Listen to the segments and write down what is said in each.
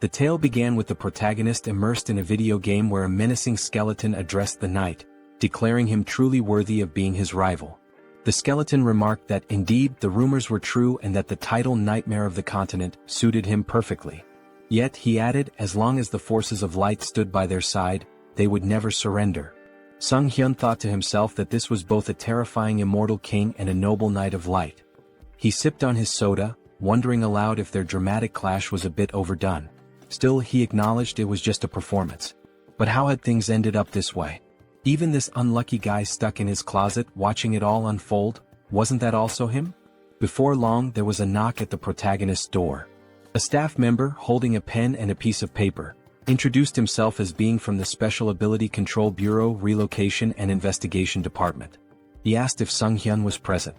The tale began with the protagonist immersed in a video game where a menacing skeleton addressed the knight, declaring him truly worthy of being his rival. The skeleton remarked that indeed the rumors were true and that the title Nightmare of the Continent suited him perfectly. Yet, he added, as long as the forces of light stood by their side, they would never surrender. Sunghyun thought to himself that this was both a terrifying immortal king and a noble knight of light. He sipped on his soda, wondering aloud if their dramatic clash was a bit overdone. Still, he acknowledged it was just a performance. But how had things ended up this way? Even this unlucky guy stuck in his closet watching it all unfold, wasn't that also him? Before long there was a knock at the protagonist's door. A staff member, holding a pen and a piece of paper, introduced himself as being from the Special Ability Control Bureau Relocation and Investigation Department. He asked if Sunghyun was present.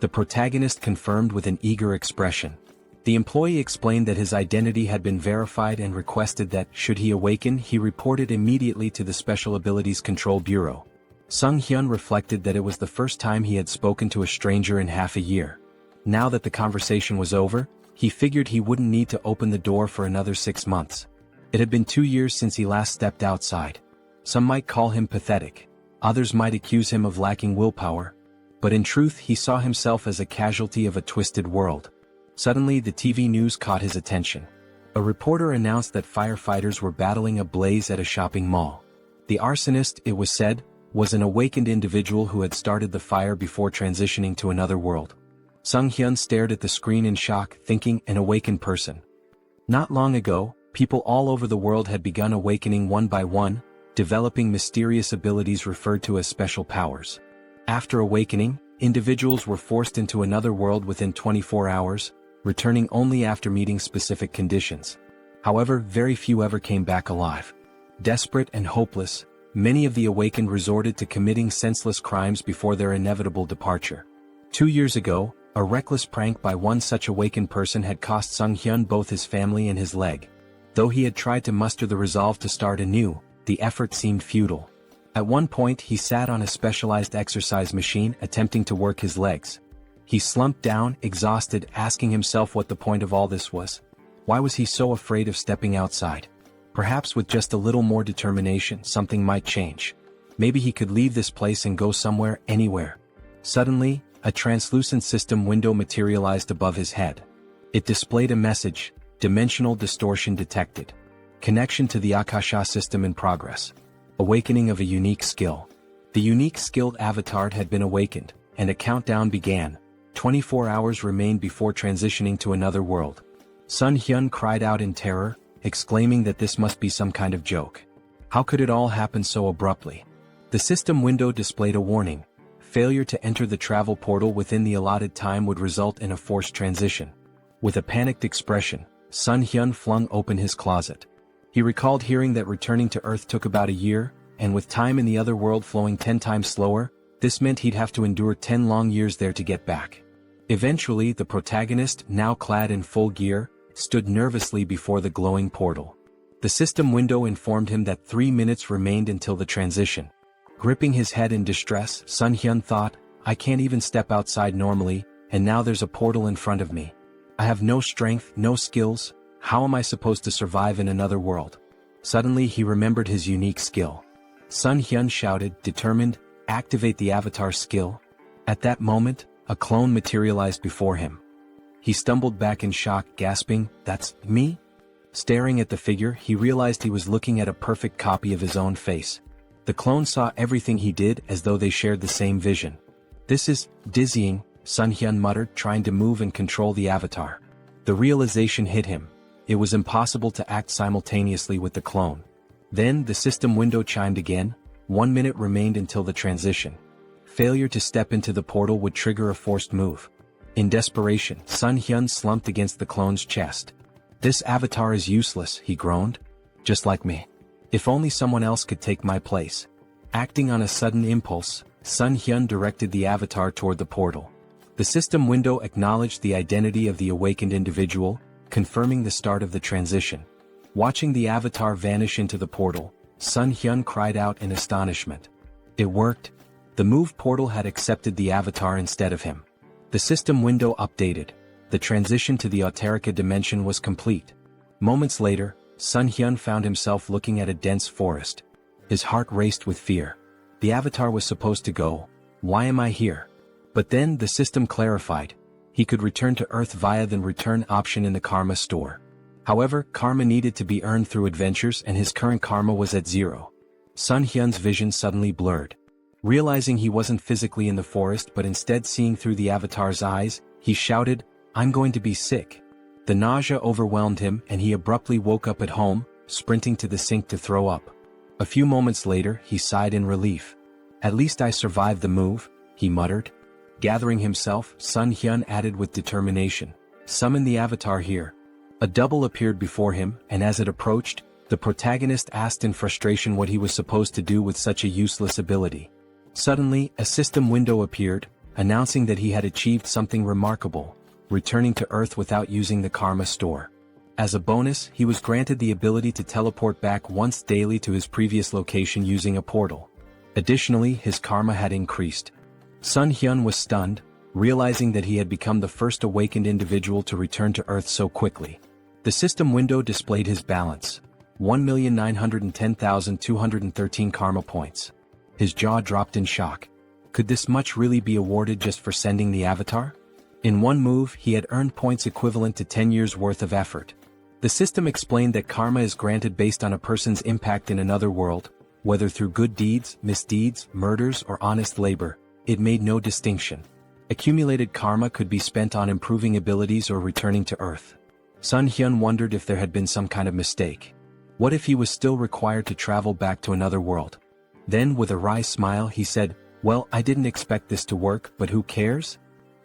The protagonist confirmed with an eager expression. The employee explained that his identity had been verified and requested that, should he awaken, he report it immediately to the Special Abilities Control Bureau. Sunghyun reflected that it was the first time he had spoken to a stranger in half a year. Now that the conversation was over, he figured he wouldn't need to open the door for another 6 months. It had been 2 years since he last stepped outside. Some might call him pathetic. Others might accuse him of lacking willpower. But in truth he saw himself as a casualty of a twisted world. Suddenly the TV news caught his attention. A reporter announced that firefighters were battling a blaze at a shopping mall. The arsonist, it was said, was an awakened individual who had started the fire before transitioning to another world. Sunghyun stared at the screen in shock, thinking, an awakened person. Not long ago, people all over the world had begun awakening one by one, developing mysterious abilities referred to as special powers. After awakening, individuals were forced into another world within 24 hours, returning only after meeting specific conditions. However, very few ever came back alive. Desperate and hopeless, many of the awakened resorted to committing senseless crimes before their inevitable departure. 2 years ago, a reckless prank by one such awakened person had cost Sunghyun both his family and his leg. Though he had tried to muster the resolve to start anew, the effort seemed futile. At one point he sat on a specialized exercise machine attempting to work his legs. He slumped down, exhausted, asking himself what the point of all this was. Why was he so afraid of stepping outside? Perhaps with just a little more determination something might change. Maybe he could leave this place and go somewhere, anywhere. Suddenly, a translucent system window materialized above his head. It displayed a message, dimensional distortion detected. Connection to the Akasha system in progress. Awakening of a unique skill. The unique skilled avatar had been awakened, and a countdown began. 24 hours remained before transitioning to another world. Sunghyun cried out in terror, exclaiming that this must be some kind of joke. How could it all happen so abruptly? The system window displayed a warning. Failure to enter the travel portal within the allotted time would result in a forced transition. With a panicked expression, Sunghyun flung open his closet. He recalled hearing that returning to Earth took about a year, and with time in the other world flowing 10 times slower, this meant he'd have to endure 10 long years there to get back. Eventually, the protagonist, now clad in full gear, stood nervously before the glowing portal. The system window informed him that 3 minutes remained until the transition. Gripping his head in distress, Sunghyun thought, I can't even step outside normally, and now there's a portal in front of me. I have no strength, no skills. How am I supposed to survive in another world? Suddenly he remembered his unique skill. Sunghyun shouted, determined, activate the avatar skill. At that moment, a clone materialized before him. He stumbled back in shock, gasping, that's me? Staring at the figure, he realized he was looking at a perfect copy of his own face. The clone saw everything he did as though they shared the same vision. This is dizzying, Sunghyun muttered, trying to move and control the avatar. The realization hit him. It was impossible to act simultaneously with the clone. Then the system window chimed again. 1 minute remained until the transition. Failure to step into the portal would trigger a forced move. In desperation, Sunghyun slumped against the clone's chest. This avatar is useless, he groaned. Just like me. If only someone else could take my place. Acting on a sudden impulse, Sunghyun directed the avatar toward the portal. The system window acknowledged the identity of the awakened individual, confirming the start of the transition. Watching the avatar vanish into the portal, Sunghyun cried out in astonishment. It worked. The move portal had accepted the avatar instead of him. The system window updated. The transition to the Auterica dimension was complete. Moments later, Sunghyun found himself looking at a dense forest. His heart raced with fear. The avatar was supposed to go. Why am I here? But then the system clarified. He could return to Earth via the return option in the karma store. However, karma needed to be earned through adventures and his current karma was at 0. Sunghyun's vision suddenly blurred. Realizing he wasn't physically in the forest but instead seeing through the avatar's eyes, he shouted, "I'm going to be sick." The nausea overwhelmed him and he abruptly woke up at home, sprinting to the sink to throw up. A few moments later, he sighed in relief. "At least I survived the move," he muttered. Gathering himself, Sunghyun added with determination, "Summon the avatar here." A double appeared before him, and as it approached, the protagonist asked in frustration what he was supposed to do with such a useless ability. Suddenly, a system window appeared, announcing that he had achieved something remarkable, returning to Earth without using the karma store. As a bonus, he was granted the ability to teleport back once daily to his previous location using a portal. Additionally, his karma had increased. Sunghyun was stunned, realizing that he had become the first awakened individual to return to Earth so quickly. The system window displayed his balance: 1,910,213 karma points. His jaw dropped in shock. Could this much really be awarded just for sending the avatar? In one move, he had earned points equivalent to 10 years' worth of effort. The system explained that karma is granted based on a person's impact in another world, whether through good deeds, misdeeds, murders, or honest labor. It made no distinction. Accumulated karma could be spent on improving abilities or returning to Earth. Sunghyun wondered if there had been some kind of mistake. What if he was still required to travel back to another world? Then, with a wry smile, he said, "Well, I didn't expect this to work, but who cares?"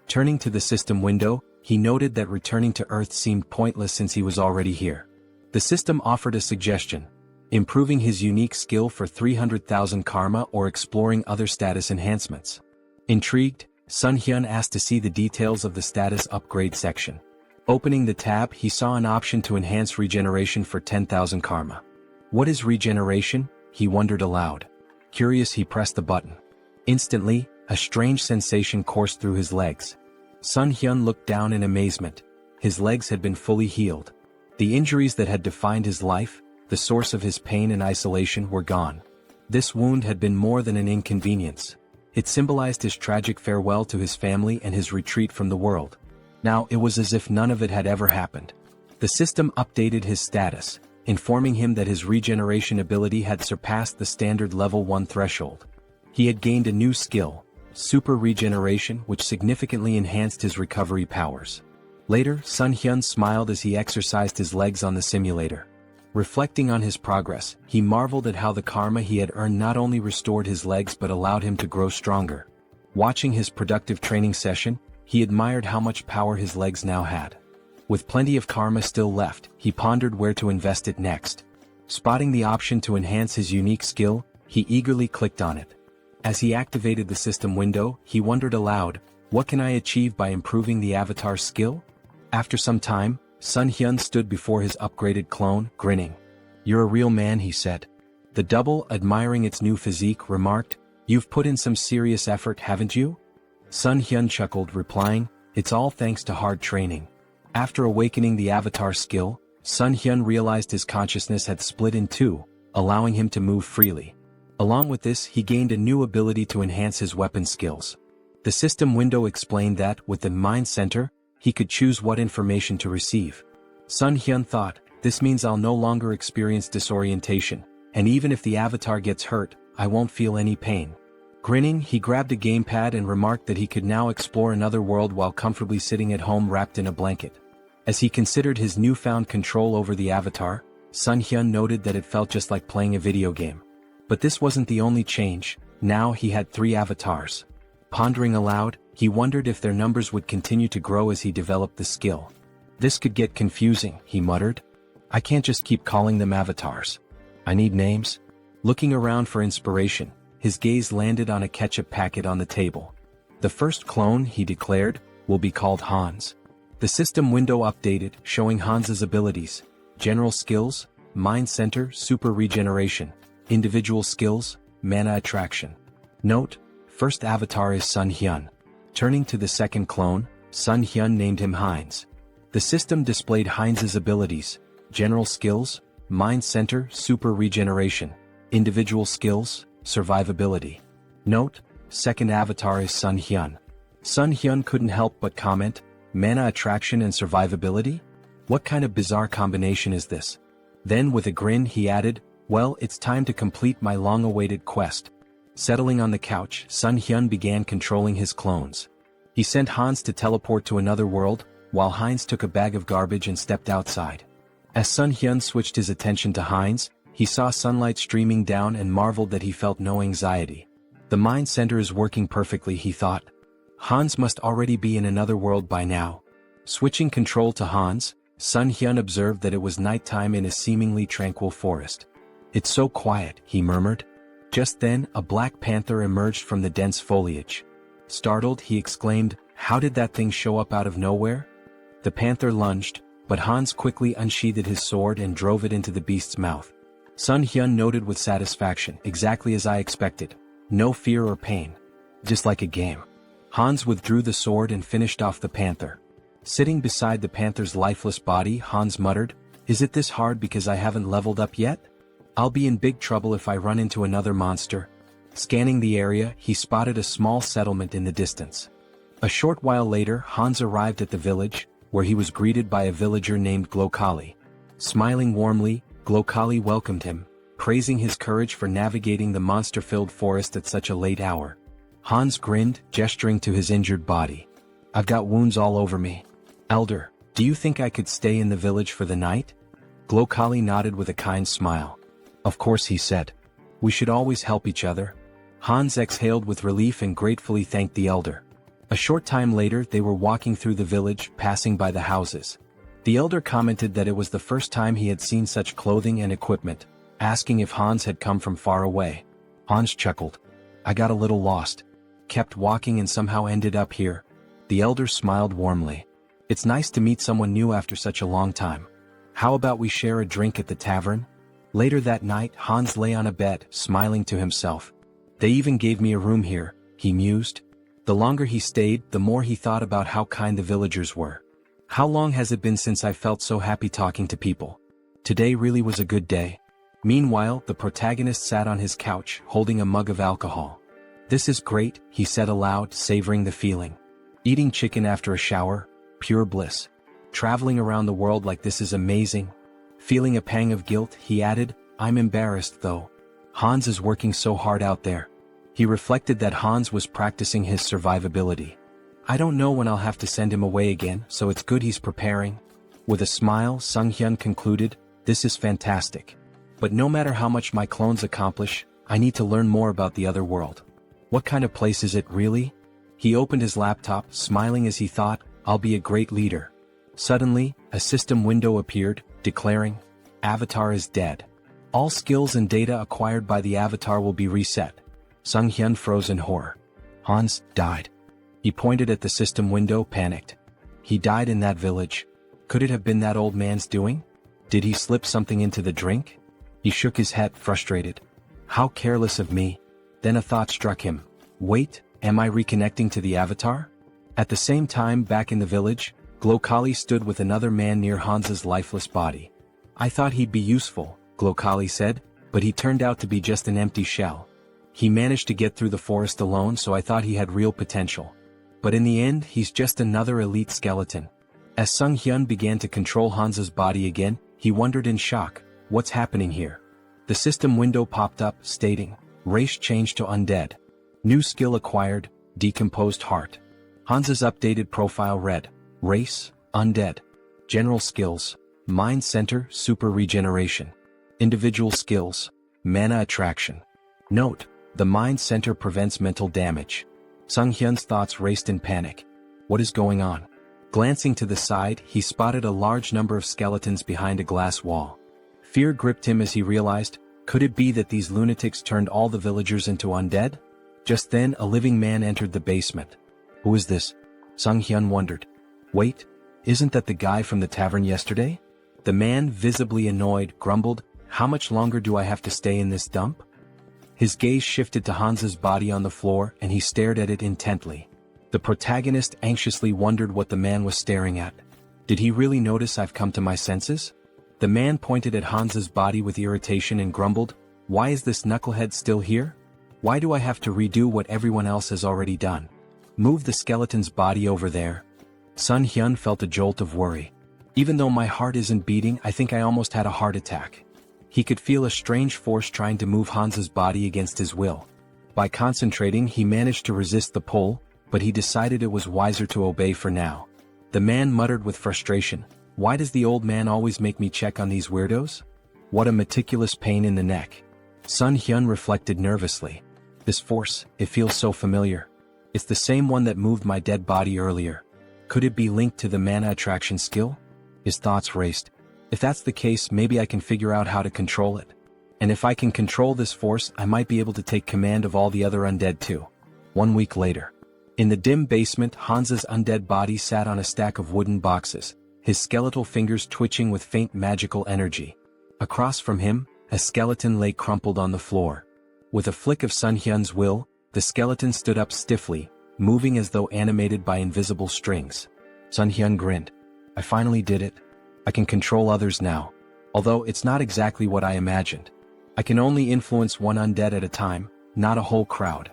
Turning to the system window, he noted that returning to Earth seemed pointless since he was already here. The system offered a suggestion: improving his unique skill for 300,000 karma or exploring other status enhancements. Intrigued, Sunghyun asked to see the details of the status upgrade section. Opening the tab, he saw an option to enhance regeneration for 10,000 karma. What is regeneration? He wondered aloud. Curious, he pressed the button. Instantly, a strange sensation coursed through his legs. Sunghyun looked down in amazement. His legs had been fully healed. The injuries that had defined his life, the source of his pain and isolation, were gone. This wound had been more than an inconvenience. It symbolized his tragic farewell to his family and his retreat from the world. Now it was as if none of it had ever happened. The system updated his status, informing him that his regeneration ability had surpassed the standard level 1 threshold. He had gained a new skill, super regeneration, which significantly enhanced his recovery powers. Later, Sunghyun smiled as he exercised his legs on the simulator. Reflecting on his progress, he marveled at how the karma he had earned not only restored his legs but allowed him to grow stronger. Watching his productive training session, he admired how much power his legs now had. With plenty of karma still left, he pondered where to invest it next. Spotting the option to enhance his unique skill, he eagerly clicked on it. As he activated the system window, he wondered aloud, "What can I achieve by improving the avatar's skill?" After some time, Sunghyun stood before his upgraded clone, grinning. "You're a real man," he said. The double, admiring its new physique, remarked, "You've put in some serious effort, haven't you?" Sunghyun chuckled, replying, "It's all thanks to hard training." After awakening the avatar skill, Sunghyun realized his consciousness had split in two, allowing him to move freely. Along with this, he gained a new ability to enhance his weapon skills. The system window explained that, with the mind center, he could choose what information to receive. Sunghyun thought, "This means I'll no longer experience disorientation, and even if the avatar gets hurt, I won't feel any pain." Grinning, he grabbed a gamepad and remarked that he could now explore another world while comfortably sitting at home wrapped in a blanket. As he considered his newfound control over the avatar, Sunghyun noted that it felt just like playing a video game. But this wasn't the only change. Now he had 3 avatars. Pondering aloud, he wondered if their numbers would continue to grow as he developed the skill. "This could get confusing," he muttered. "I can't just keep calling them avatars. I need names." Looking around for inspiration, his gaze landed on a ketchup packet on the table. "The first clone," he declared, "will be called Hans." The system window updated, showing Hans's abilities: general skills, mind center, super regeneration; individual skills, mana attraction. Note: first avatar is Sunghyun. Turning to the second clone, Sunghyun named him Heinz. The system displayed Heinz's abilities: general skills, Mind Center, Super Regeneration. Individual Skills, Survivability. Note, second avatar is Sunghyun. Sunghyun couldn't help but comment, mana attraction and survivability? What kind of bizarre combination is this? Then with a grin he added, well, it's time to complete my long-awaited quest. Settling on the couch, Sunghyun began controlling his clones. He sent Hans to teleport to another world, while Heinz took a bag of garbage and stepped outside. As Sunghyun switched his attention to Heinz, he saw sunlight streaming down and marveled that he felt no anxiety. The mind center is working perfectly, he thought. Hans must already be in another world by now. Switching control to Hans, Sunghyun observed that it was nighttime in a seemingly tranquil forest. It's so quiet, he murmured. Just then, a black panther emerged from the dense foliage. Startled, he exclaimed, how did that thing show up out of nowhere? The panther lunged, but Hans quickly unsheathed his sword and drove it into the beast's mouth. Sunghyun noted with satisfaction, exactly as I expected. No fear or pain. Just like a game. Hans withdrew the sword and finished off the panther. Sitting beside the panther's lifeless body, Hans muttered, is it this hard because I haven't leveled up yet? I'll be in big trouble if I run into another monster. Scanning the area, he spotted a small settlement in the distance. A short while later, Hans arrived at the village, where he was greeted by a villager named Glokali. Smiling warmly, Glokali welcomed him, praising his courage for navigating the monster-filled forest at such a late hour. Hans grinned, gesturing to his injured body. I've got wounds all over me. Elder, do you think I could stay in the village for the night? Glokali nodded with a kind smile. Of course, he said. We should always help each other. Hans exhaled with relief and gratefully thanked the elder. A short time later they were walking through the village, passing by the houses. The elder commented that it was the first time he had seen such clothing and equipment, asking if Hans had come from far away. Hans chuckled. I got a little lost. Kept walking and somehow ended up here. The elder smiled warmly. It's nice to meet someone new after such a long time. How about we share a drink at the tavern? Later that night, Hans lay on a bed, smiling to himself. They even gave me a room here, he mused. The longer he stayed, the more he thought about how kind the villagers were. How long has it been since I felt so happy talking to people? Today really was a good day. Meanwhile, the protagonist sat on his couch, holding a mug of alcohol. This is great, he said aloud, savoring the feeling. Eating chicken after a shower, pure bliss. Traveling around the world like this is amazing. Feeling a pang of guilt, he added, I'm embarrassed though. Hans is working so hard out there. He reflected that Hans was practicing his survivability. I don't know when I'll have to send him away again, so it's good he's preparing. With a smile, Sunghyun concluded, this is fantastic. But no matter how much my clones accomplish, I need to learn more about the other world. What kind of place is it really? He opened his laptop, smiling as he thought, I'll be a great leader. Suddenly, a system window appeared, declaring, Avatar is dead. All skills and data acquired by the avatar will be reset. Sunghyun froze in horror. Hans died. He pointed at the system window, panicked. He died in that village. Could it have been that old man's doing? Did he slip something into the drink? He shook his head, frustrated. How careless of me. Then a thought struck him. Wait, am I reconnecting to the avatar? At the same time, back in the village, Glokali stood with another man near Hans's lifeless body. I thought he'd be useful, Glokali said, but he turned out to be just an empty shell. He managed to get through the forest alone, so I thought he had real potential. But in the end, he's just another elite skeleton. As Sunghyun began to control Hans's body again, he wondered in shock, what's happening here? The system window popped up, stating, race changed to undead. New skill acquired, decomposed heart. Hans's updated profile read, race, undead. General skills, mind center, super regeneration. Individual skills, mana attraction. Note, the mind center prevents mental damage. Sunghyun's thoughts raced in panic. What is going on? Glancing to the side, he spotted a large number of skeletons behind a glass wall. Fear gripped him as he realized, could it be that these lunatics turned all the villagers into undead? Just then, a living man entered the basement. Who is this? Sunghyun wondered. Wait, isn't that the guy from the tavern yesterday? The man, visibly annoyed, grumbled, how much longer do I have to stay in this dump? His gaze shifted to Hans's body on the floor and he stared at it intently. The protagonist anxiously wondered what the man was staring at. Did he really notice I've come to my senses? The man pointed at Hans's body with irritation and grumbled, "Why is this knucklehead still here? Why do I have to redo what everyone else has already done? Move the skeleton's body over there." Sunghyun felt a jolt of worry. "Even though my heart isn't beating, I think I almost had a heart attack." He could feel a strange force trying to move Hans's body against his will. By concentrating, he managed to resist the pull, but he decided it was wiser to obey for now. The man muttered with frustration, "Why does the old man always make me check on these weirdos? What a meticulous pain in the neck." Sunghyun reflected nervously. "This force, it feels so familiar. It's the same one that moved my dead body earlier. Could it be linked to the mana attraction skill?" His thoughts raced. "If that's the case, maybe I can figure out how to control it. And if I can control this force, I might be able to take command of all the other undead too." 1 week later. In the dim basement, Hans's undead body sat on a stack of wooden boxes, his skeletal fingers twitching with faint magical energy. Across from him, a skeleton lay crumpled on the floor. With a flick of Sunghyun's will, the skeleton stood up stiffly, moving as though animated by invisible strings. Sunghyun grinned. "I finally did it. I can control others now. Although it's not exactly what I imagined. I can only influence one undead at a time, not a whole crowd.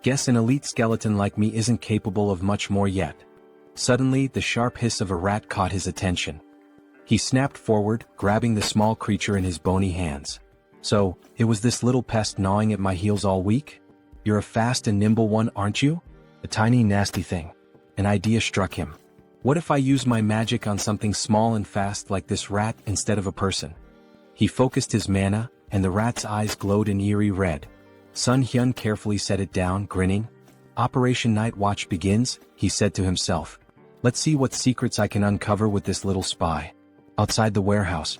Guess an elite skeleton like me isn't capable of much more yet." Suddenly, the sharp hiss of a rat caught his attention. He snapped forward, grabbing the small creature in his bony hands. "So, it was this little pest gnawing at my heels all week? You're a fast and nimble one, aren't you?" A tiny nasty thing. An idea struck him. What if I use my magic on something small and fast like this rat instead of a person? He focused his mana, and the rat's eyes glowed an eerie red. Sunghyun carefully set it down, grinning. "Operation Night Watch begins," he said to himself. "Let's see what secrets I can uncover with this little spy." Outside the warehouse,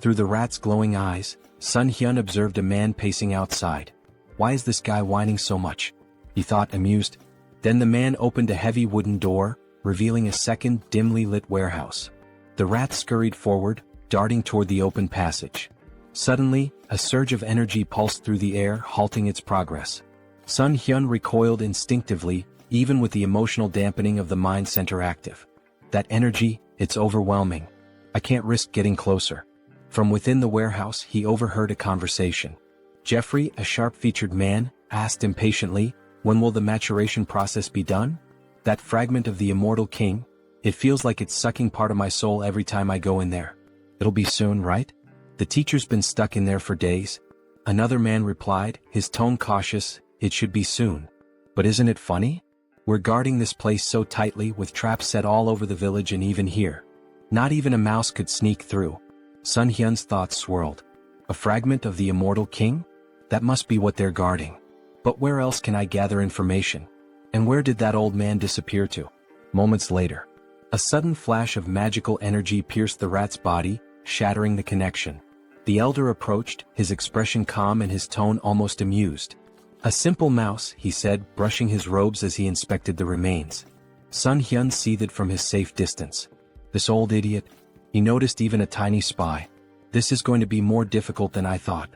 through the rat's glowing eyes, Sunghyun observed a man pacing outside. "Why is this guy whining so much?" he thought, amused. Then the man opened a heavy wooden door, revealing a second, dimly lit warehouse. The rat scurried forward, darting toward the open passage. Suddenly, a surge of energy pulsed through the air, halting its progress. Sunghyun recoiled instinctively, even with the emotional dampening of the mind center active. "That energy, it's overwhelming. I can't risk getting closer." From within the warehouse, he overheard a conversation. Jeffrey, a sharp-featured man, asked impatiently, "When will the maturation process be done? That fragment of the immortal king, it feels like it's sucking part of my soul every time I go in there." "It'll be soon, right? The teacher's been stuck in there for days." Another man replied, his tone cautious, "It should be soon. But isn't it funny? We're guarding this place so tightly with traps set all over the village and even here. Not even a mouse could sneak through." Sunghyun's thoughts swirled. A fragment of the immortal king? That must be what they're guarding. But where else can I gather information? And where did that old man disappear to? Moments later, a sudden flash of magical energy pierced the rat's body, shattering the connection. The elder approached, his expression calm and his tone almost amused. "A simple mouse," he said, brushing his robes as he inspected the remains. Sunghyun seethed from his safe distance. This old idiot. He noticed even a tiny spy. This is going to be more difficult than I thought.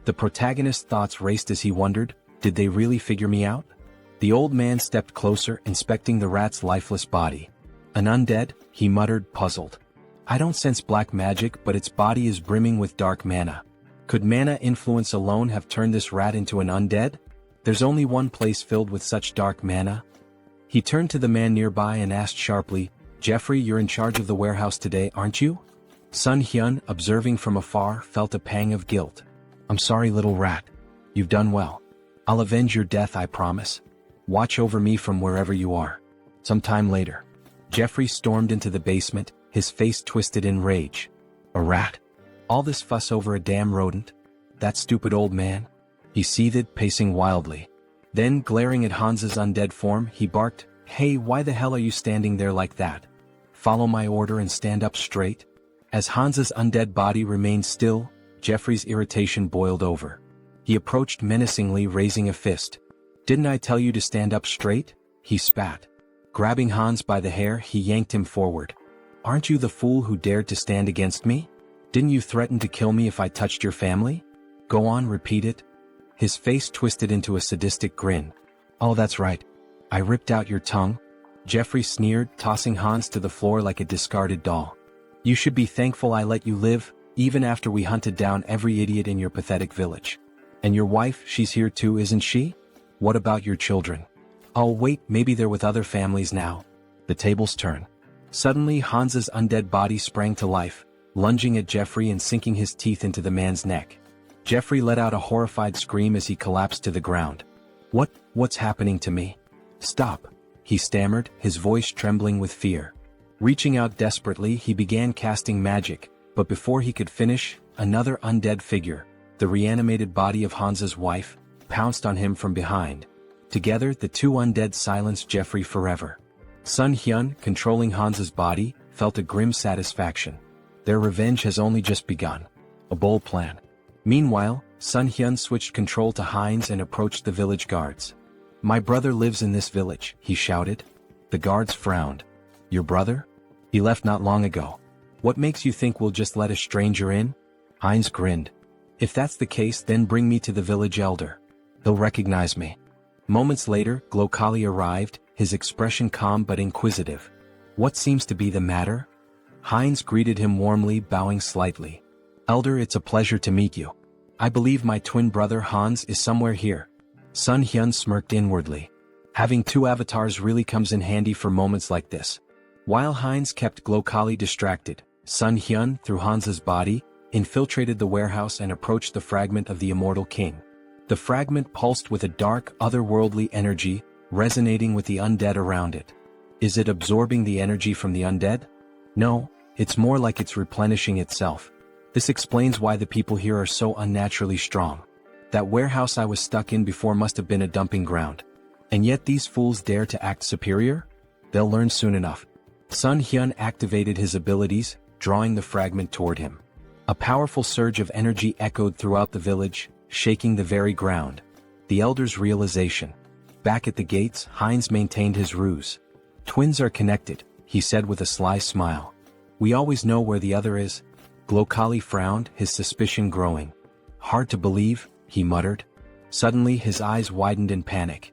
The protagonist's thoughts raced as he wondered, did they really figure me out? The old man stepped closer, inspecting the rat's lifeless body. "An undead?" he muttered, puzzled. "I don't sense black magic, but its body is brimming with dark mana. Could mana influence alone have turned this rat into an undead? There's only one place filled with such dark mana." He turned to the man nearby and asked sharply, "Jeffrey, you're in charge of the warehouse today, aren't you?" Sunghyun, observing from afar, felt a pang of guilt. "I'm sorry, little rat. You've done well. I'll avenge your death, I promise. Watch over me from wherever you are." Some time later, Jeffrey stormed into the basement, his face twisted in rage. "A rat? All this fuss over a damn rodent? That stupid old man?" He seethed, pacing wildly. Then, glaring at Hans's undead form, he barked, "Hey, why the hell are you standing there like that? Follow my order and stand up straight." As Hans's undead body remained still, Jeffrey's irritation boiled over. He approached menacingly, raising a fist. "Didn't I tell you to stand up straight?" he spat. Grabbing Hans by the hair, he yanked him forward. "Aren't you the fool who dared to stand against me? Didn't you threaten to kill me if I touched your family? Go on, repeat it." His face twisted into a sadistic grin. "Oh, that's right. I ripped out your tongue," Jeffrey sneered, tossing Hans to the floor like a discarded doll. "You should be thankful I let you live, even after we hunted down every idiot in your pathetic village. And your wife, she's here too, isn't she? What about your children? Oh wait, maybe they're with other families now. The tables turn. Suddenly Hans's undead body sprang to life, lunging at Jeffrey and sinking his teeth into the man's neck. Jeffrey let out a horrified scream as he collapsed to the ground. What's happening to me? Stop, he stammered, his voice trembling with fear. Reaching out desperately, he began casting magic, but before he could finish, another undead figure, the reanimated body of Hans's wife, pounced on him from behind. Together, the two undead silenced Jeffrey forever. Sunghyun, controlling Hans's body, felt a grim satisfaction. Their revenge has only just begun. A bold plan. Meanwhile, Sunghyun switched control to Heinz and approached the village guards. My brother lives in this village, he shouted. The guards frowned. Your brother? He left not long ago. What makes you think we'll just let a stranger in? Heinz grinned. If that's the case, then bring me to the village elder. He'll recognize me. Moments later, Glokali arrived, his expression calm but inquisitive. What seems to be the matter? Heinz greeted him warmly, bowing slightly. Elder, it's a pleasure to meet you. I believe my twin brother Hans is somewhere here. Sunghyun smirked inwardly. Having two avatars really comes in handy for moments like this. While Heinz kept Glokali distracted, Sunghyun, through Hans's body, infiltrated the warehouse and approached the fragment of the immortal king. The fragment pulsed with a dark, otherworldly energy, resonating with the undead around it. Is it absorbing the energy from the undead? No, it's more like it's replenishing itself. This explains why the people here are so unnaturally strong. That warehouse I was stuck in before must have been a dumping ground. And yet these fools dare to act superior? They'll learn soon enough. Sunghyun activated his abilities, drawing the fragment toward him. A powerful surge of energy echoed throughout the village, shaking the very ground. The elder's realization. Back at the gates, Heinz maintained his ruse. Twins are connected, he said with a sly smile. We always know where the other is. Glokali frowned, his suspicion growing. Hard to believe, he muttered. Suddenly his eyes widened in panic.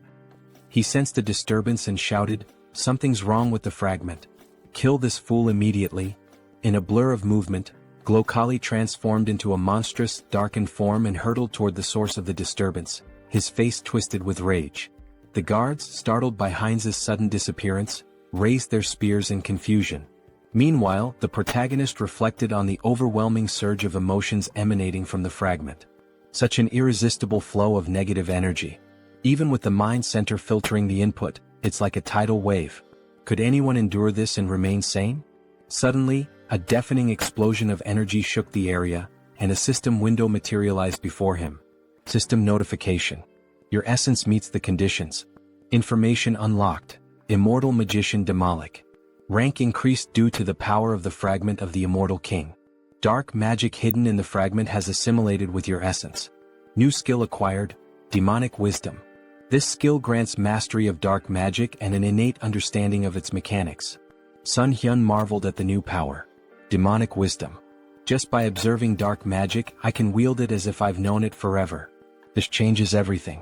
He sensed a disturbance and shouted, something's wrong with the fragment. Kill this fool immediately. In a blur of movement, Glokali transformed into a monstrous, darkened form and hurtled toward the source of the disturbance, his face twisted with rage. The guards, startled by Heinz's sudden disappearance, raised their spears in confusion. Meanwhile, the protagonist reflected on the overwhelming surge of emotions emanating from the fragment. Such an irresistible flow of negative energy. Even with the mind center filtering the input, it's like a tidal wave. Could anyone endure this and remain sane? Suddenly, a deafening explosion of energy shook the area, and a system window materialized before him. System notification. Your essence meets the conditions. Information unlocked. Immortal magician Demolic. Rank increased due to the power of the fragment of the immortal king. Dark magic hidden in the fragment has assimilated with your essence. New skill acquired, demonic wisdom. This skill grants mastery of dark magic and an innate understanding of its mechanics. Sunghyun marveled at the new power. Demonic wisdom. Just by observing dark magic, I can wield it as if I've known it forever. This changes everything.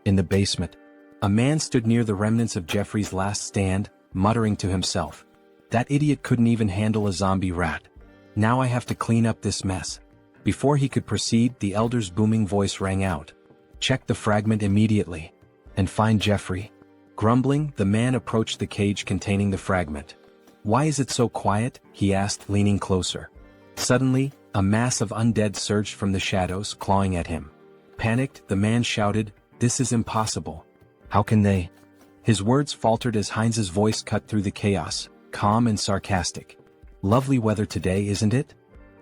In the basement, a man stood near the remnants of Jeffrey's last stand, muttering to himself. That idiot couldn't even handle a zombie rat. Now I have to clean up this mess. Before he could proceed, the elder's booming voice rang out. Check the fragment immediately. And find Jeffrey. Grumbling, the man approached the cage containing the fragment. Why is it so quiet? He asked, leaning closer. Suddenly, a mass of undead surged from the shadows, clawing at him. Panicked, the man shouted, This is impossible. How can they? His words faltered as Heinz's voice cut through the chaos, calm and sarcastic. Lovely weather today, isn't it?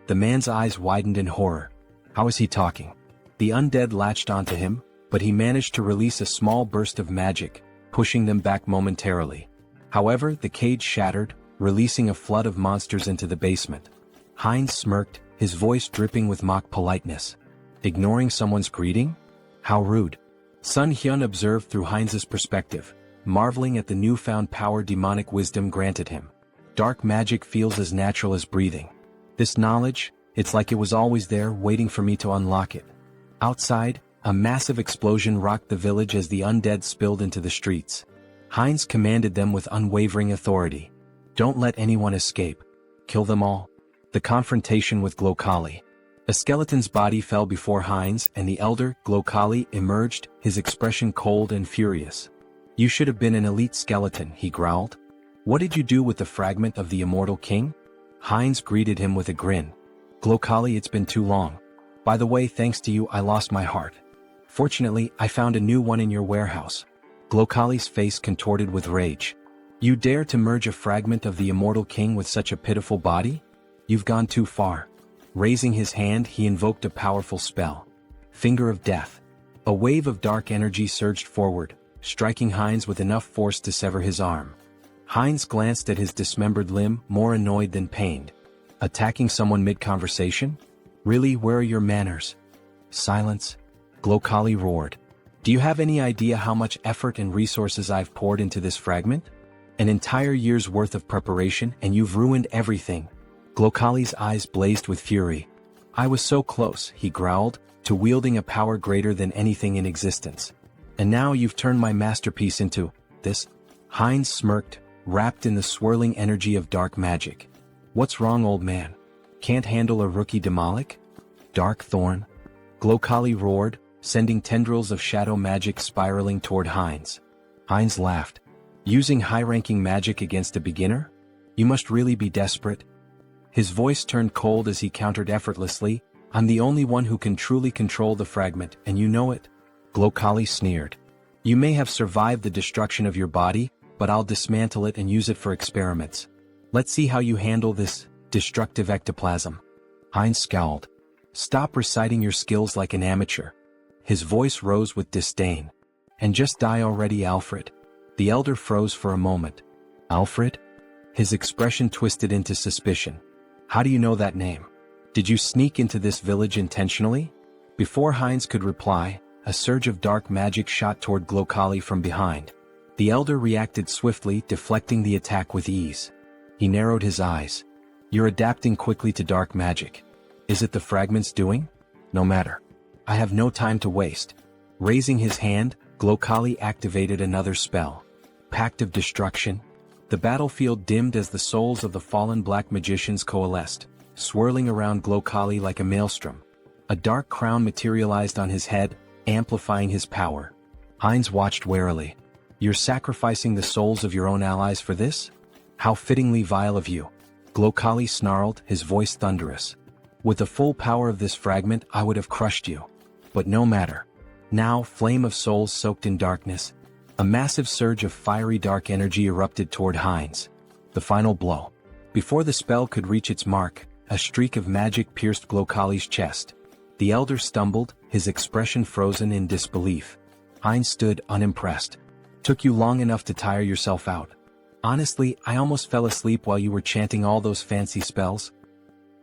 The man's eyes widened in horror. How is he talking? The undead latched onto him, but he managed to release a small burst of magic, pushing them back momentarily. However, the cage shattered, releasing a flood of monsters into the basement. Heinz smirked, his voice dripping with mock politeness. Ignoring someone's greeting? How rude. Sunghyun observed through Heinz's perspective, marveling at the newfound power demonic wisdom granted him. Dark magic feels as natural as breathing. This knowledge, it's like it was always there waiting for me to unlock it. Outside, a massive explosion rocked the village as the undead spilled into the streets. Heinz commanded them with unwavering authority. Don't let anyone escape. Kill them all. The confrontation with Glokali. A skeleton's body fell before Heinz and the elder, Glokali, emerged, his expression cold and furious. "You should have been an elite skeleton," he growled. "What did you do with the fragment of the immortal king?" Heinz greeted him with a grin. "Glokali, it's been too long. By the way, thanks to you I lost my heart. Fortunately, I found a new one in your warehouse." Glokali's face contorted with rage. "You dare to merge a fragment of the immortal king with such a pitiful body? You've gone too far." Raising his hand, he invoked a powerful spell. Finger of Death. A wave of dark energy surged forward, striking Heinz with enough force to sever his arm. Heinz glanced at his dismembered limb, more annoyed than pained. Attacking someone mid-conversation? Really, where are your manners? Silence. Glokali roared. "Do you have any idea how much effort and resources I've poured into this fragment? An entire year's worth of preparation, and you've ruined everything." Glokali's eyes blazed with fury. "I was so close," he growled, "to wielding a power greater than anything in existence. And now you've turned my masterpiece into this?" Heinz smirked, wrapped in the swirling energy of dark magic. "What's wrong, old man? Can't handle a rookie Demolic? Dark Thorn?" Glokali roared, sending tendrils of shadow magic spiraling toward Heinz. Heinz laughed. "Using high-ranking magic against a beginner? You must really be desperate." His voice turned cold as he countered effortlessly, "I'm the only one who can truly control the fragment, and you know it." Glokali sneered. "You may have survived the destruction of your body, but I'll dismantle it and use it for experiments. Let's see how you handle this destructive ectoplasm." Heinz scowled. "Stop reciting your skills like an amateur." His voice rose with disdain. "And just die already, Alfred." The elder froze for a moment. "Alfred?" His expression twisted into suspicion. "How do you know that name? Did you sneak into this village intentionally?" Before Heinz could reply, a surge of dark magic shot toward Glokali from behind. The elder reacted swiftly, deflecting the attack with ease. He narrowed his eyes. "You're adapting quickly to dark magic. Is it the fragment's doing? No matter. I have no time to waste." Raising his hand, Glokali activated another spell. Pact of Destruction. The battlefield dimmed as the souls of the fallen black magicians coalesced, swirling around Glokali like a maelstrom. A dark crown materialized on his head, amplifying his power. Heinz watched warily. "You're sacrificing the souls of your own allies for this? How fittingly vile of you." Glokali snarled, his voice thunderous. "With the full power of this fragment, I would have crushed you. But no matter. Now, flame of souls soaked in darkness." A massive surge of fiery dark energy erupted toward Heinz. The final blow. Before the spell could reach its mark, a streak of magic pierced Glokali's chest. The elder stumbled, his expression frozen in disbelief. Heinz stood unimpressed. "Took you long enough to tire yourself out. Honestly, I almost fell asleep while you were chanting all those fancy spells."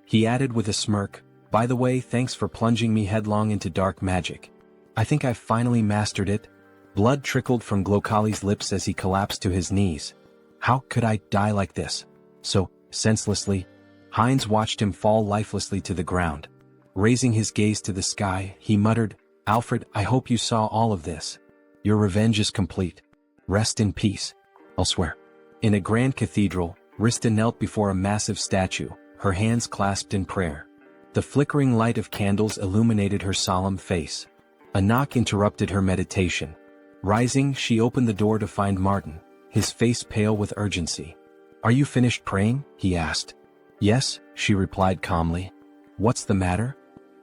He added with a smirk, "By the way, thanks for plunging me headlong into dark magic. I think I've finally mastered it." Blood trickled from Glokali's lips as he collapsed to his knees. "How could I die like this? So, senselessly?" Heinz watched him fall lifelessly to the ground. Raising his gaze to the sky, he muttered, "Alfred, I hope you saw all of this. Your revenge is complete. Rest in peace. Elsewhere." In a grand cathedral, Rista knelt before a massive statue, her hands clasped in prayer. The flickering light of candles illuminated her solemn face. A knock interrupted her meditation. Rising, she opened the door to find Martin, his face pale with urgency. "Are you finished praying?" he asked. "Yes," she replied calmly. "What's the matter?"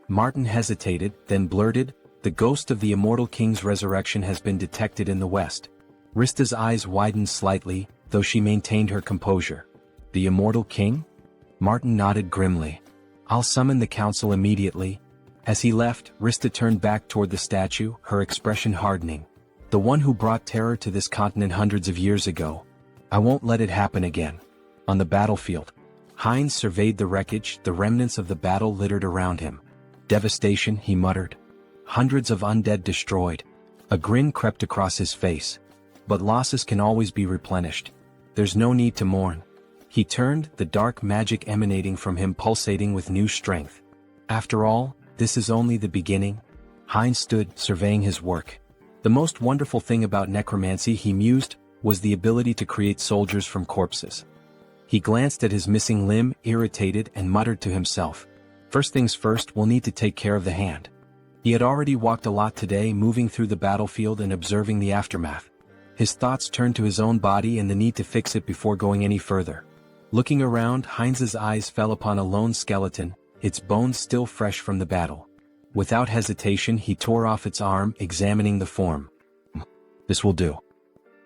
Martin hesitated, then blurted, "The ghost of the immortal king's resurrection has been detected in the west." Rista's eyes widened slightly, though she maintained her composure. "The immortal king?" Martin nodded grimly. "I'll summon the council immediately." As he left, Rista turned back toward the statue, her expression hardening. "The one who brought terror to this continent hundreds of years ago. I won't let it happen again." On the battlefield, Heinz surveyed the wreckage, the remnants of the battle littered around him. "Devastation," he muttered. "Hundreds of undead destroyed." A grin crept across his face. "But losses can always be replenished. There's no need to mourn." He turned, the dark magic emanating from him pulsating with new strength. "After all, this is only the beginning." Heinz stood, surveying his work. The most wonderful thing about necromancy, he mused, was the ability to create soldiers from corpses. He glanced at his missing limb, irritated, and muttered to himself. First things first, we'll need to take care of the hand. He had already walked a lot today, moving through the battlefield and observing the aftermath. His thoughts turned to his own body and the need to fix it before going any further. Looking around, Heinz's eyes fell upon a lone skeleton, its bones still fresh from the battle. Without hesitation, he tore off its arm, examining the form. This will do.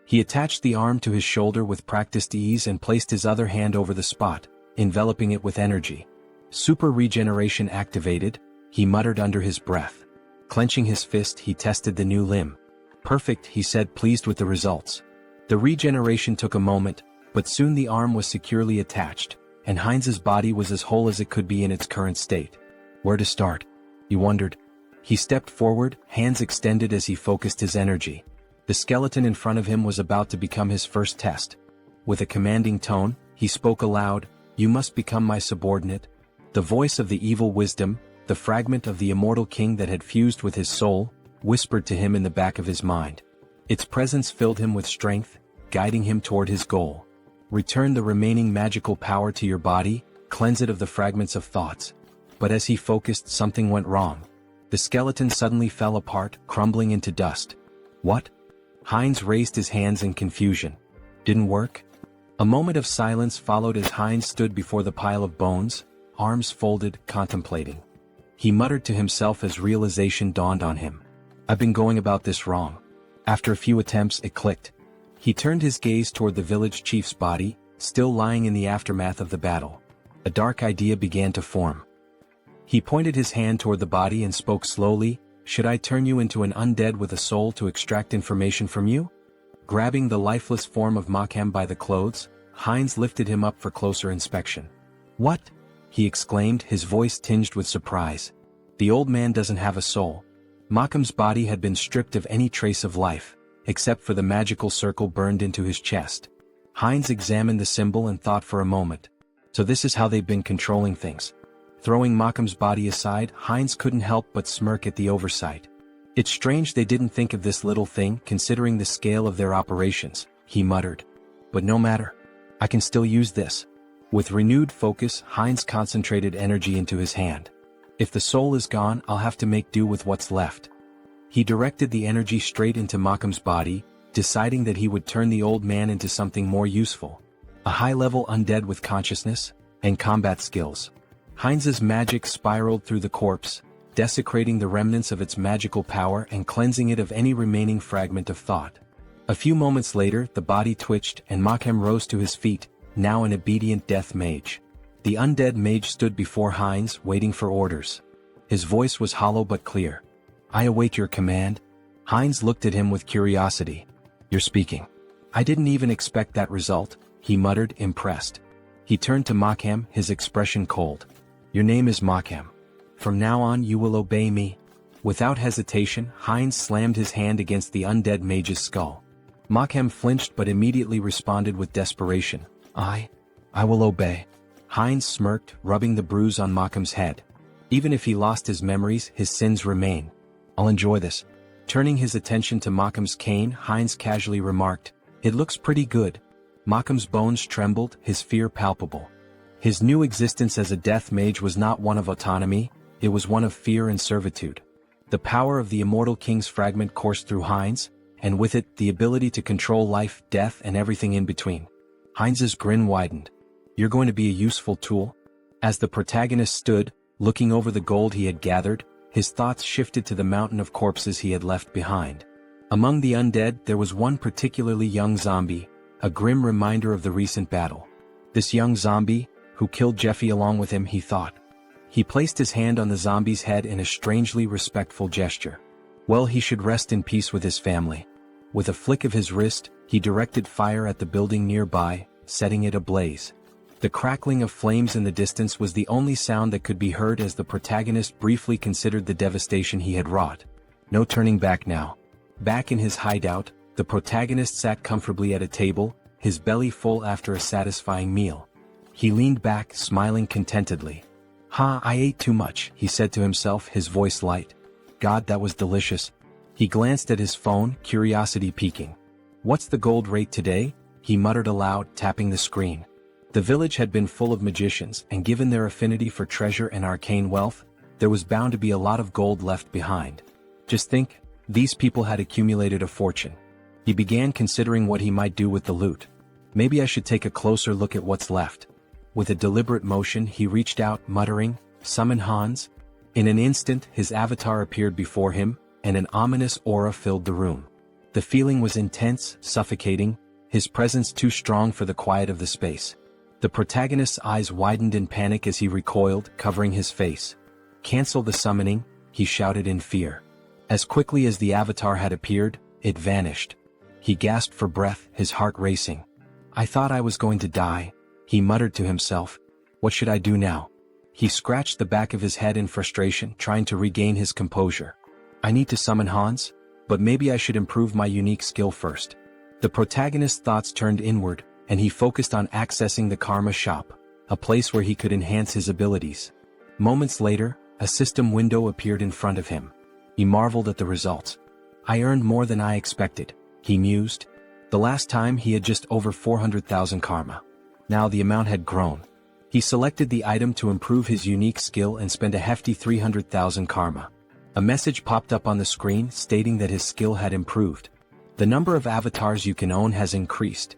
He attached the arm to his shoulder with practiced ease and placed his other hand over the spot, enveloping it with energy. Super regeneration activated, he muttered under his breath. Clenching his fist, he tested the new limb. Perfect, he said, pleased with the results. The regeneration took a moment, but soon the arm was securely attached, and Heinz's body was as whole as it could be in its current state. Where to start? He wondered. He stepped forward, hands extended as he focused his energy. The skeleton in front of him was about to become his first test. With a commanding tone, he spoke aloud, "You must become my subordinate." The voice of the evil wisdom, the fragment of the immortal king that had fused with his soul, whispered to him in the back of his mind. Its presence filled him with strength, guiding him toward his goal. Return the remaining magical power to your body, cleanse it of the fragments of thoughts. But as he focused, something went wrong. The skeleton suddenly fell apart, crumbling into dust. What? Heinz raised his hands in confusion. Didn't work? A moment of silence followed as Heinz stood before the pile of bones, arms folded, contemplating. He muttered to himself as realization dawned on him. I've been going about this wrong. After a few attempts, it clicked. He turned his gaze toward the village chief's body, still lying in the aftermath of the battle. A dark idea began to form. He pointed his hand toward the body and spoke slowly, "Should I turn you into an undead with a soul to extract information from you?" Grabbing the lifeless form of Makhem by the clothes, Heinz lifted him up for closer inspection. "What?" he exclaimed, his voice tinged with surprise. "The old man doesn't have a soul." Makhem's body had been stripped of any trace of life, except for the magical circle burned into his chest. Heinz examined the symbol and thought for a moment. So this is how they've been controlling things. Throwing Makhem's body aside, Heinz couldn't help but smirk at the oversight. It's strange they didn't think of this little thing, considering the scale of their operations, he muttered. But no matter. I can still use this. With renewed focus, Heinz concentrated energy into his hand. If the soul is gone, I'll have to make do with what's left. He directed the energy straight into Makhem's body, deciding that he would turn the old man into something more useful. A high-level undead with consciousness and combat skills. Heinz's magic spiraled through the corpse, desecrating the remnants of its magical power and cleansing it of any remaining fragment of thought. A few moments later, the body twitched and Makhem rose to his feet, now an obedient death mage. The undead mage stood before Heinz, waiting for orders. His voice was hollow but clear. "I await your command." Heinz looked at him with curiosity. "You're speaking." "I didn't even expect that result," he muttered, impressed. He turned to Makhem, his expression cold. "Your name is Makhem. From now on you will obey me." Without hesitation, Heinz slammed his hand against the undead mage's skull. Makhem flinched but immediately responded with desperation. I will obey." Heinz smirked, rubbing the bruise on Makhem's head. "Even if he lost his memories, his sins remain. I'll enjoy this." Turning his attention to Makhem's cane, Heinz casually remarked, "It looks pretty good." Makhem's bones trembled, his fear palpable. His new existence as a death mage was not one of autonomy, it was one of fear and servitude. The power of the immortal king's fragment coursed through Heinz, and with it, the ability to control life, death, and everything in between. Heinz's grin widened. "You're going to be a useful tool?" As the protagonist stood, looking over the gold he had gathered, his thoughts shifted to the mountain of corpses he had left behind. Among the undead, there was one particularly young zombie, a grim reminder of the recent battle. This young zombie, who killed Jeffy along with him, he thought. He placed his hand on the zombie's head in a strangely respectful gesture. Well, he should rest in peace with his family. With a flick of his wrist, he directed fire at the building nearby, setting it ablaze. The crackling of flames in the distance was the only sound that could be heard as the protagonist briefly considered the devastation he had wrought. No turning back now. Back in his hideout, the protagonist sat comfortably at a table, his belly full after a satisfying meal. He leaned back, smiling contentedly. I ate too much," he said to himself, his voice light. "God, that was delicious." He glanced at his phone, curiosity peaking. "What's the gold rate today?" he muttered aloud, tapping the screen. The village had been full of magicians, and given their affinity for treasure and arcane wealth, there was bound to be a lot of gold left behind. Just think, these people had accumulated a fortune. He began considering what he might do with the loot. Maybe I should take a closer look at what's left. With a deliberate motion he reached out, muttering, "Summon Hans." In an instant his avatar appeared before him, and an ominous aura filled the room. The feeling was intense, suffocating, his presence too strong for the quiet of the space. The protagonist's eyes widened in panic as he recoiled, covering his face. "Cancel the summoning," he shouted in fear. As quickly as the avatar had appeared, it vanished. He gasped for breath, his heart racing. "I thought I was going to die," he muttered to himself. "What should I do now?" He scratched the back of his head in frustration, trying to regain his composure. "I need to summon Hans, but maybe I should improve my unique skill first." The protagonist's thoughts turned inward, and he focused on accessing the Karma Shop, a place where he could enhance his abilities. Moments later, a system window appeared in front of him. He marveled at the results. "I earned more than I expected," he mused. The last time he had just over 400,000 karma. Now the amount had grown. He selected the item to improve his unique skill and spent a hefty 300,000 karma. A message popped up on the screen stating that his skill had improved. The number of avatars you can own has increased.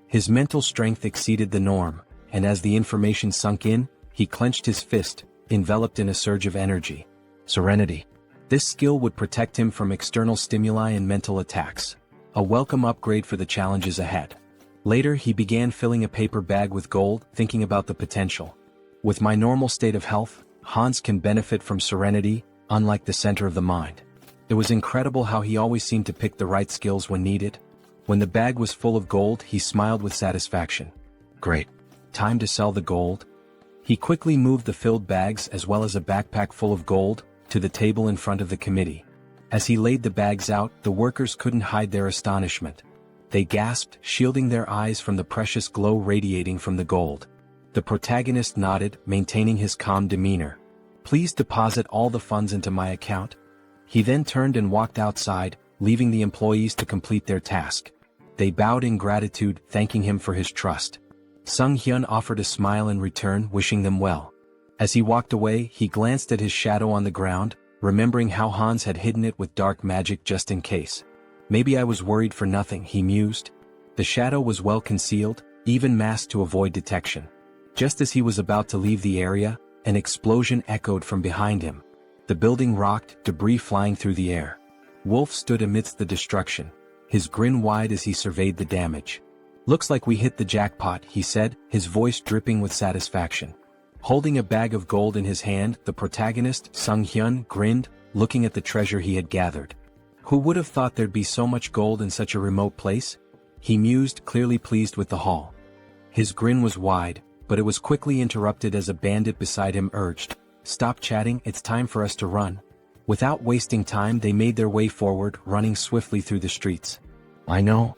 His mental strength exceeded the norm, and as the information sunk in, he clenched his fist, enveloped in a surge of energy. Serenity. This skill would protect him from external stimuli and mental attacks. A welcome upgrade for the challenges ahead. Later he began filling a paper bag with gold, thinking about the potential. With my normal state of health, Hans can benefit from serenity, unlike the center of the mind. It was incredible how he always seemed to pick the right skills when needed. When the bag was full of gold, he smiled with satisfaction. Great. Time to sell the gold. He quickly moved the filled bags as well as a backpack full of gold to the table in front of the committee. As he laid the bags out, the workers couldn't hide their astonishment. They gasped, shielding their eyes from the precious glow radiating from the gold. The protagonist nodded, maintaining his calm demeanor. "Please deposit all the funds into my account." He then turned and walked outside, leaving the employees to complete their task. They bowed in gratitude, thanking him for his trust. Sunghyun offered a smile in return, wishing them well. As he walked away, he glanced at his shadow on the ground, remembering how Hans had hidden it with dark magic just in case. "Maybe I was worried for nothing," he mused. The shadow was well concealed, even masked to avoid detection. Just as he was about to leave the area, an explosion echoed from behind him. The building rocked, debris flying through the air. Wolf stood amidst the destruction, his grin wide as he surveyed the damage. "Looks like we hit the jackpot," he said, his voice dripping with satisfaction. Holding a bag of gold in his hand, the protagonist, Sunghyun, grinned, looking at the treasure he had gathered. Who would have thought there'd be so much gold in such a remote place? He mused, clearly pleased with the haul. His grin was wide, but it was quickly interrupted as a bandit beside him urged, "Stop chatting, it's time for us to run." Without wasting time they made their way forward, running swiftly through the streets. "I know,"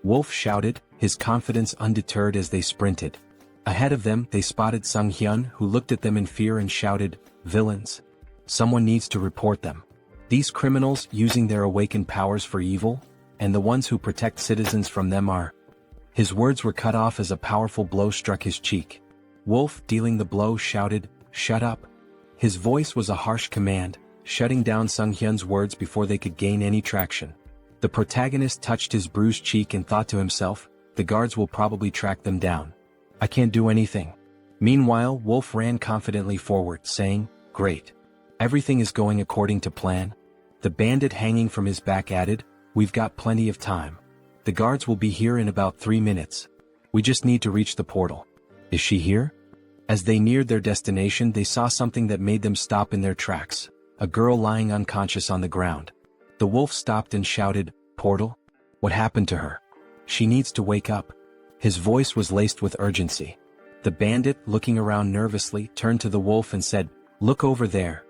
Wolf shouted, his confidence undeterred as they sprinted. Ahead of them they spotted Sunghyun, who looked at them in fear and shouted, "Villains. Someone needs to report them. These criminals using their awakened powers for evil, and the ones who protect citizens from them are..." His words were cut off as a powerful blow struck his cheek. Wolf, dealing the blow, shouted, "Shut up." His voice was a harsh command, shutting down Sunghyun's words before they could gain any traction. The protagonist touched his bruised cheek and thought to himself, "The guards will probably track them down. I can't do anything." Meanwhile, Wolf ran confidently forward, saying, "Great. Everything is going according to plan." The bandit hanging from his back added, "We've got plenty of time. The guards will be here in about 3 minutes. We just need to reach the portal." "Is she here?" As they neared their destination they saw something that made them stop in their tracks, a girl lying unconscious on the ground. The wolf stopped and shouted, "Portal? What happened to her? She needs to wake up." His voice was laced with urgency. The bandit, looking around nervously, turned to the wolf and said, "Look over there."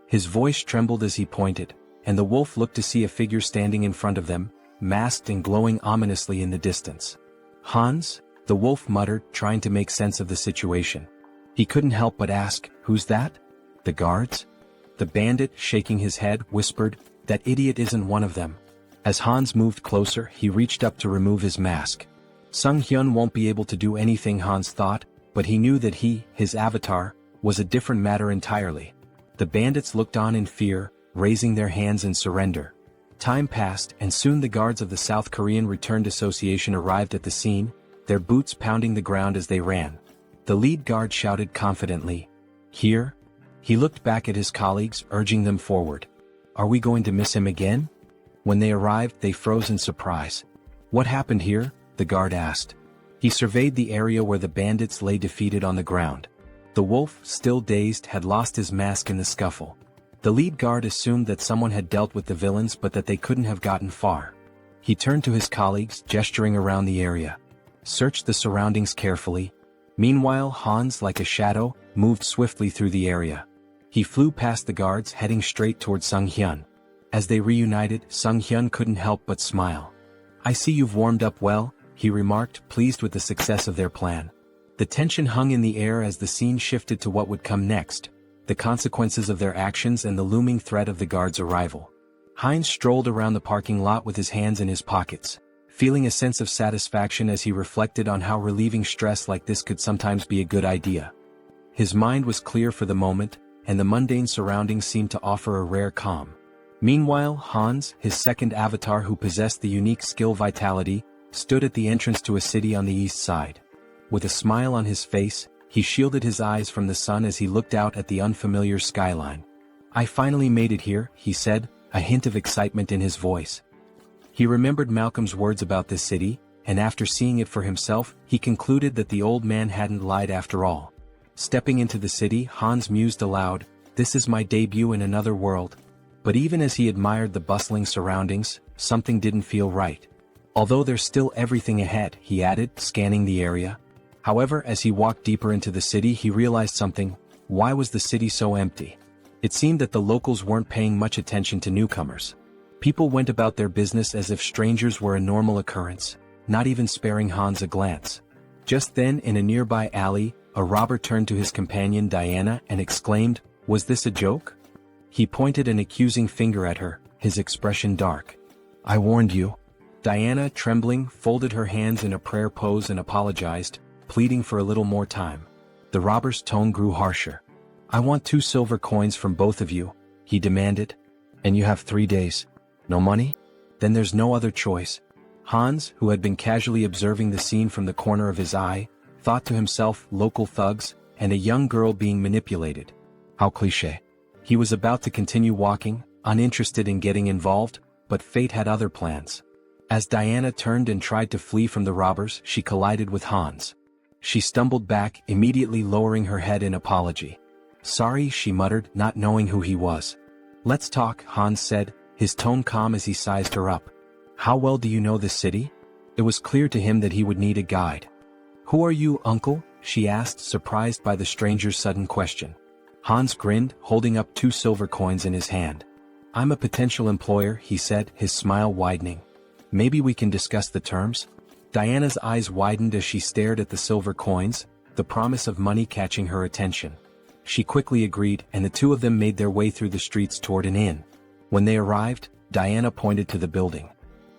His voice trembled as he pointed, and the wolf looked to see a figure standing in front of them, masked and glowing ominously in the distance. "Hans?" the wolf muttered, trying to make sense of the situation. He couldn't help but ask, "Who's that?" "The guards?" The bandit, shaking his head, whispered, "That idiot isn't one of them." As Hans moved closer, he reached up to remove his mask. Sunghyun won't be able to do anything, Hans thought, but he knew that his avatar, was a different matter entirely. The bandits looked on in fear, raising their hands in surrender. Time passed and soon the guards of the South Korean Returned Association arrived at the scene, their boots pounding the ground as they ran. The lead guard shouted confidently, "Here?" He looked back at his colleagues, urging them forward. "Are we going to miss him again?" When they arrived, they froze in surprise. "What happened here?" the guard asked. He surveyed the area where the bandits lay defeated on the ground. The wolf, still dazed, had lost his mask in the scuffle. The lead guard assumed that someone had dealt with the villains but that they couldn't have gotten far. He turned to his colleagues, gesturing around the area. Searched the surroundings carefully. Meanwhile, Hans, like a shadow, moved swiftly through the area. He flew past the guards, heading straight toward Sunghyun. As they reunited, Sunghyun couldn't help but smile. "I see you've warmed up well," he remarked, pleased with the success of their plan. The tension hung in the air as the scene shifted to what would come next, the consequences of their actions and the looming threat of the guards' arrival. Heinz strolled around the parking lot with his hands in his pockets, feeling a sense of satisfaction as he reflected on how relieving stress like this could sometimes be a good idea. His mind was clear for the moment, and the mundane surroundings seemed to offer a rare calm. Meanwhile, Hans, his second avatar who possessed the unique skill Vitality, stood at the entrance to a city on the east side. With a smile on his face, he shielded his eyes from the sun as he looked out at the unfamiliar skyline. "I finally made it here," he said, a hint of excitement in his voice. He remembered Malcolm's words about this city, and after seeing it for himself, he concluded that the old man hadn't lied after all. Stepping into the city, Hans mused aloud, "This is my debut in another world." But even as he admired the bustling surroundings, something didn't feel right. "Although there's still everything ahead," he added, scanning the area. However, as he walked deeper into the city, he realized something. Why was the city so empty? It seemed that the locals weren't paying much attention to newcomers. People went about their business as if strangers were a normal occurrence, not even sparing Hans a glance. Just then, in a nearby alley, a robber turned to his companion Diana and exclaimed, "Was this a joke?" He pointed an accusing finger at her, his expression dark. "I warned you." Diana, trembling, folded her hands in a prayer pose and apologized, pleading for a little more time. The robber's tone grew harsher. "I want 2 silver coins from both of you," he demanded. "And you have 3 days. No money? Then there's no other choice." Hans, who had been casually observing the scene from the corner of his eye, thought to himself, local thugs, and a young girl being manipulated. How cliché. He was about to continue walking, uninterested in getting involved, but fate had other plans. As Diana turned and tried to flee from the robbers, she collided with Hans. She stumbled back, immediately lowering her head in apology. "Sorry," she muttered, not knowing who he was. "Let's talk," Hans said, his tone calm as he sized her up. "How well do you know this city?" It was clear to him that he would need a guide. "Who are you, uncle?" she asked, surprised by the stranger's sudden question. Hans grinned, holding up 2 silver coins in his hand. "I'm a potential employer," he said, his smile widening. "Maybe we can discuss the terms?" Diana's eyes widened as she stared at the silver coins, the promise of money catching her attention. She quickly agreed, and the two of them made their way through the streets toward an inn. When they arrived, Diana pointed to the building.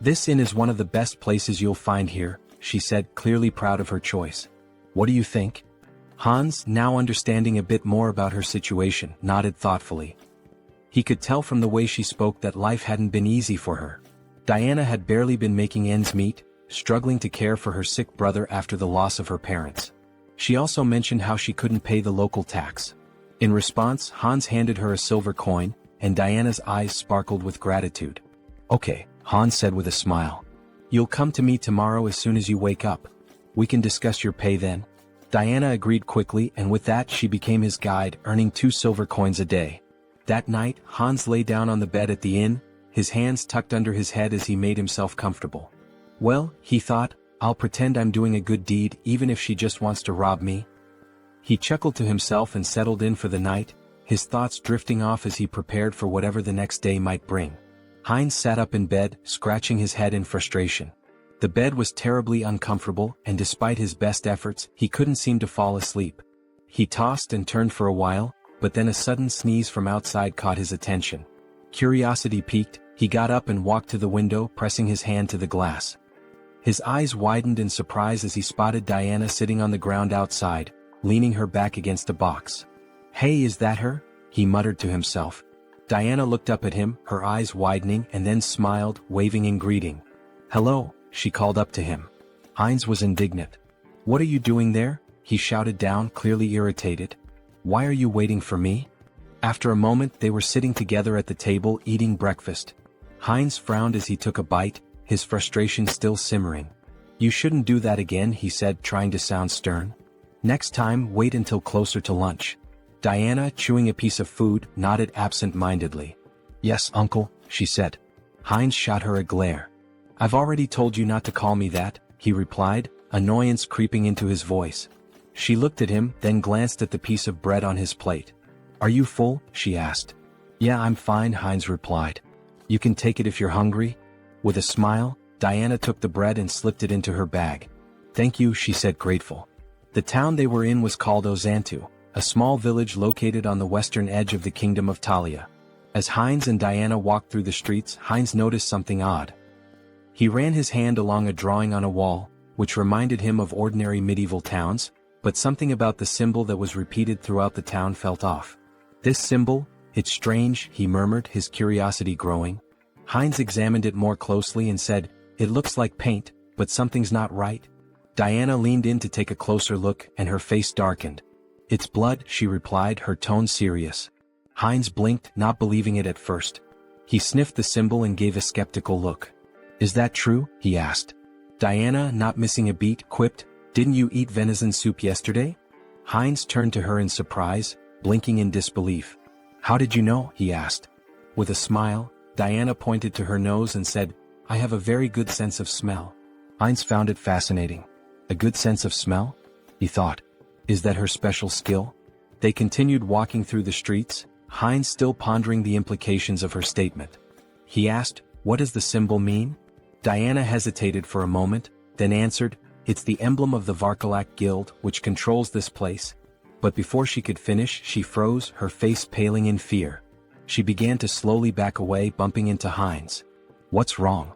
"This inn is one of the best places you'll find here," she said, clearly proud of her choice. "What do you think?" Hans, now understanding a bit more about her situation, nodded thoughtfully. He could tell from the way she spoke that life hadn't been easy for her. Diana had barely been making ends meet, struggling to care for her sick brother after the loss of her parents. She also mentioned how she couldn't pay the local tax. In response, Hans handed her a silver coin, and Diana's eyes sparkled with gratitude. "Okay," Hans said with a smile. "You'll come to me tomorrow as soon as you wake up. We can discuss your pay then." Diana agreed quickly, and with that she became his guide, earning 2 silver coins a day. That night, Hans lay down on the bed at the inn, his hands tucked under his head as he made himself comfortable. "Well," he thought, "I'll pretend I'm doing a good deed even if she just wants to rob me." He chuckled to himself and settled in for the night, his thoughts drifting off as he prepared for whatever the next day might bring. Heinz sat up in bed, scratching his head in frustration. The bed was terribly uncomfortable, and despite his best efforts, he couldn't seem to fall asleep. He tossed and turned for a while, but then a sudden sneeze from outside caught his attention. Curiosity piqued, he got up and walked to the window, pressing his hand to the glass. His eyes widened in surprise as he spotted Diana sitting on the ground outside, leaning her back against a box. "Hey, is that her?" he muttered to himself. Diana looked up at him, her eyes widening, and then smiled, waving in greeting. "Hello," she called up to him. Heinz was indignant. "What are you doing there?" he shouted down, clearly irritated. "Why are you waiting for me?" After a moment they were sitting together at the table eating breakfast. Heinz frowned as he took a bite, his frustration still simmering. "You shouldn't do that again," he said, trying to sound stern. "Next time, wait until closer to lunch." Diana, chewing a piece of food, nodded absent-mindedly. "Yes, uncle," she said. Heinz shot her a glare. "I've already told you not to call me that," he replied, annoyance creeping into his voice. She looked at him, then glanced at the piece of bread on his plate. "Are you full?" she asked. "Yeah, I'm fine," Heinz replied. "You can take it if you're hungry." With a smile, Diana took the bread and slipped it into her bag. "Thank you," she said, grateful. The town they were in was called Ozantu, a small village located on the western edge of the kingdom of Talia. As Heinz and Diana walked through the streets, Heinz noticed something odd. He ran his hand along a drawing on a wall, which reminded him of ordinary medieval towns, but something about the symbol that was repeated throughout the town felt off. "This symbol? It's strange," he murmured, his curiosity growing. Heinz examined it more closely and said, "It looks like paint, but something's not right." Diana leaned in to take a closer look, and her face darkened. "It's blood," she replied, her tone serious. Heinz blinked, not believing it at first. He sniffed the symbol and gave a skeptical look. "Is that true?" he asked. Diana, not missing a beat, quipped, "Didn't you eat venison soup yesterday?" Heinz turned to her in surprise, blinking in disbelief. "How did you know?" he asked. With a smile, Diana pointed to her nose and said, "I have a very good sense of smell." Heinz found it fascinating. A good sense of smell? He thought. Is that her special skill? They continued walking through the streets, Heinz still pondering the implications of her statement. He asked, "What does the symbol mean?" Diana hesitated for a moment, then answered, "It's the emblem of the Varkalak Guild, which controls this place." But before she could finish, she froze, her face paling in fear. She began to slowly back away, bumping into Heinz. "What's wrong?"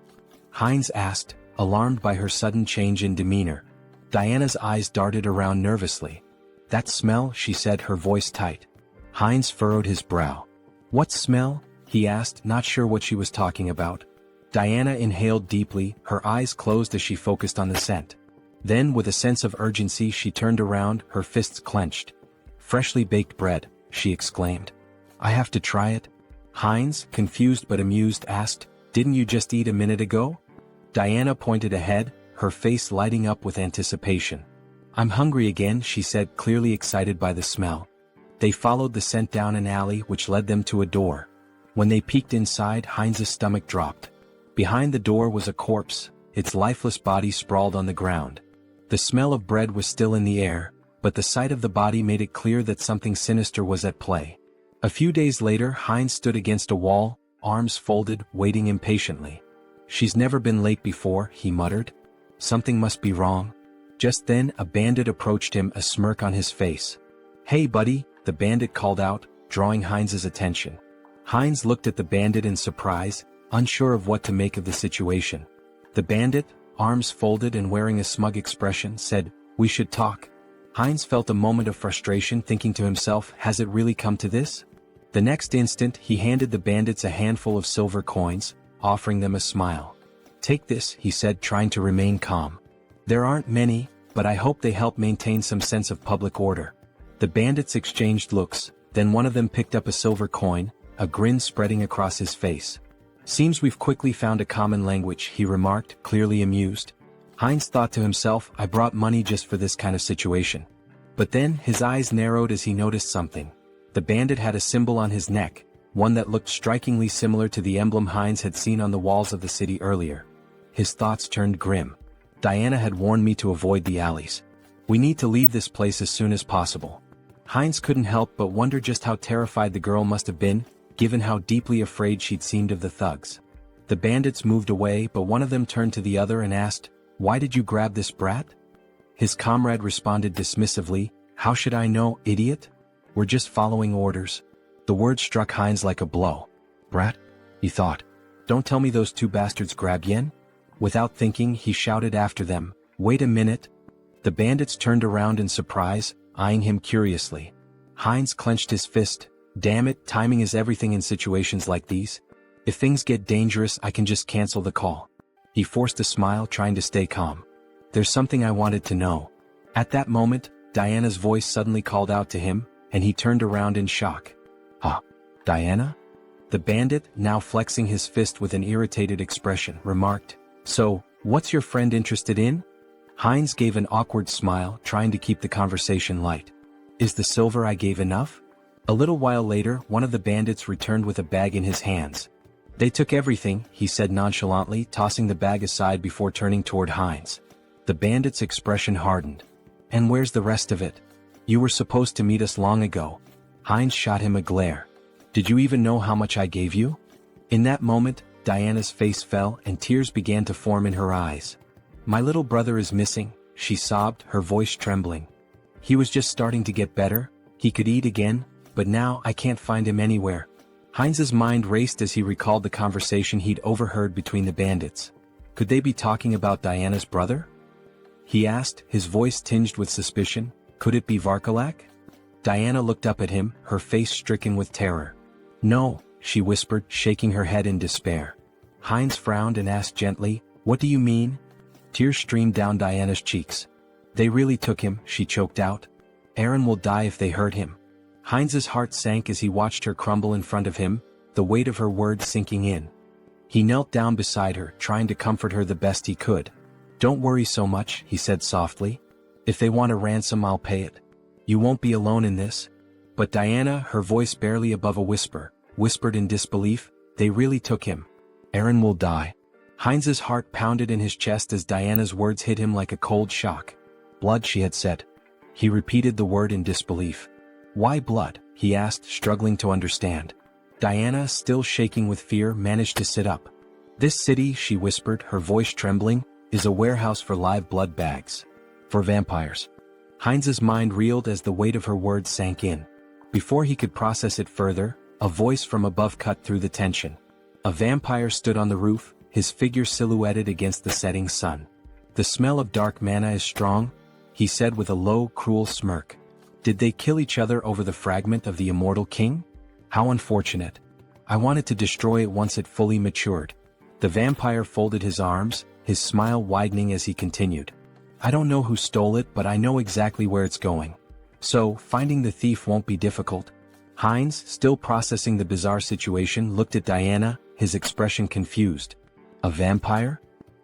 Heinz asked, alarmed by her sudden change in demeanor. Diana's eyes darted around nervously. "That smell," she said, her voice tight. Heinz furrowed his brow. "What smell?" he asked, not sure what she was talking about. Diana inhaled deeply, her eyes closed as she focused on the scent. Then, with a sense of urgency, she turned around, her fists clenched. "Freshly baked bread," she exclaimed. "I have to try it?" Heinz, confused but amused, asked, "Didn't you just eat a minute ago?" Diana pointed ahead, her face lighting up with anticipation. "I'm hungry again," she said, clearly excited by the smell. They followed the scent down an alley which led them to a door. When they peeked inside, Heinz's stomach dropped. Behind the door was a corpse, its lifeless body sprawled on the ground. The smell of bread was still in the air, but the sight of the body made it clear that something sinister was at play. A few days later, Heinz stood against a wall, arms folded, waiting impatiently. "She's never been late before," he muttered. "Something must be wrong." Just then, a bandit approached him, a smirk on his face. "Hey buddy," the bandit called out, drawing Heinz's attention. Heinz looked at the bandit in surprise, unsure of what to make of the situation. The bandit, arms folded and wearing a smug expression, said, "We should talk." Heinz felt a moment of frustration, thinking to himself, has it really come to this? The next instant, he handed the bandits a handful of silver coins, offering them a smile. "Take this," he said, trying to remain calm. "There aren't many, but I hope they help maintain some sense of public order." The bandits exchanged looks, then one of them picked up a silver coin, a grin spreading across his face. "Seems we've quickly found a common language," he remarked, clearly amused. Heinz thought to himself, I brought money just for this kind of situation. But then, his eyes narrowed as he noticed something. The bandit had a symbol on his neck, one that looked strikingly similar to the emblem Heinz had seen on the walls of the city earlier. His thoughts turned grim. Diana had warned me to avoid the alleys. We need to leave this place as soon as possible. Heinz couldn't help but wonder just how terrified the girl must have been, given how deeply afraid she'd seemed of the thugs. The bandits moved away, but one of them turned to the other and asked, "Why did you grab this brat?" His comrade responded dismissively, "How should I know, idiot? We're just following orders." The word struck Heinz like a blow. "Brat?" he thought. "Don't tell me those two bastards grabbed Yen?" Without thinking, he shouted after them, "Wait a minute!" The bandits turned around in surprise, eyeing him curiously. Heinz clenched his fist. Damn it, timing is everything in situations like these. If things get dangerous, I can just cancel the call. He forced a smile, trying to stay calm. "There's something I wanted to know." At that moment, Diana's voice suddenly called out to him, and he turned around in shock. "Ah, Diana?" The bandit, now flexing his fist with an irritated expression, remarked, "So, what's your friend interested in?" Heinz gave an awkward smile, trying to keep the conversation light. "Is the silver I gave enough?" A little while later, one of the bandits returned with a bag in his hands. "They took everything," he said nonchalantly, tossing the bag aside before turning toward Heinz. The bandit's expression hardened. "And where's the rest of it? You were supposed to meet us long ago." Heinz shot him a glare. "Did you even know how much I gave you?" In that moment, Diana's face fell and tears began to form in her eyes. "My little brother is missing," she sobbed, her voice trembling. "He was just starting to get better, he could eat again, but now I can't find him anywhere." Heinz's mind raced as he recalled the conversation he'd overheard between the bandits. Could they be talking about Diana's brother? He asked, his voice tinged with suspicion. Could it be Varkalak? Diana looked up at him, her face stricken with terror. "No," she whispered, shaking her head in despair. Heinz frowned and asked gently, "What do you mean?" Tears streamed down Diana's cheeks. "They really took him," she choked out. "Aaron will die if they hurt him." Heinz's heart sank as he watched her crumble in front of him, the weight of her words sinking in. He knelt down beside her, trying to comfort her the best he could. "Don't worry so much," he said softly. "If they want a ransom, I'll pay it. You won't be alone in this." But Diana, her voice barely above a whisper, whispered in disbelief, "They really took him. Aaron will die." Heinz's heart pounded in his chest as Diana's words hit him like a cold shock. "Blood," she had said. He repeated the word in disbelief. "Why blood?" he asked, struggling to understand. Diana, still shaking with fear, managed to sit up. "This city," she whispered, her voice trembling, "is a warehouse for live blood bags. For vampires." Heinz's mind reeled as the weight of her words sank in. Before he could process it further, a voice from above cut through the tension. A vampire stood on the roof, his figure silhouetted against the setting sun. "The smell of dark mana is strong," he said with a low, cruel smirk. "Did they kill each other over the fragment of the immortal king? How unfortunate. I wanted to destroy it once it fully matured." The vampire folded his arms, his smile widening as he continued. "I don't know who stole it, but I know exactly where it's going. So, finding the thief won't be difficult." Heinz, still processing the bizarre situation, looked at Diana, his expression confused. "A vampire?"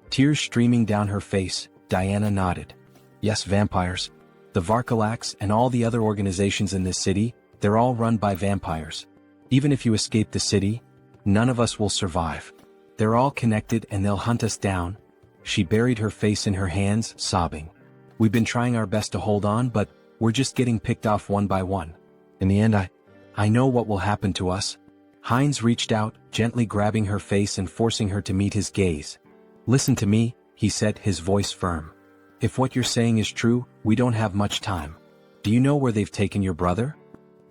Tears streaming down her face, Diana nodded. "Yes, vampires. The Varkalaks and all the other organizations in this city, they're all run by vampires. Even if you escape the city, none of us will survive. They're all connected and they'll hunt us down." She buried her face in her hands, sobbing. "We've been trying our best to hold on, but we're just getting picked off one by one. In the end, I know what will happen to us." Heinz reached out, gently grabbing her face and forcing her to meet his gaze. "Listen to me," he said, his voice firm. "If what you're saying is true, we don't have much time. Do you know where they've taken your brother?"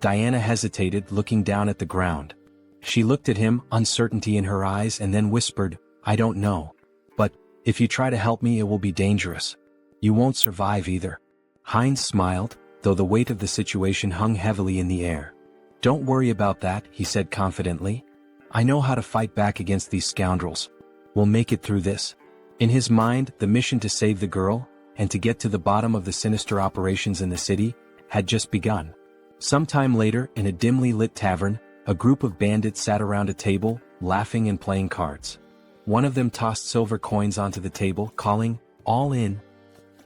Diana hesitated, looking down at the ground. She looked at him, uncertainty in her eyes, and then whispered, "I don't know. But, if you try to help me, it will be dangerous. You won't survive either." Heinz smiled, though the weight of the situation hung heavily in the air. "Don't worry about that," he said confidently. "I know how to fight back against these scoundrels. We'll make it through this." In his mind, the mission to save the girl, and to get to the bottom of the sinister operations in the city, had just begun. Sometime later, in a dimly lit tavern, a group of bandits sat around a table, laughing and playing cards. One of them tossed silver coins onto the table, calling, "All in."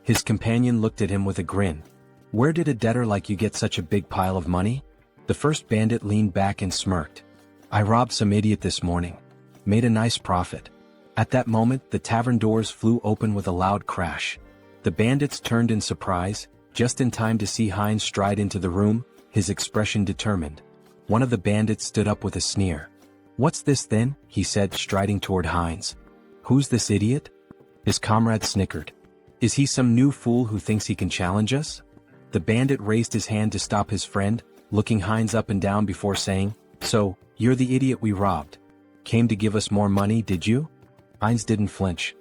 His companion looked at him with a grin. "Where did a debtor like you get such a big pile of money?" The first bandit leaned back and smirked. "I robbed some idiot this morning. Made a nice profit." At that moment, the tavern doors flew open with a loud crash. The bandits turned in surprise, just in time to see Heinz stride into the room, his expression determined. One of the bandits stood up with a sneer. "What's this then?" he said, striding toward Heinz. "Who's this idiot?" His comrade snickered. "Is he some new fool who thinks he can challenge us?" The bandit raised his hand to stop his friend, looking Heinz up and down before saying, "So, you're the idiot we robbed. Came to give us more money, did you?" Heinz didn't flinch.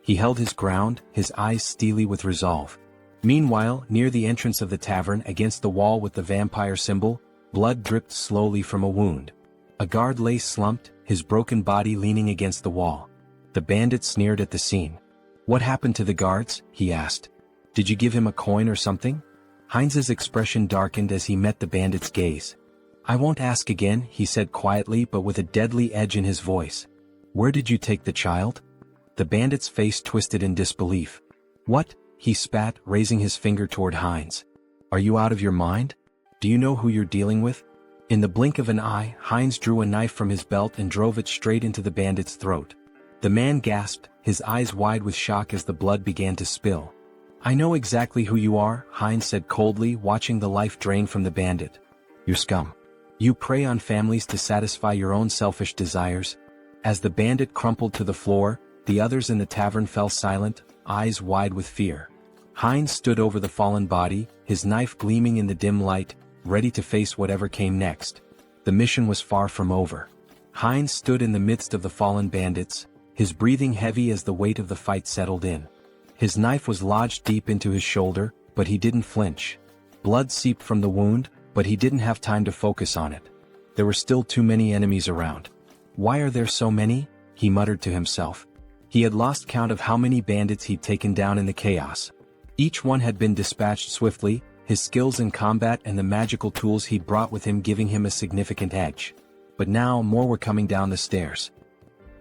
He held his ground, his eyes steely with resolve. Meanwhile, near the entrance of the tavern against the wall with the vampire symbol, blood dripped slowly from a wound. A guard lay slumped, his broken body leaning against the wall. The bandit sneered at the scene. "What happened to the guards?" he asked. "Did you give him a coin or something?" Heinz's expression darkened as he met the bandit's gaze. "I won't ask again," he said quietly but with a deadly edge in his voice. "Where did you take the child?" The bandit's face twisted in disbelief. "What?" he spat, raising his finger toward Heinz. "Are you out of your mind? Do you know who you're dealing with?" In the blink of an eye, Heinz drew a knife from his belt and drove it straight into the bandit's throat. The man gasped, his eyes wide with shock as the blood began to spill. "I know exactly who you are," Heinz said coldly, watching the life drain from the bandit. "You're scum. You prey on families to satisfy your own selfish desires." As the bandit crumpled to the floor, the others in the tavern fell silent, eyes wide with fear. Heinz stood over the fallen body, his knife gleaming in the dim light, ready to face whatever came next. The mission was far from over. Heinz stood in the midst of the fallen bandits, his breathing heavy as the weight of the fight settled in. His knife was lodged deep into his shoulder, but he didn't flinch. Blood seeped from the wound, but he didn't have time to focus on it. There were still too many enemies around. "Why are there so many?" he muttered to himself. He had lost count of how many bandits he'd taken down in the chaos. Each one had been dispatched swiftly, his skills in combat and the magical tools he'd brought with him giving him a significant edge. But now more were coming down the stairs.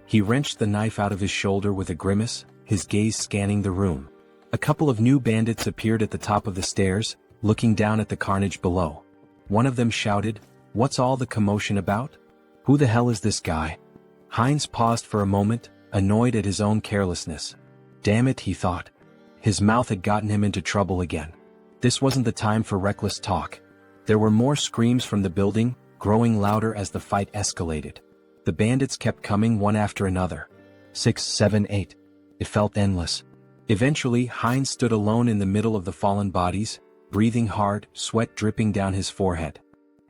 He wrenched the knife out of his shoulder with a grimace, his gaze scanning the room. A couple of new bandits appeared at the top of the stairs, looking down at the carnage below. One of them shouted, "What's all the commotion about? Who the hell is this guy?" Heinz paused for a moment, annoyed at his own carelessness. Damn it, he thought. His mouth had gotten him into trouble again. This wasn't the time for reckless talk. There were more screams from the building, growing louder as the fight escalated. The bandits kept coming one after another. 6, 7, 8. It felt endless. Eventually, Heinz stood alone in the middle of the fallen bodies, breathing hard, sweat dripping down his forehead.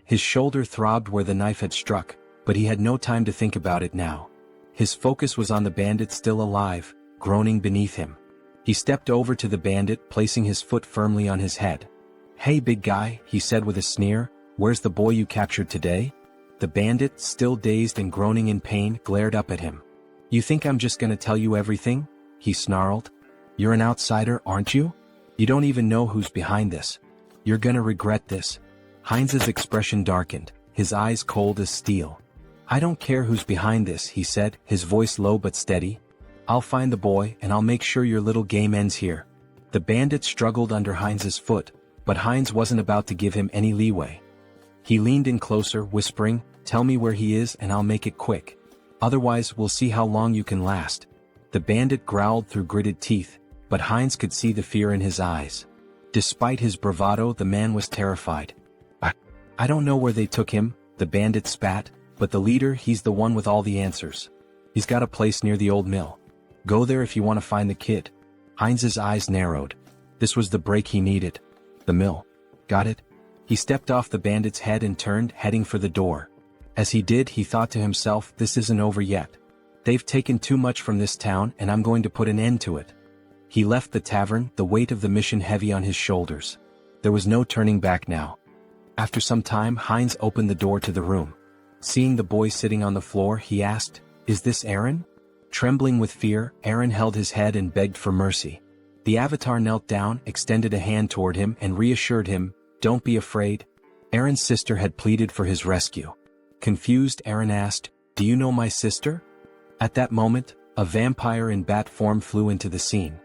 His shoulder throbbed where the knife had struck, but he had no time to think about it now. His focus was on the bandit still alive, groaning beneath him. He stepped over to the bandit, placing his foot firmly on his head. "Hey big guy," he said with a sneer, "where's the boy you captured today?" The bandit, still dazed and groaning in pain, glared up at him. "You think I'm just gonna tell you everything?" he snarled. "You're an outsider, aren't you? You don't even know who's behind this. You're gonna regret this." Heinz's expression darkened, his eyes cold as steel. "I don't care who's behind this," he said, his voice low but steady. "I'll find the boy and I'll make sure your little game ends here." The bandit struggled under Heinz's foot, but Heinz wasn't about to give him any leeway. He leaned in closer, whispering, "Tell me where he is and I'll make it quick. Otherwise, we'll see how long you can last." The bandit growled through gritted teeth, but Heinz could see the fear in his eyes. Despite his bravado, the man was terrified. I don't know where they took him," the bandit spat, "but the leader, he's the one with all the answers. He's got a place near the old mill. Go there if you want to find the kid." Heinz's eyes narrowed. This was the break he needed. The mill. Got it? He stepped off the bandit's head and turned, heading for the door. As he did, he thought to himself, this isn't over yet. They've taken too much from this town and I'm going to put an end to it. He left the tavern, the weight of the mission heavy on his shoulders. There was no turning back now. After some time, Heinz opened the door to the room. Seeing the boy sitting on the floor, he asked, "Is this Aaron?" Trembling with fear, Aaron held his head and begged for mercy. The avatar knelt down, extended a hand toward him and reassured him, "Don't be afraid." Aaron's sister had pleaded for his rescue. Confused, Aaron asked, "Do you know my sister?" At that moment, a vampire in bat form flew into the scene.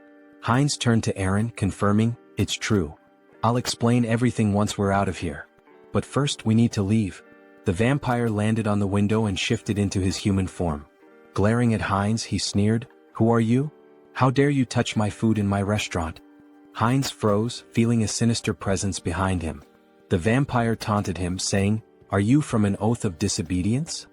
Heinz turned to Aaron, confirming, "It's true. I'll explain everything once we're out of here. But first we need to leave." The vampire landed on the window and shifted into his human form. Glaring at Heinz, he sneered, "Who are you? How dare you touch my food in my restaurant?" Heinz froze, feeling a sinister presence behind him. The vampire taunted him, saying, "Are you from an oath of disobedience?"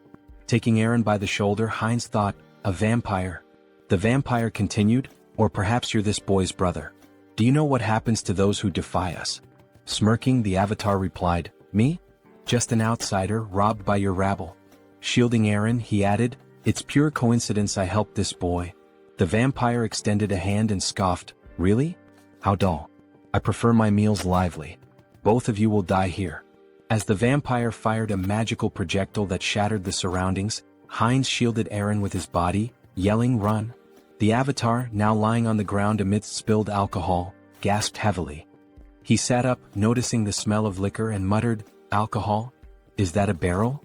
Taking Aaron by the shoulder, Heinz thought, "A vampire." The vampire continued, "Or perhaps you're this boy's brother. Do you know what happens to those who defy us?" Smirking, the avatar replied, "Me? Just an outsider, robbed by your rabble." Shielding Aaron, he added, "It's pure coincidence I helped this boy." The vampire extended a hand and scoffed, "Really? How dull. I prefer my meals lively. Both of you will die here." As the vampire fired a magical projectile that shattered the surroundings, Heinz shielded Eren with his body, yelling, "Run!" The avatar, now lying on the ground amidst spilled alcohol, gasped heavily. He sat up, noticing the smell of liquor, and muttered, "Alcohol? Is that a barrel?"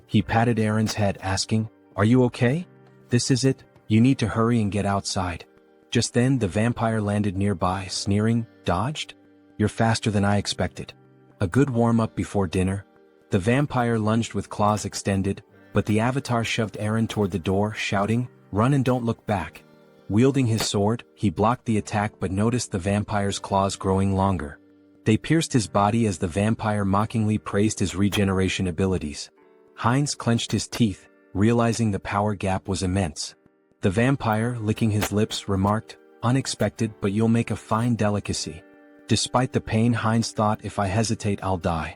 He patted Eren's head, asking, "Are you okay? This is it, you need to hurry and get outside." Just then the vampire landed nearby, sneering, "Dodged? You're faster than I expected. A good warm-up before dinner." The vampire lunged with claws extended, but the avatar shoved Eren toward the door, shouting, "Run and don't look back." Wielding his sword, he blocked the attack but noticed the vampire's claws growing longer. They pierced his body as the vampire mockingly praised his regeneration abilities. Heinz clenched his teeth, realizing the power gap was immense. The vampire, licking his lips, remarked, "Unexpected, but you'll make a fine delicacy." Despite the pain, Heinz thought, "If I hesitate, I'll die."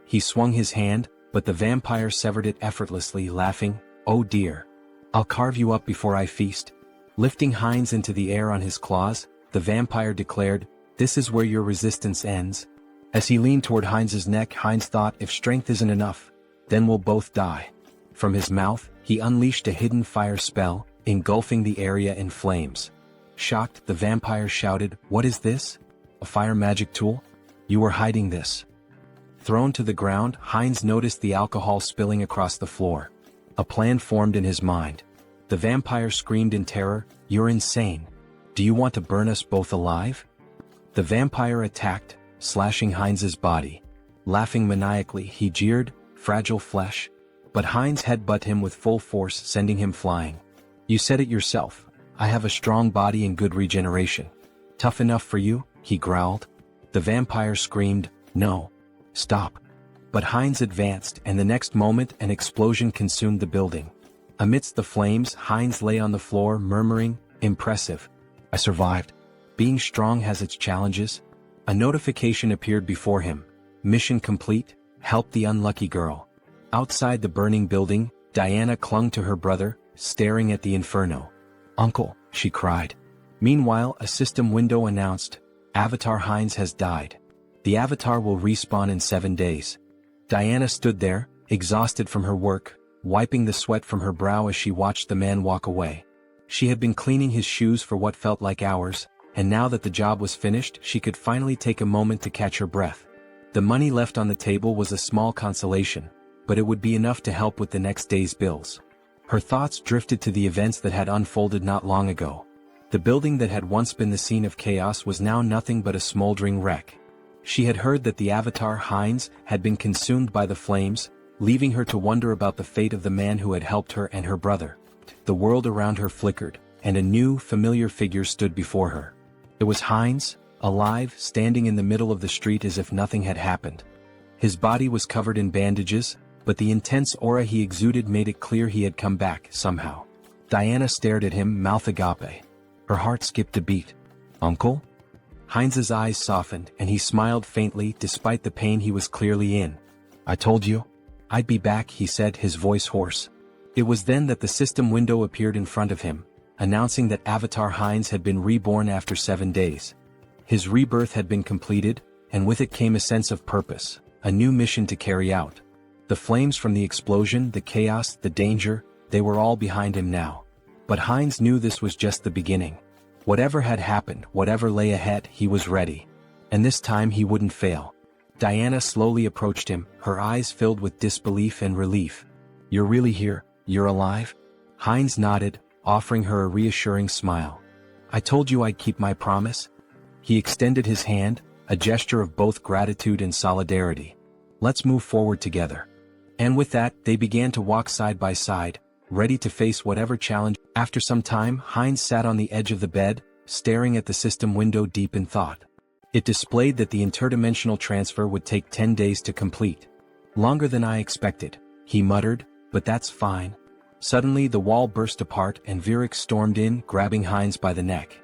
He swung his hand, but the vampire severed it effortlessly, laughing, "Oh dear. I'll carve you up before I feast." Lifting Heinz into the air on his claws, the vampire declared, "This is where your resistance ends." As he leaned toward Heinz's neck, Heinz thought, "If strength isn't enough, then we'll both die." From his mouth, he unleashed a hidden fire spell, engulfing the area in flames. Shocked, the vampire shouted, "What is this? A fire magic tool? You were hiding this." Thrown to the ground, Heinz noticed the alcohol spilling across the floor. A plan formed in his mind. The vampire screamed in terror, "You're insane. Do you want to burn us both alive?" The vampire attacked, slashing Heinz's body. Laughing maniacally, he jeered, "Fragile flesh." But Heinz headbutted him with full force, sending him flying. "You said it yourself. I have a strong body and good regeneration. Tough enough for you?" he growled. The vampire screamed, "No. Stop." But Heinz advanced, and the next moment an explosion consumed the building. Amidst the flames, Heinz lay on the floor, murmuring, "Impressive. I survived. Being strong has its challenges." A notification appeared before him. "Mission complete. Help the unlucky girl." Outside the burning building, Diana clung to her brother, staring at the inferno. "Uncle," she cried. Meanwhile, a system window announced, "Avatar Heinz has died. The avatar will respawn in 7 days." Diana stood there, exhausted from her work, wiping the sweat from her brow as she watched the man walk away. She had been cleaning his shoes for what felt like hours, and now that the job was finished, she could finally take a moment to catch her breath. The money left on the table was a small consolation, but it would be enough to help with the next day's bills. Her thoughts drifted to the events that had unfolded not long ago. The building that had once been the scene of chaos was now nothing but a smoldering wreck. She had heard that the avatar Heinz had been consumed by the flames, leaving her to wonder about the fate of the man who had helped her and her brother. The world around her flickered, and a new, familiar figure stood before her. It was Heinz, alive, standing in the middle of the street as if nothing had happened. His body was covered in bandages, but the intense aura he exuded made it clear he had come back, somehow. Diana stared at him, mouth agape. Her heart skipped a beat. "Uncle?" Heinz's eyes softened, and he smiled faintly, despite the pain he was clearly in. "I told you I'd be back," he said, his voice hoarse. It was then that the system window appeared in front of him, announcing that Avatar Heinz had been reborn after 7 days. His rebirth had been completed, and with it came a sense of purpose, a new mission to carry out. The flames from the explosion, the chaos, the danger, they were all behind him now. But Heinz knew this was just the beginning. Whatever had happened, whatever lay ahead, he was ready. And this time he wouldn't fail. Diana slowly approached him, her eyes filled with disbelief and relief. "You're really here? You're alive?" Heinz nodded, offering her a reassuring smile. "I told you I'd keep my promise." He extended his hand, a gesture of both gratitude and solidarity. "Let's move forward together." And with that, they began to walk side by side, ready to face whatever challenge. After some time, Heinz sat on the edge of the bed, staring at the system window deep in thought. It displayed that the interdimensional transfer would take 10 days to complete. "Longer than I expected," he muttered, "but that's fine." Suddenly the wall burst apart and Virik stormed in, grabbing Heinz by the neck.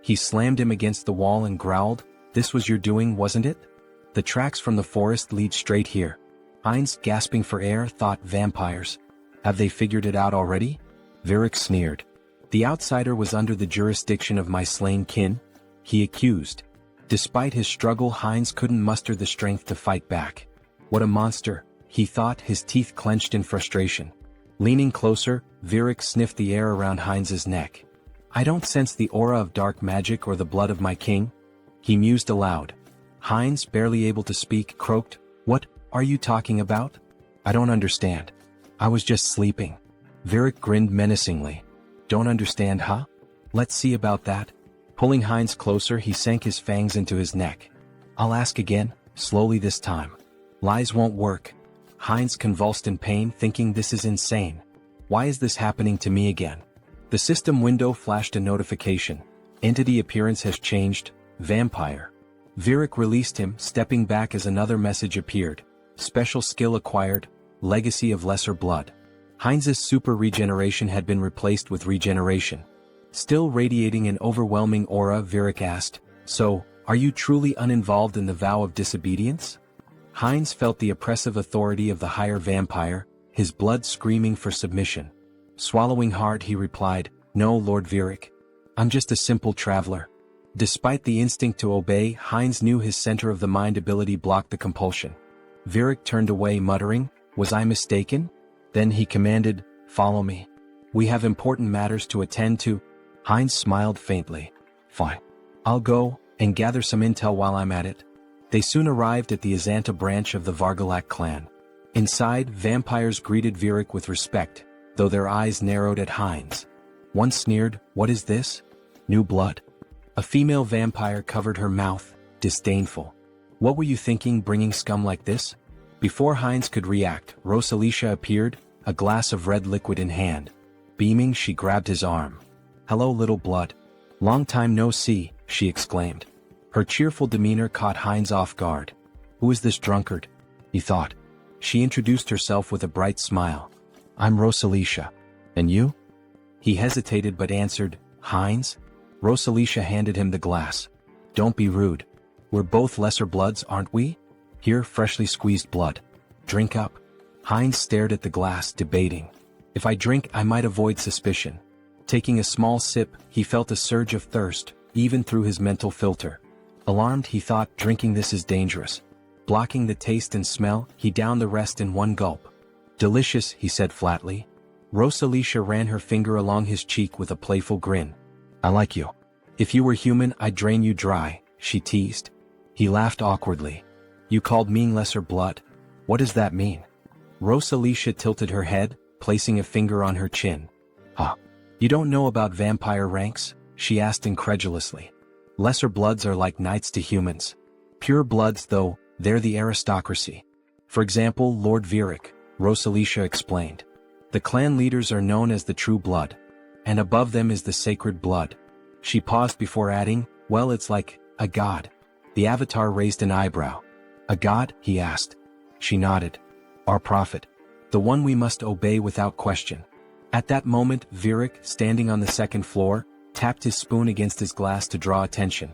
He slammed him against the wall and growled, "This was your doing, wasn't it? The tracks from the forest lead straight here." Heinz, gasping for air, thought, vampires. Have they figured it out already? Virik sneered. The outsider was under the jurisdiction of my slain kin? He accused. Despite his struggle, Heinz couldn't muster the strength to fight back. What a monster, he thought, his teeth clenched in frustration. Leaning closer, Virik sniffed the air around Heinz's neck. I don't sense the aura of dark magic or the blood of my king, he mused aloud. Heinz, barely able to speak, croaked, What are you talking about? I don't understand. I was just sleeping. Virik grinned menacingly. Don't understand, huh? Let's see about that. Pulling Heinz closer, he sank his fangs into his neck. I'll ask again, slowly this time. Lies won't work. Heinz convulsed in pain, thinking this is insane. Why is this happening to me again? The system window flashed a notification. Entity appearance has changed. Vampire. Virik released him, stepping back as another message appeared. Special skill acquired. Legacy of Lesser Blood. Heinz's super regeneration had been replaced with regeneration. Still radiating an overwhelming aura, Virik asked, So, are you truly uninvolved in the vow of disobedience? Heinz felt the oppressive authority of the higher vampire, his blood screaming for submission. Swallowing hard, he replied, No, Lord Virik. I'm just a simple traveler. Despite the instinct to obey, Heinz knew his center of the mind ability blocked the compulsion. Virik turned away, muttering, Was I mistaken? Then he commanded, Follow me. We have important matters to attend to. Heinz smiled faintly. Fine. I'll go, and gather some intel while I'm at it. They soon arrived at the Azanta branch of the Vargalak clan. Inside, vampires greeted Virik with respect, though their eyes narrowed at Heinz. One sneered, What is this? New blood? A female vampire covered her mouth, disdainful. What were you thinking bringing scum like this? Before Heinz could react, Rosalicia appeared, a glass of red liquid in hand. Beaming, she grabbed his arm. Hello, little blood. Long time no see, she exclaimed. Her cheerful demeanor caught Heinz off guard. Who is this drunkard? He thought. She introduced herself with a bright smile. I'm Rosalicia. And you? He hesitated but answered, Heinz? Rosalicia handed him the glass. Don't be rude. We're both lesser bloods, aren't we? Here, freshly squeezed blood. Drink up. Heinz stared at the glass, debating. If I drink, I might avoid suspicion. Taking a small sip, he felt a surge of thirst, even through his mental filter. Alarmed, he thought, drinking this is dangerous. Blocking the taste and smell, he downed the rest in one gulp. Delicious, he said flatly. Rosalicia ran her finger along his cheek with a playful grin. I like you. If you were human, I'd drain you dry, she teased. He laughed awkwardly. You called me lesser blood? What does that mean? Rosalicia tilted her head, placing a finger on her chin. Huh. You don't know about vampire ranks? She asked incredulously. Lesser bloods are like knights to humans. Pure bloods, though, they're the aristocracy. For example, Lord Virik, Rosalicia explained. The clan leaders are known as the true blood. And above them is the sacred blood. She paused before adding, Well, it's like a god. The avatar raised an eyebrow. A god? He asked. She nodded. Our prophet. The one we must obey without question. At that moment, Virik, standing on the second floor, tapped his spoon against his glass to draw attention.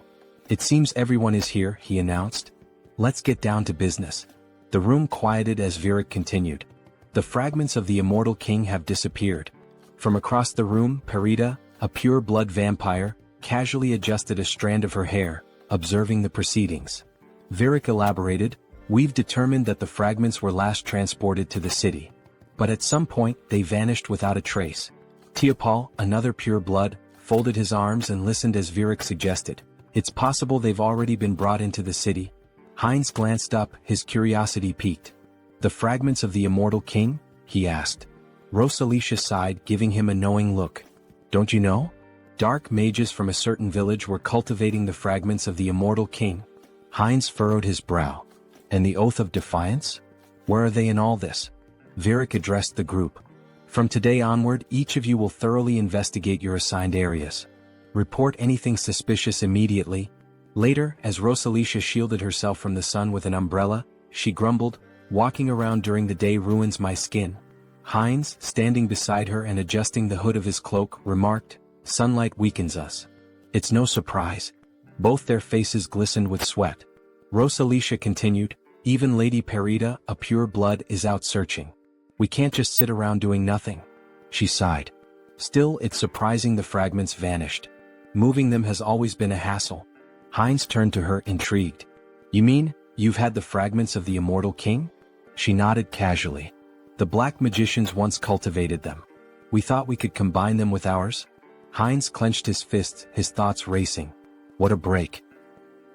It seems everyone is here, he announced. Let's get down to business. The room quieted as Virik continued. The fragments of the immortal king have disappeared. From across the room, Perita, a pure-blood vampire, casually adjusted a strand of her hair, observing the proceedings. Virik elaborated, We've determined that the fragments were last transported to the city. But at some point, they vanished without a trace. Teopal, another pure-blood, folded his arms and listened as Virik suggested. It's possible they've already been brought into the city. Heinz glanced up, his curiosity piqued. The fragments of the immortal king? He asked. Rosalicia sighed, giving him a knowing look. Don't you know? Dark mages from a certain village were cultivating the fragments of the immortal king. Heinz furrowed his brow. And the oath of defiance? Where are they in all this? Virik addressed the group. From today onward, each of you will thoroughly investigate your assigned areas. Report anything suspicious immediately. Later, as Rosalicia shielded herself from the sun with an umbrella, she grumbled, Walking around during the day ruins my skin. Heinz, standing beside her and adjusting the hood of his cloak, remarked, Sunlight weakens us. It's no surprise. Both their faces glistened with sweat. Rosalicia continued, Even Lady Perita, a pure blood, is out searching. We can't just sit around doing nothing. She sighed. Still, it's surprising the fragments vanished. Moving them has always been a hassle. Heinz turned to her, intrigued. You mean, you've had the fragments of the immortal king? She nodded casually. The black magicians once cultivated them. We thought we could combine them with ours. Heinz clenched his fists, his thoughts racing. What a break.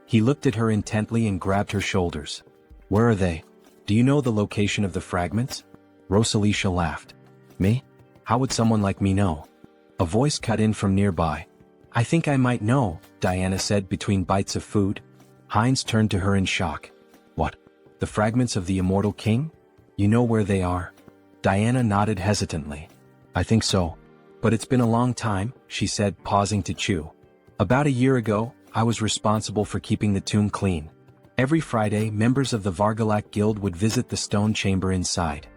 He looked at her intently and grabbed her shoulders. Where are they? Do you know the location of the fragments? Rosalicia laughed. Me? How would someone like me know? A voice cut in from nearby. I think I might know, Diana said between bites of food. Heinz turned to her in shock. What? The fragments of the immortal king? You know where they are? Diana nodded hesitantly. I think so. But it's been a long time, she said, pausing to chew. About a year ago, I was responsible for keeping the tomb clean. Every Friday, members of the Vargalak Guild would visit the stone chamber inside.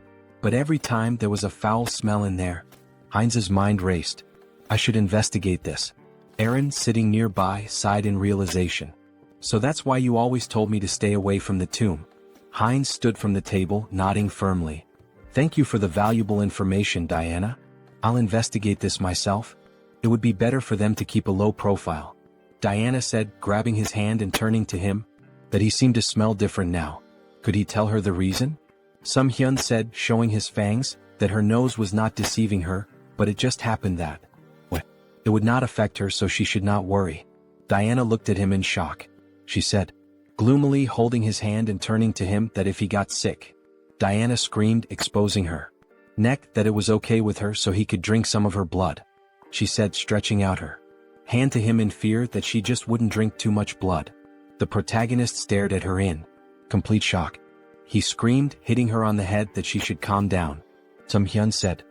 But every time there was a foul smell in there. Heinz's mind raced. I should investigate this. Aaron, sitting nearby, sighed in realization. So that's why you always told me to stay away from the tomb. Heinz stood from the table, nodding firmly. Thank you for the valuable information, Diana. I'll investigate this myself. It would be better for them to keep a low profile. Diana said, grabbing his hand and turning to him. That he seemed to smell different now. Could he tell her the reason? Sunghyun said, showing his fangs, that her nose was not deceiving her, but it just happened that. What? It would not affect her, so she should not worry. Diana looked at him in shock. She said, gloomily holding his hand and turning to him, that if he got sick. Diana screamed, exposing her neck, that it was okay with her so he could drink some of her blood. She said, stretching out her hand to him in fear that she just wouldn't drink too much blood. The protagonist stared at her in complete shock. He screamed, hitting her on the head, that she should calm down. Sunghyun said,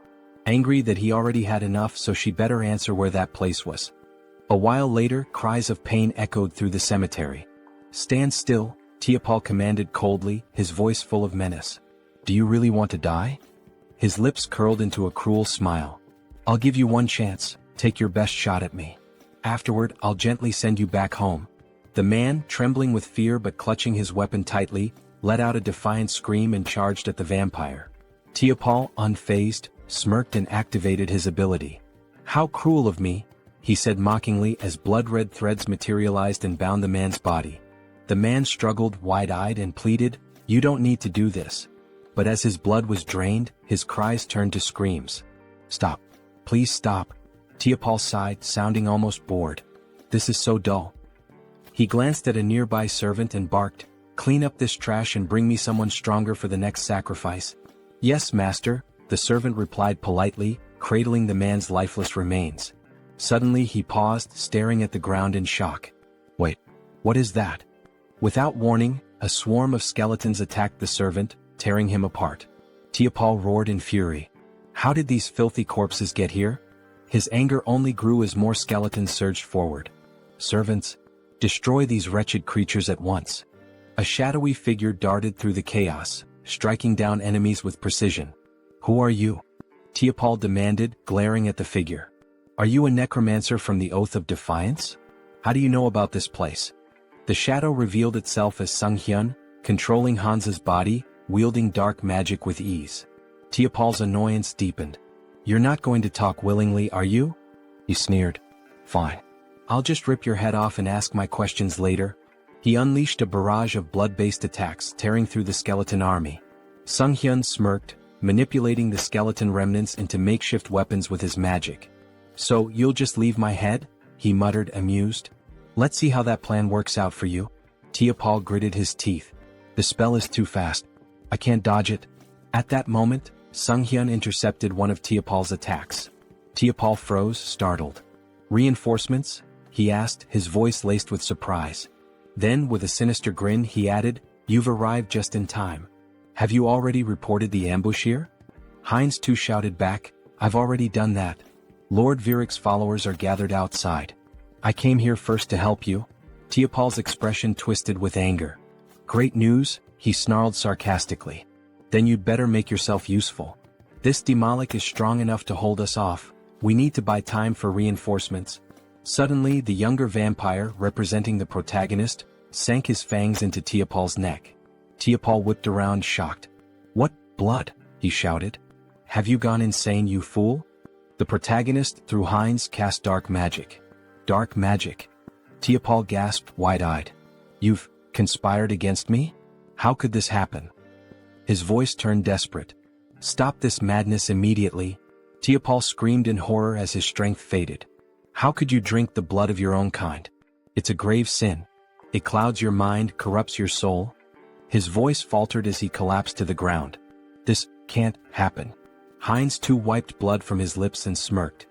angry that he already had enough, so she better answer where that place was. A while later, cries of pain echoed through the cemetery. Stand still, Tiapol commanded coldly, his voice full of menace. Do you really want to die? His lips curled into a cruel smile. I'll give you one chance, take your best shot at me. Afterward, I'll gently send you back home. The man, trembling with fear but clutching his weapon tightly, let out a defiant scream and charged at the vampire. Tiapol, unfazed, smirked and activated his ability. How cruel of me, he said mockingly as blood-red threads materialized and bound the man's body. The man struggled, wide-eyed, and pleaded, you don't need to do this. But as his blood was drained, his cries turned to screams. Stop. Please stop. Tiapol sighed, sounding almost bored. This is so dull. He glanced at a nearby servant and barked, clean up this trash and bring me someone stronger for the next sacrifice. Yes, master, the servant replied politely, cradling the man's lifeless remains. Suddenly he paused, staring at the ground in shock. Wait, what is that? Without warning, a swarm of skeletons attacked the servant, tearing him apart. Tiapol roared in fury. How did these filthy corpses get here? His anger only grew as more skeletons surged forward. Servants, destroy these wretched creatures at once. A shadowy figure darted through the chaos, striking down enemies with precision. Who are you? Tiapol demanded, glaring at the figure. Are you a necromancer from the Oath of Defiance? How do you know about this place? The shadow revealed itself as Sunghyun, controlling Hansa's body, wielding dark magic with ease. Tiapol's annoyance deepened. You're not going to talk willingly, are you? He sneered. Fine. I'll just rip your head off and ask my questions later. He unleashed a barrage of blood-based attacks, tearing through the skeleton army. Sunghyun smirked, manipulating the skeleton remnants into makeshift weapons with his magic. So, you'll just leave my head? He muttered, amused. Let's see how that plan works out for you. Tiapol gritted his teeth. The spell is too fast. I can't dodge it. At that moment, Sunghyun intercepted one of Tiapol's attacks. Tiapol froze, startled. Reinforcements? He asked, his voice laced with surprise. Then, with a sinister grin, he added, You've arrived just in time. Have you already reported the ambush here? Heinz too shouted back, I've already done that. Lord Viric's followers are gathered outside. I came here first to help you. Tiapol's expression twisted with anger. Great news, he snarled sarcastically. Then you'd better make yourself useful. This Demolic is strong enough to hold us off. We need to buy time for reinforcements. Suddenly, the younger vampire, representing the protagonist, sank his fangs into Tiapol's neck. Tiapol whipped around, shocked. What blood? He shouted. Have you gone insane, you fool? The protagonist, through Heinz, cast dark magic. Dark magic. Teopal gasped, wide-eyed. You've conspired against me? How could this happen? His voice turned desperate. Stop this madness immediately. Teopal screamed in horror as his strength faded. How could you drink the blood of your own kind? It's a grave sin. It clouds your mind, corrupts your soul. His voice faltered as he collapsed to the ground. This can't happen. Heinz too wiped blood from his lips and smirked.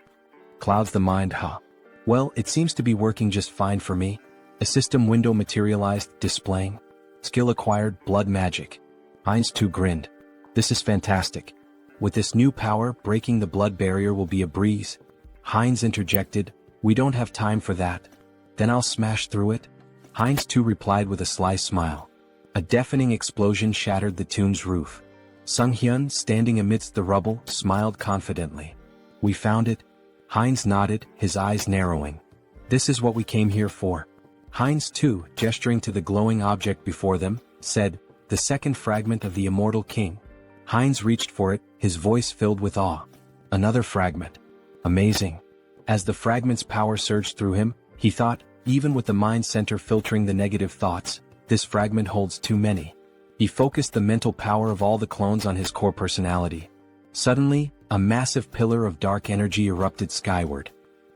Clouds the mind, huh? Well, it seems to be working just fine for me. A system window materialized, displaying skill acquired, blood magic. Heinz too grinned. This is fantastic. With this new power, breaking the blood barrier will be a breeze. Heinz interjected, we don't have time for that. Then I'll smash through it. Heinz too replied with a sly smile. A deafening explosion shattered the tomb's roof. Sunghyun, standing amidst the rubble, smiled confidently. We found it. Heinz nodded, his eyes narrowing. This is what we came here for. Heinz too, gesturing to the glowing object before them, said, the second fragment of the immortal king. Heinz reached for it, his voice filled with awe. Another fragment. Amazing. As the fragment's power surged through him, he thought, even with the mind center filtering the negative thoughts, this fragment holds too many. He focused the mental power of all the clones on his core personality. Suddenly, a massive pillar of dark energy erupted skyward.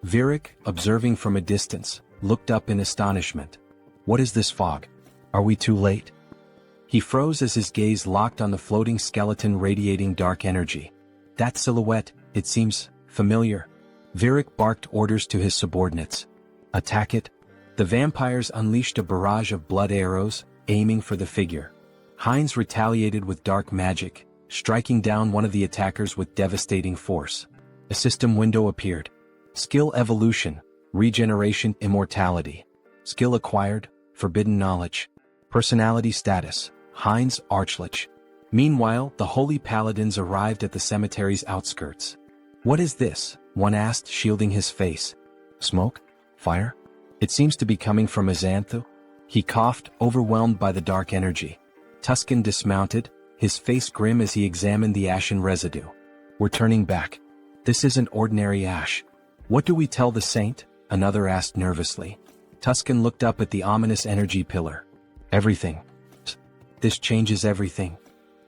Virik, observing from a distance, looked up in astonishment. What is this fog? Are we too late? He froze as his gaze locked on the floating skeleton radiating dark energy. That silhouette, it seems familiar. Virik barked orders to his subordinates. Attack it. The vampires unleashed a barrage of blood arrows, aiming for the figure. Heinz retaliated with dark magic, striking down one of the attackers with devastating force. A system window appeared. Skill evolution, regeneration, immortality. Skill acquired, forbidden knowledge. Personality status, Heinz Archlich. Meanwhile, the holy paladins arrived at the cemetery's outskirts. What is this? One asked, shielding his face. Smoke? Fire? It seems to be coming from Azanthu. He coughed, overwhelmed by the dark energy. Tuscan dismounted, his face grim as he examined the ashen residue. We're turning back. This isn't ordinary ash. What do we tell the saint? Another asked nervously. Tuscan looked up at the ominous energy pillar. Everything. This changes everything.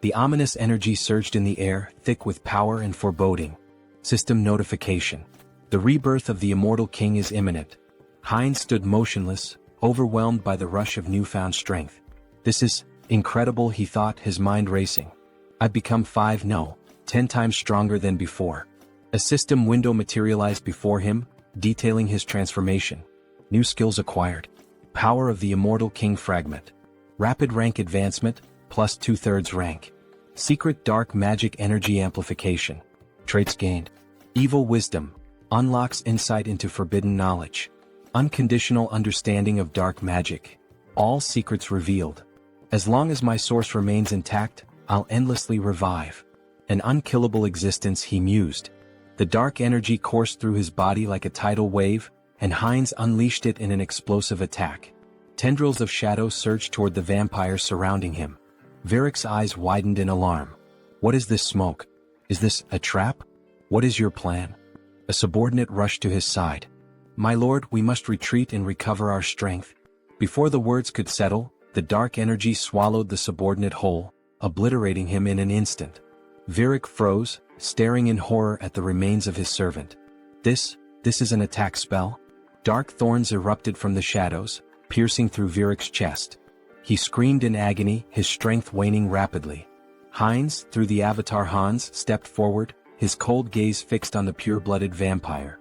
The ominous energy surged in the air, thick with power and foreboding. System notification. The rebirth of the immortal king is imminent. Heinz stood motionless, overwhelmed by the rush of newfound strength. This is incredible, he thought, his mind racing. I've become 10 times stronger than before. A system window materialized before him, detailing his transformation. New skills acquired. Power of the immortal king fragment. Rapid rank advancement, plus 2/3 rank. Secret dark magic energy amplification. Traits gained. Evil wisdom. Unlocks insight into forbidden knowledge. Unconditional understanding of dark magic. All secrets revealed. As long as my source remains intact, I'll endlessly revive. An unkillable existence, he mused. The dark energy coursed through his body like a tidal wave, and Heinz unleashed it in an explosive attack. Tendrils of shadow surged toward the vampires surrounding him. Virik's eyes widened in alarm. What is this smoke? Is this a trap? What is your plan? A subordinate rushed to his side. My lord, we must retreat and recover our strength. Before the words could settle, the dark energy swallowed the subordinate whole, obliterating him in an instant. Virik froze, staring in horror at the remains of his servant. This is an attack spell? Dark thorns erupted from the shadows, piercing through Virik's chest. He screamed in agony, his strength waning rapidly. Heinz, through the avatar Hans, stepped forward, his cold gaze fixed on the pure-blooded vampire.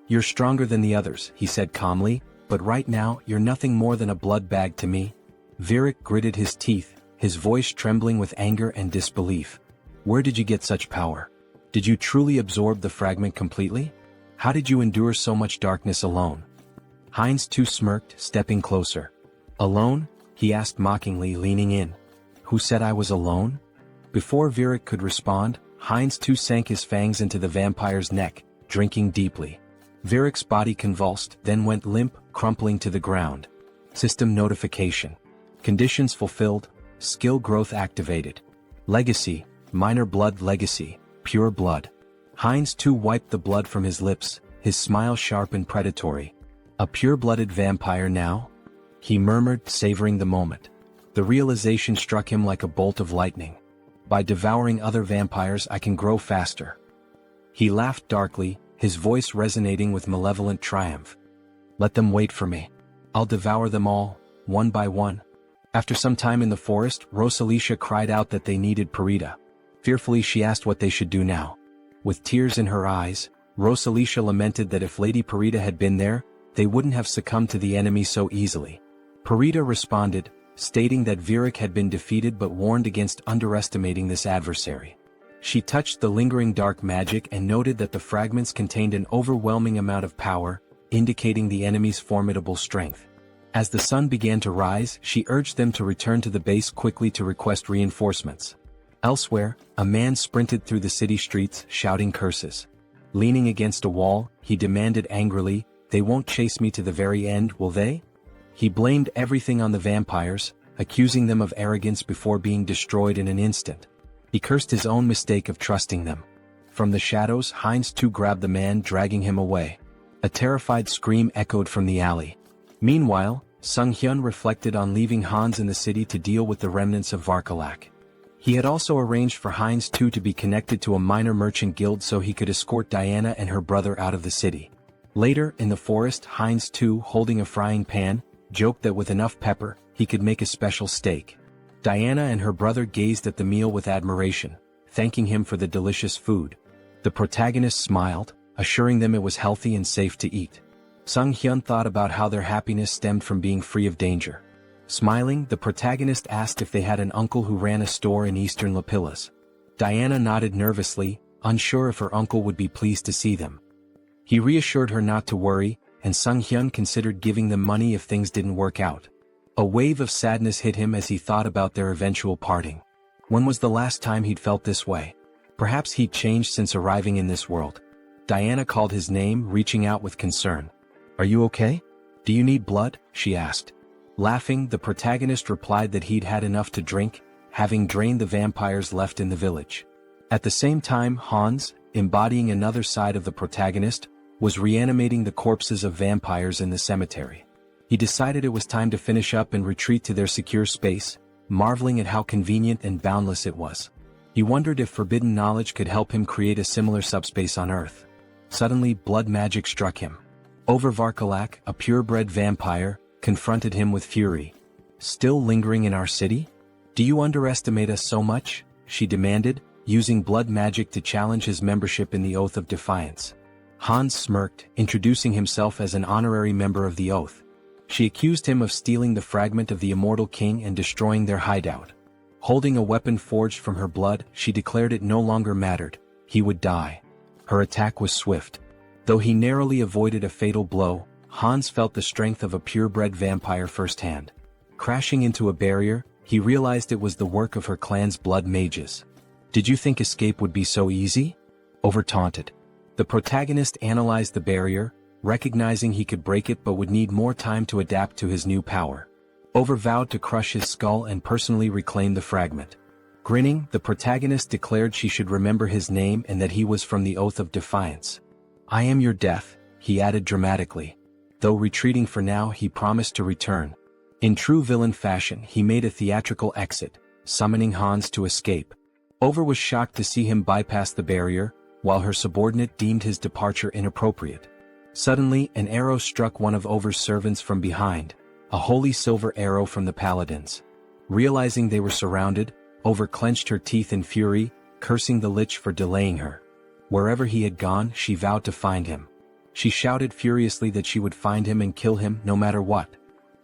You're stronger than the others, he said calmly, but right now you're nothing more than a blood bag to me. Virik gritted his teeth, his voice trembling with anger and disbelief. Where did you get such power? Did you truly absorb the fragment completely? How did you endure so much darkness alone? Heinz too smirked, stepping closer. Alone? He asked mockingly, leaning in. Who said I was alone? Before Virik could respond, Heinz too sank his fangs into the vampire's neck, drinking deeply. Virik's body convulsed, then went limp, crumpling to the ground. System notification. Conditions fulfilled, skill growth activated. Legacy, minor blood legacy, pure blood. Heinz too wiped the blood from his lips, his smile sharp and predatory. A pure-blooded vampire now? He murmured, savoring the moment. The realization struck him like a bolt of lightning. By devouring other vampires I can grow faster. He laughed darkly, his voice resonating with malevolent triumph. Let them wait for me. I'll devour them all, one by one. After some time in the forest, Rosalicia cried out that they needed Parita. Fearfully she asked what they should do now. With tears in her eyes, Rosalicia lamented that if Lady Parita had been there, they wouldn't have succumbed to the enemy so easily. Parita responded, stating that Virik had been defeated but warned against underestimating this adversary. She touched the lingering dark magic and noted that the fragments contained an overwhelming amount of power, indicating the enemy's formidable strength. As the sun began to rise, she urged them to return to the base quickly to request reinforcements. Elsewhere, a man sprinted through the city streets, shouting curses. Leaning against a wall, he demanded angrily, "They won't chase me to the very end, will they?" He blamed everything on the vampires, accusing them of arrogance before being destroyed in an instant. He cursed his own mistake of trusting them. From the shadows, Heinz too grabbed the man, dragging him away. A terrified scream echoed from the alley. Meanwhile, Sunghyun reflected on leaving Hans in the city to deal with the remnants of Varkalak. He had also arranged for Heinz too to be connected to a minor merchant guild so he could escort Diana and her brother out of the city. Later, in the forest, Heinz too, holding a frying pan, joked that with enough pepper, he could make a special steak. Diana and her brother gazed at the meal with admiration, thanking him for the delicious food. The protagonist smiled, assuring them it was healthy and safe to eat. Sunghyun thought about how their happiness stemmed from being free of danger. Smiling, the protagonist asked if they had an uncle who ran a store in eastern Lapillas. Diana nodded nervously, unsure if her uncle would be pleased to see them. He reassured her not to worry, and Sunghyun considered giving them money if things didn't work out. A wave of sadness hit him as he thought about their eventual parting. When was the last time he'd felt this way? Perhaps he'd changed since arriving in this world. Diana called his name, reaching out with concern. "Are you okay? Do you need blood?" she asked. Laughing, the protagonist replied that he'd had enough to drink, having drained the vampires left in the village. At the same time, Hans, embodying another side of the protagonist, was reanimating the corpses of vampires in the cemetery. He decided it was time to finish up and retreat to their secure space, marveling at how convenient and boundless it was. He wondered if forbidden knowledge could help him create a similar subspace on Earth. Suddenly, blood magic struck him. Varkalak, a purebred vampire, confronted him with fury. "Still lingering in our city? Do you underestimate us so much?" she demanded, using blood magic to challenge his membership in the Oath of Defiance. Hans smirked, introducing himself as an honorary member of the Oath. She accused him of stealing the fragment of the immortal king and destroying their hideout. Holding a weapon forged from her blood, she declared it no longer mattered. He would die. Her attack was swift. Though he narrowly avoided a fatal blow, Hans felt the strength of a purebred vampire firsthand. Crashing into a barrier, he realized it was the work of her clan's blood mages. "Did you think escape would be so easy?" Over taunted. The protagonist analyzed the barrier, recognizing he could break it but would need more time to adapt to his new power. Over vowed to crush his skull and personally reclaim the fragment. Grinning, the protagonist declared she should remember his name and that he was from the Oath of Defiance. "I am your death," he added dramatically. Though retreating for now, he promised to return. In true villain fashion, he made a theatrical exit, summoning Hans to escape. Over was shocked to see him bypass the barrier, while her subordinate deemed his departure inappropriate. Suddenly, an arrow struck one of Over's servants from behind, a holy silver arrow from the paladins. Realizing they were surrounded, Over clenched her teeth in fury, cursing the Lich for delaying her. Wherever he had gone, she vowed to find him. She shouted furiously that she would find him and kill him no matter what.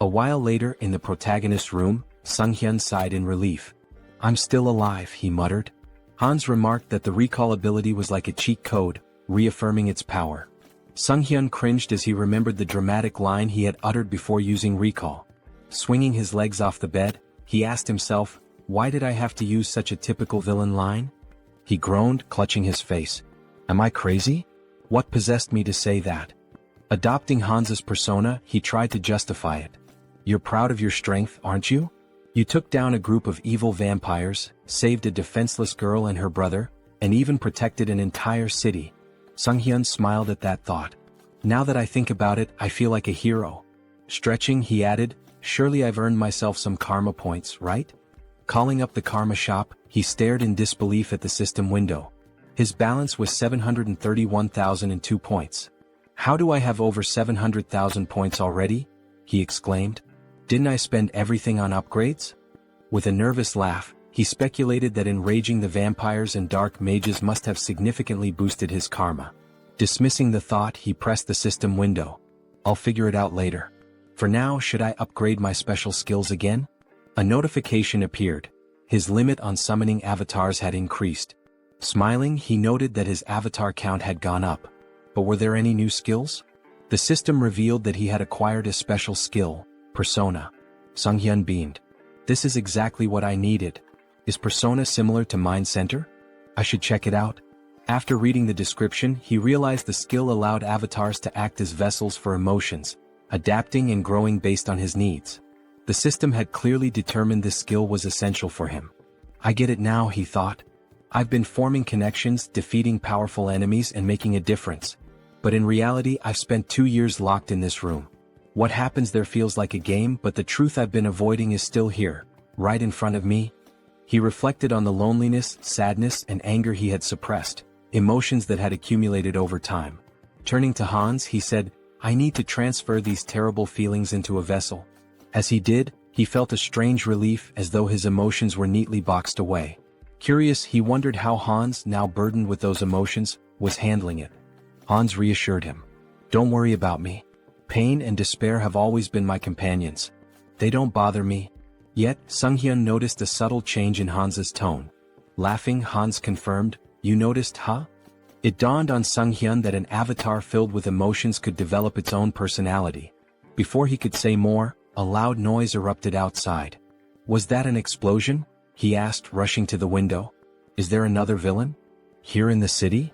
A while later, in the protagonist's room, Sunghyun sighed in relief. "I'm still alive," he muttered. Hans remarked that the recall ability was like a cheat code, reaffirming its power. Sunghyun cringed as he remembered the dramatic line he had uttered before using recall. Swinging his legs off the bed, he asked himself, why did I have to use such a typical villain line? He groaned, clutching his face. Am I crazy? What possessed me to say that? Adopting Hans's persona, he tried to justify it. You're proud of your strength, aren't you? You took down a group of evil vampires, saved a defenseless girl and her brother, and even protected an entire city. Sunghyun smiled at that thought. Now that I think about it, I feel like a hero. Stretching, he added, surely I've earned myself some karma points, right? Calling up the karma shop, he stared in disbelief at the system window. His balance was 731,002 points. How do I have over 700,000 points already? He exclaimed. Didn't I spend everything on upgrades? With a nervous laugh, he speculated that enraging the vampires and dark mages must have significantly boosted his karma. Dismissing the thought, he pressed the system window. I'll figure it out later. For now, should I upgrade my special skills again? A notification appeared. His limit on summoning avatars had increased. Smiling, he noted that his avatar count had gone up. But were there any new skills? The system revealed that he had acquired a special skill, Persona. Sunghyun beamed. This is exactly what I needed. Is Persona similar to Mind Center? I should check it out. After reading the description, he realized the skill allowed avatars to act as vessels for emotions, adapting and growing based on his needs. The system had clearly determined this skill was essential for him. I get it now, he thought. I've been forming connections, defeating powerful enemies and making a difference. But in reality, I've spent 2 years locked in this room. What happens there feels like a game, but the truth I've been avoiding is still here, right in front of me. He reflected on the loneliness, sadness, and anger he had suppressed, emotions that had accumulated over time. Turning to Hans, he said, I need to transfer these terrible feelings into a vessel. As he did, he felt a strange relief as though his emotions were neatly boxed away. Curious, he wondered how Hans, now burdened with those emotions, was handling it. Hans reassured him. Don't worry about me. Pain and despair have always been my companions. They don't bother me. Yet, Sunghyun noticed a subtle change in Hans's tone. Laughing, Hans confirmed, You noticed, huh? It dawned on Sunghyun that an avatar filled with emotions could develop its own personality. Before he could say more, a loud noise erupted outside. Was that an explosion? He asked, rushing to the window. Is there another villain? Here in the city?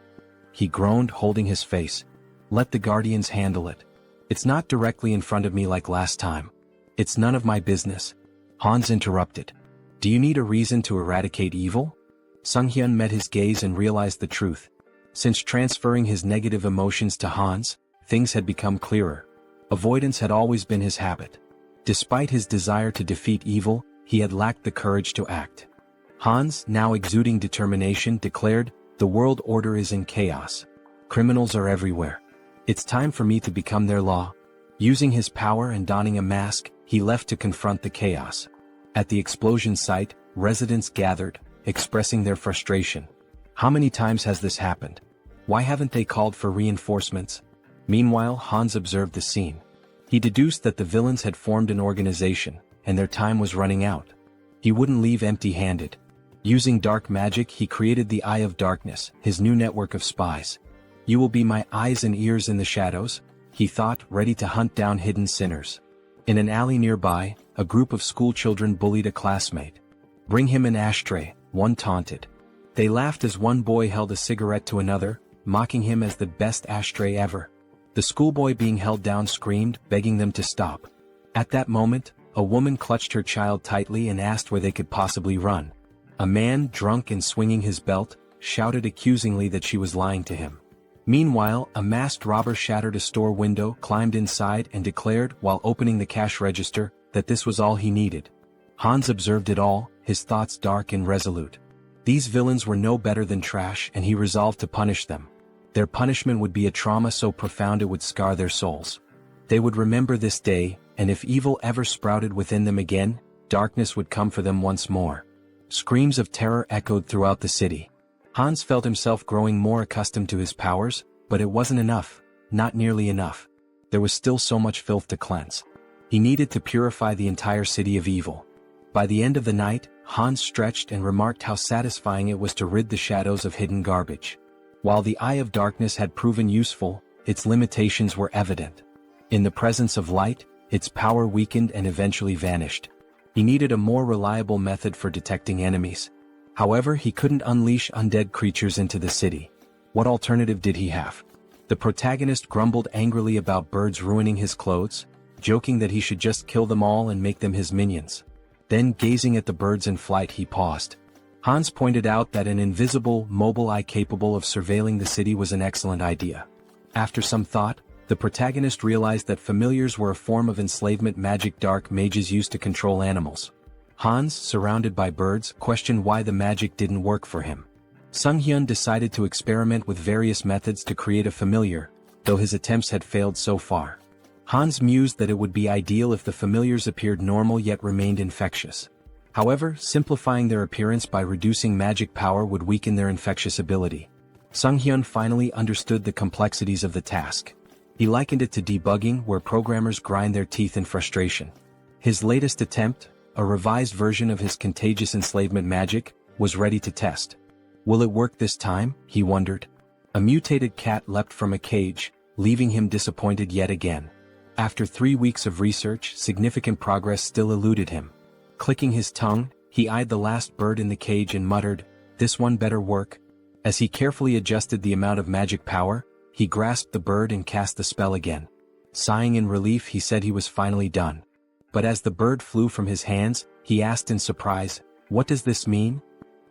He groaned, holding his face. Let the guardians handle it. It's not directly in front of me like last time. It's none of my business. Hans interrupted. Do you need a reason to eradicate evil? Sunghyun met his gaze and realized the truth. Since transferring his negative emotions to Hans, things had become clearer. Avoidance had always been his habit. Despite his desire to defeat evil, he had lacked the courage to act. Hans, now exuding determination, declared, The world order is in chaos. Criminals are everywhere. It's time for me to become their law. Using his power and donning a mask, he left to confront the chaos. At the explosion site, residents gathered, expressing their frustration. How many times has this happened? Why haven't they called for reinforcements? Meanwhile, Hans observed the scene. He deduced that the villains had formed an organization, and their time was running out. He wouldn't leave empty-handed. Using dark magic, he created the Eye of Darkness, his new network of spies. You will be my eyes and ears in the shadows, he thought, ready to hunt down hidden sinners. In an alley nearby, a group of schoolchildren bullied a classmate. Bring him an ashtray, one taunted. They laughed as one boy held a cigarette to another, mocking him as the best ashtray ever. The schoolboy being held down screamed, begging them to stop. At that moment, a woman clutched her child tightly and asked where they could possibly run. A man, drunk and swinging his belt, shouted accusingly that she was lying to him. Meanwhile, a masked robber shattered a store window, climbed inside and declared, while opening the cash register, that this was all he needed. Hans observed it all, his thoughts dark and resolute. These villains were no better than trash, and he resolved to punish them. Their punishment would be a trauma so profound it would scar their souls. They would remember this day, and if evil ever sprouted within them again, darkness would come for them once more. Screams of terror echoed throughout the city. Hans felt himself growing more accustomed to his powers, but it wasn't enough, not nearly enough. There was still so much filth to cleanse. He needed to purify the entire city of evil. By the end of the night, Hans stretched and remarked how satisfying it was to rid the shadows of hidden garbage. While the Eye of Darkness had proven useful, its limitations were evident. In the presence of light, its power weakened and eventually vanished. He needed a more reliable method for detecting enemies. However, he couldn't unleash undead creatures into the city. What alternative did he have? The protagonist grumbled angrily about birds ruining his clothes, joking that he should just kill them all and make them his minions. Then, gazing at the birds in flight, he paused. Hans pointed out that an invisible, mobile eye capable of surveilling the city was an excellent idea. After some thought, the protagonist realized that familiars were a form of enslavement magic dark mages used to control animals. Hans, surrounded by birds, questioned why the magic didn't work for him. Sunghyun decided to experiment with various methods to create a familiar, though his attempts had failed so far. Hans mused that it would be ideal if the familiars appeared normal yet remained infectious. However, simplifying their appearance by reducing magic power would weaken their infectious ability. Sunghyun finally understood the complexities of the task. He likened it to debugging, where programmers grind their teeth in frustration. His latest attempt, a revised version of his contagious enslavement magic, was ready to test. Will it work this time? He wondered. A mutated cat leapt from a cage, leaving him disappointed yet again. After 3 weeks of research, significant progress still eluded him. Clicking his tongue, he eyed the last bird in the cage and muttered, "This one better work." As he carefully adjusted the amount of magic power, he grasped the bird and cast the spell again. Sighing in relief, he said he was finally done. But as the bird flew from his hands, he asked in surprise, "What does this mean?"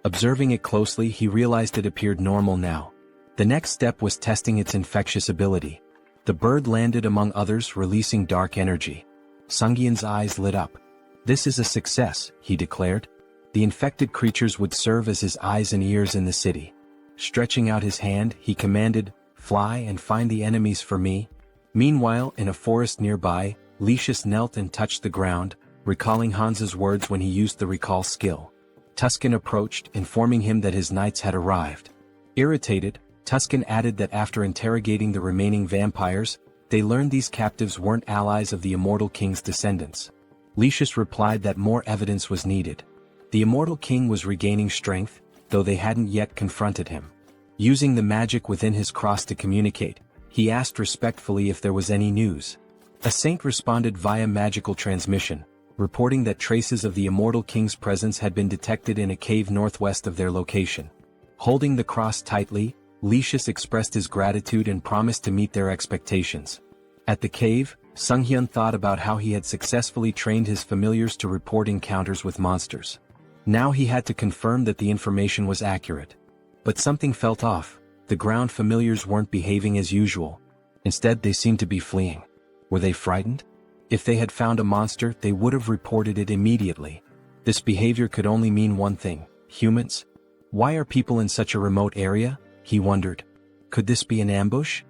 Observing it closely, he realized it appeared normal now. The next step was testing its infectious ability. The bird landed among others, releasing dark energy. Sunghyun's eyes lit up. "This is a success," he declared. The infected creatures would serve as his eyes and ears in the city. Stretching out his hand, he commanded, "Fly and find the enemies for me." Meanwhile, in a forest nearby, Lucius knelt and touched the ground, recalling Hans's words when he used the recall skill. Tuscan approached, informing him that his knights had arrived. Irritated, Tuscan added that after interrogating the remaining vampires, they learned these captives weren't allies of the immortal king's descendants. Lucius replied that more evidence was needed. The immortal king was regaining strength, though they hadn't yet confronted him. Using the magic within his cross to communicate, he asked respectfully if there was any news. A saint responded via magical transmission, reporting that traces of the immortal king's presence had been detected in a cave northwest of their location. Holding the cross tightly, Lucius expressed his gratitude and promised to meet their expectations. At the cave, Sunghyun thought about how he had successfully trained his familiars to report encounters with monsters. Now he had to confirm that the information was accurate. But something felt off. The ground familiars weren't behaving as usual. Instead, they seemed to be fleeing. Were they frightened? If they had found a monster, they would have reported it immediately. This behavior could only mean one thing: humans? Why are people in such a remote area? He wondered. Could this be an ambush?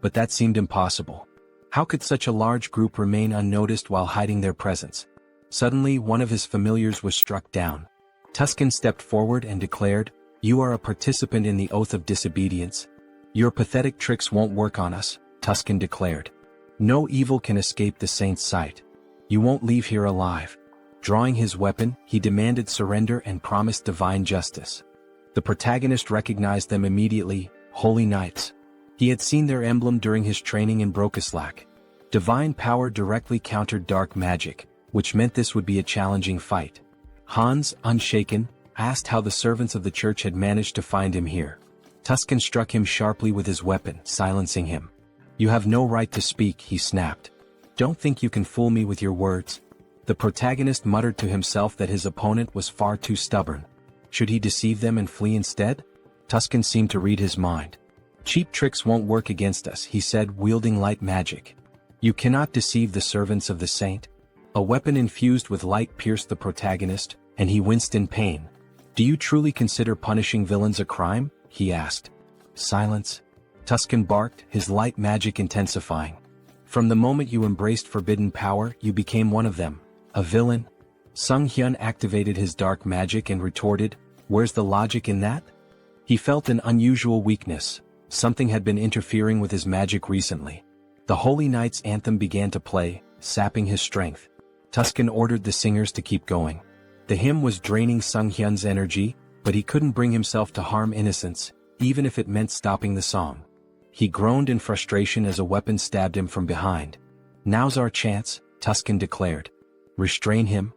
But that seemed impossible. How could such a large group remain unnoticed while hiding their presence? Suddenly, one of his familiars was struck down. Tuscan stepped forward and declared, "You are a participant in the oath of disobedience. Your pathetic tricks won't work on us," Tuscan declared. "No evil can escape the saint's sight. You won't leave here alive." Drawing his weapon, he demanded surrender and promised divine justice. The protagonist recognized them immediately: Holy Knights. He had seen their emblem during his training in Brokislak. Divine power directly countered dark magic, which meant this would be a challenging fight. Hans, unshaken, asked how the servants of the church had managed to find him here. Tuscan struck him sharply with his weapon, silencing him. "You have no right to speak," he snapped. "Don't think you can fool me with your words." The protagonist muttered to himself that his opponent was far too stubborn. Should he deceive them and flee instead? Tuscan seemed to read his mind. "Cheap tricks won't work against us," he said, wielding light magic. "You cannot deceive the servants of the saint." A weapon infused with light pierced the protagonist, and he winced in pain. "Do you truly consider punishing villains a crime?" he asked. "Silence," Tuscan barked, his light magic intensifying. "From the moment you embraced forbidden power, you became one of them. A villain." Sunghyun activated his dark magic and retorted, "Where's the logic in that?" He felt an unusual weakness. Something had been interfering with his magic recently. The Holy Knight's anthem began to play, sapping his strength. Tuscan ordered the singers to keep going. The hymn was draining Sunghyun's energy, but he couldn't bring himself to harm innocents, even if it meant stopping the song. He groaned in frustration as a weapon stabbed him from behind. "Now's our chance," Tuscan declared. "Restrain him."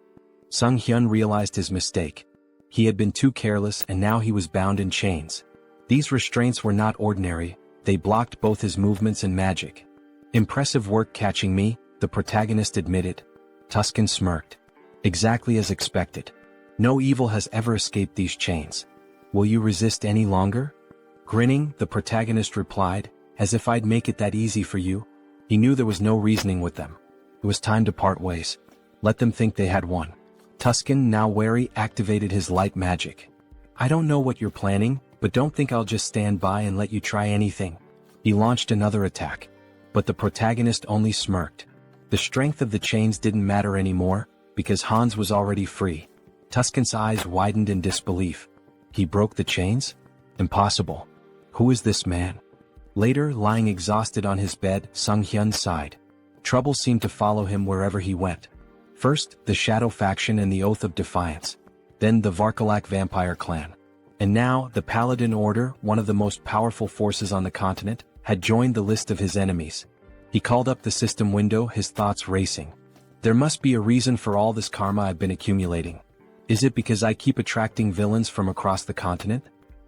Sunghyun realized his mistake. He had been too careless, and now he was bound in chains. These restraints were not ordinary, they blocked both his movements and magic. "Impressive work catching me," the protagonist admitted. Tuscan smirked. "Exactly as expected. No evil has ever escaped these chains. Will you resist any longer? Grinning, the protagonist replied, as if I'd make it that easy for you. He knew there was no reasoning with them. It was time to part ways. Let them think they had won. Tuscan, now wary, activated his light magic. I don't know what you're planning, but don't think I'll just stand by and let you try anything. He launched another attack. But the protagonist only smirked. The strength of the chains didn't matter anymore, because Hans was already free. Tuscan's eyes widened in disbelief. He broke the chains? Impossible. Who is this man? Later, lying exhausted on his bed, Sunghyun sighed. Trouble seemed to follow him wherever he went. First, the Shadow faction and the Oath of Defiance. Then the Varkalak vampire clan. And now, the Paladin Order, one of the most powerful forces on the continent, had joined the list of his enemies. He called up the system window, his thoughts racing. There must be a reason for all this karma I've been accumulating. Is it because I keep attracting villains from across the continent?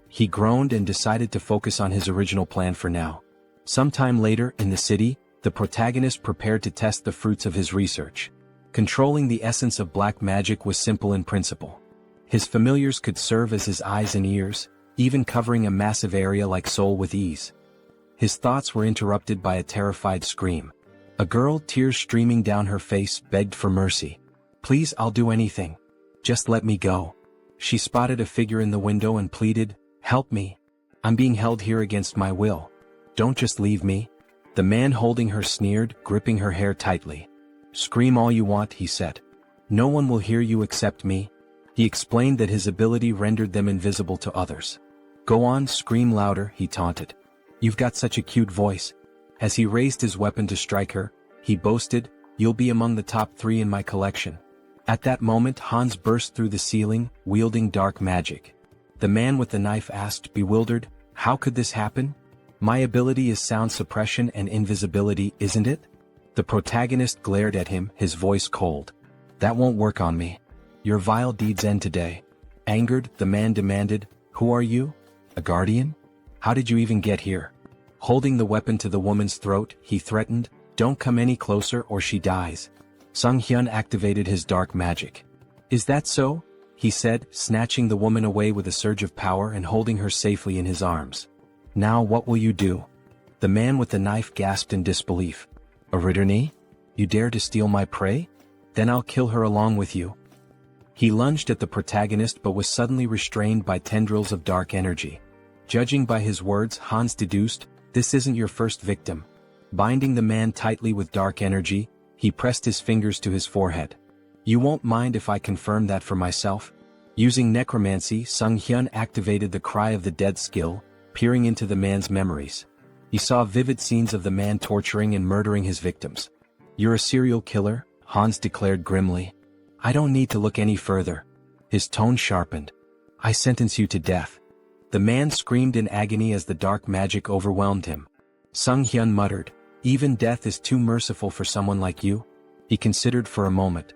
He groaned and decided to focus on his original plan for now. Sometime later, in the city, the protagonist prepared to test the fruits of his research. Controlling the essence of black magic was simple in principle. His familiars could serve as his eyes and ears, even covering a massive area like Seoul with ease. His thoughts were interrupted by a terrified scream. A girl, tears streaming down her face, begged for mercy. Please, I'll do anything. Just let me go. She spotted a figure in the window and pleaded, help me. I'm being held here against my will. Don't just leave me. The man holding her sneered, gripping her hair tightly. Scream all you want, he said. No one will hear you except me. He explained that his ability rendered them invisible to others. Go on, scream louder, he taunted. You've got such a cute voice. As he raised his weapon to strike her, he boasted, you'll be among the top 3 in my collection. At that moment, Hans burst through the ceiling, wielding dark magic. The man with the knife asked, bewildered, how could this happen? My ability is sound suppression and invisibility, isn't it? The protagonist glared at him, his voice cold. That won't work on me. Your vile deeds end today. Angered, the man demanded, who are you? A guardian? How did you even get here? Holding the weapon to the woman's throat, he threatened, don't come any closer or she dies. Sunghyun activated his dark magic. Is that so? He said, snatching the woman away with a surge of power and holding her safely in his arms. Now what will you do? The man with the knife gasped in disbelief. A Ritterni? You dare to steal my prey? Then I'll kill her along with you. He lunged at the protagonist but was suddenly restrained by tendrils of dark energy. Judging by his words, Hans deduced, this isn't your first victim. Binding the man tightly with dark energy, he pressed his fingers to his forehead. You won't mind if I confirm that for myself? Using necromancy, Sunghyun activated the Cry of the Dead skill, peering into the man's memories. He saw vivid scenes of the man torturing and murdering his victims. You're a serial killer, Hans declared grimly. I don't need to look any further. His tone sharpened. I sentence you to death. The man screamed in agony as the dark magic overwhelmed him. Sunghyun muttered, even death is too merciful for someone like you. He considered for a moment.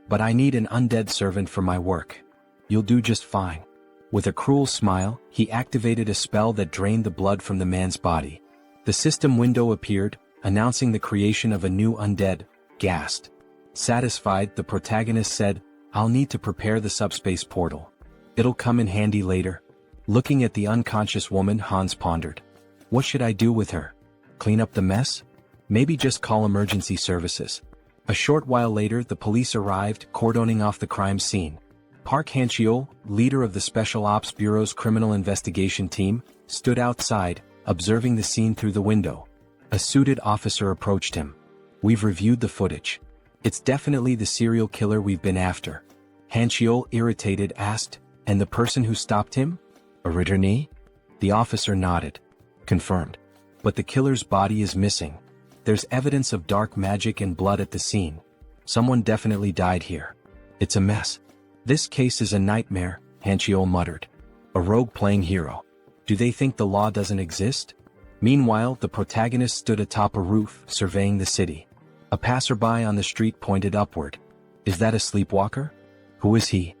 But I need an undead servant for my work. You'll do just fine. With a cruel smile, he activated a spell that drained the blood from the man's body. The system window appeared, announcing the creation of a new undead, Ghast. Satisfied, the protagonist said, I'll need to prepare the subspace portal. It'll come in handy later. Looking at the unconscious woman, Hans pondered. What should I do with her? Clean up the mess? Maybe just call emergency services. A short while later, the police arrived, cordoning off the crime scene. Park Han-cheol, leader of the Special Ops Bureau's criminal investigation team, stood outside, observing the scene through the window. A suited officer approached him. We've reviewed the footage. It's definitely the serial killer we've been after. Han-cheol, irritated, asked, and the person who stopped him? A Ritterni? The officer nodded. Confirmed. But the killer's body is missing. There's evidence of dark magic and blood at the scene. Someone definitely died here. It's a mess. This case is a nightmare, Han-cheol muttered. A rogue playing hero. Do they think the law doesn't exist? Meanwhile, the protagonist stood atop a roof, surveying the city. A passerby on the street pointed upward. Is that a sleepwalker? Who is he?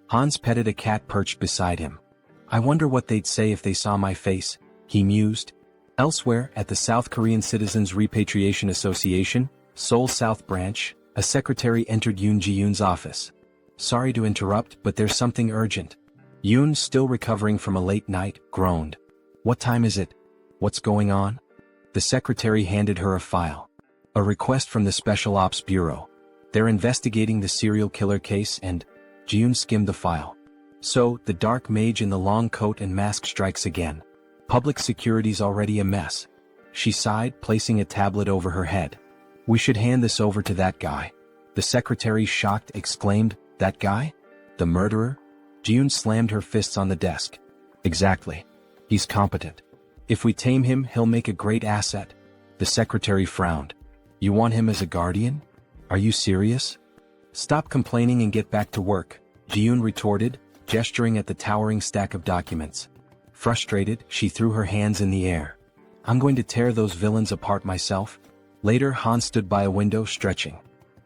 Hans petted a cat perched beside him. I wonder what they'd say if they saw my face, he mused. Elsewhere, at the South Korean Citizens Repatriation Association, Seoul South Branch, a secretary entered Yoon Ji-yoon's office. Sorry to interrupt, but there's something urgent. Yoon, still recovering from a late night, groaned. What time is it? What's going on? The secretary handed her a file. A request from the Special Ops Bureau. They're investigating the serial killer case and... Yoon skimmed the file. So, the dark mage in the long coat and mask strikes again. Public security's already a mess. She sighed, placing a tablet over her head. We should hand this over to that guy. The secretary, shocked, exclaimed, That guy? The murderer? Yoon slammed her fists on the desk. Exactly. He's competent. If we tame him, he'll make a great asset. The secretary frowned. You want him as a guardian? Are you serious? Stop complaining and get back to work, Yoon retorted, gesturing at the towering stack of documents. Frustrated, she threw her hands in the air. I'm going to tear those villains apart myself. Later, Han stood by a window, stretching.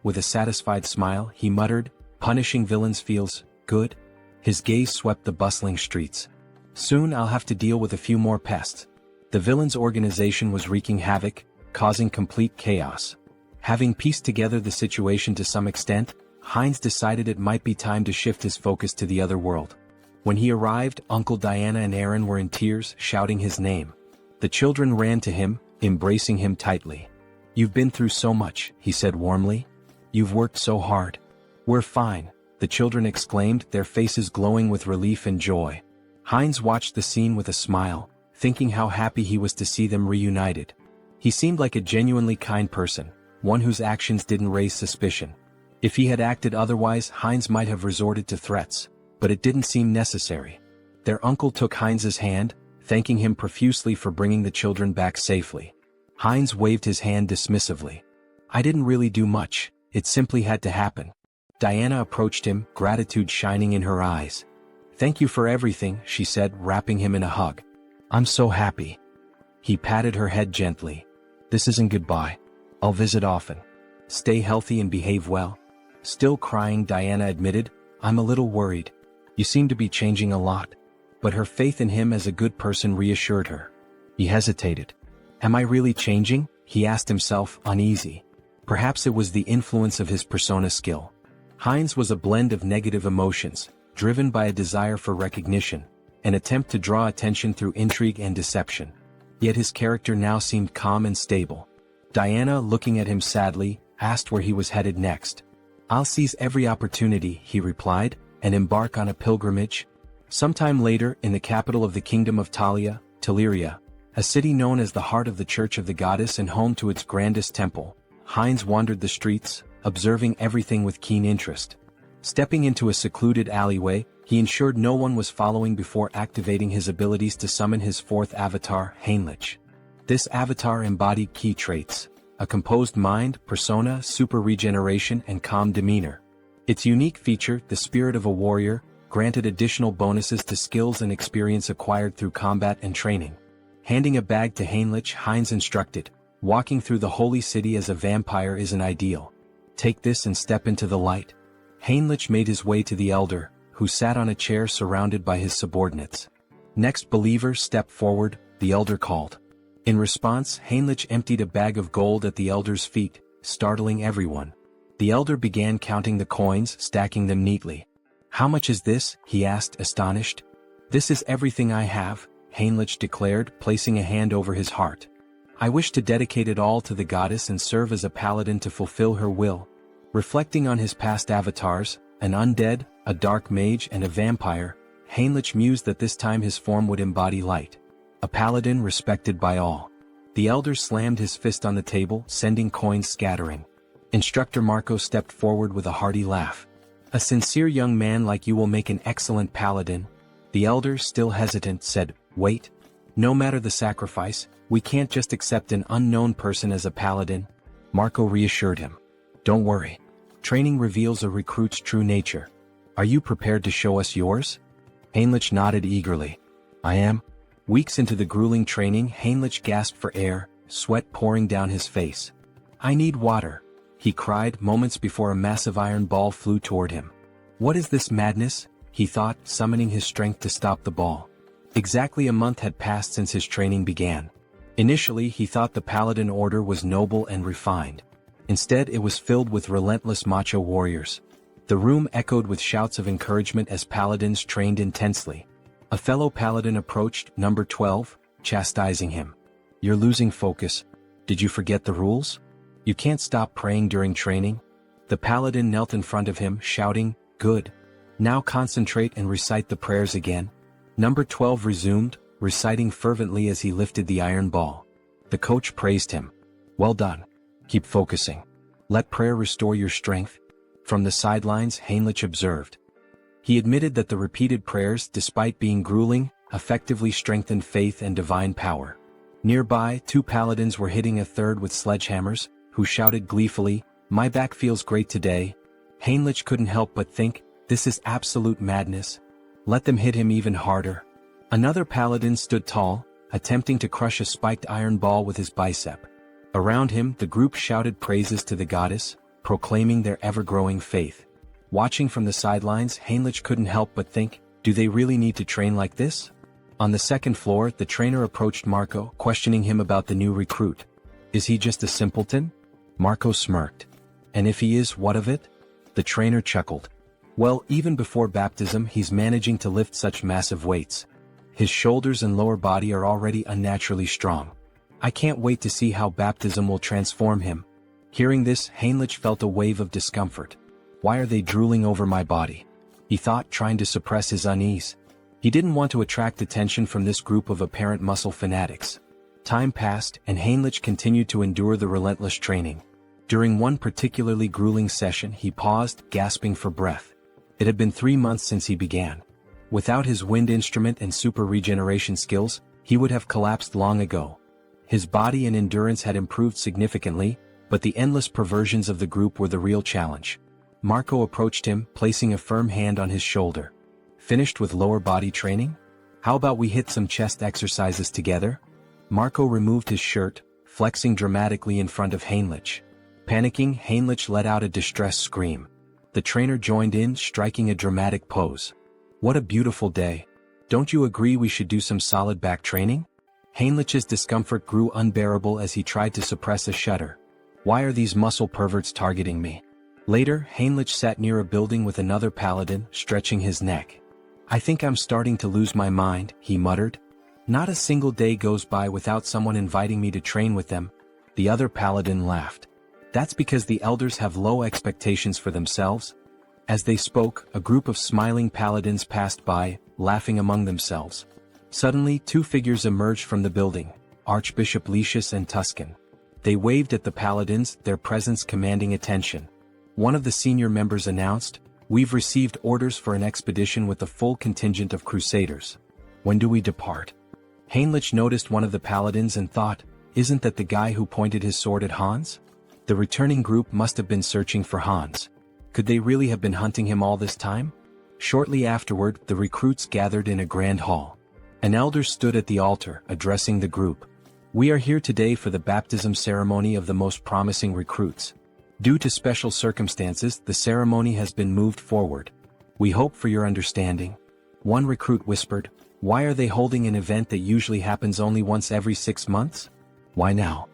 With a satisfied smile, he muttered, Punishing villains feels good. His gaze swept the bustling streets. Soon I'll have to deal with a few more pests. The villains' organization was wreaking havoc, causing complete chaos. Having pieced together the situation to some extent, Heinz decided it might be time to shift his focus to the other world. When he arrived, Uncle Diana and Aaron were in tears, shouting his name. The children ran to him, embracing him tightly. You've been through so much, he said warmly. You've worked so hard. We're fine, the children exclaimed, their faces glowing with relief and joy. Heinz watched the scene with a smile, thinking how happy he was to see them reunited. He seemed like a genuinely kind person, one whose actions didn't raise suspicion. If he had acted otherwise, Heinz might have resorted to threats, but it didn't seem necessary. Their uncle took Heinz's hand, thanking him profusely for bringing the children back safely. Heinz waved his hand dismissively. I didn't really do much, it simply had to happen. Diana approached him, gratitude shining in her eyes. Thank you for everything, she said, wrapping him in a hug. I'm so happy. He patted her head gently. This isn't goodbye. I'll visit often. Stay healthy and behave well. Still crying, Diana admitted, I'm a little worried. You seem to be changing a lot. But her faith in him as a good person reassured her. He hesitated. Am I really changing? He asked himself, uneasy. Perhaps it was the influence of his persona skill. Heinz was a blend of negative emotions, driven by a desire for recognition, an attempt to draw attention through intrigue and deception. Yet his character now seemed calm and stable. Diana, looking at him sadly, asked where he was headed next. I'll seize every opportunity, he replied, and embark on a pilgrimage. Sometime later, in the capital of the kingdom of Talia, Teleria, a city known as the heart of the Church of the Goddess and home to its grandest temple, Heinz wandered the streets, observing everything with keen interest. Stepping into a secluded alleyway, he ensured no one was following before activating his abilities to summon his fourth avatar, Heinlich. This avatar embodied key traits: a composed mind, persona, super regeneration, and calm demeanor. Its unique feature, the spirit of a warrior, granted additional bonuses to skills and experience acquired through combat and training. Handing a bag to Heinlich, Heinz instructed, walking through the holy city as a vampire isn't ideal. Take this and step into the light. Heinlich made his way to the elder, who sat on a chair surrounded by his subordinates. Next, believer, step forward, the elder called. In response, Heinlich emptied a bag of gold at the elder's feet, startling everyone. The elder began counting the coins, stacking them neatly. How much is this? He asked, astonished. This is everything I have, Heinlich declared, placing a hand over his heart. I wish to dedicate it all to the goddess and serve as a paladin to fulfill her will. Reflecting on his past avatars, an undead, a dark mage, and a vampire, Heinlich mused that this time his form would embody light. A paladin respected by all. The elder slammed his fist on the table, sending coins scattering. Instructor Marco stepped forward with a hearty laugh. A sincere young man like you will make an excellent paladin. The elder, still hesitant, said, Wait. No matter the sacrifice, we can't just accept an unknown person as a paladin. Marco reassured him. Don't worry. Training reveals a recruit's true nature. Are you prepared to show us yours? Heinlich nodded eagerly. I am. Weeks into the grueling training, Heinlich gasped for air, sweat pouring down his face. I need water, he cried moments before a massive iron ball flew toward him. What is this madness? He thought, summoning his strength to stop the ball. Exactly a month had passed since his training began. Initially, he thought the Paladin Order was noble and refined. Instead, it was filled with relentless macho warriors. The room echoed with shouts of encouragement as paladins trained intensely. A fellow paladin approached number 12, chastising him. "You're losing focus. Did you forget the rules? You can't stop praying during training." The paladin knelt in front of him, shouting, "Good. Now concentrate and recite the prayers again." Number 12 resumed, reciting fervently as he lifted the iron ball. The coach praised him. "Well done. Keep focusing. Let prayer restore your strength." From the sidelines, Heinrich observed. He admitted that the repeated prayers, despite being grueling, effectively strengthened faith and divine power. Nearby, 2 paladins were hitting a third with sledgehammers, who shouted gleefully, "My back feels great today." Heinrich couldn't help but think, this is absolute madness. Let them hit him even harder. Another paladin stood tall, attempting to crush a spiked iron ball with his bicep. Around him, the group shouted praises to the goddess, proclaiming their ever-growing faith. Watching from the sidelines, Heinrich couldn't help but think, do they really need to train like this? On the second floor, the trainer approached Marco, questioning him about the new recruit. Is he just a simpleton? Marco smirked. And if he is, what of it? The trainer chuckled. Well, even before baptism, he's managing to lift such massive weights. His shoulders and lower body are already unnaturally strong. I can't wait to see how baptism will transform him. Hearing this, Heinrich felt a wave of discomfort. Why are they drooling over my body? He thought, trying to suppress his unease. He didn't want to attract attention from this group of apparent muscle fanatics. Time passed, and Heinrich continued to endure the relentless training. During one particularly grueling session, he paused, gasping for breath. It had been 3 months since he began. Without his wind instrument and super regeneration skills, he would have collapsed long ago. His body and endurance had improved significantly, but the endless perversions of the group were the real challenge. Marco approached him, placing a firm hand on his shoulder. Finished with lower body training? How about we hit some chest exercises together? Marco removed his shirt, flexing dramatically in front of Heinrich. Panicking, Heinrich let out a distressed scream. The trainer joined in, striking a dramatic pose. What a beautiful day. Don't you agree we should do some solid back training? Heinrich's discomfort grew unbearable as he tried to suppress a shudder. Why are these muscle perverts targeting me? Later, Heinrich sat near a building with another paladin, stretching his neck. I think I'm starting to lose my mind, he muttered. Not a single day goes by without someone inviting me to train with them. The other paladin laughed. That's because the elders have low expectations for themselves. As they spoke, a group of smiling paladins passed by, laughing among themselves. Suddenly, 2 figures emerged from the building, Archbishop Lucius and Tuscan. They waved at the paladins, their presence commanding attention. One of the senior members announced, "We've received orders for an expedition with a full contingent of crusaders. When do we depart?" Heinrich noticed one of the paladins and thought, isn't that the guy who pointed his sword at Hans? The returning group must have been searching for Hans. Could they really have been hunting him all this time? Shortly afterward, the recruits gathered in a grand hall. An elder stood at the altar, addressing the group. We are here today for the baptism ceremony of the most promising recruits. Due to special circumstances, the ceremony has been moved forward. We hope for your understanding. One recruit whispered, why are they holding an event that usually happens only once every 6 months? Why now?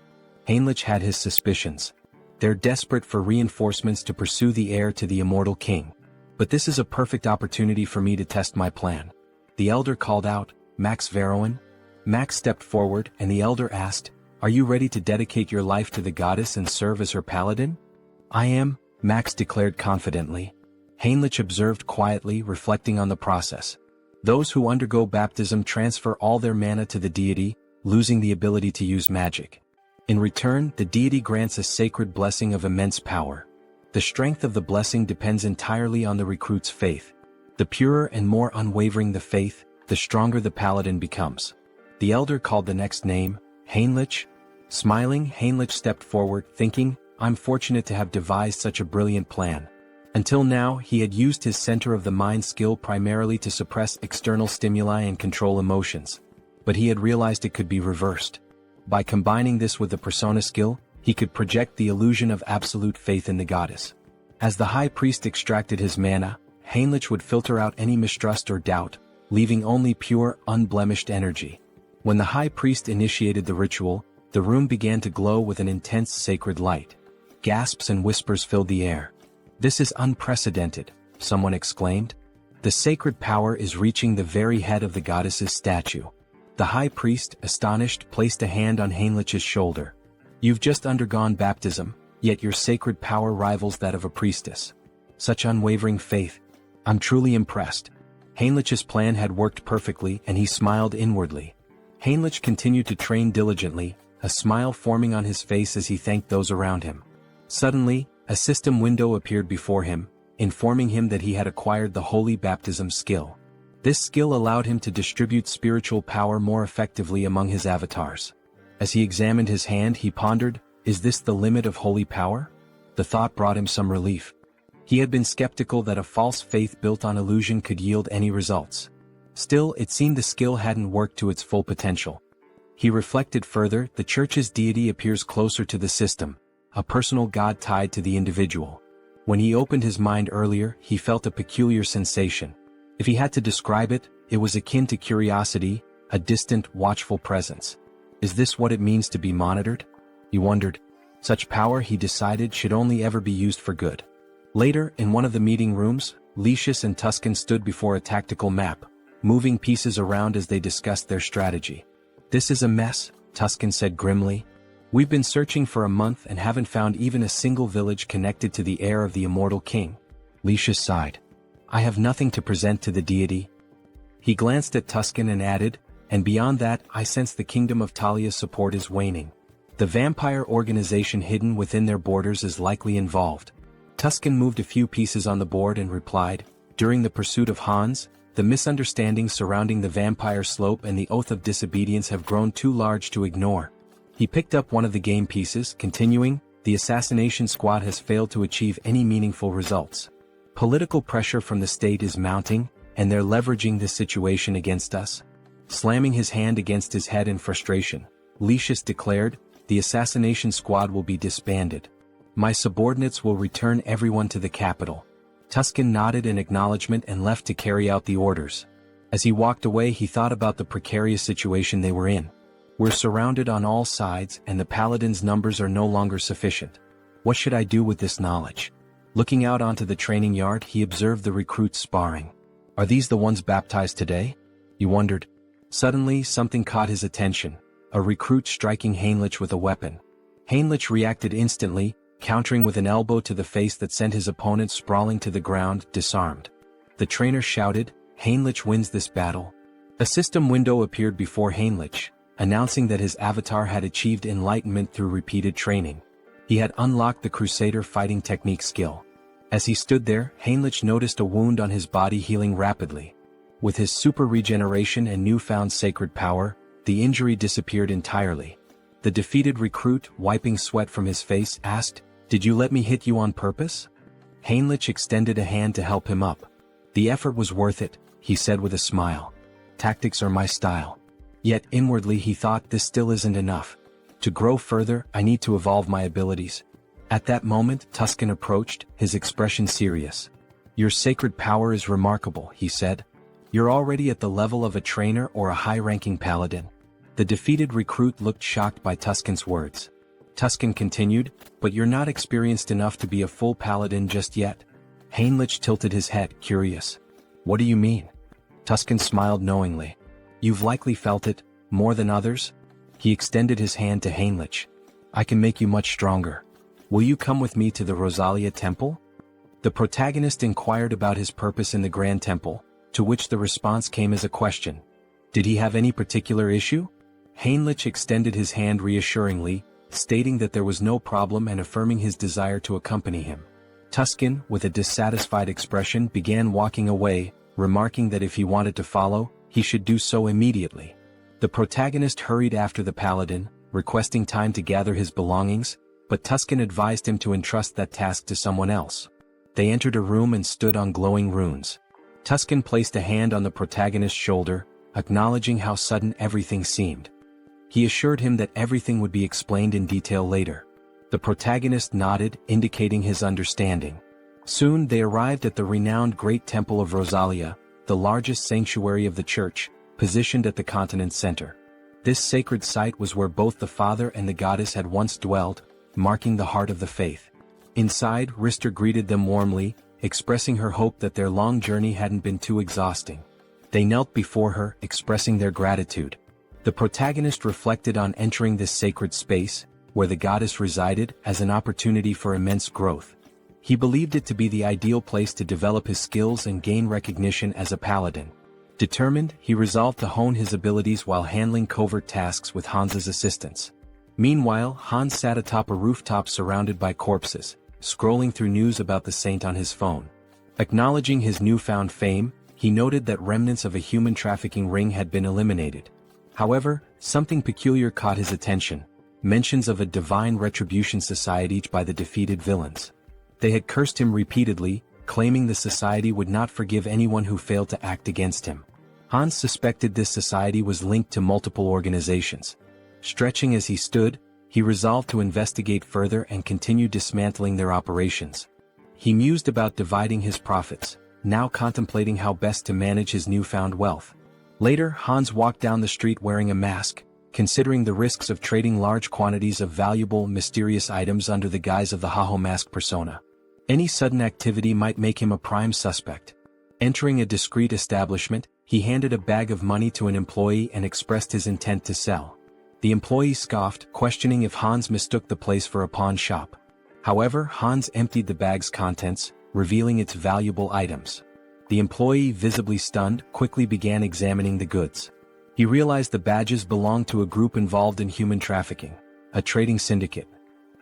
Heinrich had his suspicions. They're desperate for reinforcements to pursue the heir to the immortal king. But this is a perfect opportunity for me to test my plan. The elder called out, Max Veroin? Max stepped forward, and the elder asked, are you ready to dedicate your life to the goddess and serve as her paladin? I am, Max declared confidently. Heinrich observed quietly, reflecting on the process. Those who undergo baptism transfer all their mana to the deity, losing the ability to use magic. In return, the deity grants a sacred blessing of immense power. The strength of the blessing depends entirely on the recruit's faith. The purer and more unwavering the faith, the stronger the paladin becomes. The elder called the next name, Heinrich. Smiling, Heinrich stepped forward, thinking, I'm fortunate to have devised such a brilliant plan. Until now, he had used his center of the mind skill primarily to suppress external stimuli and control emotions. But he had realized it could be reversed. By combining this with the persona skill, he could project the illusion of absolute faith in the goddess. As the high priest extracted his mana, Heinrich would filter out any mistrust or doubt, leaving only pure, unblemished energy. When the high priest initiated the ritual, the room began to glow with an intense sacred light. Gasps and whispers filled the air. "This is unprecedented," someone exclaimed. "The sacred power is reaching the very head of the goddess's statue." The high priest, astonished, placed a hand on Heinrich's shoulder. "You've just undergone baptism, yet your sacred power rivals that of a priestess. Such unwavering faith. I'm truly impressed." Heinrich's plan had worked perfectly, and he smiled inwardly. Heinrich continued to train diligently, a smile forming on his face as he thanked those around him. Suddenly, a system window appeared before him, informing him that he had acquired the holy baptism skill. This skill allowed him to distribute spiritual power more effectively among his avatars. As he examined his hand, he pondered, "Is this the limit of holy power?" The thought brought him some relief. He had been skeptical that a false faith built on illusion could yield any results. Still, it seemed the skill hadn't worked to its full potential. He reflected further, the church's deity appears closer to the system, a personal god tied to the individual. When he opened his mind earlier, he felt a peculiar sensation. If he had to describe it, it was akin to curiosity, a distant, watchful presence. Is this what it means to be monitored? He wondered. Such power, he decided, should only ever be used for good. Later, in one of the meeting rooms, Lucius and Tuscan stood before a tactical map, moving pieces around as they discussed their strategy. "This is a mess," Tuscan said grimly. "We've been searching for a month and haven't found even a single village connected to the heir of the immortal king." Lucius sighed. "I have nothing to present to the deity." He glanced at Tuscan and added, "And beyond that, I sense the kingdom of Talia's support is waning. The vampire organization hidden within their borders is likely involved." Tuscan moved a few pieces on the board and replied, "During the pursuit of Hans, the misunderstandings surrounding the vampire slope and the oath of disobedience have grown too large to ignore." He picked up one of the game pieces, continuing, "The assassination squad has failed to achieve any meaningful results. Political pressure from the state is mounting, and they're leveraging this situation against us." Slamming his hand against his head in frustration, Lucius declared, "The assassination squad will be disbanded. My subordinates will return everyone to the capital." Tuscan nodded in acknowledgement and left to carry out the orders. As he walked away, he thought about the precarious situation they were in. "We're surrounded on all sides, and the paladins' numbers are no longer sufficient. What should I do with this knowledge?" Looking out onto the training yard, he observed the recruits sparring. "Are these the ones baptized today?" he wondered. Suddenly, something caught his attention, a recruit striking Heinrich with a weapon. Heinrich reacted instantly, countering with an elbow to the face that sent his opponent sprawling to the ground, disarmed. The trainer shouted, "Heinrich wins this battle." A system window appeared before Heinrich, announcing that his avatar had achieved enlightenment through repeated training. He had unlocked the Crusader fighting technique skill. As he stood there, Heinrich noticed a wound on his body healing rapidly. With his super regeneration and newfound sacred power, the injury disappeared entirely. The defeated recruit, wiping sweat from his face, asked, "Did you let me hit you on purpose?" Heinrich extended a hand to help him up. "The effort was worth it," he said with a smile. "Tactics are my style." Yet inwardly he thought, this still isn't enough. To grow further, I need to evolve my abilities. At that moment, Tuscan approached, his expression serious. "Your sacred power is remarkable," he said. "You're already at the level of a trainer or a high-ranking paladin." The defeated recruit looked shocked by Tuscan's words. Tuscan continued, "But you're not experienced enough to be a full paladin just yet." Heinrich tilted his head, curious. "What do you mean?" Tuscan smiled knowingly. "You've likely felt it, more than others." He extended his hand to Heinrich. "I can make you much stronger. Will you come with me to the Rosalia Temple?" The protagonist inquired about his purpose in the Grand Temple, to which the response came as a question. Did he have any particular issue? Heinrich extended his hand reassuringly, stating that there was no problem and affirming his desire to accompany him. Tuscan, with a dissatisfied expression, began walking away, remarking that if he wanted to follow, he should do so immediately. The protagonist hurried after the paladin, requesting time to gather his belongings, but Tuscan advised him to entrust that task to someone else. They entered a room and stood on glowing runes. Tuscan placed a hand on the protagonist's shoulder, acknowledging how sudden everything seemed. He assured him that everything would be explained in detail later. The protagonist nodded, indicating his understanding. Soon they arrived at the renowned Great Temple of Rosalia, the largest sanctuary of the church, positioned at the continent's center. This sacred site was where both the father and the goddess had once dwelled, marking the heart of the faith. Inside, Rister greeted them warmly, expressing her hope that their long journey hadn't been too exhausting. They knelt before her, expressing their gratitude. The protagonist reflected on entering this sacred space, where the goddess resided, as an opportunity for immense growth. He believed it to be the ideal place to develop his skills and gain recognition as a paladin. Determined, he resolved to hone his abilities while handling covert tasks with Hans's assistance. Meanwhile, Hans sat atop a rooftop surrounded by corpses, scrolling through news about the saint on his phone. Acknowledging his newfound fame, he noted that remnants of a human trafficking ring had been eliminated. However, something peculiar caught his attention: mentions of a divine retribution society by the defeated villains. They had cursed him repeatedly, claiming the society would not forgive anyone who failed to act against him. Hans suspected this society was linked to multiple organizations. Stretching as he stood, he resolved to investigate further and continue dismantling their operations. He mused about dividing his profits, now contemplating how best to manage his newfound wealth. Later, Hans walked down the street wearing a mask, considering the risks of trading large quantities of valuable, mysterious items under the guise of the Haho mask persona. Any sudden activity might make him a prime suspect. Entering a discreet establishment, he handed a bag of money to an employee and expressed his intent to sell. The employee scoffed, questioning if Hans mistook the place for a pawn shop. However, Hans emptied the bag's contents, revealing its valuable items. The employee, visibly stunned, quickly began examining the goods. He realized the badges belonged to a group involved in human trafficking, a trading syndicate.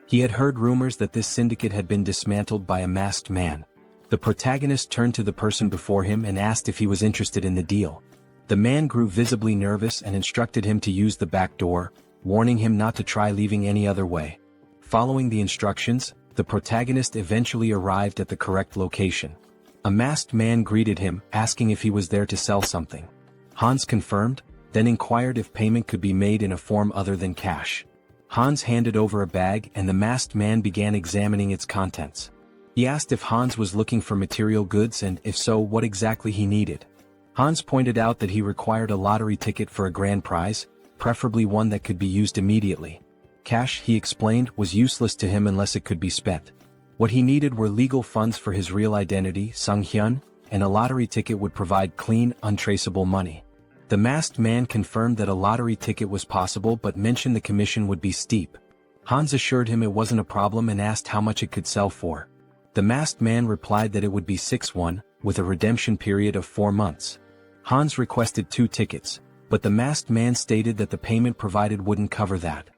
He had heard rumors that this syndicate had been dismantled by a masked man. The protagonist turned to the person before him and asked if he was interested in the deal. The man grew visibly nervous and instructed him to use the back door, warning him not to try leaving any other way. Following the instructions, the protagonist eventually arrived at the correct location. A masked man greeted him, asking if he was there to sell something. Hans confirmed, then inquired if payment could be made in a form other than cash. Hans handed over a bag and the masked man began examining its contents. He asked if Hans was looking for material goods and, if so, what exactly he needed. Hans pointed out that he required a lottery ticket for a grand prize, preferably one that could be used immediately. Cash, he explained, was useless to him unless it could be spent. What he needed were legal funds for his real identity, Sunghyun, and a lottery ticket would provide clean, untraceable money. The masked man confirmed that a lottery ticket was possible but mentioned the commission would be steep. Hans assured him it wasn't a problem and asked how much it could sell for. The masked man replied that it would be 6-1, with a redemption period of 4 months. Hans requested 2 tickets, but the masked man stated that the payment provided wouldn't cover that.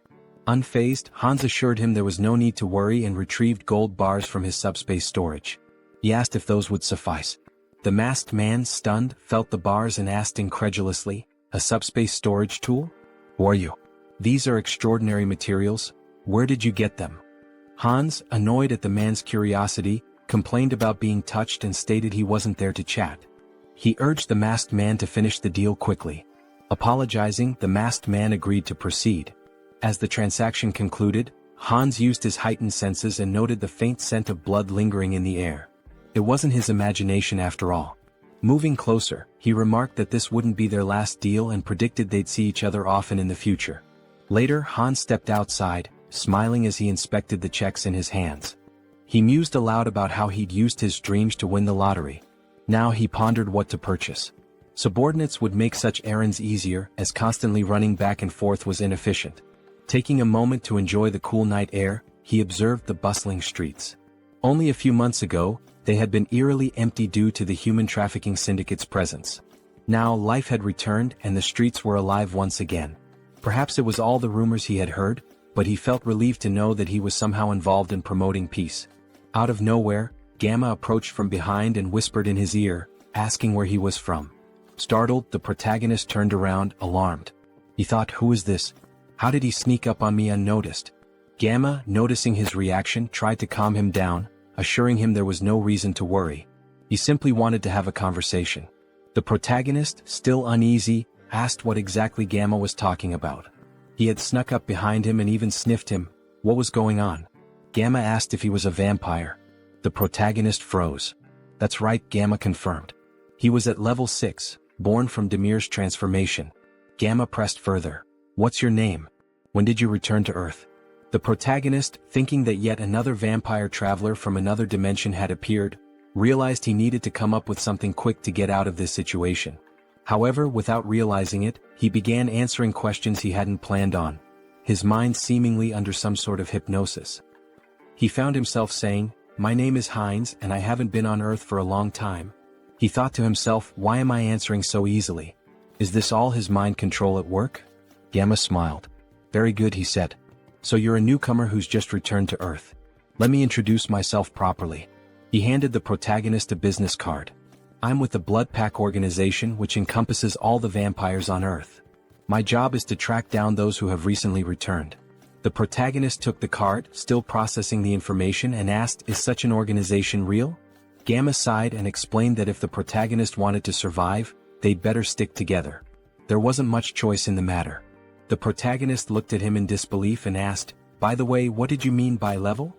Unfazed, Hans assured him there was no need to worry and retrieved gold bars from his subspace storage. He asked if those would suffice. The masked man, stunned, felt the bars and asked incredulously, "A subspace storage tool? Who are you? These are extraordinary materials. Where did you get them?" Hans, annoyed at the man's curiosity, complained about being touched and stated he wasn't there to chat. He urged the masked man to finish the deal quickly. Apologizing, the masked man agreed to proceed. As the transaction concluded, Hans used his heightened senses and noted the faint scent of blood lingering in the air. It wasn't his imagination after all. Moving closer, he remarked that this wouldn't be their last deal and predicted they'd see each other often in the future. Later, Hans stepped outside, smiling as he inspected the checks in his hands. He mused aloud about how he'd used his dreams to win the lottery. Now he pondered what to purchase. Subordinates would make such errands easier, as constantly running back and forth was inefficient. Taking a moment to enjoy the cool night air, he observed the bustling streets. Only a few months ago, they had been eerily empty due to the human trafficking syndicate's presence. Now life had returned and the streets were alive once again. Perhaps it was all the rumors he had heard, but he felt relieved to know that he was somehow involved in promoting peace. Out of nowhere, Gamma approached from behind and whispered in his ear, asking where he was from. Startled, the protagonist turned around, alarmed. He thought, who is this? How did he sneak up on me unnoticed? Gamma, noticing his reaction, tried to calm him down, assuring him there was no reason to worry. He simply wanted to have a conversation. The protagonist, still uneasy, asked what exactly Gamma was talking about. He had snuck up behind him and even sniffed him. What was going on? Gamma asked if he was a vampire. The protagonist froze. That's right, Gamma confirmed. He was at level 6, born from Demir's transformation. Gamma pressed further. What's your name? When did you return to Earth? The protagonist, thinking that yet another vampire traveler from another dimension had appeared, realized he needed to come up with something quick to get out of this situation. However, without realizing it, he began answering questions he hadn't planned on, his mind seemingly under some sort of hypnosis. He found himself saying, "My name is Heinz and I haven't been on Earth for a long time." He thought to himself, why am I answering so easily? Is this all his mind control at work? Gamma smiled. Very good, he said. So you're a newcomer who's just returned to Earth. Let me introduce myself properly. He handed the protagonist a business card. I'm with the Blood Pack organization, which encompasses all the vampires on Earth. My job is to track down those who have recently returned. The protagonist took the card, still processing the information, and asked, is such an organization real? Gamma sighed and explained that if the protagonist wanted to survive, they'd better stick together. There wasn't much choice in the matter. The protagonist looked at him in disbelief and asked, by the way, what did you mean by level?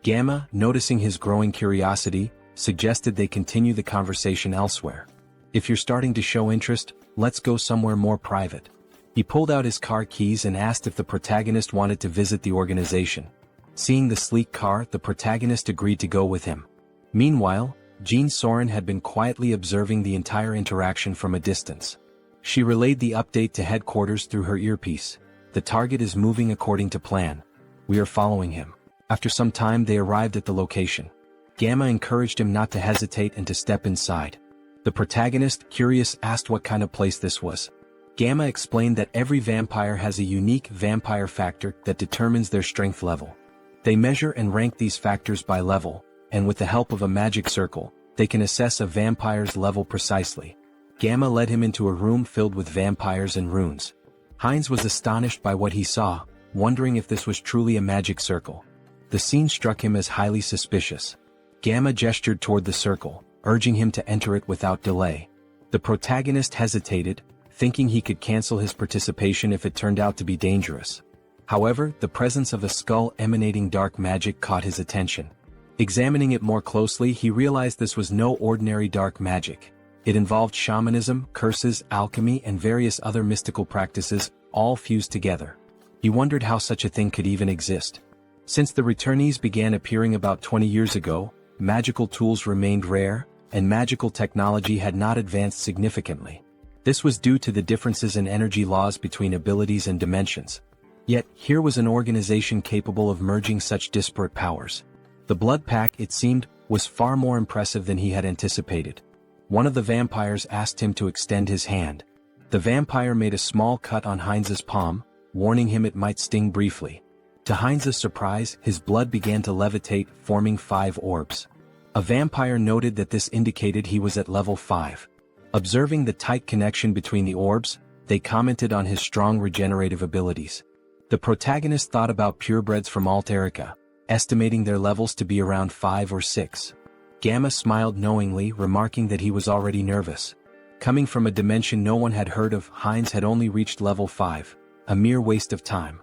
Gamma, noticing his growing curiosity, suggested they continue the conversation elsewhere. If you're starting to show interest, let's go somewhere more private. He pulled out his car keys and asked if the protagonist wanted to visit the organization. Seeing the sleek car, the protagonist agreed to go with him. Meanwhile, Jean Soren had been quietly observing the entire interaction from a distance. She relayed the update to headquarters through her earpiece. The target is moving according to plan. We are following him. After some time they arrived at the location. Gamma encouraged him not to hesitate and to step inside. The protagonist, curious, asked what kind of place this was. Gamma explained that every vampire has a unique vampire factor that determines their strength level. They measure and rank these factors by level, and with the help of a magic circle, they can assess a vampire's level precisely. Gamma led him into a room filled with vampires and runes. Heinz was astonished by what he saw, wondering if this was truly a magic circle. The scene struck him as highly suspicious. Gamma gestured toward the circle, urging him to enter it without delay. The protagonist hesitated, thinking he could cancel his participation if it turned out to be dangerous. However, the presence of a skull emanating dark magic caught his attention. Examining it more closely, he realized this was no ordinary dark magic. It involved shamanism, curses, alchemy, and various other mystical practices, all fused together. He wondered how such a thing could even exist. Since the returnees began appearing about 20 years ago, magical tools remained rare, and magical technology had not advanced significantly. This was due to the differences in energy laws between abilities and dimensions. Yet, here was an organization capable of merging such disparate powers. The Blood Pack, it seemed, was far more impressive than he had anticipated. One of the vampires asked him to extend his hand. The vampire made a small cut on Heinz's palm, warning him it might sting briefly. To Heinz's surprise, his blood began to levitate, forming 5 orbs. A vampire noted that this indicated he was at level 5. Observing the tight connection between the orbs, they commented on his strong regenerative abilities. The protagonist thought about purebreds from Alterica, estimating their levels to be around 5 or 6. Gamma smiled knowingly, remarking that he was already nervous. Coming from a dimension no one had heard of, Heinz had only reached level 5, a mere waste of time.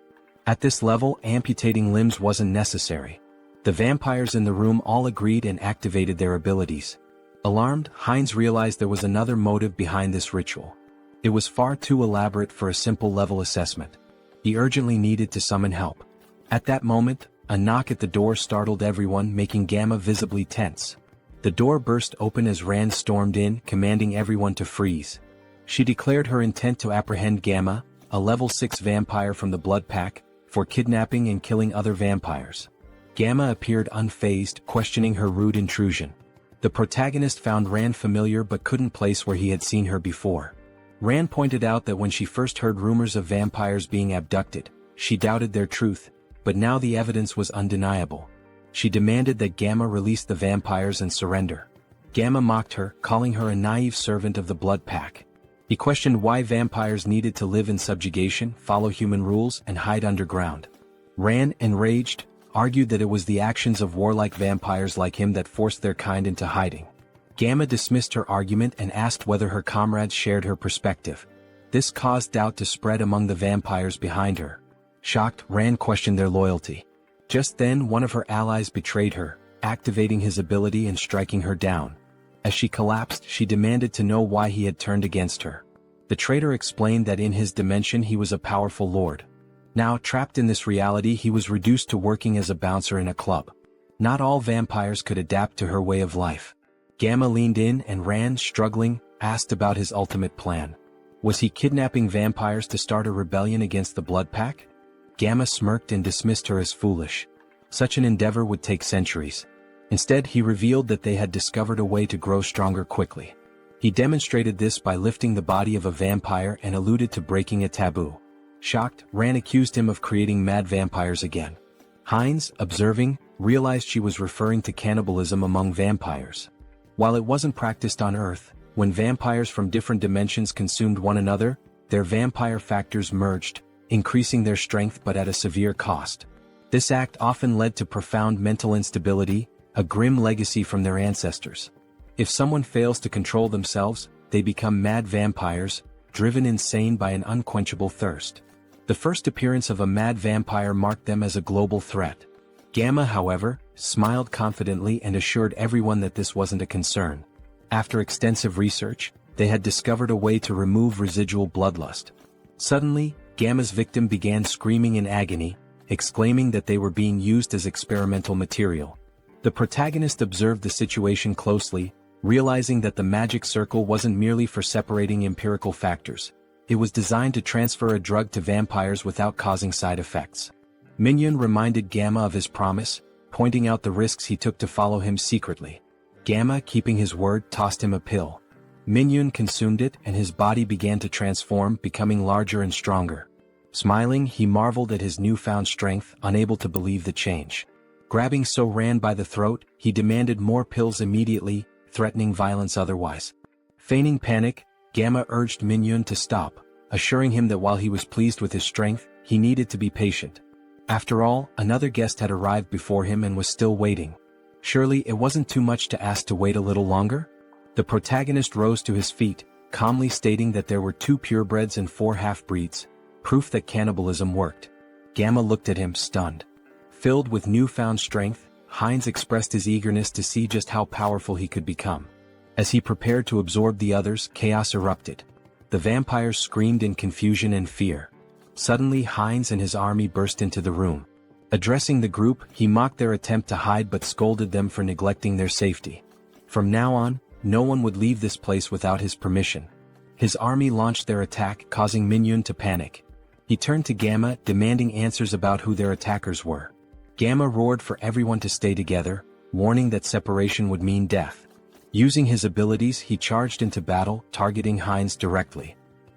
At this level, amputating limbs wasn't necessary. The vampires in the room all agreed and activated their abilities. Alarmed, Heinz realized there was another motive behind this ritual. It was far too elaborate for a simple level assessment. He urgently needed to summon help. At that moment, a knock at the door startled everyone, making Gamma visibly tense. The door burst open as Rand stormed in, commanding everyone to freeze. She declared her intent to apprehend Gamma, a level 6 vampire from the Blood Pack, for kidnapping and killing other vampires. Gamma appeared unfazed, questioning her rude intrusion. The protagonist found Rand familiar but couldn't place where he had seen her before. Rand pointed out that when she first heard rumors of vampires being abducted, she doubted their truth, but now the evidence was undeniable. She demanded that Gamma release the vampires and surrender. Gamma mocked her, calling her a naive servant of the Blood Pack. He questioned why vampires needed to live in subjugation, follow human rules, and hide underground. Rand, enraged, argued that it was the actions of warlike vampires like him that forced their kind into hiding. Gamma dismissed her argument and asked whether her comrades shared her perspective. This caused doubt to spread among the vampires behind her. Shocked, Rand questioned their loyalty. Just then, one of her allies betrayed her, activating his ability and striking her down. As she collapsed, she demanded to know why he had turned against her. The traitor explained that in his dimension he was a powerful lord. Now trapped in this reality, he was reduced to working as a bouncer in a club. Not all vampires could adapt to her way of life. Gamma leaned in and Rand, struggling, asked about his ultimate plan. Was he kidnapping vampires to start a rebellion against the Blood Pack? Gamma smirked and dismissed her as foolish. Such an endeavor would take centuries. Instead, he revealed that they had discovered a way to grow stronger quickly. He demonstrated this by lifting the body of a vampire and alluded to breaking a taboo. Shocked, Rand accused him of creating mad vampires again. Hines, observing, realized she was referring to cannibalism among vampires. While it wasn't practiced on Earth, when vampires from different dimensions consumed one another, their vampire factors merged, increasing their strength but at a severe cost. This act often led to profound mental instability, a grim legacy from their ancestors. If someone fails to control themselves, they become mad vampires, driven insane by an unquenchable thirst. The first appearance of a mad vampire marked them as a global threat. Gamma, however, smiled confidently and assured everyone that this wasn't a concern. After extensive research, they had discovered a way to remove residual bloodlust. Suddenly, Gamma's victim began screaming in agony, exclaiming that they were being used as experimental material. The protagonist observed the situation closely, realizing that the magic circle wasn't merely for separating empirical factors. It was designed to transfer a drug to vampires without causing side effects. Minhyun reminded Gamma of his promise, pointing out the risks he took to follow him secretly. Gamma, keeping his word, tossed him a pill. Minhyun consumed it and his body began to transform, becoming larger and stronger. Smiling, he marveled at his newfound strength, unable to believe the change. Grabbing Rand by the throat, he demanded more pills immediately, threatening violence otherwise. Feigning panic, Gamma urged Minhyun to stop, assuring him that while he was pleased with his strength, he needed to be patient. After all, another guest had arrived before him and was still waiting. Surely it wasn't too much to ask to wait a little longer? The protagonist rose to his feet, calmly stating that there were 2 purebreds and 4 half-breeds, proof that cannibalism worked. Gamma looked at him, stunned. Filled with newfound strength, Hines expressed his eagerness to see just how powerful he could become. As he prepared to absorb the others, chaos erupted. The vampires screamed in confusion and fear. Suddenly, Hines and his army burst into the room. Addressing the group, he mocked their attempt to hide but scolded them for neglecting their safety. From now on, no one would leave this place without his permission. His army launched their attack, causing Minhyun to panic. He turned to Gamma, demanding answers about who their attackers were. Gamma roared for everyone to stay together, warning that separation would mean death. Using his abilities, he charged into battle, targeting Hines directly.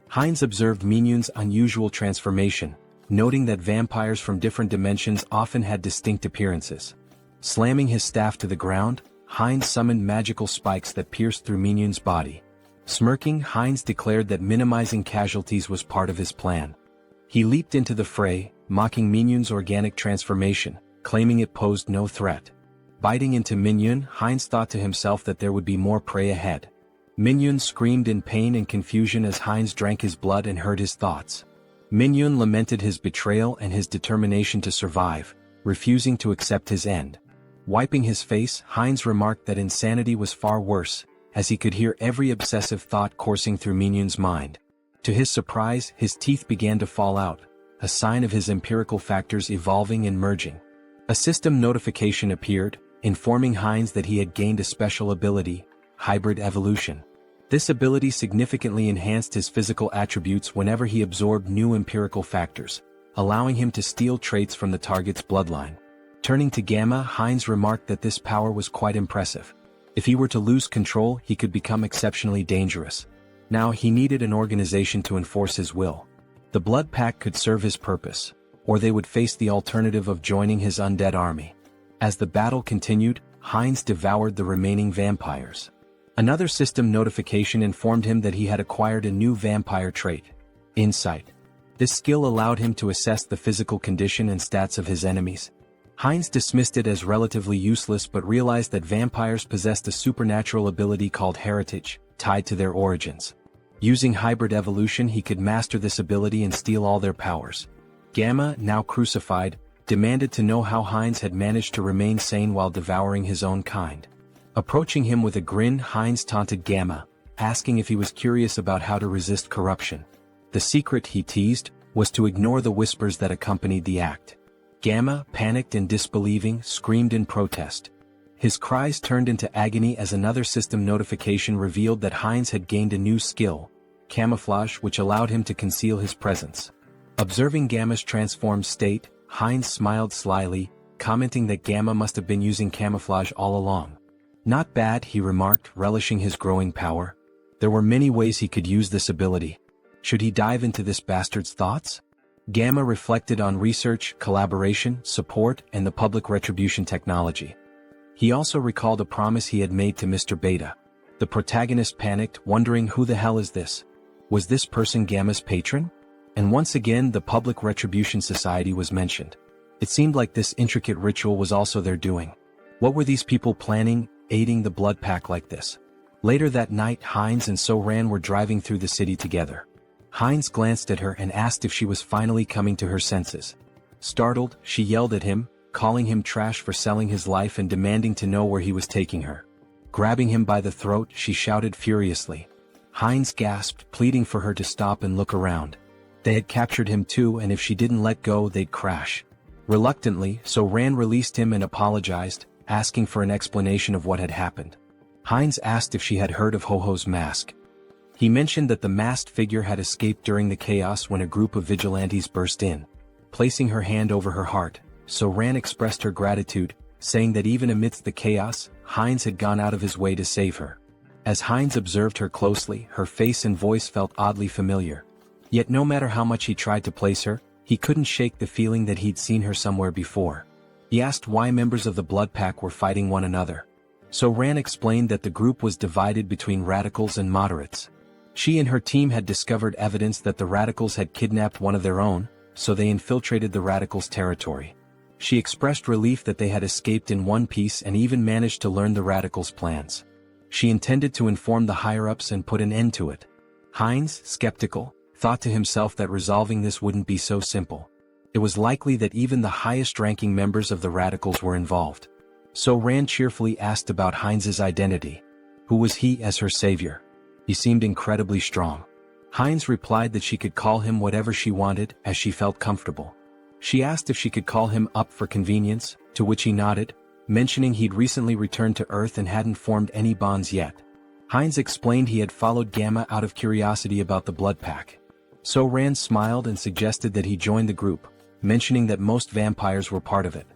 Hines observed Minhyun's unusual transformation, noting that vampires from different dimensions often had distinct appearances. Slamming his staff to the ground, Hines summoned magical spikes that pierced through Minhyun's body. Smirking, Hines declared that minimizing casualties was part of his plan. He leaped into the fray, mocking Minhyun's organic transformation, claiming it posed no threat. Biting into Minhyun, Hines thought to himself that there would be more prey ahead. Minhyun screamed in pain and confusion as Hines drank his blood and heard his thoughts. Minhyun lamented his betrayal and his determination to survive, refusing to accept his end. Wiping his face, Hines remarked that insanity was far worse, as he could hear every obsessive thought coursing through Minhyun's mind. To his surprise, his teeth began to fall out, a sign of his empirical factors evolving and merging. A system notification appeared, informing Hines that he had gained a special ability, hybrid evolution. This ability significantly enhanced his physical attributes whenever he absorbed new empirical factors, allowing him to steal traits from the target's bloodline. Turning to Gamma, Hines remarked that this power was quite impressive. If he were to lose control, he could become exceptionally dangerous. Now he needed an organization to enforce his will. The Blood Pack could serve his purpose, or they would face the alternative of joining his undead army. As the battle continued, Hines devoured the remaining vampires. Another system notification informed him that he had acquired a new vampire trait, Insight. This skill allowed him to assess the physical condition and stats of his enemies. Hines dismissed it as relatively useless but realized that vampires possessed a supernatural ability called heritage, tied to their origins. Using hybrid evolution, he could master this ability and steal all their powers. Gamma, now crucified, demanded to know how Hines had managed to remain sane while devouring his own kind. Approaching him with a grin, Hines taunted Gamma, asking if he was curious about how to resist corruption. The secret, he teased, was to ignore the whispers that accompanied the act. Gamma, panicked and disbelieving, screamed in protest. His cries turned into agony as another system notification revealed that Heinz had gained a new skill, camouflage, which allowed him to conceal his presence. Observing Gamma's transformed state, Heinz smiled slyly, commenting that Gamma must have been using camouflage all along. Not bad, he remarked, relishing his growing power. There were many ways he could use this ability. Should he dive into this bastard's thoughts? Gamma reflected on research, collaboration, support, and the public retribution technology. He also recalled a promise he had made to Mr. Beta. The protagonist panicked, wondering who the hell is this? Was this person Gamma's patron? And once again the Public Retribution Society was mentioned. It seemed like this intricate ritual was also their doing. What were these people planning, aiding the blood pack like this? Later that night Heinz and So-Ran were driving through the city together. Heinz glanced at her and asked if she was finally coming to her senses. Startled, she yelled at him, calling him trash for selling his life and demanding to know where he was taking her. Grabbing him by the throat, she shouted furiously. Heinz gasped, pleading for her to stop and look around. They had captured him too, and if she didn't let go they'd crash. Reluctantly, So-Ran released him and apologized, asking for an explanation of what had happened. Heinz asked if she had heard of Ho-Ho's mask. He mentioned that the masked figure had escaped during the chaos when a group of vigilantes burst in. Placing her hand over her heart, So-Ran expressed her gratitude, saying that even amidst the chaos, Heinz had gone out of his way to save her. As Heinz observed her closely, her face and voice felt oddly familiar. Yet no matter how much he tried to place her, he couldn't shake the feeling that he'd seen her somewhere before. He asked why members of the Blood Pack were fighting one another. So-Ran explained that the group was divided between radicals and moderates. She and her team had discovered evidence that the radicals had kidnapped one of their own, so they infiltrated the radicals' territory. She expressed relief that they had escaped in one piece and even managed to learn the radicals' plans. She intended to inform the higher-ups and put an end to it. Heinz, skeptical, thought to himself that resolving this wouldn't be so simple. It was likely that even the highest-ranking members of the radicals were involved. So-Ran cheerfully asked about Heinz's identity. Who was he as her savior? He seemed incredibly strong. Heinz replied that she could call him whatever she wanted, as she felt comfortable. She asked if she could call him up for convenience, to which he nodded, mentioning he'd recently returned to Earth and hadn't formed any bonds yet. Heinz explained he had followed Gamma out of curiosity about the Blood Pack. So-Ran smiled and suggested that he join the group, mentioning that most vampires were part of it.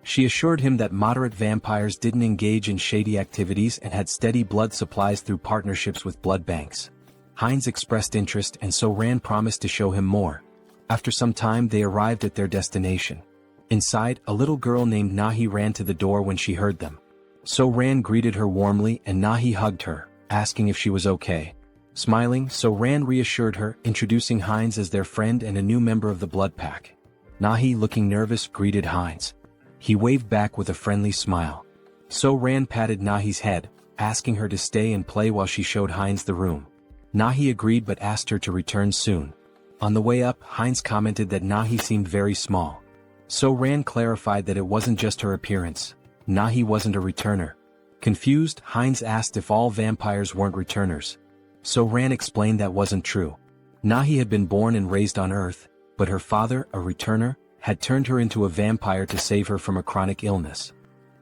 She assured him that moderate vampires didn't engage in shady activities and had steady blood supplies through partnerships with blood banks. Heinz expressed interest and So-Ran promised to show him more. After some time they arrived at their destination. Inside, a little girl named Nahi ran to the door when she heard them. So-Ran greeted her warmly and Nahi hugged her, asking if she was okay. Smiling, So-Ran reassured her, introducing Heinz as their friend and a new member of the Blood Pack. Nahi, looking nervous, greeted Heinz. He waved back with a friendly smile. So-Ran patted Nahi's head, asking her to stay and play while she showed Heinz the room. Nahi agreed but asked her to return soon. On the way up, Heinz commented that Nahi seemed very small. So-Ran clarified that it wasn't just her appearance. Nahi wasn't a returner. Confused, Heinz asked if all vampires weren't returners. So-Ran explained that wasn't true. Nahi had been born and raised on Earth, but her father, a returner, had turned her into a vampire to save her from a chronic illness.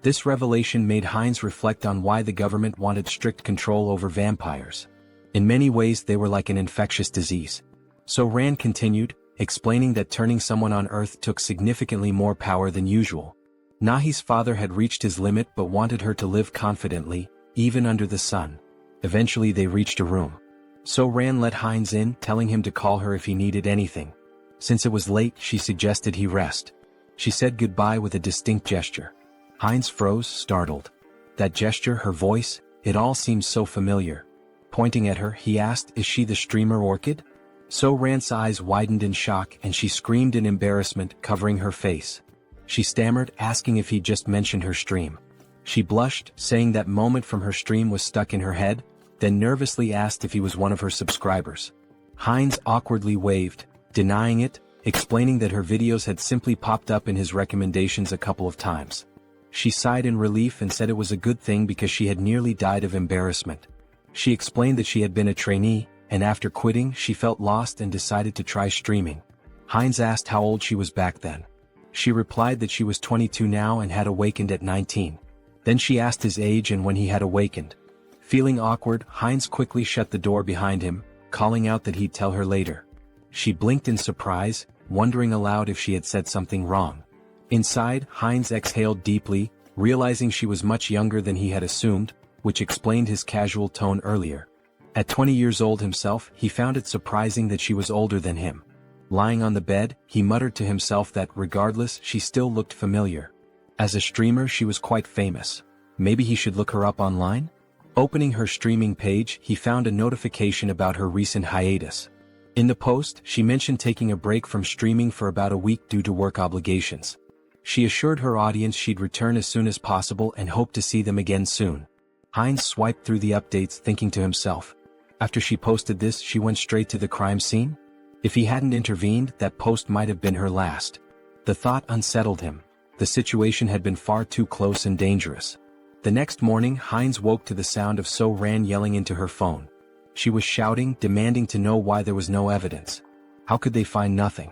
This revelation made Heinz reflect on why the government wanted strict control over vampires. In many ways they were like an infectious disease. So-Ran continued, explaining that turning someone on Earth took significantly more power than usual. Nahi's father had reached his limit but wanted her to live confidently, even under the sun. Eventually they reached a room. So-Ran let Heinz in, telling him to call her if he needed anything. Since it was late, she suggested he rest. She said goodbye with a distinct gesture. Heinz froze, startled. That gesture, her voice, it all seemed so familiar. Pointing at her, he asked, "Is she the streamer Orchid?" So-Ran's eyes widened in shock and she screamed in embarrassment, covering her face. She stammered, asking if he'd just mentioned her stream. She blushed, saying that moment from her stream was stuck in her head, then nervously asked if he was one of her subscribers. Heinz awkwardly waved, denying it, explaining that her videos had simply popped up in his recommendations a couple of times. She sighed in relief and said it was a good thing because she had nearly died of embarrassment. She explained that she had been a trainee, and after quitting she felt lost and decided to try streaming. Heinz asked how old she was back then. She replied that she was 22 now and had awakened at 19. Then she asked his age and when he had awakened. Feeling awkward, Heinz quickly shut the door behind him, calling out that he'd tell her later. She blinked in surprise, wondering aloud if she had said something wrong. Inside, Heinz exhaled deeply, realizing she was much younger than he had assumed, which explained his casual tone earlier. At 20 years old himself, he found it surprising that she was older than him. Lying on the bed, he muttered to himself that, regardless, she still looked familiar. As a streamer she was quite famous. Maybe he should look her up online? Opening her streaming page, he found a notification about her recent hiatus. In the post, she mentioned taking a break from streaming for about a week due to work obligations. She assured her audience she'd return as soon as possible and hoped to see them again soon. Heinz swiped through the updates thinking to himself. After she posted this, she went straight to the crime scene? If he hadn't intervened, that post might have been her last. The thought unsettled him. The situation had been far too close and dangerous. The next morning, Heinz woke to the sound of So-Ran yelling into her phone. She was shouting, demanding to know why there was no evidence. How could they find nothing?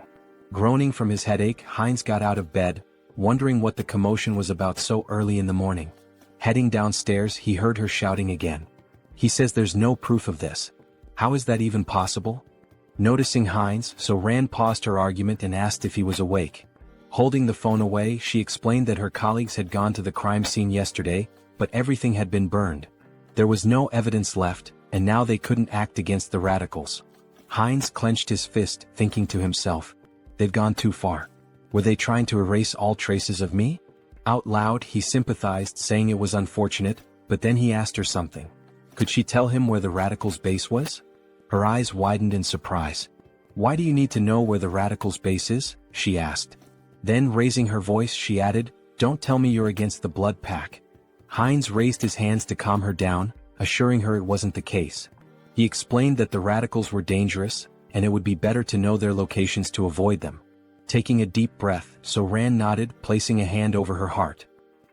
Groaning from his headache, Heinz got out of bed, wondering what the commotion was about so early in the morning. Heading downstairs, he heard her shouting again. He says there's no proof of this. How is that even possible? Noticing Heinz, So-Ran paused her argument and asked if he was awake. Holding the phone away, she explained that her colleagues had gone to the crime scene yesterday, but everything had been burned. There was no evidence left, and now they couldn't act against the radicals. Heinz clenched his fist, thinking to himself, they've gone too far. Were they trying to erase all traces of me? Out loud, he sympathized, saying it was unfortunate, but then he asked her something. Could she tell him where the radicals' base was? Her eyes widened in surprise. Why do you need to know where the radicals' base is? She asked. Then, raising her voice, she added, don't tell me you're against the blood pack. Heinz raised his hands to calm her down, assuring her it wasn't the case. He explained that the radicals were dangerous, and it would be better to know their locations to avoid them. Taking a deep breath, So-Ran nodded, placing a hand over her heart.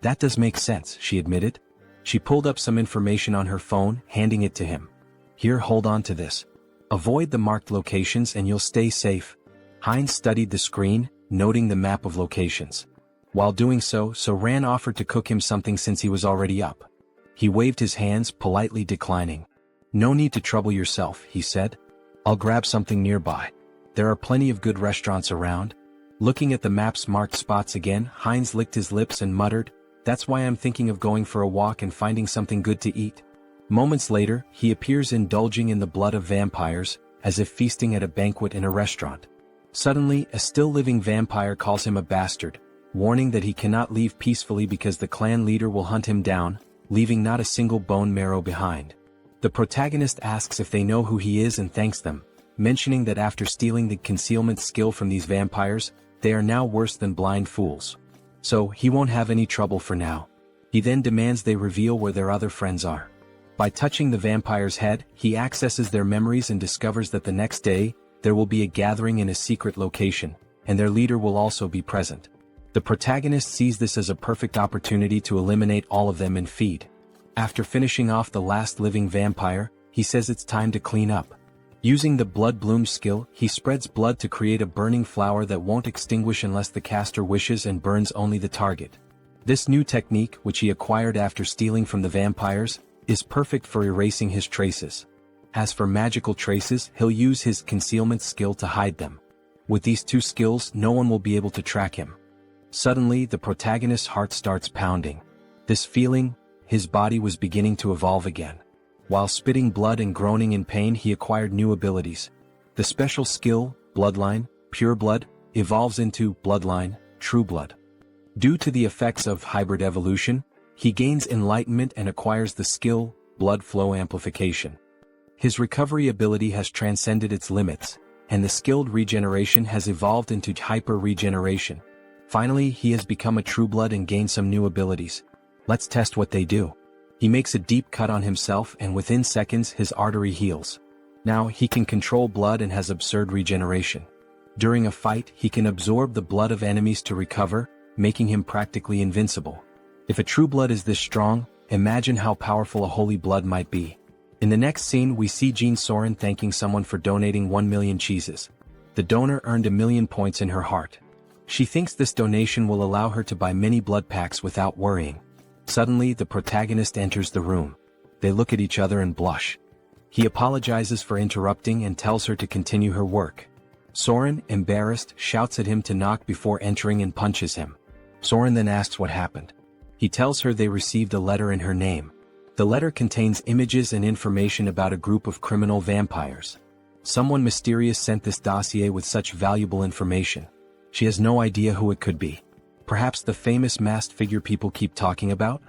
That does make sense, she admitted. She pulled up some information on her phone, handing it to him. Here, hold on to this. Avoid the marked locations and you'll stay safe. Heinz studied the screen, noting the map of locations. While doing so, So-Ran offered to cook him something since he was already up. He waved his hands, politely declining. No need to trouble yourself, he said. I'll grab something nearby. There are plenty of good restaurants around. Looking at the map's marked spots again, Heinz licked his lips and muttered, that's why I'm thinking of going for a walk and finding something good to eat. Moments later, he appears indulging in the blood of vampires, as if feasting at a banquet in a restaurant. Suddenly, a still-living vampire calls him a bastard, warning that he cannot leave peacefully because the clan leader will hunt him down, leaving not a single bone marrow behind. The protagonist asks if they know who he is and thanks them, mentioning that after stealing the concealment skill from these vampires, they are now worse than blind fools. So, he won't have any trouble for now. He then demands they reveal where their other friends are. By touching the vampire's head, he accesses their memories and discovers that the next day, there will be a gathering in a secret location, and their leader will also be present. The protagonist sees this as a perfect opportunity to eliminate all of them and feed. After finishing off the last living vampire, he says it's time to clean up. Using the blood bloom skill, he spreads blood to create a burning flower that won't extinguish unless the caster wishes and burns only the target. This new technique, which he acquired after stealing from the vampires, is perfect for erasing his traces. As for magical traces, he'll use his concealment skill to hide them. With these two skills, no one will be able to track him. Suddenly, the protagonist's heart starts pounding. This feeling, his body was beginning to evolve again. While spitting blood and groaning in pain, he acquired new abilities. The special skill, Bloodline, Pure Blood, evolves into Bloodline, True Blood. Due to the effects of hybrid evolution, he gains enlightenment and acquires the skill, Blood Flow Amplification. His recovery ability has transcended its limits, and the skilled regeneration has evolved into hyper-regeneration. Finally, he has become a True Blood and gained some new abilities. Let's test what they do. He makes a deep cut on himself and within seconds his artery heals. Now he can control blood and has absurd regeneration. During a fight, he can absorb the blood of enemies to recover, making him practically invincible. If a True Blood is this strong, imagine how powerful a Holy Blood might be. In the next scene we see Jin Soren thanking someone for donating 1 million cheeses. The donor earned 1,000,000 points in her heart. She thinks this donation will allow her to buy many blood packs without worrying. Suddenly, the protagonist enters the room. They look at each other and blush. He apologizes for interrupting and tells her to continue her work. Soren, embarrassed, shouts at him to knock before entering and punches him. Soren then asks what happened. He tells her they received a letter in her name. The letter contains images and information about a group of criminal vampires. Someone mysterious sent this dossier with such valuable information. She has no idea who it could be. Perhaps the famous masked figure people keep talking about?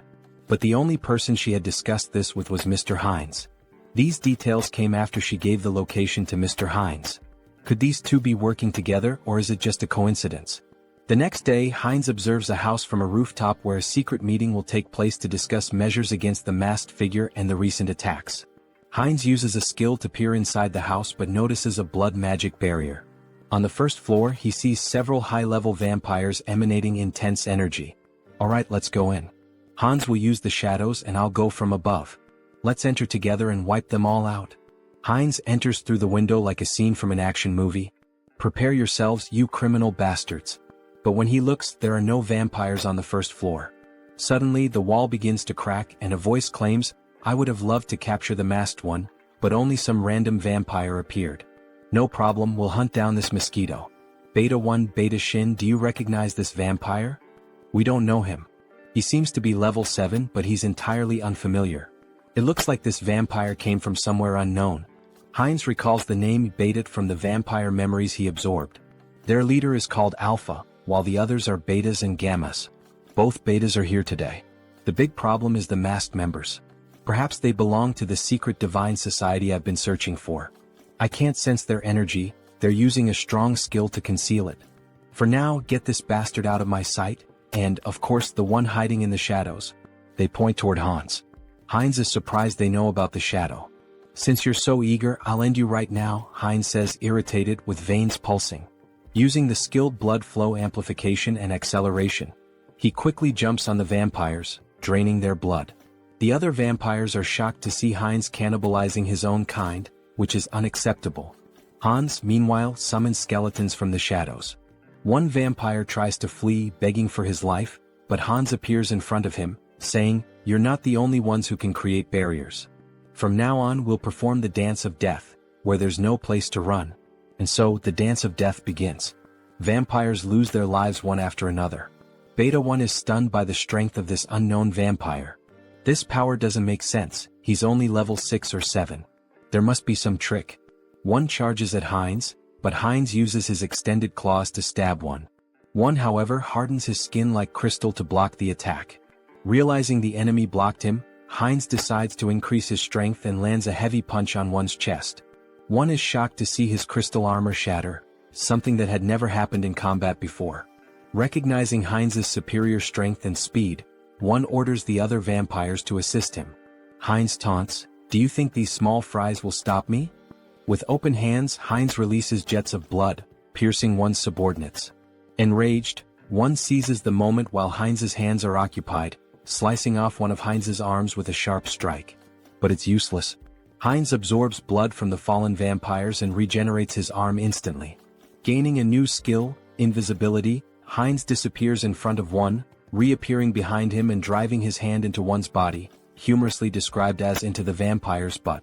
But the only person she had discussed this with was Mr. Hines. These details came after she gave the location to Mr. Hines. Could these two be working together, or is it just a coincidence? The next day, Hines observes a house from a rooftop where a secret meeting will take place to discuss measures against the masked figure and the recent attacks. Hines uses a skill to peer inside the house but notices a blood magic barrier. On the first floor, he sees several high-level vampires emanating intense energy. Alright, let's go in. Hans will use the shadows and I'll go from above. Let's enter together and wipe them all out. Hines enters through the window like a scene from an action movie. Prepare yourselves, you criminal bastards. But when he looks, there are no vampires on the first floor. Suddenly, the wall begins to crack and a voice claims, I would have loved to capture the masked one, but only some random vampire appeared. No problem, we'll hunt down this mosquito. Beta 1 Beta Shin, do you recognize this vampire? We don't know him. He seems to be level 7 but he's entirely unfamiliar. It looks like this vampire came from somewhere unknown. Hines recalls the name Beta from the vampire memories he absorbed. Their leader is called Alpha, while the others are Betas and Gammas. Both Betas are here today. The big problem is the masked members. Perhaps they belong to the secret divine society I've been searching for. I can't sense their energy, they're using a strong skill to conceal it. For now, get this bastard out of my sight, and, of course, the one hiding in the shadows. They point toward Hans. Hines is surprised they know about the shadow. Since you're so eager, I'll end you right now, Hines says, irritated, with veins pulsing. Using the skilled blood flow amplification and acceleration, he quickly jumps on the vampires, draining their blood. The other vampires are shocked to see Hines cannibalizing his own kind, which is unacceptable. Hans, meanwhile, summons skeletons from the shadows. One vampire tries to flee, begging for his life, but Hans appears in front of him, saying, You're not the only ones who can create barriers. From now on we'll perform the dance of death, where there's no place to run. And so, the dance of death begins. Vampires lose their lives one after another. Beta 1 is stunned by the strength of this unknown vampire. This power doesn't make sense, he's only level 6 or 7. There must be some trick. One charges at Hines, but Hines uses his extended claws to stab one. One, however, hardens his skin like crystal to block the attack. Realizing the enemy blocked him, Hines decides to increase his strength and lands a heavy punch on one's chest. One is shocked to see his crystal armor shatter, something that had never happened in combat before. Recognizing Hines's superior strength and speed, one orders the other vampires to assist him. Hines taunts, Do you think these small fries will stop me? With open hands, Hines releases jets of blood, piercing one's subordinates. Enraged, one seizes the moment while Hines's hands are occupied, slicing off one of Hines's arms with a sharp strike. But it's useless. Hines absorbs blood from the fallen vampires and regenerates his arm instantly. Gaining a new skill, invisibility, Hines disappears in front of one, reappearing behind him and driving his hand into one's body, humorously described as into the vampire's butt.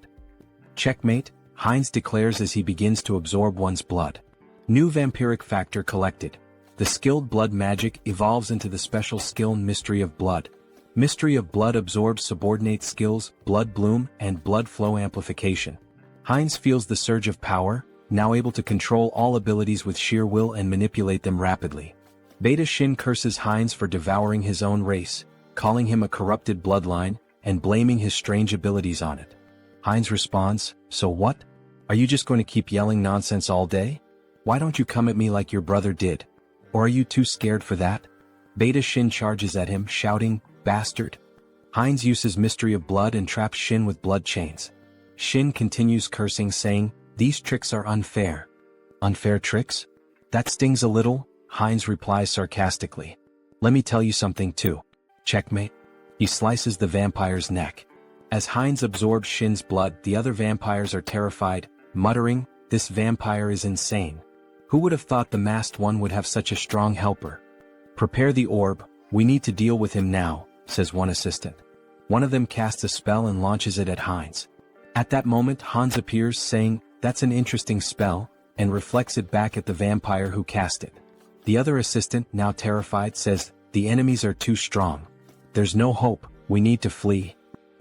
Checkmate, Hines declares as he begins to absorb one's blood. New vampiric factor collected. The skilled blood magic evolves into the special skill Mystery of Blood. Mystery of Blood absorbs subordinate skills, Blood Bloom, and Blood Flow Amplification. Hines feels the surge of power, now able to control all abilities with sheer will and manipulate them rapidly. Beta Shin curses Hines for devouring his own race, calling him a corrupted bloodline, and blaming his strange abilities on it. Hines responds, So what? Are you just going to keep yelling nonsense all day? Why don't you come at me like your brother did? Or are you too scared for that? Beta Shin charges at him, shouting, Bastard. Hines uses Mystery of Blood and traps Shin with blood chains. Shin continues cursing, saying, These tricks are unfair. Unfair tricks? That stings a little, Hines replies sarcastically. Let me tell you something too. Checkmate. He slices the vampire's neck. As Hines absorbs Shin's blood, the other vampires are terrified, muttering, This vampire is insane. Who would have thought the masked one would have such a strong helper? Prepare the orb, we need to deal with him now, says one assistant. One of them casts a spell and launches it at Heinz. At that moment Hans appears saying, "That's an interesting spell," and reflects it back at the vampire who cast it. The other assistant, now terrified, says, "The enemies are too strong. There's no hope, we need to flee."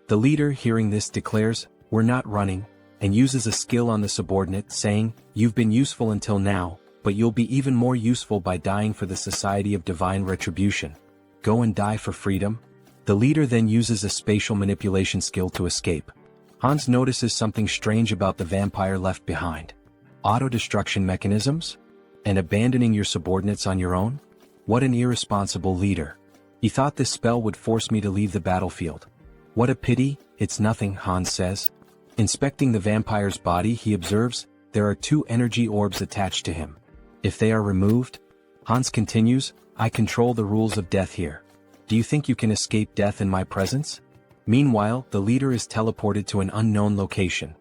The leader, hearing this, declares, "We're not running," and uses a skill on the subordinate, saying, "You've been useful until now, but you'll be even more useful by dying for the Society of Divine Retribution. Go and die for freedom." The leader then uses a spatial manipulation skill to escape. Hans notices something strange about the vampire left behind. Auto-destruction mechanisms? And abandoning your subordinates on your own? What an irresponsible leader. He thought this spell would force me to leave the battlefield. What a pity, it's nothing, Hans says. Inspecting the vampire's body, he observes, there are 2 energy orbs attached to him. If they are removed, Hans continues, I control the rules of death here. Do you think you can escape death in my presence? Meanwhile, the leader is teleported to an unknown location.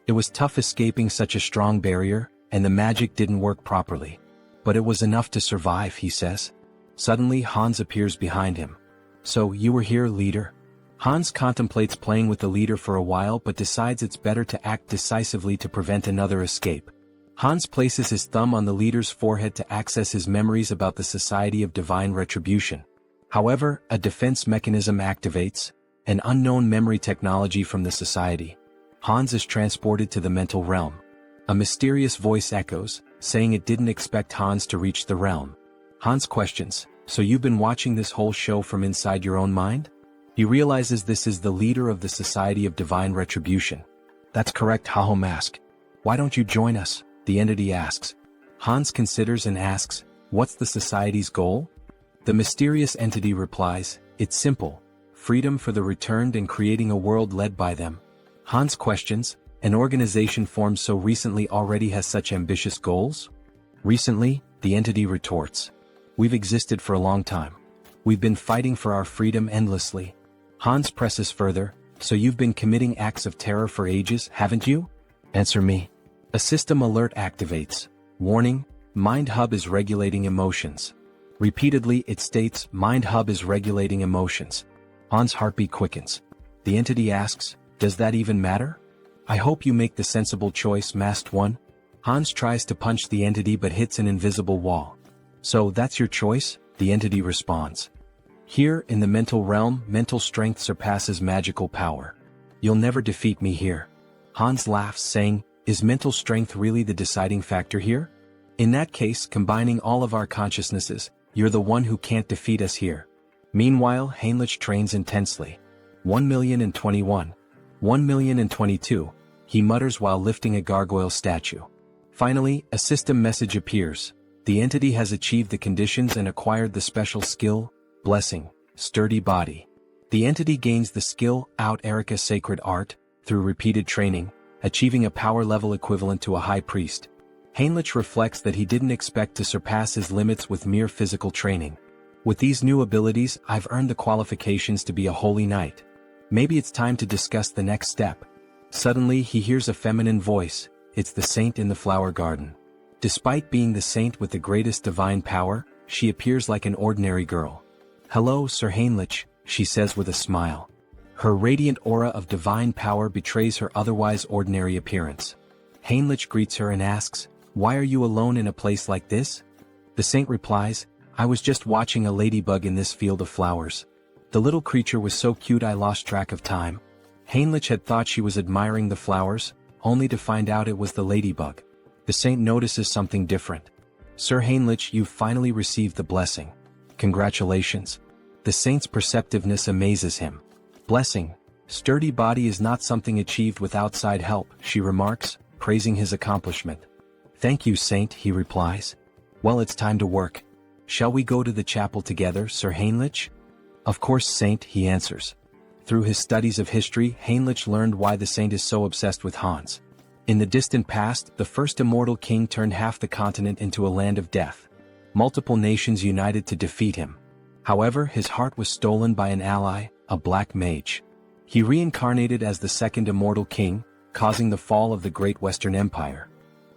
It was tough escaping such a strong barrier, and the magic didn't work properly. But it was enough to survive, he says. Suddenly Hans appears behind him. So, you were here, leader? Hans contemplates playing with the leader for a while but decides it's better to act decisively to prevent another escape. Hans places his thumb on the leader's forehead to access his memories about the Society of Divine Retribution. However, a defense mechanism activates, an unknown memory technology from the society. Hans is transported to the mental realm. A mysterious voice echoes, saying it didn't expect Hans to reach the realm. Hans questions, so you've been watching this whole show from inside your own mind? He realizes this is the leader of the Society of Divine Retribution. That's correct, Haho Mask. Why don't you join us? The entity asks. Hans considers and asks, what's the society's goal? The mysterious entity replies, it's simple, freedom for the returned and creating a world led by them. Hans questions, an organization formed so recently already has such ambitious goals? Recently, the entity retorts. We've existed for a long time. We've been fighting for our freedom endlessly. Hans presses further, so you've been committing acts of terror for ages, haven't you? Answer me. A system alert activates. Warning, Mind Hub is regulating emotions. Repeatedly it states, Mind Hub is regulating emotions. Hans' heartbeat quickens. The entity asks, does that even matter? I hope you make the sensible choice, Masked One. Hans tries to punch the entity but hits an invisible wall. So that's your choice? The entity responds. Here, in the mental realm, mental strength surpasses magical power. You'll never defeat me here. Hans laughs, saying, is mental strength really the deciding factor here? In that case, combining all of our consciousnesses, you're the one who can't defeat us here. Meanwhile, Heinrich trains intensely. 1,021. 1,022, he mutters while lifting a gargoyle statue. Finally, a system message appears. The entity has achieved the conditions and acquired the special skill, Blessing, Sturdy Body. The entity gains the skill, Out Erica Sacred Art, through repeated training, achieving a power level equivalent to a high priest. Heinrich reflects that he didn't expect to surpass his limits with mere physical training. With these new abilities, I've earned the qualifications to be a holy knight. Maybe it's time to discuss the next step. Suddenly he hears a feminine voice, it's the saint in the flower garden. Despite being the saint with the greatest divine power, she appears like an ordinary girl. Hello, Sir Heinrich, she says with a smile. Her radiant aura of divine power betrays her otherwise ordinary appearance. Heinrich greets her and asks, why are you alone in a place like this? The saint replies, I was just watching a ladybug in this field of flowers. The little creature was so cute I lost track of time. Heinrich had thought she was admiring the flowers, only to find out it was the ladybug. The saint notices something different. Sir Heinrich, you've finally received the blessing. Congratulations. The saint's perceptiveness amazes him. Blessing, Sturdy Body is not something achieved with outside help, she remarks, praising his accomplishment. Thank you, saint, he replies. Well, it's time to work. Shall we go to the chapel together, Sir Heinrich? Of course, saint, he answers. Through his studies of history, Heinrich learned why the saint is so obsessed with Hans. In the distant past, the first immortal king turned half the continent into a land of death. Multiple nations united to defeat him. However, his heart was stolen by an ally, a black mage. He reincarnated as the second immortal king, causing the fall of the Great Western Empire.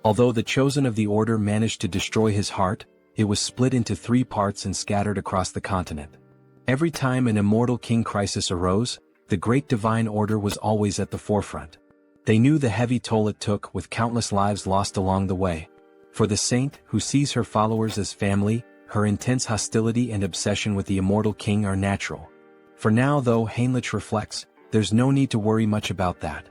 Although the chosen of the order managed to destroy his heart, it was split into 3 parts and scattered across the continent. Every time an immortal king crisis arose, the great divine order was always at the forefront. They knew the heavy toll it took, with countless lives lost along the way. For the saint, who sees her followers as family, her intense hostility and obsession with the immortal king are natural. For now though, Heinrich reflects, there's no need to worry much about that.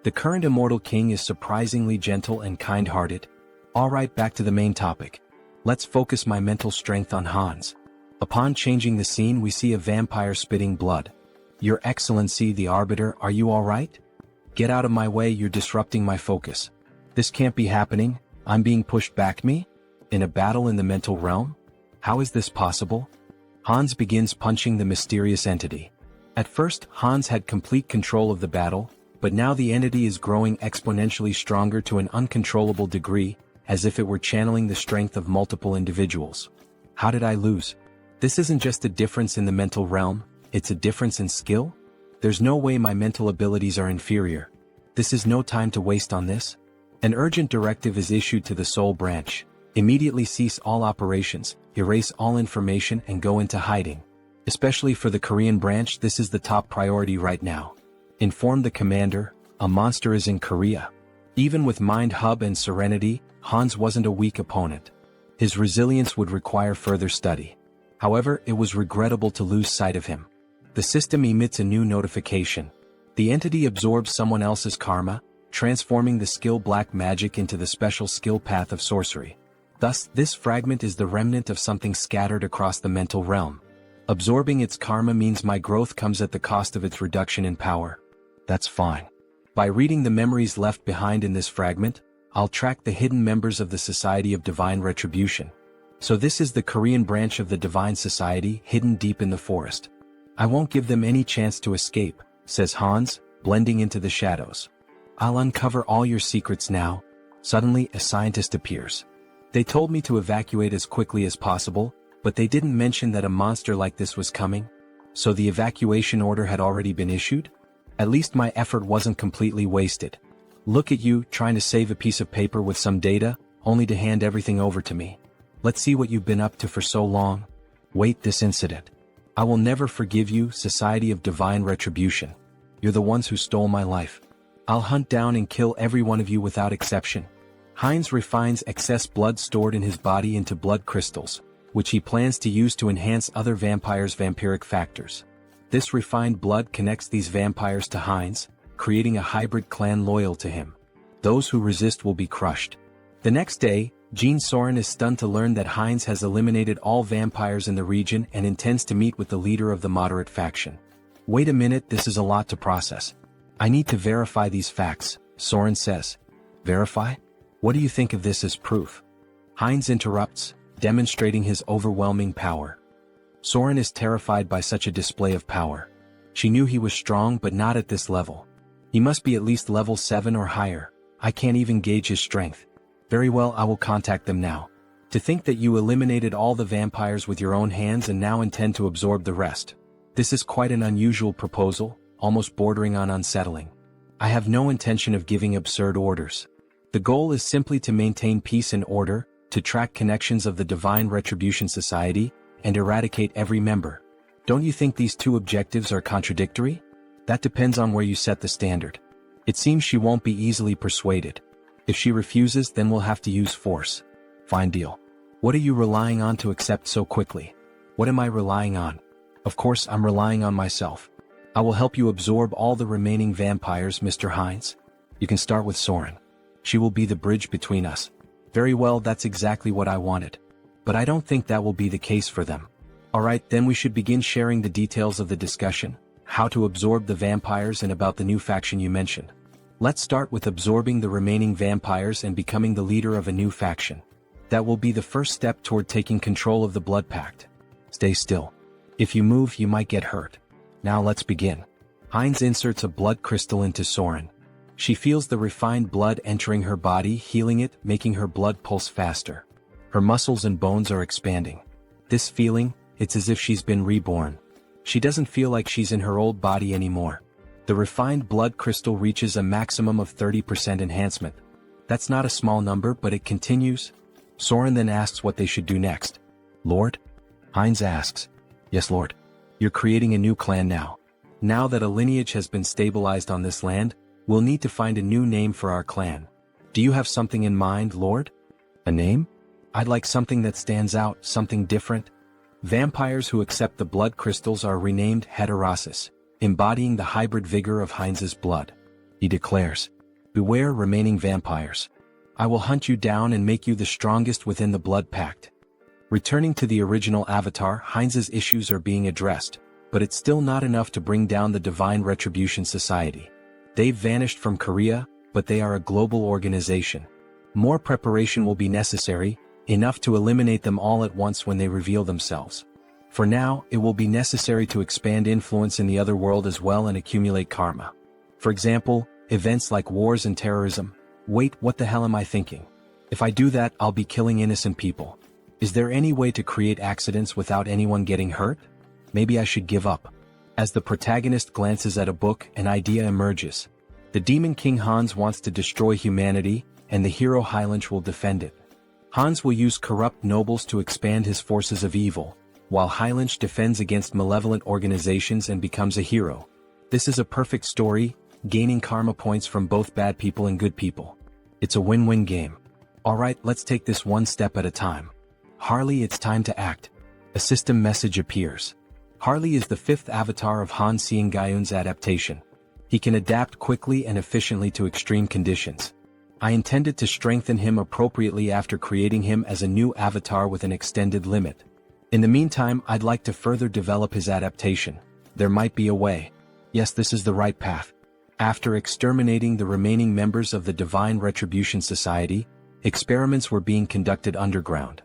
The current immortal king is surprisingly gentle and kind-hearted. Alright, back to the main topic. Let's focus my mental strength on Hans. Upon changing the scene, we see a vampire spitting blood. Your Excellency the Arbiter, are you alright? Get out of my way, you're disrupting my focus. This can't be happening, I'm being pushed back. Me? In a battle in the mental realm? How is this possible? Hans begins punching the mysterious entity. At first, Hans had complete control of the battle, but now the entity is growing exponentially stronger to an uncontrollable degree, as if it were channeling the strength of multiple individuals. How did I lose? This isn't just a difference in the mental realm, it's a difference in skill? There's no way my mental abilities are inferior. This is no time to waste on this. An urgent directive is issued to the Soul Branch. Immediately cease all operations, erase all information and go into hiding. Especially for the Korean branch, this is the top priority right now. Inform the commander, a monster is in Korea. Even with Mind Hub and Serenity, Hans wasn't a weak opponent. His resilience would require further study. However, it was regrettable to lose sight of him. The system emits a new notification. The entity absorbs someone else's karma, transforming the skill black magic into the special skill path of sorcery. Thus, this fragment is the remnant of something scattered across the mental realm. Absorbing its karma means my growth comes at the cost of its reduction in power. That's fine. By reading the memories left behind in this fragment, I'll track the hidden members of the Society of Divine Retribution. So this is the Korean branch of the Divine Society, hidden deep in the forest. I won't give them any chance to escape, says Hans, blending into the shadows. I'll uncover all your secrets now. Suddenly, a scientist appears. They told me to evacuate as quickly as possible, but they didn't mention that a monster like this was coming. So the evacuation order had already been issued? At least my effort wasn't completely wasted. Look at you, trying to save a piece of paper with some data, only to hand everything over to me. Let's see what you've been up to for so long. Wait, this incident. I will never forgive you, Society of Divine Retribution. You're the ones who stole my life. I'll hunt down and kill every one of you without exception. Heinz refines excess blood stored in his body into blood crystals, which he plans to use to enhance other vampires' vampiric factors. This refined blood connects these vampires to Heinz, creating a hybrid clan loyal to him. Those who resist will be crushed. The next day, Jean Soren is stunned to learn that Heinz has eliminated all vampires in the region and intends to meet with the leader of the moderate faction. Wait a minute, this is a lot to process. I need to verify these facts, Soren says. Verify? What do you think of this as proof? Heinz interrupts, demonstrating his overwhelming power. Soren is terrified by such a display of power. She knew he was strong, but not at this level. He must be at least level 7 or higher. I can't even gauge his strength. Very well, I will contact them now. To think that you eliminated all the vampires with your own hands and now intend to absorb the rest. This is quite an unusual proposal, almost bordering on unsettling. I have no intention of giving absurd orders. The goal is simply to maintain peace and order, to track connections of the Divine Retribution Society, and eradicate every member. Don't you think these two objectives are contradictory? That depends on where you set the standard. It seems she won't be easily persuaded. If she refuses, then we'll have to use force. Fine deal. What are you relying on to accept so quickly? What am I relying on? Of course, I'm relying on myself. I will help you absorb all the remaining vampires, Mr. Heinz. You can start with Soren. She will be the bridge between us. Very well, that's exactly what I wanted. But I don't think that will be the case for them. Alright, then we should begin sharing the details of the discussion, how to absorb the vampires and about the new faction you mentioned. Let's start with absorbing the remaining vampires and becoming the leader of a new faction. That will be the first step toward taking control of the Blood Pact. Stay still. If you move, you might get hurt. Now let's begin. Heinz inserts a blood crystal into Soren. She feels the refined blood entering her body, healing it, making her blood pulse faster. Her muscles and bones are expanding. This feeling, it's as if she's been reborn. She doesn't feel like she's in her old body anymore. The refined blood crystal reaches a maximum of 30% enhancement. That's not a small number, but it continues. Soren then asks what they should do next. Lord? Heinz asks. Yes, Lord. You're creating a new clan now. Now that a lineage has been stabilized on this land, we'll need to find a new name for our clan. Do you have something in mind, Lord? A name? I'd like something that stands out, something different. Vampires who accept the blood crystals are renamed Heterosis, embodying the hybrid vigor of Heinz's blood. He declares, beware remaining vampires. I will hunt you down and make you the strongest within the blood pact. Returning to the original avatar, Heinz's issues are being addressed, but it's still not enough to bring down the Divine Retribution Society. They've vanished from Korea, but they are a global organization. More preparation will be necessary, enough to eliminate them all at once when they reveal themselves. For now, it will be necessary to expand influence in the other world as well and accumulate karma. For example, events like wars and terrorism. Wait, what the hell am I thinking? If I do that, I'll be killing innocent people. Is there any way to create accidents without anyone getting hurt? Maybe I should give up. As the protagonist glances at a book, an idea emerges. The Demon King Hans wants to destroy humanity, and the hero Heinrich will defend it. Hans will use corrupt nobles to expand his forces of evil, while Heinrich defends against malevolent organizations and becomes a hero. This is a perfect story, gaining karma points from both bad people and good people. It's a win-win game. Alright, let's take this one step at a time. Harley, it's time to act. A system message appears. Harley is the fifth avatar of Han Seung-gyun's adaptation. He can adapt quickly and efficiently to extreme conditions. I intended to strengthen him appropriately after creating him as a new avatar with an extended limit. In the meantime, I'd like to further develop his adaptation. There might be a way. Yes, this is the right path. After exterminating the remaining members of the Divine Retribution Society, experiments were being conducted underground.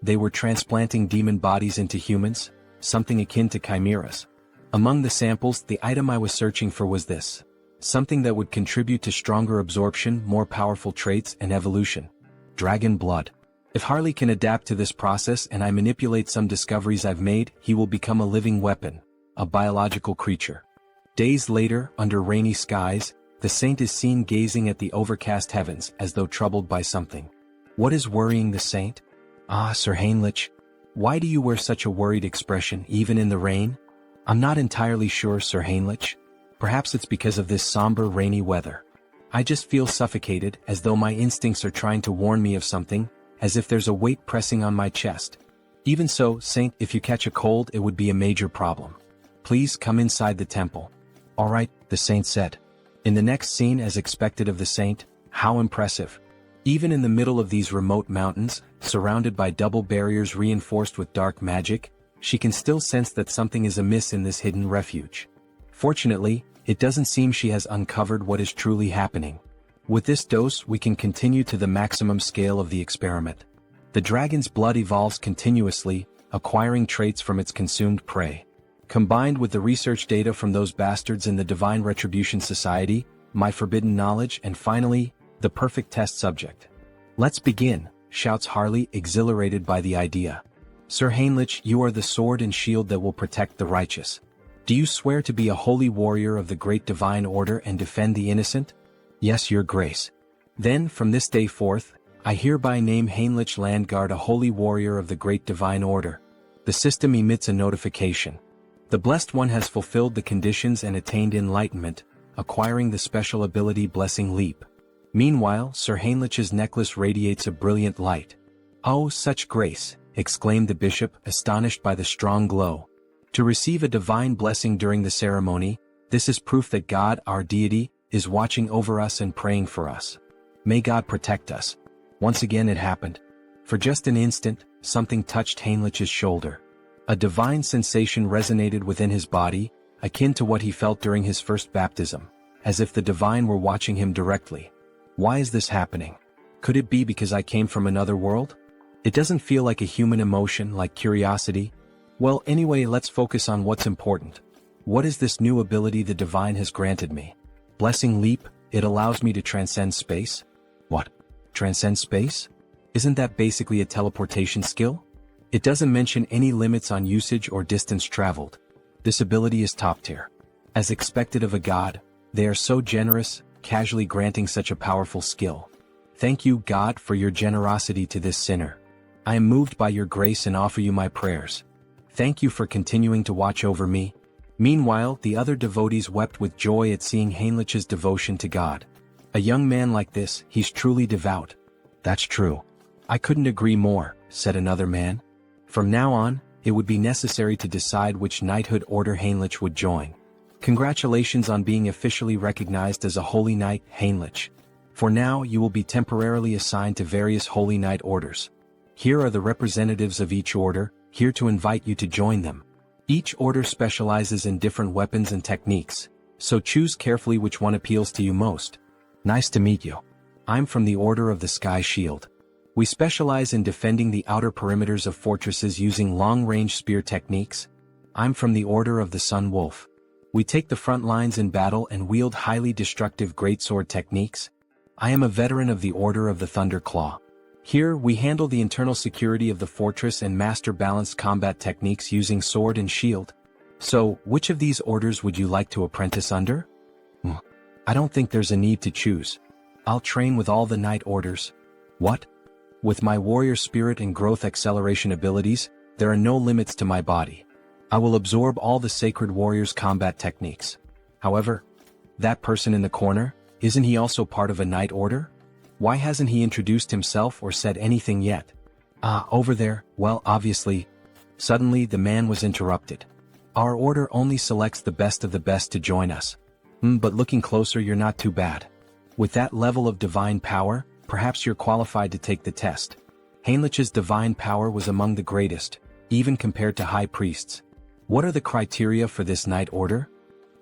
They were transplanting demon bodies into humans, something akin to chimeras. Among the samples, the item I was searching for was this. Something that would contribute to stronger absorption, more powerful traits, and evolution. Dragon blood. If Harley can adapt to this process and I manipulate some discoveries I've made, he will become a living weapon, a biological creature. Days later, under rainy skies, the saint is seen gazing at the overcast heavens as though troubled by something. What is worrying the saint? Ah, Sir Heinrich. Why do you wear such a worried expression even in the rain? I'm not entirely sure, Sir Heinrich. Perhaps it's because of this somber rainy weather. I just feel suffocated, as though my instincts are trying to warn me of something, as if there's a weight pressing on my chest. Even so, Saint, if you catch a cold, it would be a major problem. Please come inside the temple. Alright, the saint said. In the next scene, as expected of the saint, how impressive. Even in the middle of these remote mountains, surrounded by double barriers reinforced with dark magic, she can still sense that something is amiss in this hidden refuge. Fortunately, it doesn't seem she has uncovered what is truly happening. With this dose, we can continue to the maximum scale of the experiment. The dragon's blood evolves continuously, acquiring traits from its consumed prey. Combined with the research data from those bastards in the Divine Retribution Society, my forbidden knowledge, and finally, the perfect test subject. Let's begin, shouts Harley, exhilarated by the idea. Sir Heinrich, you are the sword and shield that will protect the righteous. Do you swear to be a holy warrior of the great divine order and defend the innocent? Yes, your grace. Then, from this day forth, I hereby name Heinrich Landguard a holy warrior of the great divine order. The system emits a notification. The Blessed One has fulfilled the conditions and attained enlightenment, acquiring the special ability Blessing Leap. Meanwhile, Sir Heinrich's necklace radiates a brilliant light. Oh, such grace, exclaimed the bishop, astonished by the strong glow. To receive a divine blessing during the ceremony, this is proof that God, our deity, is watching over us and praying for us. May God protect us. Once again it happened. For just an instant, something touched Heinrich's shoulder. A divine sensation resonated within his body, akin to what he felt during his first baptism, as if the divine were watching him directly. Why is this happening? Could it be because I came from another world? It doesn't feel like a human emotion, like curiosity. Well, anyway, let's focus on what's important. What is this new ability the divine has granted me? Blessing Leap, it allows me to transcend space? What? Transcend space? Isn't that basically a teleportation skill? It doesn't mention any limits on usage or distance traveled. This ability is top tier. As expected of a god, they are so generous, casually granting such a powerful skill. Thank you, God, for your generosity to this sinner. I am moved by your grace and offer you my prayers. Thank you for continuing to watch over me. Meanwhile, the other devotees wept with joy at seeing Heinrich's devotion to God. A young man like this, he's truly devout. That's true. I couldn't agree more, said another man. From now on, it would be necessary to decide which knighthood order Heinrich would join. Congratulations on being officially recognized as a holy knight, Heinrich. For now, you will be temporarily assigned to various holy knight orders. Here are the representatives of each order, here to invite you to join them. Each order specializes in different weapons and techniques, so choose carefully which one appeals to you most. Nice to meet you. I'm from the Order of the Sky Shield. We specialize in defending the outer perimeters of fortresses using long-range spear techniques. I'm from the Order of the Sun Wolf. We take the front lines in battle and wield highly destructive greatsword techniques. I am a veteran of the Order of the Thunder Claw. Here, we handle the internal security of the fortress and master balanced combat techniques using sword and shield. So, which of these orders would you like to apprentice under? I don't think there's a need to choose. I'll train with all the knight orders. What? With my warrior spirit and growth acceleration abilities, there are no limits to my body. I will absorb all the sacred warrior's combat techniques. However, that person in the corner, isn't he also part of a knight order? Why hasn't he introduced himself or said anything yet? Over there, well, obviously. Suddenly the man was interrupted. Our order only selects the best of the best to join us. But looking closer, you're not too bad. With that level of divine power, perhaps you're qualified to take the test. Heinrich's divine power was among the greatest, even compared to high priests. What are the criteria for this knight order?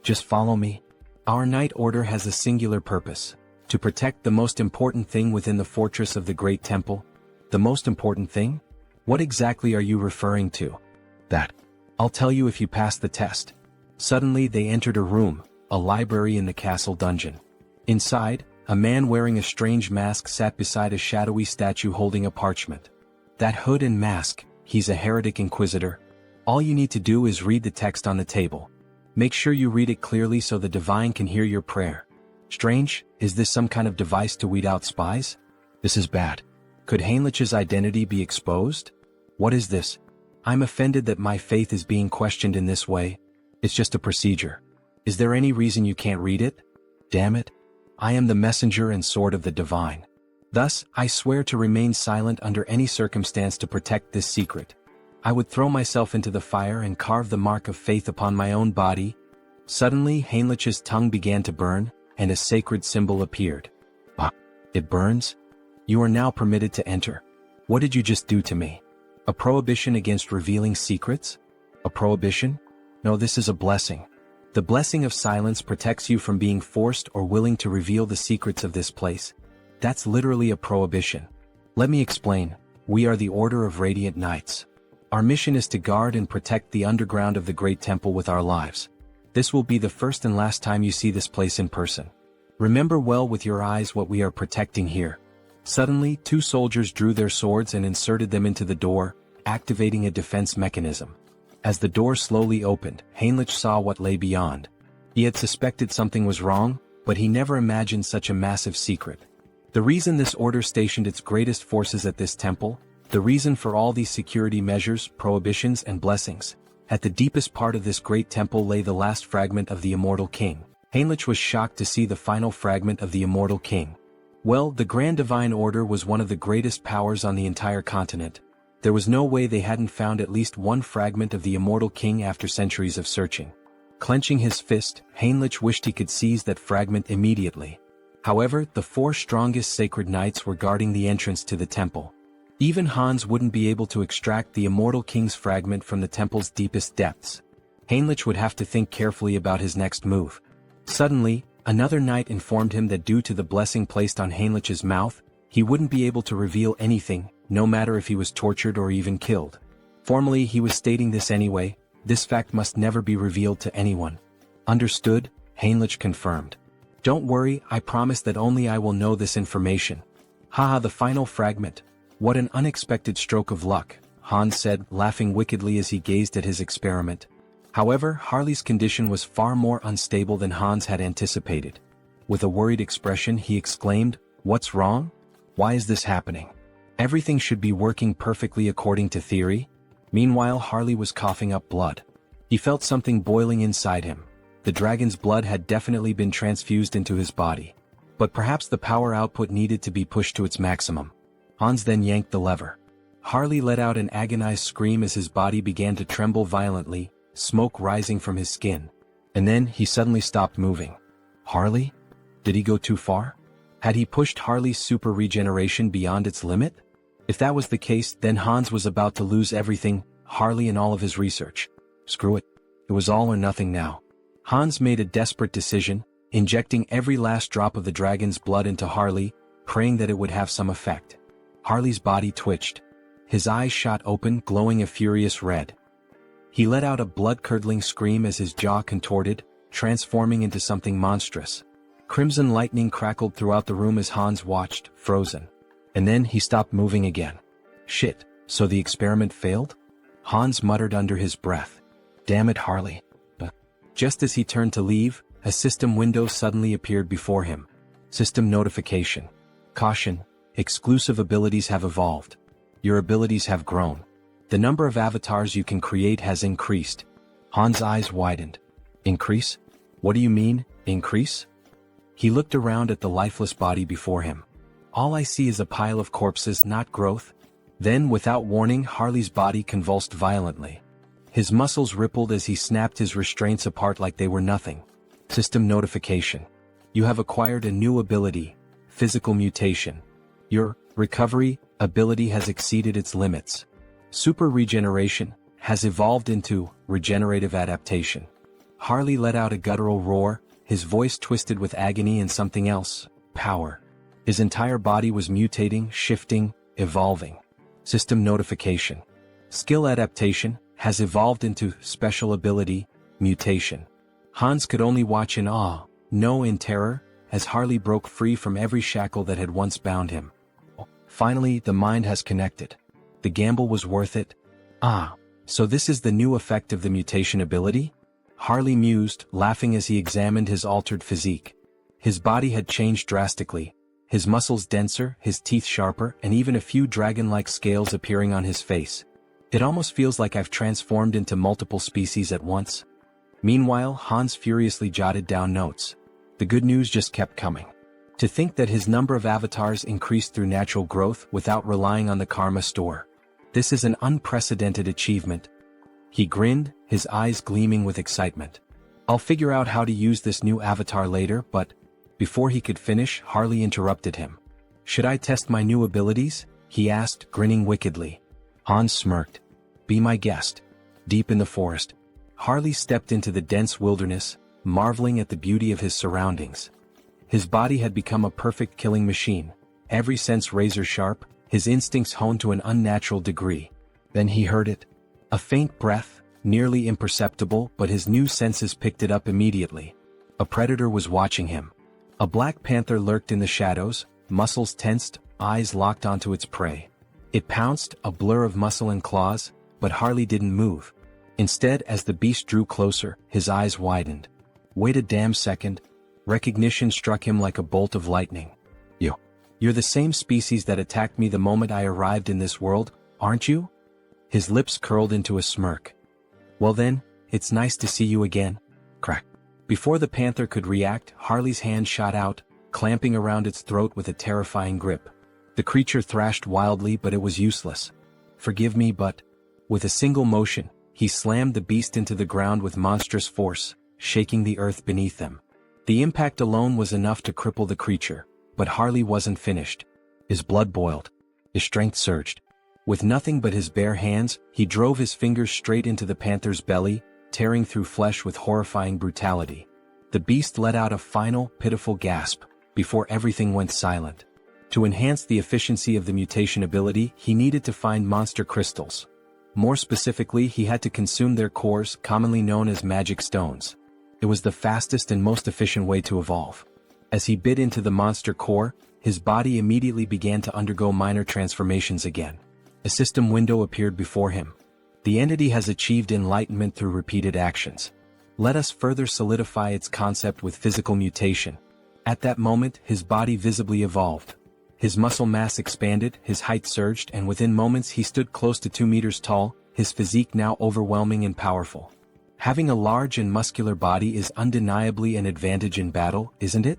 Just follow me. Our knight order has a singular purpose: to protect the most important thing within the fortress of the Great Temple. The most important thing? What exactly are you referring to? That. I'll tell you if you pass the test. Suddenly they entered a room, a library in the castle dungeon. Inside, a man wearing a strange mask sat beside a shadowy statue holding a parchment. That hood and mask, he's a heretic inquisitor. All you need to do is read the text on the table. Make sure you read it clearly so the divine can hear your prayer. Strange, is this some kind of device to weed out spies? This is bad. Could Heinrich's identity be exposed? What is this? I'm offended that my faith is being questioned in this way. It's just a procedure. Is there any reason you can't read it? Damn it. I am the messenger and sword of the divine. Thus, I swear to remain silent under any circumstance to protect this secret. I would throw myself into the fire and carve the mark of faith upon my own body. Suddenly, Heinrich's tongue began to burn, and a sacred symbol appeared. It burns? You are now permitted to enter. What did you just do to me? A prohibition against revealing secrets? A prohibition? No, this is a blessing. The blessing of silence protects you from being forced or willing to reveal the secrets of this place. That's literally a prohibition. Let me explain. We are the Order of Radiant Knights. Our mission is to guard and protect the underground of the Great Temple with our lives. This will be the first and last time you see this place in person. Remember well with your eyes what we are protecting here. Suddenly, two soldiers drew their swords and inserted them into the door, activating a defense mechanism. As the door slowly opened, Heinrich saw what lay beyond. He had suspected something was wrong, but he never imagined such a massive secret. The reason this order stationed its greatest forces at this temple, the reason for all these security measures, prohibitions and blessings. At the deepest part of this great temple lay the last fragment of the Immortal King. Heinrich was shocked to see the final fragment of the Immortal King. Well, the Grand Divine Order was one of the greatest powers on the entire continent. There was no way they hadn't found at least one fragment of the Immortal King after centuries of searching. Clenching his fist, Heinrich wished he could seize that fragment immediately. However, the four strongest sacred knights were guarding the entrance to the temple. Even Hans wouldn't be able to extract the Immortal King's fragment from the temple's deepest depths. Heinrich would have to think carefully about his next move. Suddenly, another knight informed him that due to the blessing placed on Heinrich's mouth, he wouldn't be able to reveal anything, no matter if he was tortured or even killed. Formally, he was stating this anyway. This fact must never be revealed to anyone. Understood? Heinrich confirmed. Don't worry, I promise that only I will know this information. Haha, the final fragment. What an unexpected stroke of luck, Hans said, laughing wickedly as he gazed at his experiment. However, Harley's condition was far more unstable than Hans had anticipated. With a worried expression, he exclaimed, "What's wrong?" Why is this happening? Everything should be working perfectly according to theory. Meanwhile, Harley was coughing up blood. He felt something boiling inside him. The dragon's blood had definitely been transfused into his body. But perhaps the power output needed to be pushed to its maximum. Hans then yanked the lever. Harley let out an agonized scream as his body began to tremble violently, smoke rising from his skin. And then he suddenly stopped moving. Harley? Did he go too far? Had he pushed Harley's super regeneration beyond its limit? If that was the case, then Hans was about to lose everything, Harley and all of his research. Screw it. It was all or nothing now. Hans made a desperate decision, injecting every last drop of the dragon's blood into Harley, praying that it would have some effect. Harley's body twitched. His eyes shot open, glowing a furious red. He let out a blood-curdling scream as his jaw contorted, transforming into something monstrous. Crimson lightning crackled throughout the room as Hans watched, frozen. And then he stopped moving again. Shit, so the experiment failed? Hans muttered under his breath. Damn it, Harley. Just as he turned to leave, a system window suddenly appeared before him. System notification. Caution, exclusive abilities have evolved. Your abilities have grown. The number of avatars you can create has increased. Hans' eyes widened. Increase? What do you mean, increase? He looked around at the lifeless body before him. All I see is a pile of corpses, not growth. Then, without warning, Harley's body convulsed violently. His muscles rippled as he snapped his restraints apart like they were nothing. System notification. You have acquired a new ability, physical mutation. Your recovery ability has exceeded its limits. Super regeneration has evolved into regenerative adaptation. Harley let out a guttural roar, his voice twisted with agony and something else, power. His entire body was mutating, shifting, evolving. System notification. Skill adaptation has evolved into special ability, mutation. Hans could only watch in awe, no in terror, as Harley broke free from every shackle that had once bound him. Finally, the mind has connected. The gamble was worth it. So this is the new effect of the mutation ability? Harley mused, laughing as he examined his altered physique. His body had changed drastically, his muscles denser, his teeth sharper, and even a few dragon-like scales appearing on his face. It almost feels like I've transformed into multiple species at once. Meanwhile, Hans furiously jotted down notes. The good news just kept coming. To think that his number of avatars increased through natural growth without relying on the karma store. This is an unprecedented achievement. He grinned, his eyes gleaming with excitement. I'll figure out how to use this new avatar later, but before he could finish, Harley interrupted him. Should I test my new abilities? He asked, grinning wickedly. Hans smirked. Be my guest. Deep in the forest, Harley stepped into the dense wilderness, marveling at the beauty of his surroundings. His body had become a perfect killing machine, every sense razor-sharp, his instincts honed to an unnatural degree. Then he heard it. A faint breath, nearly imperceptible, but his new senses picked it up immediately. A predator was watching him. A black panther lurked in the shadows, muscles tensed, eyes locked onto its prey. It pounced, a blur of muscle and claws, but Harley didn't move. Instead, as the beast drew closer, his eyes widened. Wait a damn second. Recognition struck him like a bolt of lightning. You're the same species that attacked me the moment I arrived in this world, aren't you? His lips curled into a smirk. Well then, it's nice to see you again. Crack. Before the panther could react, Harley's hand shot out, clamping around its throat with a terrifying grip. The creature thrashed wildly, but it was useless. Forgive me, but... With a single motion, he slammed the beast into the ground with monstrous force, shaking the earth beneath them. The impact alone was enough to cripple the creature, but Harley wasn't finished. His blood boiled. His strength surged. With nothing but his bare hands, he drove his fingers straight into the panther's belly, tearing through flesh with horrifying brutality. The beast let out a final, pitiful gasp, before everything went silent. To enhance the efficiency of the mutation ability, he needed to find monster crystals. More specifically, he had to consume their cores, commonly known as magic stones. It was the fastest and most efficient way to evolve. As he bit into the monster core, his body immediately began to undergo minor transformations again. A system window appeared before him. The entity has achieved enlightenment through repeated actions. Let us further solidify its concept with physical mutation. At that moment, his body visibly evolved. His muscle mass expanded, his height surged, and within moments he stood close to 2 meters tall, his physique now overwhelming and powerful. Having a large and muscular body is undeniably an advantage in battle, isn't it?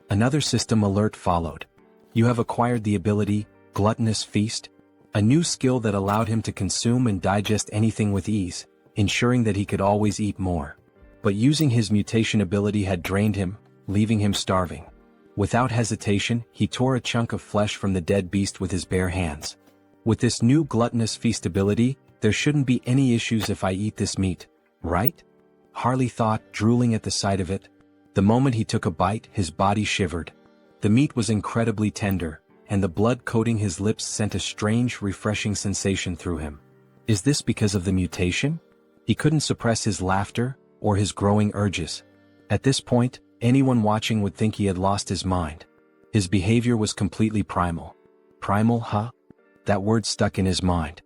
Another system alert followed. You have acquired the ability, Gluttonous Feast, a new skill that allowed him to consume and digest anything with ease, ensuring that he could always eat more. But using his mutation ability had drained him, leaving him starving. Without hesitation, he tore a chunk of flesh from the dead beast with his bare hands. With this new Gluttonous Feast ability, there shouldn't be any issues if I eat this meat, right? Harley thought, drooling at the sight of it. The moment he took a bite, his body shivered. The meat was incredibly tender, and the blood coating his lips sent a strange, refreshing sensation through him. Is this because of the mutation? He couldn't suppress his laughter, or his growing urges. At this point, anyone watching would think he had lost his mind. His behavior was completely primal. Primal, huh? That word stuck in his mind.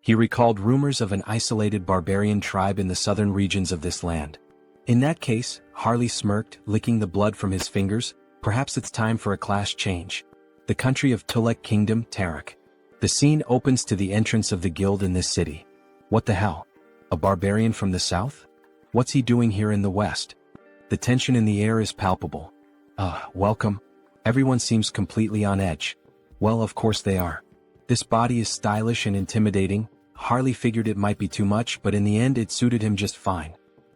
He recalled rumors of an isolated barbarian tribe in the southern regions of this land. In that case, Harley smirked, licking the blood from his fingers, perhaps it's time for a class change. The country of Tulek Kingdom, Tarak. The scene opens to the entrance of the guild in this city. What the hell? A barbarian from the south? What's he doing here in the west? The tension in the air is palpable. Welcome. Everyone seems completely on edge. Well, of course they are. This body is stylish and intimidating. Harley figured it might be too much, but in the end it suited him just fine.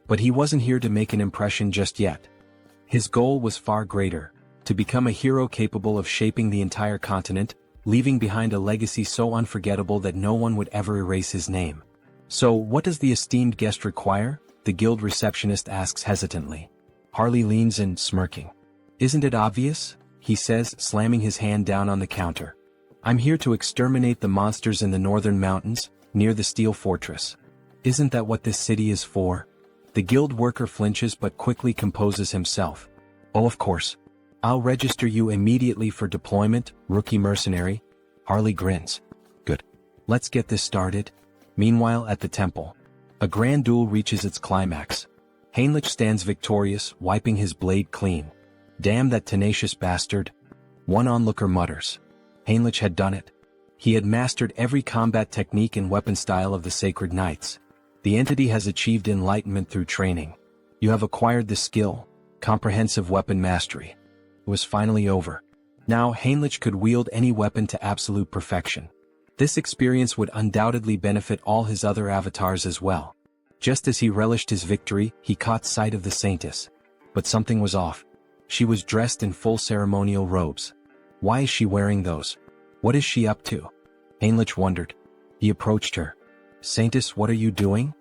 But he wasn't here to make an impression just yet. His goal was far greater, to become a hero capable of shaping the entire continent, leaving behind a legacy so unforgettable that no one would ever erase his name. So, what does the esteemed guest require? The guild receptionist asks hesitantly. Harley leans in, smirking. Isn't it obvious? He says, slamming his hand down on the counter. I'm here to exterminate the monsters in the northern mountains, near the steel fortress. Isn't that what this city is for? The guild worker flinches but quickly composes himself. Oh, of course. I'll register you immediately for deployment, rookie mercenary. Harley grins. Good. Let's get this started. Meanwhile, at the temple, a grand duel reaches its climax. Heinrich stands victorious, wiping his blade clean. Damn that tenacious bastard. One onlooker mutters. Heinrich had done it. He had mastered every combat technique and weapon style of the Sacred Knights. The entity has achieved enlightenment through training. You have acquired the skill, comprehensive weapon mastery. It was finally over. Now Heinrich could wield any weapon to absolute perfection. This experience would undoubtedly benefit all his other avatars as well. Just as he relished his victory, he caught sight of the Saintess. But something was off. She was dressed in full ceremonial robes. Why is she wearing those? What is she up to? Heinrich wondered. He approached her. Saintess, what are you doing?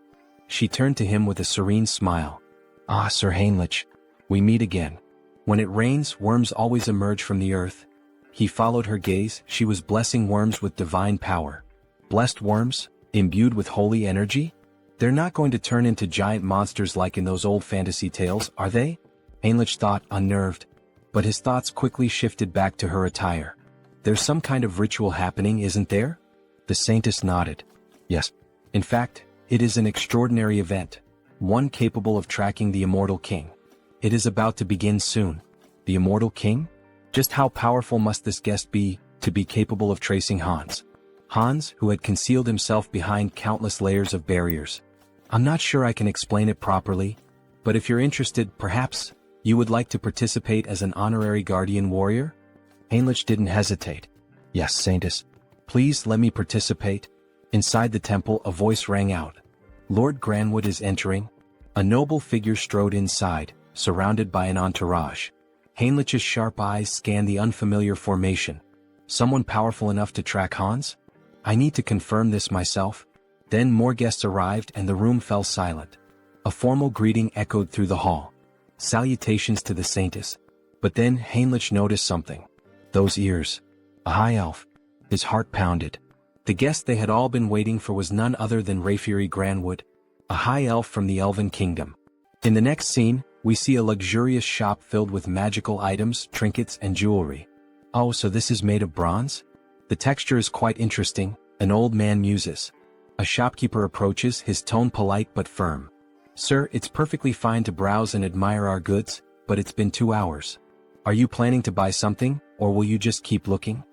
She turned to him with a serene smile. Ah, Sir Heinrich. We meet again. When it rains, worms always emerge from the earth. He followed her gaze. She was blessing worms with divine power. Blessed worms, imbued with holy energy? They're not going to turn into giant monsters like in those old fantasy tales, are they? Heinrich thought, unnerved. But his thoughts quickly shifted back to her attire. There's some kind of ritual happening, isn't there? The Saintess nodded. Yes. In fact, it is an extraordinary event. One capable of tracking the Immortal King. It is about to begin soon. The Immortal King? Just how powerful must this guest be, to be capable of tracing Hans? Hans, who had concealed himself behind countless layers of barriers. I'm not sure I can explain it properly, but if you're interested, perhaps, you would like to participate as an honorary guardian warrior? Heinrich didn't hesitate. Yes, Saintess. Please let me participate. Inside the temple, a voice rang out. Lord Granwood is entering. A noble figure strode inside, surrounded by an entourage. Heinrich's sharp eyes scanned the unfamiliar formation. Someone powerful enough to track Hans? I need to confirm this myself. Then more guests arrived and the room fell silent. A formal greeting echoed through the hall. Salutations to the Saintess. But then Heinrich noticed something. Those ears. A high elf. His heart pounded. The guest they had all been waiting for was none other than Rayfury Granwood, a high elf from the Elven Kingdom. In the next scene, we see a luxurious shop filled with magical items, trinkets, and jewelry. Oh, so this is made of bronze? The texture is quite interesting, an old man muses. A shopkeeper approaches, his tone polite but firm. Sir, it's perfectly fine to browse and admire our goods, but it's been 2 hours. Are you planning to buy something, or will you just keep looking?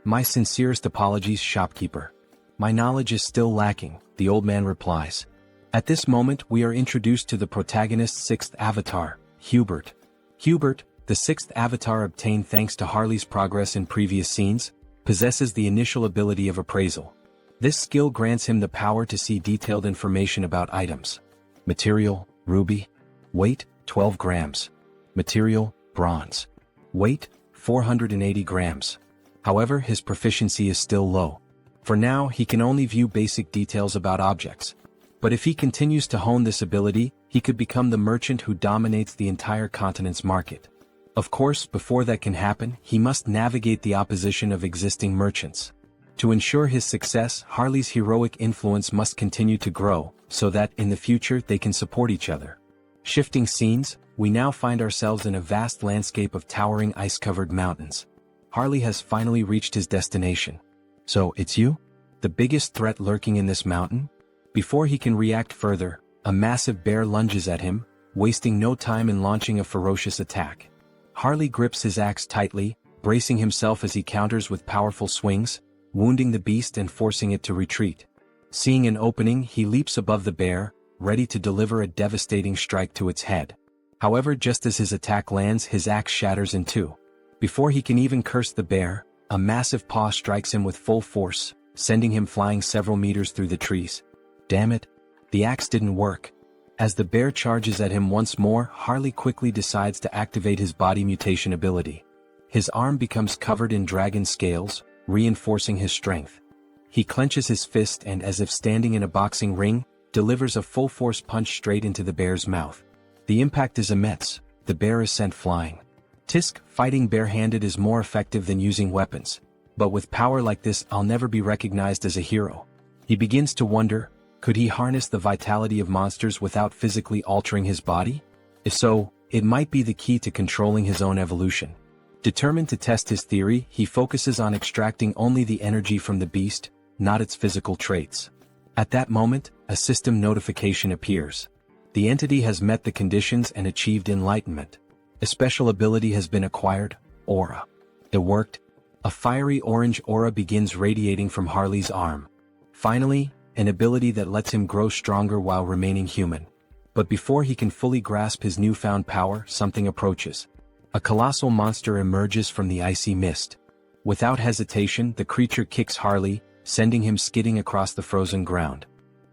My sincerest apologies, shopkeeper. My knowledge is still lacking, the old man replies. At this moment we are introduced to the protagonist's sixth avatar, Hubert. Hubert, the sixth avatar obtained thanks to Harley's progress in previous scenes, possesses the initial ability of appraisal. This skill grants him the power to see detailed information about items. Material, ruby. Weight, 12 grams. Material, bronze. Weight, 480 grams. However, his proficiency is still low. For now, he can only view basic details about objects. But if he continues to hone this ability, he could become the merchant who dominates the entire continent's market. Of course, before that can happen, he must navigate the opposition of existing merchants. To ensure his success, Harley's heroic influence must continue to grow, so that, in the future, they can support each other. Shifting scenes, we now find ourselves in a vast landscape of towering ice-covered mountains. Harley has finally reached his destination. So, it's you? The biggest threat lurking in this mountain? Before he can react further, a massive bear lunges at him, wasting no time in launching a ferocious attack. Harley grips his axe tightly, bracing himself as he counters with powerful swings, wounding the beast and forcing it to retreat. Seeing an opening, he leaps above the bear, ready to deliver a devastating strike to its head. However, just as his attack lands, his axe shatters in two. Before he can even curse the bear, a massive paw strikes him with full force, sending him flying several meters through the trees. Damn it! The axe didn't work. As the bear charges at him once more, Harley quickly decides to activate his body mutation ability. His arm becomes covered in dragon scales, reinforcing his strength. He clenches his fist and, as if standing in a boxing ring, delivers a full-force punch straight into the bear's mouth. The impact is immense. The bear is sent flying. Tisk, fighting barehanded is more effective than using weapons. But with power like this, I'll never be recognized as a hero. He begins to wonder, could he harness the vitality of monsters without physically altering his body? If so, it might be the key to controlling his own evolution. Determined to test his theory, he focuses on extracting only the energy from the beast, not its physical traits. At that moment, a system notification appears. The entity has met the conditions and achieved enlightenment. A special ability has been acquired, Aura. It worked. A fiery orange aura begins radiating from Harley's arm. Finally, an ability that lets him grow stronger while remaining human. But before he can fully grasp his newfound power, something approaches. A colossal monster emerges from the icy mist. Without hesitation, the creature kicks Harley, sending him skidding across the frozen ground.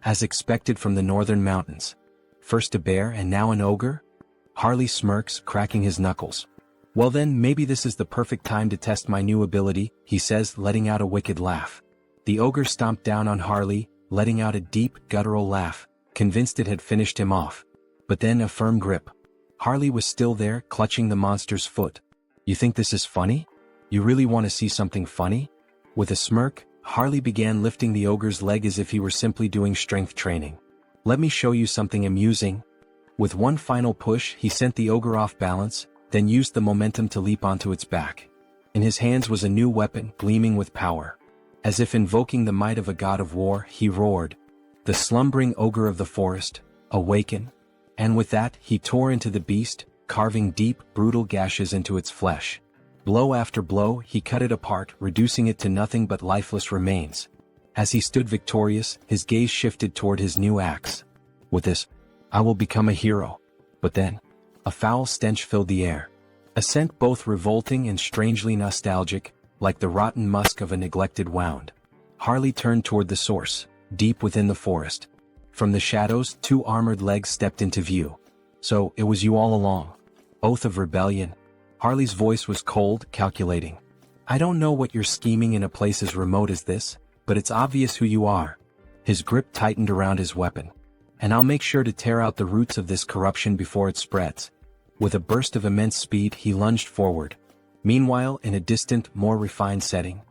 As expected from the northern mountains. First a bear and now an ogre? Harley smirks, cracking his knuckles. Well then, maybe this is the perfect time to test my new ability, he says, letting out a wicked laugh. The ogre stomped down on Harley, letting out a deep, guttural laugh, convinced it had finished him off. But then a firm grip. Harley was still there, clutching the monster's foot. You think this is funny? You really want to see something funny? With a smirk, Harley began lifting the ogre's leg as if he were simply doing strength training. Let me show you something amusing. With one final push, he sent the ogre off balance, then used the momentum to leap onto its back. In his hands was a new weapon, gleaming with power. As if invoking the might of a god of war, he roared. The slumbering ogre of the forest, awaken. And with that, he tore into the beast, carving deep, brutal gashes into its flesh. Blow after blow, he cut it apart, reducing it to nothing but lifeless remains. As he stood victorious, his gaze shifted toward his new axe. With this, I will become a hero. But then, a foul stench filled the air. A scent both revolting and strangely nostalgic, like the rotten musk of a neglected wound. Harley turned toward the source, deep within the forest. From the shadows, two armored legs stepped into view. So, it was you all along. Oath of rebellion. Harley's voice was cold, calculating. I don't know what you're scheming in a place as remote as this, but it's obvious who you are. His grip tightened around his weapon. And I'll make sure to tear out the roots of this corruption before it spreads. With a burst of immense speed, he lunged forward. Meanwhile, in a distant, more refined setting.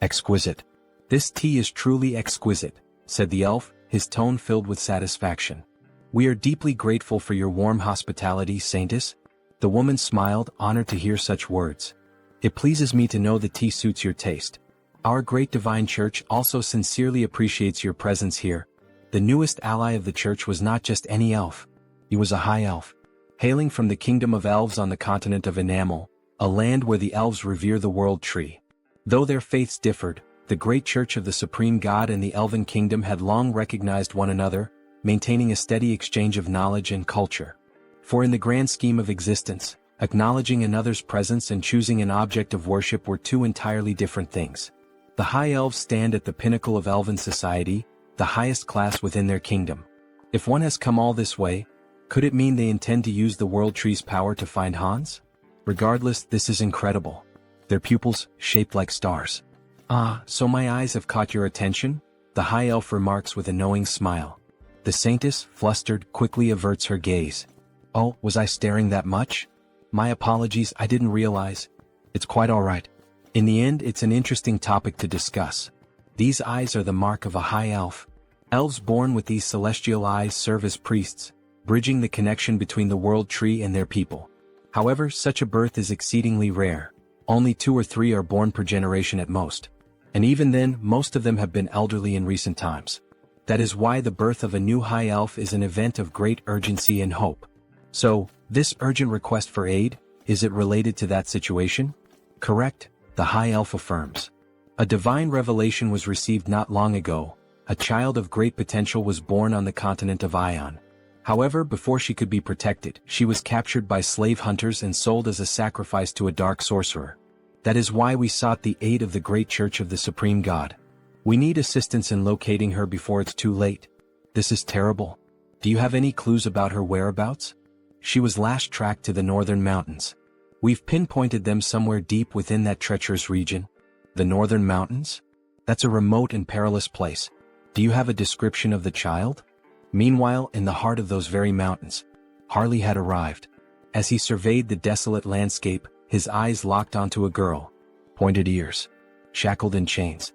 Exquisite. This tea is truly exquisite, said the elf, his tone filled with satisfaction. We are deeply grateful for your warm hospitality, Saintess. The woman smiled, honored to hear such words. It pleases me to know the tea suits your taste. Our great divine church also sincerely appreciates your presence here. The newest ally of the church was not just any elf. He was a high elf. Hailing from the kingdom of elves on the continent of Enamel, a land where the elves revere the world tree. Though their faiths differed, the great church of the supreme god and the elven kingdom had long recognized one another, maintaining a steady exchange of knowledge and culture. For in the grand scheme of existence, acknowledging another's presence and choosing an object of worship were two entirely different things. The high elves stand at the pinnacle of elven society, the highest class within their kingdom. If one has come all this way, could it mean they intend to use the world tree's power to find Hans? Regardless, this is incredible. Their pupils, shaped like stars. Ah, so my eyes have caught your attention? The high elf remarks with a knowing smile. The saintess, flustered, quickly averts her gaze. Oh, was I staring that much? My apologies, I didn't realize. It's quite all right. In the end, it's an interesting topic to discuss. These eyes are the mark of a high elf. Elves born with these celestial eyes serve as priests, bridging the connection between the world tree and their people. However, such a birth is exceedingly rare. Only 2 or 3 are born per generation at most. And even then, most of them have been elderly in recent times. That is why the birth of a new high elf is an event of great urgency and hope. So, this urgent request for aid, is it related to that situation? Correct, the high elf affirms. A divine revelation was received not long ago. A child of great potential was born on the continent of Ion. However, before she could be protected, she was captured by slave hunters and sold as a sacrifice to a dark sorcerer. That is why we sought the aid of the great church of the supreme god. We need assistance in locating her before it's too late. This is terrible. Do you have any clues about her whereabouts? She was last tracked to the northern mountains. We've pinpointed them somewhere deep within that treacherous region. The northern mountains? That's a remote and perilous place. Do you have a description of the child? Meanwhile, in the heart of those very mountains, Harley had arrived. As he surveyed the desolate landscape, his eyes locked onto a girl. Pointed ears. Shackled in chains.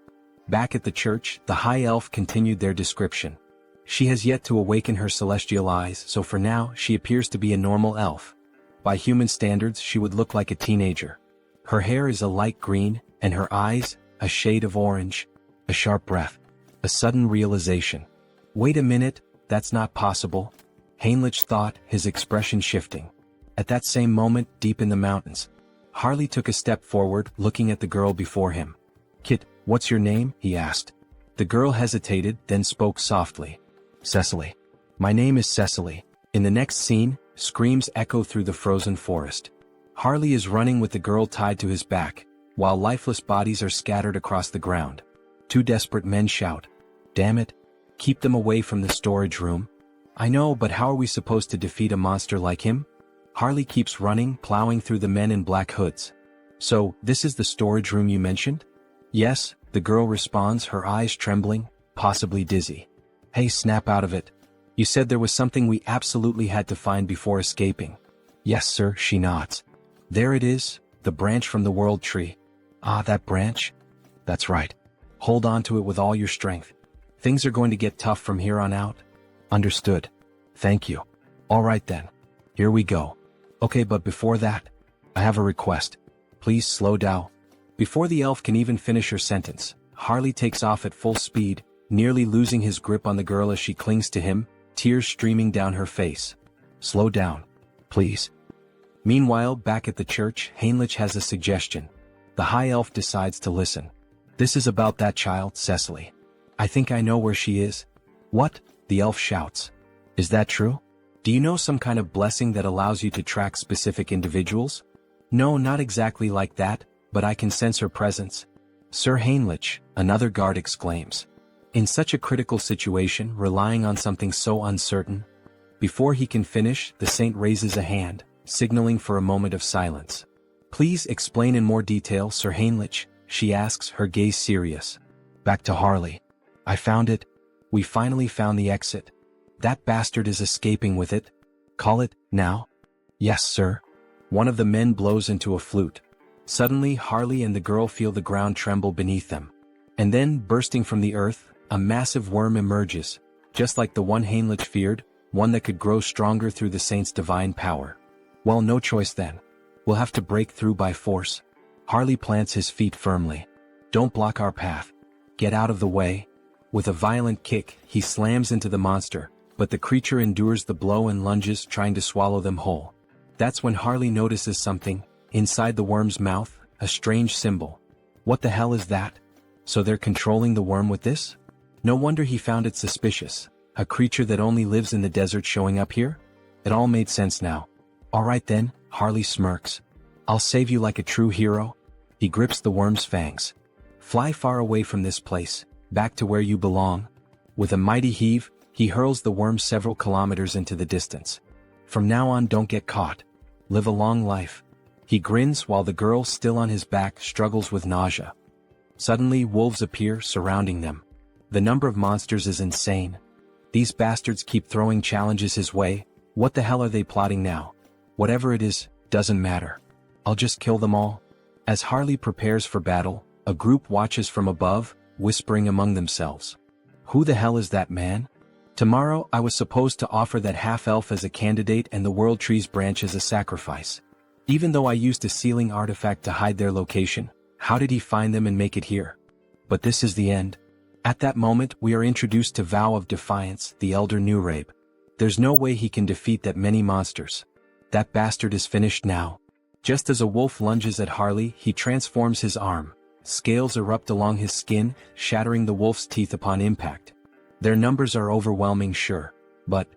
Back at the church, the high elf continued their description. She has yet to awaken her celestial eyes, so for now, she appears to be a normal elf. By human standards, she would look like a teenager. Her hair is a light green, and her eyes, a shade of orange. A sharp breath. A sudden realization. Wait a minute, that's not possible. Heinrich thought, his expression shifting. At that same moment, deep in the mountains, Harley took a step forward, looking at the girl before him. Kit, what's your name? He asked. The girl hesitated, then spoke softly. Cecily. My name is Cecily. In the next scene, screams echo through the frozen forest. Harley is running with the girl tied to his back, while lifeless bodies are scattered across the ground. 2 desperate men shout. Damn it. Keep them away from the storage room. I know, but how are we supposed to defeat a monster like him? Harley keeps running, plowing through the men in black hoods. So, this is the storage room you mentioned? Yes, the girl responds, her eyes trembling, possibly dizzy. Hey, snap out of it. You said there was something we absolutely had to find before escaping. Yes, sir, she nods. There it is, the branch from the world tree. Ah, that branch? That's right. Hold on to it with all your strength. Things are going to get tough from here on out. Understood. Thank you. All right then. Here we go. Okay, but before that, I have a request. Please slow down. Before the elf can even finish her sentence, Harley takes off at full speed, nearly losing his grip on the girl as she clings to him, tears streaming down her face. Slow down. Please. Meanwhile, back at the church, Heinrich has a suggestion. The high elf decides to listen. This is about that child, Cecily. I think I know where she is. What? The elf shouts. Is that true? Do you know some kind of blessing that allows you to track specific individuals? No, not exactly like that, but I can sense her presence. Sir Heinrich, another guard exclaims. In such a critical situation, relying on something so uncertain. Before he can finish, the saint raises a hand, signaling for a moment of silence. Please explain in more detail, Sir Heinrich, she asks, her gaze serious. Back to Harley. I found it. We finally found the exit. That bastard is escaping with it. Call it, now? Yes, sir. One of the men blows into a flute. Suddenly, Harley and the girl feel the ground tremble beneath them. And then, bursting from the earth, a massive worm emerges, just like the one Heinrich feared, one that could grow stronger through the saint's divine power. Well, no choice then. We'll have to break through by force. Harley plants his feet firmly. Don't block our path. Get out of the way. With a violent kick, he slams into the monster, but the creature endures the blow and lunges, trying to swallow them whole. That's when Harley notices something. Inside the worm's mouth, a strange symbol. What the hell is that? So they're controlling the worm with this? No wonder he found it suspicious. A creature that only lives in the desert showing up here? It all made sense now. Alright then, Harley smirks. I'll save you like a true hero. He grips the worm's fangs. Fly far away from this place, back to where you belong. With a mighty heave, he hurls the worm several kilometers into the distance. From now on, don't get caught. Live a long life. He grins while the girl, still on his back, struggles with nausea. Suddenly, wolves appear, surrounding them. The number of monsters is insane. These bastards keep throwing challenges his way. What the hell are they plotting now? Whatever it is, doesn't matter. I'll just kill them all. As Harley prepares for battle, a group watches from above, whispering among themselves. Who the hell is that man? Tomorrow I was supposed to offer that half-elf as a candidate and the World Tree's branch as a sacrifice. Even though I used a sealing artifact to hide their location, how did he find them and make it here? But this is the end. At that moment we are introduced to Vow of Defiance, the elder Nurabe. There's no way he can defeat that many monsters. That bastard is finished now. Just as a wolf lunges at Harley, he transforms his arm. Scales erupt along his skin, shattering the wolf's teeth upon impact. Their numbers are overwhelming, sure, but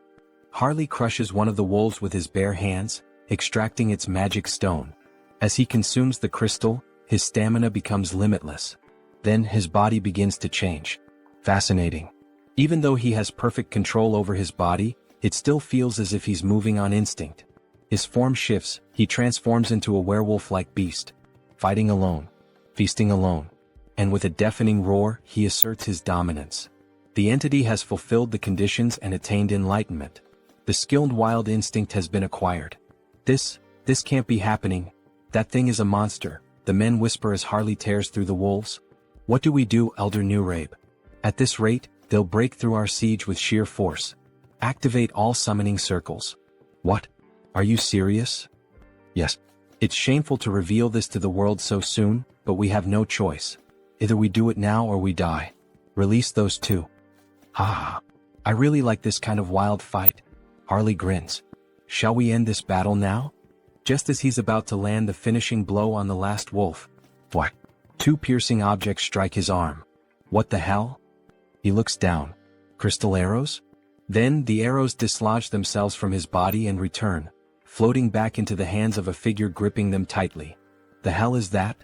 Harley crushes one of the wolves with his bare hands, extracting its magic stone. As he consumes the crystal, his stamina becomes limitless. Then his body begins to change. Fascinating. Even though he has perfect control over his body, it still feels as if he's moving on instinct. His form shifts, he transforms into a werewolf-like beast. Fighting alone. Feasting alone. And with a deafening roar, he asserts his dominance. The entity has fulfilled the conditions and attained enlightenment. The skilled wild instinct has been acquired. This can't be happening. That thing is a monster, the men whisper as Harley tears through the wolves. What do we do, Elder Nurabe? At this rate, they'll break through our siege with sheer force. Activate all summoning circles. What? Are you serious? Yes. It's shameful to reveal this to the world so soon, but we have no choice. Either we do it now or we die. Release those two. Ah, I really like this kind of wild fight. Harley grins. Shall we end this battle now? Just as he's about to land the finishing blow on the last wolf, whack! Two piercing objects strike his arm. What the hell? He looks down. Crystal arrows? Then the arrows dislodge themselves from his body and return, floating back into the hands of a figure gripping them tightly. The hell is that?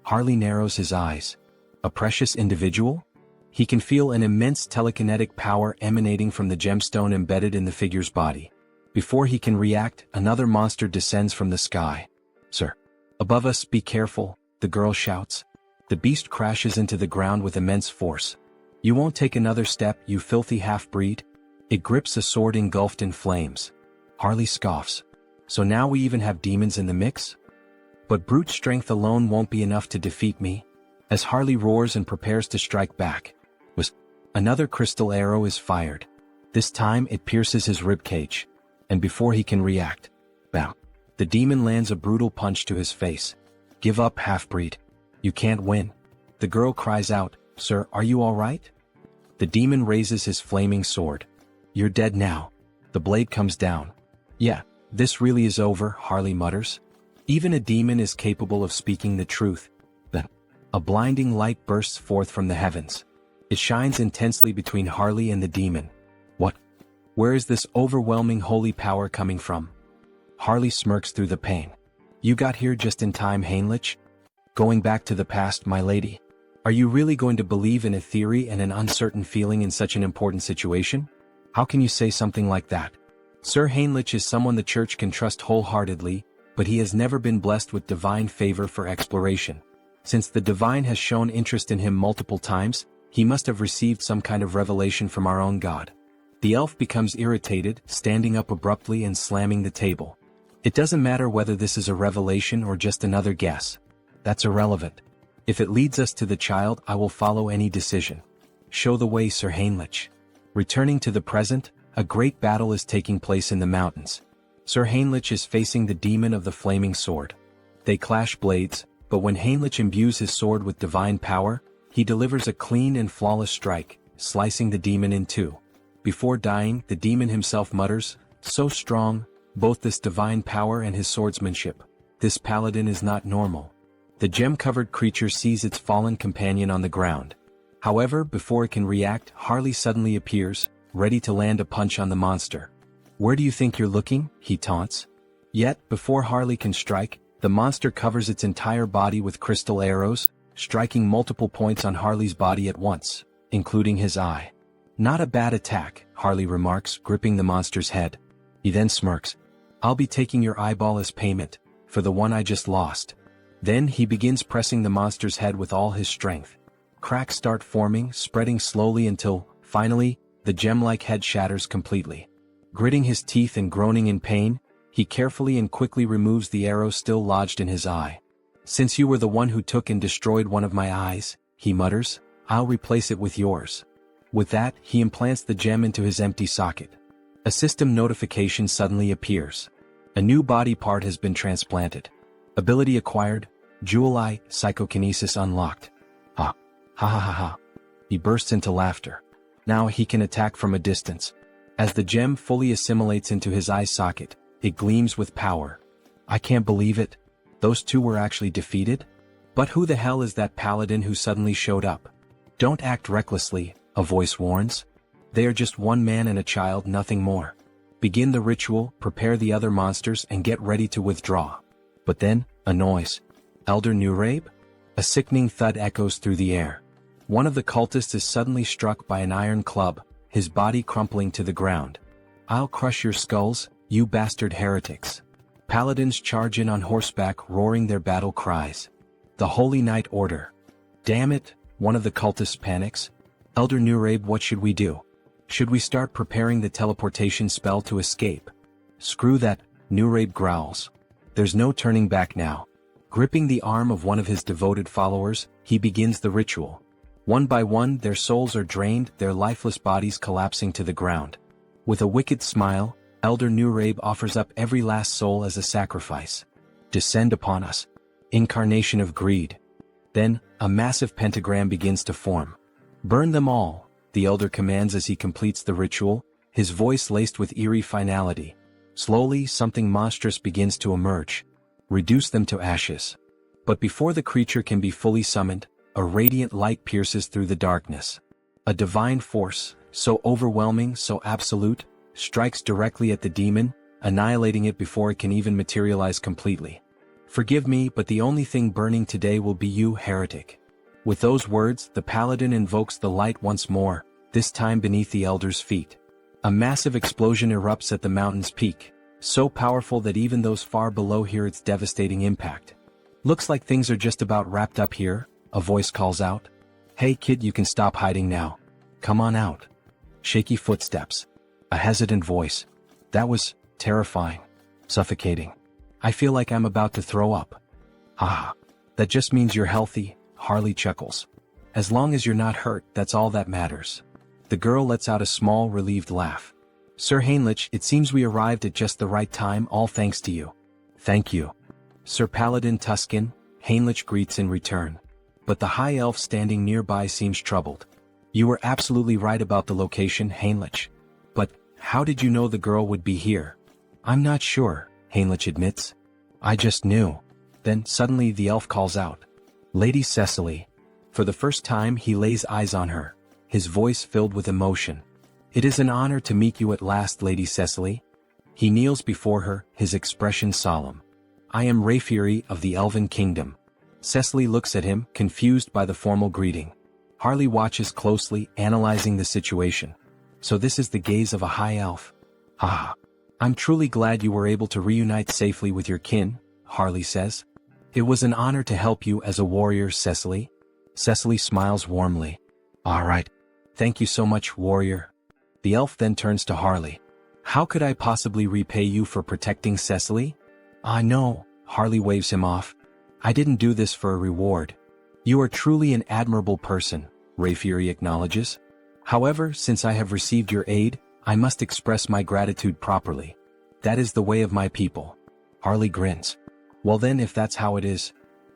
Harley narrows his eyes. A precious individual? He can feel an immense telekinetic power emanating from the gemstone embedded in the figure's body. Before he can react, another monster descends from the sky. Sir. Above us, be careful, the girl shouts. The beast crashes into the ground with immense force. You won't take another step, you filthy half-breed? It grips a sword engulfed in flames. Harley scoffs. So now we even have demons in the mix? But brute strength alone won't be enough to defeat me. As Harley roars and prepares to strike back, another crystal arrow is fired. This time it pierces his ribcage. And before he can react, bam! The demon lands a brutal punch to his face. Give up, half-breed. You can't win. The girl cries out, Sir, are you alright? The demon raises his flaming sword. You're dead now. The blade comes down. Yeah, this really is over, Harley mutters. Even a demon is capable of speaking the truth. Then, a blinding light bursts forth from the heavens. It shines intensely between Harley and the demon. What? Where is this overwhelming holy power coming from? Harley smirks through the pain. You got here just in time, Heinrich. Going back to the past, my lady. Are you really going to believe in a theory and an uncertain feeling in such an important situation? How can you say something like that? Sir Heinrich is someone the church can trust wholeheartedly, but he has never been blessed with divine favor for exploration. Since the divine has shown interest in him multiple times, he must have received some kind of revelation from our own God. The elf becomes irritated, standing up abruptly and slamming the table. It doesn't matter whether this is a revelation or just another guess. That's irrelevant. If it leads us to the child, I will follow any decision. Show the way, Sir Heinrich. Returning to the present, a great battle is taking place in the mountains. Sir Heinrich is facing the demon of the flaming sword. They clash blades, but when Heinrich imbues his sword with divine power, he delivers a clean and flawless strike, slicing the demon in two. Before dying, the demon himself mutters, so strong, both this divine power and his swordsmanship. This paladin is not normal. The gem-covered creature sees its fallen companion on the ground. However, before it can react, Harley suddenly appears, ready to land a punch on the monster. "Where do you think you're looking?" he taunts. Yet, before Harley can strike, the monster covers its entire body with crystal arrows, striking multiple points on Harley's body at once, including his eye. "Not a bad attack," Harley remarks, gripping the monster's head. He then smirks. "I'll be taking your eyeball as payment, for the one I just lost." Then he begins pressing the monster's head with all his strength. Cracks start forming, spreading slowly until, finally, the gem-like head shatters completely. Gritting his teeth and groaning in pain, he carefully and quickly removes the arrow still lodged in his eye. "Since you were the one who took and destroyed one of my eyes," he mutters, "I'll replace it with yours." With that, he implants the gem into his empty socket. A system notification suddenly appears. A new body part has been transplanted. Ability acquired, Jewel Eye, Psychokinesis unlocked. Ha. Ha ha ha ha. He bursts into laughter. Now he can attack from a distance. As the gem fully assimilates into his eye socket, it gleams with power. "I can't believe it. Those two were actually defeated? But who the hell is that paladin who suddenly showed up?" "Don't act recklessly," a voice warns. "They are just one man and a child, nothing more. Begin the ritual, prepare the other monsters, and get ready to withdraw." But then, a noise. "Elder Nurabe?" A sickening thud echoes through the air. One of the cultists is suddenly struck by an iron club, his body crumpling to the ground. "I'll crush your skulls, you bastard heretics." Paladins charge in on horseback, roaring their battle cries. "The Holy Knight Order." "Damn it," one of the cultists panics. "Elder Nurabe, what should we do? Should we start preparing the teleportation spell to escape?" "Screw that," Nurabe growls. "There's no turning back now." Gripping the arm of one of his devoted followers, he begins the ritual. One by one, their souls are drained, their lifeless bodies collapsing to the ground. With a wicked smile, Elder Nurabe offers up every last soul as a sacrifice. "Descend upon us. Incarnation of greed." Then, a massive pentagram begins to form. "Burn them all," the elder commands as he completes the ritual, his voice laced with eerie finality. Slowly, something monstrous begins to emerge. "Reduce them to ashes." But before the creature can be fully summoned, a radiant light pierces through the darkness. A divine force, so overwhelming, so absolute, strikes directly at the demon, annihilating it before it can even materialize completely. "Forgive me, but the only thing burning today will be you, heretic." With those words, the paladin invokes the light once more, this time beneath the elder's feet. A massive explosion erupts at the mountain's peak, so powerful that even those far below hear its devastating impact. "Looks like things are just about wrapped up here," a voice calls out. "Hey kid, you can stop hiding now. Come on out." Shaky footsteps. A hesitant voice. "That was terrifying. Suffocating. I feel like I'm about to throw up." "Ah, that just means you're healthy," Harley chuckles. "As long as you're not hurt, that's all that matters." The girl lets out a small, relieved laugh. "Sir Heinrich, it seems we arrived at just the right time, all thanks to you." "Thank you." Sir Paladin Tuscan, Heinrich greets in return. But the high elf standing nearby seems troubled. "You were absolutely right about the location, Heinrich. But, how did you know the girl would be here?" "I'm not sure," Heinrich admits. "I just knew." Then, suddenly the elf calls out. "Lady Cecily." For the first time he lays eyes on her, his voice filled with emotion. "It is an honor to meet you at last, Lady Cecily." He kneels before her, his expression solemn. "I am Rayfury of the Elven Kingdom." Cecily looks at him, confused by the formal greeting. Harley watches closely, analyzing the situation. So this is the gaze of a high elf. "Ah. I'm truly glad you were able to reunite safely with your kin," Harley says. "It was an honor to help you as a warrior, Cecily." Cecily smiles warmly. "All right. Thank you so much, warrior." The elf then turns to Harley. "How could I possibly repay you for protecting Cecily?" "Ah no," Harley waves him off. "I didn't do this for a reward." "You are truly an admirable person," Rayfury acknowledges. "However, since I have received your aid, I must express my gratitude properly. That is the way of my people." Harley grins. "Well then, if that's how it is,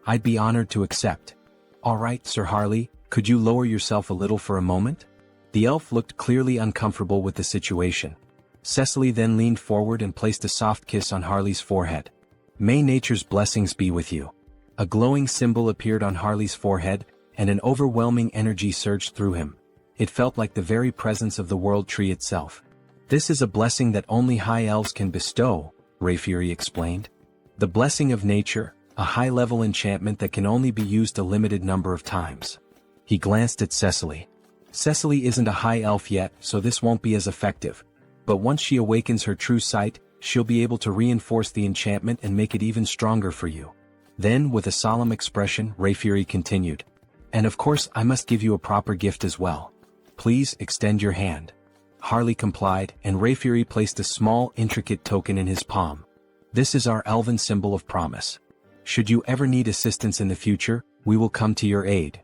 I'd be honored to accept." "All right, Sir Harley, could you lower yourself a little for a moment?" The elf looked clearly uncomfortable with the situation. Cecily then leaned forward and placed a soft kiss on Harley's forehead. "May nature's blessings be with you." A glowing symbol appeared on Harley's forehead, and an overwhelming energy surged through him. It felt like the very presence of the world tree itself. "This is a blessing that only high elves can bestow," Rayfury explained. "The blessing of nature, a high-level enchantment that can only be used a limited number of times." He glanced at Cecily. "Cecily isn't a high elf yet, so this won't be as effective. But once she awakens her true sight, she'll be able to reinforce the enchantment and make it even stronger for you." Then, with a solemn expression, Rayfury continued, "And of course I must give you a proper gift as well. Please extend your hand." Harley complied, and Rayfury placed a small, intricate token in his palm. "This is our elven symbol of promise. Should you ever need assistance in the future, we will come to your aid."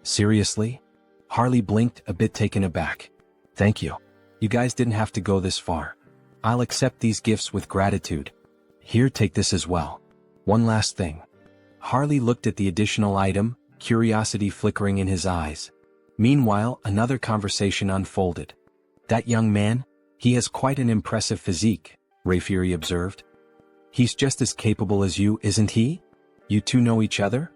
"Seriously?" Harley blinked, a bit taken aback. "Thank you. You guys didn't have to go this far. I'll accept these gifts with gratitude. Here, take this as well. One last thing." Harley looked at the additional item, curiosity flickering in his eyes. Meanwhile, another conversation unfolded. "That young man? He has quite an impressive physique," Rayfury observed. "He's just as capable as you, isn't he? You two know each other?"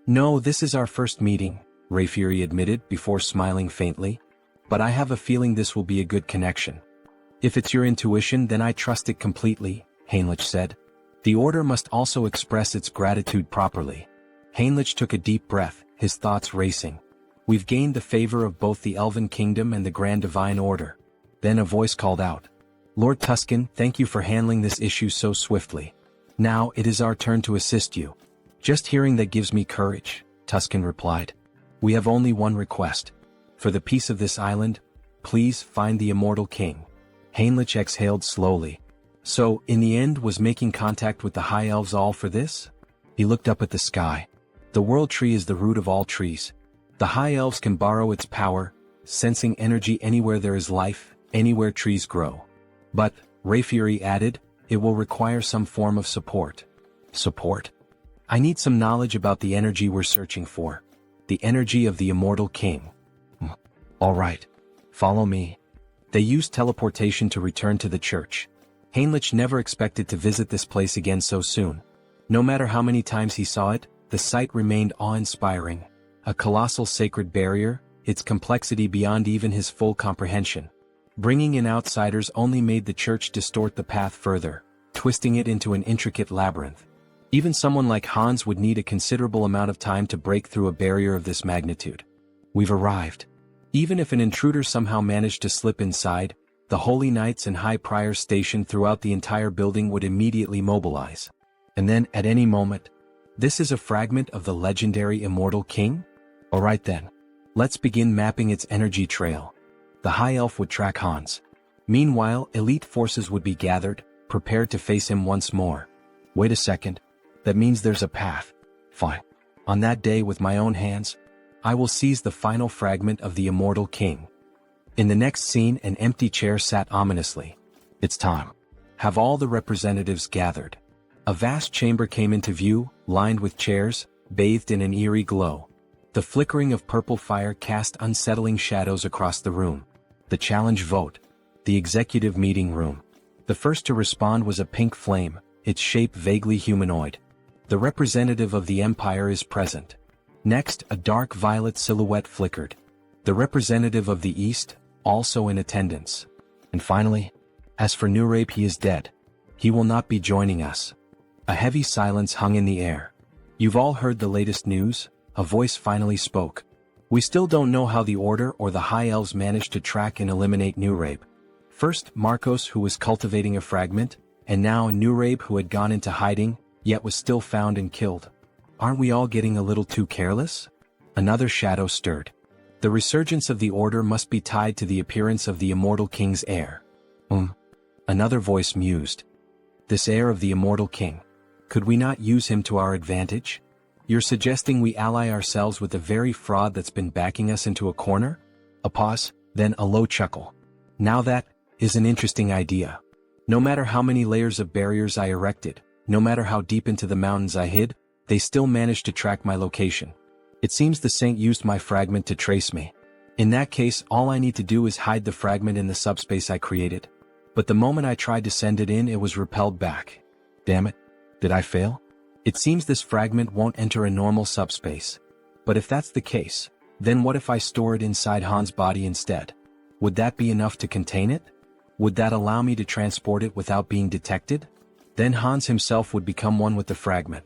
"No, this is our first meeting," Rayfury admitted before smiling faintly. "But I have a feeling this will be a good connection." "If it's your intuition, then I trust it completely," Heinrich said. "The order must also express its gratitude properly." Heinrich took a deep breath, his thoughts racing. "We've gained the favor of both the Elven Kingdom and the Grand Divine Order." Then a voice called out, "Lord Tuscan, thank you for handling this issue so swiftly. Now it is our turn to assist you." "Just hearing that gives me courage," Tuscan replied. "We have only one request. For the peace of this island, please find the Immortal King." Heinrich exhaled slowly. So, in the end, was making contact with the High Elves all for this? He looked up at the sky. The World Tree is the root of all trees. The High Elves can borrow its power, sensing energy anywhere there is life, anywhere trees grow. But, Rayfury added, it will require some form of support. Support? I need some knowledge about the energy we're searching for. The energy of the Immortal King. All right. Follow me. They used teleportation to return to the church. Heinrich never expected to visit this place again so soon. No matter how many times he saw it, the sight remained awe-inspiring. A colossal sacred barrier, its complexity beyond even his full comprehension. Bringing in outsiders only made the church distort the path further, twisting it into an intricate labyrinth. Even someone like Hans would need a considerable amount of time to break through a barrier of this magnitude. We've arrived. Even if an intruder somehow managed to slip inside, the Holy Knights and High Priors stationed throughout the entire building would immediately mobilize. And then, at any moment, this is a fragment of the legendary Immortal King? Alright then. Let's begin mapping its energy trail. The High Elf would track Hans. Meanwhile, elite forces would be gathered, prepared to face him once more. Wait a second. That means there's a path. Fine. On that day, with my own hands, I will seize the final fragment of the Immortal King. In the next scene, an empty chair sat ominously. It's time. Have all the representatives gathered. A vast chamber came into view, lined with chairs, bathed in an eerie glow. The flickering of purple fire cast unsettling shadows across the room. The challenge vote. The executive meeting room. The first to respond was a pink flame, its shape vaguely humanoid. The representative of the Empire is present. Next, a dark violet silhouette flickered. The representative of the East, also in attendance. And finally, as for Nurabe, he is dead. He will not be joining us. A heavy silence hung in the air. You've all heard the latest news? A voice finally spoke. We still don't know how the Order or the High Elves managed to track and eliminate Nurabe. First, Marcos, who was cultivating a fragment, and now Nurabe, who had gone into hiding, yet was still found and killed. Aren't we all getting a little too careless? Another shadow stirred. The resurgence of the Order must be tied to the appearance of the Immortal King's heir. Another voice mused. This heir of the Immortal King. Could we not use him to our advantage? You're suggesting we ally ourselves with the very fraud that's been backing us into a corner? A pause, then a low chuckle. Now that is an interesting idea. No matter how many layers of barriers I erected, no matter how deep into the mountains I hid, they still managed to track my location. It seems the Saint used my fragment to trace me. In that case, all I need to do is hide the fragment in the subspace I created. But the moment I tried to send it in, it was repelled back. Damn it. Did I fail? It seems this fragment won't enter a normal subspace. But if that's the case, then what if I store it inside Han's body instead? Would that be enough to contain it? Would that allow me to transport it without being detected? Then Hans himself would become one with the fragment.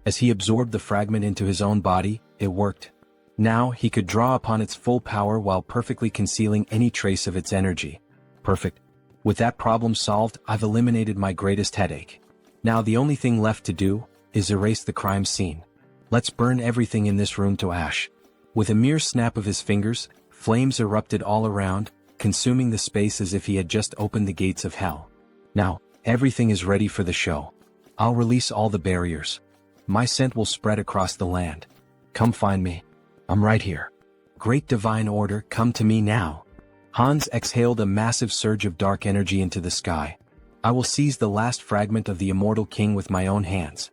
As he absorbed the fragment into his own body, it worked. Now he could draw upon its full power while perfectly concealing any trace of its energy. Perfect. With that problem solved, I've eliminated my greatest headache. Now the only thing left to do is erase the crime scene. Let's burn everything in this room to ash. With a mere snap of his fingers, flames erupted all around, consuming the space as if he had just opened the gates of hell. Now, everything is ready for the show. I'll release all the barriers. My scent will spread across the land. Come find me. I'm right here. Great divine order, come to me now. Hans exhaled a massive surge of dark energy into the sky. I will seize the last fragment of the immortal king with my own hands.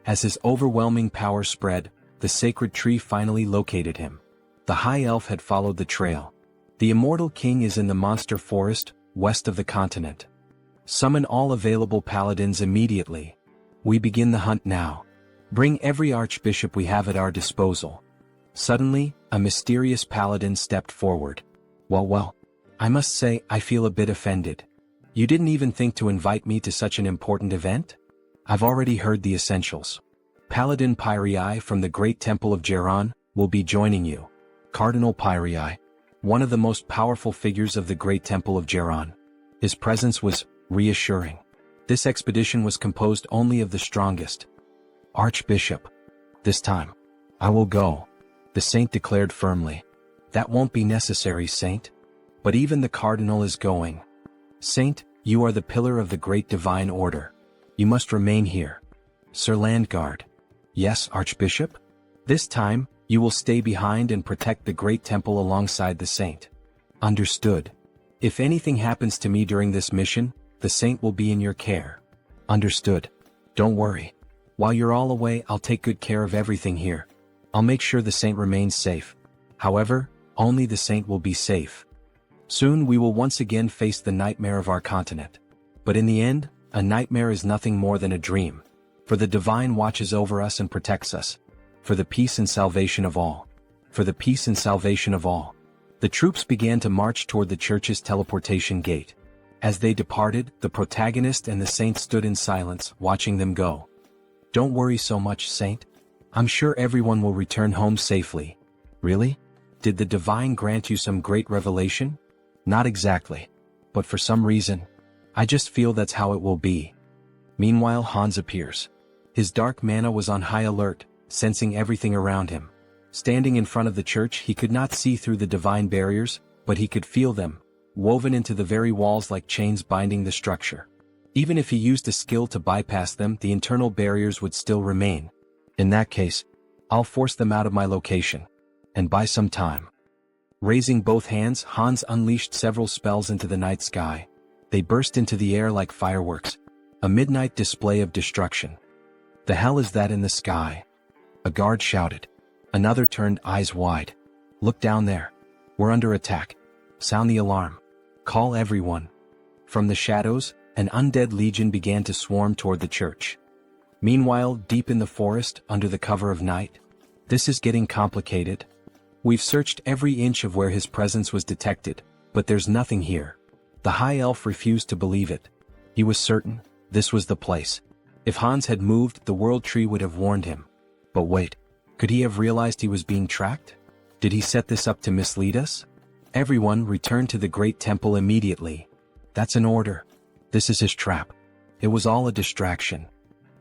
As his overwhelming power spread, the sacred tree finally located him. The high elf had followed the trail. The immortal king is in the monster forest, west of the continent. Summon all available paladins immediately. We begin the hunt now. Bring every archbishop we have at our disposal. Suddenly, a mysterious paladin stepped forward. Well, I must say I feel a bit offended. You didn't even think to invite me to such an important event? I've already heard the essentials. Paladin Pyrii from the Great Temple of Geron will be joining you. Cardinal Pyrii, one of the most powerful figures of the Great Temple of Geron. His presence was reassuring. This expedition was composed only of the strongest. Archbishop. This time, I will go, the saint declared firmly. That won't be necessary, saint. But even the cardinal is going. Saint, you are the pillar of the great divine order. You must remain here. Sir Landguard. Yes, Archbishop? This time, you will stay behind and protect the great temple alongside the saint. Understood. If anything happens to me during this mission, the saint will be in your care. Understood. Don't worry. While you're all away, I'll take good care of everything here. I'll make sure the saint remains safe. However, only the saint will be safe. Soon we will once again face the nightmare of our continent. But in the end, a nightmare is nothing more than a dream. For the divine watches over us and protects us. For the peace and salvation of all. For the peace and salvation of all. The troops began to march toward the church's teleportation gate. As they departed, the protagonist and the saint stood in silence, watching them go. Don't worry so much, saint. I'm sure everyone will return home safely. Really? Did the divine grant you some great revelation? Not exactly. But for some reason, I just feel that's how it will be. Meanwhile, Hans appears. His dark mana was on high alert, sensing everything around him. Standing in front of the church, he could not see through the divine barriers, but he could feel them, woven into the very walls like chains binding the structure. Even if he used a skill to bypass them, the internal barriers would still remain. In that case, I'll force them out of my location. And buy some time. Raising both hands, Hans unleashed several spells into the night sky. They burst into the air like fireworks, a midnight display of destruction. The hell is that in the sky? A guard shouted. Another turned eyes wide. Look down there. We're under attack. Sound the alarm. Call everyone. From the shadows, an undead legion began to swarm toward the church. Meanwhile, deep in the forest, under the cover of night, this is getting complicated. We've searched every inch of where his presence was detected, but there's nothing here. The high elf refused to believe it. He was certain this was the place. If Hans had moved, the world tree would have warned him. But wait, could he have realized he was being tracked? Did he set this up to mislead us? Everyone return to the great temple immediately. That's an order. This is his trap. It was all a distraction.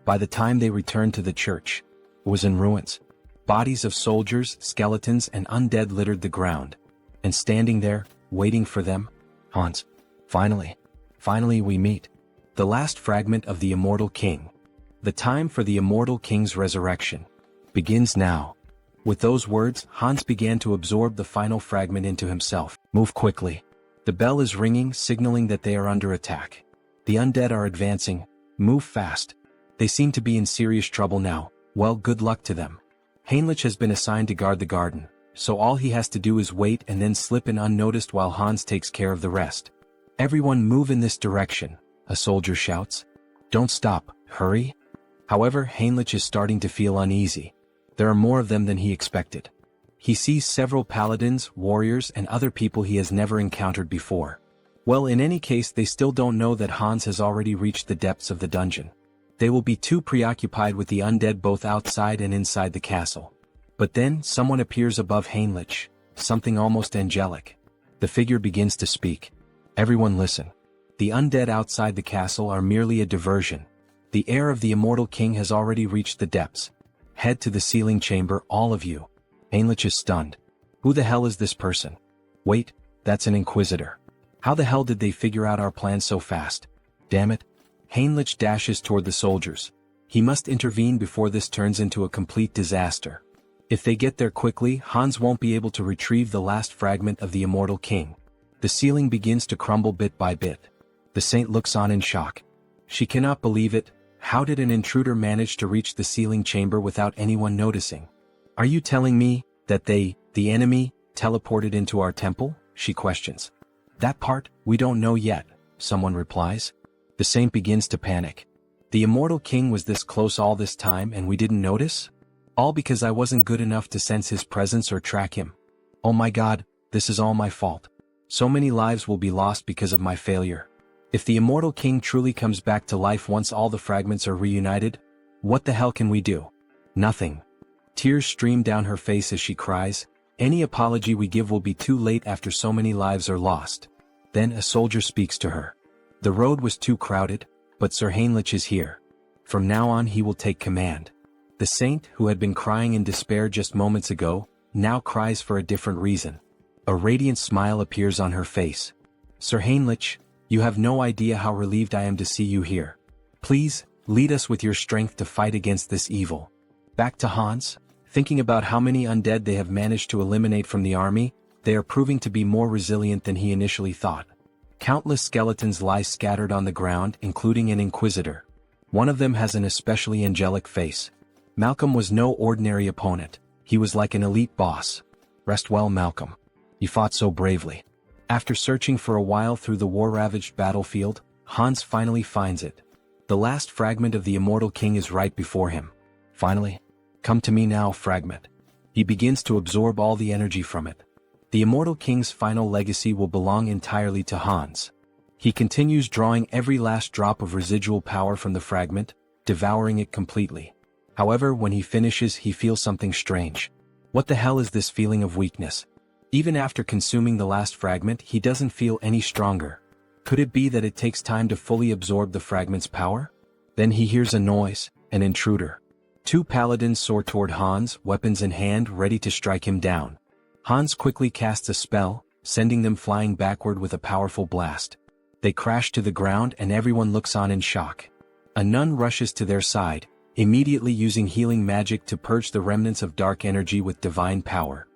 By the time they returned to the church, it was in ruins. Bodies of soldiers, skeletons, and undead littered the ground. And standing there, waiting for them, Hans. Finally we meet. The last fragment of the immortal king. The time for the immortal king's resurrection begins now. With those words, Hans began to absorb the final fragment into himself. Move quickly. The bell is ringing, signaling that they are under attack. The undead are advancing. Move fast. They seem to be in serious trouble now. Well, good luck to them. Heinrich has been assigned to guard the garden, so all he has to do is wait and then slip in unnoticed while Hans takes care of the rest. Everyone move in this direction, a soldier shouts. Don't stop, hurry. However, Heinrich is starting to feel uneasy. There are more of them than he expected. He sees several paladins, warriors, and other people he has never encountered before. Well, in any case, they still don't know that Hans has already reached the depths of the dungeon. They will be too preoccupied with the undead both outside and inside the castle. But then, someone appears above Heinrich, something almost angelic. The figure begins to speak. Everyone listen. The undead outside the castle are merely a diversion. The heir of the immortal king has already reached the depths. Head to the sealing chamber, all of you. Heinrich is stunned. Who the hell is this person? Wait, that's an inquisitor. How the hell did they figure out our plan so fast? Damn it. Heinrich dashes toward the soldiers. He must intervene before this turns into a complete disaster. If they get there quickly, Hans won't be able to retrieve the last fragment of the immortal king. The ceiling begins to crumble bit by bit. The saint looks on in shock. She cannot believe it. How did an intruder manage to reach the sealing chamber without anyone noticing? Are you telling me that they, the enemy, teleported into our temple? She questions. That part, we don't know yet, someone replies. The saint begins to panic. The immortal king was this close all this time and we didn't notice? All because I wasn't good enough to sense his presence or track him. Oh my god, this is all my fault. So many lives will be lost because of my failure. If the immortal king truly comes back to life once all the fragments are reunited, what the hell can we do? Nothing. Tears stream down her face as she cries. Any apology we give will be too late after so many lives are lost. Then a soldier speaks to her. The road was too crowded, but Sir Heinrich is here. From now on he will take command. The saint, who had been crying in despair just moments ago, now cries for a different reason. A radiant smile appears on her face. Sir Heinrich, you have no idea how relieved I am to see you here. Please, lead us with your strength to fight against this evil. Back to Hans, thinking about how many undead they have managed to eliminate from the army, they are proving to be more resilient than he initially thought. Countless skeletons lie scattered on the ground, including an inquisitor. One of them has an especially angelic face. Malcolm was no ordinary opponent. He was like an elite boss. Rest well, Malcolm. You fought so bravely. After searching for a while through the war-ravaged battlefield, Hans finally finds it. The last fragment of the immortal king is right before him. Finally. Come to me now, fragment. He begins to absorb all the energy from it. The immortal king's final legacy will belong entirely to Hans. He continues drawing every last drop of residual power from the fragment, devouring it completely. However, when he finishes, he feels something strange. What the hell is this feeling of weakness? Even after consuming the last fragment, he doesn't feel any stronger. Could it be that it takes time to fully absorb the fragment's power? Then he hears a noise, an intruder. Two paladins soar toward Hans, weapons in hand, ready to strike him down. Hans quickly casts a spell, sending them flying backward with a powerful blast. They crash to the ground and everyone looks on in shock. A nun rushes to their side, immediately using healing magic to purge the remnants of dark energy with divine power.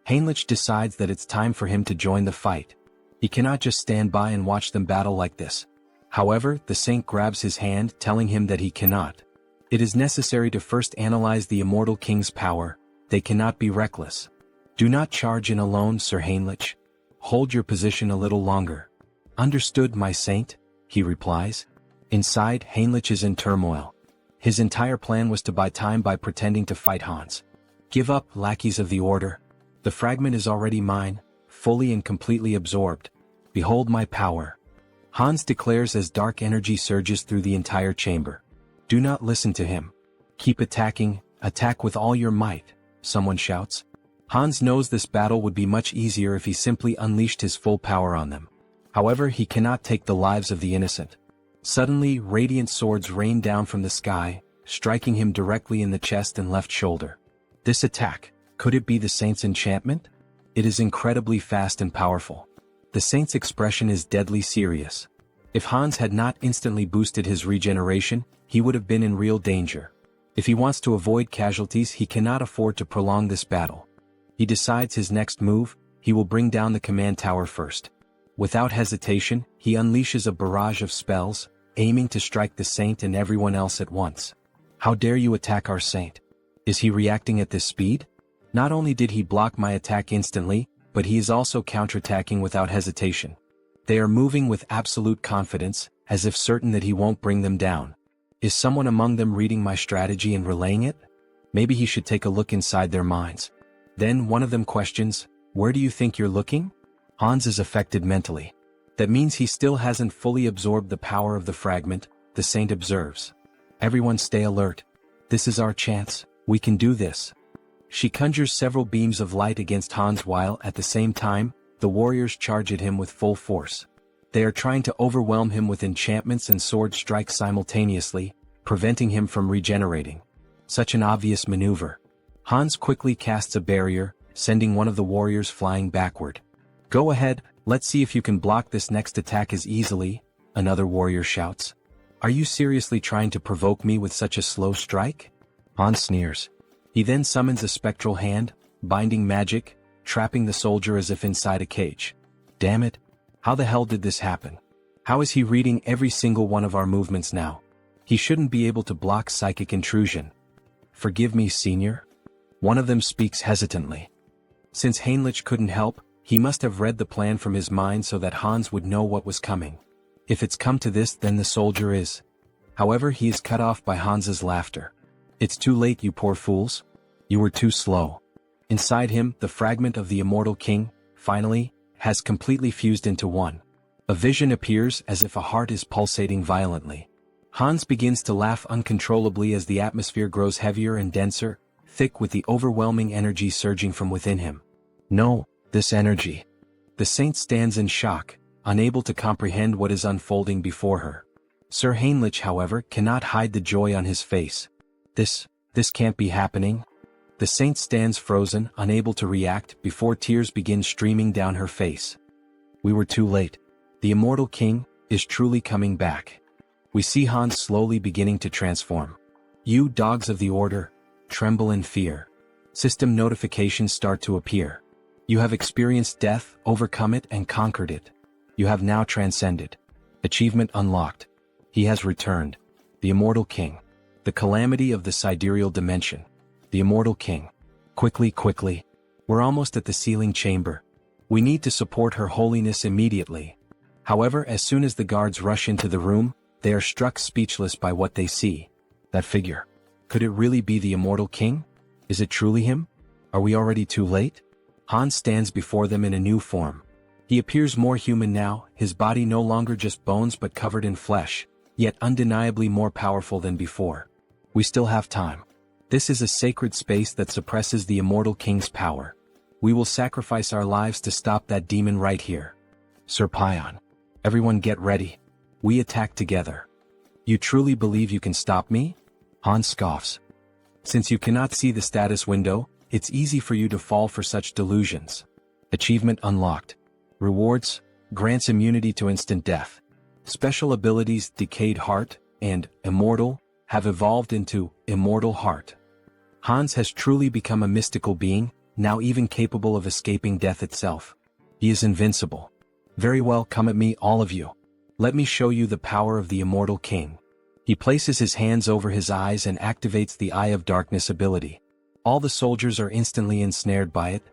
Heinrich decides that it's time for him to join the fight. He cannot just stand by and watch them battle like this. However, the saint grabs his hand, telling him that he cannot. It is necessary to first analyze the immortal king's power. They cannot be reckless. Do not charge in alone, Sir Heinrich. Hold your position a little longer. Understood, my saint, he replies. Inside, Heinrich is in turmoil. His entire plan was to buy time by pretending to fight Hans. Give up, lackeys of the order. The fragment is already mine, fully and completely absorbed. Behold my power. Hans declares as dark energy surges through the entire chamber. Do not listen to him. Keep attacking, attack with all your might, someone shouts. Hans knows this battle would be much easier if he simply unleashed his full power on them. However, he cannot take the lives of the innocent. Suddenly, radiant swords rain down from the sky, striking him directly in the chest and left shoulder. This attack, could it be the saint's enchantment? It is incredibly fast and powerful. The saint's expression is deadly serious. If Hans had not instantly boosted his regeneration, he would have been in real danger. If he wants to avoid casualties, he cannot afford to prolong this battle. He decides his next move, he will bring down the command tower first. Without hesitation, he unleashes a barrage of spells, aiming to strike the saint and everyone else at once. How dare you attack our saint? Is he reacting at this speed? Not only did he block my attack instantly, but he is also counterattacking without hesitation. They are moving with absolute confidence, as if certain that he won't bring them down. Is someone among them reading my strategy and relaying it? Maybe he should take a look inside their minds. Then one of them questions, "Where do you think you're looking?" Hans is affected mentally. That means he still hasn't fully absorbed the power of the fragment, the saint observes. "Everyone stay alert. This is our chance, we can do this." She conjures several beams of light against Hans while, at the same time, the warriors charge at him with full force. They are trying to overwhelm him with enchantments and sword strikes simultaneously, preventing him from regenerating. Such an obvious maneuver. Hans quickly casts a barrier, sending one of the warriors flying backward. "Go ahead, let's see if you can block this next attack as easily," another warrior shouts. "Are you seriously trying to provoke me with such a slow strike?" Hans sneers. He then summons a spectral hand, binding magic, trapping the soldier as if inside a cage. Damn it! How the hell did this happen? How is he reading every single one of our movements now? He shouldn't be able to block psychic intrusion. "Forgive me, senior." One of them speaks hesitantly. Since Heinrich couldn't help, he must have read the plan from his mind so that Hans would know what was coming. If it's come to this, then the soldier is. However, he is cut off by Hans's laughter. "It's too late, you poor fools. You were too slow." Inside him, the fragment of the immortal king, finally, has completely fused into one. A vision appears as if a heart is pulsating violently. Hans begins to laugh uncontrollably as the atmosphere grows heavier and denser, thick with the overwhelming energy surging from within him. No, this energy. The saint stands in shock, unable to comprehend what is unfolding before her. Sir Heinrich, however, cannot hide the joy on his face. This can't be happening. The saint stands frozen, unable to react, before tears begin streaming down her face. We were too late. The immortal king is truly coming back. We see Hans slowly beginning to transform. You dogs of the order, tremble in fear. System notifications start to appear. You have experienced death, overcome it and conquered it. You have now transcended. Achievement unlocked. He has returned. The immortal king. The calamity of the sidereal dimension. The immortal king. Quickly. We're almost at the sealing chamber. We need to support her holiness immediately. However, as soon as the guards rush into the room, they are struck speechless by what they see. That figure. Could it really be the immortal king? Is it truly him? Are we already too late? Hans stands before them in a new form. He appears more human now, his body no longer just bones but covered in flesh, yet undeniably more powerful than before. We still have time. This is a sacred space that suppresses the immortal king's power. We will sacrifice our lives to stop that demon right here. Sir Pion. Everyone get ready. We attack together. You truly believe you can stop me? Hans scoffs. Since you cannot see the status window, it's easy for you to fall for such delusions. Achievement unlocked. Rewards, grants immunity to instant death. Special abilities Decayed Heart and Immortal have evolved into Immortal Heart. Hans has truly become a mystical being, now even capable of escaping death itself. He is invincible. Very well, come at me, all of you. Let me show you the power of the immortal king. He places his hands over his eyes and activates the Eye of Darkness ability. All the soldiers are instantly ensnared by it.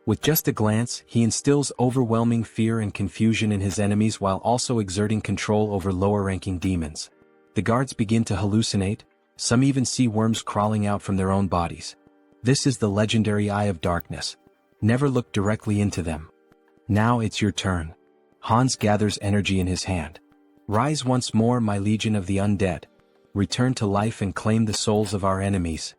With just a glance, he instills overwhelming fear and confusion in his enemies while also exerting control over lower-ranking demons. The guards begin to hallucinate, some even see worms crawling out from their own bodies. This is the legendary Eye of Darkness. Never look directly into them. Now it's your turn. Hans gathers energy in his hand. Rise once more, my legion of the undead. Return to life and claim the souls of our enemies.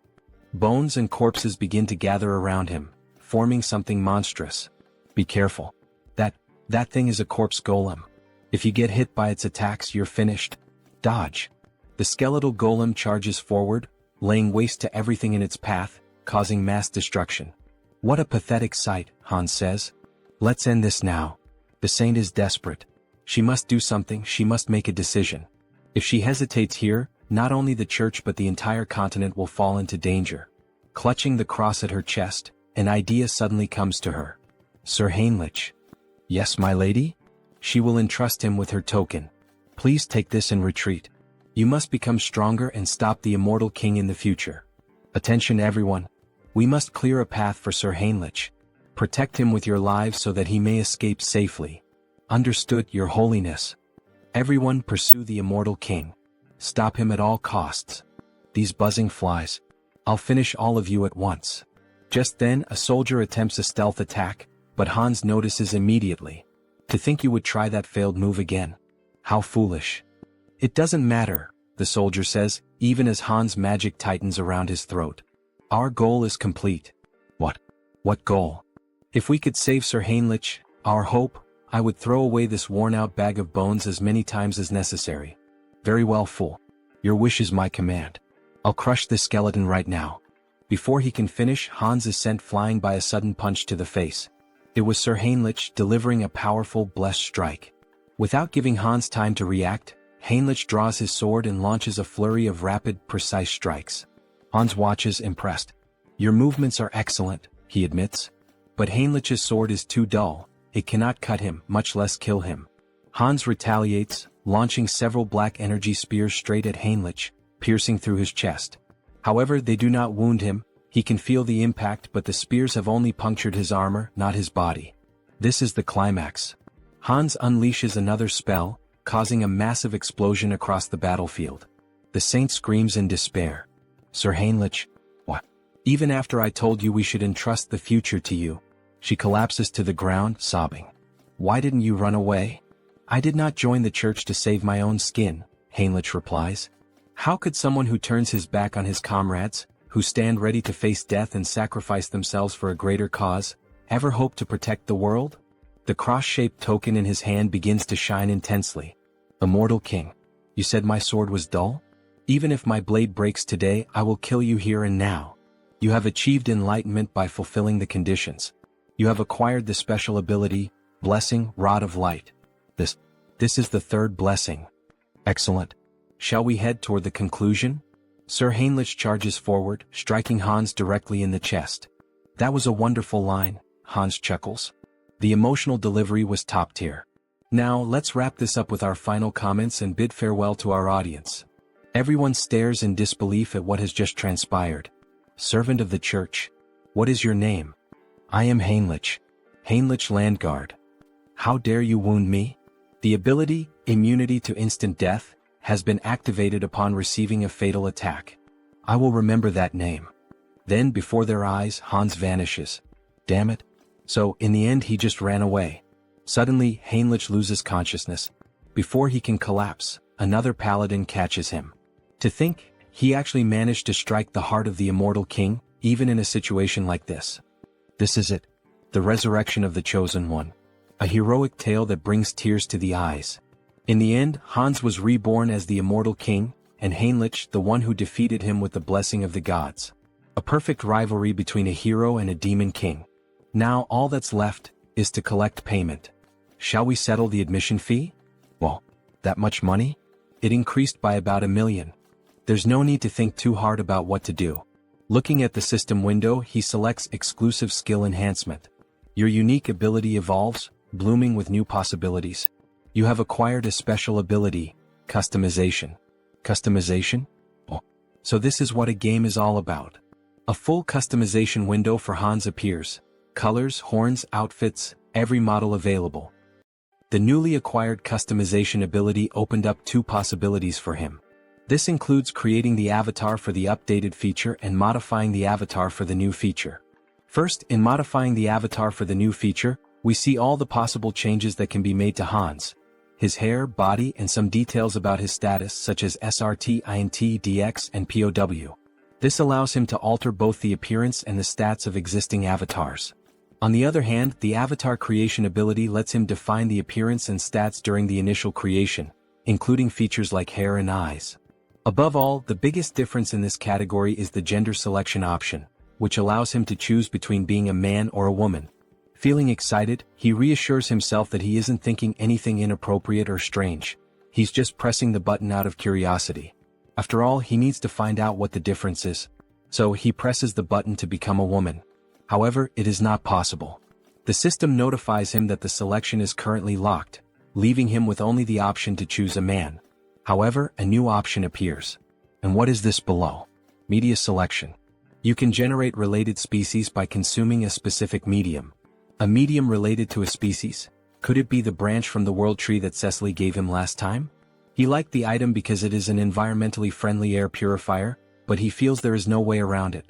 Bones and corpses begin to gather around him, forming something monstrous. Be careful. That thing is a corpse golem. If you get hit by its attacks, you're finished. Dodge. The skeletal golem charges forward, laying waste to everything in its path, causing mass destruction. What a pathetic sight, Hans says. Let's end this now. The saint is desperate. She must do something, she must make a decision. If she hesitates here, not only the church but the entire continent will fall into danger. Clutching the cross at her chest, an idea suddenly comes to her. Sir Heinrich. Yes, my lady? She will entrust him with her token. Please take this and retreat. You must become stronger and stop the immortal king in the future. Attention everyone. We must clear a path for Sir Heinrich. Protect him with your lives so that he may escape safely. Understood, your holiness. Everyone pursue the immortal king. Stop him at all costs. These buzzing flies. I'll finish all of you at once. Just then a soldier attempts a stealth attack, but Hans notices immediately. To think you would try that failed move again. How foolish. It doesn't matter, the soldier says, even as Hans' magic tightens around his throat. Our goal is complete. What? What goal? If we could save Sir Heinrich, our hope, I would throw away this worn-out bag of bones as many times as necessary. Very well, fool. Your wish is my command. I'll crush this skeleton right now. Before he can finish, Hans is sent flying by a sudden punch to the face. It was Sir Heinrich delivering a powerful, blessed strike. Without giving Hans time to react, Heinrich draws his sword and launches a flurry of rapid, precise strikes. Hans watches, impressed. Your movements are excellent, he admits. But Heinrich's sword is too dull. It cannot cut him, much less kill him. Hans retaliates, launching several black energy spears straight at Heinrich, piercing through his chest. However, they do not wound him. He can feel the impact, but the spears have only punctured his armor, not his body. This is the climax. Hans unleashes another spell, causing a massive explosion across the battlefield. The saint screams in despair. Sir Heinrich, what? Even after I told you we should entrust the future to you. She collapses to the ground, sobbing. Why didn't you run away? I did not join the church to save my own skin, Heinrich replies. How could someone who turns his back on his comrades, who stand ready to face death and sacrifice themselves for a greater cause, ever hope to protect the world? The cross-shaped token in his hand begins to shine intensely. Immortal King, you said my sword was dull? Even if my blade breaks today, I will kill you here and now. You have achieved enlightenment by fulfilling the conditions. You have acquired the special ability, Blessing, Rod of Light. This is the third blessing. Excellent. Shall we head toward the conclusion? Sir Heinrich charges forward, striking Hans directly in the chest. That was a wonderful line, Hans chuckles. The emotional delivery was top tier. Now let's wrap this up with our final comments and bid farewell to our audience. Everyone stares in disbelief at what has just transpired. Servant of the church. What is your name? I am Heinrich. Heinrich Landguard. How dare you wound me? The ability, immunity to instant death, has been activated upon receiving a fatal attack. I will remember that name. Then before their eyes, Hans vanishes. Damn it. So, in the end he just ran away. Suddenly, Heinrich loses consciousness. Before he can collapse, another paladin catches him. To think, he actually managed to strike the heart of the immortal king, even in a situation like this. This is it. The resurrection of the chosen one. A heroic tale that brings tears to the eyes. In the end, Hans was reborn as the immortal king, and Heinrich the one who defeated him with the blessing of the gods. A perfect rivalry between a hero and a demon king. Now all that's left is to collect payment. Shall we settle the admission fee? Well, that much money? It increased by about 1 million. There's no need to think too hard about what to do. Looking at the system window, he selects exclusive skill enhancement. Your unique ability evolves, blooming with new possibilities. You have acquired a special ability, customization. Customization? Oh, so this is what a game is all about. A full customization window for Hans appears. Colors, horns, outfits, every model available. The newly acquired customization ability opened up 2 possibilities for him. This includes creating the avatar for the updated feature and modifying the avatar for the new feature. First, in modifying the avatar for the new feature, we see all the possible changes that can be made to Hans. His hair, body, and some details about his status such as SRT, INT, DX, and POW. This allows him to alter both the appearance and the stats of existing avatars. On the other hand, the avatar creation ability lets him define the appearance and stats during the initial creation, including features like hair and eyes. Above all, the biggest difference in this category is the gender selection option, which allows him to choose between being a man or a woman. Feeling excited, he reassures himself that he isn't thinking anything inappropriate or strange. He's just pressing the button out of curiosity. After all, he needs to find out what the difference is. So he presses the button to become a woman. However, it is not possible. The system notifies him that the selection is currently locked, leaving him with only the option to choose a man. However, a new option appears. And what is this below? Media selection. You can generate related species by consuming a specific medium. A medium related to a species? Could it be the branch from the world tree that Cecily gave him last time? He liked the item because it is an environmentally friendly air purifier, but he feels there is no way around it.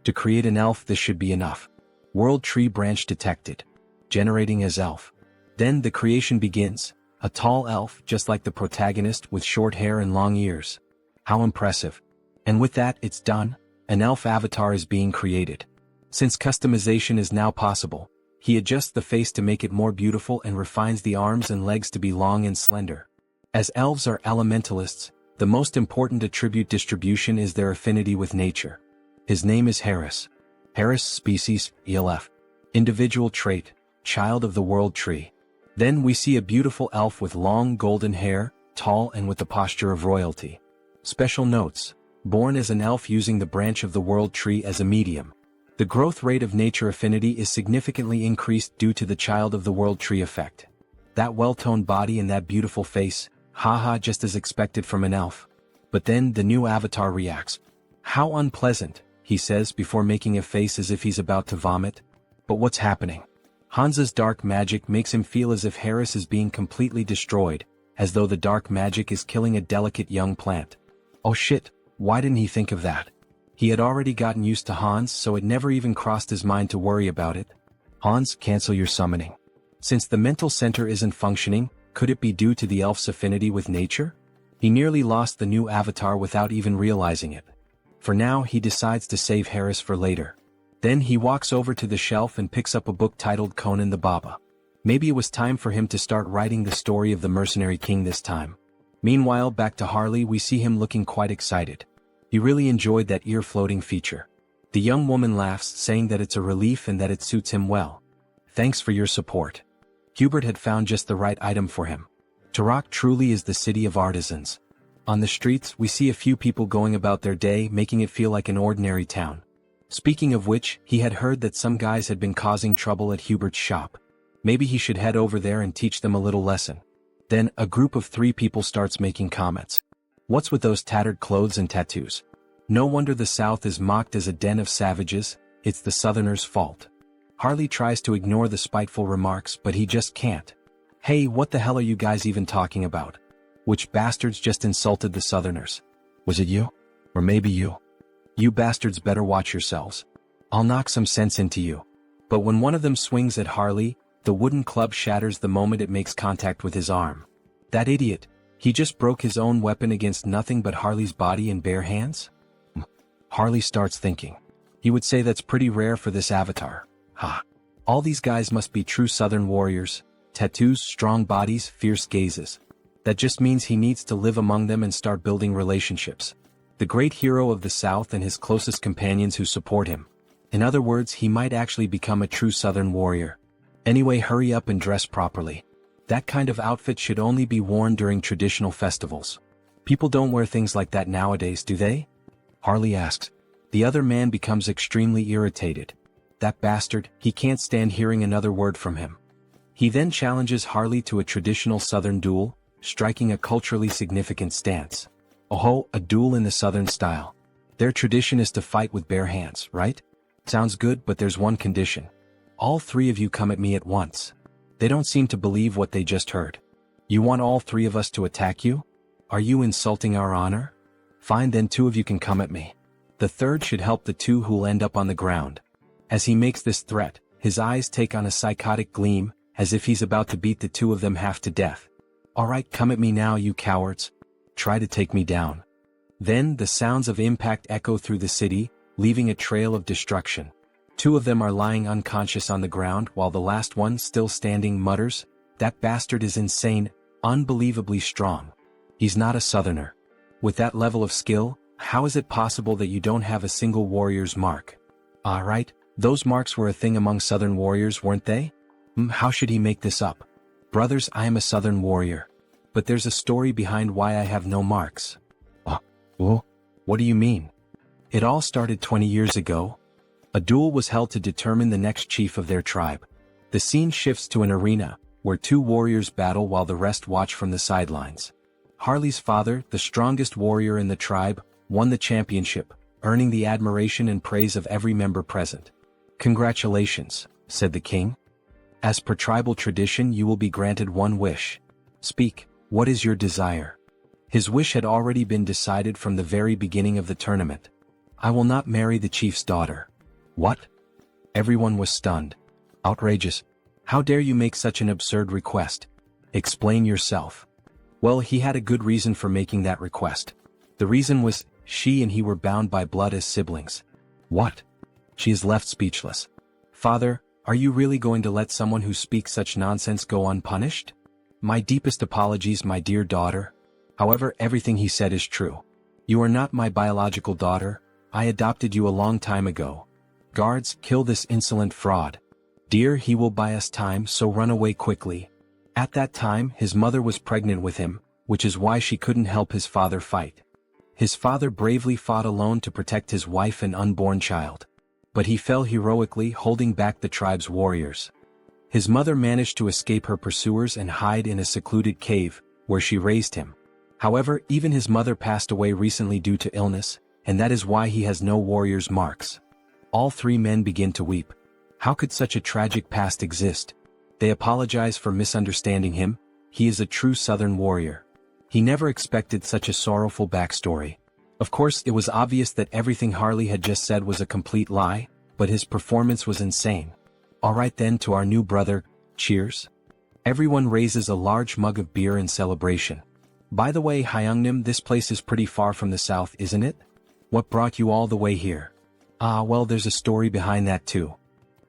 To create an elf, this should be enough. World tree branch detected. Generating as elf. Then the creation begins. A tall elf, just like the protagonist, with short hair and long ears. How impressive. And with that, it's done. An elf avatar is being created. Since customization is now possible, he adjusts the face to make it more beautiful and refines the arms and legs to be long and slender. As elves are elementalists, the most important attribute distribution is their affinity with nature. His name is Harris. Harris species, ELF. Individual trait, child of the world tree. Then we see a beautiful elf with long golden hair, tall and with the posture of royalty. Special notes. Born as an elf using the branch of the world tree as a medium. The growth rate of nature affinity is significantly increased due to the child of the world tree effect. That well-toned body and that beautiful face, haha, just as expected from an elf. But then the new avatar reacts. How unpleasant, he says before making a face as if he's about to vomit. But what's happening? Hansa's dark magic makes him feel as if Harris is being completely destroyed, as though the dark magic is killing a delicate young plant. Oh shit, why didn't he think of that? He had already gotten used to Hans, so it never even crossed his mind to worry about it. Hans, cancel your summoning. Since the mental center isn't functioning, could it be due to the elf's affinity with nature? He nearly lost the new avatar without even realizing it. For now, he decides to save Harris for later. Then he walks over to the shelf and picks up a book titled Conan the Baba. Maybe it was time for him to start writing the story of the mercenary king this time. Meanwhile, back to Harley, we see him looking quite excited. He really enjoyed that ear-floating feature. The young woman laughs, saying that it's a relief and that it suits him well. Thanks for your support. Hubert had found just the right item for him. Turok truly is the city of artisans. On the streets, we see a few people going about their day, making it feel like an ordinary town. Speaking of which, he had heard that some guys had been causing trouble at Hubert's shop. Maybe he should head over there and teach them a little lesson. Then, a group of 3 people starts making comments. What's with those tattered clothes and tattoos? No wonder the South is mocked as a den of savages, it's the Southerners' fault. Harley tries to ignore the spiteful remarks, but he just can't. Hey, what the hell are you guys even talking about? Which bastards just insulted the Southerners? Was it you? Or maybe you? You bastards better watch yourselves. I'll knock some sense into you. But when one of them swings at Harley, the wooden club shatters the moment it makes contact with his arm. That idiot, he just broke his own weapon against nothing but Harley's body and bare hands? Harley starts thinking. He would say that's pretty rare for this avatar. Ha. All these guys must be true Southern warriors. Tattoos, strong bodies, fierce gazes. That just means he needs to live among them and start building relationships. The great hero of the South and his closest companions who support him. In other words, he might actually become a true Southern warrior. Anyway, hurry up and dress properly. That kind of outfit should only be worn during traditional festivals. People don't wear things like that nowadays, do they? Harley asks. The other man becomes extremely irritated. That bastard, he can't stand hearing another word from him. He then challenges Harley to a traditional Southern duel, striking a culturally significant stance. Oh, a duel in the Southern style. Their tradition is to fight with bare hands, right? Sounds good, but there's one condition. All 3 of you come at me at once. They don't seem to believe what they just heard. You want all 3 of us to attack you? Are you insulting our honor? Fine, then 2 of you can come at me. The third should help the 2 who'll end up on the ground. As he makes this threat, his eyes take on a psychotic gleam, as if he's about to beat the 2 of them half to death. Alright, come at me now, you cowards. Try to take me down. Then the sounds of impact echo through the city, leaving a trail of destruction. 2 of them are lying unconscious on the ground while the last one, still standing, mutters, "That bastard is insane, unbelievably strong. He's not a Southerner. With that level of skill, how is it possible that you don't have a single warrior's mark?" Alright, those marks were a thing among Southern warriors, weren't they? How should he make this up? Brothers, I am a Southern warrior. But there's a story behind why I have no marks. Oh, what do you mean? It all started 20 years ago. A duel was held to determine the next chief of their tribe. The scene shifts to an arena, where 2 warriors battle while the rest watch from the sidelines. Harley's father, the strongest warrior in the tribe, won the championship, earning the admiration and praise of every member present. "Congratulations," said the king. "As per tribal tradition, you will be granted one wish. Speak, what is your desire?" His wish had already been decided from the very beginning of the tournament. I will not marry the chief's daughter. What? Everyone was stunned. Outrageous. How dare you make such an absurd request? Explain yourself. Well, he had a good reason for making that request. The reason was, she and he were bound by blood as siblings. What? She is left speechless. Father, are you really going to let someone who speaks such nonsense go unpunished? My deepest apologies, my dear daughter. However, everything he said is true. You are not my biological daughter. I adopted you a long time ago. Guards, kill this insolent fraud. Dear, he will buy us time, so run away quickly. At that time, his mother was pregnant with him, which is why she couldn't help his father fight. His father bravely fought alone to protect his wife and unborn child. But he fell heroically, holding back the tribe's warriors. His mother managed to escape her pursuers and hide in a secluded cave, where she raised him. However, even his mother passed away recently due to illness, and that is why he has no warrior's marks. All three men begin to weep. How could such a tragic past exist? They apologize for misunderstanding him. He is a true southern warrior. He never expected such a sorrowful backstory. Of course, it was obvious that everything Harley had just said was a complete lie, but his performance was insane. Alright then, to our new brother, cheers. Everyone raises a large mug of beer in celebration. By the way, Hyungnim, this place is pretty far from the south, isn't it? What brought you all the way here? Ah, well, there's a story behind that too.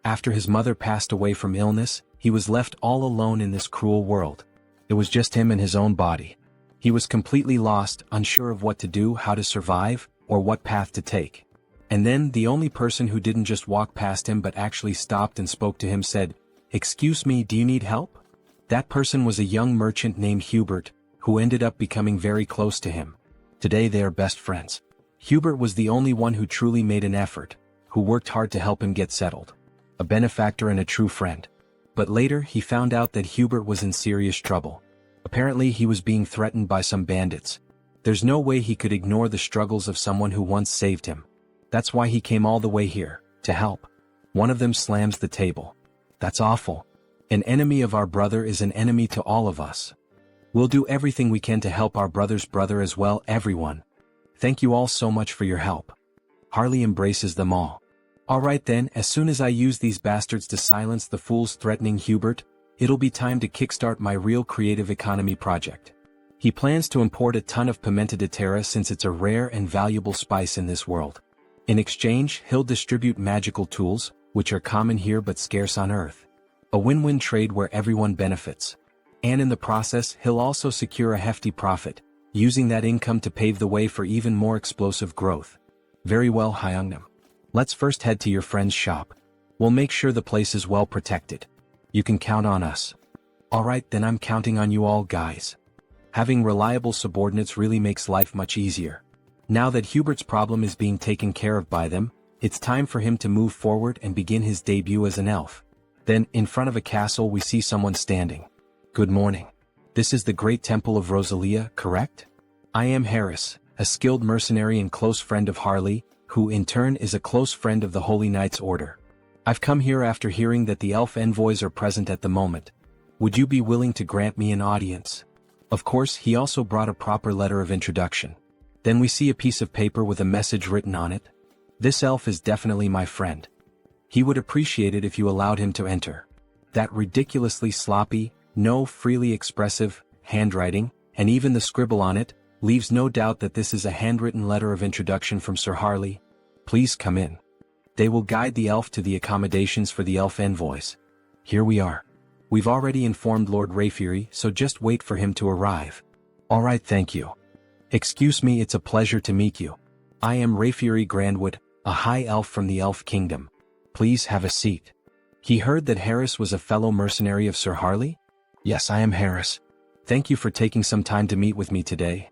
After his mother passed away from illness, he was left all alone in this cruel world. It was just him and his own body. He was completely lost, unsure of what to do, how to survive, or what path to take. And then, the only person who didn't just walk past him but actually stopped and spoke to him said, "Excuse me, do you need help?" That person was a young merchant named Hubert, who ended up becoming very close to him. Today they are best friends. Hubert was the only one who truly made an effort, who worked hard to help him get settled. A benefactor and a true friend. But later he found out that Hubert was in serious trouble. Apparently he was being threatened by some bandits. There's no way he could ignore the struggles of someone who once saved him. That's why he came all the way here, to help. One of them slams the table. That's awful. An enemy of our brother is an enemy to all of us. We'll do everything we can to help our brother's brother as well, everyone. Thank you all so much for your help. Harley embraces them all. Alright then, as soon as I use these bastards to silence the fools threatening Hubert, it'll be time to kickstart my real creative economy project. He plans to import a ton of pimenta de terra since it's a rare and valuable spice in this world. In exchange, he'll distribute magical tools, which are common here but scarce on Earth. A win-win trade where everyone benefits. And in the process, he'll also secure a hefty profit, using that income to pave the way for even more explosive growth. Very well, Hyungnam. Let's first head to your friend's shop. We'll make sure the place is well protected. You can count on us. Alright, then I'm counting on you all, guys. Having reliable subordinates really makes life much easier. Now that Hubert's problem is being taken care of by them, it's time for him to move forward and begin his debut as an elf. Then, in front of a castle, we see someone standing. Good morning. This is the Great Temple of Rosalia, correct? I am Harris, a skilled mercenary and close friend of Harley, who in turn is a close friend of the Holy Knights Order. I've come here after hearing that the elf envoys are present at the moment. Would you be willing to grant me an audience? Of course, he also brought a proper letter of introduction. Then we see a piece of paper with a message written on it. This elf is definitely my friend. He would appreciate it if you allowed him to enter. That ridiculously sloppy, no freely expressive, handwriting, and even the scribble on it, leaves no doubt that this is a handwritten letter of introduction from Sir Harley. Please come in. They will guide the elf to the accommodations for the elf envoys. Here we are. We've already informed Lord Rayfury, so just wait for him to arrive. Alright, thank you. Excuse me, it's a pleasure to meet you. I am Rayfury Grandwood, a high elf from the Elf Kingdom. Please have a seat. He heard that Harris was a fellow mercenary of Sir Harley? Yes, I am Harris. Thank you for taking some time to meet with me today.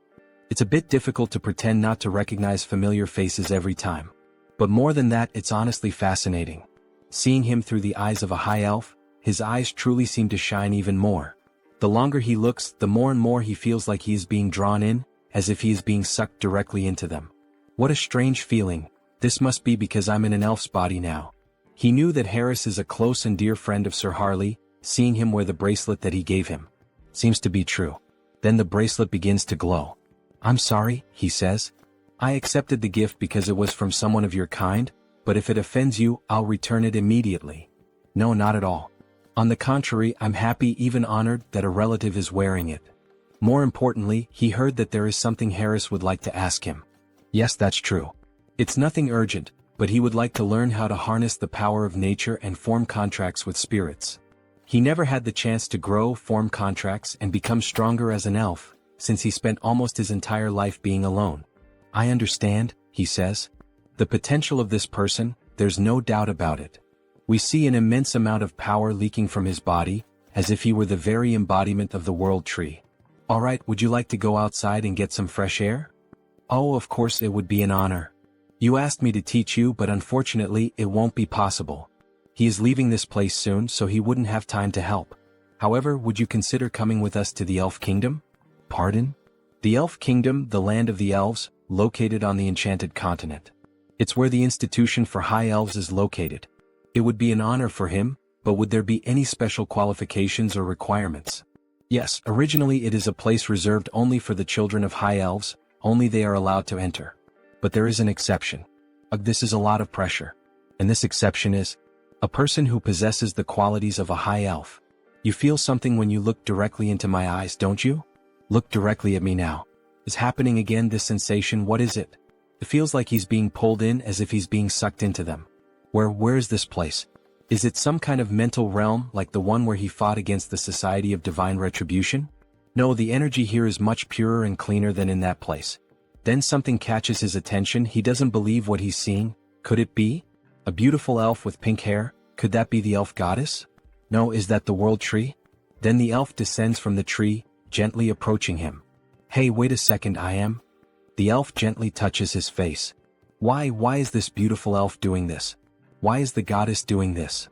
It's a bit difficult to pretend not to recognize familiar faces every time. But more than that, it's honestly fascinating. Seeing him through the eyes of a high elf, his eyes truly seem to shine even more. The longer he looks, the more and more he feels like he is being drawn in, as if he is being sucked directly into them. What a strange feeling. This must be because I'm in an elf's body now. He knew that Harris is a close and dear friend of Sir Harley, seeing him wear the bracelet that he gave him. Seems to be true. Then the bracelet begins to glow. I'm sorry, he says. I accepted the gift because it was from someone of your kind, but if it offends you, I'll return it immediately. No, not at all. On the contrary, I'm happy, even honored, that a relative is wearing it. More importantly, he heard that there is something Harris would like to ask him. Yes, that's true. It's nothing urgent, but he would like to learn how to harness the power of nature and form contracts with spirits. He never had the chance to grow, form contracts, and become stronger as an elf, since he spent almost his entire life being alone. I understand, he says. The potential of this person, there's no doubt about it. We see an immense amount of power leaking from his body, as if he were the very embodiment of the world tree. Alright, would you like to go outside and get some fresh air? Oh, of course, it would be an honor. You asked me to teach you, but unfortunately, it won't be possible. He is leaving this place soon, so he wouldn't have time to help. However, would you consider coming with us to the Elf Kingdom? Pardon? The Elf Kingdom, the land of the elves, located on the Enchanted Continent. It's where the Institution for High Elves is located. It would be an honor for him, but would there be any special qualifications or requirements? Yes, originally it is a place reserved only for the children of High Elves, only they are allowed to enter. But there is an exception. This is a lot of pressure. And this exception is a person who possesses the qualities of a high elf. You feel something when you look directly into my eyes, don't you? Look directly at me now. Is happening again, this sensation, what is it? It feels like he's being pulled in, as if he's being sucked into them. Where is this place? Is it some kind of mental realm like the one where he fought against the Society of Divine Retribution? No, the energy here is much purer and cleaner than in that place. Then something catches his attention. He doesn't believe what he's seeing. Could it be? A beautiful elf with pink hair? Could that be the elf goddess? No, is that the world tree? Then the elf descends from the tree, gently approaching him. Hey, wait a second, I am? The elf gently touches his face. Why is this beautiful elf doing this? Why is the goddess doing this?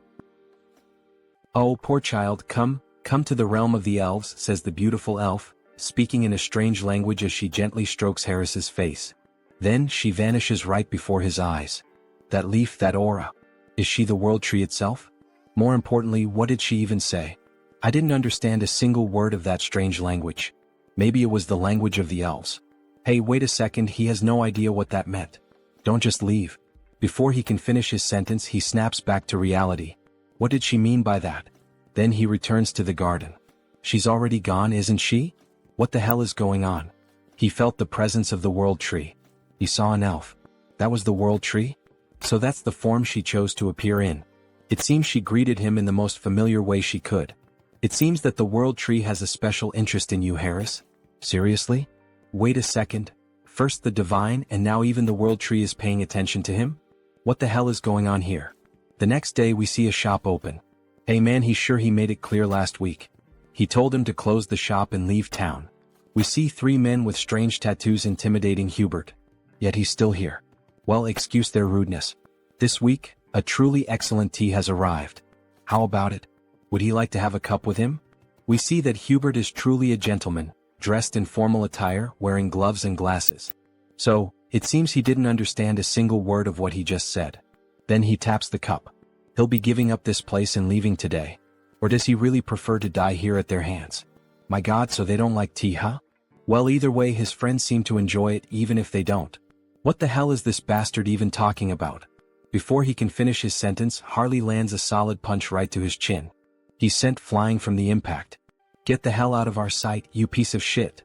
Oh, poor child, come to the realm of the elves, says the beautiful elf, speaking in a strange language as she gently strokes Harris's face. Then she vanishes right before his eyes. That leaf, that aura. Is she the world tree itself? More importantly, what did she even say? I didn't understand a single word of that strange language. Maybe it was the language of the elves. Hey, wait a second, he has no idea what that meant. Don't just leave. Before he can finish his sentence, he snaps back to reality. What did she mean by that? Then he returns to the garden. She's already gone, isn't she? What the hell is going on? He felt the presence of the world tree. He saw an elf. That was the world tree? So that's the form she chose to appear in. It seems she greeted him in the most familiar way she could. It seems that the world tree has a special interest in you, Harris. Seriously? Wait a second. First the divine, and now even the world tree is paying attention to him? What the hell is going on here? The next day we see a shop open. Hey man, he's sure he made it clear last week. He told him to close the shop and leave town. We see 3 men with strange tattoos intimidating Hubert. Yet he's still here. Well, excuse their rudeness. This week, a truly excellent tea has arrived. How about it? Would he like to have a cup with him? We see that Hubert is truly a gentleman, dressed in formal attire, wearing gloves and glasses. So, it seems he didn't understand a single word of what he just said. Then he taps the cup. He'll be giving up this place and leaving today. Or does he really prefer to die here at their hands? My God, so they don't like tea, huh? Well, either way, his friends seem to enjoy it even if they don't. What the hell is this bastard even talking about? Before he can finish his sentence, Harley lands a solid punch right to his chin. He's sent flying from the impact. Get the hell out of our sight, you piece of shit.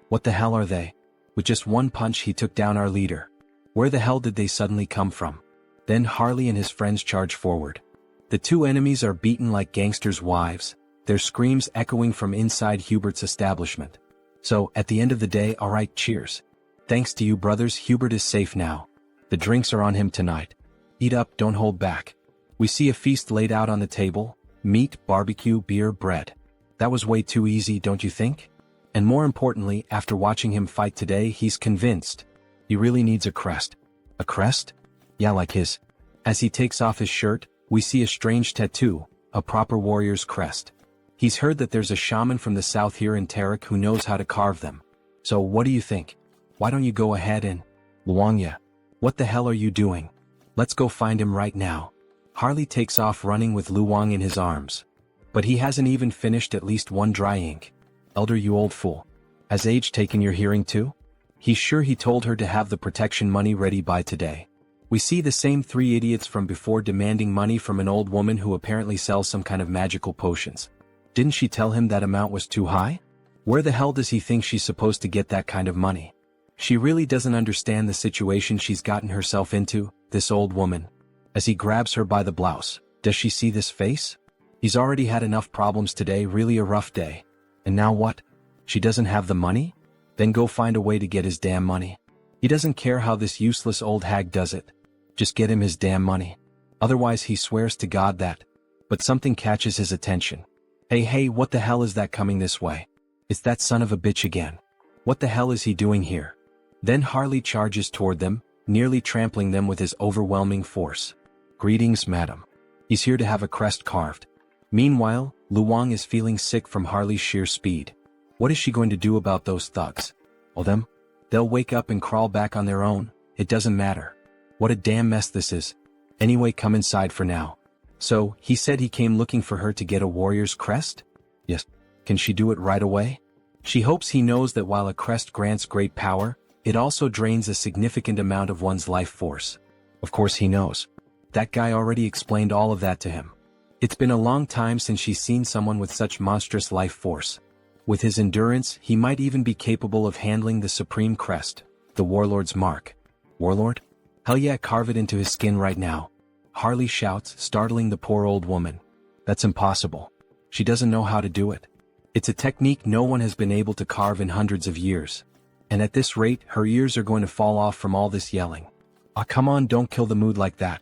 What the hell are they? With just one punch he took down our leader. Where the hell did they suddenly come from? Then Harley and his friends charge forward. The 2 enemies are beaten like gangsters' wives, their screams echoing from inside Hubert's establishment. So, at the end of the day, alright, cheers. Thanks to you brothers, Hubert is safe now. The drinks are on him tonight. Eat up, don't hold back. We see a feast laid out on the table, meat, barbecue, beer, bread. That was way too easy, don't you think? And more importantly, after watching him fight today, he's convinced. He really needs a crest. A crest? Yeah, like his. As he takes off his shirt, we see a strange tattoo, a proper warrior's crest. He's heard that there's a shaman from the south here in Tarik who knows how to carve them. So what do you think? Why don't you go ahead and... Luangya, what the hell are you doing? Let's go find him right now. Harley takes off running with Luang in his arms. But he hasn't even finished at least one dry ink. Elder, you old fool. Has age taken your hearing too? He's sure he told her to have the protection money ready by today. We see the same three idiots from before demanding money from an old woman who apparently sells some kind of magical potions. Didn't she tell him that amount was too high? Where the hell does he think she's supposed to get that kind of money? She really doesn't understand the situation she's gotten herself into, this old woman. As he grabs her by the blouse, does she see this face? He's already had enough problems today, really a rough day. And now what? She doesn't have the money? Then go find a way to get his damn money. He doesn't care how this useless old hag does it. Just get him his damn money. Otherwise he swears to God that. But something catches his attention. Hey, what the hell is that coming this way? It's that son of a bitch again. What the hell is he doing here? Then Harley charges toward them, nearly trampling them with his overwhelming force. Greetings, madam. He's here to have a crest carved. Meanwhile, Luong is feeling sick from Harley's sheer speed. What is she going to do about those thugs? Well, they'll wake up and crawl back on their own, it doesn't matter. What a damn mess this is. Anyway, come inside for now. So, he said he came looking for her to get a warrior's crest? Yes. Can she do it right away? She hopes he knows that while a crest grants great power, it also drains a significant amount of one's life force. Of course he knows. That guy already explained all of that to him. It's been a long time since she's seen someone with such monstrous life force. With his endurance, he might even be capable of handling the supreme crest, the warlord's mark. Warlord? Hell yeah, carve it into his skin right now. Harley shouts, startling the poor old woman. That's impossible. She doesn't know how to do it. It's a technique no one has been able to carve in hundreds of years. And at this rate, her ears are going to fall off from all this yelling. Ah, come on, don't kill the mood like that.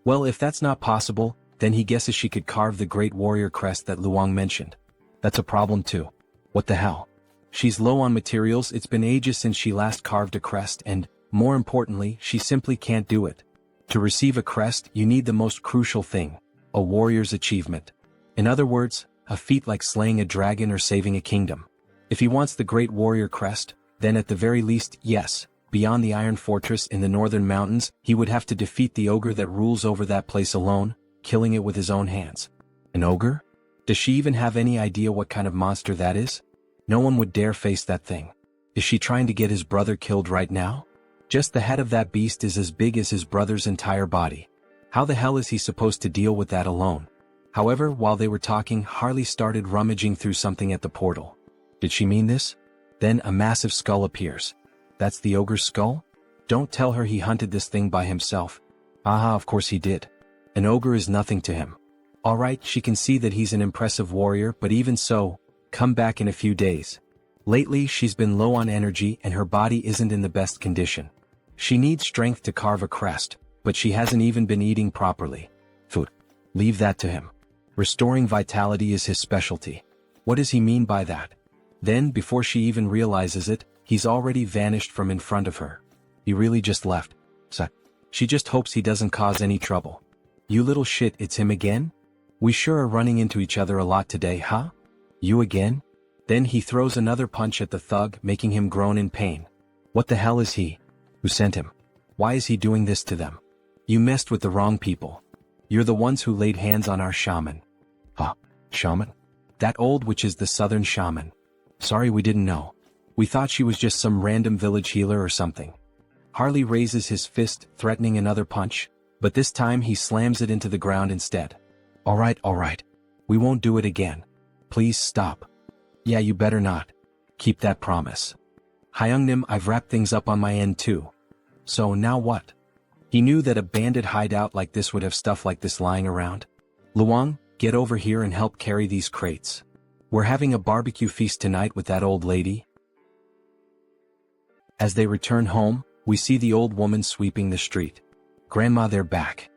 Well, if that's not possible, then he guesses she could carve the great warrior crest that Luong mentioned. That's a problem too. What the hell? She's low on materials, it's been ages since she last carved a crest and, more importantly, she simply can't do it. To receive a crest, you need the most crucial thing, a warrior's achievement. In other words, a feat like slaying a dragon or saving a kingdom. If he wants the great warrior crest, then at the very least, yes, beyond the Iron Fortress in the northern mountains, he would have to defeat the ogre that rules over that place alone, killing it with his own hands. An ogre? Does she even have any idea what kind of monster that is? No one would dare face that thing. Is she trying to get his brother killed right now? Just the head of that beast is as big as his brother's entire body. How the hell is he supposed to deal with that alone? However, while they were talking, Harley started rummaging through something at the portal. Did she mean this? Then a massive skull appears. That's the ogre's skull? Don't tell her he hunted this thing by himself. Aha, of course he did. An ogre is nothing to him. Alright, she can see that he's an impressive warrior, but even so, come back in a few days. Lately, she's been low on energy and her body isn't in the best condition. She needs strength to carve a crest, but she hasn't even been eating properly. Food. Leave that to him. Restoring vitality is his specialty. What does he mean by that? Then, before she even realizes it, he's already vanished from in front of her. He really just left. So, she just hopes he doesn't cause any trouble. You little shit, it's him again? We sure are running into each other a lot today, huh? You again? Then he throws another punch at the thug, making him groan in pain. What the hell is he? Who sent him? Why is he doing this to them? You messed with the wrong people. You're the ones who laid hands on our shaman. Huh? Shaman? That old witch is the southern shaman. Sorry, we didn't know. We thought she was just some random village healer or something. Harley raises his fist, threatening another punch, but this time he slams it into the ground instead. Alright. We won't do it again. Please stop. Yeah, you better not. Keep that promise. Hyungnim, I've wrapped things up on my end too. So now what? He knew that a bandit hideout like this would have stuff like this lying around. Luong, get over here and help carry these crates. We're having a barbecue feast tonight with that old lady. As they return home, we see the old woman sweeping the street. Grandma, they're back.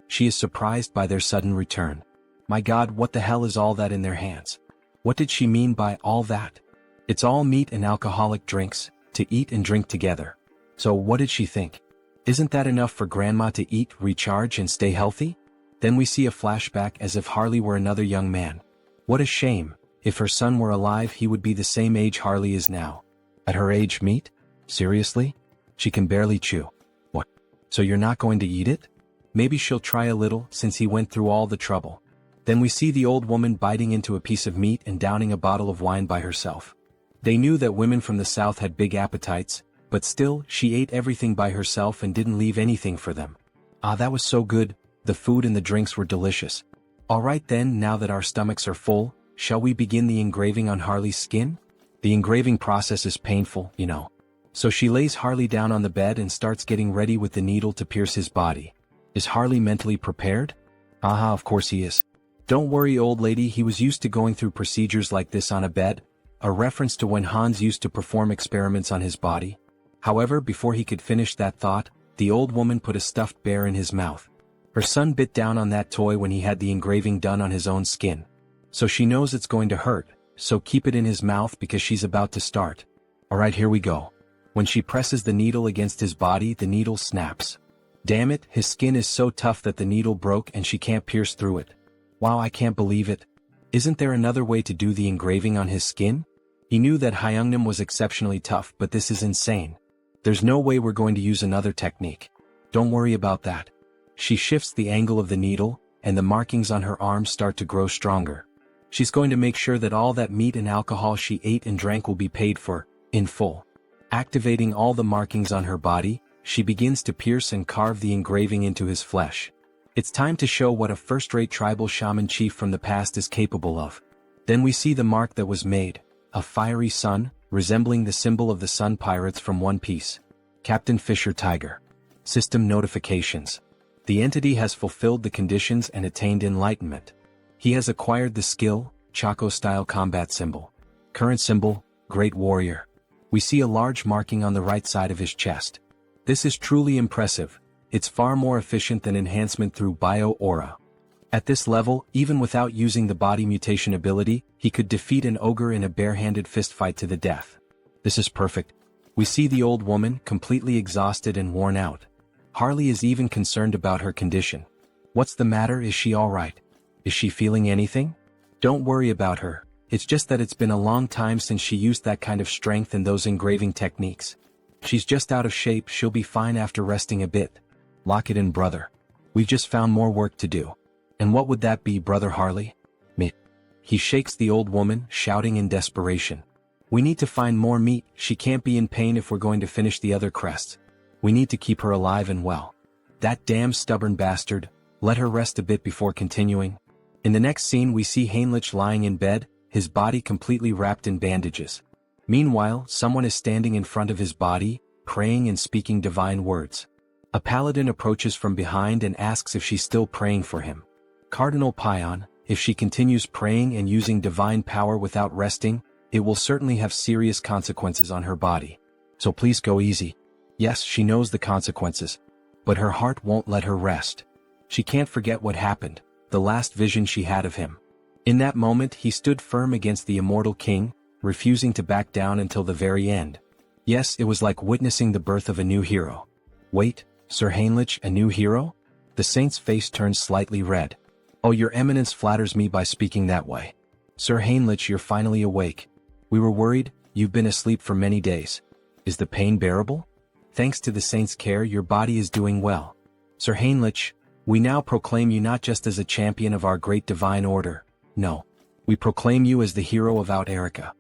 She is surprised by their sudden return. My God, what the hell is all that in their hands? What did she mean by all that? It's all meat and alcoholic drinks, to eat and drink together. So what did she think? Isn't that enough for Grandma to eat, recharge and stay healthy? Then we see a flashback as if Harley were another young man. What a shame. If her son were alive, he would be the same age Harley is now. At her age, meat? Seriously? She can barely chew. What? So you're not going to eat it? Maybe she'll try a little, since he went through all the trouble. Then we see the old woman biting into a piece of meat and downing a bottle of wine by herself. They knew that women from the south had big appetites, But still, she ate everything by herself and didn't leave anything for them. Ah, that was so good, the food and the drinks were delicious. Alright then, now that our stomachs are full, shall we begin the engraving on Harley's skin? The engraving process is painful, you know. So she lays Harley down on the bed and starts getting ready with the needle to pierce his body. Is Harley mentally prepared? Aha, of course he is. Don't worry, old lady, he was used to going through procedures like this on a bed, a reference to when Hans used to perform experiments on his body. However, before he could finish that thought, the old woman put a stuffed bear in his mouth. Her son bit down on that toy when he had the engraving done on his own skin. So she knows it's going to hurt, so keep it in his mouth because she's about to start. Alright, here we go. When she presses the needle against his body, the needle snaps. Damn it, his skin is so tough that the needle broke and she can't pierce through it. Wow, I can't believe it. Isn't there another way to do the engraving on his skin? He knew that Hyungnam was exceptionally tough, but this is insane. There's no way we're going to use another technique. Don't worry about that. She shifts the angle of the needle, and the markings on her arms start to grow stronger. She's going to make sure that all that meat and alcohol she ate and drank will be paid for, in full. Activating all the markings on her body, she begins to pierce and carve the engraving into his flesh. It's time to show what a first-rate tribal shaman chief from the past is capable of. Then we see the mark that was made, a fiery sun, resembling the symbol of the Sun Pirates from One Piece. Captain Fisher Tiger. System notifications. The entity has fulfilled the conditions and attained enlightenment. He has acquired the skill, Chaco-style combat symbol. Current symbol, Great Warrior. We see a large marking on the right side of his chest. This is truly impressive. It's far more efficient than enhancement through bio-aura. At this level, even without using the body mutation ability, he could defeat an ogre in a bare-handed fistfight to the death. This is perfect. We see the old woman, completely exhausted and worn out. Harley is even concerned about her condition. What's the matter? Is she alright? Is she feeling anything? Don't worry about her. It's just that it's been a long time since she used that kind of strength and those engraving techniques. She's just out of shape. She'll be fine after resting a bit. Lock it in, brother. We've just found more work to do. And what would that be, brother Harley? Me. He shakes the old woman, shouting in desperation. We need to find more meat. She can't be in pain if we're going to finish the other crests. We need to keep her alive and well. That damn stubborn bastard. Let her rest a bit before continuing. In the next scene we see Heinrich lying in bed, his body completely wrapped in bandages. Meanwhile, someone is standing in front of his body, praying and speaking divine words. A paladin approaches from behind and asks if she's still praying for him. Cardinal Pion, if she continues praying and using divine power without resting, it will certainly have serious consequences on her body. So please go easy. Yes, she knows the consequences. But her heart won't let her rest. She can't forget what happened, the last vision she had of him. In that moment he stood firm against the immortal king, refusing to back down until the very end. Yes, it was like witnessing the birth of a new hero. Wait, Sir Heinrich, a new hero? The saint's face turns slightly red. Oh, your eminence flatters me by speaking that way. Sir Heinrich, you're finally awake. We were worried, you've been asleep for many days. Is the pain bearable? Thanks to the saint's care, your body is doing well. Sir Heinrich, we now proclaim you not just as a champion of our great divine order. No. We proclaim you as the hero of Out Erica.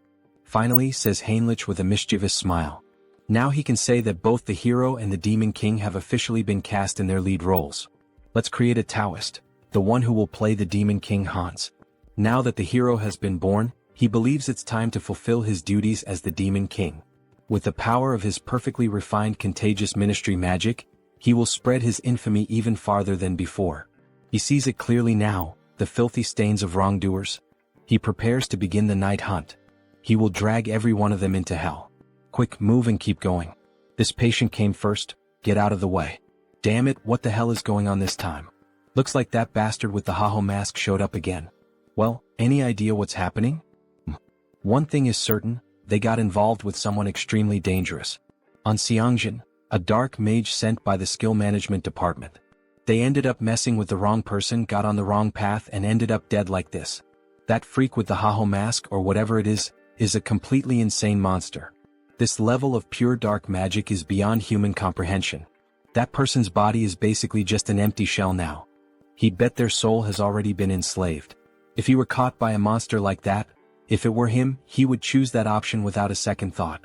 Finally, says Heinrich with a mischievous smile. Now he can say that both the hero and the demon king have officially been cast in their lead roles. Let's create a Taoist, the one who will play the demon king Hans. Now that the hero has been born, he believes it's time to fulfill his duties as the demon king. With the power of his perfectly refined contagious ministry magic, he will spread his infamy even farther than before. He sees it clearly now, the filthy stains of wrongdoers. He prepares to begin the night hunt. He will drag every one of them into hell. Quick, move and keep going. This patient came first, get out of the way. Damn it, what the hell is going on this time? Looks like that bastard with the Haho mask showed up again. Well, any idea what's happening? One thing is certain, they got involved with someone extremely dangerous. On Sunghyun, a dark mage sent by the skill management department. They ended up messing with the wrong person, got on the wrong path and ended up dead like this. That freak with the Haho mask or whatever it is a completely insane monster. This level of pure dark magic is beyond human comprehension. That person's body is basically just an empty shell now. He'd bet their soul has already been enslaved. If he were caught by a monster like that, if it were him, he would choose that option without a second thought.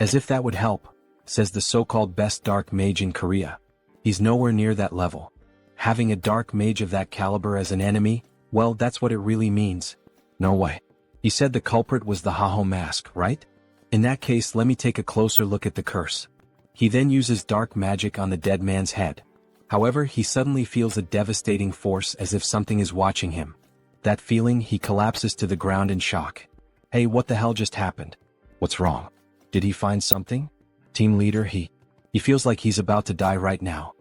As if that would help, says the so-called best dark mage in Korea. He's nowhere near that level. Having a dark mage of that caliber as an enemy, well, that's what it really means. No way. He said the culprit was the Haho mask, right? In that case, let me take a closer look at the curse. He then uses dark magic on the dead man's head. However, he suddenly feels a devastating force as if something is watching him. That feeling, he collapses to the ground in shock. Hey, what the hell just happened? What's wrong? Did he find something? Team leader, he feels like he's about to die right now.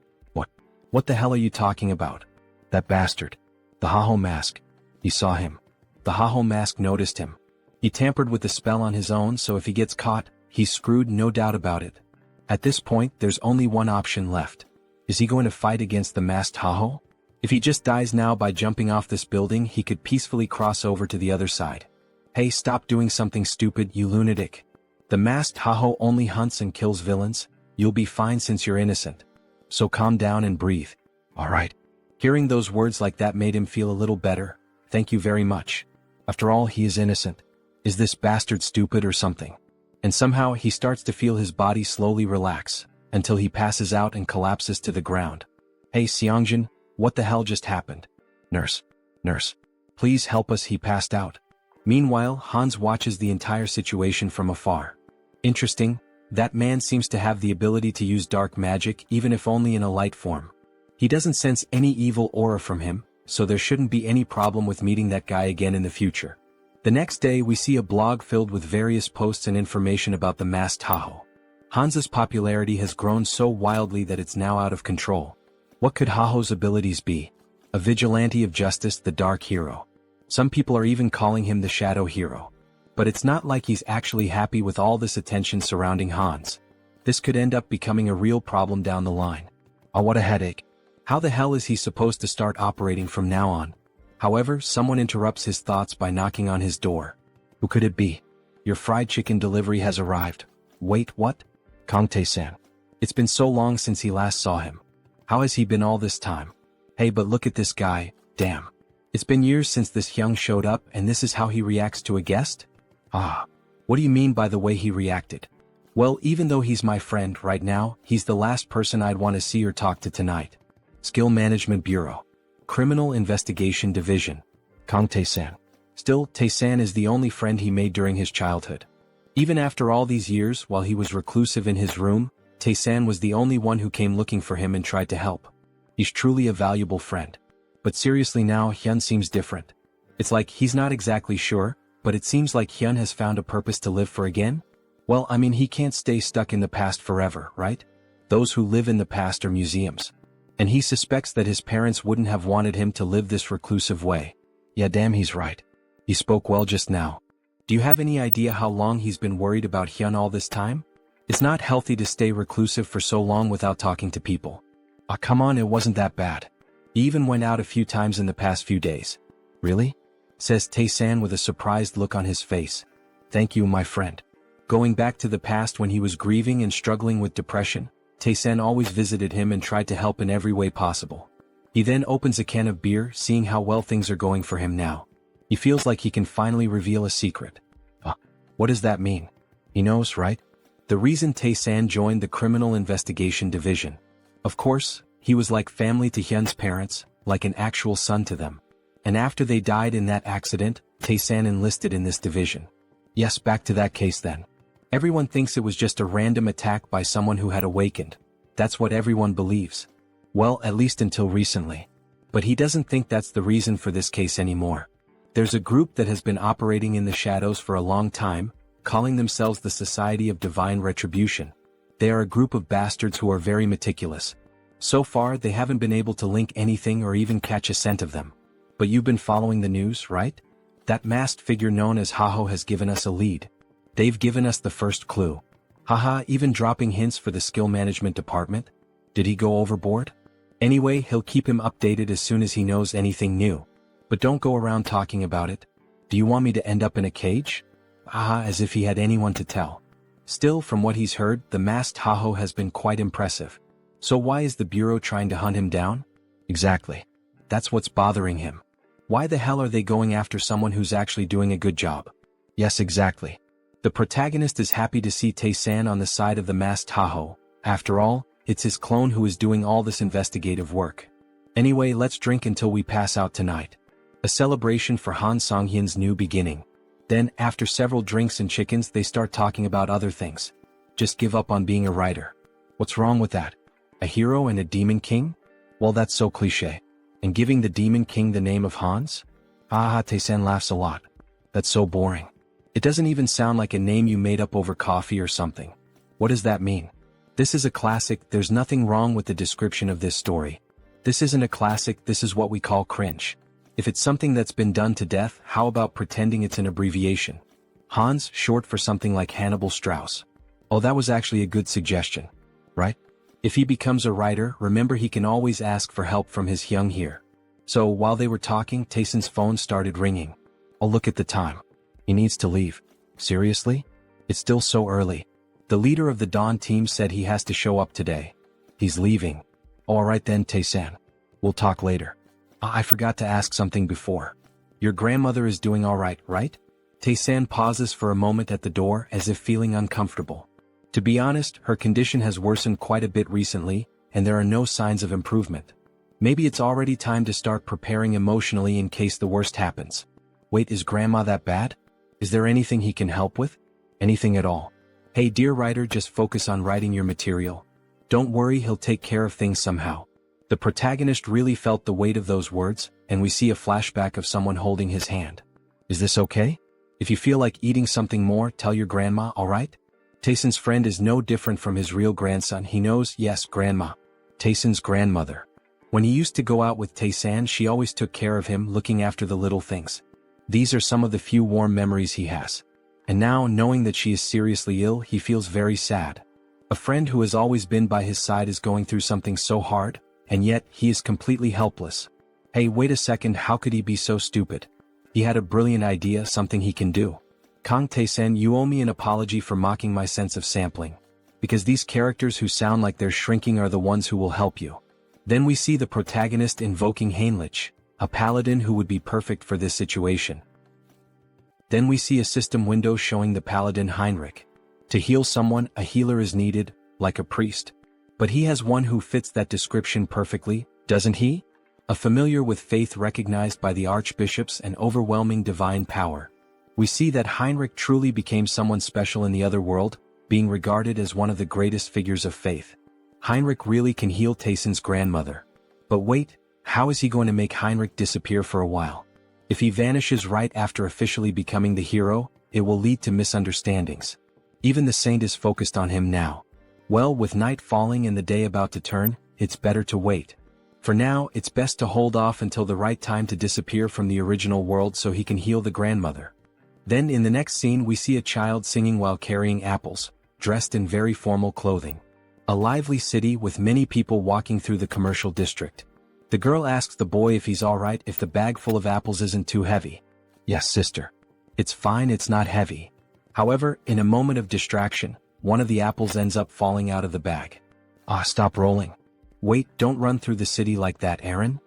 What the hell are you talking about? That bastard. The Haho mask. He saw him. The Haho mask noticed him. He tampered with the spell on his own, so if he gets caught, he's screwed, no doubt about it. At this point, there's only one option left. Is he going to fight against the masked Haho? If he just dies now by jumping off this building, he could peacefully cross over to the other side. Hey, stop doing something stupid, you lunatic. The masked Haho only hunts and kills villains. You'll be fine since you're innocent. So calm down and breathe. Alright. Hearing those words like that made him feel a little better. Thank you very much. After all, he is innocent. Is this bastard stupid or something? And somehow he starts to feel his body slowly relax, until he passes out and collapses to the ground. Hey Sunghyun, what the hell just happened? Nurse. Please help us, he passed out. Meanwhile, Hans watches the entire situation from afar. Interesting, that man seems to have the ability to use dark magic even if only in a light form. He doesn't sense any evil aura from him, so there shouldn't be any problem with meeting that guy again in the future. The next day we see a blog filled with various posts and information about the masked Haho. Hans's popularity has grown so wildly that it's now out of control. What could Haho's abilities be? A vigilante of justice, the dark hero. Some people are even calling him the shadow hero. But it's not like he's actually happy with all this attention surrounding Hans. This could end up becoming a real problem down the line. Oh, what a headache. How the hell is he supposed to start operating from now on? However, someone interrupts his thoughts by knocking on his door. Who could it be? Your fried chicken delivery has arrived. Wait, what? Kang Tae-san. It's been so long since he last saw him. How has he been all this time? Hey, but look at this guy, damn. It's been years since this Hyung showed up and this is how he reacts to a guest? Ah. What do you mean by the way he reacted? Well, even though he's my friend right now, he's the last person I'd want to see or talk to tonight. Skill Management Bureau. Criminal Investigation Division. Kang Tae-san. Still, Tae-san is the only friend he made during his childhood. Even after all these years, while he was reclusive in his room, Tae-san was the only one who came looking for him and tried to help. He's truly a valuable friend. But seriously now, Hyun seems different. It's like he's not exactly sure, but it seems like Hyun has found a purpose to live for again? Well, I mean, he can't stay stuck in the past forever, right? Those who live in the past are museums. And he suspects that his parents wouldn't have wanted him to live this reclusive way. Yeah, damn, he's right. He spoke well just now. Do you have any idea how long he's been worried about Hyun all this time? It's not healthy to stay reclusive for so long without talking to people. Ah, come on, it wasn't that bad. He even went out a few times in the past few days. Really? Says Tae-san with a surprised look on his face. Thank you, my friend. Going back to the past when he was grieving and struggling with depression, Tae-san always visited him and tried to help in every way possible. He then opens a can of beer, seeing how well things are going for him now. He feels like he can finally reveal a secret. What does that mean? He knows, right? The reason Tae-san joined the Criminal Investigation Division. Of course, he was like family to Hyun's parents, like an actual son to them. And after they died in that accident, Tae-san enlisted in this division. Yes, back to that case then. Everyone thinks it was just a random attack by someone who had awakened. That's what everyone believes. Well, at least until recently. But he doesn't think that's the reason for this case anymore. There's a group that has been operating in the shadows for a long time, calling themselves the Society of Divine Retribution. They are a group of bastards who are very meticulous. So far, they haven't been able to link anything or even catch a scent of them. But you've been following the news, right? That masked figure known as Haho has given us a lead. They've given us the first clue. Haha, even dropping hints for the skill management department? Did he go overboard? Anyway, he'll keep him updated as soon as he knows anything new. But don't go around talking about it. Do you want me to end up in a cage? Haha, as if he had anyone to tell. Still, from what he's heard, the masked Haho has been quite impressive. So why is the Bureau trying to hunt him down? Exactly. That's what's bothering him. Why the hell are they going after someone who's actually doing a good job? Yes, exactly. The protagonist is happy to see Tae-san on the side of the masked Tahoe. After all, it's his clone who is doing all this investigative work. Anyway, let's drink until we pass out tonight. A celebration for Han Sunghyun's new beginning. Then, after several drinks and chickens, they start talking about other things. Just give up on being a writer. What's wrong with that? A hero and a demon king? Well, that's so cliché. And giving the demon king the name of Hans? Tae-san laughs a lot. That's so boring. It doesn't even sound like a name you made up over coffee or something. What does that mean? This is a classic. There's nothing wrong with the description of this story. This isn't a classic, this is what we call cringe. If it's something that's been done to death, how about pretending it's an abbreviation? Hans, short for something like Hannibal Strauss. Oh, that was actually a good suggestion. Right? If he becomes a writer, remember he can always ask for help from his hyung here. So while they were talking, Tae-san's phone started ringing. Oh, look at the time. He needs to leave. Seriously? It's still so early. The leader of the Dawn team said he has to show up today. He's leaving. Alright then, Tae-san. We'll talk later. I forgot to ask something before. Your grandmother is doing alright, right? Tae-san pauses for a moment at the door as if feeling uncomfortable. To be honest, her condition has worsened quite a bit recently, and there are no signs of improvement. Maybe it's already time to start preparing emotionally in case the worst happens. Wait, is grandma that bad? Is there anything he can help with? Anything at all? Hey dear writer, just focus on writing your material. Don't worry, he'll take care of things somehow. The protagonist really felt the weight of those words, and we see a flashback of someone holding his hand. Is this okay? If you feel like eating something more, tell your grandma, alright? Tae-san's friend is no different from his real grandson. He knows, yes, grandma. Tae-san's grandmother. When he used to go out with Tae-san, she always took care of him, looking after the little things. These are some of the few warm memories he has. And now, knowing that she is seriously ill, he feels very sad. A friend who has always been by his side is going through something so hard, and yet, he is completely helpless. Hey, wait a second, how could he be so stupid? He had a brilliant idea, something he can do. Kang Tae-san, you owe me an apology for mocking my sense of sampling. Because these characters who sound like they're shrinking are the ones who will help you. Then we see the protagonist invoking Heinrich, a paladin who would be perfect for this situation. Then we see a system window showing the paladin Heinrich. To heal someone, a healer is needed, like a priest. But he has one who fits that description perfectly, doesn't he? A familiar with faith recognized by the archbishops and overwhelming divine power. We see that Heinrich truly became someone special in the other world, being regarded as one of the greatest figures of faith. Heinrich really can heal Tae-san's grandmother. But wait, how is he going to make Heinrich disappear for a while? If he vanishes right after officially becoming the hero, it will lead to misunderstandings. Even the saint is focused on him now. Well, with night falling and the day about to turn, it's better to wait. For now, it's best to hold off until the right time to disappear from the original world so he can heal the grandmother. Then in the next scene we see a child singing while carrying apples, dressed in very formal clothing. A lively city with many people walking through the commercial district. The girl asks the boy if he's alright if the bag full of apples isn't too heavy. Yes, sister. It's fine, it's not heavy. However, in a moment of distraction, one of the apples ends up falling out of the bag. Stop rolling. Wait, don't run through the city like that, Aaron.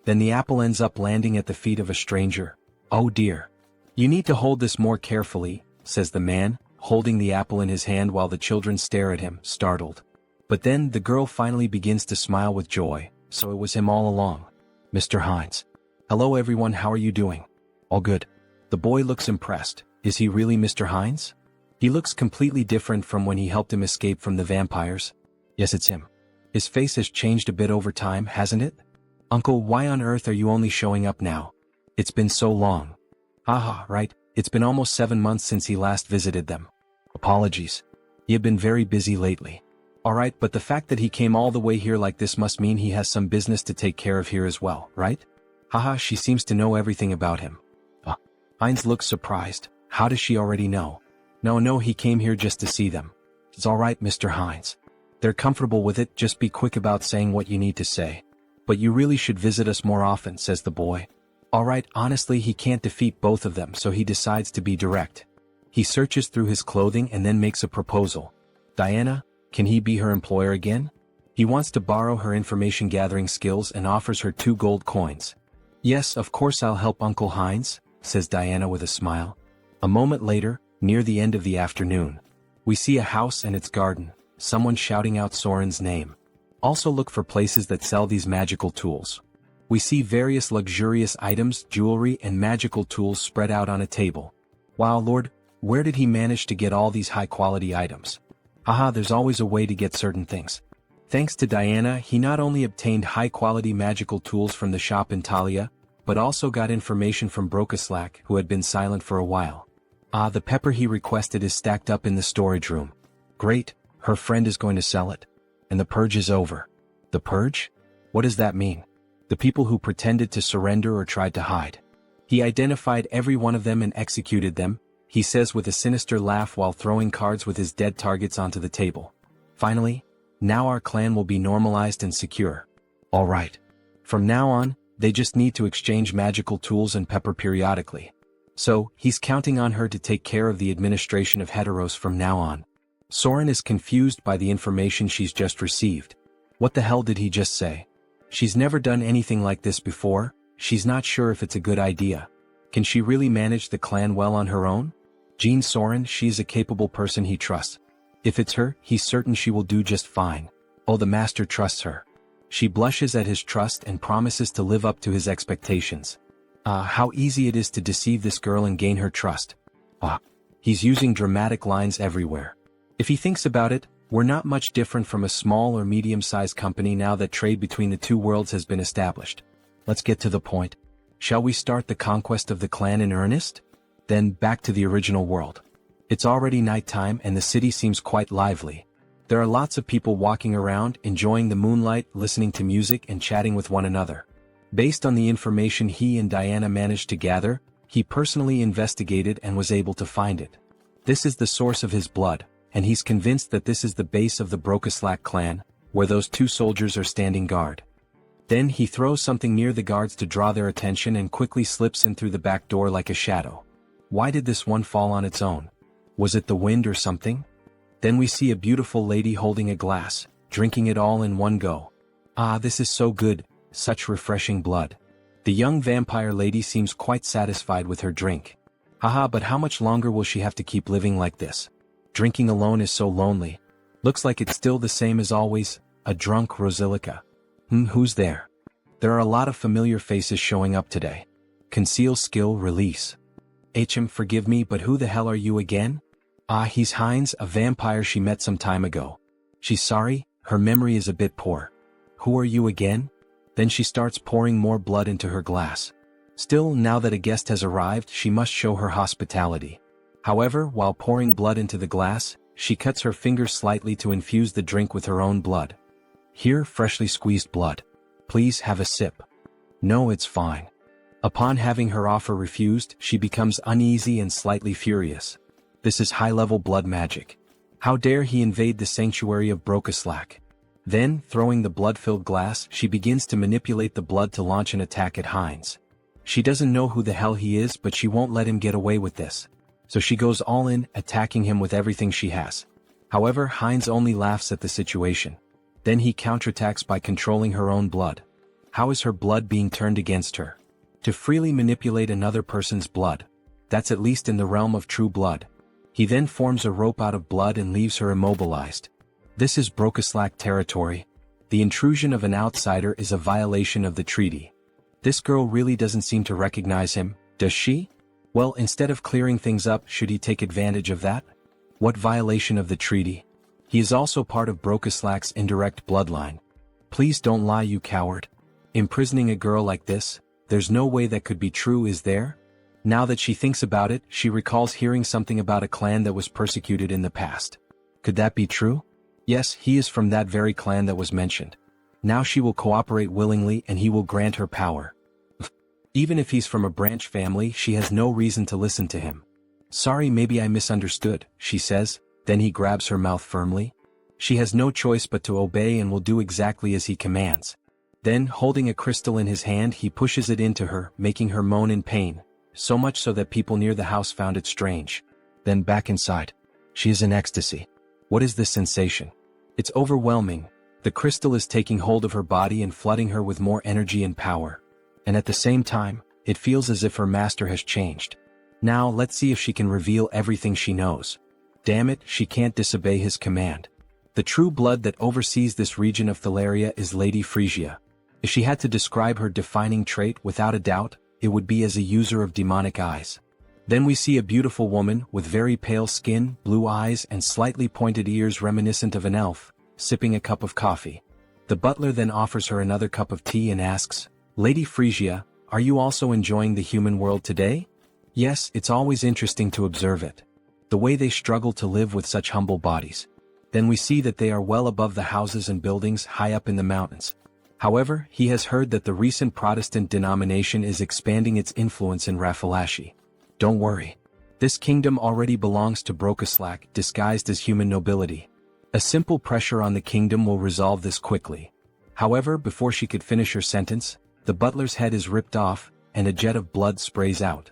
Then the apple ends up landing at the feet of a stranger. Oh dear. You need to hold this more carefully, says the man, holding the apple in his hand while the children stare at him, startled. But then the girl finally begins to smile with joy. So it was him all along. Mr. Hines. Hello everyone, how are you doing? All good. The boy looks impressed. Is he really Mr. Hines? He looks completely different from when he helped him escape from the vampires. Yes, it's him. His face has changed a bit over time, hasn't it? Uncle, why on earth are you only showing up now? It's been so long. Haha, right, it's been almost 7 months since he last visited them. Apologies. You've been very busy lately. Alright, but the fact that he came all the way here like this must mean he has some business to take care of here as well, right? Haha, she seems to know everything about him. Heinz looks surprised. How does she already know? No, he came here just to see them. It's alright, Mr. Heinz. They're comfortable with it, just be quick about saying what you need to say. But you really should visit us more often, says the boy. Alright, honestly he can't defeat both of them, so he decides to be direct. He searches through his clothing and then makes a proposal. Diana, can he be her employer again? He wants to borrow her information gathering skills and offers her 2 gold coins. Yes, of course I'll help Uncle Heinz, says Diana with a smile. A moment later, near the end of the afternoon. We see a house and its garden, someone shouting out Soren's name. Also look for places that sell these magical tools. We see various luxurious items, jewelry and magical tools spread out on a table. Wow Lord, where did he manage to get all these high-quality items? Haha, there's always a way to get certain things. Thanks to Diana, he not only obtained high-quality magical tools from the shop in Talia, but also got information from Brokaslak, who had been silent for a while. The pepper he requested is stacked up in the storage room. Great, her friend is going to sell it. And the purge is over. The purge? What does that mean? The people who pretended to surrender or tried to hide. He identified every one of them and executed them, he says with a sinister laugh while throwing cards with his dead targets onto the table. Finally, now our clan will be normalized and secure. Alright. From now on, they just need to exchange magical tools and pepper periodically. So, he's counting on her to take care of the administration of Heteros from now on. Soren is confused by the information she's just received. What the hell did he just say? She's never done anything like this before, she's not sure if it's a good idea. Can she really manage the clan well on her own? Jean Soren, she's a capable person he trusts. If it's her, he's certain she will do just fine. Oh, the master trusts her. She blushes at his trust and promises to live up to his expectations. How easy it is to deceive this girl and gain her trust. He's using dramatic lines everywhere. If he thinks about it, we're not much different from a small or medium-sized company now that trade between the two worlds has been established. Let's get to the point. Shall we start the conquest of the clan in earnest? Then back to the original world. It's already nighttime and the city seems quite lively. There are lots of people walking around, enjoying the moonlight, listening to music and chatting with one another. Based on the information he and Diana managed to gather, he personally investigated and was able to find it. This is the source of his blood, and he's convinced that this is the base of the Brokaslak clan, where those two soldiers are standing guard. Then he throws something near the guards to draw their attention and quickly slips in through the back door like a shadow. Why did this one fall on its own? Was it the wind or something? Then we see a beautiful lady holding a glass, drinking it all in one go. This is so good, such refreshing blood. The young vampire lady seems quite satisfied with her drink. But how much longer will she have to keep living like this? Drinking alone is so lonely. Looks like it's still the same as always, a drunk Rosilica. Who's there? There are a lot of familiar faces showing up today. Conceal skill release. Forgive me, but who the hell are you again? He's Heinz, a vampire she met some time ago. She's sorry, her memory is a bit poor. Who are you again? Then she starts pouring more blood into her glass. Still, now that a guest has arrived, she must show her hospitality. However, while pouring blood into the glass, she cuts her fingers slightly to infuse the drink with her own blood. Here, freshly squeezed blood. Please have a sip. No, it's fine. Upon having her offer refused, she becomes uneasy and slightly furious. This is high-level blood magic. How dare he invade the sanctuary of Brokaslak? Then, throwing the blood-filled glass, she begins to manipulate the blood to launch an attack at Heinz. She doesn't know who the hell he is, but she won't let him get away with this. So she goes all in, attacking him with everything she has. However, Heinz only laughs at the situation. Then he counterattacks by controlling her own blood. How is her blood being turned against her? To freely manipulate another person's blood. That's at least in the realm of true blood. He then forms a rope out of blood and leaves her immobilized. This is Brokaslak territory. The intrusion of an outsider is a violation of the treaty. This girl really doesn't seem to recognize him, does she? Well, instead of clearing things up, should he take advantage of that? What violation of the treaty? He is also part of Brokaslak's indirect bloodline. Please don't lie, you coward. Imprisoning a girl like this, there's no way that could be true, is there? Now that she thinks about it, she recalls hearing something about a clan that was persecuted in the past. Could that be true? Yes, he is from that very clan that was mentioned. Now she will cooperate willingly and he will grant her power. Even if he's from a branch family, she has no reason to listen to him. Sorry, maybe I misunderstood, she says, then he grabs her mouth firmly. She has no choice but to obey and will do exactly as he commands. Then, holding a crystal in his hand, he pushes it into her, making her moan in pain, so much so that people near the house found it strange. Then back inside. She is in ecstasy. What is this sensation? It's overwhelming. The crystal is taking hold of her body and flooding her with more energy and power. And at the same time, it feels as if her master has changed. Now let's see if she can reveal everything she knows. Damn it, she can't disobey his command. The true blood that oversees this region of Thalaria is Lady Frisia. If she had to describe her defining trait without a doubt, it would be as a user of demonic eyes. Then we see a beautiful woman with very pale skin, blue eyes and slightly pointed ears reminiscent of an elf, sipping a cup of coffee. The butler then offers her another cup of tea and asks, "Lady Frisia, are you also enjoying the human world today?" Yes, it's always interesting to observe it. The way they struggle to live with such humble bodies. Then we see that they are well above the houses and buildings high up in the mountains. However, he has heard that the recent Protestant denomination is expanding its influence in Rafalashi. Don't worry. This kingdom already belongs to Brokaslak, disguised as human nobility. A simple pressure on the kingdom will resolve this quickly. However, before she could finish her sentence, the butler's head is ripped off, and a jet of blood sprays out.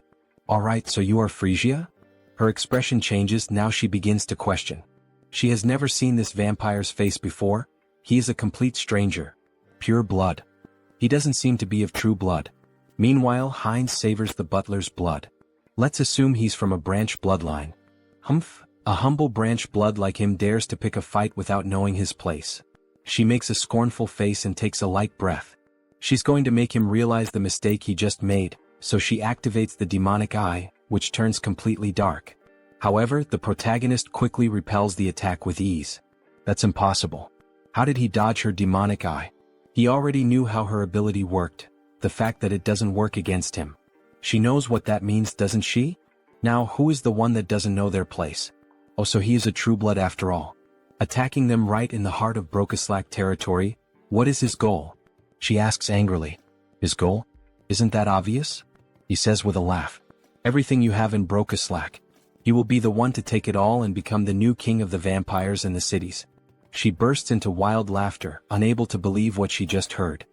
"Alright, so you are Frisia?" Her expression changes, now she begins to question. She has never seen this vampire's face before. He is a complete stranger. Pure blood. He doesn't seem to be of true blood. Meanwhile, Heinz savors the butler's blood. Let's assume he's from a branch bloodline. Humph, a humble branch blood like him dares to pick a fight without knowing his place. She makes a scornful face and takes a light breath. She's going to make him realize the mistake he just made, so she activates the demonic eye, which turns completely dark. However, the protagonist quickly repels the attack with ease. That's impossible. How did he dodge her demonic eye? He already knew how her ability worked, the fact that it doesn't work against him. She knows what that means, doesn't she? Now, who is the one that doesn't know their place? Oh, so he is a true blood after all. Attacking them right in the heart of Brokaslak territory, what is his goal? She asks angrily. His goal? Isn't that obvious? He says with a laugh. Everything you have in Brokaslak. He will be the one to take it all and become the new king of the vampires and the cities. She bursts into wild laughter, unable to believe what she just heard.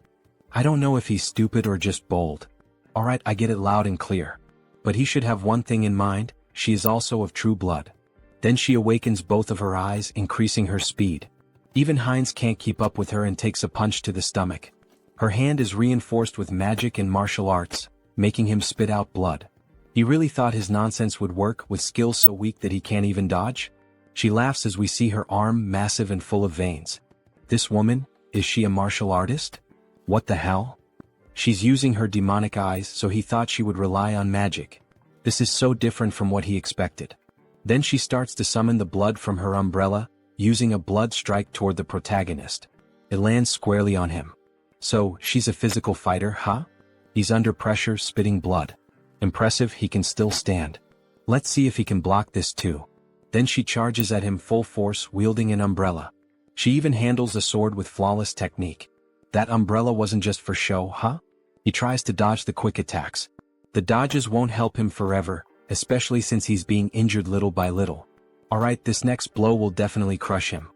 I don't know if he's stupid or just bold. Alright, I get it loud and clear. But he should have one thing in mind, she is also of true blood. Then she awakens both of her eyes, increasing her speed. Even Heinz can't keep up with her and takes a punch to the stomach. Her hand is reinforced with magic and martial arts, making him spit out blood. He really thought his nonsense would work with skills so weak that he can't even dodge? She laughs as we see her arm massive and full of veins. This woman, is she a martial artist? What the hell? She's using her demonic eyes, so he thought she would rely on magic. This is so different from what he expected. Then she starts to summon the blood from her umbrella, using a blood strike toward the protagonist. It lands squarely on him. So, she's a physical fighter, huh? He's under pressure, spitting blood. Impressive, he can still stand. Let's see if he can block this too. Then she charges at him full force, wielding an umbrella. She even handles a sword with flawless technique. That umbrella wasn't just for show, huh? He tries to dodge the quick attacks. The dodges won't help him forever, especially since he's being injured little by little. Alright, this next blow will definitely crush him.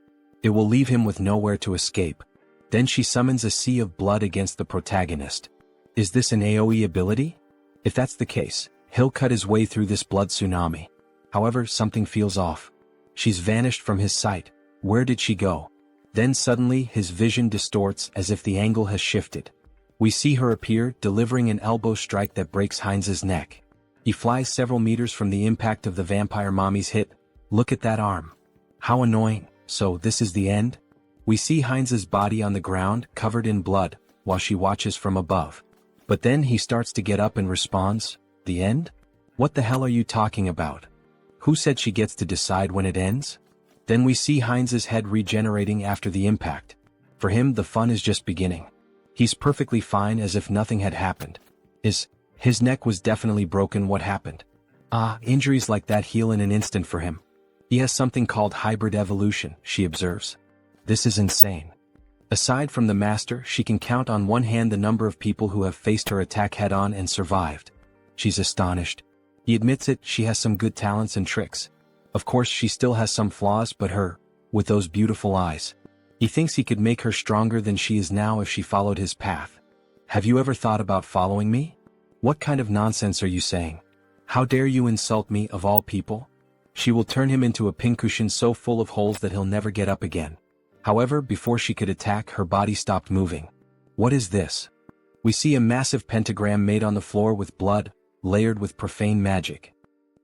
It will leave him with nowhere to escape. Then she summons a sea of blood against the protagonist. Is this an AoE ability? If that's the case, he'll cut his way through this blood tsunami. However, something feels off. She's vanished from his sight. Where did she go? Then suddenly his vision distorts as if the angle has shifted. We see her appear, delivering an elbow strike that breaks Heinz's neck. He flies several meters from the impact of the vampire mommy's hit. Look at that arm. How annoying. So this is the end? We see Heinz's body on the ground, covered in blood, while she watches from above. But then he starts to get up and responds, "The end? What the hell are you talking about? Who said she gets to decide when it ends?" Then we see Heinz's head regenerating after the impact. For him, the fun is just beginning. He's perfectly fine as if nothing had happened. His neck was definitely broken. What happened? Injuries like that heal in an instant for him. He has something called hybrid evolution, she observes. This is insane. Aside from the master, she can count on one hand the number of people who have faced her attack head-on and survived. She's astonished. He admits it, she has some good talents and tricks. Of course she still has some flaws, but with those beautiful eyes. He thinks he could make her stronger than she is now if she followed his path. Have you ever thought about following me? What kind of nonsense are you saying? How dare you insult me, of all people? She will turn him into a pincushion so full of holes that he'll never get up again. However, before she could attack, her body stopped moving. What is this? We see a massive pentagram made on the floor with blood, layered with profane magic.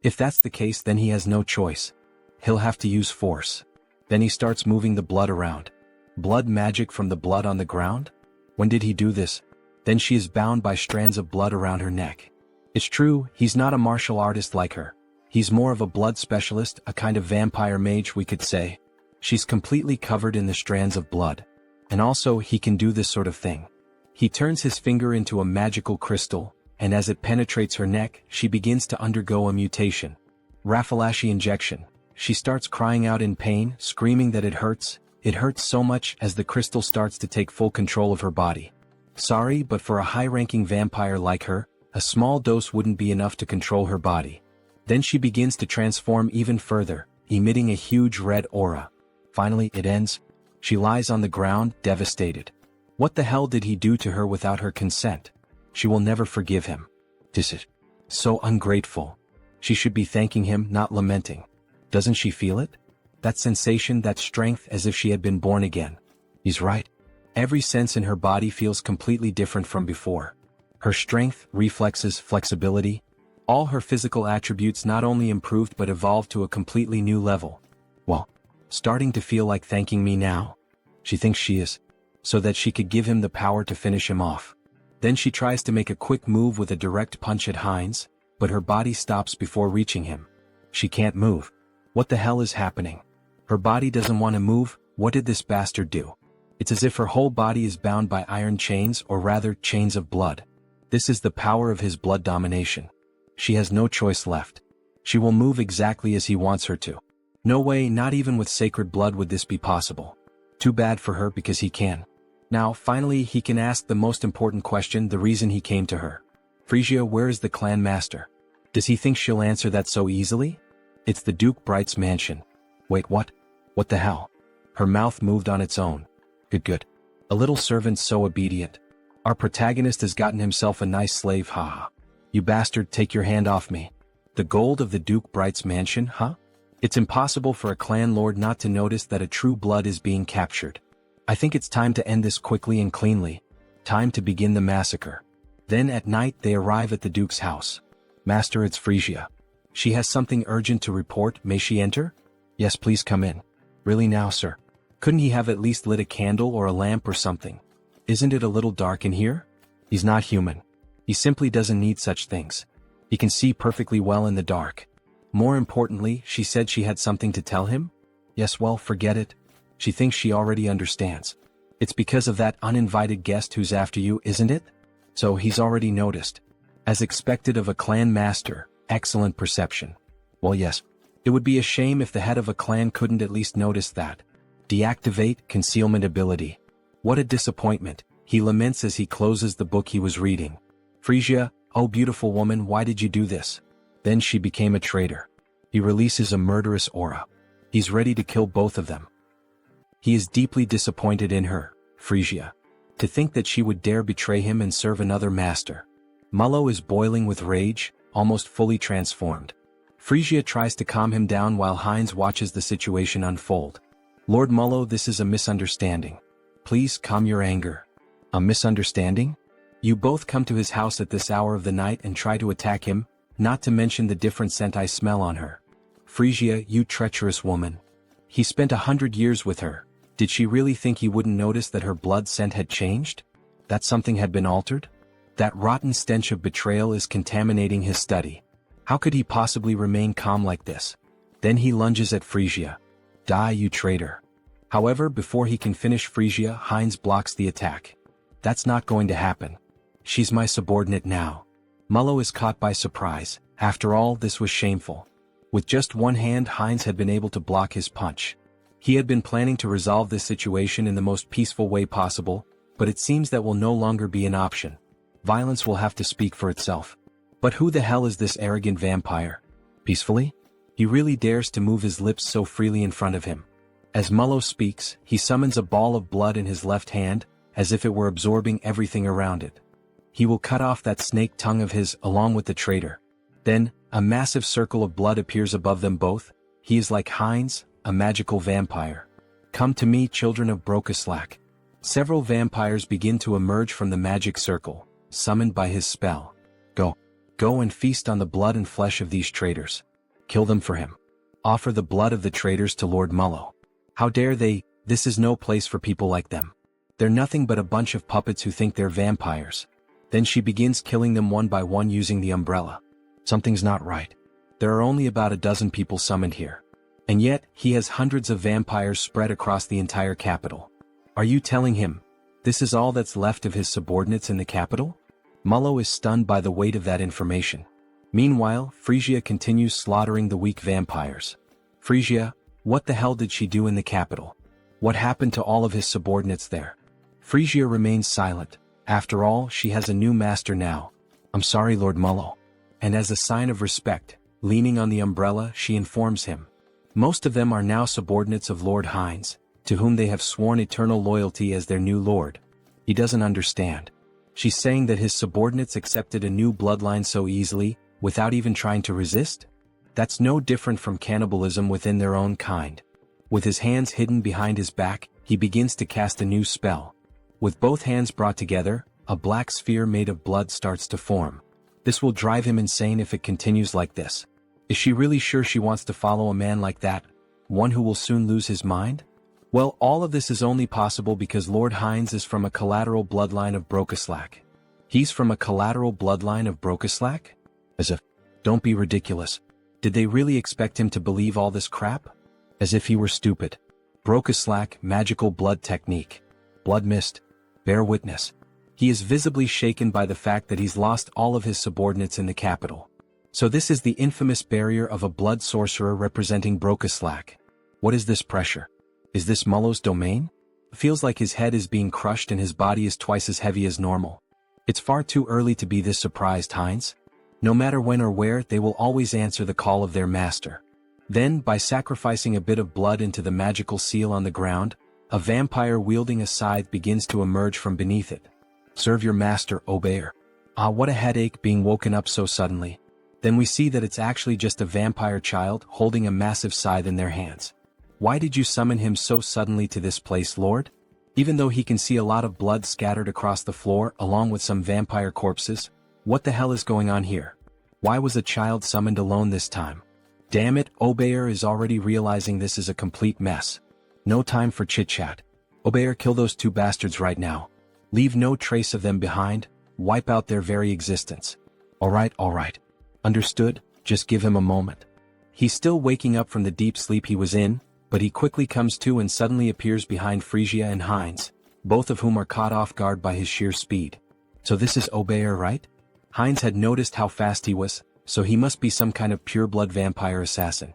If that's the case, then he has no choice. He'll have to use force. Then he starts moving the blood around. Blood magic from the blood on the ground? When did he do this? Then she is bound by strands of blood around her neck. It's true, he's not a martial artist like her. He's more of a blood specialist, a kind of vampire mage, we could say. She's completely covered in the strands of blood. And also, he can do this sort of thing. He turns his finger into a magical crystal, and as it penetrates her neck, she begins to undergo a mutation. Raffalashi injection. She starts crying out in pain, screaming that it hurts. It hurts so much as the crystal starts to take full control of her body. Sorry, but for a high-ranking vampire like her, a small dose wouldn't be enough to control her body. Then she begins to transform even further, emitting a huge red aura. Finally, it ends. She lies on the ground, devastated. What the hell did he do to her without her consent? She will never forgive him. This is so ungrateful. She should be thanking him, not lamenting. Doesn't she feel it? That sensation, that strength, as if she had been born again. He's right. Every sense in her body feels completely different from before. Her strength, reflexes, flexibility, all her physical attributes not only improved but evolved to a completely new level. Well, starting to feel like thanking me now. She thinks she is. So that she could give him the power to finish him off. Then she tries to make a quick move with a direct punch at Heinz, but her body stops before reaching him. She can't move. What the hell is happening? Her body doesn't want to move. What did this bastard do? It's as if her whole body is bound by iron chains, or rather, chains of blood. This is the power of his blood domination. She has no choice left. She will move exactly as he wants her to. No way, not even with sacred blood would this be possible. Too bad for her, because he can. Now, finally, he can ask the most important question, the reason he came to her. Frisia, where is the clan master? Does he think she'll answer that so easily? It's the Duke Bright's mansion. Wait, what? What the hell? Her mouth moved on its own. Good. A little servant so obedient. Our protagonist has gotten himself a nice slave, haha. You bastard, take your hand off me. The gold of the Duke Bright's mansion, huh? It's impossible for a clan lord not to notice that a true blood is being captured. I think it's time to end this quickly and cleanly. Time to begin the massacre. Then at night they arrive at the Duke's house. Master, it's Frisia. She has something urgent to report. May she enter? Yes, please come in. Really now, sir? Couldn't he have at least lit a candle or a lamp or something? Isn't it a little dark in here? He's not human. He simply doesn't need such things. He can see perfectly well in the dark. More importantly, she said she had something to tell him? Yes, well, forget it. She thinks she already understands. It's because of that uninvited guest who's after you, isn't it? So he's already noticed. As expected of a clan master, excellent perception. Well, yes. It would be a shame if the head of a clan couldn't at least notice that. Deactivate concealment ability. What a disappointment, he laments as he closes the book he was reading. Frisia, oh beautiful woman, why did you do this? Then she became a traitor. He releases a murderous aura. He's ready to kill both of them. He is deeply disappointed in her, Frisia. To think that she would dare betray him and serve another master. Mullo is boiling with rage, almost fully transformed. Frisia tries to calm him down while Heinz watches the situation unfold. Lord Mullo, this is a misunderstanding. Please calm your anger. A misunderstanding? You both come to his house at this hour of the night and try to attack him, not to mention the different scent I smell on her. Frisia, you treacherous woman. He spent 100 years with her. Did she really think he wouldn't notice that her blood scent had changed? That something had been altered? That rotten stench of betrayal is contaminating his study. How could he possibly remain calm like this? Then he lunges at Frisia. Die, you traitor. However, before he can finish Frisia, Heinz blocks the attack. That's not going to happen. She's my subordinate now. Mullo is caught by surprise. After all, this was shameful. With just one hand, Heinz had been able to block his punch. He had been planning to resolve this situation in the most peaceful way possible, but it seems that will no longer be an option. Violence will have to speak for itself. But who the hell is this arrogant vampire? Peacefully? He really dares to move his lips so freely in front of him. As Mullo speaks, he summons a ball of blood in his left hand, as if it were absorbing everything around it. He will cut off that snake tongue of his, along with the traitor. Then, a massive circle of blood appears above them both. He is like Heinz, a magical vampire. Come to me, children of Brokaslak. Several vampires begin to emerge from the magic circle, summoned by his spell. Go and feast on the blood and flesh of these traitors. Kill them for him. Offer the blood of the traitors to Lord Mullo. How dare they? This is no place for people like them. They're nothing but a bunch of puppets who think they're vampires. Then she begins killing them one by one using the umbrella. Something's not right. There are only about a dozen people summoned here. And yet, he has hundreds of vampires spread across the entire capital. Are you telling him this is all that's left of his subordinates in the capital? Mullo is stunned by the weight of that information. Meanwhile, Frisia continues slaughtering the weak vampires. Frisia, what the hell did she do in the capital? What happened to all of his subordinates there? Frisia remains silent. After all, she has a new master now. I'm sorry, Lord Mullo. And as a sign of respect, leaning on the umbrella, she informs him. Most of them are now subordinates of Lord Hines, to whom they have sworn eternal loyalty as their new lord. He doesn't understand. She's saying that his subordinates accepted a new bloodline so easily, without even trying to resist? That's no different from cannibalism within their own kind. With his hands hidden behind his back, he begins to cast a new spell. With both hands brought together, a black sphere made of blood starts to form. This will drive him insane if it continues like this. Is she really sure she wants to follow a man like that? One who will soon lose his mind? Well, all of this is only possible because Lord Hines is from a collateral bloodline of Brokeslack. He's from a collateral bloodline of Brokeslack? As if, don't be ridiculous. Did they really expect him to believe all this crap? As if he were stupid. Brokeslack, magical blood technique. Blood mist. Bear witness. He is visibly shaken by the fact that he's lost all of his subordinates in the capital. So this is the infamous barrier of a blood sorcerer representing Brokeslack. What is this pressure? Is this Mullo's domain? Feels like his head is being crushed and his body is twice as heavy as normal. It's far too early to be this surprised, Hines. No matter when or where, they will always answer the call of their master. Then, by sacrificing a bit of blood into the magical seal on the ground, a vampire wielding a scythe begins to emerge from beneath it. Serve your master, Obeyer. Ah, what a headache being woken up so suddenly. Then we see that it's actually just a vampire child holding a massive scythe in their hands. Why did you summon him so suddenly to this place, Lord? Even though he can see a lot of blood scattered across the floor along with some vampire corpses, what the hell is going on here? Why was a child summoned alone this time? Damn it, Obeyer is already realizing this is a complete mess. No time for chit-chat. Obeyer, kill those two bastards right now. Leave no trace of them behind, wipe out their very existence. Alright. Understood, just give him a moment. He's still waking up from the deep sleep he was in, but he quickly comes to and suddenly appears behind Frisia and Hines, both of whom are caught off guard by his sheer speed. So this is Obeyer, right? Hines had noticed how fast he was, so he must be some kind of pure-blood vampire assassin.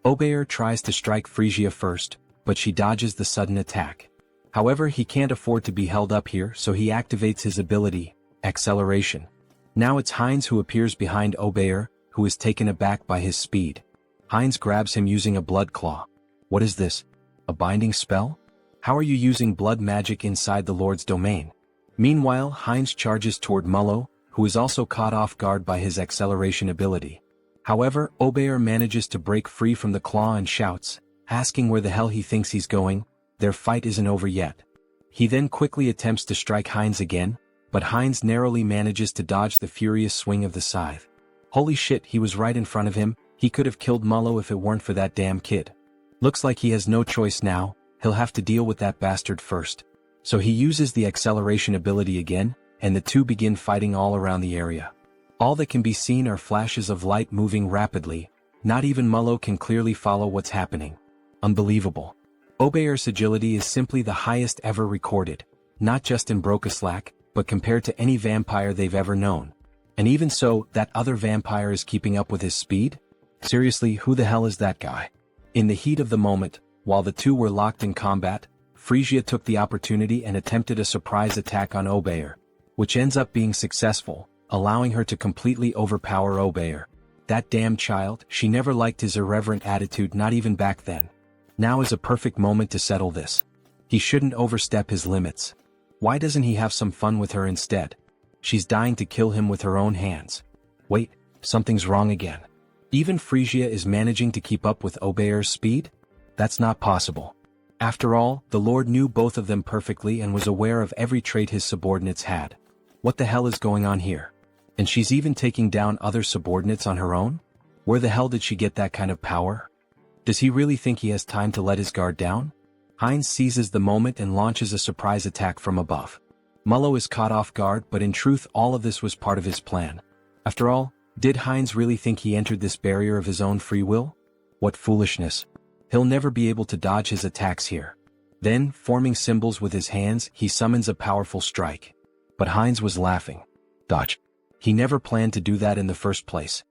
Obeyer tries to strike Frisia first, but she dodges the sudden attack. However, he can't afford to be held up here, so he activates his ability, Acceleration. Now it's Hines who appears behind Obeyer, who is taken aback by his speed. Hines grabs him using a blood claw. What is this? A binding spell? How are you using blood magic inside the Lord's domain? Meanwhile, Hines charges toward Mullo, who is also caught off guard by his acceleration ability. However, Obeyer manages to break free from the claw and shouts, asking where the hell he thinks he's going. Their fight isn't over yet. He then quickly attempts to strike Hines again, but Hines narrowly manages to dodge the furious swing of the scythe. Holy shit, he was right in front of him. He could have killed Mullo if it weren't for that damn kid. Looks like he has no choice now, he'll have to deal with that bastard first. So he uses the acceleration ability again, and the two begin fighting all around the area. All that can be seen are flashes of light moving rapidly. Not even Mullo can clearly follow what's happening. Unbelievable. Obeyer's agility is simply the highest ever recorded, not just in Brokeslack, but compared to any vampire they've ever known. And even so, that other vampire is keeping up with his speed? Seriously, who the hell is that guy? In the heat of the moment, while the two were locked in combat, Frisia took the opportunity and attempted a surprise attack on Obeyer, which ends up being successful, allowing her to completely overpower Obeyer. That damn child, she never liked his irreverent attitude, not even back then. Now is a perfect moment to settle this. He shouldn't overstep his limits. Why doesn't he have some fun with her instead? She's dying to kill him with her own hands. Wait, something's wrong again. Even Frisia is managing to keep up with Obeyer's speed? That's not possible. After all, the Lord knew both of them perfectly and was aware of every trait his subordinates had. What the hell is going on here? And she's even taking down other subordinates on her own? Where the hell did she get that kind of power? Does he really think he has time to let his guard down? Heinz seizes the moment and launches a surprise attack from above. Mullo is caught off guard, but in truth all of this was part of his plan. After all, did Heinz really think he entered this barrier of his own free will? What foolishness. He'll never be able to dodge his attacks here. Then, forming symbols with his hands, he summons a powerful strike. But Heinz was laughing. Dodge. He never planned to do that in the first place.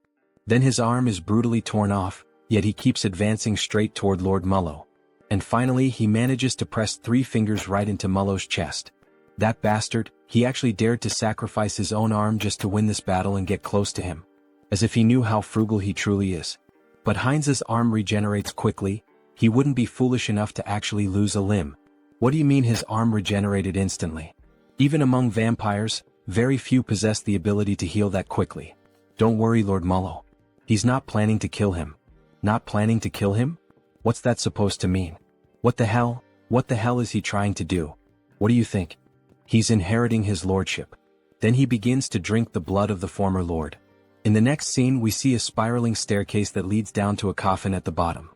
Then his arm is brutally torn off, yet he keeps advancing straight toward Lord Mullo. And finally he manages to press 3 fingers right into Mullo's chest. That bastard, he actually dared to sacrifice his own arm just to win this battle and get close to him. As if he knew how frugal he truly is. But Heinz's arm regenerates quickly. He wouldn't be foolish enough to actually lose a limb. What do you mean his arm regenerated instantly? Even among vampires, very few possess the ability to heal that quickly. Don't worry, Lord Mullo. He's not planning to kill him. Not planning to kill him? What's that supposed to mean? What the hell is he trying to do? What do you think? He's inheriting his lordship. Then he begins to drink the blood of the former lord. In the next scene we see a spiraling staircase that leads down to a coffin at the bottom.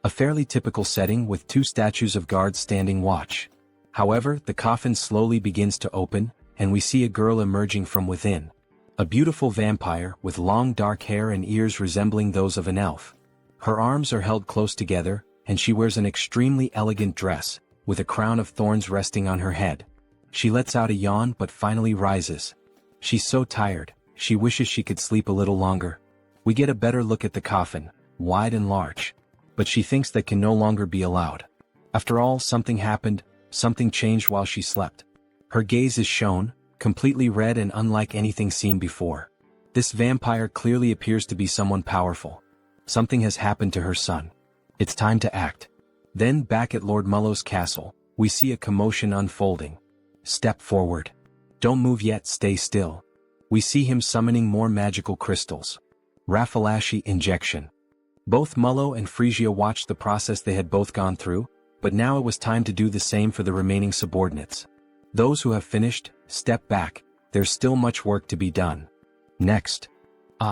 A fairly typical setting with 2 statues of guards standing watch. However, the coffin slowly begins to open, and we see a girl emerging from within. A beautiful vampire with long dark hair and ears resembling those of an elf. Her arms are held close together, and she wears an extremely elegant dress, with a crown of thorns resting on her head. She lets out a yawn but finally rises. She's so tired, she wishes she could sleep a little longer. We get a better look at the coffin, wide and large. But she thinks that can no longer be allowed. After all, something happened, something changed while she slept. Her gaze is shown, completely red and unlike anything seen before. This vampire clearly appears to be someone powerful. Something has happened to her son. It's time to act. Then back at Lord Mullo's castle, we see a commotion unfolding. Step forward. Don't move yet, stay still. We see him summoning more magical crystals. Raffalashi injection. Both Mullo and Frisia watched the process they had both gone through, but now it was time to do the same for the remaining subordinates. Those who have finished, step back, there's still much work to be done. Next.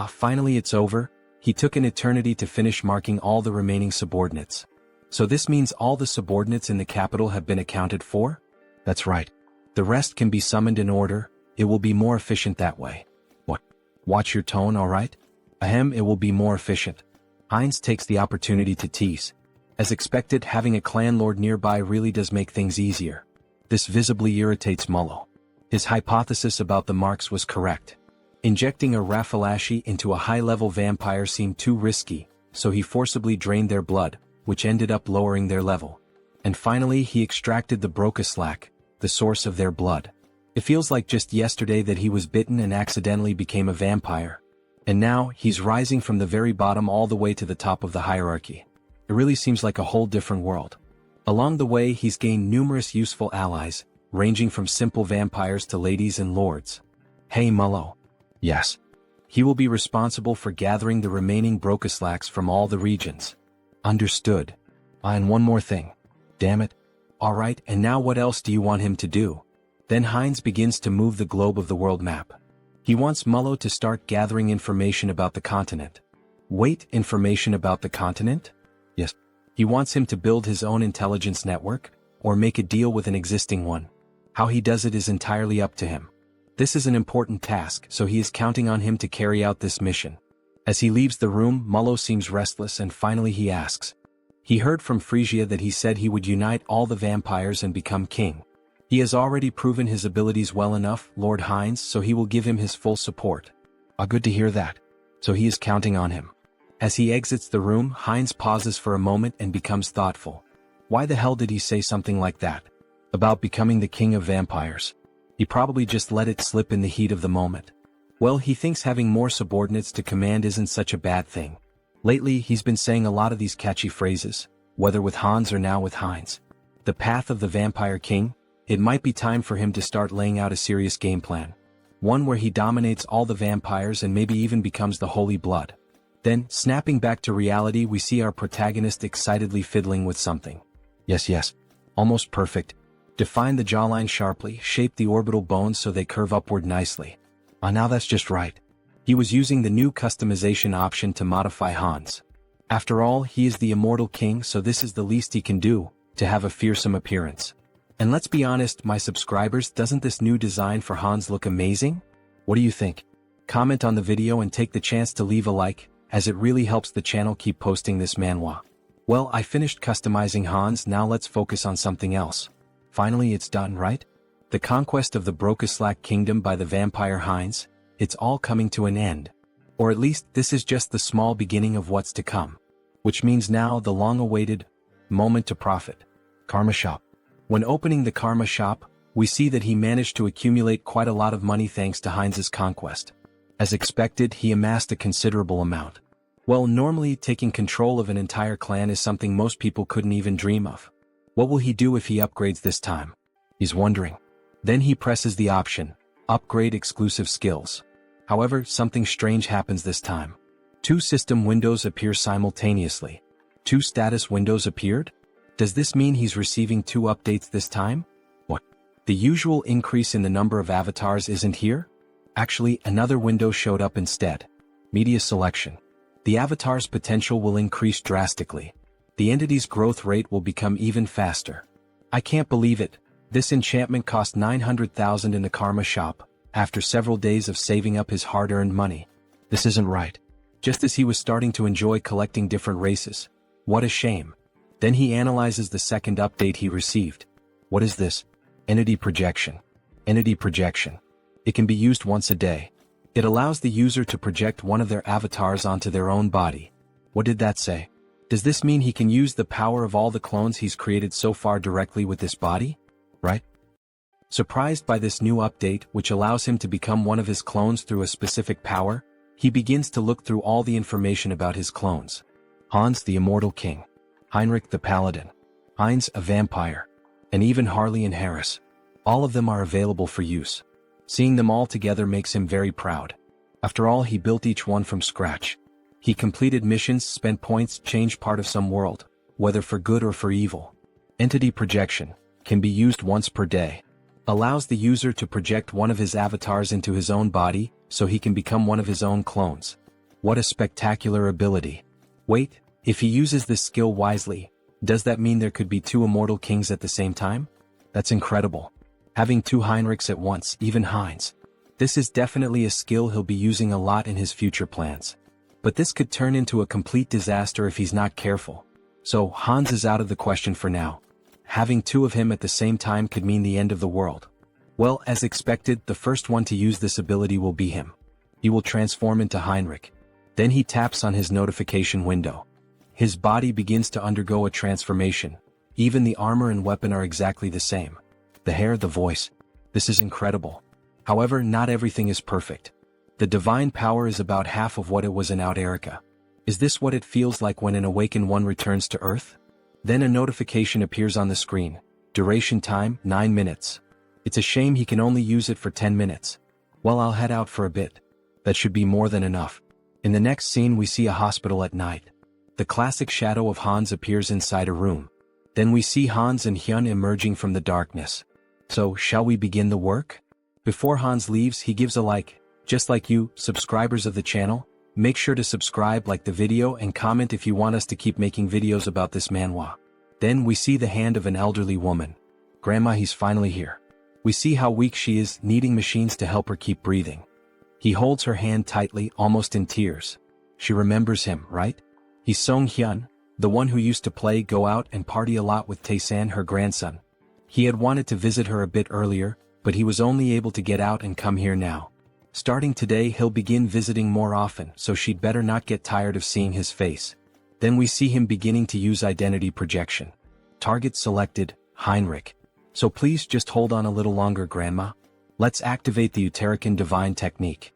Finally it's over. He took an eternity to finish marking all the remaining subordinates. So this means all the subordinates in the capital have been accounted for? That's right. The rest can be summoned in order, it will be more efficient that way. What? Watch your tone, alright? Ahem, it will be more efficient. Heinz takes the opportunity to tease. As expected, having a clan lord nearby really does make things easier. This visibly irritates Mullo. His hypothesis about the marks was correct. Injecting a Raffalashi into a high-level vampire seemed too risky, so he forcibly drained their blood, which ended up lowering their level. And finally he extracted the Brocaslack, the source of their blood. It feels like just yesterday that he was bitten and accidentally became a vampire. And now, he's rising from the very bottom all the way to the top of the hierarchy. It really seems like a whole different world. Along the way he's gained numerous useful allies, ranging from simple vampires to ladies and lords. Hey Mullo. Yes. He will be responsible for gathering the remaining Brocaslacks from all the regions. Understood. And one more thing. Damn it. Alright, and now what else do you want him to do? Then Heinz begins to move the globe of the world map. He wants Mullo to start gathering information about the continent. Wait, information about the continent? Yes. He wants him to build his own intelligence network, or make a deal with an existing one. How he does it is entirely up to him. This is an important task, so he is counting on him to carry out this mission. As he leaves the room, Mullo seems restless and finally he asks. He heard from Frisia that he said he would unite all the vampires and become king. He has already proven his abilities well enough, Lord Heinz, so he will give him his full support. Good to hear that. So he is counting on him. As he exits the room, Heinz pauses for a moment and becomes thoughtful. Why the hell did he say something like that? About becoming the king of vampires? He probably just let it slip in the heat of the moment. Well, he thinks having more subordinates to command isn't such a bad thing. Lately, he's been saying a lot of these catchy phrases, whether with Hans or now with Heinz. The path of the vampire king? It might be time for him to start laying out a serious game plan. One where he dominates all the vampires and maybe even becomes the Holy Blood. Then, snapping back to reality, we see our protagonist excitedly fiddling with something. Yes. Almost perfect. Define the jawline sharply, shape the orbital bones so they curve upward nicely. Now that's just right. He was using the new customization option to modify Hans. After all, he is the immortal king, so this is the least he can do, to have a fearsome appearance. And let's be honest, my subscribers, doesn't this new design for Hans look amazing? What do you think? Comment on the video and take the chance to leave a like, as it really helps the channel keep posting this manhwa. Well, I finished customizing Hans, now let's focus on something else. Finally it's done, right? The conquest of the Brokeslack kingdom by the vampire Heinz, it's all coming to an end. Or at least this is just the small beginning of what's to come. Which means now the long-awaited moment to profit. Karma Shop. When opening the Karma Shop, we see that he managed to accumulate quite a lot of money thanks to Heinz's conquest. As expected, he amassed a considerable amount. Well, normally taking control of an entire clan is something most people couldn't even dream of. What will he do if he upgrades this time? He's wondering. Then he presses the option, Upgrade Exclusive Skills. However, something strange happens this time. 2 system windows appear simultaneously. 2 status windows appeared? Does this mean he's receiving 2 updates this time? What? The usual increase in the number of avatars isn't here? Actually, another window showed up instead. Media Selection. The avatar's potential will increase drastically. The entity's growth rate will become even faster. I can't believe it. This enchantment cost 900,000 in the Karma Shop, after several days of saving up his hard-earned money. This isn't right. Just as he was starting to enjoy collecting different races. What a shame. Then he analyzes the second update he received. What is this? Entity Projection. Entity Projection. It can be used once a day. It allows the user to project one of their avatars onto their own body. What did that say? Does this mean he can use the power of all the clones he's created so far directly with this body? Right? Surprised by this new update, which allows him to become one of his clones through a specific power, he begins to look through all the information about his clones. Hans the Immortal King. Heinrich the Paladin. Heinz a vampire. And even Harley and Harris. All of them are available for use. Seeing them all together makes him very proud. After all, he built each one from scratch. He completed missions, spent points, changed part of some world, whether for good or for evil. Entity Projection. Can be used once per day. Allows the user to project one of his avatars into his own body, so he can become one of his own clones. What a spectacular ability. Wait, if he uses this skill wisely, does that mean there could be 2 immortal kings at the same time? That's incredible. Having 2 Heinrichs at once, even Heinz. This is definitely a skill he'll be using a lot in his future plans. But this could turn into a complete disaster if he's not careful. So Hans is out of the question for now. Having 2 of him at the same time could mean the end of the world. Well, as expected, the first one to use this ability will be him. He will transform into Heinrich. Then he taps on his notification window. His body begins to undergo a transformation. Even the armor and weapon are exactly the same. The hair, the voice. This is incredible. However, not everything is perfect. The divine power is about half of what it was in Out Erica. Is this what it feels like when an awakened one returns to Earth? Then a notification appears on the screen. Duration time, 9 minutes. It's a shame he can only use it for 10 minutes. Well, I'll head out for a bit. That should be more than enough. In the next scene we see a hospital at night. The classic shadow of Hans appears inside a room. Then we see Hans and Hyun emerging from the darkness. So, shall we begin the work? Before Hans leaves, he gives a like. Just like you, subscribers of the channel, make sure to subscribe, like the video, and comment if you want us to keep making videos about this manhwa. Then we see the hand of an elderly woman. Grandma, he's finally here. We see how weak she is, needing machines to help her keep breathing. He holds her hand tightly, almost in tears. She remembers him, right? He's Sunghyun, the one who used to play, go out, and party a lot with Taesan, her grandson. He had wanted to visit her a bit earlier, but he was only able to get out and come here now. Starting today, he'll begin visiting more often, so she'd better not get tired of seeing his face. Then we see him beginning to use identity projection. Target selected, Heinrich. So please just hold on a little longer, Grandma. Let's activate the Uterican Divine Technique.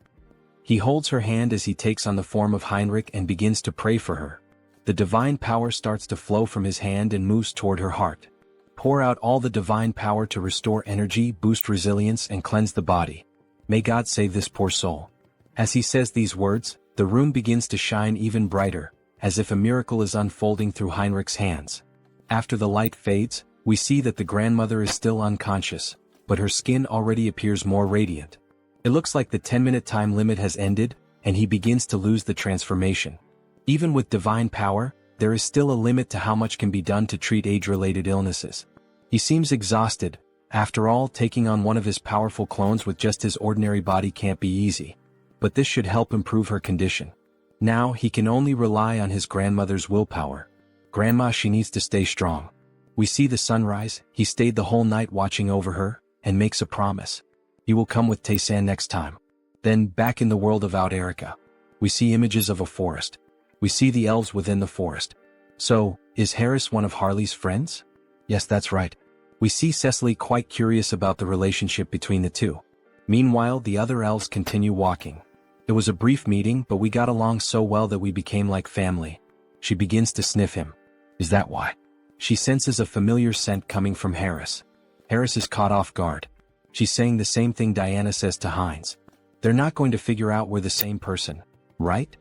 He holds her hand as he takes on the form of Heinrich and begins to pray for her. The divine power starts to flow from his hand and moves toward her heart. Pour out all the divine power to restore energy, boost resilience, and cleanse the body. May God save this poor soul. As he says these words, the room begins to shine even brighter, as if a miracle is unfolding through Heinrich's hands. After the light fades, we see that the grandmother is still unconscious, but her skin already appears more radiant. It looks like the 10-minute time limit has ended, and he begins to lose the transformation. Even with divine power, there is still a limit to how much can be done to treat age-related illnesses. He seems exhausted. After all, taking on one of his powerful clones with just his ordinary body can't be easy. But this should help improve her condition. Now, he can only rely on his grandmother's willpower. Grandma, she needs to stay strong. We see the sunrise. He stayed the whole night watching over her, and makes a promise. He will come with Tae-san next time. Then, back in the world of Out Erica, we see images of a forest. We see the elves within the forest. So, is Harris one of Harley's friends? Yes, that's right. We see Cecily quite curious about the relationship between the two. Meanwhile, the other elves continue walking. It was a brief meeting, but we got along so well that we became like family. She begins to sniff him. Is that why? She senses a familiar scent coming from Harris. Harris is caught off guard. She's saying the same thing Diana says to Hines. They're not going to figure out we're the same person, right?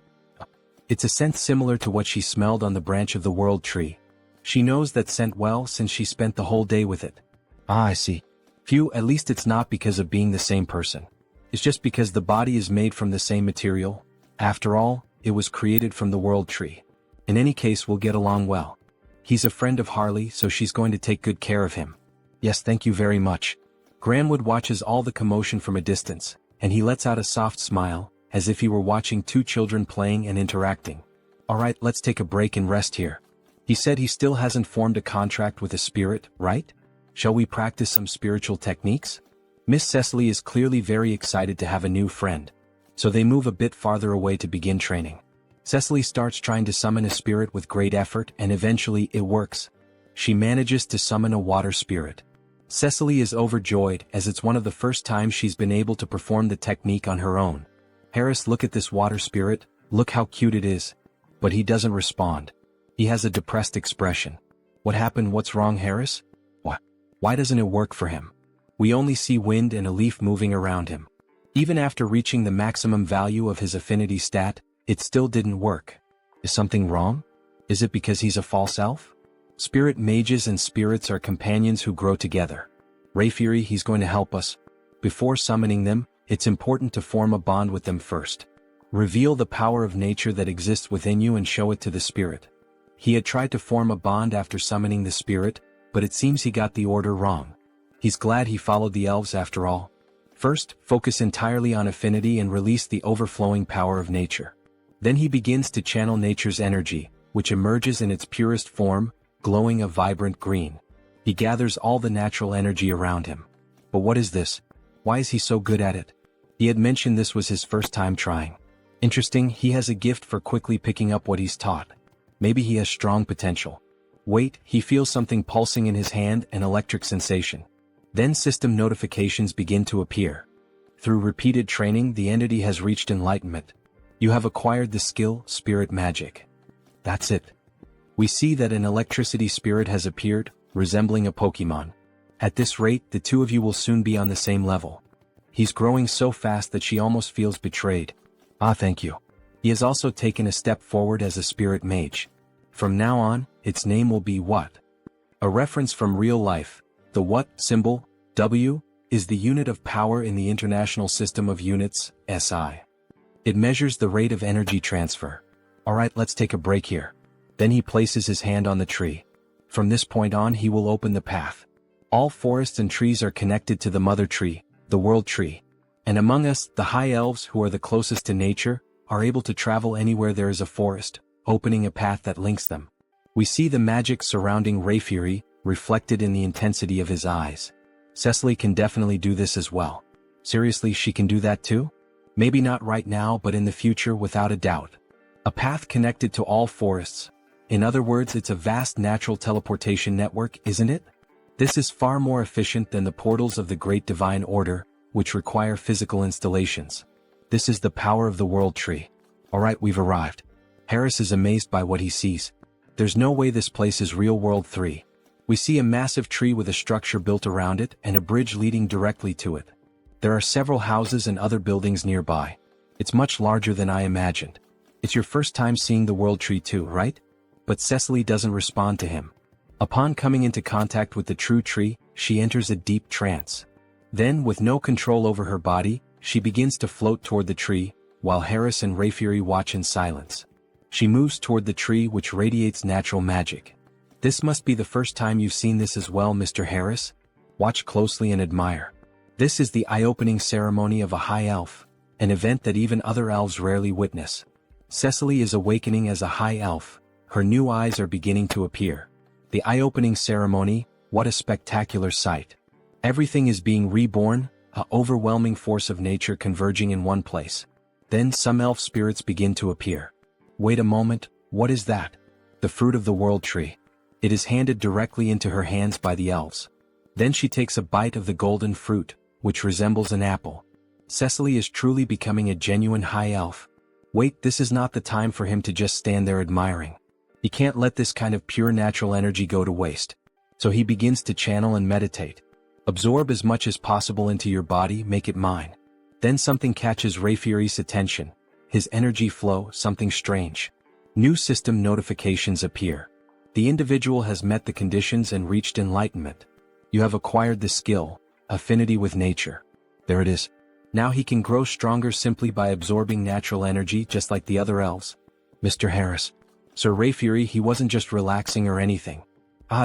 It's a scent similar to what she smelled on the branch of the world tree. She knows that scent well since she spent the whole day with it. Ah, I see. Phew, at least it's not because of being the same person. It's just because the body is made from the same material. After all, it was created from the world tree. In any case, we'll get along well. He's a friend of Harley, so she's going to take good care of him. Yes, thank you very much. Granwood watches all the commotion from a distance, and he lets out a soft smile, as if he were watching two children playing and interacting. Alright, let's take a break and rest here. He said he still hasn't formed a contract with a spirit, right? Shall we practice some spiritual techniques? Miss Cecily is clearly very excited to have a new friend. So they move a bit farther away to begin training. Cecily starts trying to summon a spirit with great effort, and eventually it works. She manages to summon a water spirit. Cecily is overjoyed, as it's one of the first times she's been able to perform the technique on her own. Harris, look at this water spirit, look how cute it is. But he doesn't respond. He has a depressed expression. What happened? What's wrong, Harris? What? Why doesn't it work for him? We only see wind and a leaf moving around him. Even after reaching the maximum value of his affinity stat, it still didn't work. Is something wrong? Is it because he's a false elf? Spirit mages and spirits are companions who grow together. Rayfury, he's going to help us. Before summoning them, it's important to form a bond with them first. Reveal the power of nature that exists within you and show it to the spirit. He had tried to form a bond after summoning the spirit, but it seems he got the order wrong. He's glad he followed the elves after all. First, focus entirely on affinity and release the overflowing power of nature. Then he begins to channel nature's energy, which emerges in its purest form, glowing a vibrant green. He gathers all the natural energy around him. But what is this? Why is he so good at it? He had mentioned this was his first time trying. Interesting, he has a gift for quickly picking up what he's taught. Maybe he has strong potential. Wait, he feels something pulsing in his hand, an electric sensation. Then system notifications begin to appear. Through repeated training, the entity has reached enlightenment. You have acquired the skill, Spirit Magic. That's it. We see that an electricity spirit has appeared, resembling a Pokemon. At this rate, the two of you will soon be on the same level. He's growing so fast that she almost feels betrayed. Ah, thank you. He has also taken a step forward as a spirit mage. From now on, its name will be What? A reference from real life. The What symbol, W, is the unit of power in the International System of Units, SI. It measures the rate of energy transfer. Alright, let's take a break here. Then he places his hand on the tree. From this point on, he will open the path. All forests and trees are connected to the mother tree, the world tree. And among us, the high elves who are the closest to nature, are able to travel anywhere there is a forest, opening a path that links them. We see the magic surrounding Rayfury, reflected in the intensity of his eyes. Cecily can definitely do this as well. Seriously, she can do that too? Maybe not right now, but in the future, without a doubt. A path connected to all forests. In other words, it's a vast natural teleportation network, isn't it? This is far more efficient than the portals of the Great Divine Order, which require physical installations. This is the power of the world tree. Alright, we've arrived. Harris is amazed by what he sees. There's no way this place is real world 3. We see a massive tree with a structure built around it and a bridge leading directly to it. There are several houses and other buildings nearby. It's much larger than I imagined. It's your first time seeing the world tree too, right? But Cecily doesn't respond to him. Upon coming into contact with the true tree, she enters a deep trance. Then, with no control over her body, she begins to float toward the tree, while Harris and Rayfury watch in silence. She moves toward the tree which radiates natural magic. This must be the first time you've seen this as well, Mr. Harris. Watch closely and admire. This is the eye-opening ceremony of a high elf, an event that even other elves rarely witness. Cecily is awakening as a high elf, her new eyes are beginning to appear. The eye-opening ceremony, what a spectacular sight. Everything is being reborn, an overwhelming force of nature converging in one place. Then some elf spirits begin to appear. Wait a moment, what is that? The fruit of the world tree. It is handed directly into her hands by the elves. Then she takes a bite of the golden fruit, which resembles an apple. Cecily is truly becoming a genuine high elf. Wait, this is not the time for him to just stand there admiring. He can't let this kind of pure natural energy go to waste. So he begins to channel and meditate. Absorb as much as possible into your body, make it mine. Then something catches Rayfury's attention. His energy flow, something strange. New system notifications appear. The individual has met the conditions and reached enlightenment. You have acquired the skill, affinity with nature. There it is. Now he can grow stronger simply by absorbing natural energy just like the other elves. Mr. Harris. Sir Rayfury, he wasn't just relaxing or anything.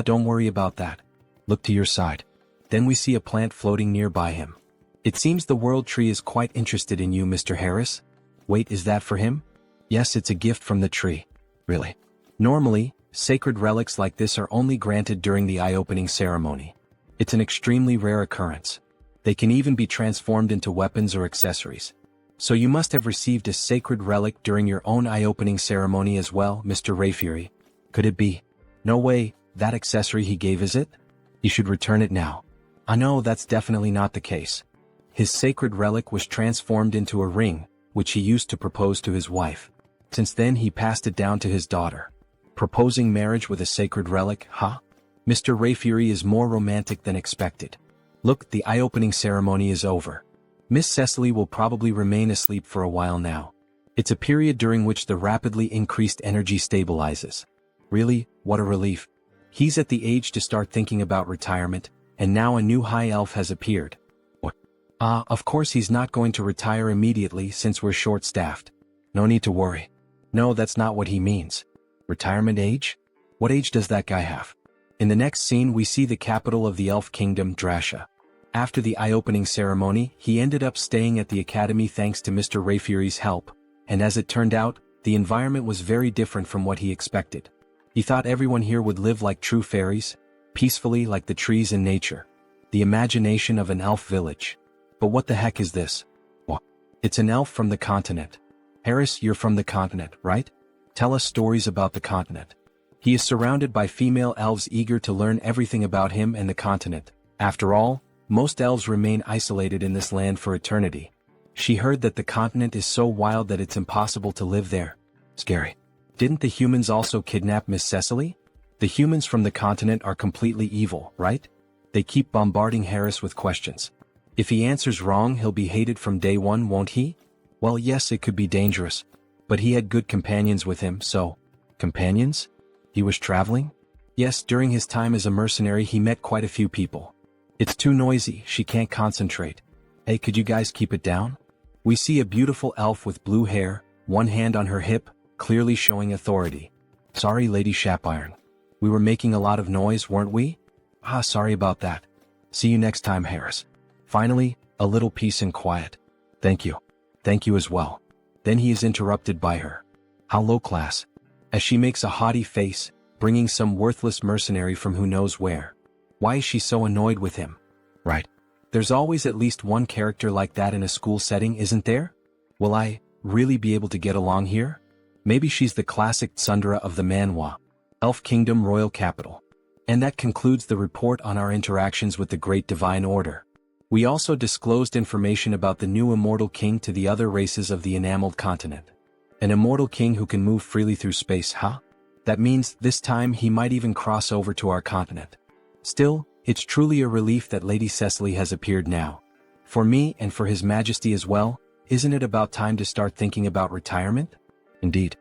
Don't worry about that. Look to your side. Then we see a plant floating nearby him. It seems the world tree is quite interested in you, Mr. Harris. Wait, is that for him? Yes, it's a gift from the tree. Really? Normally, sacred relics like this are only granted during the eye-opening ceremony. It's an extremely rare occurrence. They can even be transformed into weapons or accessories. So you must have received a sacred relic during your own eye-opening ceremony as well, Mr. Rayfury. Could it be? No way, that accessory he gave, is it? You should return it now. I know that's definitely not the case. His sacred relic was transformed into a ring, which he used to propose to his wife. Since then he passed it down to his daughter. Proposing marriage with a sacred relic, huh? Mr. Rayfury is more romantic than expected. Look, the eye-opening ceremony is over. Miss Cecily will probably remain asleep for a while now. It's a period during which the rapidly increased energy stabilizes. Really, what a relief. He's at the age to start thinking about retirement, and now a new high elf has appeared. What? Of course he's not going to retire immediately since we're short-staffed. No need to worry. No, that's not what he means. Retirement age? What age does that guy have? In the next scene we see the capital of the elf kingdom, Drasha. After the eye-opening ceremony, he ended up staying at the academy thanks to Mr. Rayfury's help, and as it turned out, the environment was very different from what he expected. He thought everyone here would live like true fairies, peacefully like the trees in nature. The imagination of an elf village. But what the heck is this? What? It's an elf from the continent. Harris, you're from the continent, right? Tell us stories about the continent. He is surrounded by female elves eager to learn everything about him and the continent. After all, most elves remain isolated in this land for eternity. She heard that the continent is so wild that it's impossible to live there. Scary. Didn't the humans also kidnap Miss Cecily? The humans from the continent are completely evil, right? They keep bombarding Harris with questions. If he answers wrong, he'll be hated from day one, won't he? Well, yes, it could be dangerous. But he had good companions with him, so... Companions? He was traveling? Yes, during his time as a mercenary he met quite a few people. It's too noisy, she can't concentrate. Hey, could you guys keep it down? We see a beautiful elf with blue hair, one hand on her hip, clearly showing authority. Sorry, Lady Shapiron. We were making a lot of noise, weren't we? Sorry about that. See you next time, Harris. Finally, a little peace and quiet. Thank you. Thank you as well. Then he is interrupted by her. How low class. As she makes a haughty face, bringing some worthless mercenary from who knows where. Why is she so annoyed with him? Right. There's always at least one character like that in a school setting, isn't there? Will I really be able to get along here? Maybe she's the classic tsundere of the Manhwa, Elf Kingdom Royal Capital. And that concludes the report on our interactions with the Great Divine Order. We also disclosed information about the new immortal king to the other races of the enameled continent. An immortal king who can move freely through space, huh? That means this time he might even cross over to our continent. Still, it's truly a relief that Lady Cecily has appeared now. For me and for His Majesty as well, isn't it about time to start thinking about retirement? Indeed.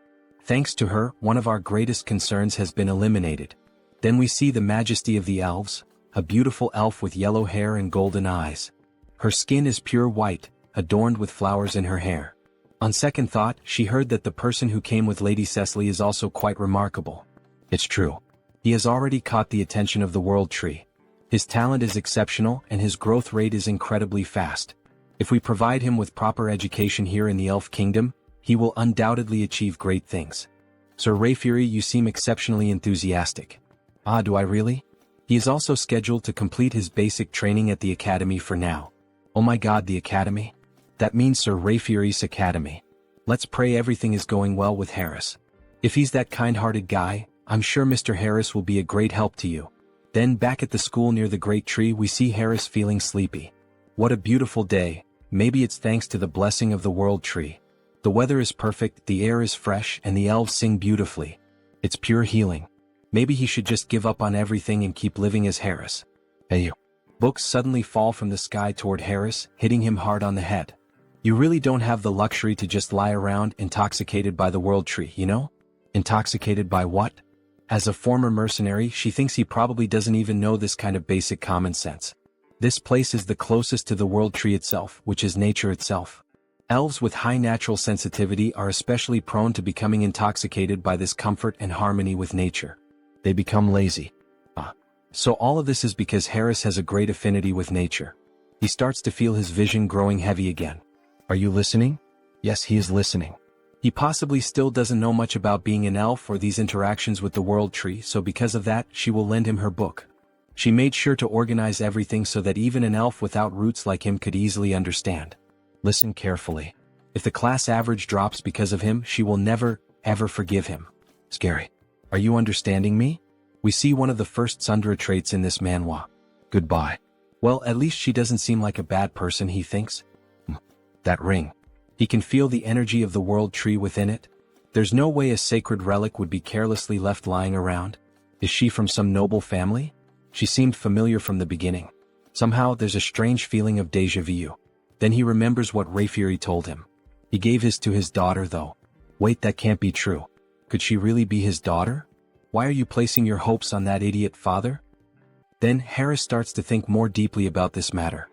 Thanks to her, one of our greatest concerns has been eliminated. Then we see the Majesty of the Elves, a beautiful elf with yellow hair and golden eyes. Her skin is pure white, adorned with flowers in her hair. On second thought, she heard that the person who came with Lady Cecily is also quite remarkable. It's true. He has already caught the attention of the World Tree. His talent is exceptional and his growth rate is incredibly fast. If we provide him with proper education here in the Elf Kingdom, he will undoubtedly achieve great things. Sir Rayfury, you seem exceptionally enthusiastic. Ah, do I really? He is also scheduled to complete his basic training at the Academy for now. Oh my god, the Academy? That means Sir Rayfury's Academy. Let's pray everything is going well with Harris. If he's that kind-hearted guy, I'm sure Mr. Harris will be a great help to you. Then back at the school near the Great Tree we see Harris feeling sleepy. What a beautiful day, maybe it's thanks to the blessing of the World Tree. The weather is perfect, the air is fresh, and the elves sing beautifully. It's pure healing. Maybe he should just give up on everything and keep living as Harris. Hey you. Books suddenly fall from the sky toward Harris, hitting him hard on the head. You really don't have the luxury to just lie around intoxicated by the World Tree, you know? Intoxicated by what? As a former mercenary, she thinks he probably doesn't even know this kind of basic common sense. This place is the closest to the World Tree itself, which is nature itself. Elves with high natural sensitivity are especially prone to becoming intoxicated by this comfort and harmony with nature. They become lazy. So all of this is because Harris has a great affinity with nature. He starts to feel his vision growing heavy again. Are you listening? Yes, he is listening. He possibly still doesn't know much about being an elf or these interactions with the World Tree, so because of that, she will lend him her book. She made sure to organize everything so that even an elf without roots like him could easily understand. Listen carefully. If the class average drops because of him, she will never, ever forgive him. Scary. Are you understanding me? We see one of the first Sundra traits in this manhwa. Goodbye. Well, at least she doesn't seem like a bad person, he thinks. That ring. He can feel the energy of the World Tree within it. There's no way a sacred relic would be carelessly left lying around. Is she from some noble family? She seemed familiar from the beginning. Somehow there's a strange feeling of déjà vu. Then he remembers what Rayfury told him. He gave his to his daughter though. Wait, that can't be true. Could she really be his daughter? Why are you placing your hopes on that idiot father? Then Harris starts to think more deeply about this matter.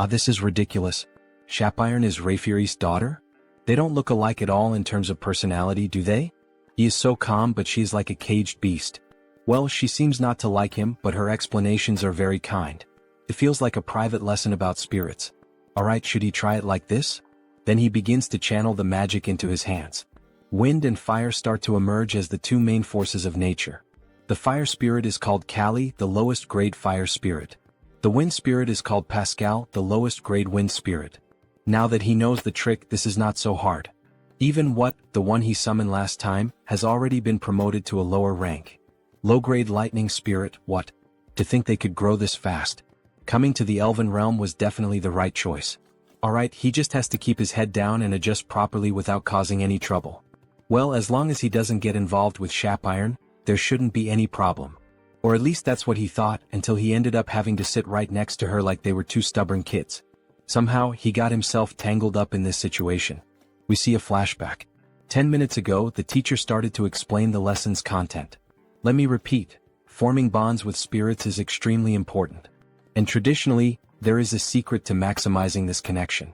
This is ridiculous. Shapiron is Rayfury's daughter? They don't look alike at all in terms of personality, do they? He is so calm, but she is like a caged beast. Well, she seems not to like him, but her explanations are very kind. It feels like a private lesson about spirits. Alright, should he try it like this? Then he begins to channel the magic into his hands. Wind and fire start to emerge as the two main forces of nature. The fire spirit is called Kali, the lowest grade fire spirit. The wind spirit is called Pascal, the lowest grade wind spirit. Now that he knows the trick, this is not so hard. Even the one he summoned last time, has already been promoted to a lower rank. Low-grade lightning spirit, what? To think they could grow this fast. Coming to the Elven realm was definitely the right choice. Alright, he just has to keep his head down and adjust properly without causing any trouble. Well, as long as he doesn't get involved with Shapiron, there shouldn't be any problem. Or at least that's what he thought, until he ended up having to sit right next to her like they were two stubborn kids. Somehow, he got himself tangled up in this situation. We see a flashback. 10 minutes ago, the teacher started to explain the lesson's content. Let me repeat, forming bonds with spirits is extremely important. And traditionally, there is a secret to maximizing this connection.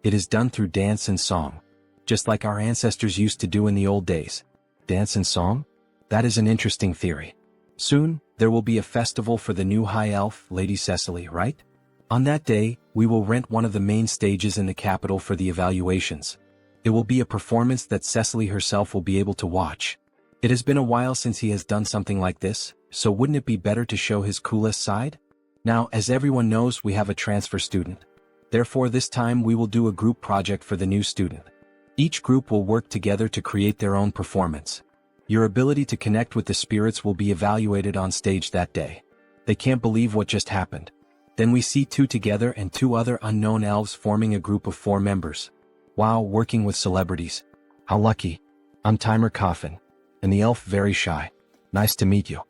It is done through dance and song. Just like our ancestors used to do in the old days. Dance and song? That is an interesting theory. Soon, there will be a festival for the new High Elf, Lady Cecily, right? On that day, we will rent one of the main stages in the capital for the evaluations. It will be a performance that Cecily herself will be able to watch. It has been a while since he has done something like this, so wouldn't it be better to show his coolest side? Now, as everyone knows, we have a transfer student. Therefore, this time we will do a group project for the new student. Each group will work together to create their own performance. Your ability to connect with the spirits will be evaluated on stage that day. They can't believe what just happened. Then we see two together and two other unknown elves forming a group of 4 members. Wow, working with celebrities. How lucky. I'm Timer Coffin. And the elf very shy. Nice to meet you.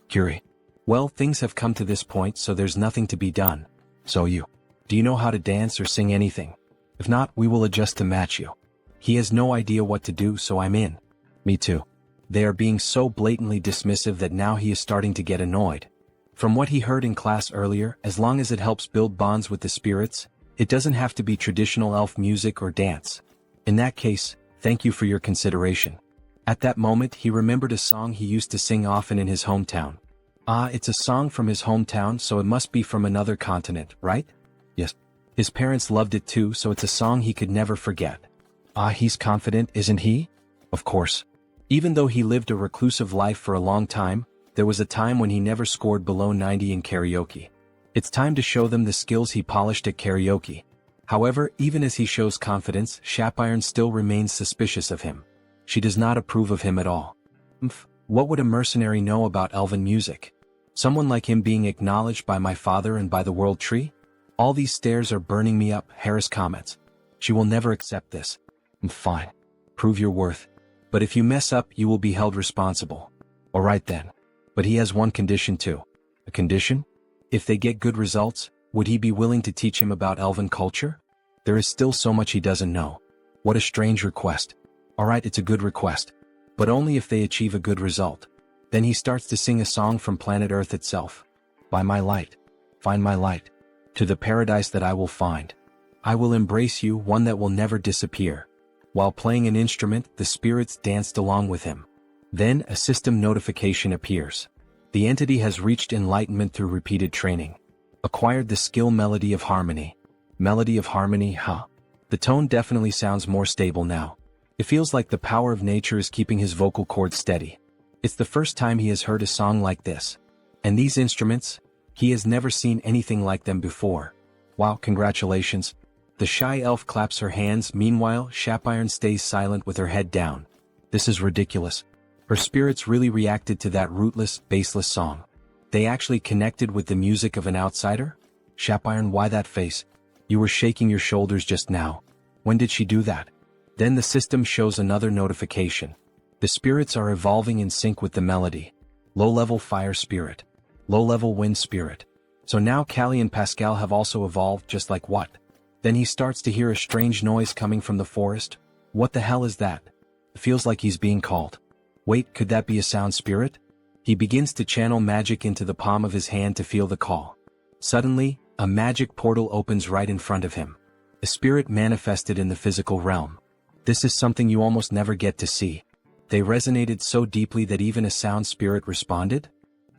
Curie. Well, things have come to this point, so there's nothing to be done. So do you know how to dance or sing anything? If not, we will adjust to match you. He has no idea what to do, so I'm in. Me too. They are being so blatantly dismissive that now he is starting to get annoyed. From what he heard in class earlier, as long as it helps build bonds with the spirits, it doesn't have to be traditional elf music or dance. In that case, thank you for your consideration. At that moment he remembered a song he used to sing often in his hometown. Ah, it's a song from his hometown, so it must be from another continent, right? Yes. His parents loved it too, so it's a song he could never forget. Ah, he's confident, isn't he? Of course. Even though he lived a reclusive life for a long time, there was a time when he never scored below 90 in karaoke. It's time to show them the skills he polished at karaoke. However, even as he shows confidence, Shapiron still remains suspicious of him. She does not approve of him at all. What would a mercenary know about elven music? Someone like him being acknowledged by my father and by the world tree? All these stares are burning me up, Harris comments. She will never accept this. Fine. Prove your worth. But if you mess up, you will be held responsible. Alright then. But he has one condition too. A condition? If they get good results, would he be willing to teach him about elven culture? There is still so much he doesn't know. What a strange request. Alright, it's a good request. But only if they achieve a good result. Then he starts to sing a song from planet Earth itself. By my light. Find my light. To the paradise that I will find. I will embrace you, one that will never disappear. While playing an instrument, the spirits danced along with him. Then a system notification appears. The entity has reached enlightenment through repeated training. Acquired the skill Melody of Harmony. Melody of Harmony, huh? The tone definitely sounds more stable now. It feels like the power of nature is keeping his vocal cords steady. It's the first time he has heard a song like this. And these instruments? He has never seen anything like them before. Wow, congratulations. The shy elf claps her hands, meanwhile, Shapiron stays silent with her head down. This is ridiculous. Her spirits really reacted to that rootless, baseless song. They actually connected with the music of an outsider? Shapiron, why that face? You were shaking your shoulders just now. When did she do that? Then the system shows another notification. The spirits are evolving in sync with the melody. Low-level fire spirit. Low-level wind spirit. So now Callie and Pascal have also evolved, just like what? Then he starts to hear a strange noise coming from the forest. What the hell is that? It feels like he's being called. Wait, could that be a sound spirit? He begins to channel magic into the palm of his hand to feel the call. Suddenly, a magic portal opens right in front of him. A spirit manifested in the physical realm. This is something you almost never get to see. They resonated so deeply that even a sound spirit responded?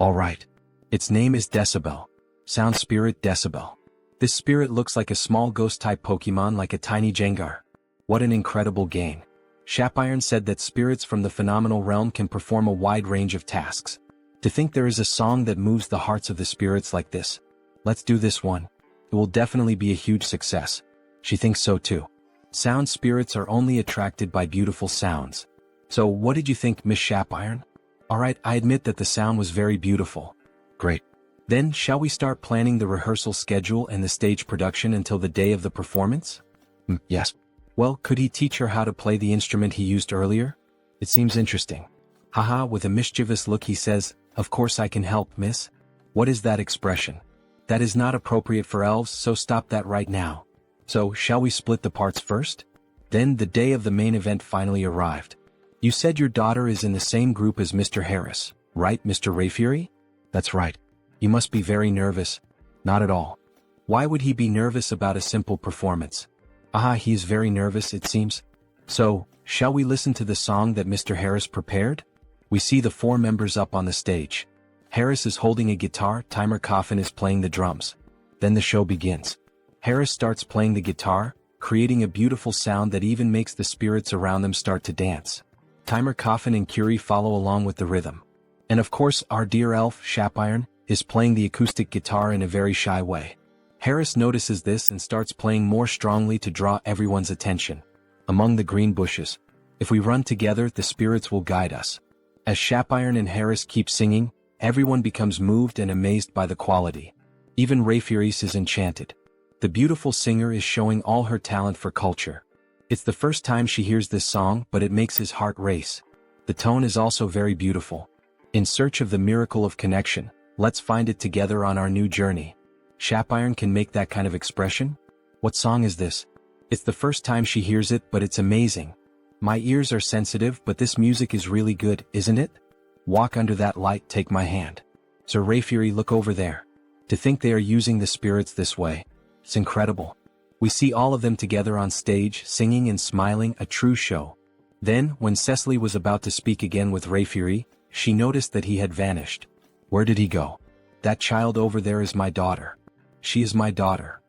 Alright. Its name is Decibel. Sound spirit Decibel. This spirit looks like a small ghost-type Pokemon, like a tiny Jengar. What an incredible gain. Shapiron said that spirits from the phenomenal realm can perform a wide range of tasks. To think there is a song that moves the hearts of the spirits like this. Let's do this one. It will definitely be a huge success. She thinks so too. Sound spirits are only attracted by beautiful sounds. So what did you think, Miss Shapiron? Alright, I admit that the sound was very beautiful. Great. Then shall we start planning the rehearsal schedule and the stage production until the day of the performance? Yes. Well, could he teach her how to play the instrument he used earlier? It seems interesting. Haha, with a mischievous look he says, of course I can help, miss. What is that expression? That is not appropriate for elves, so stop that right now. So, shall we split the parts first? Then the day of the main event finally arrived. You said your daughter is in the same group as Mr. Harris, right, Mr. Rayfury? That's right. You must be very nervous. Not at all. Why would he be nervous about a simple performance? Ah, he is very nervous, it seems. So, shall we listen to the song that Mr. Harris prepared? We see the 4 members up on the stage. Harris is holding a guitar, Timer Coffin is playing the drums. Then the show begins. Harris starts playing the guitar, creating a beautiful sound that even makes the spirits around them start to dance. Timer Coffin and Curie follow along with the rhythm. And of course, our dear elf, Shapiron, is playing the acoustic guitar in a very shy way. Harris notices this and starts playing more strongly to draw everyone's attention. Among the green bushes. If we run together, the spirits will guide us. As Shapiron and Harris keep singing, everyone becomes moved and amazed by the quality. Even Rayfuris is enchanted. The beautiful singer is showing all her talent for culture. It's the first time she hears this song, but it makes his heart race. The tone is also very beautiful. In search of the miracle of connection, let's find it together on our new journey. Shapiron can make that kind of expression? What song is this? It's the first time she hears it, but it's amazing. My ears are sensitive, but this music is really good, isn't it? Walk under that light, take my hand. Sir Rayfury, look over there. To think they are using the spirits this way. It's incredible. We see all of them together on stage, singing and smiling, a true show. Then, when Cecily was about to speak again with Rayfury, she noticed that he had vanished. Where did he go? That child over there is my daughter. She is my daughter.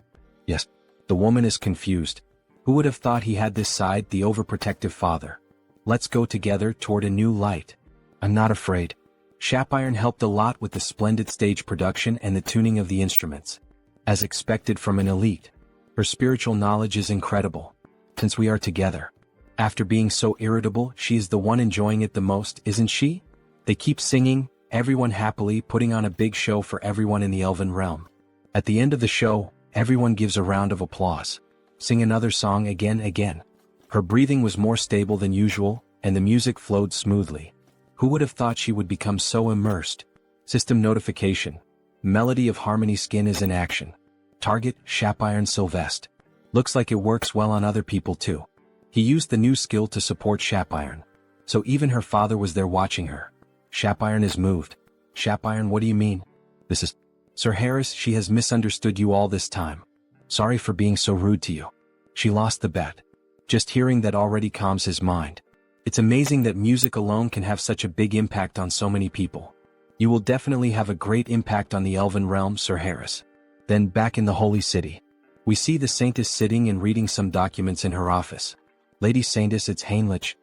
Yes. The woman is confused. Who would have thought he had this side, the overprotective father? Let's go together toward a new light. I'm not afraid. Shapiron helped a lot with the splendid stage production and the tuning of the instruments. As expected from an elite. Her spiritual knowledge is incredible. Since we are together. After being so irritable, she is the one enjoying it the most, isn't she? They keep singing, everyone happily putting on a big show for everyone in the elven realm. At the end of the show, everyone gives a round of applause. Sing another song again. Her breathing was more stable than usual, and the music flowed smoothly. Who would have thought she would become so immersed? System notification. Melody of Harmony Skin is in action. Target, Shapiron Sylvest. Looks like it works well on other people too. He used the new skill to support Shapiron. So even her father was there watching her. Shapiron is moved. Shapiron, what do you mean? This is... Sir Harris, she has misunderstood you all this time. Sorry for being so rude to you. She lost the bet. Just hearing that already calms his mind. It's amazing that music alone can have such a big impact on so many people. You will definitely have a great impact on the elven realm, Sir Harris. Then back in the Holy City. We see the Saintess sitting and reading some documents in her office. Lady Saintess, it's Heinrich.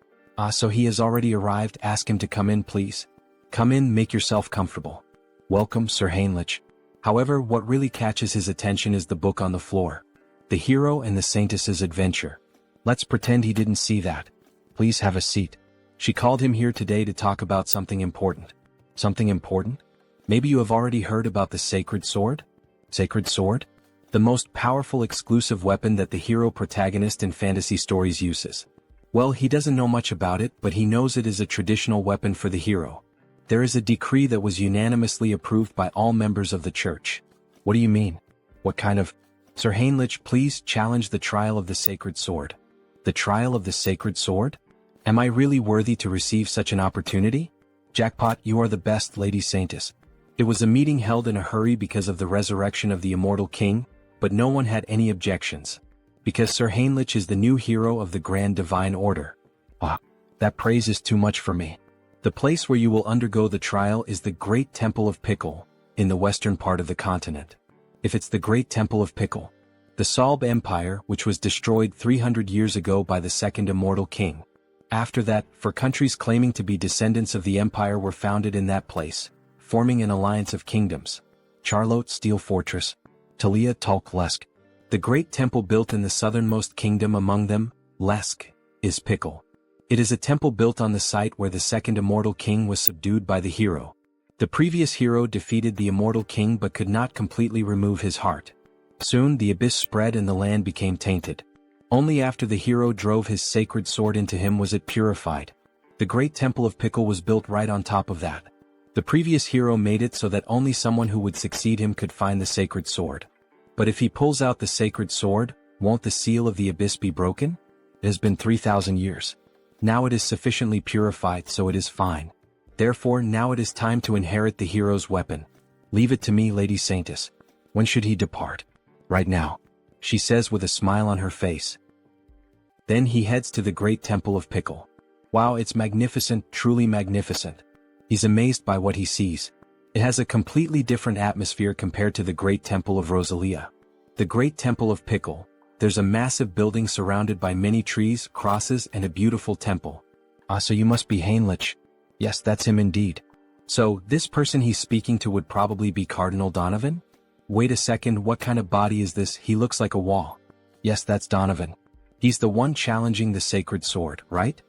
So he has already arrived, ask him to come in please. Come in, make yourself comfortable. Welcome, Sir Heinrich. However, what really catches his attention is the book on the floor. The Hero and the Saintess's Adventure. Let's pretend he didn't see that. Please have a seat. She called him here today to talk about something important. Something important? Maybe you have already heard about the Sacred Sword? Sacred Sword? The most powerful exclusive weapon that the hero protagonist in fantasy stories uses. Well, he doesn't know much about it, but he knows it is a traditional weapon for the hero. There is a decree that was unanimously approved by all members of the church. What do you mean? What kind of... Sir Heinrich, please challenge the trial of the Sacred Sword. The trial of the Sacred Sword? Am I really worthy to receive such an opportunity? Jackpot, you are the best, Lady Saintess. It was a meeting held in a hurry because of the resurrection of the immortal king, but no one had any objections. Because Sir Heinrich is the new hero of the Grand Divine Order. That praise is too much for me. The place where you will undergo the trial is the Great Temple of Pickle, in the western part of the continent. If it's the Great Temple of Pickle, the Salb Empire, which was destroyed 300 years ago by the second immortal king. After that, for countries claiming to be descendants of the empire were founded in that place, forming an alliance of kingdoms. Charlotte Steel Fortress, Talia Tulk Lesk. The great temple built in the southernmost kingdom among them, Lesk, is Pickle. It is a temple built on the site where the second immortal king was subdued by the hero. The previous hero defeated the immortal king but could not completely remove his heart. Soon the abyss spread and the land became tainted. Only after the hero drove his sacred sword into him was it purified. The great temple of Pickle was built right on top of that. The previous hero made it so that only someone who would succeed him could find the sacred sword. But if he pulls out the sacred sword, won't the seal of the abyss be broken? It has been 3,000 years. Now it is sufficiently purified, so it is fine. Therefore now it is time to inherit the hero's weapon. Leave it to me, Lady Saintess. When should he depart? Right now, she says with a smile on her face. Then he heads to the great temple of Pickle. Wow, it's magnificent, truly magnificent. He's amazed by what he sees. It has a completely different atmosphere compared to the great temple of Rosalia. The great temple of Pickle. There's a massive building surrounded by many trees, crosses, and a beautiful temple. So you must be Heinrich. Yes, that's him indeed. So, this person he's speaking to would probably be Cardinal Donovan? Wait a second, what kind of body is this? He looks like a wall. Yes, that's Donovan. He's the one challenging the sacred sword, right?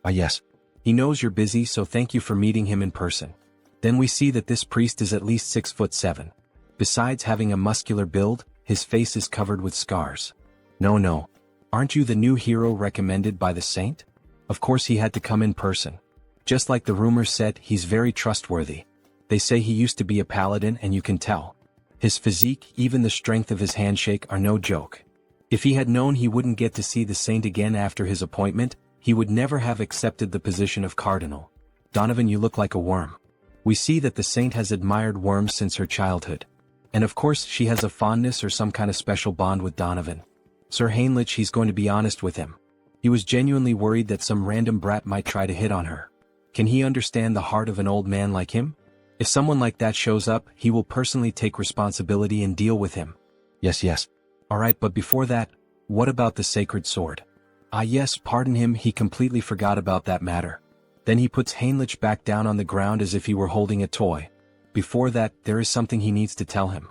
Yes. He knows you're busy, so thank you for meeting him in person. Then we see that this priest is at least 6'7". Besides having a muscular build, his face is covered with scars. No. Aren't you the new hero recommended by the saint? Of course he had to come in person. Just like the rumors said, he's very trustworthy. They say he used to be a paladin and you can tell. His physique, even the strength of his handshake are no joke. If he had known he wouldn't get to see the saint again after his appointment, he would never have accepted the position of cardinal. Donovan, you look like a worm. We see that the saint has admired worms since her childhood. And of course she has a fondness or some kind of special bond with Donovan. Sir Heinrich, he's going to be honest with him. He was genuinely worried that some random brat might try to hit on her. Can he understand the heart of an old man like him? If someone like that shows up, he will personally take responsibility and deal with him. Yes. Alright, but before that, what about the sacred sword? Ah yes, pardon him, he completely forgot about that matter. Then he puts Heinrich back down on the ground as if he were holding a toy. Before that, there is something he needs to tell him.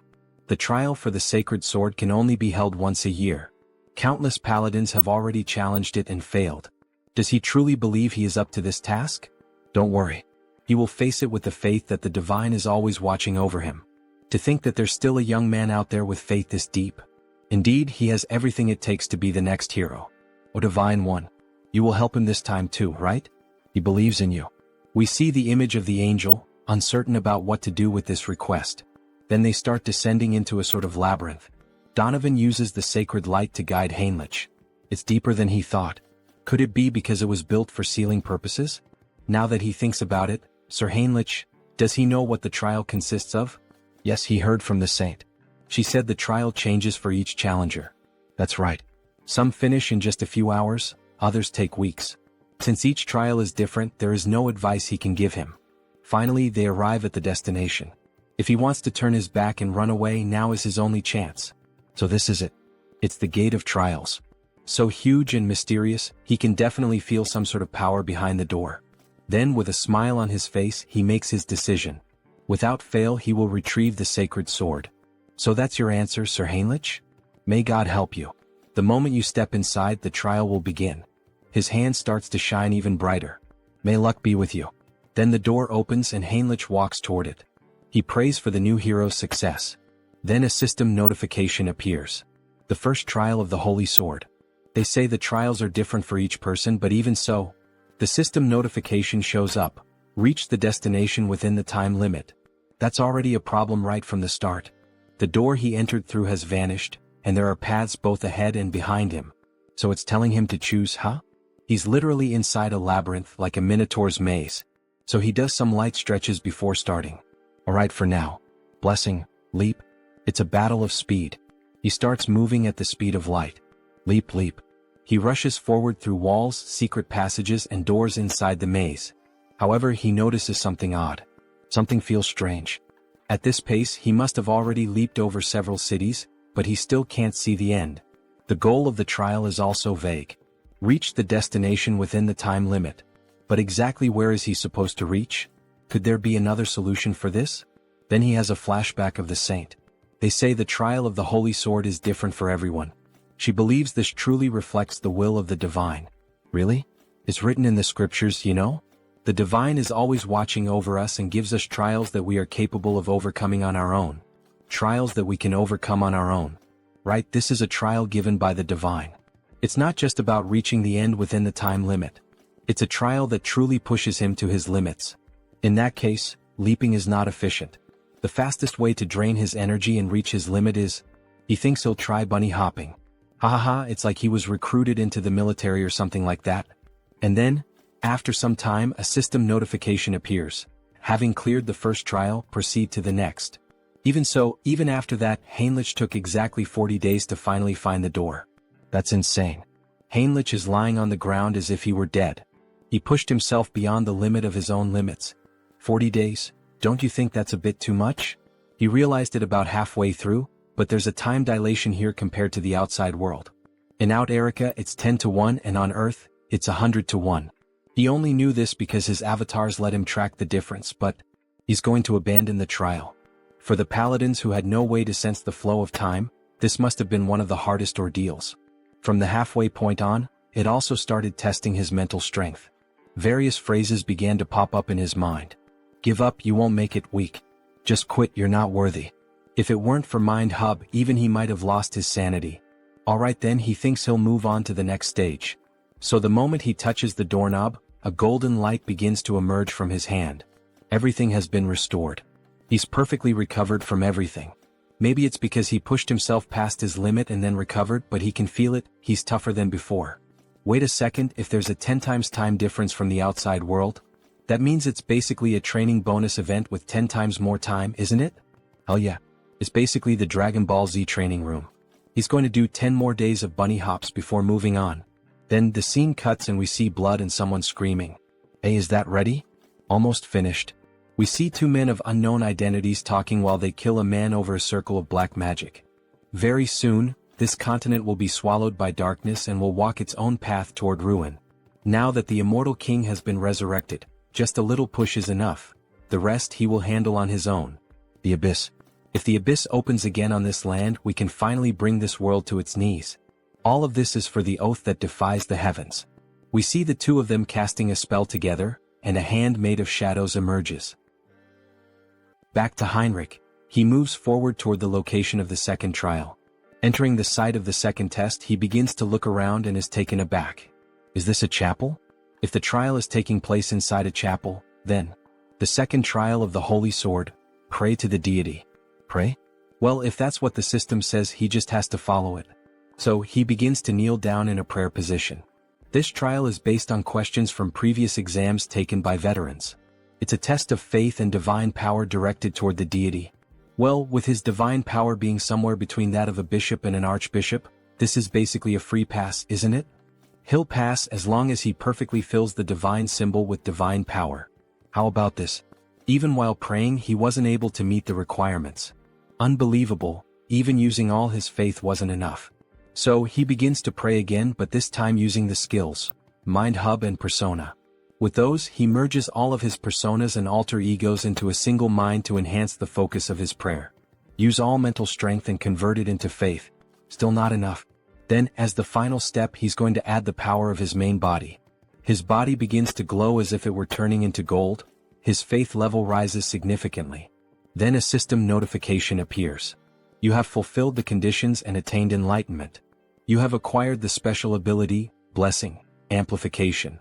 The trial for the sacred sword can only be held once a year. Countless paladins have already challenged it and failed. Does he truly believe he is up to this task? Don't worry. He will face it with the faith that the divine is always watching over him. To think that there's still a young man out there with faith this deep. Indeed, he has everything it takes to be the next hero. O Divine One, you will help him this time too, right? He believes in you. We see the image of the angel, uncertain about what to do with this request. Then they start descending into a sort of labyrinth. Donovan uses the sacred light to guide Heinrich. It's deeper than he thought. Could it be because it was built for sealing purposes? Now that he thinks about it, Sir Heinrich, does he know what the trial consists of? Yes, he heard from the saint. She said the trial changes for each challenger. That's right. Some finish in just a few hours, others take weeks. Since each trial is different, there is no advice he can give him. Finally, they arrive at the destination. If he wants to turn his back and run away, now is his only chance. So this is it. It's the Gate of Trials. So huge and mysterious, he can definitely feel some sort of power behind the door. Then, with a smile on his face, he makes his decision. Without fail, he will retrieve the sacred sword. So that's your answer, Sir Heinrich? May God help you. The moment you step inside, the trial will begin. His hand starts to shine even brighter. May luck be with you. Then the door opens and Heinrich walks toward it. He prays for the new hero's success. Then a system notification appears. The first trial of the Holy Sword. They say the trials are different for each person, but even so, the system notification shows up. Reach the destination within the time limit. That's already a problem right from the start. The door he entered through has vanished, and there are paths both ahead and behind him. So it's telling him to choose, huh? He's literally inside a labyrinth like a minotaur's maze. So he does some light stretches before starting. Alright for now. Blessing, leap. It's a battle of speed. He starts moving at the speed of light. Leap, leap. He rushes forward through walls, secret passages, and doors inside the maze. However, he notices something odd. Something feels strange. At this pace, he must have already leaped over several cities, but he still can't see the end. The goal of the trial is also vague. Reach the destination within the time limit. But exactly where is he supposed to reach? Could there be another solution for this? Then he has a flashback of the saint. They say the trial of the Holy Sword is different for everyone. She believes this truly reflects the will of the divine. Really? It's written in the scriptures, you know? The divine is always watching over us and gives us trials that we are capable of overcoming on our own. Trials that we can overcome on our own. Right, this is a trial given by the divine. It's not just about reaching the end within the time limit. It's a trial that truly pushes him to his limits. In that case, leaping is not efficient. The fastest way to drain his energy and reach his limit is, he thinks he'll try bunny hopping. Ha ha ha, it's like he was recruited into the military or something like that. And then, after some time, a system notification appears. Having cleared the first trial, proceed to the next. Even so, even after that, Heinrich took exactly 40 days to finally find the door. That's insane. Heinrich is lying on the ground as if he were dead. He pushed himself beyond the limit of his own limits. 40 days? Don't you think that's a bit too much? He realized it about halfway through, but there's a time dilation here compared to the outside world. In Out Erica, it's 10 to 1, and on Earth, it's 100 to 1. He only knew this because his avatars let him track the difference, but he's going to abandon the trial. For the paladins who had no way to sense the flow of time, this must have been one of the hardest ordeals. From the halfway point on, it also started testing his mental strength. Various phrases began to pop up in his mind. Give up, you won't make it, weak. Just quit, you're not worthy. If it weren't for Mind Hub, even he might have lost his sanity. Alright then, he thinks he'll move on to the next stage. So the moment he touches the doorknob, a golden light begins to emerge from his hand. Everything has been restored. He's perfectly recovered from everything. Maybe it's because he pushed himself past his limit and then recovered, but he can feel it, he's tougher than before. Wait a second, if there's a 10 times time difference from the outside world, that means it's basically a training bonus event with 10 times more time, isn't it? Hell yeah. It's basically the Dragon Ball Z training room. He's going to do 10 more days of bunny hops before moving on. Then the scene cuts and we see blood and someone screaming. Hey, is that ready? Almost finished. We see two men of unknown identities talking while they kill a man over a circle of black magic. Very soon, this continent will be swallowed by darkness and will walk its own path toward ruin. Now that the immortal king has been resurrected, just a little push is enough. The rest he will handle on his own. The abyss. If the abyss opens again on this land, we can finally bring this world to its knees. All of this is for the oath that defies the heavens. We see the two of them casting a spell together, and a hand made of shadows emerges. Back to Heinrich. He moves forward toward the location of the second trial. Entering the site of the second test, he begins to look around and is taken aback. Is this a chapel? If the trial is taking place inside a chapel, then the second trial of the Holy Sword, pray to the deity. Pray? Well, if that's what the system says, he just has to follow it. So he begins to kneel down in a prayer position. This trial is based on questions from previous exams taken by veterans. It's a test of faith and divine power directed toward the deity. Well, with his divine power being somewhere between that of a bishop and an archbishop, this is basically a free pass, isn't it? He'll pass as long as he perfectly fills the divine symbol with divine power. How about this? Even while praying, he wasn't able to meet the requirements. Unbelievable, even using all his faith wasn't enough. So he begins to pray again, but this time using the skills, Mind Hub and Persona. With those, he merges all of his personas and alter egos into a single mind to enhance the focus of his prayer. Use all mental strength and convert it into faith. Still not enough. Then, as the final step, he's going to add the power of his main body. His body begins to glow as if it were turning into gold. His faith level rises significantly. Then a system notification appears. You have fulfilled the conditions and attained enlightenment. You have acquired the special ability, Blessing, Amplification.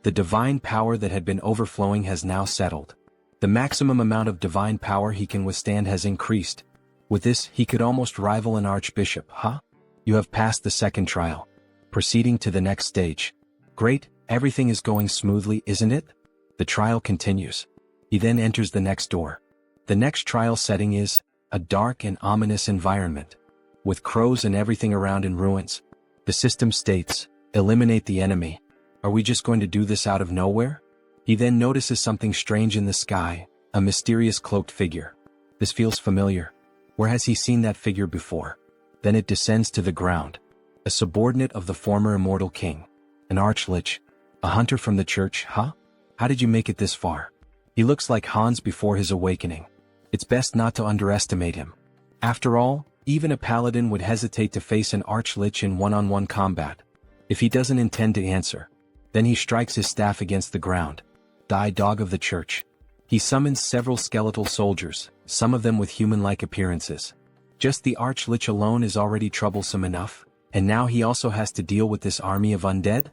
The divine power that had been overflowing has now settled. The maximum amount of divine power he can withstand has increased. With this, he could almost rival an archbishop, huh? You have passed the second trial. Proceeding to the next stage. Great, everything is going smoothly, isn't it? The trial continues. He then enters the next door. The next trial setting is a dark and ominous environment, with crows and everything around in ruins. The system states, eliminate the enemy. Are we just going to do this out of nowhere? He then notices something strange in the sky, a mysterious cloaked figure. This feels familiar. Where has he seen that figure before? Then it descends to the ground. A subordinate of the former immortal king. An archlich. A hunter from the church, huh? How did you make it this far? He looks like Hans before his awakening. It's best not to underestimate him. After all, even a paladin would hesitate to face an archlich in one-on-one combat. If he doesn't intend to answer, then he strikes his staff against the ground. Die, dog of the church. He summons several skeletal soldiers, some of them with human-like appearances. Just the archlich alone is already troublesome enough, and now he also has to deal with this army of undead?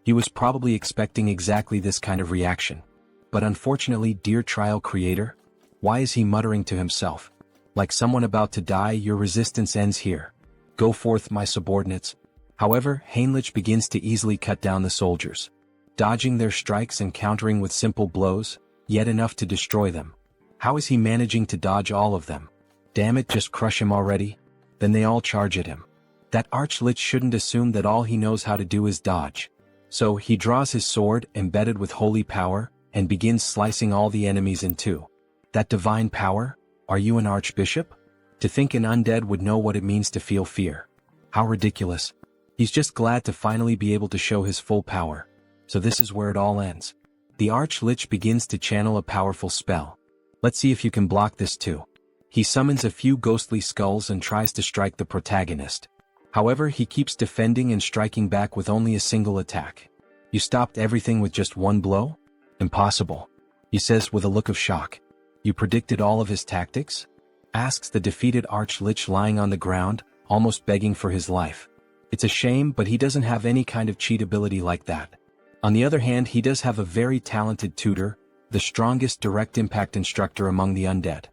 He was probably expecting exactly this kind of reaction. But unfortunately, dear trial creator, why is he muttering to himself? Like someone about to die, your resistance ends here. Go forth, my subordinates. However, Heinrich begins to easily cut down the soldiers, dodging their strikes and countering with simple blows, yet enough to destroy them. How is he managing to dodge all of them? Damn it, just crush him already. Then they all charge at him. That archlich shouldn't assume that all he knows how to do is dodge. So he draws his sword, embedded with holy power, and begins slicing all the enemies in two. That divine power? Are you an archbishop? To think an undead would know what it means to feel fear. How ridiculous. He's just glad to finally be able to show his full power. So this is where it all ends. The archlich begins to channel a powerful spell. Let's see if you can block this too. He summons a few ghostly skulls and tries to strike the protagonist. However, he keeps defending and striking back with only a single attack. You stopped everything with just one blow? Impossible. He says with a look of shock. You predicted all of his tactics? Asks the defeated archlich lying on the ground, almost begging for his life. It's a shame, but he doesn't have any kind of cheat ability like that. On the other hand, he does have a very talented tutor, the strongest direct impact instructor among the undead.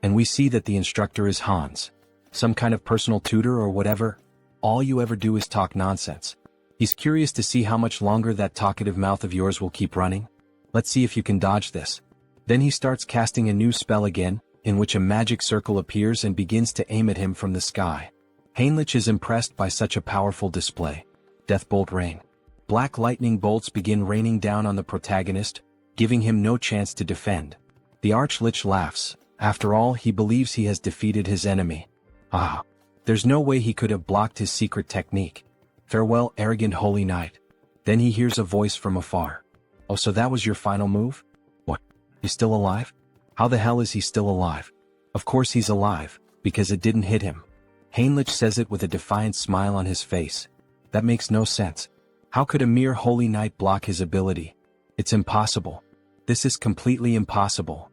And we see that the instructor is Hans. Some kind of personal tutor or whatever. All you ever do is talk nonsense. He's curious to see how much longer that talkative mouth of yours will keep running. Let's see if you can dodge this. Then he starts casting a new spell again, in which a magic circle appears and begins to aim at him from the sky. Heinrich is impressed by such a powerful display. Deathbolt rain. Black lightning bolts begin raining down on the protagonist, giving him no chance to defend. The Archlich laughs. After all, he believes he has defeated his enemy. Ah! There's no way he could have blocked his secret technique. Farewell, arrogant holy knight. Then he hears a voice from afar. Oh, so that was your final move? What? He's still alive? How the hell is he still alive? Of course he's alive, because it didn't hit him. Heinrich says it with a defiant smile on his face. That makes no sense. How could a mere holy knight block his ability? It's impossible. This is completely impossible.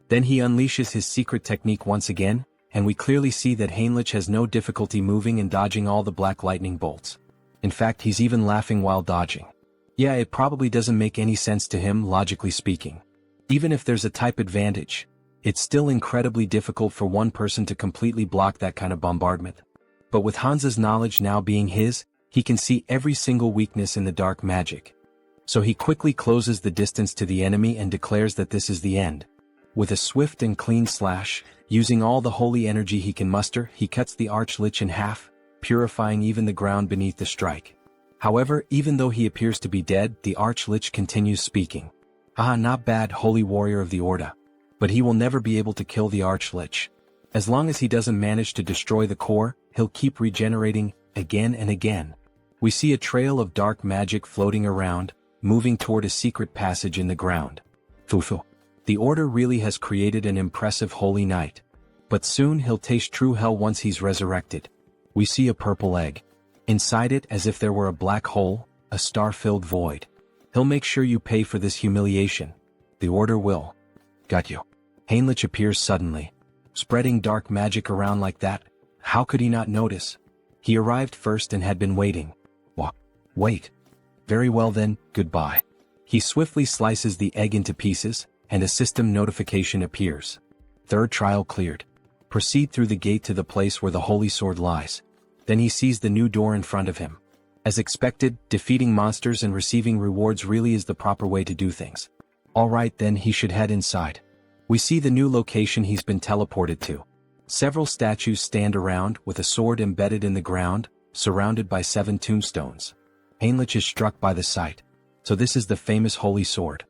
Then he unleashes his secret technique once again, and we clearly see that Heinrich has no difficulty moving and dodging all the black lightning bolts. In fact, he's even laughing while dodging. Yeah, it probably doesn't make any sense to him, logically speaking. Even if there's a type advantage, it's still incredibly difficult for one person to completely block that kind of bombardment. But with Hansa's knowledge now being his, he can see every single weakness in the dark magic. So he quickly closes the distance to the enemy and declares that this is the end. With a swift and clean slash, using all the holy energy he can muster, he cuts the Archlich in half, purifying even the ground beneath the strike. However, even though he appears to be dead, the Archlich continues speaking. Ah, not bad, holy warrior of the Orda. But he will never be able to kill the Archlich. As long as he doesn't manage to destroy the core, he'll keep regenerating, again and again. We see a trail of dark magic floating around, moving toward a secret passage in the ground. Fufu. The Order really has created an impressive holy knight. But soon he'll taste true hell once he's resurrected. We see a purple egg. Inside it, as if there were a black hole, a star-filled void. He'll make sure you pay for this humiliation. The Order will. Got you. Heinrich appears suddenly. Spreading dark magic around like that, how could he not notice? He arrived first and had been waiting. Wait. Very well then, goodbye. He swiftly slices the egg into pieces, and a system notification appears. Third trial cleared. Proceed through the gate to the place where the holy sword lies. Then he sees the new door in front of him. As expected, defeating monsters and receiving rewards really is the proper way to do things. Alright then, he should head inside. We see the new location he's been teleported to. Several statues stand around with a sword embedded in the ground, surrounded by 7 tombstones. Heinrich is struck by the sight. So this is the famous holy sword.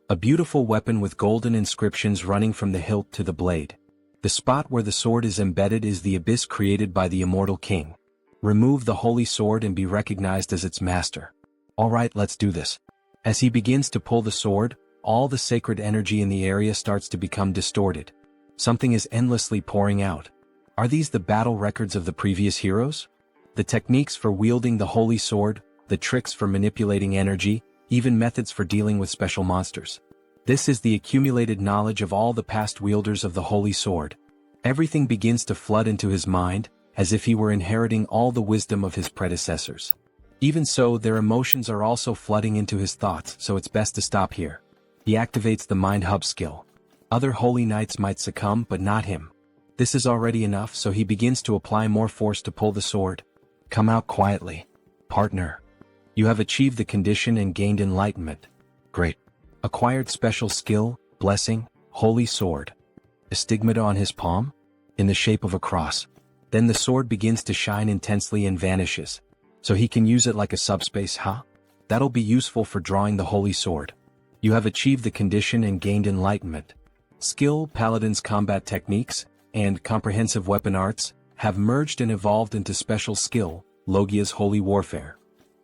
A beautiful weapon with golden inscriptions running from the hilt to the blade. The spot where the sword is embedded is the abyss created by the immortal king. Remove the holy sword and be recognized as its master. Alright, let's do this. As he begins to pull the sword, all the sacred energy in the area starts to become distorted. Something is endlessly pouring out. Are these the battle records of the previous heroes? The techniques for wielding the holy sword, the tricks for manipulating energy, even methods for dealing with special monsters. This is the accumulated knowledge of all the past wielders of the holy sword. Everything begins to flood into his mind, as if he were inheriting all the wisdom of his predecessors. Even so, their emotions are also flooding into his thoughts, so it's best to stop here. He activates the Mind Hub skill. Other holy knights might succumb, but not him. This is already enough, so he begins to apply more force to pull the sword. Come out quietly. Partner. You have achieved the condition and gained enlightenment. Great. Acquired special skill, blessing, holy sword. A stigmata on his palm? In the shape of a cross. Then the sword begins to shine intensely and vanishes. So he can use it like a subspace, huh? That'll be useful for drawing the holy sword. You have achieved the condition and gained enlightenment. Skill, Paladin's combat techniques, and comprehensive weapon arts, have merged and evolved into special skill, Logia's holy warfare.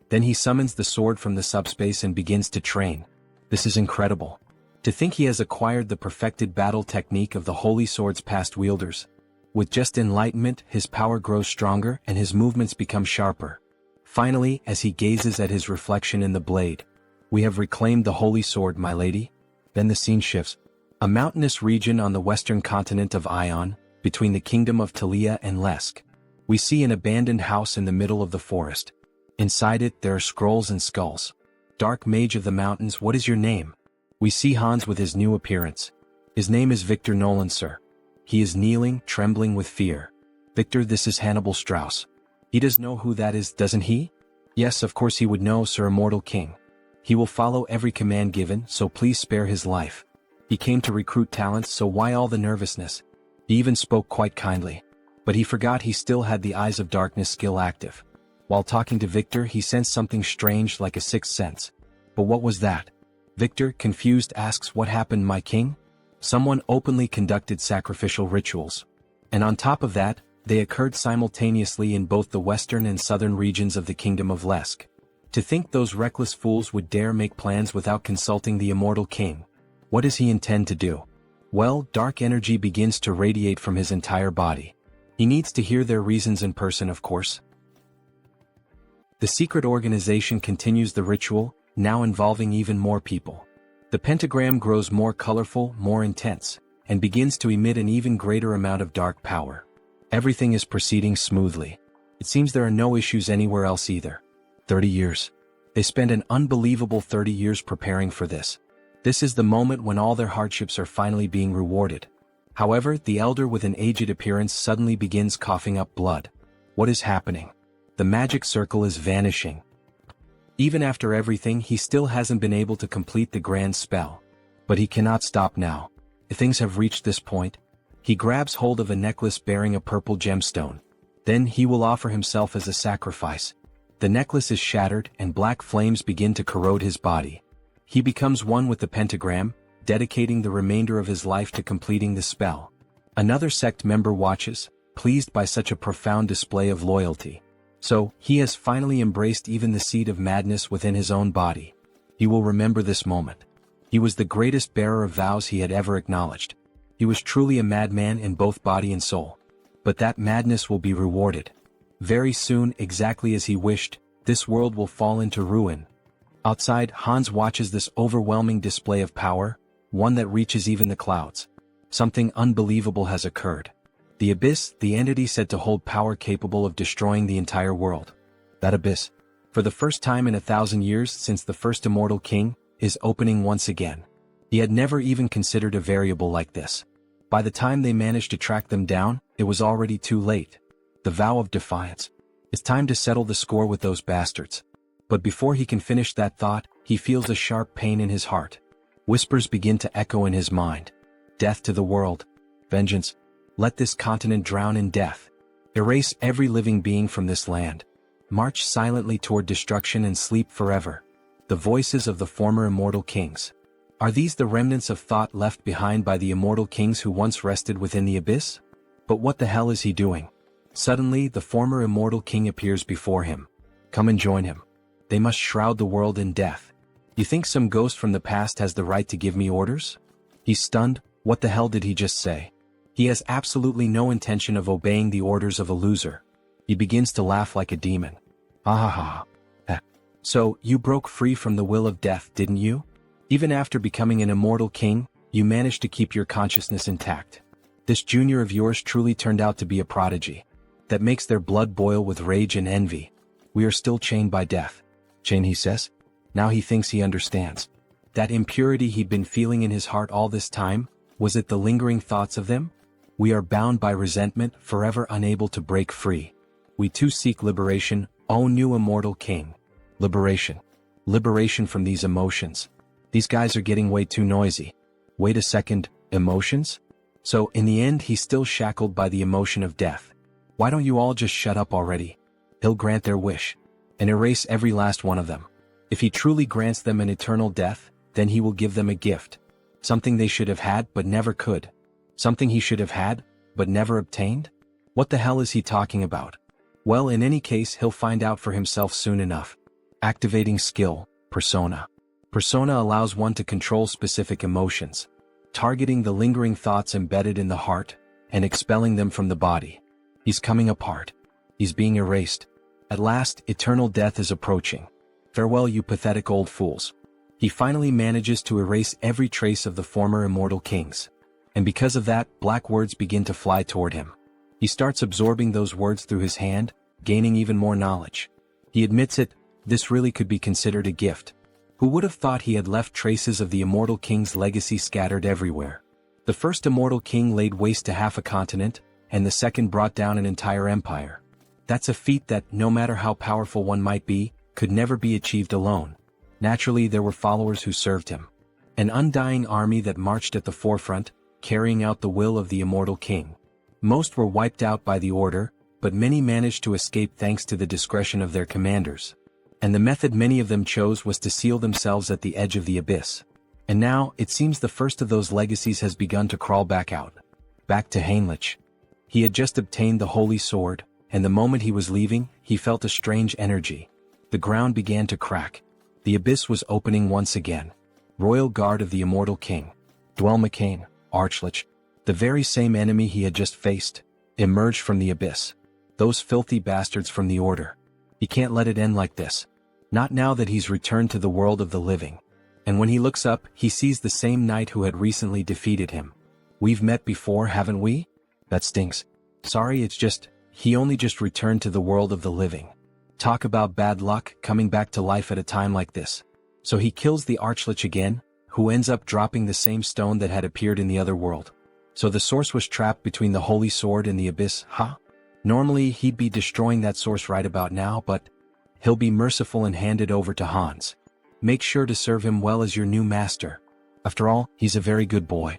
Then he summons the sword from the subspace and begins to train. This is incredible. To think he has acquired the perfected battle technique of the holy sword's past wielders. With just enlightenment, his power grows stronger and his movements become sharper. Finally, as he gazes at his reflection in the blade, we have reclaimed the holy sword, my lady. Then the scene shifts. A mountainous region on the western continent of Ion, between the kingdom of Talia and Lesk. We see an abandoned house in the middle of the forest. Inside it, there are scrolls and skulls. Dark mage of the mountains, what is your name? We see Hans with his new appearance. His name is Victor Nolan, sir. He is kneeling, trembling with fear. Victor, this is Hannibal Strauss. He does know who that is, doesn't he? Yes, of course he would know, sir, immortal king. He will follow every command given, so please spare his life. He came to recruit talents, so why all the nervousness? He even spoke quite kindly. But he forgot he still had the Eyes of Darkness skill active. While talking to Victor, he sensed something strange like a sixth sense. But what was that? Victor, confused, asks, "What happened, my king?" Someone openly conducted sacrificial rituals. And on top of that, they occurred simultaneously in both the western and southern regions of the Kingdom of Lesk. To think those reckless fools would dare make plans without consulting the immortal king. What does he intend to do? Well, dark energy begins to radiate from his entire body. He needs to hear their reasons in person, of course. The secret organization continues the ritual, now involving even more people. The pentagram grows more colorful, more intense, and begins to emit an even greater amount of dark power. Everything is proceeding smoothly. It seems there are no issues anywhere else either. 30 years. They spend an unbelievable 30 years preparing for this. This is the moment when all their hardships are finally being rewarded. However, the elder with an aged appearance suddenly begins coughing up blood. What is happening? The magic circle is vanishing. Even after everything, he still hasn't been able to complete the grand spell. But he cannot stop now. If things have reached this point, he grabs hold of a necklace bearing a purple gemstone. Then he will offer himself as a sacrifice. The necklace is shattered and black flames begin to corrode his body. He becomes one with the pentagram, dedicating the remainder of his life to completing the spell. Another sect member watches, pleased by such a profound display of loyalty. So, he has finally embraced even the seed of madness within his own body. He will remember this moment. He was the greatest bearer of vows he had ever acknowledged. He was truly a madman in both body and soul. But that madness will be rewarded. Very soon, exactly as he wished, this world will fall into ruin. Outside, Hans watches this overwhelming display of power, one that reaches even the clouds. Something unbelievable has occurred. The abyss, the entity said to hold power capable of destroying the entire world. That abyss, for the first time in 1,000 years since the first immortal king, is opening once again. He had never even considered a variable like this. By the time they managed to track them down, it was already too late. The vow of defiance. It's time to settle the score with those bastards. But before he can finish that thought, he feels a sharp pain in his heart. Whispers begin to echo in his mind. Death to the world. Vengeance. Let this continent drown in death. Erase every living being from this land. March silently toward destruction and sleep forever. The voices of the former immortal kings. Are these the remnants of thought left behind by the immortal kings who once rested within the abyss? But what the hell is he doing? Suddenly, the former immortal king appears before him. Come and join him. They must shroud the world in death. You think some ghost from the past has the right to give me orders? He's stunned. What the hell did he just say? He has absolutely no intention of obeying the orders of a loser. He begins to laugh like a demon. Ha ha ha. So, you broke free from the will of death, didn't you? Even after becoming an immortal king, you managed to keep your consciousness intact. This junior of yours truly turned out to be a prodigy. That makes their blood boil with rage and envy. We are still chained by death. Chain, he says. Now he thinks he understands. That impurity he'd been feeling in his heart all this time, was it the lingering thoughts of them? We are bound by resentment, forever unable to break free. We too seek liberation, O new immortal king. Liberation. Liberation from these emotions. These guys are getting way too noisy. Wait a second, emotions? So, in the end, he's still shackled by the emotion of death. Why don't you all just shut up already? He'll grant their wish. And erase every last one of them. If he truly grants them an eternal death, then he will give them a gift. Something they should have had but never could. Something he should have had, but never obtained? What the hell is he talking about? Well, in any case, he'll find out for himself soon enough. Activating skill, persona. Persona allows one to control specific emotions, targeting the lingering thoughts embedded in the heart, and expelling them from the body. He's coming apart. He's being erased. At last, eternal death is approaching. Farewell, you pathetic old fools. He finally manages to erase every trace of the former immortal kings. And because of that, black words begin to fly toward him. He starts absorbing those words through his hand, gaining even more knowledge. He admits it, this really could be considered a gift. Who would have thought he had left traces of the immortal king's legacy scattered everywhere? The first immortal king laid waste to half a continent, and the second brought down an entire empire. That's a feat that, no matter how powerful one might be, could never be achieved alone. Naturally, there were followers who served him. An undying army that marched at the forefront, carrying out the will of the immortal king. Most were wiped out by the order, but many managed to escape thanks to the discretion of their commanders. And the method many of them chose was to seal themselves at the edge of the abyss. And now, it seems the first of those legacies has begun to crawl back out. Back to Heinrich. He had just obtained the holy sword, and the moment he was leaving, he felt a strange energy. The ground began to crack. The abyss was opening once again. Royal Guard of the Immortal King. Dwell McCain, Archlich, the very same enemy he had just faced, emerged from the abyss. Those filthy bastards from the Order. He can't let it end like this. Not now that he's returned to the world of the living. And when he looks up, he sees the same knight who had recently defeated him. We've met before, haven't we? That stinks. Sorry, it's just, he only just returned to the world of the living. Talk about bad luck, coming back to life at a time like this. So he kills the Archlich again, who ends up dropping the same stone that had appeared in the other world. So the source was trapped between the holy sword and the abyss, huh? Normally he'd be destroying that source right about now, but he'll be merciful and hand it over to Hans. Make sure to serve him well as your new master. After all, he's a very good boy.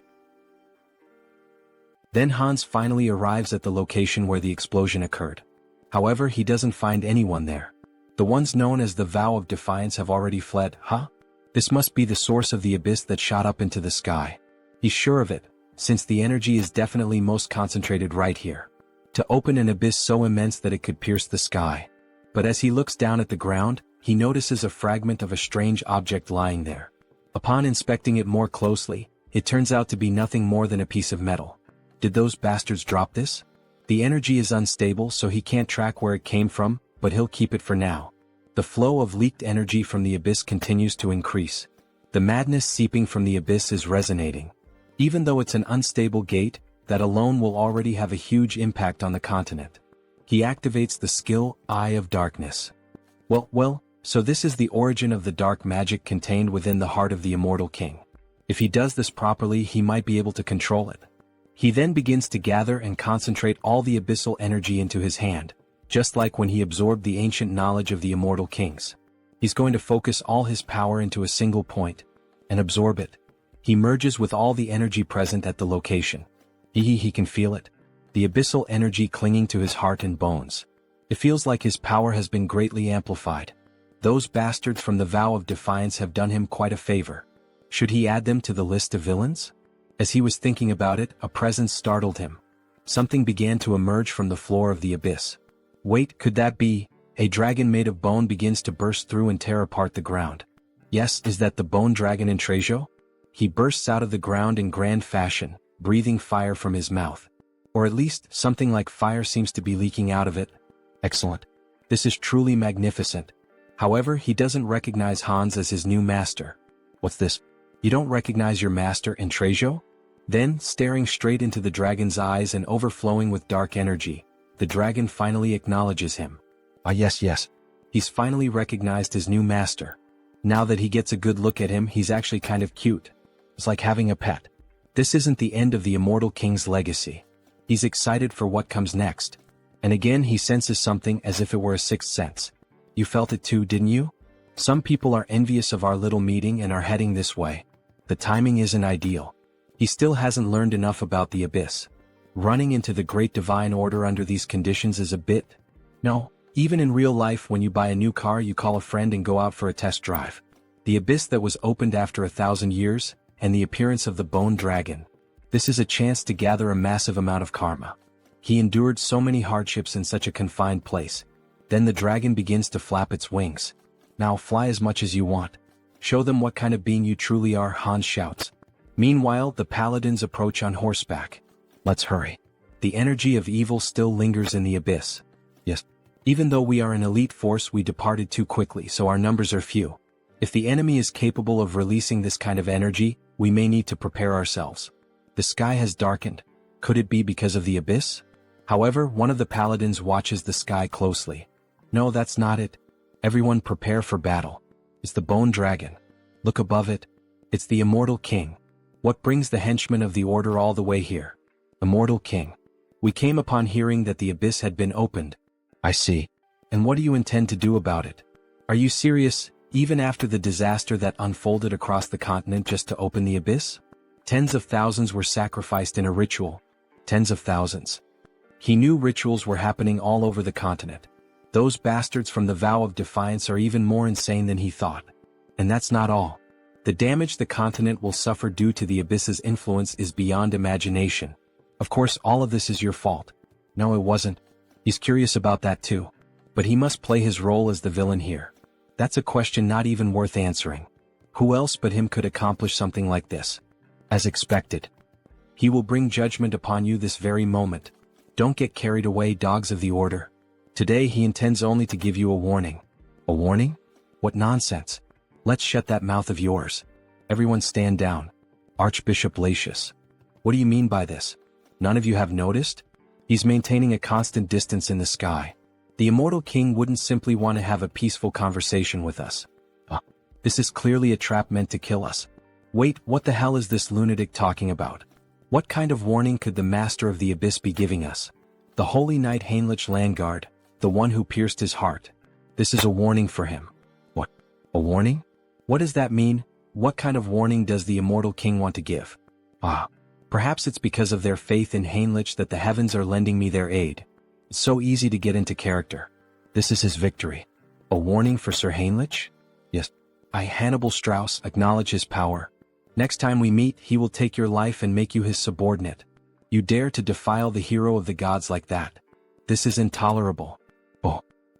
Then Hans finally arrives at the location where the explosion occurred. However, he doesn't find anyone there. The ones known as the Vow of Defiance have already fled, huh? This must be the source of the abyss that shot up into the sky. He's sure of it, since the energy is definitely most concentrated right here. To open an abyss so immense that it could pierce the sky. But as he looks down at the ground, he notices a fragment of a strange object lying there. Upon inspecting it more closely, it turns out to be nothing more than a piece of metal. Did those bastards drop this? The energy is unstable, so he can't track where it came from, but he'll keep it for now. The flow of leaked energy from the abyss continues to increase. The madness seeping from the abyss is resonating. Even though it's an unstable gate, that alone will already have a huge impact on the continent. He activates the skill, Eye of Darkness. Well, so this is the origin of the dark magic contained within the heart of the Immortal King. If he does this properly, he might be able to control it. He then begins to gather and concentrate all the abyssal energy into his hand, just like when he absorbed the ancient knowledge of the Immortal Kings. He's going to focus all his power into a single point, and absorb it. He merges with all the energy present at the location. He can feel it. The abyssal energy clinging to his heart and bones. It feels like his power has been greatly amplified. Those bastards from the Vow of Defiance have done him quite a favor. Should he add them to the list of villains? As he was thinking about it, a presence startled him. Something began to emerge from the floor of the abyss. Wait, could that be? A dragon made of bone begins to burst through and tear apart the ground. Yes, is that the bone dragon in Trejo? He bursts out of the ground in grand fashion, breathing fire from his mouth. Or at least, something like fire seems to be leaking out of it. Excellent. This is truly magnificent. However, he doesn't recognize Hans as his new master. What's this? You don't recognize your master in Trejo? Then, staring straight into the dragon's eyes and overflowing with dark energy, the dragon finally acknowledges him. Ah yes. He's finally recognized his new master. Now that he gets a good look at him, he's actually kind of cute. It's like having a pet. This isn't the end of the Immortal King's legacy. He's excited for what comes next. And again he senses something as if it were a sixth sense. You felt it too, didn't you? Some people are envious of our little meeting and are heading this way. The timing isn't ideal. He still hasn't learned enough about the abyss. Running into the Great Divine Order under these conditions is a bit... No, even in real life when you buy a new car you call a friend and go out for a test drive. The abyss that was opened after 1,000 years, and the appearance of the bone dragon. This is a chance to gather a massive amount of karma. He endured so many hardships in such a confined place. Then the dragon begins to flap its wings. Now fly as much as you want. Show them what kind of being you truly are, Hans shouts. Meanwhile, the paladins approach on horseback. Let's hurry. The energy of evil still lingers in the abyss. Yes. Even though we are an elite force, we departed too quickly, so our numbers are few. If the enemy is capable of releasing this kind of energy, we may need to prepare ourselves. The sky has darkened. Could it be because of the abyss? However, one of the paladins watches the sky closely. No, that's not it. Everyone prepare for battle. It's the bone dragon. Look above it. It's the Immortal King. What brings the henchmen of the Order all the way here? Immortal King. We came upon hearing that the abyss had been opened. I see. And what do you intend to do about it? Are you serious, even after the disaster that unfolded across the continent just to open the abyss? Tens of thousands were sacrificed in a ritual. Tens of thousands. He knew rituals were happening all over the continent. Those bastards from the Vow of Defiance are even more insane than he thought. And that's not all. The damage the continent will suffer due to the Abyss's influence is beyond imagination. Of course, all of this is your fault. No, it wasn't. He's curious about that too. But he must play his role as the villain here. That's a question not even worth answering. Who else but him could accomplish something like this? As expected. He will bring judgment upon you this very moment. Don't get carried away, dogs of the Order. Today he intends only to give you a warning. A warning? What nonsense. Let's shut that mouth of yours. Everyone stand down. Archbishop Latius. What do you mean by this? None of you have noticed? He's maintaining a constant distance in the sky. The Immortal King wouldn't simply want to have a peaceful conversation with us. This is clearly a trap meant to kill us. Wait, what the hell is this lunatic talking about? What kind of warning could the Master of the Abyss be giving us? The Holy Knight Heinrich Landgard, the one who pierced his heart. This is a warning for him. What? A warning? What does that mean? What kind of warning does the Immortal King want to give? Perhaps it's because of their faith in Heinrich that the heavens are lending me their aid. It's so easy to get into character. This is his victory. A warning for Sir Heinrich? Yes. I, Hannibal Strauss, acknowledge his power. Next time we meet, he will take your life and make you his subordinate. You dare to defile the hero of the gods like that. This is intolerable.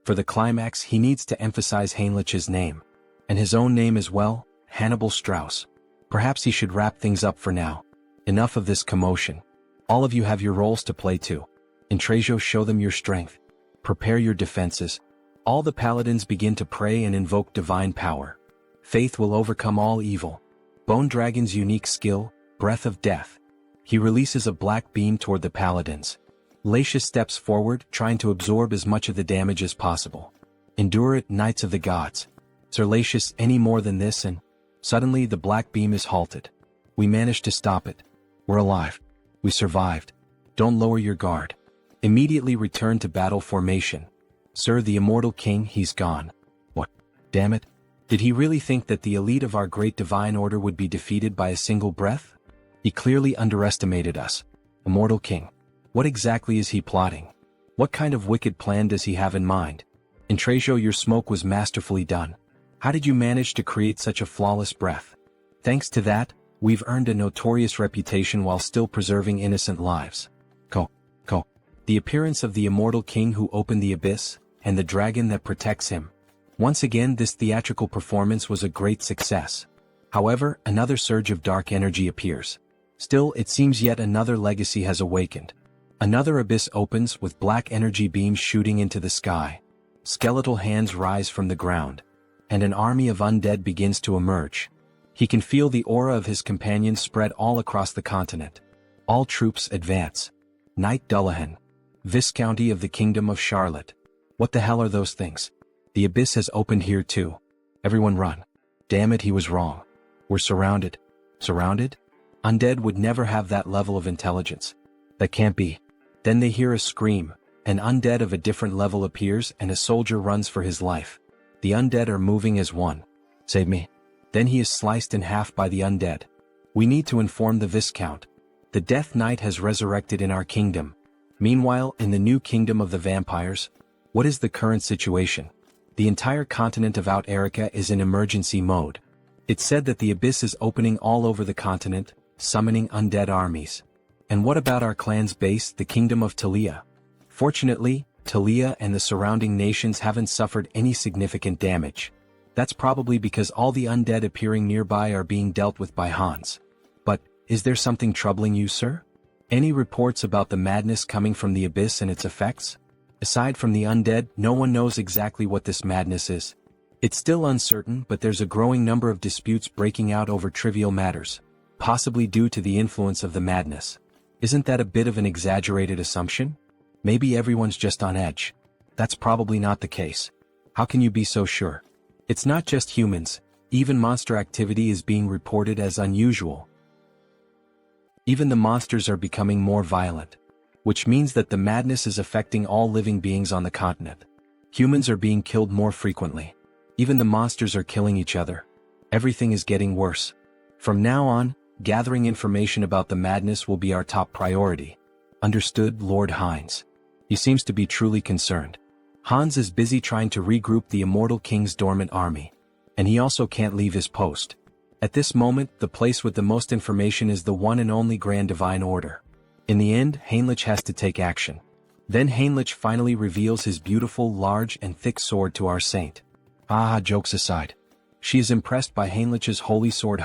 For the climax, he needs to emphasize Heinrich's name. And his own name as well, Hannibal Strauss. Perhaps he should wrap things up for now. Enough of this commotion. All of you have your roles to play too. Intrasio, show them your strength. Prepare your defenses. All the paladins begin to pray and invoke divine power. Faith will overcome all evil. Bone Dragon's unique skill, Breath of Death. He releases a black beam toward the paladins. Latius steps forward, trying to absorb as much of the damage as possible. Endure it, Knights of the Gods. Sir Latius, any more than this and... Suddenly the black beam is halted. We managed to stop it. We're alive. We survived. Don't lower your guard. Immediately return to battle formation. Sir, the Immortal King, he's gone. What? Damn it. Did he really think that the elite of our great divine order would be defeated by a single breath? He clearly underestimated us. Immortal King. What exactly is he plotting? What kind of wicked plan does he have in mind? Intrasio, your smoke was masterfully done. How did you manage to create such a flawless breath? Thanks to that, we've earned a notorious reputation while still preserving innocent lives. The appearance of the Immortal King who opened the abyss, and the dragon that protects him. Once again, this theatrical performance was a great success. However, another surge of dark energy appears. Still, it seems yet another legacy has awakened. Another abyss opens with black energy beams shooting into the sky. Skeletal hands rise from the ground. And an army of undead begins to emerge. He can feel the aura of his companions spread all across the continent. All troops advance. Knight Dullahan. Viscounty of the Kingdom of Charlotte. What the hell are those things? The abyss has opened here too. Everyone run. Damn it, he was wrong. We're surrounded. Surrounded? Undead would never have that level of intelligence. That can't be. Then they hear a scream. An undead of a different level appears and a soldier runs for his life. The undead are moving as one. Save me. Then he is sliced in half by the undead. We need to inform the Viscount. The Death Knight has resurrected in our kingdom. Meanwhile, in the new kingdom of the vampires, what is the current situation? The entire continent of Out Erica is in emergency mode. It's said that the abyss is opening all over the continent, summoning undead armies. And what about our clan's base, the kingdom of Talia? Fortunately, Talia and the surrounding nations haven't suffered any significant damage. That's probably because all the undead appearing nearby are being dealt with by Hans. But, is there something troubling you, sir? Any reports about the madness coming from the abyss and its effects? Aside from the undead, no one knows exactly what this madness is. It's still uncertain, but there's a growing number of disputes breaking out over trivial matters, possibly due to the influence of the madness. Isn't that a bit of an exaggerated assumption? Maybe everyone's just on edge. That's probably not the case. How can you be so sure? It's not just humans, even monster activity is being reported as unusual. Even the monsters are becoming more violent, which means that the madness is affecting all living beings on the continent. Humans are being killed more frequently. Even the monsters are killing each other. Everything is getting worse. From now on, gathering information about the madness will be our top priority. Understood, Lord Hines. He seems to be truly concerned. Hans is busy trying to regroup the immortal king's dormant army. And he also can't leave his post. At this moment, the place with the most information is the one and only Grand Divine Order. In the end, Heinrich has to take action. Then Heinrich finally reveals his beautiful, large and thick sword to our saint. Jokes aside. She is impressed by Heinrich's holy sword.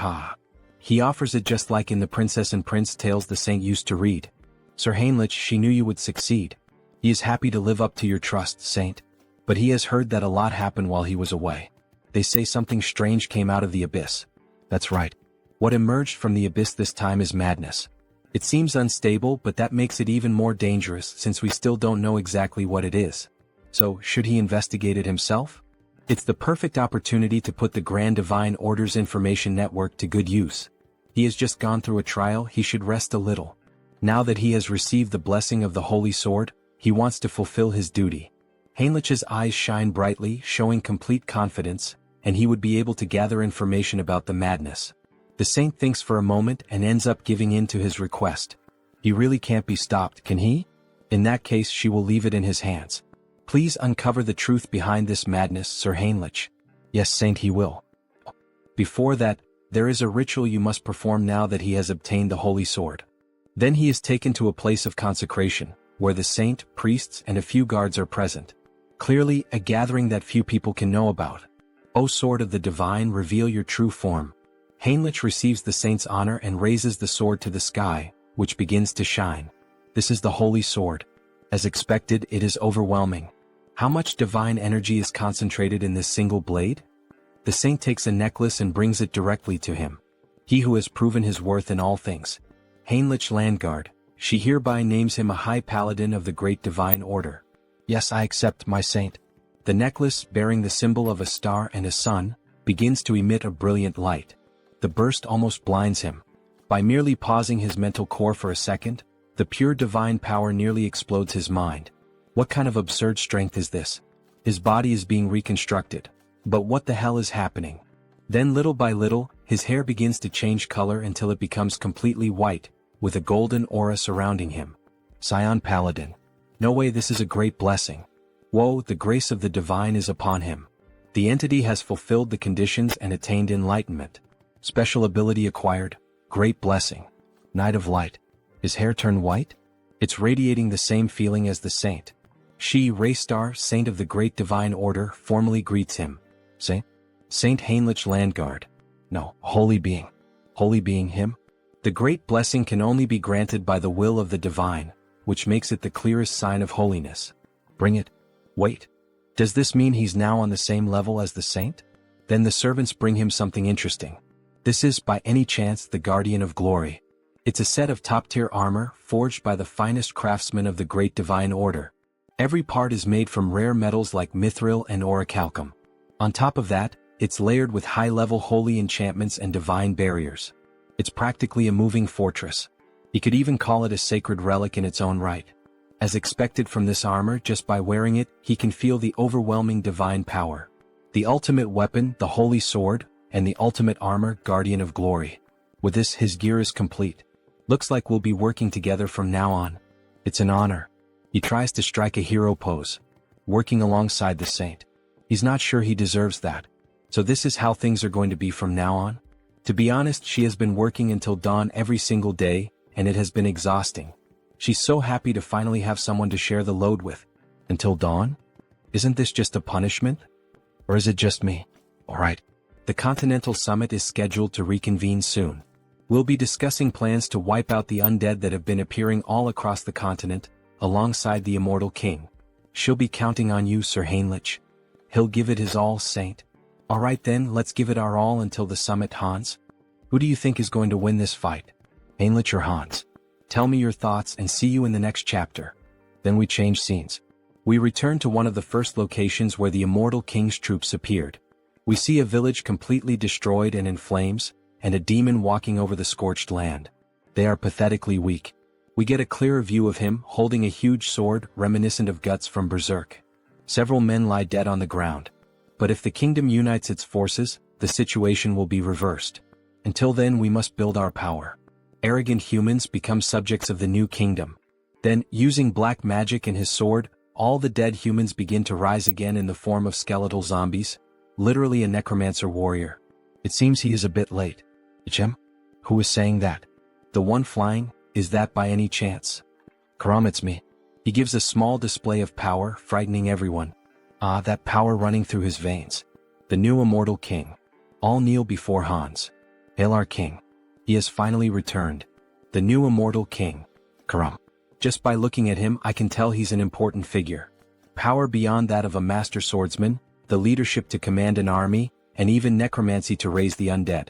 He offers it just like in the Princess and Prince tales the saint used to read. Sir Heinrich, she knew you would succeed. He is happy to live up to your trust, saint. But he has heard that a lot happened while he was away. They say something strange came out of the abyss. That's right. What emerged from the abyss this time is madness. It seems unstable, but that makes it even more dangerous since we still don't know exactly what it is. So, should he investigate it himself? It's the perfect opportunity to put the Grand Divine Order's information network to good use. He has just gone through a trial, he should rest a little. Now that he has received the blessing of the Holy Sword, he wants to fulfill his duty. Heinrich's eyes shine brightly, showing complete confidence, and he would be able to gather information about the madness. The saint thinks for a moment and ends up giving in to his request. He really can't be stopped, can he? In that case, she will leave it in his hands. Please uncover the truth behind this madness, Sir Heinrich. Yes, saint, he will. Before that, there is a ritual you must perform now that he has obtained the Holy Sword. Then he is taken to a place of consecration, where the saint, priests, and a few guards are present. Clearly, a gathering that few people can know about. O Sword of the Divine, reveal your true form. Heinrich receives the saint's honor and raises the sword to the sky, which begins to shine. This is the Holy Sword. As expected, it is overwhelming. How much divine energy is concentrated in this single blade? The saint takes a necklace and brings it directly to him. He who has proven his worth in all things. Heinrich Landguard, she hereby names him a High Paladin of the Great Divine Order. Yes, I accept, my saint. The necklace, bearing the symbol of a star and a sun, begins to emit a brilliant light. The burst almost blinds him. By merely pausing his mental core for a second, the pure divine power nearly explodes his mind. What kind of absurd strength is this? His body is being reconstructed. But what the hell is happening? Then little by little, his hair begins to change color until it becomes completely white, with a golden aura surrounding him. Scion Paladin. No way, this is a great blessing. Whoa, the grace of the divine is upon him. The entity has fulfilled the conditions and attained enlightenment. Special ability acquired. Great blessing. Night of Light. His hair turned white? It's radiating the same feeling as the saint. She, Raystar, saint of the Great Divine Order, formally greets him. Saint Heinrich Landguard. No, holy being. Holy being him? The great blessing can only be granted by the will of the divine, which makes it the clearest sign of holiness. Bring it. Wait. Does this mean he's now on the same level as the saint? Then the servants bring him something interesting. This is, by any chance, the Guardian of Glory. It's a set of top-tier armor, forged by the finest craftsmen of the Great Divine Order. Every part is made from rare metals like mithril and orichalcum. On top of that, it's layered with high-level holy enchantments and divine barriers. It's practically a moving fortress. You could even call it a sacred relic in its own right. As expected from this armor, just by wearing it, he can feel the overwhelming divine power. The ultimate weapon, the Holy Sword, and the ultimate armor, Guardian of Glory. With this, his gear is complete. Looks like we'll be working together from now on. It's an honor. He tries to strike a hero pose, working alongside the saint. He's not sure he deserves that. So this is how things are going to be from now on? To be honest, she has been working until dawn every single day, and it has been exhausting. She's so happy to finally have someone to share the load with. Until dawn? Isn't this just a punishment? Or is it just me? Alright. The Continental Summit is scheduled to reconvene soon. We'll be discussing plans to wipe out the undead that have been appearing all across the continent, alongside the Immortal King. She'll be counting on you, Sir Heinrich. He'll give it his all, Saint. Alright then, let's give it our all until the summit, Hans. Who do you think is going to win this fight? Heinrich or Hans? Tell me your thoughts and see you in the next chapter. Then we change scenes. We return to one of the first locations where the Immortal King's troops appeared. We see a village completely destroyed and in flames, and a demon walking over the scorched land. They are pathetically weak. We get a clearer view of him holding a huge sword reminiscent of Guts from Berserk. Several men lie dead on the ground. But if the kingdom unites its forces, the situation will be reversed. Until then, we must build our power. Arrogant humans become subjects of the new kingdom. Then, using black magic and his sword, all the dead humans begin to rise again in the form of skeletal zombies. Literally a necromancer warrior. It seems he is a bit late. Ichem? Who is saying that? The one flying, is that by any chance? Karam, it's me. He gives a small display of power, frightening everyone. Ah, that power running through his veins. The new immortal king. All kneel before Hans. Hail our king. He has finally returned. The new immortal king. Karam. Just by looking at him I can tell he's an important figure. Power beyond that of a master swordsman, the leadership to command an army, and even necromancy to raise the undead.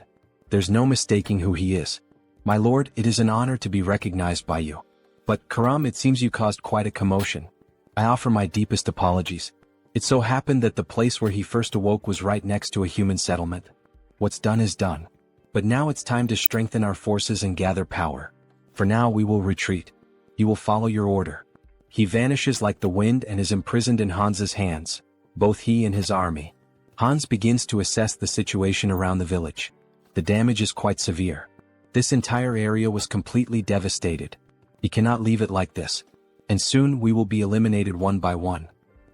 There's no mistaking who he is. My lord, it is an honor to be recognized by you. But, Karam, it seems you caused quite a commotion. I offer my deepest apologies. It so happened that the place where he first awoke was right next to a human settlement. What's done is done. But now it's time to strengthen our forces and gather power. For now we will retreat. You will follow your order. He vanishes like the wind and is imprisoned in Hans's hands, both he and his army. Hans begins to assess the situation around the village. The damage is quite severe. This entire area was completely devastated. He cannot leave it like this. And soon we will be eliminated one by one.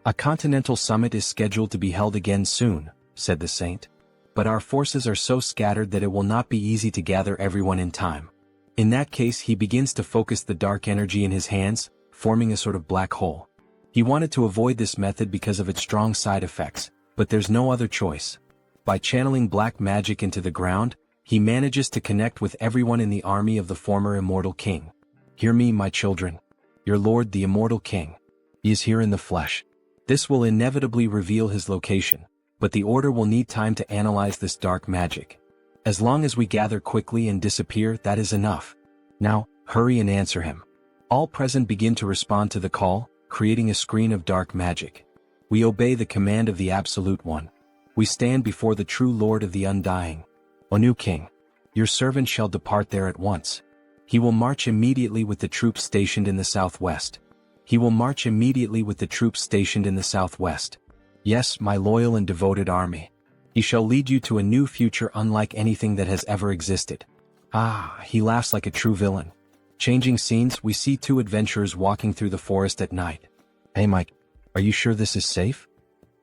A continental summit is scheduled to be held again soon, said the saint. But our forces are so scattered that it will not be easy to gather everyone in time. In that case, he begins to focus the dark energy in his hands, forming a sort of black hole. He wanted to avoid this method because of its strong side effects, but there's no other choice. By channeling black magic into the ground, he manages to connect with everyone in the army of the former immortal king. Hear me, my children. Your lord, the immortal king. He is here in the flesh. This will inevitably reveal his location, but the order will need time to analyze this dark magic. As long as we gather quickly and disappear, that is enough. Now, hurry and answer him. All present begin to respond to the call, creating a screen of dark magic. We obey the command of the Absolute One. We stand before the true Lord of the Undying. O new king, your servant shall depart there at once. He will march immediately with the troops stationed in the southwest. He will march immediately with the troops stationed in the southwest. Yes, my loyal and devoted army. He shall lead you to a new future unlike anything that has ever existed. Ah, he laughs like a true villain. Changing scenes, we see two adventurers walking through the forest at night. Hey Mike, are you sure this is safe?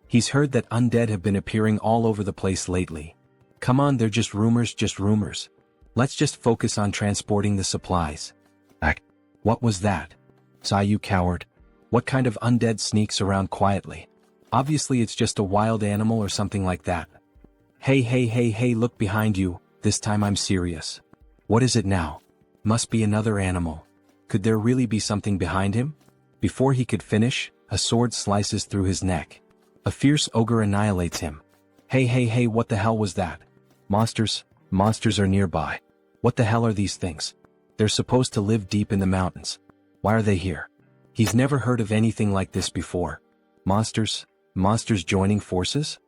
He's heard that undead have been appearing all over the place lately. Come on, they're just rumors, just rumors. Let's just focus on transporting the supplies. What was that? Sigh, you coward. What kind of undead sneaks around quietly? Obviously it's just a wild animal or something like that. Hey, look behind you, this time I'm serious. What is it now? Must be another animal. Could there really be something behind him? Before he could finish, a sword slices through his neck. A fierce ogre annihilates him. Hey, what the hell was that? Monsters are nearby. What the hell are these things? They're supposed to live deep in the mountains. Why are they here? He's never heard of anything like this before. Monsters joining forces?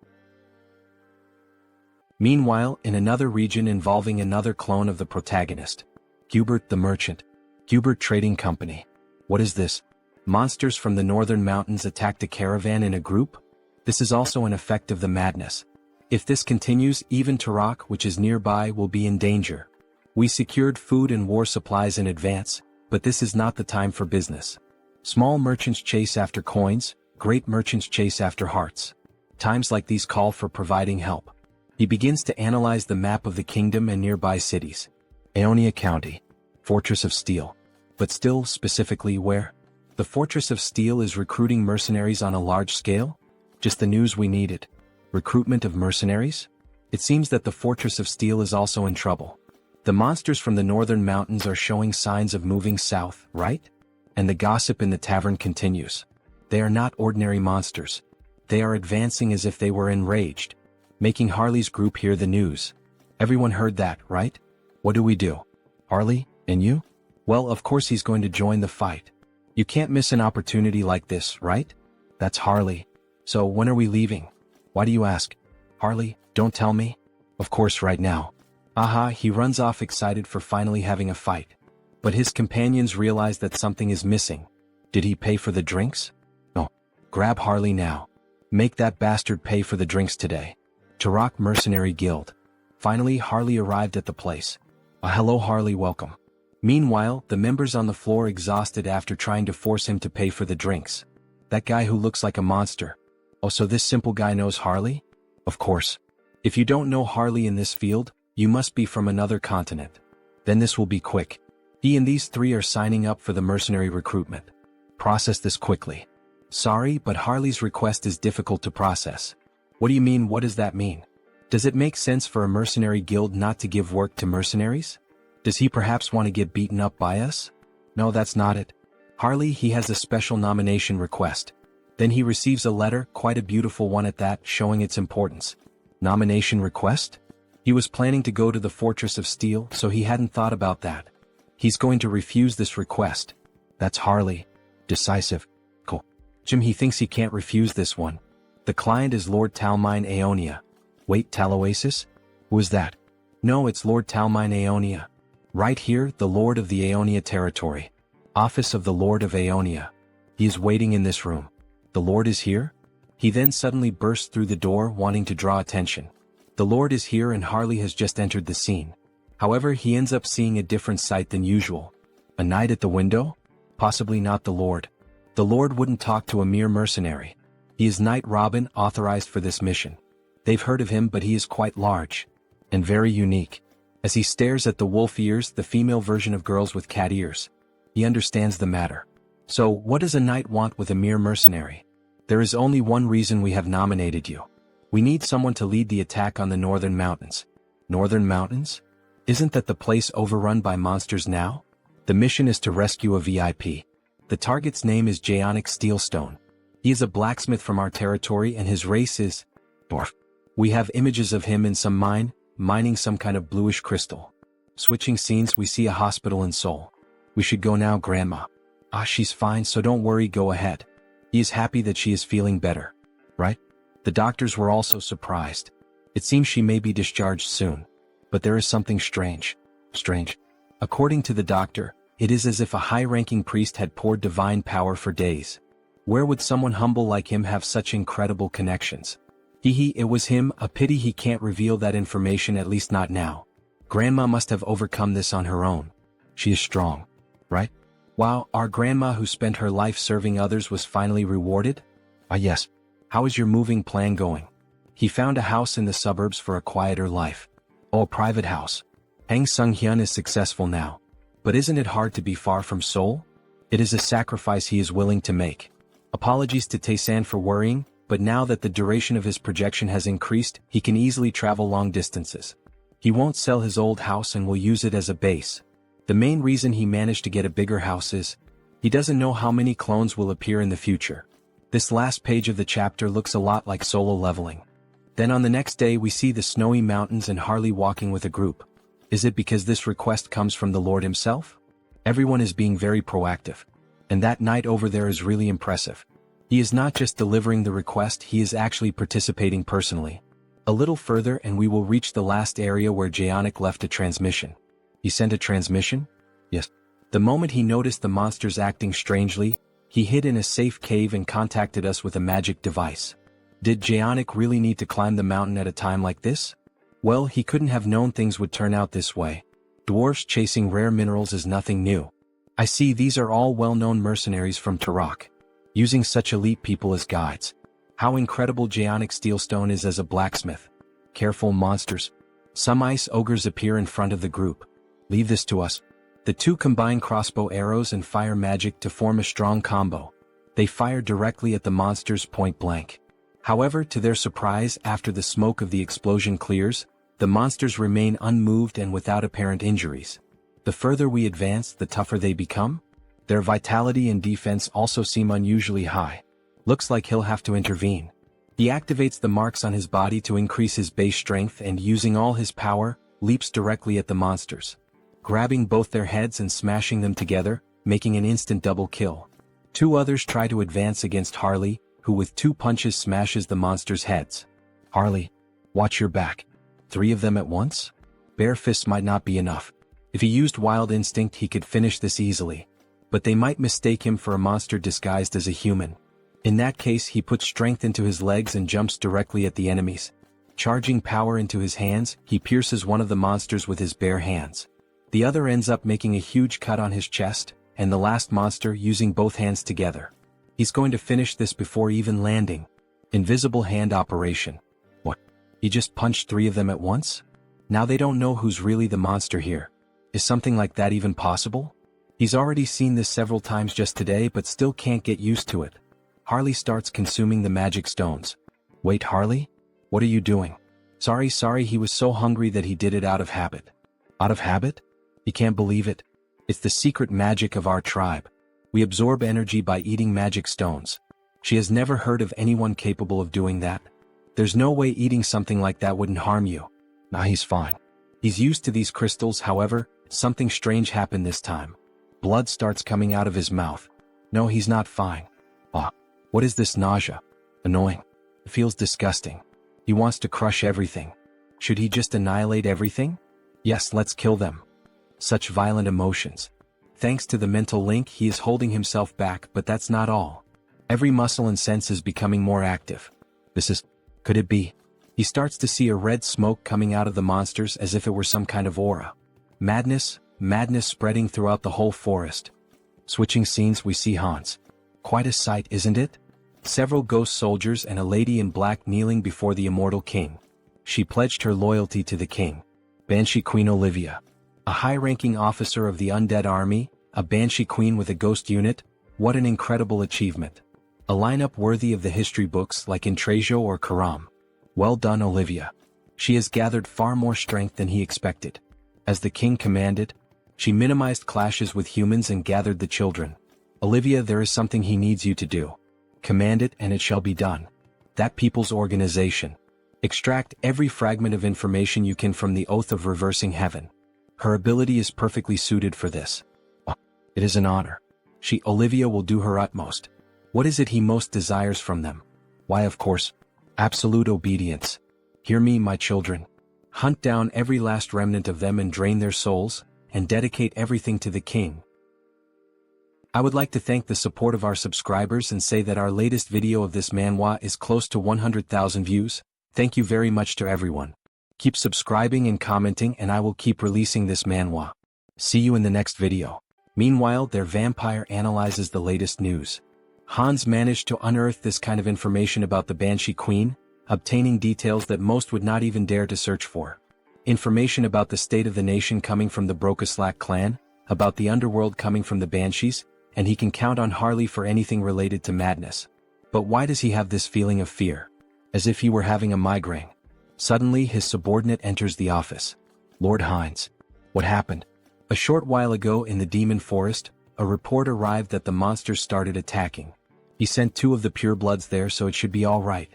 Meanwhile, in another region involving another clone of the protagonist, Hubert the Merchant. Hubert Trading Company. What is this? Monsters from the northern mountains attacked a caravan in a group? This is also an effect of the madness. If this continues, even Tarak, which is nearby, will be in danger. We secured food and war supplies in advance, but this is not the time for business. Small merchants chase after coins, great merchants chase after hearts. Times like these call for providing help. He begins to analyze the map of the kingdom and nearby cities. Aonia County. Fortress of Steel. But still, specifically where? The Fortress of Steel is recruiting mercenaries on a large scale? Just the news we needed. Recruitment of mercenaries? It seems that the Fortress of Steel is also in trouble. The monsters from the northern mountains are showing signs of moving south, right? And the gossip in the tavern continues. They are not ordinary monsters. They are advancing as if they were enraged, making Harley's group hear the news. Everyone heard that, right? What do we do? Harley, and you? Well, of course he's going to join the fight. You can't miss an opportunity like this, right? That's Harley. So when are we leaving? Why do you ask? Harley, don't tell me. Of course right now. Aha, he runs off excited for finally having a fight. But his companions realize that something is missing. Did he pay for the drinks? No. Grab Harley now. Make that bastard pay for the drinks today. Tarak Mercenary Guild. Finally, Harley arrived at the place. Hello Harley, welcome. Meanwhile, the members on the floor exhausted after trying to force him to pay for the drinks. That guy who looks like a monster. Oh, so this simple guy knows Harley? Of course. If you don't know Harley in this field, you must be from another continent. Then this will be quick. He and these three are signing up for the mercenary recruitment. Process this quickly. Sorry, but Harley's request is difficult to process. What do you mean? What does that mean? Does it make sense for a mercenary guild not to give work to mercenaries? Does he perhaps want to get beaten up by us? No, that's not it. Harley, he has a special nomination request. Then he receives a letter, quite a beautiful one at that, showing its importance. Nomination request? He was planning to go to the Fortress of Steel, so he hadn't thought about that. He's going to refuse this request. That's Harley. Decisive. Cool. Jim, he thinks he can't refuse this one. The client is Lord Talmine Aeonia. Wait, Taloasis? Who is that? No, it's Lord Talmine Aeonia. Right here, the Lord of the Aeonia territory. Office of the Lord of Aeonia. He is waiting in this room. The Lord is here? He then suddenly bursts through the door, wanting to draw attention. The Lord is here and Harley has just entered the scene. However, he ends up seeing a different sight than usual. A knight at the window? Possibly not the Lord. The Lord wouldn't talk to a mere mercenary. He is Knight Robin, authorized for this mission. They've heard of him, but he is quite large. And very unique. As he stares at the wolf ears, the female version of girls with cat ears. He understands the matter. So, what does a knight want with a mere mercenary? There is only one reason we have nominated you. We need someone to lead the attack on the Northern Mountains. Northern Mountains? Isn't that the place overrun by monsters now? The mission is to rescue a VIP. The target's name is Jaonic Steelstone. He is a blacksmith from our territory and his race is dwarf. We have images of him in some mine, mining some kind of bluish crystal. Switching scenes, we see a hospital in Seoul. We should go now, Grandma. Ah, she's fine, so don't worry, go ahead. He is happy that she is feeling better. Right? The doctors were also surprised. It seems she may be discharged soon. But there is something strange. Strange. According to the doctor, it is as if a high-ranking priest had poured divine power for days. Where would someone humble like him have such incredible connections? It was him, a pity he can't reveal that information, at least not now. Grandma must have overcome this on her own. She is strong. Right? Wow, our grandma who spent her life serving others was finally rewarded? Ah yes. How is your moving plan going? He found a house in the suburbs for a quieter life. Oh, a private house. Hang Sunghyun is successful now. But isn't it hard to be far from Seoul? It is a sacrifice he is willing to make. Apologies to Taesan for worrying, but now that the duration of his projection has increased, he can easily travel long distances. He won't sell his old house and will use it as a base. The main reason he managed to get a bigger house is, he doesn't know how many clones will appear in the future. This last page of the chapter looks a lot like solo leveling. Then on the next day we see the snowy mountains and Harley walking with a group. Is it because this request comes from the Lord himself? Everyone is being very proactive. And that knight over there is really impressive. He is not just delivering the request, he is actually participating personally. A little further and we will reach the last area where Jaonic left a transmission. He sent a transmission? Yes. The moment he noticed the monsters acting strangely, he hid in a safe cave and contacted us with a magic device. Did Jaonic really need to climb the mountain at a time like this? Well, he couldn't have known things would turn out this way. Dwarfs chasing rare minerals is nothing new. I see these are all well-known mercenaries from Turok. Using such elite people as guides. How incredible Jaonic Steelstone is as a blacksmith. Careful, monsters. Some ice ogres appear in front of the group. Leave this to us. The two combine crossbow arrows and fire magic to form a strong combo. They fire directly at the monsters point blank. However, to their surprise, after the smoke of the explosion clears, the monsters remain unmoved and without apparent injuries. The further we advance, the tougher they become. Their vitality and defense also seem unusually high. Looks like he'll have to intervene. He activates the marks on his body to increase his base strength and using all his power, leaps directly at the monsters. Grabbing both their heads and smashing them together, making an instant double kill. Two others try to advance against Harley, who with 2 punches smashes the monsters' heads. Harley, watch your back. 3 of them at once? Bare fists might not be enough. If he used wild instinct he could finish this easily. But they might mistake him for a monster disguised as a human. In that case he puts strength into his legs and jumps directly at the enemies. Charging power into his hands, he pierces one of the monsters with his bare hands. The other ends up making a huge cut on his chest, and the last monster using both hands together. He's going to finish this before even landing. Invisible hand operation. What? He just punched 3 of them at once? Now they don't know who's really the monster here. Is something like that even possible? He's already seen this several times just today but still can't get used to it. Harley starts consuming the magic stones. Wait, Harley? What are you doing? Sorry, he was so hungry that he did it out of habit. Out of habit? He can't believe it. It's the secret magic of our tribe. We absorb energy by eating magic stones. She has never heard of anyone capable of doing that. There's no way eating something like that wouldn't harm you. Nah, he's fine. He's used to these crystals, however, something strange happened this time. Blood starts coming out of his mouth. No, he's not fine. What is this nausea? Annoying. It feels disgusting. He wants to crush everything. Should he just annihilate everything? Yes, let's kill them. Such violent emotions. Thanks to the mental link, he is holding himself back, but that's not all. Every muscle and sense is becoming more active. Could it be? He starts to see a red smoke coming out of the monsters as if it were some kind of aura. Madness spreading throughout the whole forest. Switching scenes, we see Hans. Quite a sight, isn't it? Several ghost soldiers and a lady in black kneeling before the immortal king. She pledged her loyalty to the king. Banshee Queen Olivia. A high-ranking officer of the undead army, a Banshee Queen with a ghost unit. What an incredible achievement. A lineup worthy of the history books like in Trejo or Karam. Well done, Olivia. She has gathered far more strength than he expected. As the king commanded, she minimized clashes with humans and gathered the children. Olivia, there is something he needs you to do. Command it and it shall be done. That people's organization. Extract every fragment of information you can from the oath of reversing heaven. Her ability is perfectly suited for this. It is an honor. Olivia will do her utmost. What is it he most desires from them? Why, of course, absolute obedience. Hear me, my children. Hunt down every last remnant of them and drain their souls, and dedicate everything to the king. I would like to thank the support of our subscribers and say that our latest video of this manhwa is close to 100,000 views. Thank you very much to everyone. Keep subscribing and commenting and I will keep releasing this manhwa. See you in the next video. Meanwhile, their vampire analyzes the latest news. Hans managed to unearth this kind of information about the Banshee Queen, obtaining details that most would not even dare to search for. Information about the state of the nation coming from the Brokaslak clan, about the underworld coming from the Banshees, and he can count on Harley for anything related to madness. But why does he have this feeling of fear? As if he were having a migraine. Suddenly his subordinate enters the office. Lord Hines. What happened? A short while ago in the demon forest, a report arrived that the monsters started attacking. He sent 2 of the purebloods there, so it should be all right.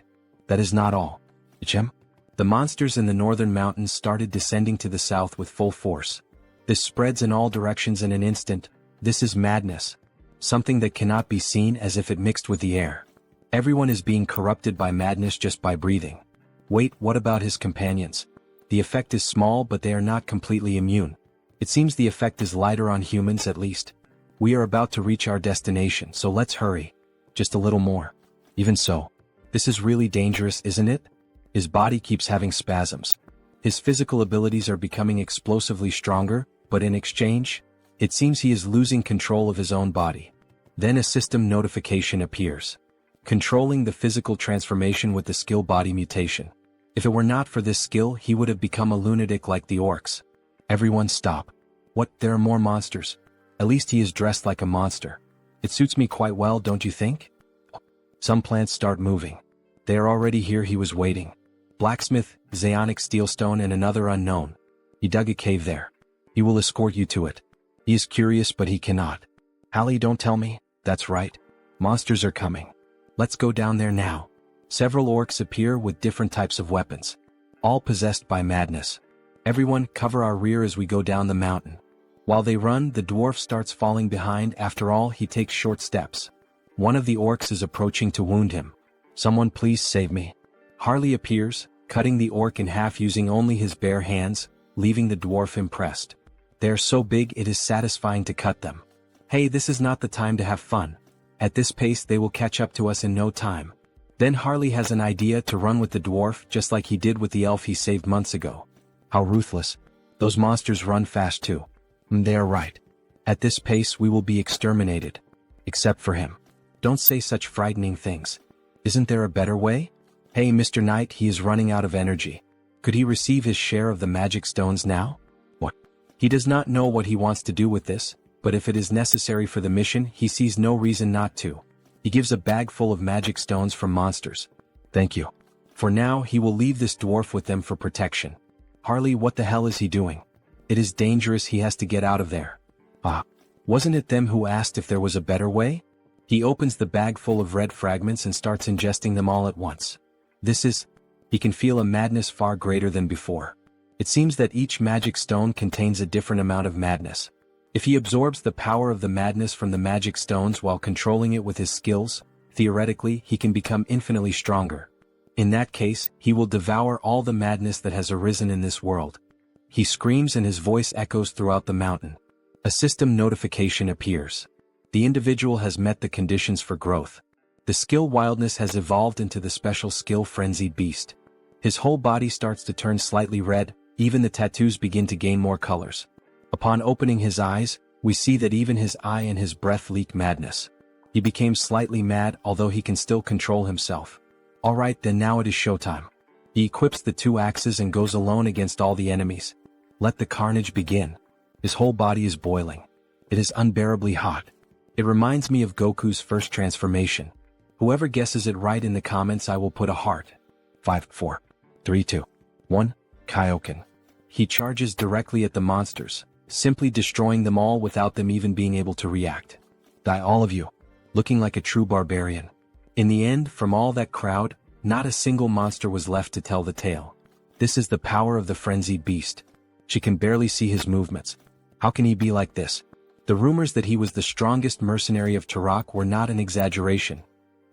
That is not all. Ichem? The monsters in the northern mountains started descending to the south with full force. This spreads in all directions in an instant. This is madness. Something that cannot be seen, as if it mixed with the air. Everyone is being corrupted by madness just by breathing. Wait, what about his companions? The effect is small, but they are not completely immune. It seems the effect is lighter on humans at least. We are about to reach our destination, so let's hurry. Just a little more. Even so, this is really dangerous, isn't it? His body keeps having spasms. His physical abilities are becoming explosively stronger, but in exchange, it seems he is losing control of his own body. Then a system notification appears. Controlling the physical transformation with the skill body mutation. If it were not for this skill, he would have become a lunatic like the orcs. Everyone stop. What, there are more monsters? At least he is dressed like a monster. It suits me quite well, don't you think? Some plants start moving. They are already here, he was waiting. Blacksmith, Zaonic Steelstone and another unknown. He dug a cave there. He will escort you to it. He is curious but he cannot. Hallie, don't tell me. That's right. Monsters are coming. Let's go down there now. Several orcs appear with different types of weapons. All possessed by madness. Everyone cover our rear as we go down the mountain. While they run, the dwarf starts falling behind. After all, he takes short steps. One of the orcs is approaching to wound him. Someone please save me. Harley appears, cutting the orc in half using only his bare hands, leaving the dwarf impressed. They are so big it is satisfying to cut them. Hey, this is not the time to have fun. At this pace they will catch up to us in no time. Then Harley has an idea to run with the dwarf just like he did with the elf he saved months ago. How ruthless. Those monsters run fast too. They are right. At this pace we will be exterminated. Except for him. Don't say such frightening things. Isn't there a better way? Hey Mr. Knight, he is running out of energy. Could he receive his share of the magic stones now? What? He does not know what he wants to do with this, but if it is necessary for the mission, he sees no reason not to. He gives a bag full of magic stones from monsters. Thank you. For now, he will leave this dwarf with them for protection. Harley, what the hell is he doing? It is dangerous, he has to get out of there. Ah. Wasn't it them who asked if there was a better way? He opens the bag full of red fragments and starts ingesting them all at once. He can feel a madness far greater than before. It seems that each magic stone contains a different amount of madness. If he absorbs the power of the madness from the magic stones while controlling it with his skills, theoretically he can become infinitely stronger. In that case, he will devour all the madness that has arisen in this world. He screams and his voice echoes throughout the mountain. A system notification appears. The individual has met the conditions for growth. The skill wildness has evolved into the special skill frenzied beast. His whole body starts to turn slightly red, even the tattoos begin to gain more colors. Upon opening his eyes, we see that even his eye and his breath leak madness. He became slightly mad, although he can still control himself. Alright then, now it is showtime. He equips the 2 axes and goes alone against all the enemies. Let the carnage begin. His whole body is boiling. It is unbearably hot. It reminds me of Goku's first transformation. Whoever guesses it right in the comments, I will put a heart. 5, 4, 3, 2, 1, Kaioken. He charges directly at the monsters, simply destroying them all without them even being able to react. Die all of you, looking like a true barbarian. In the end, from all that crowd, not a single monster was left to tell the tale. This is the power of the frenzied beast. She can barely see his movemts. How can he be like this? The rumors that he was the strongest mercenary of Turok were not an exaggeration.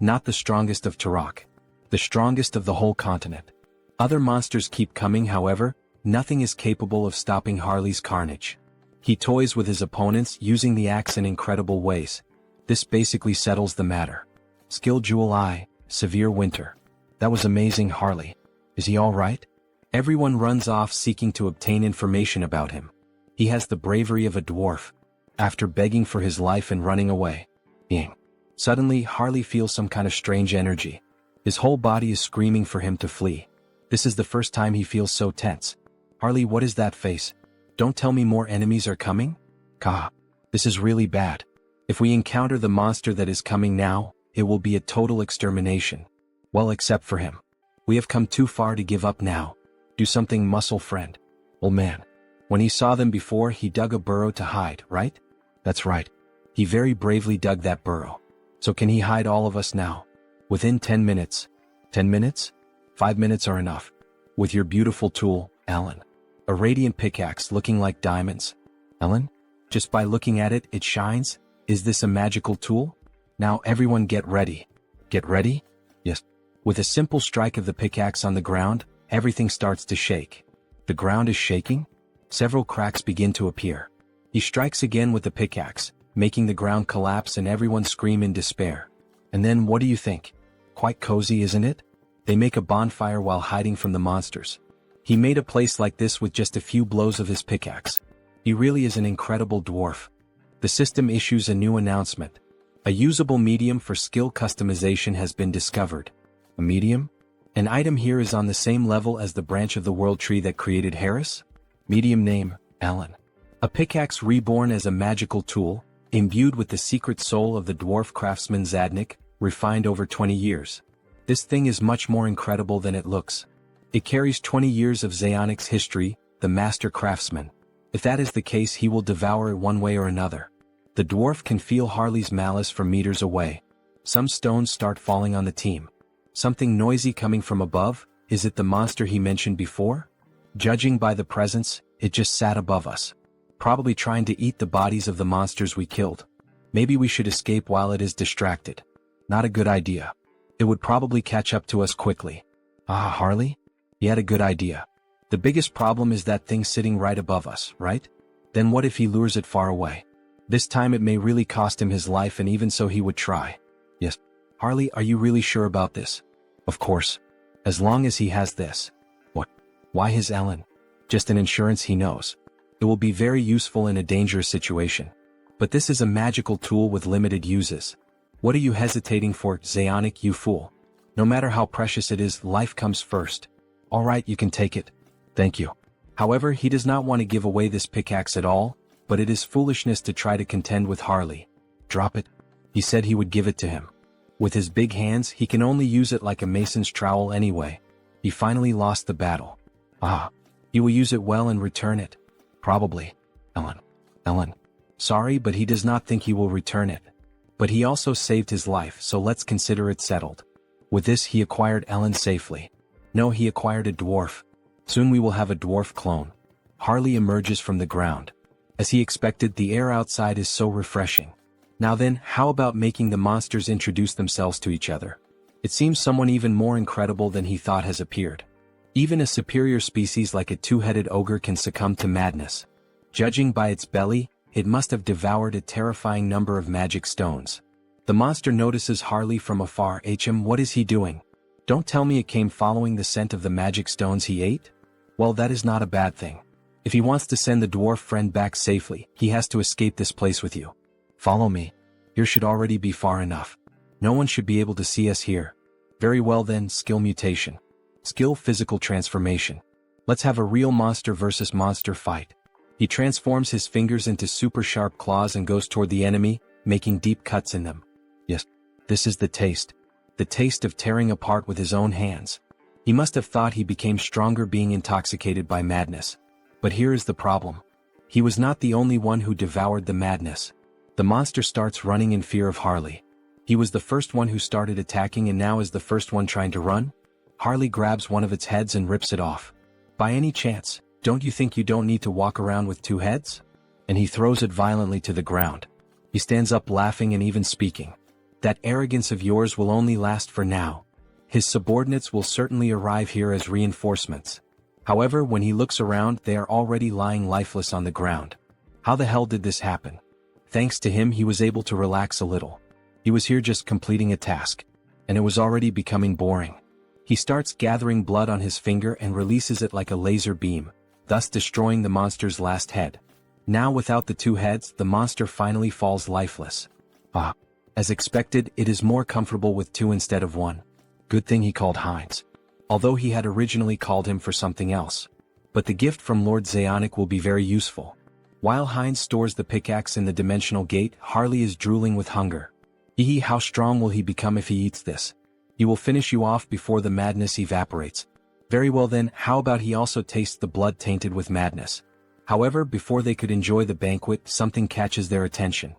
Not the strongest of Turok. The strongest of the whole continent. Other monsters keep coming, however, nothing is capable of stopping Harley's carnage. He toys with his opponents using the axe in incredible ways. This basically settles the matter. Skill Jewel Eye, Severe Winter. That was amazing, Harley. Is he alright? Everyone runs off seeking to obtain information about him. He has the bravery of a dwarf. After begging for his life and running away. Suddenly, Harley feels some kind of strange energy. His whole body is screaming for him to flee. This is the first time he feels so tense. Harley, what is that face? Don't tell me more enemies are coming? Kah. This is really bad. If we encounter the monster that is coming now, it will be a total extermination. Well, except for him. We have come too far to give up now. Do something, muscle friend. Old man. When he saw them before, he dug a burrow to hide, right? That's right. He very bravely dug that burrow. So can he hide all of us now? Within 10 minutes. 10 minutes? 5 minutes are enough. With your beautiful tool, Ellen. A radiant pickaxe looking like diamonds. Ellen? Just by looking at it, it shines? Is this a magical tool? Now everyone get ready. Get ready? Yes. With a simple strike of the pickaxe on the ground, everything starts to shake. The ground is shaking? Several cracks begin to appear. He strikes again with the pickaxe, making the ground collapse and everyone scream in despair. And then what do you think? Quite cozy, isn't it? They make a bonfire while hiding from the monsters. He made a place like this with just a few blows of his pickaxe. He really is an incredible dwarf. The system issues a new announcement. A usable medium for skill customization has been discovered. A medium? An item here is on the same level as the branch of the world tree that created Harris? Medium name, Alan. A pickaxe reborn as a magical tool, imbued with the secret soul of the dwarf craftsman Zadnik, refined over 20 years. This thing is much more incredible than it looks. It carries 20 years of Zayonic's history, the master craftsman. If that is the case, he will devour it one way or another. The dwarf can feel Harley's malice from meters away. Some stones start falling on the team. Something noisy coming from above. Is it the monster he mentioned before? Judging by the presence, it just sat above us. Probably trying to eat the bodies of the monsters we killed. Maybe we should escape while it is distracted. Not a good idea. It would probably catch up to us quickly. Ah, Harley? He had a good idea. The biggest problem is that thing sitting right above us, right? Then what if he lures it far away? This time it may really cost him his life, and even so he would try. Yes. Harley, are you really sure about this? Of course. As long as he has this. What? Why his Ellen? Just an insurance, he knows. It will be very useful in a dangerous situation. But this is a magical tool with limited uses. What are you hesitating for, Zeonic, you fool? No matter how precious it is, life comes first. Alright, you can take it. Thank you. However, he does not want to give away this pickaxe at all, but it is foolishness to try to contend with Harley. Drop it. He said he would give it to him. With his big hands, he can only use it like a mason's trowel anyway. He finally lost the battle. Ah. He will use it well and return it. Probably. Ellen. Sorry, but he does not think he will return it. But he also saved his life, so let's consider it settled. With this he acquired Ellen safely. No, he acquired a dwarf. Soon we will have a dwarf clone. Harley emerges from the ground. As he expected, the air outside is so refreshing. Now then, how about making the monsters introduce themselves to each other? It seems someone even more incredible than he thought has appeared. Even a superior species like a two-headed ogre can succumb to madness. Judging by its belly, it must have devoured a terrifying number of magic stones. The monster notices Harley from afar. What is he doing? Don't tell me it came following the scent of the magic stones he ate? Well, that is not a bad thing. If he wants to send the dwarf friend back safely, he has to escape this place with you. Follow me. Here should already be far enough. No one should be able to see us here. Very well then, skill mutation. Skill physical transformation. Let's have a real monster versus monster fight. He transforms his fingers into super sharp claws and goes toward the enemy, making deep cuts in them. Yes, this is the taste. The taste of tearing apart with his own hands. He must have thought he became stronger being intoxicated by madness. But here is the problem. He was not the only one who devoured the madness. The monster starts running in fear of Harley. He was the first one who started attacking and now is the first one trying to run? Harley grabs one of its heads and rips it off. By any chance, don't you think you don't need to walk around with two heads? And he throws it violently to the ground. He stands up laughing and even speaking. That arrogance of yours will only last for now. His subordinates will certainly arrive here as reinforcements. However, when he looks around, they are already lying lifeless on the ground. How the hell did this happen? Thanks to him, he was able to relax a little. He was here just completing a task. And it was already becoming boring. He starts gathering blood on his finger and releases it like a laser beam, thus destroying the monster's last head. Now without the two heads, the monster finally falls lifeless. Ah. As expected, it is more comfortable with two instead of one. Good thing he called Heinz. Although he had originally called him for something else. But the gift from Lord Zeonic will be very useful. While Heinz stores the pickaxe in the dimensional gate, Harley is drooling with hunger. How strong will he become if he eats this? He will finish you off before the madness evaporates. Very well then, how about he also tastes the blood tainted with madness? However, before they could enjoy the banquet, something catches their attention.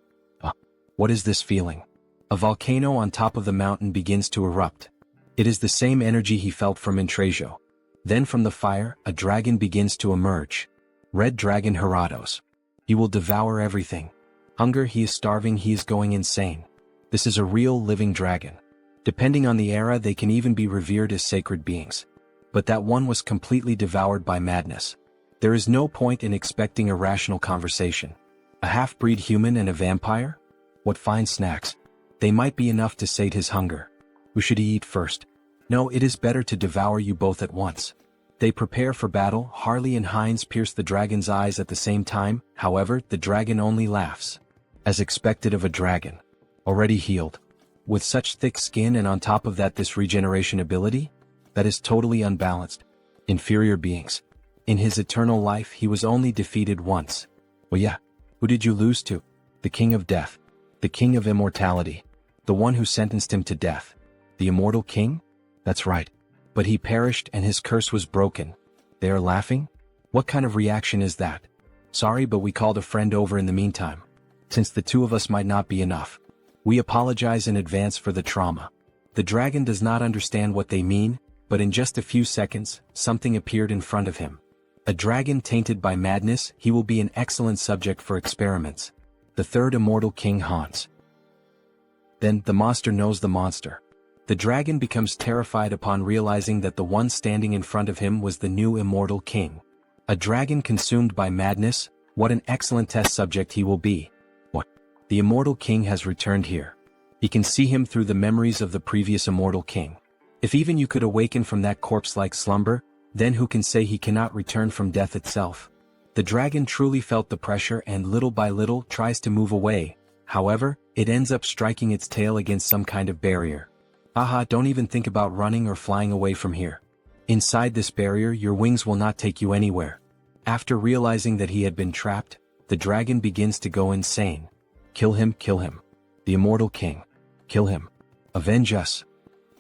What is this feeling? A volcano on top of the mountain begins to erupt. It is the same energy he felt from Intrejo. Then from the fire, a dragon begins to emerge. Red Dragon Herados. He will devour everything. Hunger, he is starving, he is going insane. This is a real living dragon. Depending on the era, they can even be revered as sacred beings. But that one was completely devoured by madness. There is no point in expecting a rational conversation. A half-breed human and a vampire? What fine snacks. They might be enough to sate his hunger. Who should he eat first? No, it is better to devour you both at once. They prepare for battle. Harley and Heinz pierce the dragon's eyes at the same time. However, the dragon only laughs. As expected of a dragon. Already healed. With such thick skin and on top of that this regeneration ability? That is totally unbalanced. Inferior beings. In his eternal life he was only defeated once. Well yeah, who did you lose to? The King of Death. The King of Immortality. The one who sentenced him to death. The Immortal King? That's right. But he perished and his curse was broken. They are laughing? What kind of reaction is that? Sorry, but we called a friend over in the meantime. Since the two of us might not be enough. We apologize in advance for the trauma. The dragon does not understand what they mean, but in just a few seconds, something appeared in front of him. A dragon tainted by madness, he will be an excellent subject for experiments. The third immortal king Hans. Then, the monster knows the monster. The dragon becomes terrified upon realizing that the one standing in front of him was the new immortal king. A dragon consumed by madness, what an excellent test subject he will be. What? The immortal king has returned here. He can see him through the memories of the previous immortal king. If even you could awaken from that corpse-like slumber, then who can say he cannot return from death itself? The dragon truly felt the pressure and little by little tries to move away. However, it ends up striking its tail against some kind of barrier. Haha, don't even think about running or flying away from here. Inside this barrier, your wings will not take you anywhere. After realizing that he had been trapped, the dragon begins to go insane. Kill him, kill him. The immortal king. Kill him. Avenge us.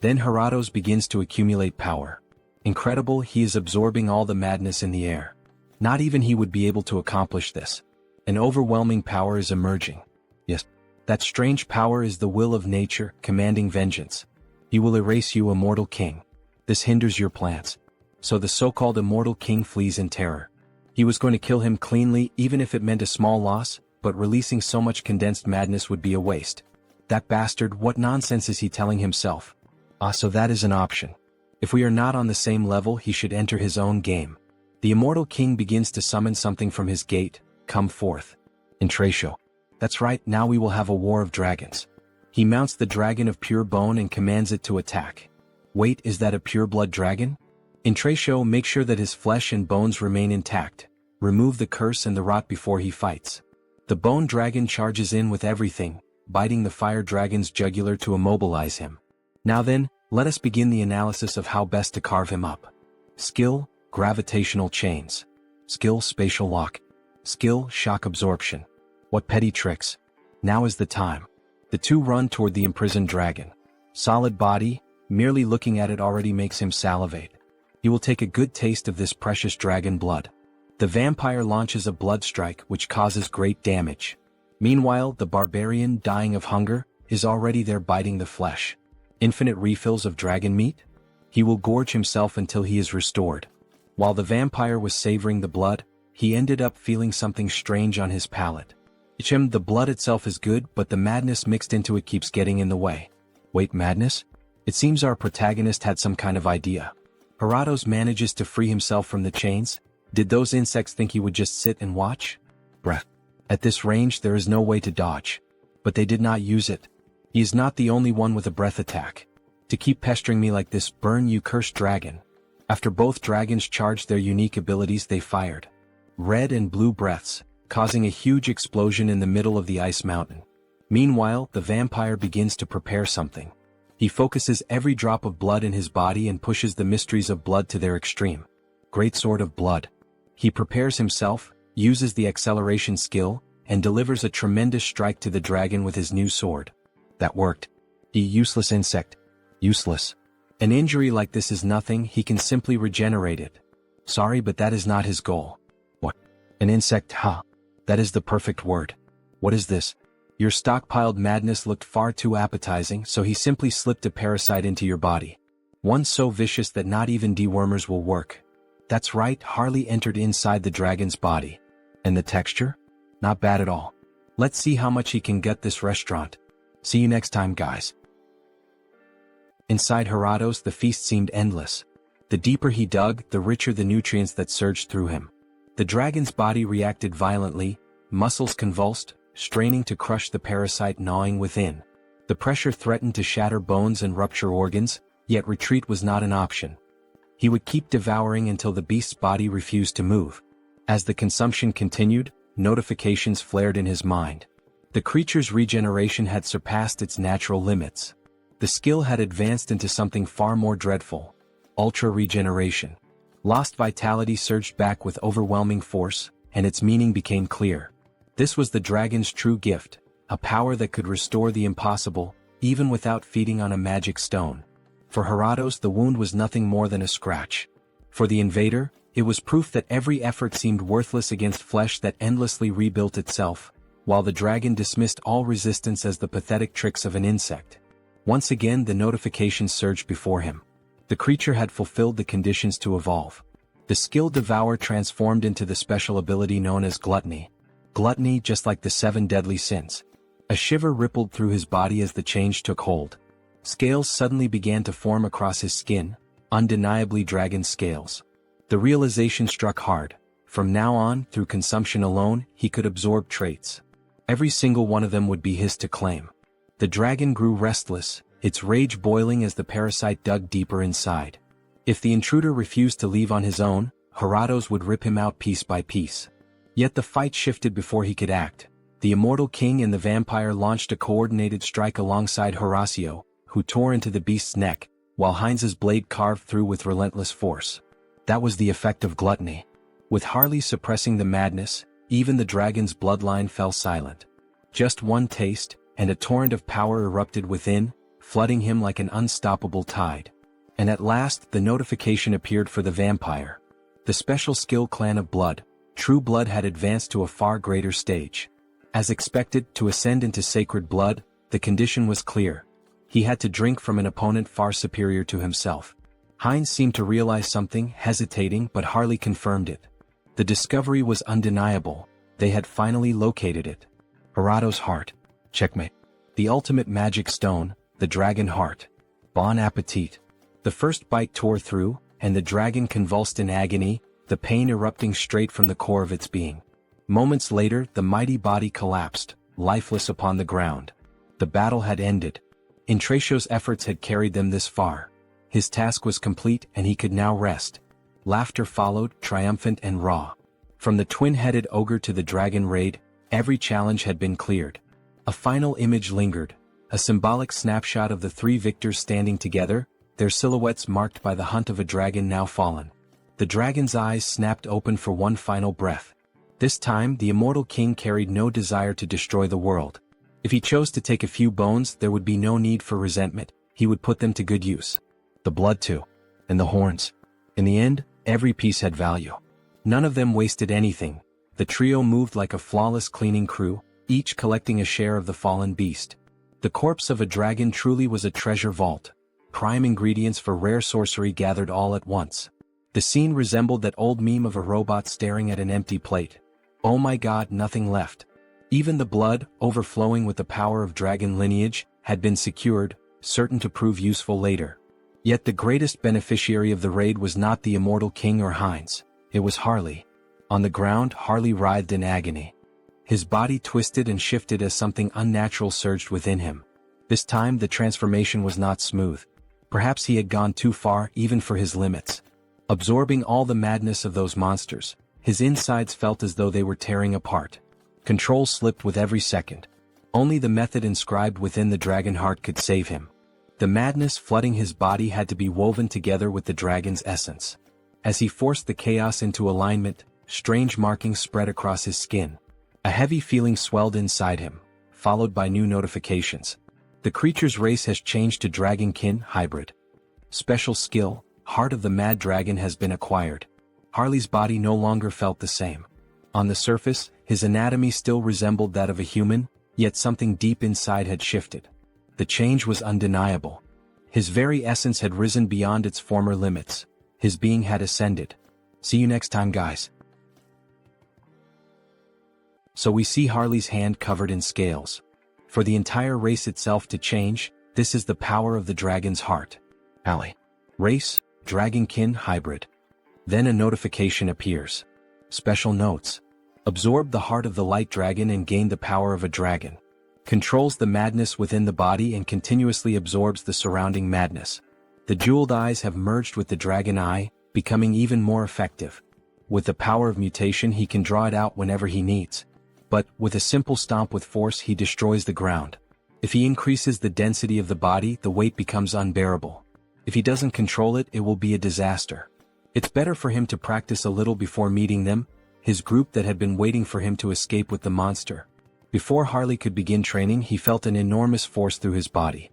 Then Heratos begins to accumulate power. Incredible, he is absorbing all the madness in the air. Not even he would be able to accomplish this. An overwhelming power is emerging. Yes, that strange power is the will of nature, commanding vengeance. He will erase you, immortal king. This hinders your plans. So the so-called immortal king flees in terror. He was going to kill him cleanly even if it meant a small loss, but releasing so much condensed madness would be a waste. That bastard, what nonsense is he telling himself? So that is an option. If we are not on the same level, he should enter his own game. The immortal king begins to summon something from his gate. Come forth. Intracio. That's right, now we will have a war of dragons. He mounts the dragon of pure bone and commands it to attack. Wait, is that a pure-blood dragon? Intracio, make sure that his flesh and bones remain intact. Remove the curse and the rot before he fights. The bone dragon charges in with everything, biting the fire dragon's jugular to immobilize him. Now then, let us begin the analysis of how best to carve him up. Skill, gravitational chains. Skill, spatial lock. Skill, shock absorption. What petty tricks. Now is the time. The two run toward the imprisoned dragon. Solid body, merely looking at it already makes him salivate. He will take a good taste of this precious dragon blood. The vampire launches a blood strike which causes great damage. Meanwhile, the barbarian, dying of hunger, is already there biting the flesh. Infinite refills of dragon meat? He will gorge himself until he is restored. While the vampire was savoring the blood, he ended up feeling something strange on his palate. The blood itself is good, but the madness mixed into it keeps getting in the way. Wait, madness? It seems our protagonist had some kind of idea. Heratos manages to free himself from the chains. Did those insects think he would just sit and watch? Bruh. At this range there is no way to dodge. But they did not use it. He is not the only one with a breath attack. To keep pestering me like this, burn you cursed dragon. After both dragons charged their unique abilities, they fired red and blue breaths, causing a huge explosion in the middle of the ice mountain. Meanwhile, the vampire begins to prepare something. He focuses every drop of blood in his body and pushes the mysteries of blood to their extreme. Great sword of blood. He prepares himself, uses the acceleration skill, and delivers a tremendous strike to the dragon with his new sword. That worked. He useless insect. Useless. An injury like this is nothing, he can simply regenerate it. Sorry, but that is not his goal. What? An insect, ha? That is the perfect word. What is this? Your stockpiled madness looked far too appetizing, so he simply slipped a parasite into your body. One so vicious that not even dewormers will work. That's right, Harley entered inside the dragon's body. And the texture? Not bad at all. Let's see how much he can gut this restaurant. See you next time, guys. Inside Heratos, the feast seemed endless. The deeper he dug, the richer the nutrients that surged through him. The dragon's body reacted violently, muscles convulsed, straining to crush the parasite gnawing within. The pressure threatened to shatter bones and rupture organs, yet retreat was not an option. He would keep devouring until the beast's body refused to move. As the consumption continued, notifications flared in his mind. The creature's regeneration had surpassed its natural limits. The skill had advanced into something far more dreadful. Ultra regeneration. Lost vitality surged back with overwhelming force, and its meaning became clear. This was the dragon's true gift, a power that could restore the impossible, even without feeding on a magic stone. For Heratos, the wound was nothing more than a scratch. For the invader, it was proof that every effort seemed worthless against flesh that endlessly rebuilt itself, while the dragon dismissed all resistance as the pathetic tricks of an insect. Once again the notifications surged before him. The creature had fulfilled the conditions to evolve. The skill Devour transformed into the special ability known as Gluttony. Gluttony, just like the 7 deadly sins. A shiver rippled through his body as the change took hold. Scales suddenly began to form across his skin, undeniably dragon scales. The realization struck hard. From now on, through consumption alone, he could absorb traits. Every single one of them would be his to claim. The dragon grew restless, its rage boiling as the parasite dug deeper inside. If the intruder refused to leave on his own, Heratos would rip him out piece by piece. Yet the fight shifted before he could act. The immortal king and the vampire launched a coordinated strike alongside Horacio, who tore into the beast's neck, while Heinz's blade carved through with relentless force. That was the effect of gluttony. With Harley suppressing the madness, even the dragon's bloodline fell silent. Just one taste, and a torrent of power erupted within, flooding him like an unstoppable tide. And at last the notification appeared for the vampire. The special skill Clan of Blood, True Blood, had advanced to a far greater stage. As expected, to ascend into sacred blood, the condition was clear. He had to drink from an opponent far superior to himself. Heinz seemed to realize something, hesitating, but Harley confirmed it. The discovery was undeniable. They had finally located it. Harato's heart. Checkmate. The ultimate magic stone, the dragon heart. Bon appetit. The first bite tore through, and the dragon convulsed in agony, the pain erupting straight from the core of its being. Moments later, the mighty body collapsed, lifeless upon the ground. The battle had ended. Intracio's efforts had carried them this far. His task was complete and he could now rest. Laughter followed, triumphant and raw. From the twin-headed ogre to the dragon raid, every challenge had been cleared. A final image lingered, a symbolic snapshot of the three victors standing together, their silhouettes marked by the hunt of a dragon now fallen. The dragon's eyes snapped open for one final breath. This time, the immortal king carried no desire to destroy the world. If he chose to take a few bones, there would be no need for resentment. He would put them to good use. The blood too. And the horns. In the end, every piece had value. None of them wasted anything. The trio moved like a flawless cleaning crew, each collecting a share of the fallen beast. The corpse of a dragon truly was a treasure vault. Prime ingredients for rare sorcery gathered all at once. The scene resembled that old meme of a robot staring at an empty plate. Oh my god, nothing left. Even the blood, overflowing with the power of dragon lineage, had been secured, certain to prove useful later. Yet the greatest beneficiary of the raid was not the immortal king or Heinz. It was Harley. On the ground, Harley writhed in agony. His body twisted and shifted as something unnatural surged within him. This time the transformation was not smooth. Perhaps he had gone too far, even for his limits. Absorbing all the madness of those monsters, his insides felt as though they were tearing apart. Control slipped with every second. Only the method inscribed within the dragon heart could save him. The madness flooding his body had to be woven together with the dragon's essence. As he forced the chaos into alignment, strange markings spread across his skin. A heavy feeling swelled inside him, followed by new notifications. The creature's race has changed to Dragonkin Hybrid. Special skill, Heart of the Mad Dragon, has been acquired. Harley's body no longer felt the same. On the surface, his anatomy still resembled that of a human, yet something deep inside had shifted. The change was undeniable. His very essence had risen beyond its former limits. His being had ascended. See you next time, guys. So we see Harley's hand covered in scales. For the entire race itself to change, this is the power of the dragon's heart. Alley. Race, Dragonkin Hybrid. Then a notification appears. Special notes. Absorb the heart of the light dragon and gain the power of a dragon. Controls the madness within the body and continuously absorbs the surrounding madness. The jeweled eyes have merged with the dragon eye, becoming even more effective. With the power of mutation, he can draw it out whenever he needs. But, with a simple stomp with force, he destroys the ground. If he increases the density of the body, the weight becomes unbearable. If he doesn't control it, it will be a disaster. It's better for him to practice a little before meeting them, his group that had been waiting for him to escape with the monster. Before Harley could begin training, he felt an enormous force through his body.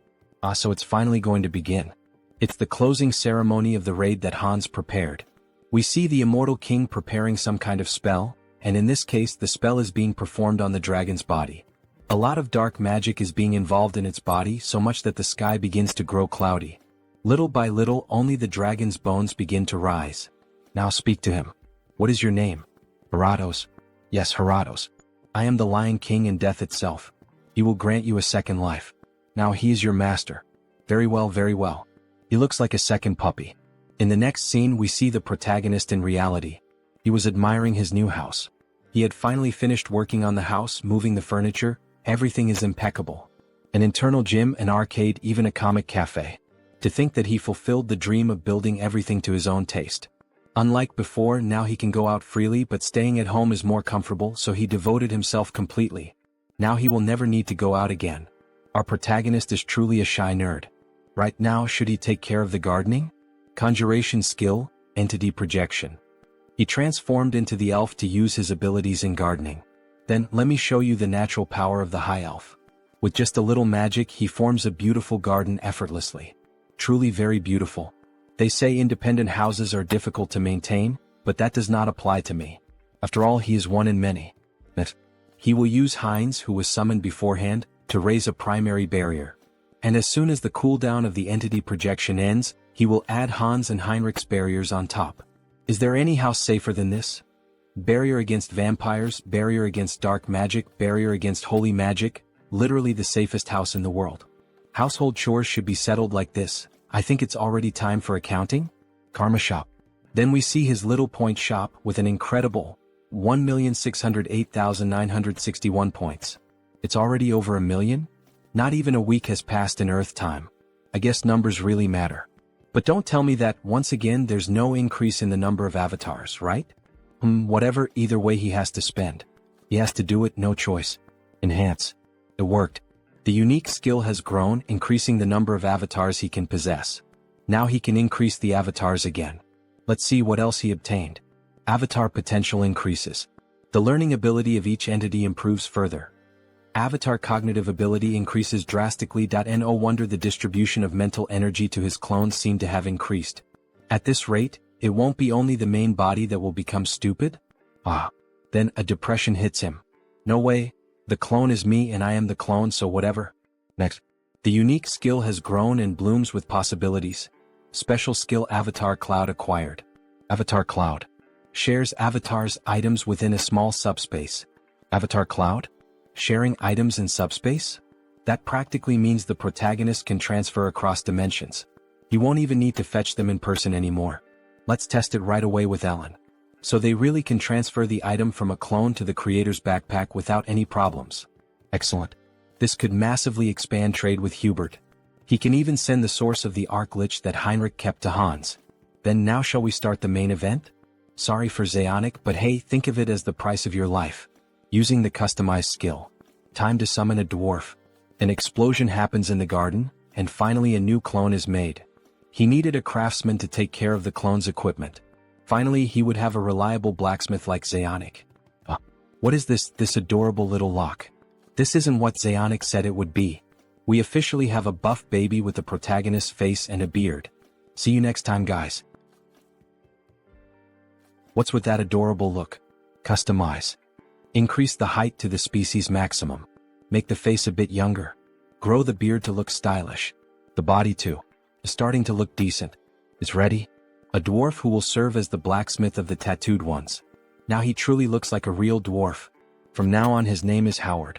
So it's finally going to begin. It's the closing ceremony of the raid that Hans prepared. We see the immortal king preparing some kind of spell, and in this case the spell is being performed on the dragon's body. A lot of dark magic is being involved in its body, so much that the sky begins to grow cloudy. Little by little, only the dragon's bones begin to rise. Now speak to him. What is your name? Heratos. Yes, Heratos. I am the Lion King and death itself. He will grant you a second life. Now he is your master. Very well, very well. He looks like a second puppy. In the next scene we see the protagonist in reality. He was admiring his new house. He had finally finished working on the house, moving the furniture. Everything is impeccable. An internal gym, an arcade, even a comic cafe. To think that he fulfilled the dream of building everything to his own taste. Unlike before, now he can go out freely, but staying at home is more comfortable, so he devoted himself completely. Now he will never need to go out again. Our protagonist is truly a shy nerd. Right now, should he take care of the gardening? Conjuration skill, entity projection. He transformed into the elf to use his abilities in gardening. Then, let me show you the natural power of the high elf. With just a little magic, he forms a beautiful garden effortlessly. Truly very beautiful. They say independent houses are difficult to maintain, but that does not apply to me. After all, he is one in many. He will use Heinz, who was summoned beforehand, to raise a primary barrier. And as soon as the cooldown of the entity projection ends, he will add Hans and Heinrich's barriers on top. Is there any house safer than this? Barrier against vampires, barrier against dark magic, barrier against holy magic, literally the safest house in the world. Household chores should be settled like this. I think it's already time for accounting? Karma shop. Then we see his little point shop with an incredible 1,608,961 points. It's already over 1 million? Not even a week has passed in Earth time. I guess numbers really matter. But don't tell me that, once again, there's no increase in the number of avatars, right? Whatever, either way he has to spend. He has to do it, no choice. Enhance. It worked. The unique skill has grown, increasing the number of avatars he can possess. Now he can increase the avatars again. Let's see what else he obtained. Avatar potential increases. The learning ability of each entity improves further. Avatar cognitive ability increases drastically. No wonder the distribution of mental energy to his clones seem to have increased. At this rate, it won't be only the main body that will become stupid? Then a depression hits him. No way. The clone is me and I am the clone, so whatever. Next. The unique skill has grown and blooms with possibilities. Special skill Avatar Cloud acquired. Avatar Cloud. Shares avatars items within a small subspace. Avatar Cloud? Sharing items in subspace? That practically means the protagonist can transfer across dimensions. He won't even need to fetch them in person anymore. Let's test it right away with Ellen. So they really can transfer the item from a clone to the creator's backpack without any problems. Excellent. This could massively expand trade with Hubert. He can even send the source of the arc lich that Heinrich kept to Hans. Then now shall we start the main event? Sorry for Zeonic, but hey, think of it as the price of your life. Using the customized skill. Time to summon a dwarf. An explosion happens in the garden, and finally a new clone is made. He needed a craftsman to take care of the clone's equipment. Finally, he would have a reliable blacksmith like Zeonic. What is this adorable little lock? This isn't what Zeonic said it would be. We officially have a buff baby with the protagonist's face and a beard. See you next time, guys. What's with that adorable look? Customize. Increase the height to the species maximum. Make the face a bit younger. Grow the beard to look stylish. The body too. Is starting to look decent. Is ready? A dwarf who will serve as the blacksmith of the tattooed ones. Now he truly looks like a real dwarf. From now on his name is Howard.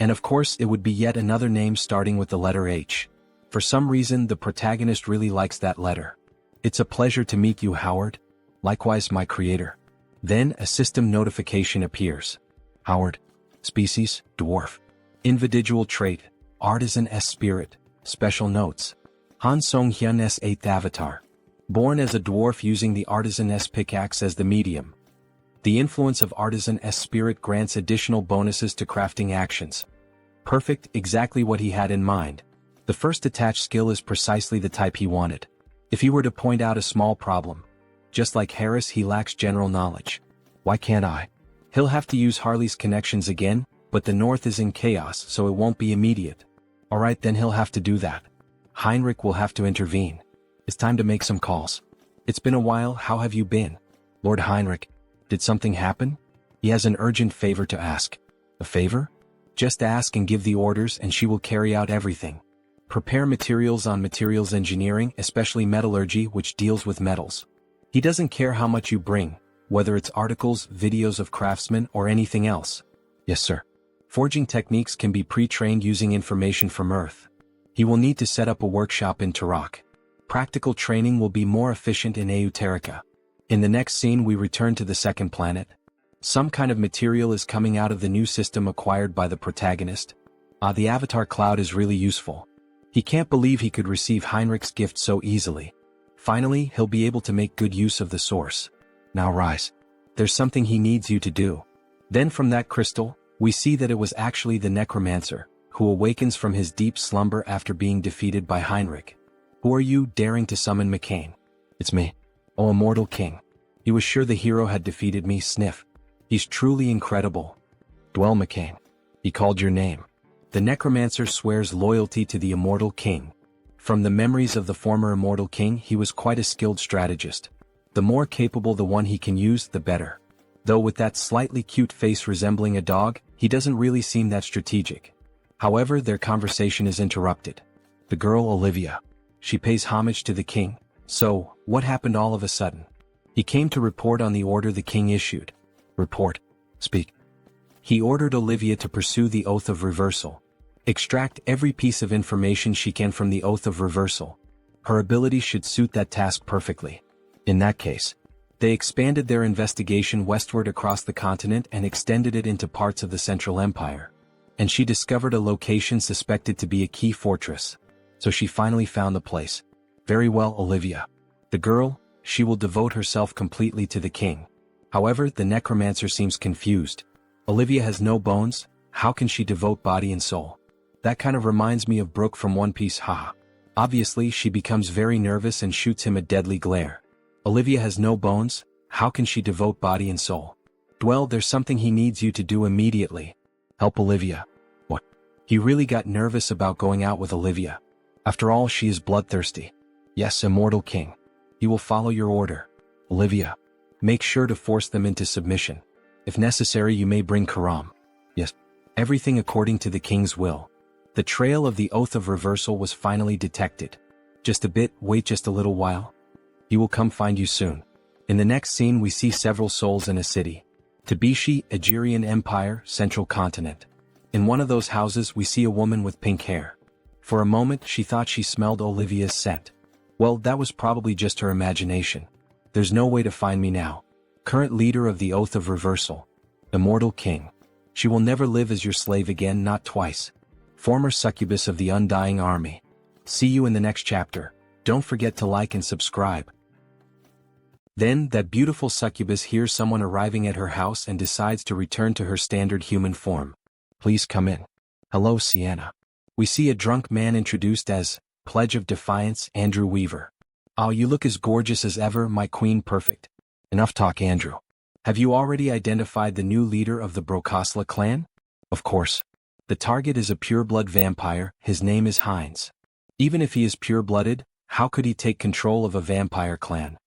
And of course it would be yet another name starting with the letter H. For some reason the protagonist really likes that letter. It's a pleasure to meet you, Howard. Likewise, my creator. Then a system notification appears. Howard. Species, dwarf. Individual trait, artisan S spirit. Special notes. Han Sunghyun S 8th avatar. Born as a dwarf using the Artisan S pickaxe as the medium. The influence of Artisan S spirit grants additional bonuses to crafting actions. Perfect, exactly what he had in mind. The first attached skill is precisely the type he wanted. If he were to point out a small problem. Just like Harris, he lacks general knowledge. Why can't I? He'll have to use Harley's connections again, but the north is in chaos, so it won't be immediate. Alright, then he'll have to do that. Heinrich will have to intervene. It's time to make some calls. It's been a while, how have you been? Lord Heinrich, did something happen? He has an urgent favor to ask. A favor? Just ask and give the orders and she will carry out everything. Prepare materials on materials engineering, especially metallurgy, which deals with metals. He doesn't care how much you bring, whether it's articles, videos of craftsmen, or anything else. Yes, sir. Forging techniques can be pre-trained using information from Earth. He will need to set up a workshop in Turok. Practical training will be more efficient in Euterica. In the next scene we return to the second planet. Some kind of material is coming out of the new system acquired by the protagonist. The Avatar Cloud is really useful. He can't believe he could receive Heinrich's gift so easily. Finally, he'll be able to make good use of the source. Now rise. There's something he needs you to do. Then from that crystal, we see that it was actually the necromancer, who awakens from his deep slumber after being defeated by Heinrich. Who are you daring to summon McCain? It's me. Oh, immortal king. He was sure the hero had defeated me, sniff. He's truly incredible. Dwell McCain. He called your name. The necromancer swears loyalty to the immortal king. From the memories of the former immortal king, he was quite a skilled strategist. The more capable the one he can use, the better. Though with that slightly cute face resembling a dog, he doesn't really seem that strategic. However, their conversation is interrupted. The girl Olivia. She pays homage to the king. So, what happened all of a sudden? He came to report on the order the king issued. Report. Speak. He ordered Olivia to pursue the Oath of Reversal. Extract every piece of information she can from the Oath of Reversal. Her abilities should suit that task perfectly. In that case, they expanded their investigation westward across the continent and extended it into parts of the Central Empire. And she discovered a location suspected to be a key fortress. So she finally found the place. Very well, Olivia. The girl, she will devote herself completely to the king. However, the necromancer seems confused. Olivia has no bones, how can she devote body and soul? That kind of reminds me of Brooke from One Piece, haha. Obviously, she becomes very nervous and shoots him a deadly glare. Olivia has no bones, how can she devote body and soul? Dwell, there's something he needs you to do immediately. Help Olivia. What? He really got nervous about going out with Olivia. After all, she is bloodthirsty. Yes, immortal king. He will follow your order. Olivia. Make sure to force them into submission. If necessary, you may bring Karam. Yes. Everything according to the king's will. The trail of the Oath of Reversal was finally detected. Just a bit, wait just a little while. He will come find you soon. In the next scene we see several souls in a city. Tabishi, Agirian Empire, Central Continent. In one of those houses we see a woman with pink hair. For a moment she thought she smelled Olivia's scent. Well, that was probably just her imagination. There's no way to find me now. Current leader of the Oath of Reversal. Immortal King. She will never live as your slave again, not twice. Former succubus of the Undying Army. See you in the next chapter. Don't forget to like and subscribe. Then, that beautiful succubus hears someone arriving at her house and decides to return to her standard human form. Please come in. Hello, Sienna. We see a drunk man introduced as Pledge of Defiance, Andrew Weaver. Oh, you look as gorgeous as ever, my queen perfect. Enough talk, Andrew. Have you already identified the new leader of the Brokosla clan? Of course. The target is a pure-blood vampire, his name is Heinz. Even if he is pure-blooded, how could he take control of a vampire clan?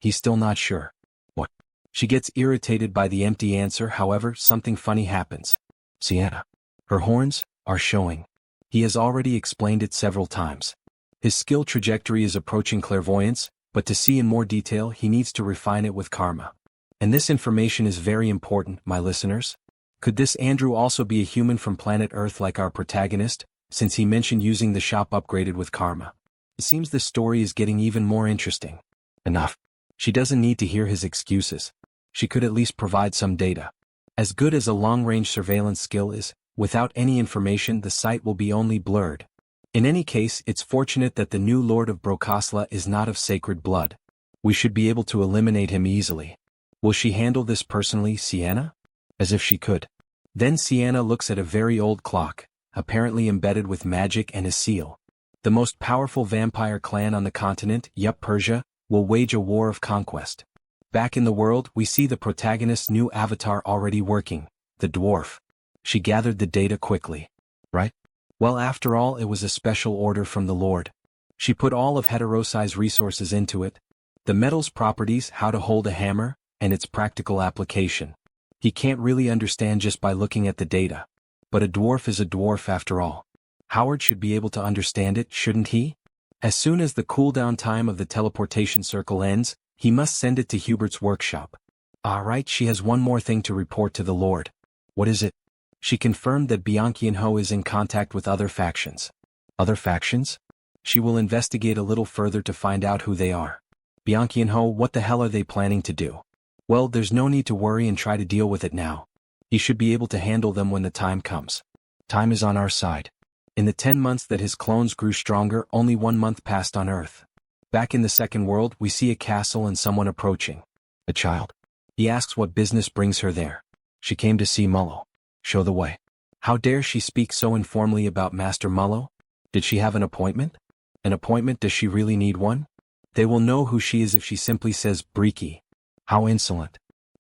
He's still not sure. What? She gets irritated by the empty answer, however, something funny happens. Sienna. Her horns are showing. He has already explained it several times. His skill trajectory is approaching clairvoyance, but to see in more detail he needs to refine it with karma. And this information is very important, my listeners. Could this Andrew also be a human from planet Earth like our protagonist, since he mentioned using the shop upgraded with karma? It seems the story is getting even more interesting. Enough. She doesn't need to hear his excuses. She could at least provide some data. As good as a long-range surveillance skill is, without any information the sight will be only blurred. In any case, it's fortunate that the new Lord of Brokosla is not of sacred blood. We should be able to eliminate him easily. Will she handle this personally, Sienna? As if she could. Then Sienna looks at a very old clock, apparently embedded with magic and a seal. The most powerful vampire clan on the continent, Persia, will wage a war of conquest. Back in the world, we see the protagonist's new avatar already working, the dwarf. She gathered the data quickly. Right? Well, after all, it was a special order from the Lord. She put all of Heterosai's resources into it. The metal's properties, how to hold a hammer, and its practical application. He can't really understand just by looking at the data. But a dwarf is a dwarf after all. Howard should be able to understand it, shouldn't he? As soon as the cooldown time of the teleportation circle ends, he must send it to Hubert's workshop. Right, she has one more thing to report to the Lord. What is it? She confirmed that Bianchianho is in contact with other factions. Other factions? She will investigate a little further to find out who they are. Bianchianho, what the hell are they planning to do? Well, there's no need to worry and try to deal with it now. He should be able to handle them when the time comes. Time is on our side. In the 10 months that his clones grew stronger, only 1 month passed on Earth. Back in the second world, we see a castle and someone approaching. A child. He asks what business brings her there. She came to see Mullo. Show the way. How dare she speak so informally about Master Mullo? Did she have an appointment? An appointment? Does she really need one? They will know who she is if she simply says Briki. How insolent.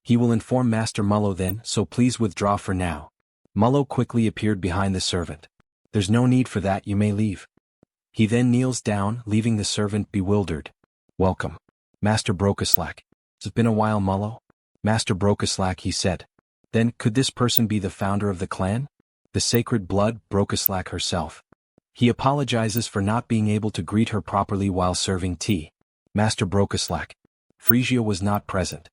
He will inform Master Mullo then, so please withdraw for now. Mullo quickly appeared behind the servant. There's no need for that, you may leave. He then kneels down, leaving the servant bewildered. Welcome. Master Brokaslak. It's been a while, Mullo. Master Brokaslak, he said. Then, could this person be the founder of the clan? The sacred blood, Brokaslak herself. He apologizes for not being able to greet her properly while serving tea. Master Brokaslak. Frisia was not present.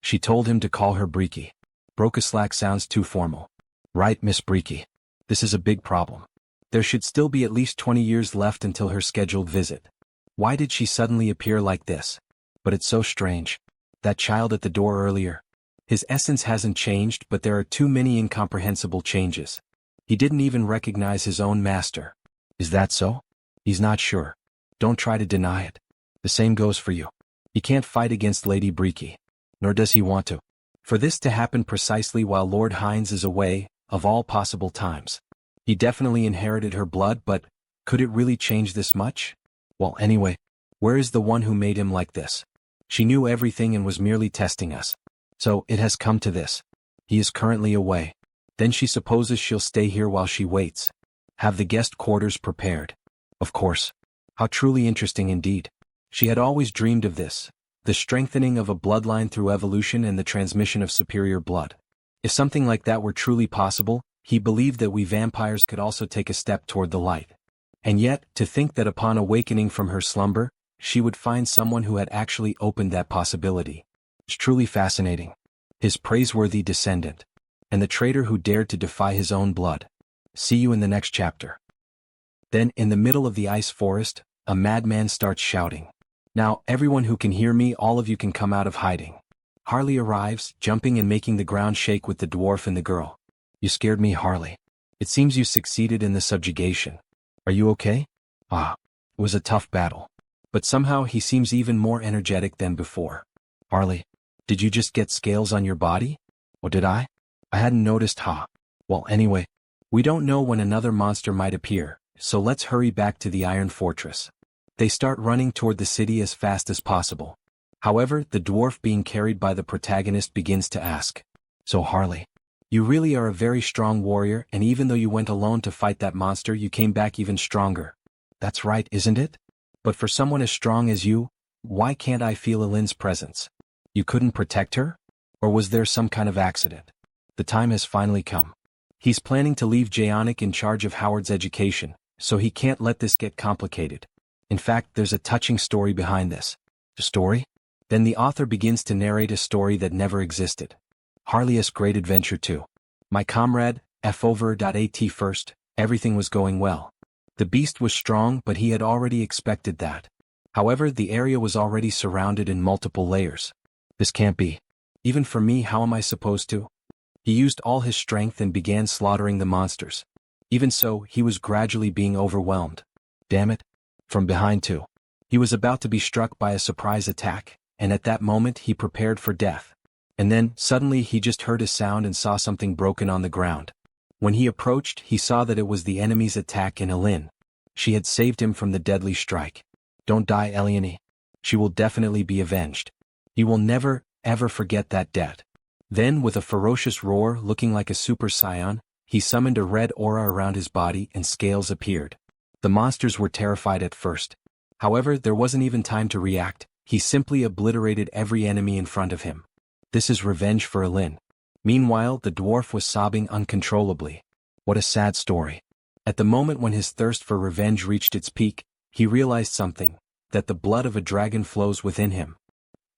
She told him to call her Briki. Brokaslak sounds too formal. Right, Miss Briki. This is a big problem. There should still be at least 20 years left until her scheduled visit. Why did she suddenly appear like this? But it's so strange. That child at the door earlier. His essence hasn't changed, but there are too many incomprehensible changes. He didn't even recognize his own master. Is that so? He's not sure. Don't try to deny it. The same goes for you. He can't fight against Lady Briki. Nor does he want to. For this to happen precisely while Lord Hines is away, of all possible times. He definitely inherited her blood, but could it really change this much? Well, anyway, where is the one who made him like this? She knew everything and was merely testing us. So, it has come to this. He is currently away. Then she supposes she'll stay here while she waits. Have the guest quarters prepared. Of course. How truly interesting indeed. She had always dreamed of this. The strengthening of a bloodline through evolution and the transmission of superior blood. If something like that were truly possible, he believed that we vampires could also take a step toward the light. And yet, to think that upon awakening from her slumber, she would find someone who had actually opened that possibility. It's truly fascinating. His praiseworthy descendant. And the traitor who dared to defy his own blood. See you in the next chapter. Then, in the middle of the ice forest, a madman starts shouting. Now, everyone who can hear me, all of you can come out of hiding. Harley arrives, jumping and making the ground shake with the dwarf and the girl. You scared me, Harley. It seems you succeeded in the subjugation. Are you okay? It was a tough battle. But somehow he seems even more energetic than before. Harley, did you just get scales on your body? Or did I? I hadn't noticed, Well, anyway, we don't know when another monster might appear, so let's hurry back to the Iron Fortress. They start running toward the city as fast as possible. However, the dwarf being carried by the protagonist begins to ask. So Harley, you really are a very strong warrior, and even though you went alone to fight that monster, you came back even stronger. That's right, isn't it? But for someone as strong as you, why can't I feel Elin's presence? You couldn't protect her? Or was there some kind of accident? The time has finally come. He's planning to leave Jaonic in charge of Howard's education, so he can't let this get complicated. In fact, there's a touching story behind this. A story? Then the author begins to narrate a story that never existed. Harley's Great Adventure 2. My comrade, Over.at first, everything was going well. The beast was strong, but he had already expected that. However, the area was already surrounded in multiple layers. This can't be. Even for me, how am I supposed to? He used all his strength and began slaughtering the monsters. Even so, he was gradually being overwhelmed. Damn it. From behind too. He was about to be struck by a surprise attack, and at that moment he prepared for death. And then, suddenly he just heard a sound and saw something broken on the ground. When he approached, he saw that it was the enemy's attack in Elin. She had saved him from the deadly strike. Don't die, Eliane. She will definitely be avenged. He will never, ever forget that debt. Then, with a ferocious roar looking like a super scion, he summoned a red aura around his body and scales appeared. The monsters were terrified at first. However, there wasn't even time to react. He simply obliterated every enemy in front of him. This is revenge for Elin. Meanwhile, the dwarf was sobbing uncontrollably. What a sad story. At the moment when his thirst for revenge reached its peak, he realized something, that the blood of a dragon flows within him.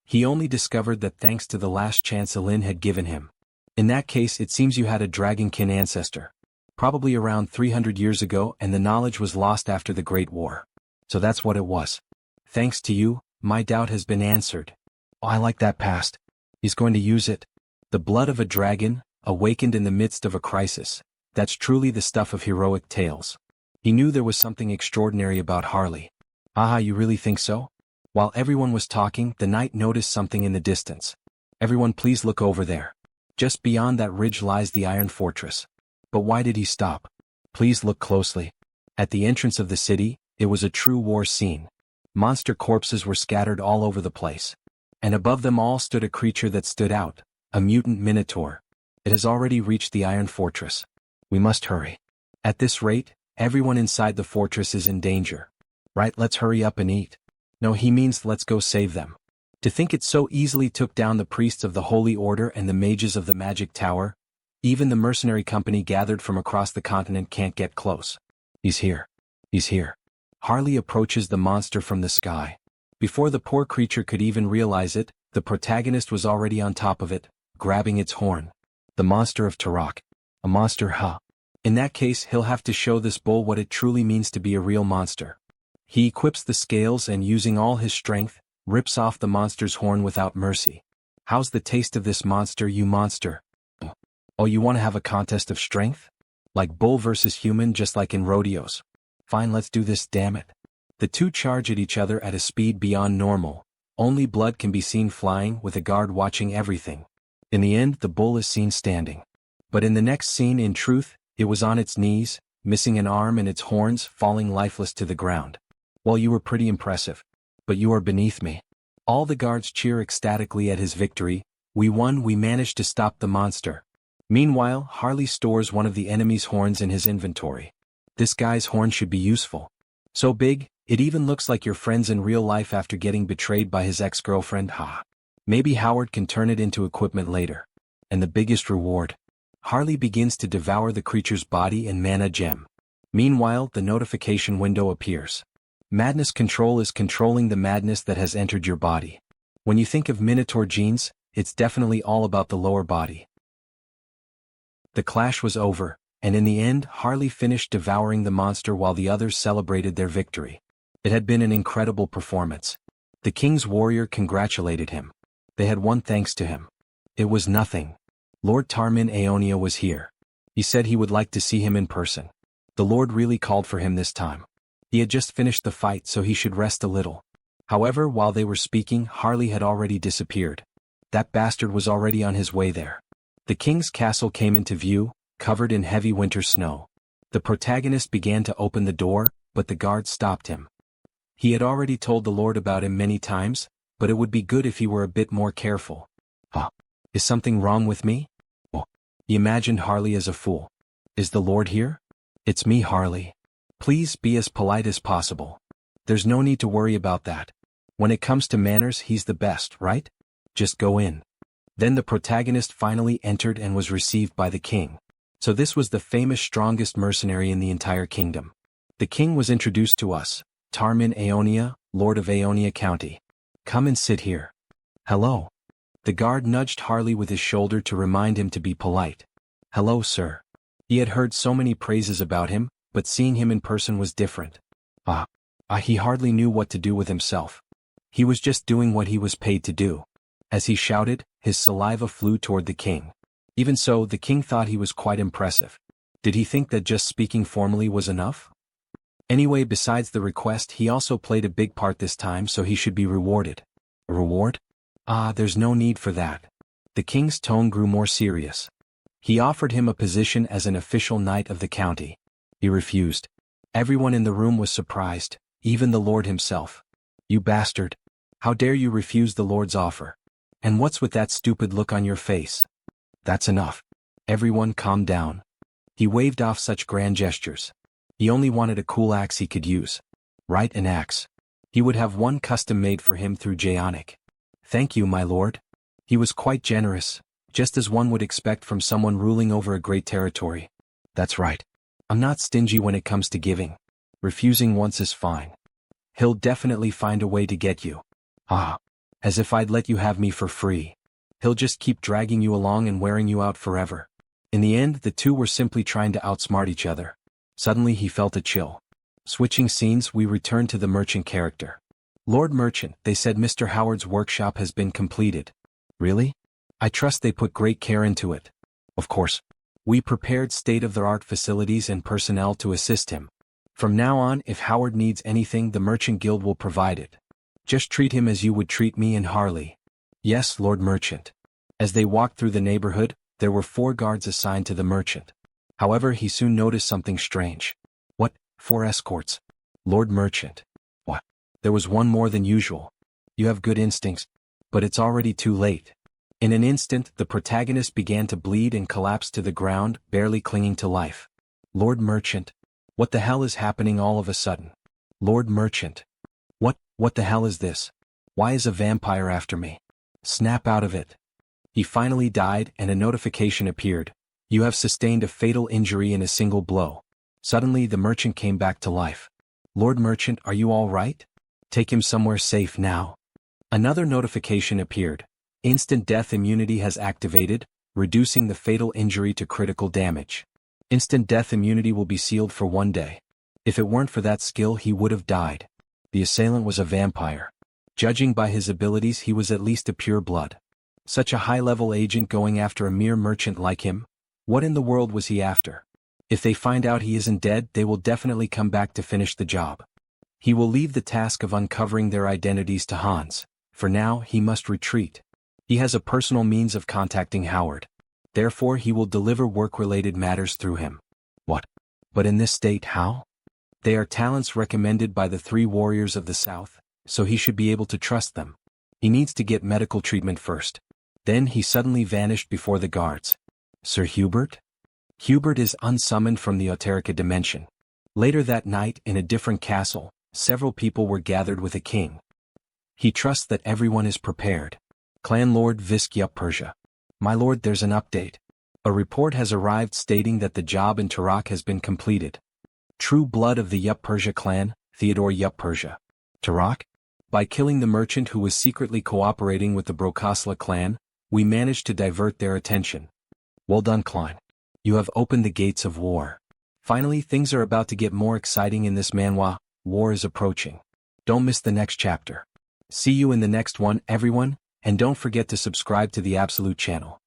He only discovered that thanks to the last chance Elin had given him. In that case, it seems you had a dragonkin ancestor. Probably around 300 years ago, and the knowledge was lost after the Great War. So that's what it was. Thanks to you, my doubt has been answered. Oh, I like that past. He's going to use it. The blood of a dragon, awakened in the midst of a crisis. That's truly the stuff of heroic tales. He knew there was something extraordinary about Harley. Haha, you really think so? While everyone was talking, the knight noticed something in the distance. Everyone please look over there. Just beyond that ridge lies the Iron Fortress. But why did he stop? Please look closely. At the entrance of the city, it was a true war scene. Monster corpses were scattered all over the place. And above them all stood a creature that stood out, a mutant minotaur. It has already reached the Iron Fortress. We must hurry. At this rate, everyone inside the fortress is in danger. Right, let's hurry up and eat. No, he means let's go save them. To think it so easily took down the priests of the Holy Order and the mages of the Magic Tower. Even the mercenary company gathered from across the continent can't get close. He's here. He's here. Harley approaches the monster from the sky. Before the poor creature could even realize it, the protagonist was already on top of it, grabbing its horn. The monster of Turok. A monster, huh? In that case, he'll have to show this bull what it truly means to be a real monster. He equips the scales and, using all his strength, rips off the monster's horn without mercy. How's the taste of this monster, you monster? Oh, you want to have a contest of strength? Like bull versus human, just like in rodeos. Fine, let's do this, damn it. The two charge at each other at a speed beyond normal. Only blood can be seen flying, with a guard watching everything. In the end, the bull is seen standing. But in the next scene, in truth, it was on its knees, missing an arm and its horns falling lifeless to the ground. Well, you were pretty impressive. But you are beneath me. All the guards cheer ecstatically at his victory. We won, we managed to stop the monster. Meanwhile, Harley stores one of the enemy's horns in his inventory. This guy's horn should be useful. So big, it even looks like your friend's in real life after getting betrayed by his ex-girlfriend, ha. Maybe Howard can turn it into equipment later. And the biggest reward. Harley begins to devour the creature's body and mana gem. Meanwhile, the notification window appears. Madness Control is controlling the madness that has entered your body. When you think of Minotaur genes, it's definitely all about the lower body. The clash was over, and in the end, Harley finished devouring the monster while the others celebrated their victory. It had been an incredible performance. The king's warrior congratulated him. They had won thanks to him. It was nothing. Lord Tarmin Aeonia was here. He said he would like to see him in person. The Lord really called for him this time. He had just finished the fight, so he should rest a little. However, while they were speaking, Harley had already disappeared. That bastard was already on his way there. The king's castle came into view, covered in heavy winter snow. The protagonist began to open the door, but the guard stopped him. He had already told the Lord about him many times, but it would be good if he were a bit more careful. Is something wrong with me? He imagined Harley as a fool. Is the Lord here? It's me, Harley. Please be as polite as possible. There's no need to worry about that. When it comes to manners, he's the best, right? Just go in. Then the protagonist finally entered and was received by the king. So this was the famous strongest mercenary in the entire kingdom. The king was introduced to us, Tarmin Aeonia, Lord of Aeonia County. Come and sit here. Hello. The guard nudged Harley with his shoulder to remind him to be polite. Hello, sir. He had heard so many praises about him, but seeing him in person was different. He hardly knew what to do with himself. He was just doing what he was paid to do. As he shouted, his saliva flew toward the king. Even so, the king thought he was quite impressive. Did he think that just speaking formally was enough? Anyway, besides the request, he also played a big part this time, so he should be rewarded. A reward? There's no need for that. The king's tone grew more serious. He offered him a position as an official knight of the county. He refused. Everyone in the room was surprised, even the Lord himself. You bastard. How dare you refuse the Lord's offer? And what's with that stupid look on your face? That's enough. Everyone calm down. He waved off such grand gestures. He only wanted a cool axe he could use. Right, an axe. He would have one custom made for him through Jaonic. Thank you, my lord. He was quite generous, just as one would expect from someone ruling over a great territory. That's right. I'm not stingy when it comes to giving. Refusing once is fine. He'll definitely find a way to get you. As if I'd let you have me for free. He'll just keep dragging you along and wearing you out forever. In the end, the two were simply trying to outsmart each other. Suddenly he felt a chill. Switching scenes, we return to the merchant character. Lord Merchant, they said Mr. Howard's workshop has been completed. Really? I trust they put great care into it. Of course. We prepared state-of-the-art facilities and personnel to assist him. From now on, if Howard needs anything, the Merchant Guild will provide it. Just treat him as you would treat me and Harley. Yes, Lord Merchant. As they walked through the neighborhood, there were 4 guards assigned to the merchant. However, he soon noticed something strange. What? 4 escorts? Lord Merchant. What? There was one more than usual. You have good instincts, but it's already too late. In an instant, the protagonist began to bleed and collapsed to the ground, barely clinging to life. Lord Merchant. What the hell is happening all of a sudden? Lord Merchant. What the hell is this? Why is a vampire after me? Snap out of it. He finally died and a notification appeared. You have sustained a fatal injury in a single blow. Suddenly the merchant came back to life. Lord Merchant, are you all right? Take him somewhere safe now. Another notification appeared. Instant death immunity has activated, reducing the fatal injury to critical damage. Instant death immunity will be sealed for 1 day. If it weren't for that skill, he would have died. The assailant was a vampire. Judging by his abilities, he was at least a pure blood. Such a high-level agent going after a mere merchant like him? What in the world was he after? If they find out he isn't dead, they will definitely come back to finish the job. He will leave the task of uncovering their identities to Hans. For now, he must retreat. He has a personal means of contacting Howard. Therefore, he will deliver work-related matters through him. What? But in this state, how? They are talents recommended by the 3 warriors of the South, so he should be able to trust them. He needs to get medical treatment first. Then he suddenly vanished before the guards. Sir Hubert? Hubert is unsummoned from the Oterica dimension. Later that night, in a different castle, several people were gathered with a king. He trusts that everyone is prepared. Clan Lord Visk Yup Persia. My lord, there's an update. A report has arrived stating that the job in Tarak has been completed. True blood of the Yup Persia clan, Theodore Yup Persia. Tarak? By killing the merchant who was secretly cooperating with the Brokosla clan, we managed to divert their attention. Well done, Klein. You have opened the gates of war. Finally, things are about to get more exciting in this manhwa. War is approaching. Don't miss the next chapter. See you in the next one, everyone, and don't forget to subscribe to the Absolute channel.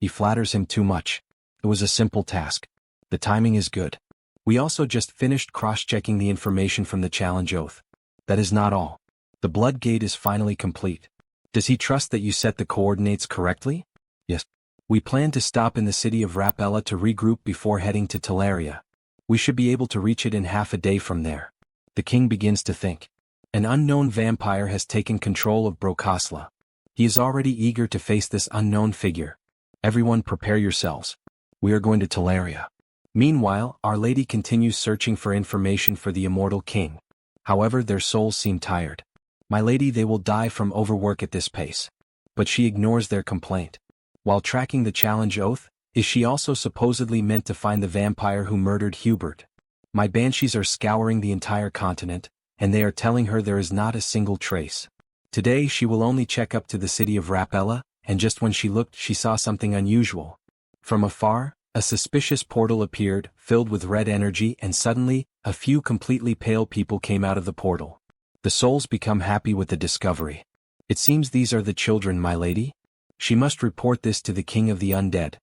He flatters him too much. It was a simple task. The timing is good. We also just finished cross-checking the information from the challenge oath. That is not all. The blood gate is finally complete. Does he trust that you set the coordinates correctly? Yes. We plan to stop in the city of Rapella to regroup before heading to Teleria. We should be able to reach it in half a day from there. The king begins to think. An unknown vampire has taken control of Brokosla. He is already eager to face this unknown figure. Everyone prepare yourselves. We are going to Teleria. Meanwhile, Our Lady continues searching for information for the immortal king. However, their souls seem tired. My lady, they will die from overwork at this pace. But she ignores their complaint. While tracking the challenge oath, is she also supposedly meant to find the vampire who murdered Hubert? My banshees are scouring the entire continent, and they are telling her there is not a single trace. Today she will only check up to the city of Rapella, and just when she looked, she saw something unusual. From afar, a suspicious portal appeared, filled with red energy, and suddenly, a few completely pale people came out of the portal. The souls become happy with the discovery. It seems these are the children, my lady. She must report this to the king of the undead.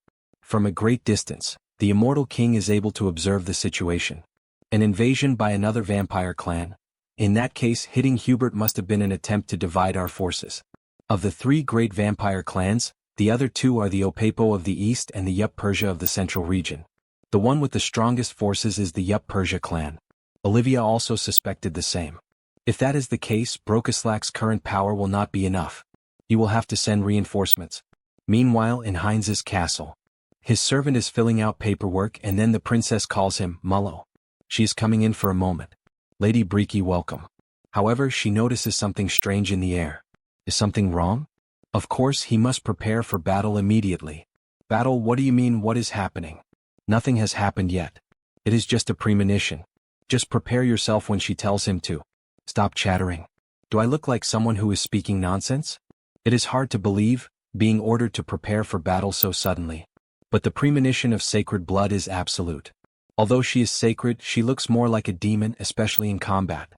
From a great distance, the immortal king is able to observe the situation. An invasion by another vampire clan. In that case, hitting Hubert must have been an attempt to divide our forces. Of the 3 great vampire clans, the other 2 are the Opapo of the east and the Yup Persia of the central region. The one with the strongest forces is the Yup Persia clan. Olivia also suspected the same. If that is the case, Brokoslak's current power will not be enough. He will have to send reinforcements. Meanwhile, in Heinz's castle, his servant is filling out paperwork, and then the princess calls him Mullo. She is coming in for a moment. Lady Breaky, welcome. However, she notices something strange in the air. Is something wrong? Of course, he must prepare for battle immediately. Battle? What do you mean, what is happening? Nothing has happened yet. It is just a premonition. Just prepare yourself when she tells him to. Stop chattering. Do I look like someone who is speaking nonsense? It is hard to believe, being ordered to prepare for battle so suddenly. But the premonition of sacred blood is absolute. Although she is sacred, she looks more like a demon, especially in combat.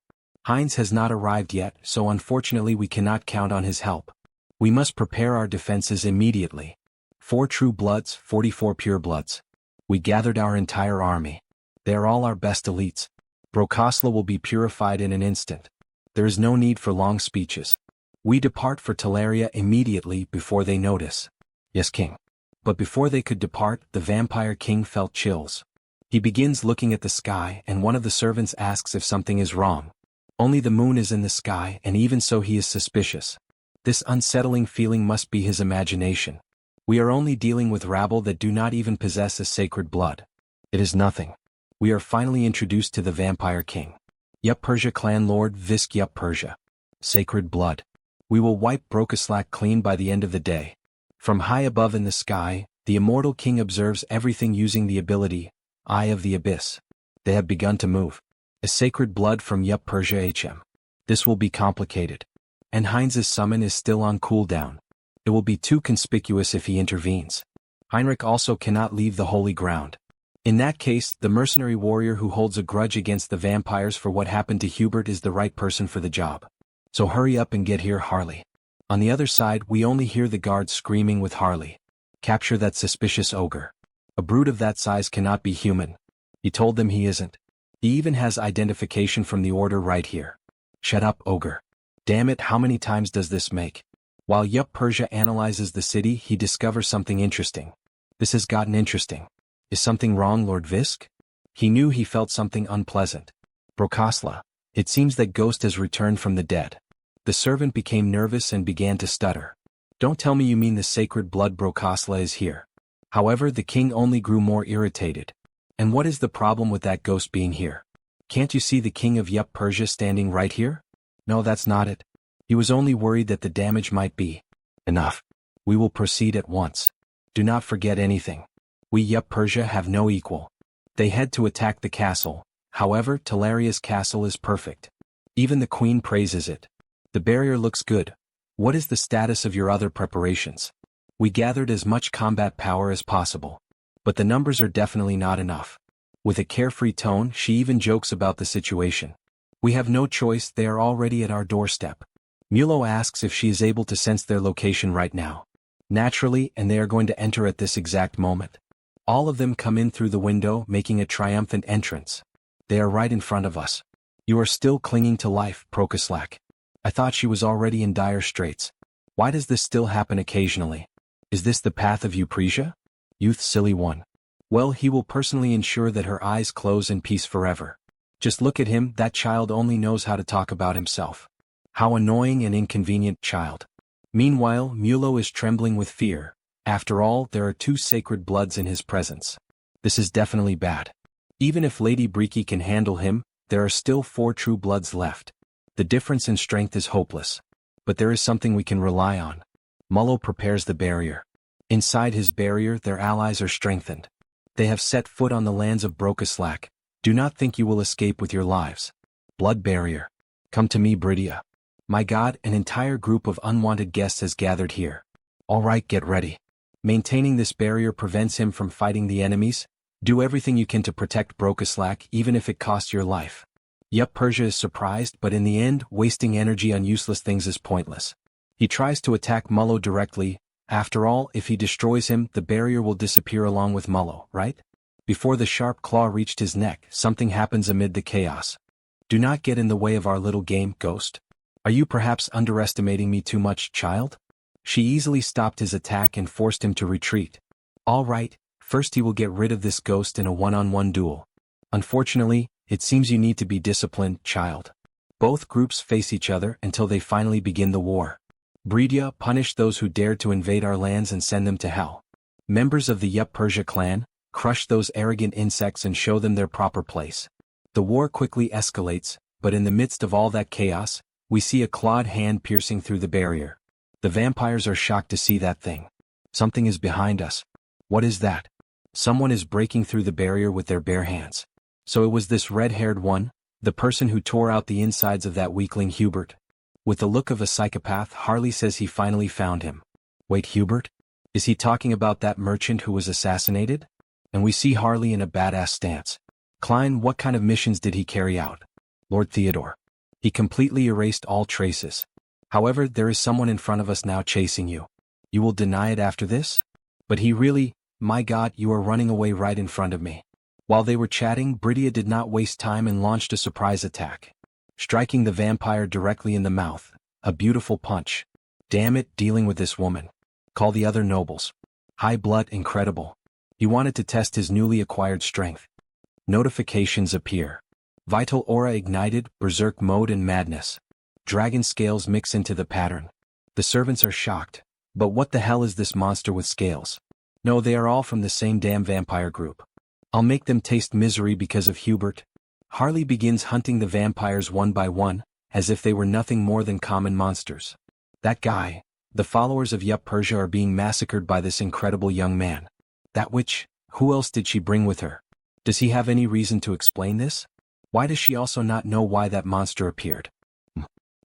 Heinz has not arrived yet, so unfortunately we cannot count on his help. We must prepare our defenses immediately. 4 true bloods, 44 pure bloods. We gathered our entire army. They are all our best elites. Brokosla will be purified in an instant. There is no need for long speeches. We depart for Teleria immediately before they notice. Yes, king. But before they could depart, the vampire king felt chills. He begins looking at the sky, and one of the servants asks if something is wrong. Only the moon is in the sky, and even so he is suspicious. This unsettling feeling must be his imagination. We are only dealing with rabble that do not even possess a sacred blood. It is nothing. We are finally introduced to the vampire king. Yup Persia clan lord Visk Yup Persia. Sacred blood. We will wipe Brokoslak clean by the end of the day. From high above in the sky, the immortal king observes everything using the ability, Eye of the Abyss. They have begun to move. A sacred blood from Yup Persia HM. This will be complicated. And Heinz's summon is still on cooldown. It will be too conspicuous if he intervenes. Heinrich also cannot leave the holy ground. In that case, the mercenary warrior who holds a grudge against the vampires for what happened to Hubert is the right person for the job. So hurry up and get here, Harley. On the other side, we only hear the guards screaming with Harley. Capture that suspicious ogre. A brute of that size cannot be human. He told them he isn't. He even has identification from the order right here. Shut up, ogre. Damn it, how many times does this make? While Yup Persia analyzes the city, he discovers something interesting. This has gotten interesting. Is something wrong, Lord Visk? He knew he felt something unpleasant. Brokosla. It seems that Ghost has returned from the dead. The servant became nervous and began to stutter. Don't tell me you mean the sacred blood Brokosla is here. However, the king only grew more irritated. And what is the problem with that ghost being here? Can't you see the king of Yup Persia standing right here? No, that's not it. He was only worried that the damage might be enough. We will proceed at once. Do not forget anything. We Yup Persia have no equal. They head to attack the castle. However, Teleria's castle is perfect. Even the queen praises it. The barrier looks good. What is the status of your other preparations? We gathered as much combat power as possible. But the numbers are definitely not enough. With a carefree tone, she even jokes about the situation. We have no choice, they are already at our doorstep. Mulo asks if she is able to sense their location right now. Naturally, and they are going to enter at this exact moment. All of them come in through the window, making a triumphant entrance. They are right in front of us. You are still clinging to life, Prokoslak. I thought she was already in dire straits. Why does this still happen occasionally? Is this the path of Eupresia? Youth silly one. Well, he will personally ensure that her eyes close in peace forever. Just look at him, that child only knows how to talk about himself. How annoying and inconvenient child. Meanwhile, Mulo is trembling with fear. After all, there are 2 sacred bloods in his presence. This is definitely bad. Even if Lady Breaky can handle him, there are still 4 true bloods left. The difference in strength is hopeless. But there is something we can rely on. Mullo prepares the barrier. Inside his barrier, their allies are strengthened. They have set foot on the lands of Brokoslak. Do not think you will escape with your lives. Blood barrier. Come to me, Bridia. My god, an entire group of unwanted guests has gathered here. Alright, get ready. Maintaining this barrier prevents him from fighting the enemies. Do everything you can to protect Brokoslak, even if it costs your life. Yup Persia is surprised, but in the end, wasting energy on useless things is pointless. He tries to attack Mullo directly. After all, if he destroys him, the barrier will disappear along with Mullo, right? Before the sharp claw reached his neck, something happens amid the chaos. Do not get in the way of our little game, Ghost. Are you perhaps underestimating me too much, child? She easily stopped his attack and forced him to retreat. All right, first he will get rid of this ghost in a one-on-one duel. Unfortunately, it seems you need to be disciplined, child. Both groups face each other until they finally begin the war. Bridia, punish those who dared to invade our lands and send them to hell. Members of the Yup Persia clan, crush those arrogant insects and show them their proper place. The war quickly escalates, but in the midst of all that chaos, we see a clawed hand piercing through the barrier. The vampires are shocked to see that thing. Something is behind us. What is that? Someone is breaking through the barrier with their bare hands. So it was this red-haired one, the person who tore out the insides of that weakling Hubert. With the look of a psychopath, Harley says he finally found him. Wait, Hubert? Is he talking about that merchant who was assassinated? And we see Harley in a badass stance. Klein, what kind of missions did he carry out? Lord Theodore. He completely erased all traces. However, there is someone in front of us now chasing you. You will deny it after this? But he really, my god, you are running away right in front of me. While they were chatting, Bridia did not waste time and launched a surprise attack, striking the vampire directly in the mouth. A beautiful punch. Damn it, dealing with this woman. Call the other nobles. High blood, incredible. He wanted to test his newly acquired strength. Notifications appear. Vital aura ignited, berserk mode and madness. Dragon scales mix into the pattern. The servants are shocked. But what the hell is this monster with scales? No, they are all from the same damn vampire group. I'll make them taste misery because of Hubert. Harley begins hunting the vampires one by one, as if they were nothing more than common monsters. That guy, the followers of Yup Persia are being massacred by this incredible young man. That witch, who else did she bring with her? Does he have any reason to explain this? Why does she also not know why that monster appeared?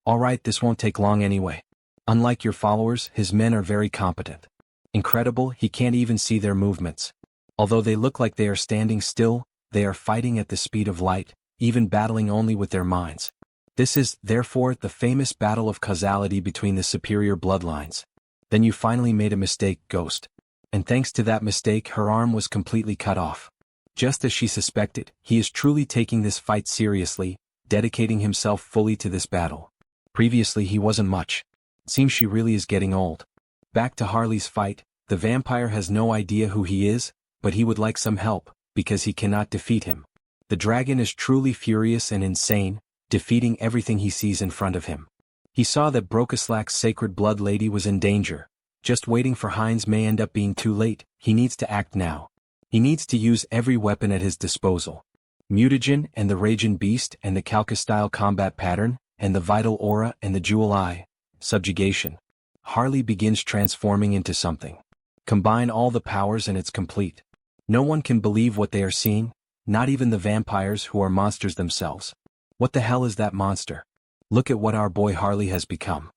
Alright, this won't take long anyway. Unlike your followers, his men are very competent. Incredible, he can't even see their movements. Although they look like they are standing still, they are fighting at the speed of light, even battling only with their minds. This is, therefore, the famous battle of causality between the superior bloodlines. Then you finally made a mistake, Ghost. And thanks to that mistake, her arm was completely cut off. Just as she suspected, he is truly taking this fight seriously, dedicating himself fully to this battle. Previously he wasn't much. Seems she really is getting old. Back to Harley's fight, the vampire has no idea who he is, but he would like some help, because he cannot defeat him. The dragon is truly furious and insane, defeating everything he sees in front of him. He saw that Brokaslak's sacred blood lady was in danger. Just waiting for Heinz may end up being too late. He needs to act now. He needs to use every weapon at his disposal. Mutagen and the Raging Beast and the Calca-style combat pattern, and the Vital Aura and the Jewel Eye. Subjugation. Harley begins transforming into something. Combine all the powers and it's complete. No one can believe what they are seeing, not even the vampires who are monsters themselves. What the hell is that monster? Look at what our boy Harley has become.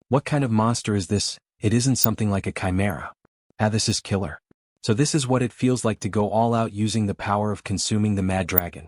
What kind of monster is this? It isn't something like a chimera. This is killer. So this is what it feels like to go all out using the power of consuming the mad dragon.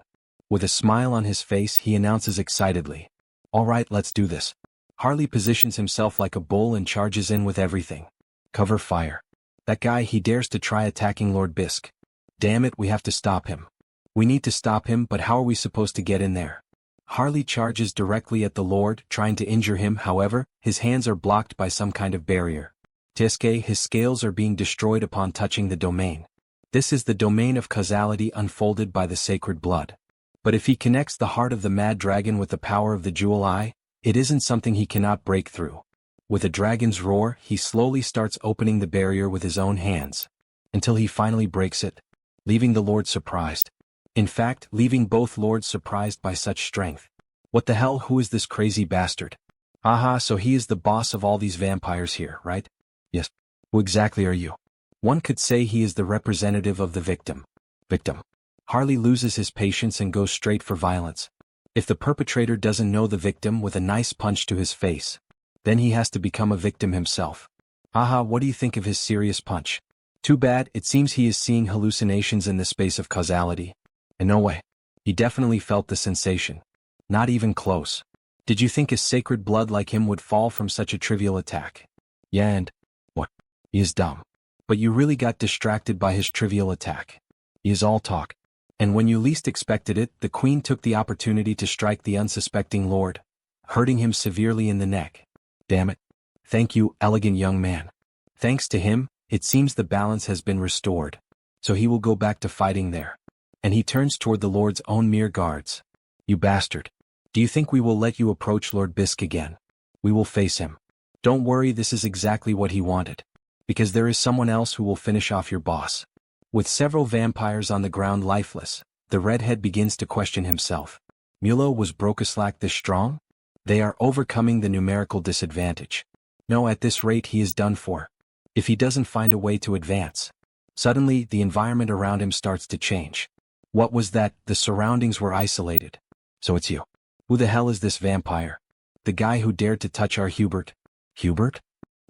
With a smile on his face, he announces excitedly. Alright, let's do this. Harley positions himself like a bull and charges in with everything. Cover fire. That guy, he dares to try attacking Lord Bisk. Damn it, we have to stop him. We need to stop him, but how are we supposed to get in there? Harley charges directly at the Lord, trying to injure him. However, his hands are blocked by some kind of barrier. Tiske, his scales are being destroyed upon touching the domain. This is the domain of causality unfolded by the sacred blood. But if he connects the heart of the mad dragon with the power of the Jewel Eye, it isn't something he cannot break through. With a dragon's roar, he slowly starts opening the barrier with his own hands, until he finally breaks it, leaving the Lord surprised. In fact, leaving both lords surprised by such strength. What the hell, who is this crazy bastard? Aha, so he is the boss of all these vampires here, right? Yes. Who exactly are you? One could say he is the representative of the victim. Victim. Harley loses his patience and goes straight for violence. If the perpetrator doesn't know the victim with a nice punch to his face, then he has to become a victim himself. Aha, what do you think of his serious punch? Too bad, it seems he is seeing hallucinations in the space of causality. And no way. He definitely felt the sensation. Not even close. Did you think a sacred blood like him would fall from such a trivial attack? Yeah, and what? He is dumb. But you really got distracted by his trivial attack. He is all talk. And when you least expected it, the queen took the opportunity to strike the unsuspecting lord, hurting him severely in the neck. Damn it. Thank you, elegant young man. Thanks to him, it seems the balance has been restored. So he will go back to fighting there. And he turns toward the Lord's own mere guards. You bastard. Do you think we will let you approach Lord Bisk again? We will face him. Don't worry, this is exactly what he wanted. Because there is someone else who will finish off your boss. With several vampires on the ground lifeless, the redhead begins to question himself. Mulo, was Brokaslak this strong? They are overcoming the numerical disadvantage. No, at this rate he is done for. If he doesn't find a way to advance. Suddenly, the environment around him starts to change. What was that? The surroundings were isolated. So it's you. Who the hell is this vampire? The guy who dared to touch our Hubert. Hubert?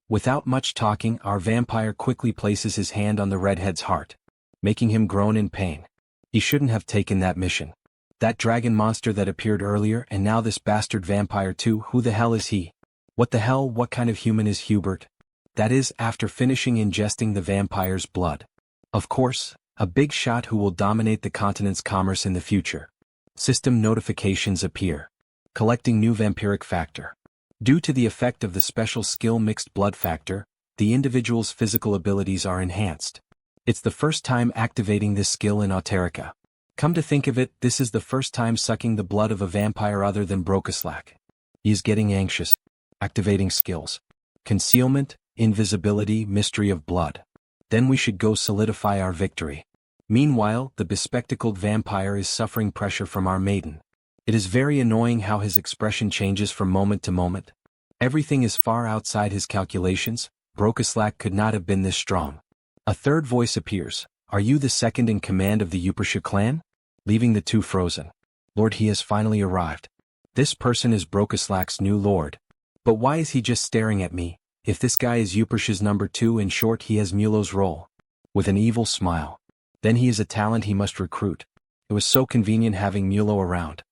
Without much talking, our vampire quickly places his hand on the redhead's heart, making him groan in pain. He shouldn't have taken that mission. That dragon monster that appeared earlier, and now this bastard vampire too. Who the hell is he? What the hell, what kind of human is Hubert? That is, after finishing ingesting the vampire's blood. Of course, A big shot who will dominate the continent's commerce in the future. System notifications appear. Collecting new vampiric factor. Due to the effect of the special skill mixed blood factor, the individual's physical abilities are enhanced. It's the first time activating this skill in Auterica. Come to think of it, this is the first time sucking the blood of a vampire other than Brokaslak. He is getting anxious. Activating skills. Concealment, invisibility, mystery of blood. Then we should go solidify our victory. Meanwhile, the bespectacled vampire is suffering pressure from our maiden. It is very annoying how his expression changes from moment to moment. Everything is far outside his calculations. Brokaslak could not have been this strong. A third voice appears. Are you the second in command of the Yupersha clan? Leaving the two frozen. Lord, he has finally arrived. This person is Brokaslak's new lord. But why is he just staring at me? If this guy is Yupersha's number 2, in short, he has Mulo's role. With an evil smile. Then he is a talent he must recruit. It was so convenient having Mulo around.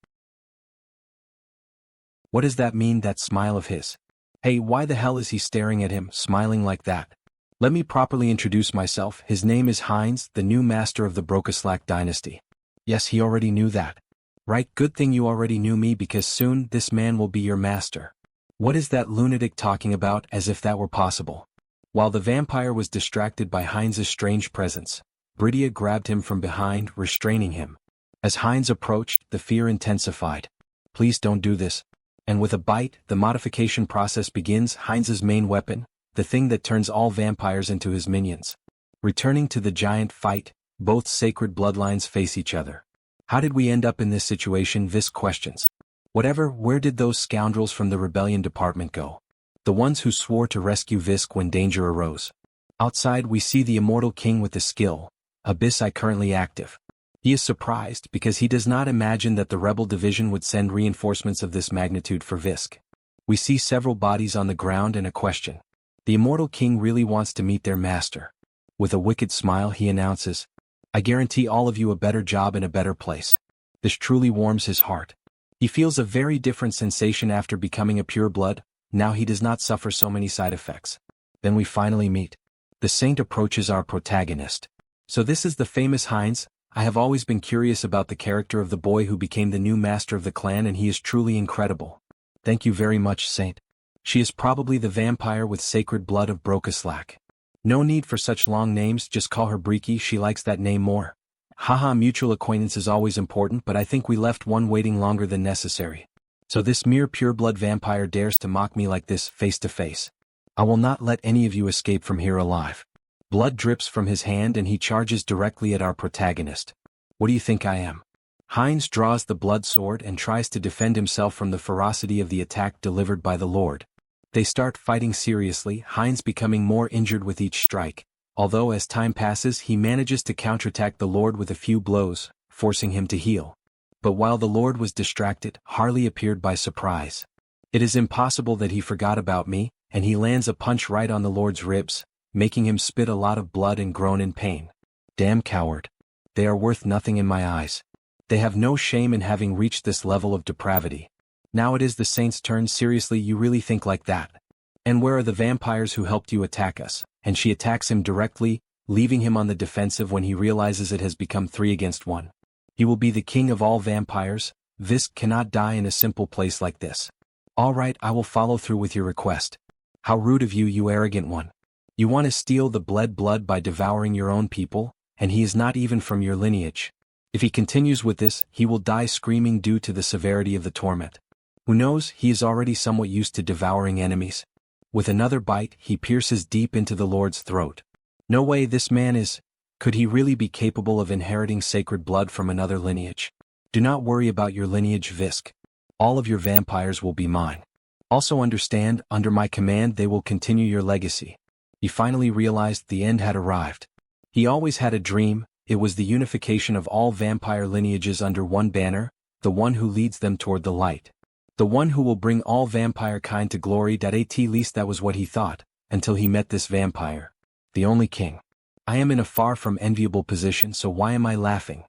What does that mean, that smile of his? Hey, why the hell is he staring at him, smiling like that? Let me properly introduce myself. His name is Heinz, the new master of the Brokaslak dynasty. Yes, he already knew that. Right, good thing you already knew me, because soon this man will be your master. What is that lunatic talking about, as if that were possible? While the vampire was distracted by Heinz's strange presence, Bridia grabbed him from behind, restraining him. As Heinz approached, the fear intensified. Please don't do this. And with a bite, the modification process begins. Heinz's main weapon, the thing that turns all vampires into his minions. Returning to the giant fight, both sacred bloodlines face each other. How did we end up in this situation? Visk questions. Whatever, where did those scoundrels from the rebellion department go? The ones who swore to rescue Visk when danger arose. Outside we see the immortal king with the skill, Abyssai, currently active. He is surprised because he does not imagine that the rebel division would send reinforcements of this magnitude for Visk. We see several bodies on the ground and a question. The immortal king really wants to meet their master. With a wicked smile he announces, I guarantee all of you a better job in a better place. This truly warms his heart. He feels a very different sensation after becoming a pureblood. Now he does not suffer so many side effects. Then we finally meet. The saint approaches our protagonist. So this is the famous Heinz. I have always been curious about the character of the boy who became the new master of the clan, and he is truly incredible. Thank you very much, Saint. She is probably the vampire with sacred blood of Brokaslak. No need for such long names, just call her Briki, she likes that name more. Haha, mutual acquaintance is always important, but I think we left one waiting longer than necessary. So this mere pureblood vampire dares to mock me like this, face to face. I will not let any of you escape from here alive. Blood drips from his hand and he charges directly at our protagonist. What do you think I am? Heinz draws the blood sword and tries to defend himself from the ferocity of the attack delivered by the Lord. They start fighting seriously, Heinz becoming more injured with each strike, although as time passes he manages to counterattack the Lord with a few blows, forcing him to heal. But while the Lord was distracted, Harley appeared by surprise. It is impossible that he forgot about me, and he lands a punch right on the Lord's ribs, making him spit a lot of blood and groan in pain. Damn coward. They are worth nothing in my eyes. They have no shame in having reached this level of depravity. Now it is the saint's turn. Seriously, you really think like that? And where are the vampires who helped you attack us? And she attacks him directly, leaving him on the defensive when he realizes it has become 3 against 1. He will be the king of all vampires. Visk cannot die in a simple place like this. All right, I will follow through with your request. How rude of you, you arrogant one. You want to steal the bled blood by devouring your own people, and he is not even from your lineage. If he continues with this, he will die screaming due to the severity of the torment. Who knows, he is already somewhat used to devouring enemies. With another bite, he pierces deep into the Lord's throat. No way, this man is... Could he really be capable of inheriting sacred blood from another lineage? Do not worry about your lineage, Visk. All of your vampires will be mine. Also understand, under my command they will continue your legacy. He finally realized the end had arrived. He always had a dream. It was the unification of all vampire lineages under one banner, the one who leads them toward the light. The one who will bring all vampire kind to glory. At least that was what he thought, until he met this vampire. The only king. I am in a far from enviable position, so why am I laughing?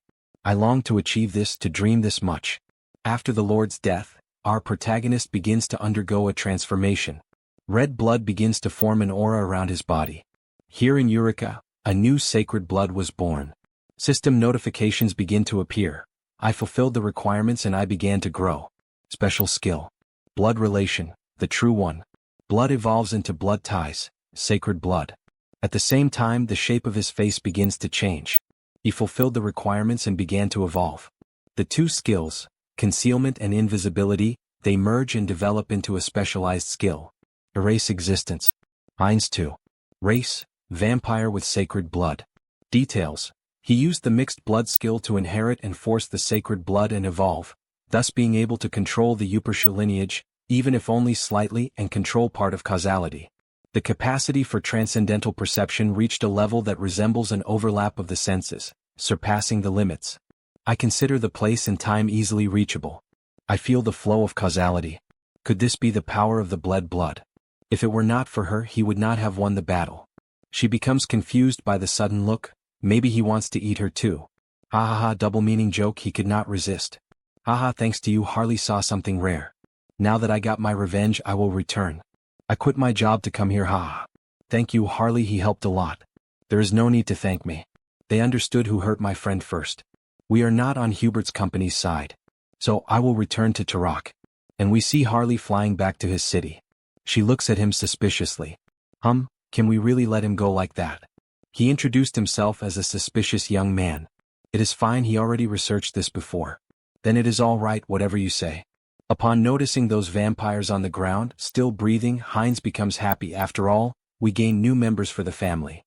I long to achieve this, to dream this much. After the Lord's death, our protagonist begins to undergo a transformation. Red blood begins to form an aura around his body. Here in Eureka, a new sacred blood was born. System notifications begin to appear. I fulfilled the requirements and I began to grow. Special skill. Blood relation, the true one. Blood evolves into blood ties, sacred blood. At the same time, the shape of his face begins to change. He fulfilled the requirements and began to evolve. The two skills, concealment and invisibility, they merge and develop into a specialized skill. Erase existence. Heinz 2. Race, vampire with sacred blood. Details. He used the mixed blood skill to inherit and force the sacred blood and evolve, thus being able to control the Upersha lineage, even if only slightly, and control part of causality. The capacity for transcendental perception reached a level that resembles an overlap of the senses, surpassing the limits. I consider the place and time easily reachable. I feel the flow of causality. Could this be the power of the bled blood? If it were not for her, he would not have won the battle. She becomes confused by the sudden look. Maybe he wants to eat her too. Ha ha ha, double-meaning joke he could not resist. Ha ha, thanks to you Harley saw something rare. Now that I got my revenge I will return. I quit my job to come here, ha ha. Thank you Harley, he helped a lot. There is no need to thank me. They understood who hurt my friend first. We are not on Hubert's company's side. So I will return to Turok. And we see Harley flying back to his city. She looks at him suspiciously. Can we really let him go like that? He introduced himself as a suspicious young man. It is fine, he already researched this before. Then it is all right, whatever you say. Upon noticing those vampires on the ground, still breathing, Heinz becomes happy. After all, we gain new members for the family.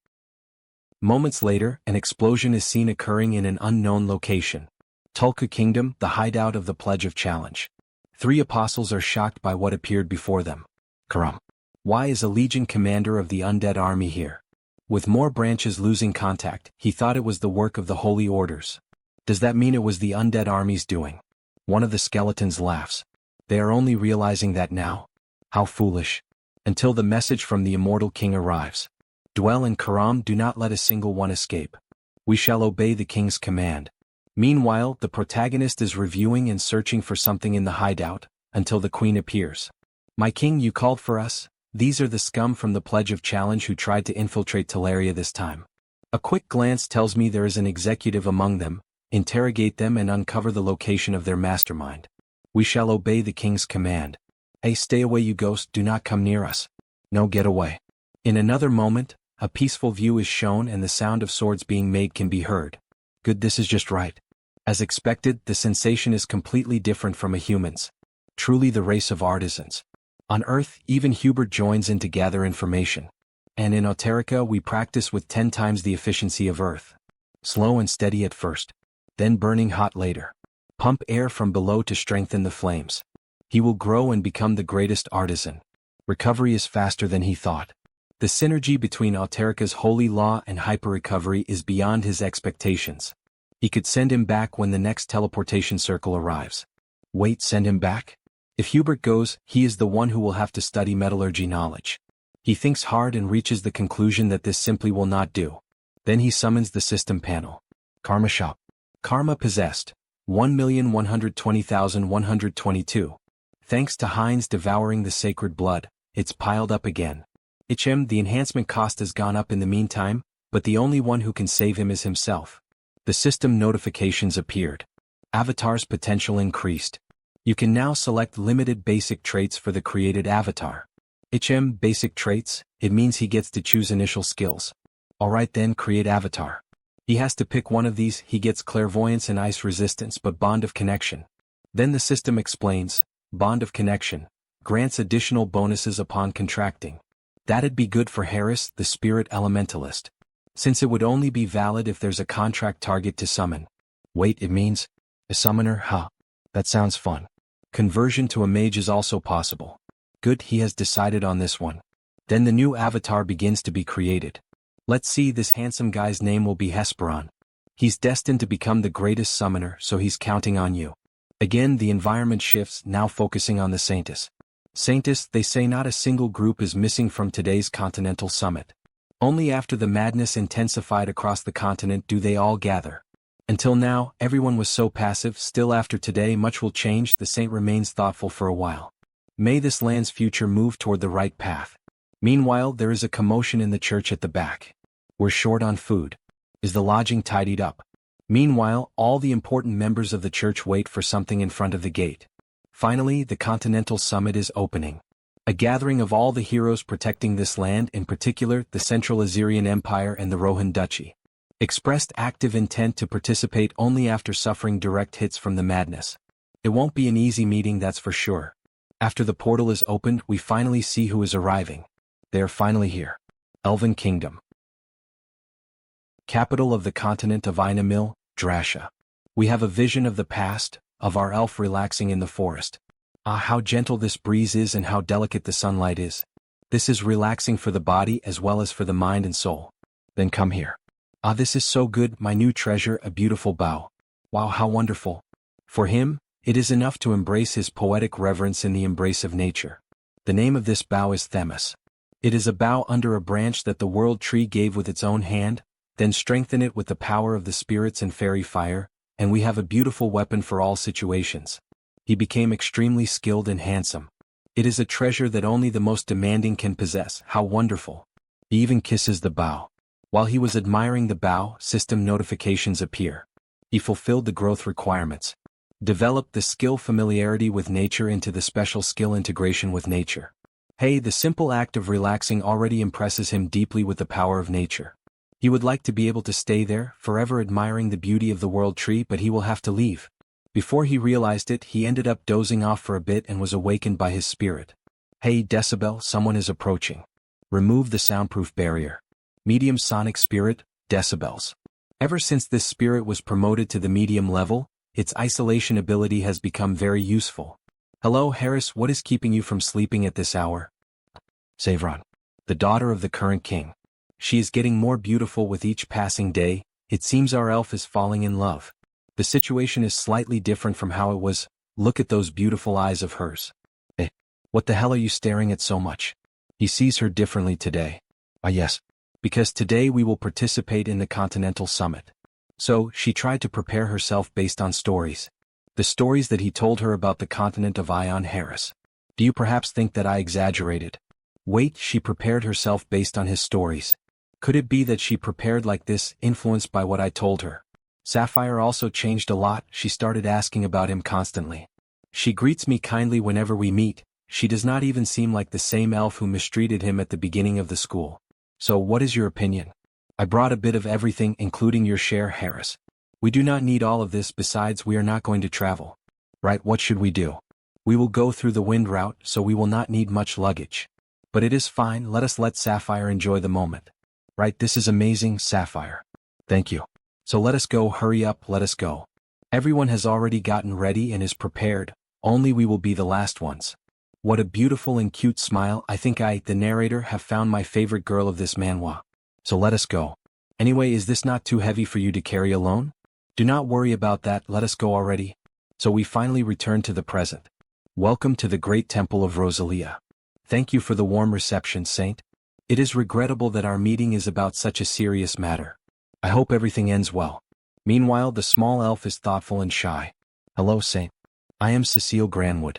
Moments later, an explosion is seen occurring in an unknown location. Tulka Kingdom, the hideout of the Pledge of Challenge. 3 apostles are shocked by what appeared before them. Karam. Why is a legion commander of the undead army here? With more branches losing contact, he thought it was the work of the holy orders. Does that mean it was the undead army's doing? One of the skeletons laughs. They are only realizing that now. How foolish. Until the message from the immortal king arrives. Dwell and Karam, do not let a single one escape. We shall obey the king's command. Meanwhile, the protagonist is reviewing and searching for something in the hideout, until the queen appears. My king, you called for us? These are the scum from the Pledge of Challenge who tried to infiltrate Teleria this time. A quick glance tells me there is an executive among them. Interrogate them and uncover the location of their mastermind. We shall obey the king's command. Hey, stay away you ghost, do not come near us. No, get away. In another moment, a peaceful view is shown and the sound of swords being made can be heard. Good, this is just right. As expected, the sensation is completely different from a human's. Truly the race of artisans. On Earth, even Hubert joins in to gather information. And in Auterica we practice with 10 times the efficiency of Earth. Slow and steady at first. Then burning hot later. Pump air from below to strengthen the flames. He will grow and become the greatest artisan. Recovery is faster than he thought. The synergy between Auterica's holy law and hyper-recovery is beyond his expectations. He could send him back when the next teleportation circle arrives. Wait, send him back? If Hubert goes, he is the one who will have to study metallurgy knowledge. He thinks hard and reaches the conclusion that this simply will not do. Then he summons the system panel. Karma shop. Karma possessed. 1,120,122. Thanks to Heinz devouring the sacred blood, it's piled up again. The enhancement cost has gone up in the meantime, but the only one who can save him is himself. The system notifications appeared. Avatar's potential increased. You can now select limited basic traits for the created avatar. Basic traits, it means he gets to choose initial skills. Alright then, create avatar. He has to pick one of these. He gets clairvoyance and ice resistance but bond of connection. Then the system explains, bond of connection, grants additional bonuses upon contracting. That'd be good for Harris, the spirit elementalist. Since it would only be valid if there's a contract target to summon. Wait, it means? A summoner, huh? That sounds fun. Conversion to a mage is also possible. Good, he has decided on this one. Then the new avatar begins to be created. Let's see, this handsome guy's name will be Hesperon. He's destined to become the greatest summoner, so he's counting on you. Again the environment shifts, now focusing on the Saintis. Saintis, they say not a single group is missing from today's continental summit. Only after the madness intensified across the continent do they all gather. Until now, everyone was so passive. Still after today much will change. The saint remains thoughtful for a while. May this land's future move toward the right path. Meanwhile, there is a commotion in the church at the back. We're short on food. Is the lodging tidied up? Meanwhile, all the important members of the church wait for something in front of the gate. Finally, the Continental Summit is opening. A gathering of all the heroes protecting this land, in particular the Central Assyrian Empire and the Rohan Duchy, expressed active intent to participate only after suffering direct hits from the madness. It won't be an easy meeting, that's for sure. After the portal is opened, we finally see who is arriving. They are finally here. Elven Kingdom. Capital of the continent of Ainamil, Drasha. We have a vision of the past, of our elf relaxing in the forest. Ah, how gentle this breeze is and how delicate the sunlight is. This is relaxing for the body as well as for the mind and soul. Then come here. Ah, this is so good, my new treasure, a beautiful bow. Wow, how wonderful. For him, it is enough to embrace his poetic reverence in the embrace of nature. The name of this bough is Themis. It is a bough under a branch that the world tree gave with its own hand, then strengthen it with the power of the spirits and fairy fire, and we have a beautiful weapon for all situations. He became extremely skilled and handsome. It is a treasure that only the most demanding can possess. How wonderful. He even kisses the bough. While he was admiring the bough, system notifications appear. He fulfilled the growth requirements. Developed the skill familiarity with nature into the special skill integration with nature. Hey, the simple act of relaxing already impresses him deeply with the power of nature. He would like to be able to stay there, forever admiring the beauty of the world tree, but he will have to leave. Before he realized it, he ended up dozing off for a bit and was awakened by his spirit. Hey, Decibel, someone is approaching. Remove the soundproof barrier. Medium sonic spirit, decibels. Ever since this spirit was promoted to the medium level, its isolation ability has become very useful. Hello, Harris, what is keeping you from sleeping at this hour? Savron. The daughter of the current king. She is getting more beautiful with each passing day. It seems our elf is falling in love. The situation is slightly different from how it was. Look at those beautiful eyes of hers. What the hell are you staring at so much? He sees her differently today. Ah yes. Because today we will participate in the Continental Summit. So, she tried to prepare herself based on stories. The stories that he told her about the continent of Ion Harris. Do you perhaps think that I exaggerated? Wait, she prepared herself based on his stories. Could it be that she prepared like this, influenced by what I told her? Sapphire also changed a lot. She started asking about him constantly. She greets me kindly whenever we meet. She does not even seem like the same elf who mistreated him at the beginning of the school. So what is your opinion? I brought a bit of everything, including your share, Harris. We do not need all of this, besides we are not going to travel. Right, what should we do? We will go through the wind route, so we will not need much luggage. But it is fine, let Sapphire enjoy the moment. Right, this is amazing, Sapphire. Thank you. So let us go, hurry up, let us go. Everyone has already gotten ready and is prepared, only we will be the last ones. What a beautiful and cute smile. I think I, the narrator, have found my favorite girl of this manhwa. So let us go. Anyway, is this not too heavy for you to carry alone? Do not worry about that, let us go already. So we finally return to the present. Welcome to the great temple of Rosalia. Thank you for the warm reception, Saint. It is regrettable that our meeting is about such a serious matter. I hope everything ends well. Meanwhile, the small elf is thoughtful and shy. Hello, Saint. I am Cecile Granwood,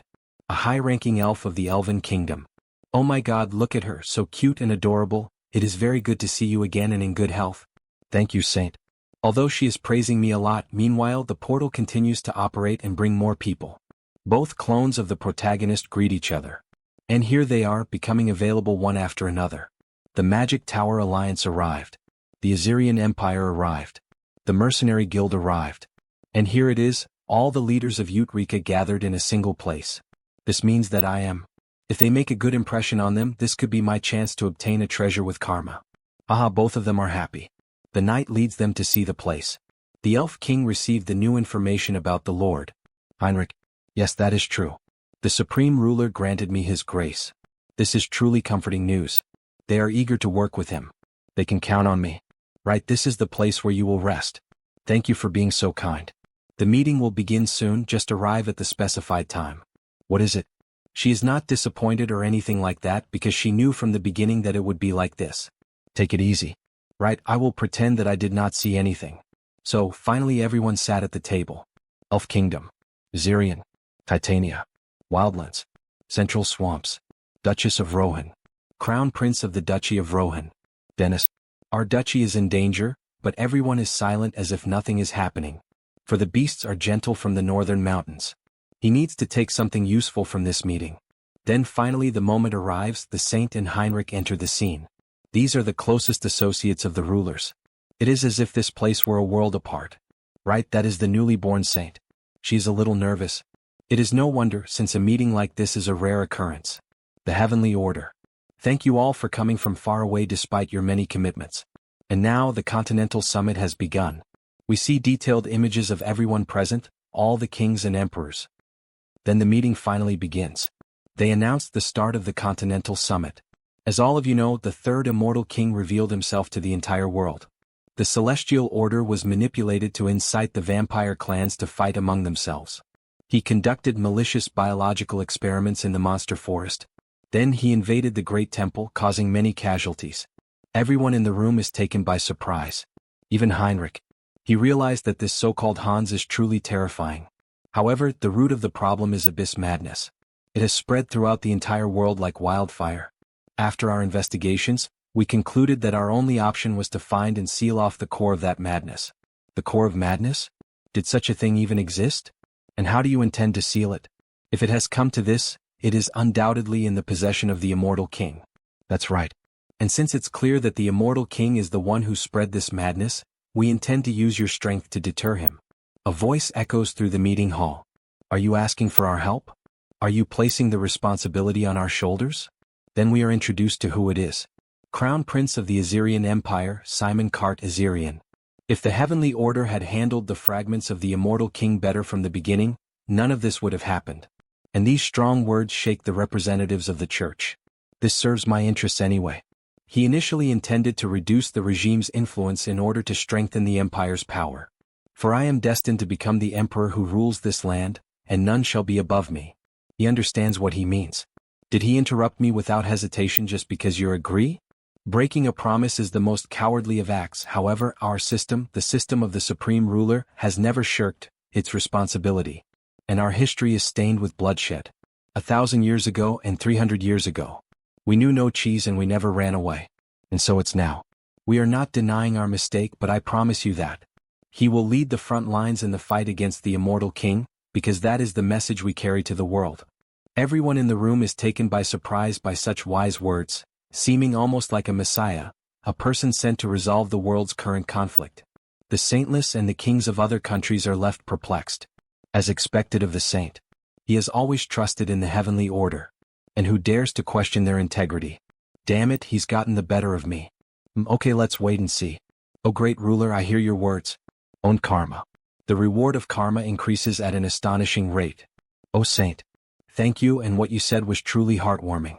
a high-ranking elf of the Elven Kingdom. Oh my god, look at her, so cute and adorable. It is very good to see you again and in good health. Thank you, Saint. Although she is praising me a lot, meanwhile the portal continues to operate and bring more people. Both clones of the protagonist greet each other. And here they are, becoming available one after another. The Magic Tower Alliance arrived. The Assyrian Empire arrived. The Mercenary Guild arrived. And here it is, all the leaders of Eureka gathered in a single place. This means that I am. If they make a good impression on them, this could be my chance to obtain a treasure with karma. Haha, both of them are happy. The knight leads them to see the place. The Elf King received the new information about the Lord. Heinrich. Yes, that is true. The Supreme Ruler granted me his grace. This is truly comforting news. They are eager to work with him. They can count on me. Right, this is the place where you will rest. Thank you for being so kind. The meeting will begin soon, just arrive at the specified time. What is it? She is not disappointed or anything like that because she knew from the beginning that it would be like this. Take it easy. Right, I will pretend that I did not see anything. So, finally everyone sat at the table. Elf Kingdom. Zirian. Titania. Wildlands. Central Swamps. Duchess of Rohan. Crown Prince of the Duchy of Rohan. Dennis. Our duchy is in danger, but everyone is silent as if nothing is happening. For the beasts are gentle from the northern mountains. He needs to take something useful from this meeting. Then finally the moment arrives, the saint and Heinrich enter the scene. These are the closest associates of the rulers. It is as if this place were a world apart. Right, that is the newly born saint. She is a little nervous. It is no wonder, since a meeting like this is a rare occurrence. The heavenly order. Thank you all for coming from far away despite your many commitments. And now the Continental Summit has begun. We see detailed images of everyone present, all the kings and emperors. Then the meeting finally begins. They announced the start of the Continental Summit. As all of you know, the third immortal king revealed himself to the entire world. The celestial order was manipulated to incite the vampire clans to fight among themselves. He conducted malicious biological experiments in the monster forest. Then he invaded the great temple, causing many casualties. Everyone in the room is taken by surprise. Even Heinrich. He realized that this so-called Hans is truly terrifying. However, the root of the problem is abyss madness. It has spread throughout the entire world like wildfire. After our investigations, we concluded that our only option was to find and seal off the core of that madness. The core of madness? Did such a thing even exist? And how do you intend to seal it? If it has come to this, it is undoubtedly in the possession of the immortal king. That's right. And since it's clear that the immortal king is the one who spread this madness, we intend to use your strength to deter him. A voice echoes through the meeting hall. Are you asking for our help? Are you placing the responsibility on our shoulders? Then we are introduced to who it is. Crown Prince of the Assyrian Empire, Simon Cart Assyrian. If the heavenly order had handled the fragments of the immortal king better from the beginning, none of this would have happened. And these strong words shake the representatives of the church. This serves my interests anyway. He initially intended to reduce the regime's influence in order to strengthen the empire's power. For I am destined to become the emperor who rules this land, and none shall be above me. He understands what he means. Did he interrupt me without hesitation just because you agree? Breaking a promise is the most cowardly of acts. However, our system, the system of the supreme ruler, has never shirked its responsibility. And our history is stained with bloodshed. 1,000 years ago and 300 years ago. We knew no cheese and we never ran away. And so it's now. We are not denying our mistake, but I promise you that he will lead the front lines in the fight against the immortal king, because that is the message we carry to the world. Everyone in the room is taken by surprise by such wise words, seeming almost like a messiah, a person sent to resolve the world's current conflict. The saintless and the kings of other countries are left perplexed. As expected of the saint, he has always trusted in the heavenly order. And who dares to question their integrity? Damn it, he's gotten the better of me. Okay, let's wait and see. O great ruler, I hear your words. Own karma. The reward of karma increases at an astonishing rate. O saint, thank you, and what you said was truly heartwarming.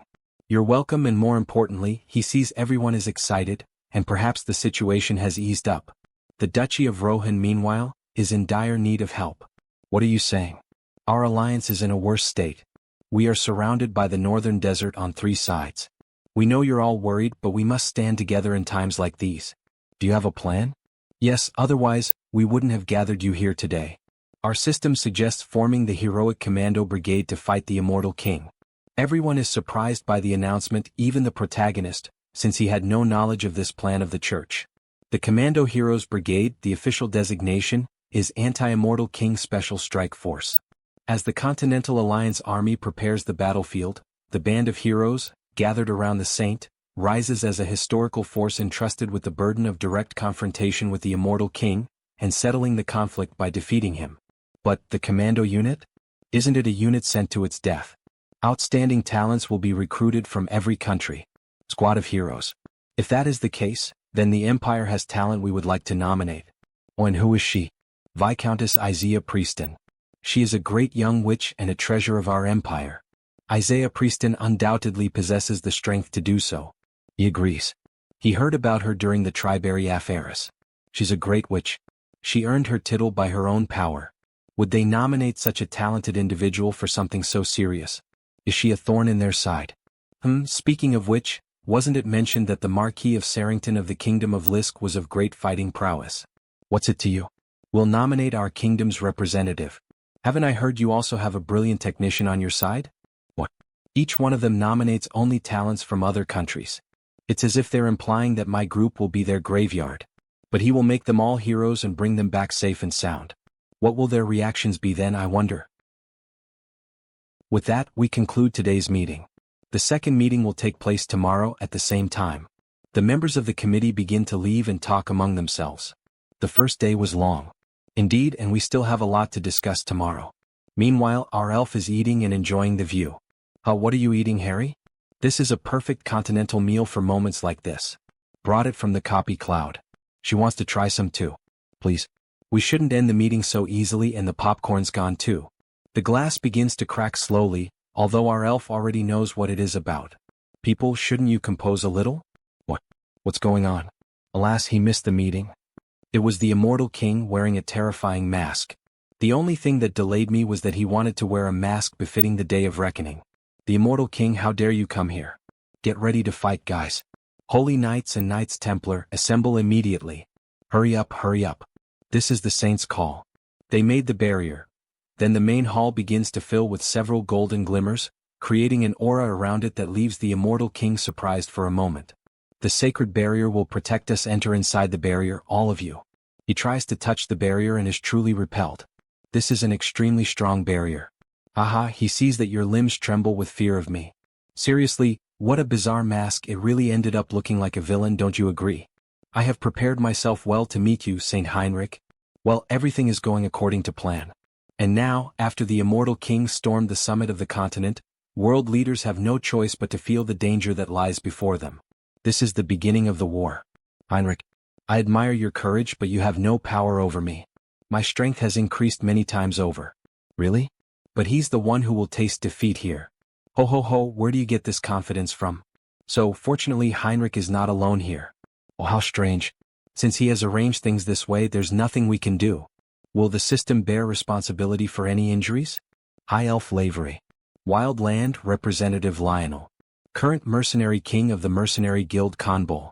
You're welcome, and more importantly, he sees everyone is excited, and perhaps the situation has eased up. The Duchy of Rohan, meanwhile, is in dire need of help. What are you saying? Our alliance is in a worse state. We are surrounded by the northern desert on 3 sides. We know you're all worried, but we must stand together in times like these. Do you have a plan? Yes, otherwise, we wouldn't have gathered you here today. Our system suggests forming the heroic commando brigade to fight the immortal king. Everyone is surprised by the announcement, even the protagonist, since he had no knowledge of this plan of the church. The Commando Heroes Brigade, the official designation, is Anti-Immortal King Special Strike Force. As the Continental Alliance Army prepares the battlefield, the band of heroes, gathered around the saint, rises as a historical force entrusted with the burden of direct confrontation with the immortal king, and settling the conflict by defeating him. But the commando unit? Isn't it a unit sent to its death? Outstanding talents will be recruited from every country. Squad of heroes. If that is the case, then the Empire has talent we would like to nominate. Oh, and who is she? Viscountess Isaiah Prieston. She is a great young witch and a treasure of our empire. Isaiah Prieston undoubtedly possesses the strength to do so. He agrees. He heard about her during the Triberry affairs. She's a great witch. She earned her title by her own power. Would they nominate such a talented individual for something so serious? Is she a thorn in their side? Speaking of which, wasn't it mentioned that the Marquis of Sarrington of the Kingdom of Lisk was of great fighting prowess? What's it to you? We'll nominate our kingdom's representative. Haven't I heard you also have a brilliant technician on your side? What? Each one of them nominates only talents from other countries. It's as if they're implying that my group will be their graveyard. But he will make them all heroes and bring them back safe and sound. What will their reactions be then, I wonder? With that, we conclude today's meeting. The second meeting will take place tomorrow at the same time. The members of the committee begin to leave and talk among themselves. The first day was long. Indeed, and we still have a lot to discuss tomorrow. Meanwhile, our elf is eating and enjoying the view. What are you eating, Harry? This is a perfect continental meal for moments like this. Brought it from the copy cloud. She wants to try some too. Please. We shouldn't end the meeting so easily, and the popcorn's gone too. The glass begins to crack slowly, although our elf already knows what it is about. People, shouldn't you compose a little? What's going on? Alas, he missed the meeting. It was the immortal king wearing a terrifying mask. The only thing that delayed me was that he wanted to wear a mask befitting the day of reckoning. The immortal king, how dare you come here? Get ready to fight, guys. Holy Knights and Knights Templar, assemble immediately. Hurry up, hurry up. This is the saints' call. They made the barrier. Then the main hall begins to fill with several golden glimmers, creating an aura around it that leaves the immortal king surprised for a moment. The sacred barrier will protect us. Enter inside the barrier, all of you. He tries to touch the barrier and is truly repelled. This is an extremely strong barrier. He sees that your limbs tremble with fear of me. Seriously, what a bizarre mask. It really ended up looking like a villain, don't you agree? I have prepared myself well to meet you, Saint Heinrich. Well, everything is going according to plan. And now, after the immortal king stormed the summit of the continent, world leaders have no choice but to feel the danger that lies before them. This is the beginning of the war. Heinrich, I admire your courage, but you have no power over me. My strength has increased many times over. Really? But he's the one who will taste defeat here. Ho, where do you get this confidence from? So, fortunately, Heinrich is not alone here. Oh, how strange. Since he has arranged things this way, there's nothing we can do. Will the system bear responsibility for any injuries? High Elf Lavery. Wild Land Representative Lionel. Current mercenary king of the Mercenary Guild Conbol.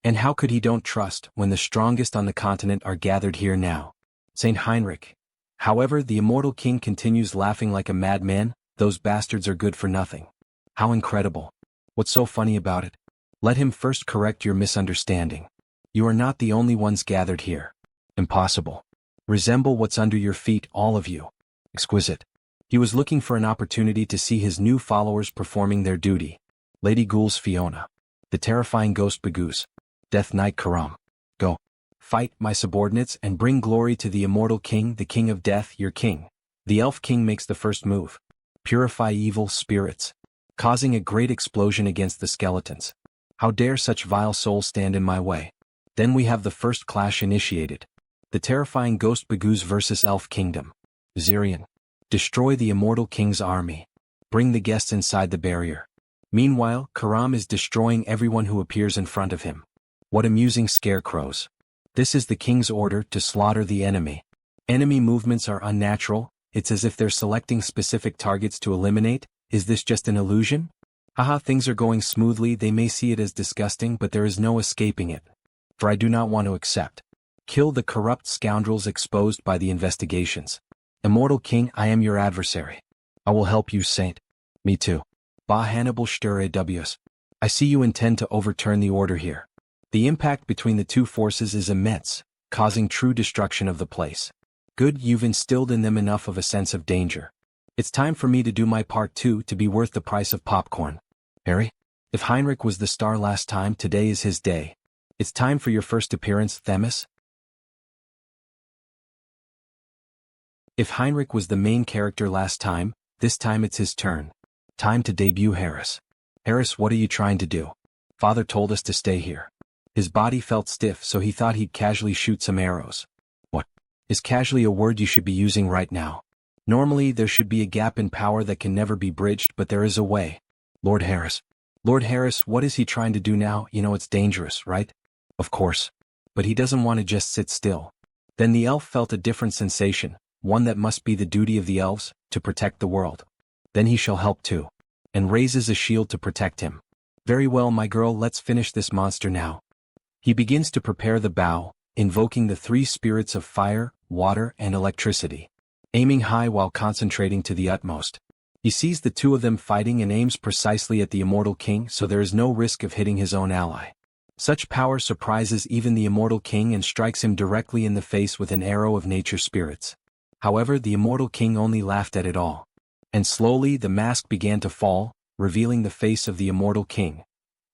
And how could he don't trust when the strongest on the continent are gathered here now? Saint Heinrich. However, the immortal king continues laughing like a madman. Those bastards are good for nothing. How incredible. What's so funny about it? Let him first correct your misunderstanding. You are not the only ones gathered here. Impossible. Resemble what's under your feet, all of you. Exquisite. He was looking for an opportunity to see his new followers performing their duty. Lady Ghoul's Fiona. The terrifying Ghost Bagoose. Death Knight Karam. Go. Fight, my subordinates, and bring glory to the immortal king, the king of death, your king. The elf king makes the first move. Purify evil spirits. Causing a great explosion against the skeletons. How dare such vile souls stand in my way? Then we have the first clash initiated. The terrifying Ghost Bagoose versus Elf Kingdom. Zirian. Destroy the immortal king's army. Bring the guests inside the barrier. Meanwhile, Karam is destroying everyone who appears in front of him. What amusing scarecrows. This is the king's order to slaughter the enemy. Enemy movements are unnatural. It's as if they're selecting specific targets to eliminate. Is this just an illusion? Things are going smoothly. They may see it as disgusting, but there is no escaping it. For I do not want to accept. Kill the corrupt scoundrels exposed by the investigations. Immortal King, I am your adversary. I will help you, Saint. Me too. Hannibal Sture Ws. I see you intend to overturn the order here. The impact between the two forces is immense, causing true destruction of the place. Good, you've instilled in them enough of a sense of danger. It's time for me to do my part too, to be worth the price of popcorn. Harry? If Heinrich was the star last time, today is his day. It's time for your first appearance, Themis. If Heinrich was the main character last time, this time it's his turn. Time to debut Harris. Harris, what are you trying to do? Father told us to stay here. His body felt stiff, so he thought he'd casually shoot some arrows. What? Is casually a word you should be using right now? Normally there should be a gap in power that can never be bridged, but there is a way. Lord Harris. Lord Harris, what is he trying to do now? You know it's dangerous, right? Of course. But he doesn't want to just sit still. Then the elf felt a different sensation, one that must be the duty of the elves, to protect the world. Then he shall help too. And raises a shield to protect him. Very well, my girl, let's finish this monster now. He begins to prepare the bow, invoking the three spirits of fire, water, and electricity. Aiming high while concentrating to the utmost. He sees the two of them fighting and aims precisely at the immortal king, so there is no risk of hitting his own ally. Such power surprises even the immortal king and strikes him directly in the face with an arrow of nature spirits. However, the immortal king only laughed at it all. And slowly the mask began to fall, revealing the face of the immortal king.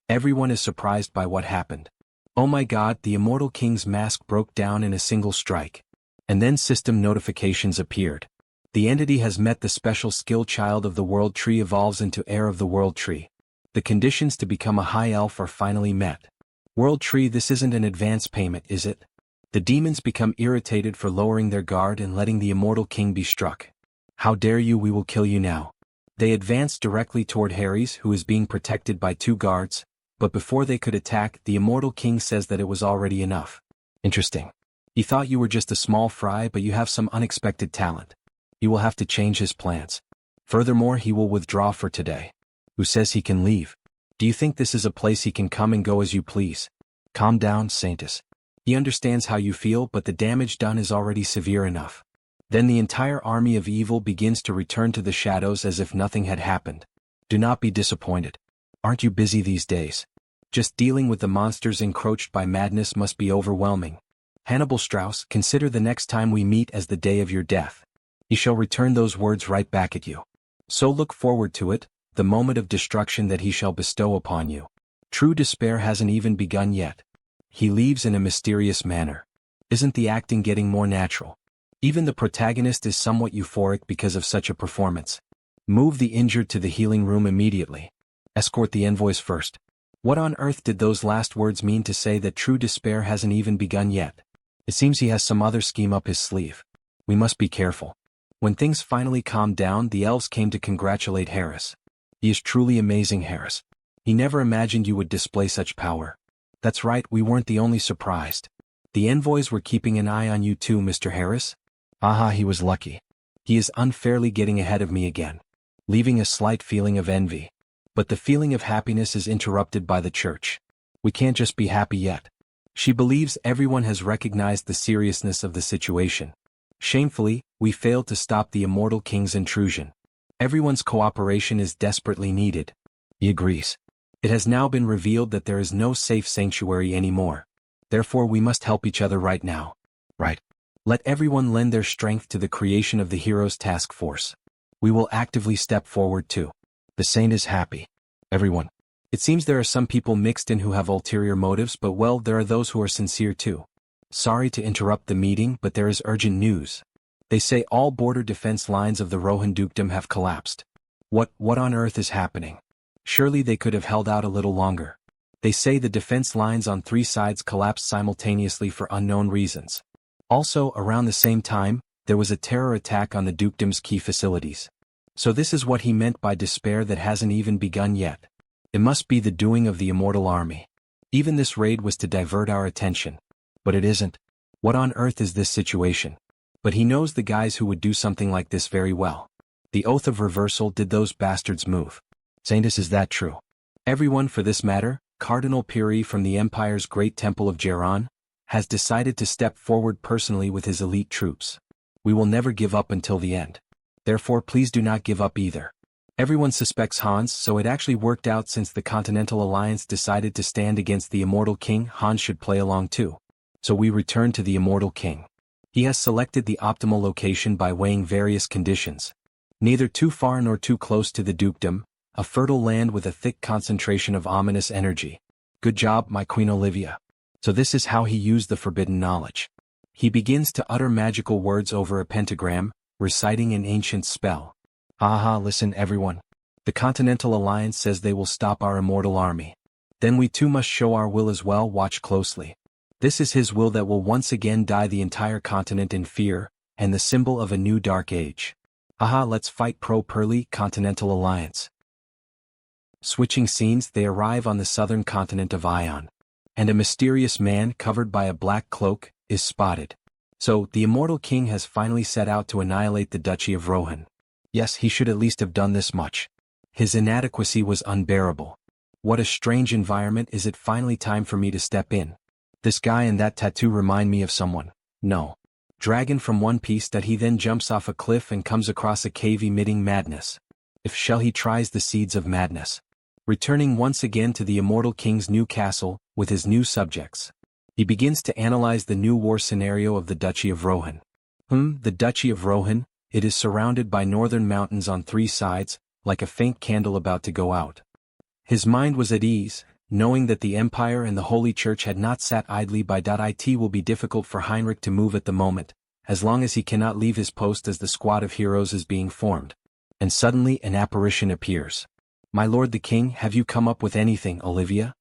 Everyone is surprised by what happened. Oh my god, the immortal king's mask broke down in a single strike. And then system notifications appeared. The entity has met the special skill child of the world tree evolves into heir of the world tree. The conditions to become a high elf are finally met. World tree, this isn't an advance payment, is it? The demons become irritated for lowering their guard and letting the immortal king be struck. How dare you, we will kill you now. They advance directly toward Harry's, who is being protected by 2 guards, but before they could attack, the immortal king says that it was already enough. Interesting. He thought you were just a small fry, but you have some unexpected talent. He will have to change his plans. Furthermore, he will withdraw for today. Who says he can leave? Do you think this is a place he can come and go as you please? Calm down, Saintus. He understands how you feel, but the damage done is already severe enough. Then the entire army of evil begins to return to the shadows as if nothing had happened. Do not be disappointed. Aren't you busy these days? Just dealing with the monsters encroached by madness must be overwhelming. Hannibal Strauss, consider the next time we meet as the day of your death. He shall return those words right back at you. So look forward to it, the moment of destruction that he shall bestow upon you. True despair hasn't even begun yet. He leaves in a mysterious manner. Isn't the acting getting more natural? Even the protagonist is somewhat euphoric because of such a performance. Move the injured to the healing room immediately. Escort the envoys first. What on earth did those last words mean to say that true despair hasn't even begun yet? It seems he has some other scheme up his sleeve. We must be careful. When things finally calmed down, the elves came to congratulate Harris. He is truly amazing, Harris. He never imagined you would display such power. That's right, we weren't the only surprised. The envoys were keeping an eye on you too, Mr. Harris. Aha, he was lucky. He is unfairly getting ahead of me again, leaving a slight feeling of envy. But the feeling of happiness is interrupted by the church. We can't just be happy yet. She believes everyone has recognized the seriousness of the situation. Shamefully, we failed to stop the immortal king's intrusion. Everyone's cooperation is desperately needed. He agrees. It has now been revealed that there is no safe sanctuary anymore. Therefore we must help each other right now. Right. Let everyone lend their strength to the creation of the Heroes Task Force. We will actively step forward too. The saint is happy. Everyone. It seems there are some people mixed in who have ulterior motives, but well, there are those who are sincere too. Sorry to interrupt the meeting, but there is urgent news. They say all border defense lines of the Rohan Dukedom have collapsed. What on earth is happening? Surely they could have held out a little longer. They say the defense lines on 3 sides collapsed simultaneously for unknown reasons. Also, around the same time, there was a terror attack on the dukedom's key facilities. So this is what he meant by despair that hasn't even begun yet. It must be the doing of the immortal army. Even this raid was to divert our attention. But it isn't. What on earth is this situation? But he knows the guys who would do something like this very well. The oath of reversal, did those bastards move? Saintus, is that true? Everyone, for this matter, Cardinal Piri from the Empire's great temple of Geron, has decided to step forward personally with his elite troops. We will never give up until the end. Therefore please do not give up either. Everyone suspects Hans, so it actually worked out since the Continental Alliance decided to stand against the Immortal King. Hans should play along too. So we return to the Immortal King. He has selected the optimal location by weighing various conditions. Neither too far nor too close to the dukedom, a fertile land with a thick concentration of ominous energy. Good job, my Queen Olivia. So this is how he used the forbidden knowledge. He begins to utter magical words over a pentagram, reciting an ancient spell. Aha, listen everyone. The Continental Alliance says they will stop our immortal army. Then we too must show our will as well. Watch closely. This is his will that will once again dye the entire continent in fear, and the symbol of a new dark age. Aha, let's fight pro-Pearly Continental Alliance. Switching scenes, they arrive on the southern continent of Ion. And a mysterious man covered by a black cloak is spotted. So, the immortal king has finally set out to annihilate the Duchy of Rohan. Yes, he should at least have done this much. His inadequacy was unbearable. What a strange environment. Is it finally time for me to step in? This guy and that tattoo remind me of someone. No. Dragon from One Piece. That he then jumps off a cliff and comes across a cave emitting madness. If shall he tries the seeds of madness. returning once again to the immortal king's new castle, with his new subjects. He begins to analyze the new war scenario of the Duchy of Rohan. The Duchy of Rohan, it is surrounded by northern mountains on three sides, like a faint candle about to go out. His mind was at ease, knowing that the Empire and the Holy Church had not sat idly by. It will be difficult for Heinrich to move at the moment, as long as he cannot leave his post as the squad of heroes is being formed. And suddenly an apparition appears. My lord the king, have you come up with anything, Olivia?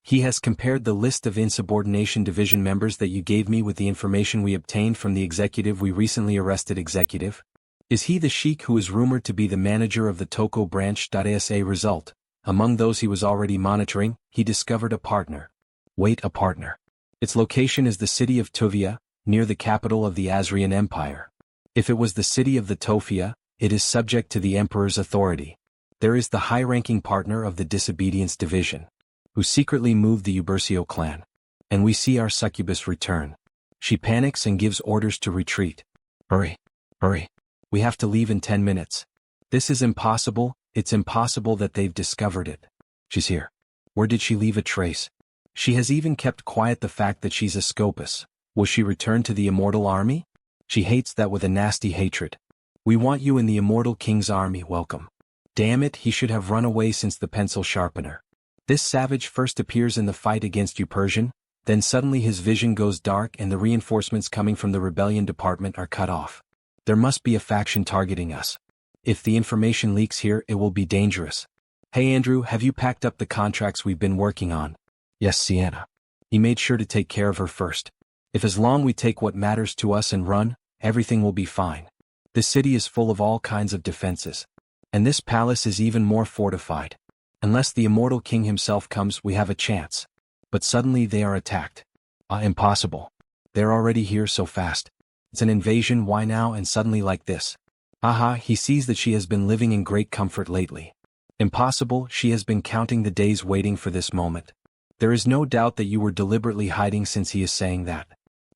He has compared the list of insubordination division members that you gave me with the information we obtained from the executive we recently arrested. Executive? Is he the sheik who is rumored to be the manager of the Toko branch? As a result, among those he was already monitoring, he discovered a partner. Wait, a partner. Its location is the city of Tuvia, near the capital of the Asrian Empire. If it was the city of the Tofia, it is subject to the emperor's authority. There is the high-ranking partner of the disobedience division, who secretly moved the Ubercio clan. And we see our succubus return. She panics and gives orders to retreat. Hurry. Hurry. We have to leave in 10 minutes. This is impossible, it's impossible that they've discovered it. She's here. Where did she leave a trace? She has even kept quiet the fact that she's a Scopus. Will she return to the immortal army? She hates that with a nasty hatred. We want you in the immortal king's army. Welcome. Damn it, he should have run away since the pencil sharpener. This savage first appears in the fight against Upersian, then suddenly his vision goes dark and the reinforcements coming from the rebellion department are cut off. There must be a faction targeting us. If the information leaks here, it will be dangerous. Hey Andrew, have you packed up the contracts we've been working on? Yes, Sienna. He made sure to take care of her first. If as long we take what matters to us and run, everything will be fine. This city is full of all kinds of defenses. And this palace is even more fortified. Unless the immortal king himself comes, we have a chance. But suddenly they are attacked. Impossible. They're already here so fast. It's an invasion, why now and suddenly like this? He sees that she has been living in great comfort lately. Impossible, she has been counting the days waiting for this moment. There is no doubt that you were deliberately hiding since he is saying that.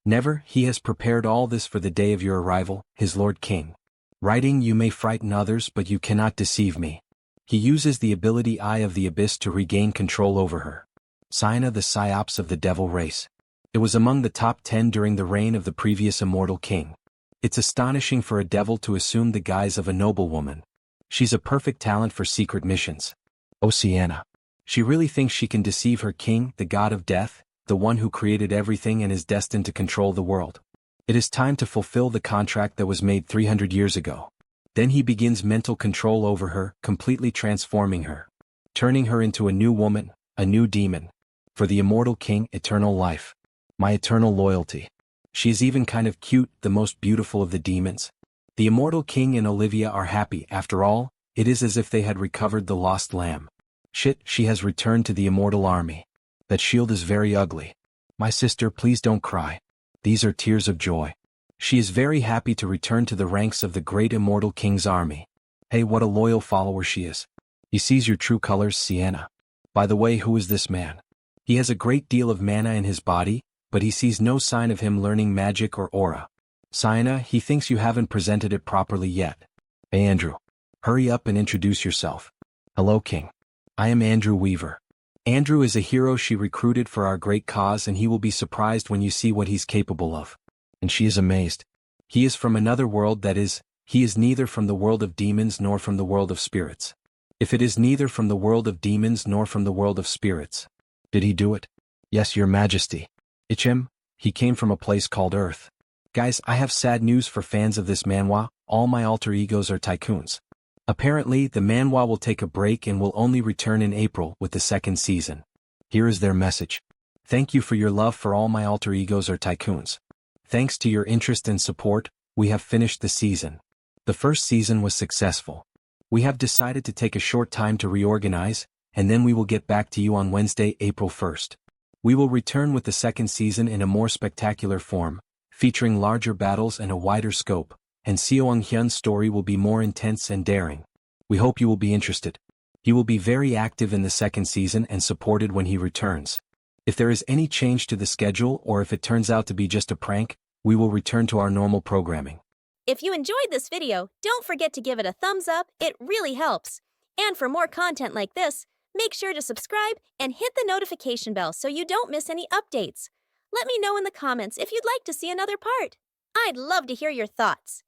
Never, he has prepared all this for the day of your arrival, his lord king. Writing, you may frighten others but you cannot deceive me. He uses the ability Eye of the Abyss to regain control over her. Sienna, the psyops of the devil race. It was among the top 10 during the reign of the previous immortal king. It's astonishing for a devil to assume the guise of a noblewoman. She's a perfect talent for secret missions. Oh Sienna. She really thinks she can deceive her king, the god of death, the one who created everything and is destined to control the world. It is time to fulfill the contract that was made 300 years ago. Then he begins mental control over her, completely transforming her. Turning her into a new woman, a new demon. For the immortal king, eternal life. My eternal loyalty. She is even kind of cute, the most beautiful of the demons. The immortal king and Olivia are happy. After all, it is as if they had recovered the lost lamb. Shit, she has returned to the immortal army. That shield is very ugly. My sister, please don't cry. These are tears of joy. She is very happy to return to the ranks of the great immortal king's army. Hey, what a loyal follower she is. He sees your true colors, Sienna. By the way, who is this man? He has a great deal of mana in his body, but he sees no sign of him learning magic or aura. Sienna, he thinks you haven't presented it properly yet. Hey Andrew. Hurry up and introduce yourself. Hello King. I am Andrew Weaver. Andrew is a hero she recruited for our great cause and he will be surprised when you see what he's capable of. And she is amazed. He is from another world, that is, he is neither from the world of demons nor from the world of spirits. If it is neither from the world of demons nor from the world of spirits. Did he do it? Yes, your majesty. Ichem, he came from a place called Earth. Guys, I have sad news for fans of this manhwa, all my alter egos are tycoons. Apparently, the manhwa will take a break and will only return in April with the second season. Here is their message. Thank you for your love for all my alter egos are tycoons. Thanks to your interest and support, we have finished the season. The first season was successful. We have decided to take a short time to reorganize, and then we will get back to you on Wednesday, April 1st. We will return with the second season in a more spectacular form, featuring larger battles and a wider scope, and Sunghyun's story will be more intense and daring. We hope you will be interested. He will be very active in the second season and supported when he returns. If there is any change to the schedule or if it turns out to be just a prank, we will return to our normal programming. If you enjoyed this video, don't forget to give it a thumbs up, it really helps. And for more content like this, Make sure to subscribe and hit the notification bell so you don't miss any updates. Let me know in the comments if you'd like to see another part. I'd love to hear your thoughts.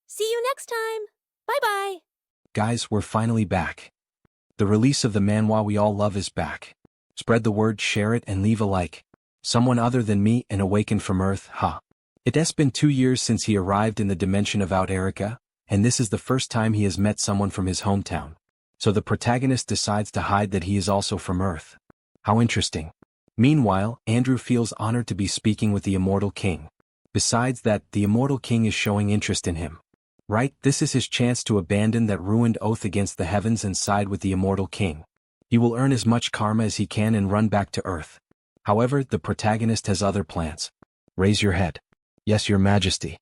See you next time. Bye-bye. Guys, we're finally back. The release of the manhwa we all love is back. Spread the word, share it, and leave a like. Someone other than me and awakened from Earth, huh? It has been 2 years since he arrived in the dimension of Out Erica, and this is the first time he has met someone from his hometown. So the protagonist decides to hide that he is also from Earth. How interesting. Meanwhile, Andrew feels honored to be speaking with the Immortal King. Besides that, the Immortal King is showing interest in him. Right, this is his chance to abandon that ruined oath against the heavens and side with the Immortal King. He will earn as much karma as he can and run back to Earth. However, the protagonist has other plans. Raise your head. Yes, your majesty.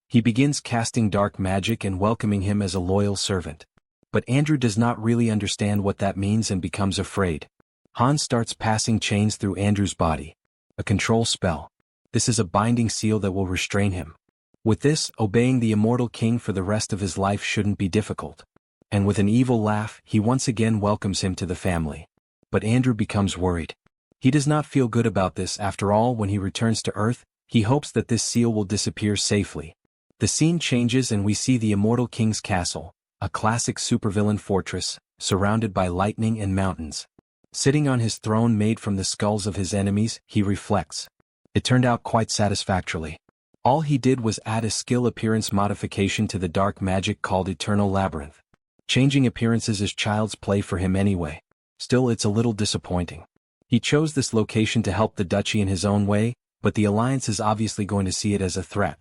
He begins casting dark magic and welcoming him as a loyal servant. But Andrew does not really understand what that means and becomes afraid. Hans starts passing chains through Andrew's body. A control spell. This is a binding seal that will restrain him. With this, obeying the Immortal King for the rest of his life shouldn't be difficult. And with an evil laugh, he once again welcomes him to the family. But Andrew becomes worried. He does not feel good about this. After all, when he returns to Earth, he hopes that this seal will disappear safely. The scene changes and we see the Immortal King's castle, a classic supervillain fortress, surrounded by lightning and mountains. Sitting on his throne made from the skulls of his enemies, he reflects. It turned out quite satisfactorily. All he did was add a skill appearance modification to the dark magic called Eternal Labyrinth. Changing appearances is child's play for him anyway. Still, it's a little disappointing. He chose this location to help the duchy in his own way, but the Alliance is obviously going to see it as a threat.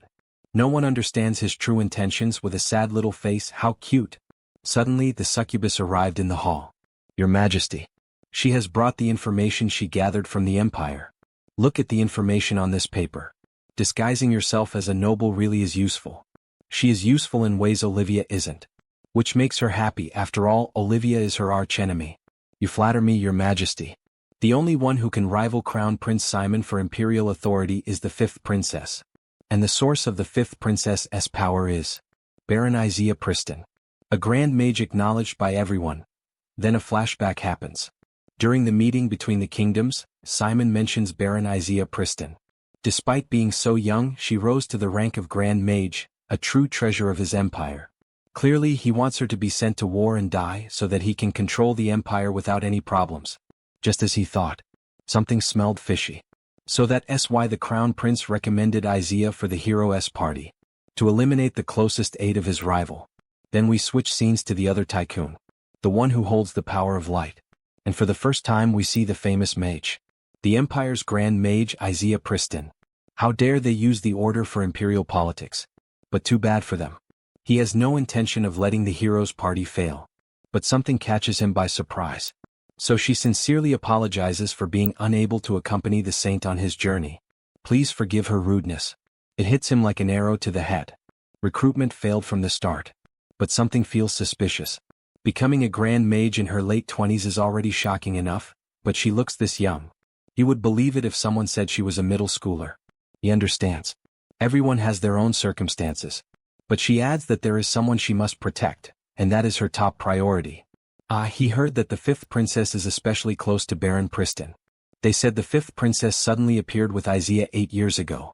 No one understands his true intentions. With a sad little face. How cute. Suddenly, the succubus arrived in the hall. Your Majesty. She has brought the information she gathered from the Empire. Look at the information on this paper. Disguising yourself as a noble really is useful. She is useful in ways Olivia isn't. Which makes her happy. After all, Olivia is her archenemy. You flatter me, Your Majesty. The only one who can rival Crown Prince Simon for imperial authority is the 5th princess. And the source of the 5th princess's power is Baron Isaiah Priston. A grand mage acknowledged by everyone. Then a flashback happens. During the meeting between the kingdoms, Simon mentions Baron Isaiah Priston. Despite being so young, she rose to the rank of Grand Mage, a true treasure of his empire. Clearly, he wants her to be sent to war and die so that he can control the empire without any problems. Just as he thought. Something smelled fishy. So that's why the Crown Prince recommended Isaiah for the hero's party. To eliminate the closest aide of his rival. Then we switch scenes to the other tycoon. The one who holds the power of light. And for the first time we see the famous mage. The Empire's Grand Mage Isaiah Priston. How dare they use the order for imperial politics. But too bad for them. He has no intention of letting the hero's party fail. But something catches him by surprise. So she sincerely apologizes for being unable to accompany the saint on his journey. Please forgive her rudeness. It hits him like an arrow to the head. Recruitment failed from the start. But something feels suspicious. Becoming a grand mage in her late 20s is already shocking enough, but she looks this young. He would believe it if someone said she was a middle schooler. He understands. Everyone has their own circumstances. But she adds that there is someone she must protect, and that is her top priority. He heard that the 5th princess is especially close to Baron Priston. They said the 5th princess suddenly appeared with Isaiah 8 years ago.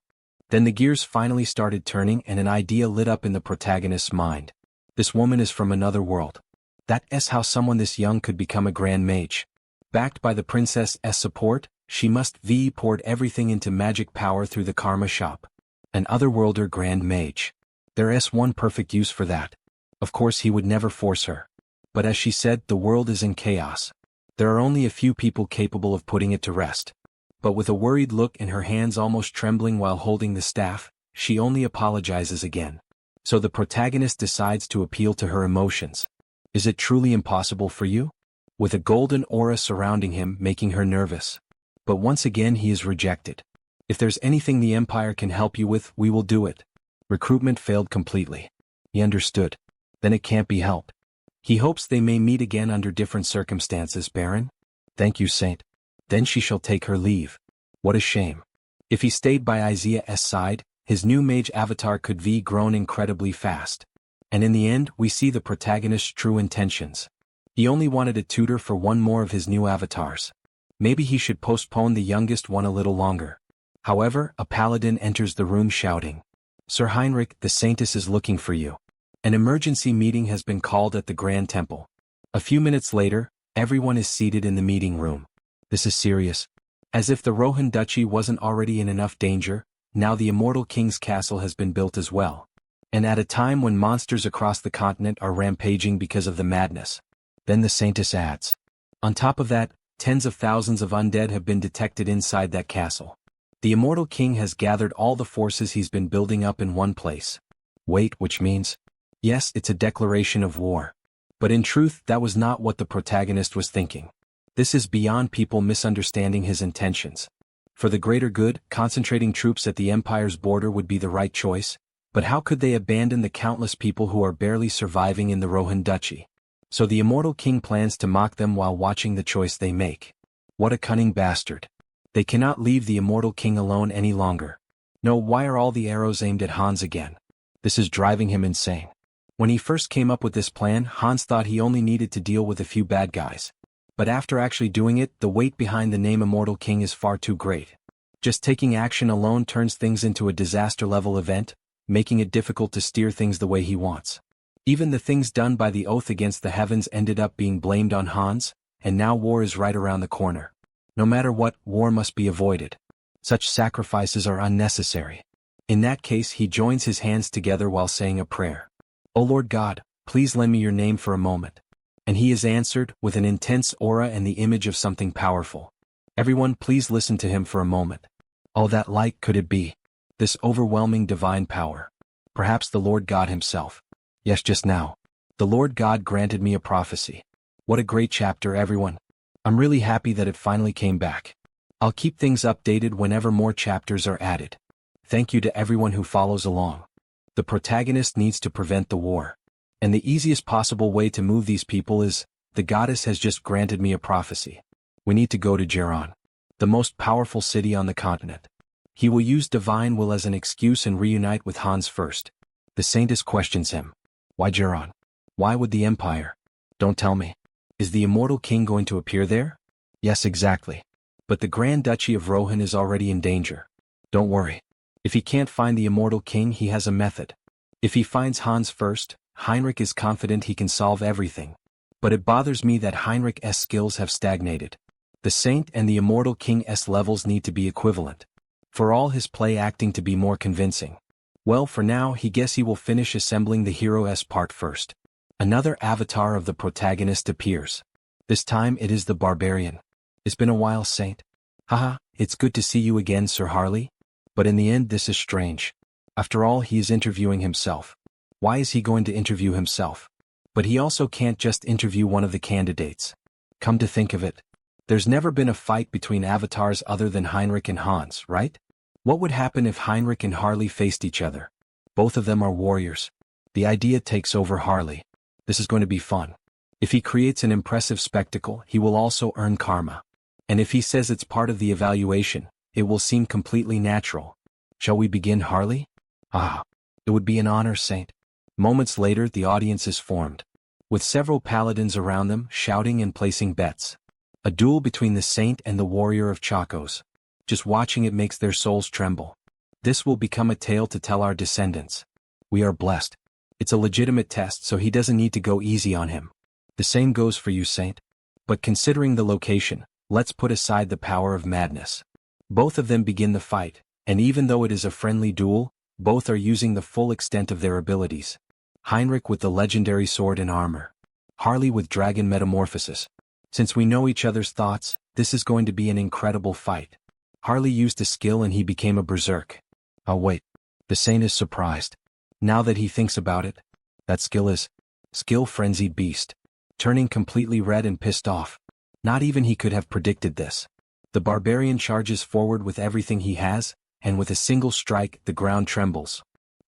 Then the gears finally started turning and an idea lit up in the protagonist's mind. This woman is from another world. That's how someone this young could become a grand mage. Backed by the princess's support, she must have poured everything into magic power through the karma shop. An otherworlder grand mage. There's one perfect use for that. Of course he would never force her. But as she said, the world is in chaos. There are only a few people capable of putting it to rest. But with a worried look and her hands almost trembling while holding the staff, she only apologizes again. So the protagonist decides to appeal to her emotions. Is it truly impossible for you? With a golden aura surrounding him, making her nervous. But once again he is rejected. If there's anything the Empire can help you with, we will do it. Recruitment failed completely. He understood. Then it can't be helped. He hopes they may meet again under different circumstances, Baron. Thank you, Saint. Then she shall take her leave. What a shame. If he stayed by Isaiah's side, his new mage avatar could have grown incredibly fast. And in the end, we see the protagonist's true intentions. He only wanted a tutor for one more of his new avatars. Maybe he should postpone the youngest one a little longer. However, a paladin enters the room shouting, "Sir Heinrich, the Saintess is looking for you. An emergency meeting has been called at the Grand Temple." A few minutes later, everyone is seated in the meeting room. This is serious. As if the Rohan Duchy wasn't already in enough danger, now the Immortal King's castle has been built as well. And at a time when monsters across the continent are rampaging because of the madness. Then the Saintess adds. On top of that, tens of thousands of undead have been detected inside that castle. The Immortal King has gathered all the forces he's been building up in one place. Wait, which means? Yes, it's a declaration of war. But in truth, that was not what the protagonist was thinking. This is beyond people misunderstanding his intentions. For the greater good, concentrating troops at the Empire's border would be the right choice, but how could they abandon the countless people who are barely surviving in the Rohan Duchy? So the Immortal King plans to mock them while watching the choice they make. What a cunning bastard. They cannot leave the Immortal King alone any longer. No, why are all the arrows aimed at Hans again? This is driving him insane. When he first came up with this plan, Hans thought he only needed to deal with a few bad guys. But after actually doing it, the weight behind the name Immortal King is far too great. Just taking action alone turns things into a disaster-level event, making it difficult to steer things the way he wants. Even the things done by the oath against the heavens ended up being blamed on Hans, and now war is right around the corner. No matter what, war must be avoided. Such sacrifices are unnecessary. In that case, he joins his hands together while saying a prayer. "O Lord God, please lend me your name for a moment." And he is answered, with an intense aura and the image of something powerful. Everyone please listen to him for a moment. Oh, that light, could it be? This overwhelming divine power. Perhaps the Lord God himself. Yes, just now. The Lord God granted me a prophecy. What a great chapter, everyone. I'm really happy that it finally came back. I'll keep things updated whenever more chapters are added. Thank you to everyone who follows along. The protagonist needs to prevent the war. And the easiest possible way to move these people is, the goddess has just granted me a prophecy. We need to go to Geron, the most powerful city on the continent. He will use divine will as an excuse and reunite with Hans first. The Saintess questions him. Why Geron? Why would the Empire? Don't tell me. Is the Immortal King going to appear there? Yes, exactly. But the Grand Duchy of Rohan is already in danger. Don't worry. If he can't find the Immortal King, he has a method. If he finds Hans first, Heinrich is confident he can solve everything. But it bothers me that Heinrich's skills have stagnated. The Saint and the Immortal King's levels need to be equivalent. For all his play acting to be more convincing. Well, for now, he guess he will finish assembling the hero's part first. Another avatar of the protagonist appears. This time it is the barbarian. It's been a while, Saint. Haha, it's good to see you again, Sir Harley. But in the end, this is strange. After all, he is interviewing himself. Why is he going to interview himself? But he also can't just interview one of the candidates. Come to think of it, there's never been a fight between avatars other than Heinrich and Hans, right? What would happen if Heinrich and Harley faced each other? Both of them are warriors. The idea takes over Harley. This is going to be fun. If he creates an impressive spectacle, he will also earn karma. And if he says it's part of the evaluation, it will seem completely natural. Shall we begin, Harley? Ah, it would be an honor, Saint. Moments later, the audience is formed, with several paladins around them shouting and placing bets. A duel between the Saint and the warrior of Chacos. Just watching it makes their souls tremble. This will become a tale to tell our descendants. We are blessed. It's a legitimate test, so he doesn't need to go easy on him. The same goes for you, Saint. But considering the location, let's put aside the power of madness. Both of them begin the fight, and even though it is a friendly duel, both are using the full extent of their abilities. Heinrich with the legendary sword and armor. Harley with dragon metamorphosis. Since we know each other's thoughts, this is going to be an incredible fight. Harley used a skill and he became a berserk. Oh wait. The Saint is surprised. Now that he thinks about it, that skill is skill frenzied beast. Turning completely red and pissed off. Not even he could have predicted this. The barbarian charges forward with everything he has, and with a single strike, the ground trembles.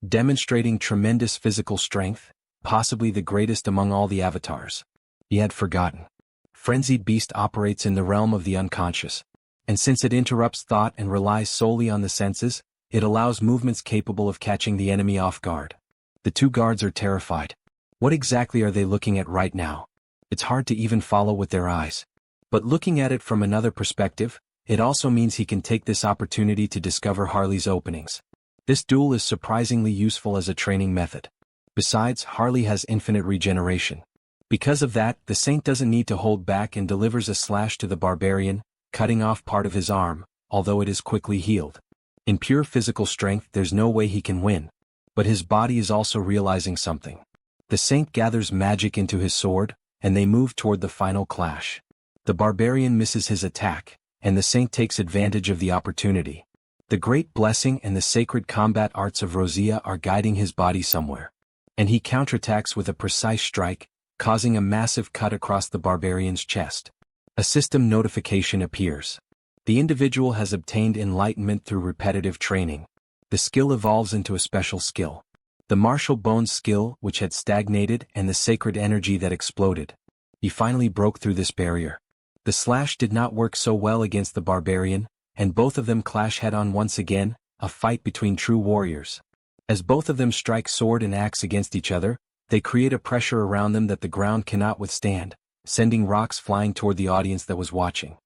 Demonstrating tremendous physical strength, possibly the greatest among all the avatars. He had forgotten. Frenzied Beast operates in the realm of the unconscious. And since it interrupts thought and relies solely on the senses, it allows movements capable of catching the enemy off guard. The two guards are terrified. What exactly are they looking at right now? It's hard to even follow with their eyes. But looking at it from another perspective, it also means he can take this opportunity to discover Harley's openings. This duel is surprisingly useful as a training method. Besides, Harley has infinite regeneration. Because of that, the Saint doesn't need to hold back and delivers a slash to the barbarian, cutting off part of his arm, although it is quickly healed. In pure physical strength, there's no way he can win. But his body is also realizing something. The Saint gathers magic into his sword, and they move toward the final clash. The barbarian misses his attack, and the Saint takes advantage of the opportunity. The great blessing and the sacred combat arts of Rosea are guiding his body somewhere. And he counterattacks with a precise strike, causing a massive cut across the barbarian's chest. A system notification appears. The individual has obtained enlightenment through repetitive training. The skill evolves into a special skill. The martial bones skill, which had stagnated, and the sacred energy that exploded. He finally broke through this barrier. The slash did not work so well against the barbarian, and both of them clash head-on once again, a fight between true warriors. As both of them strike sword and axe against each other, they create a pressure around them that the ground cannot withstand, sending rocks flying toward the audience that was watching.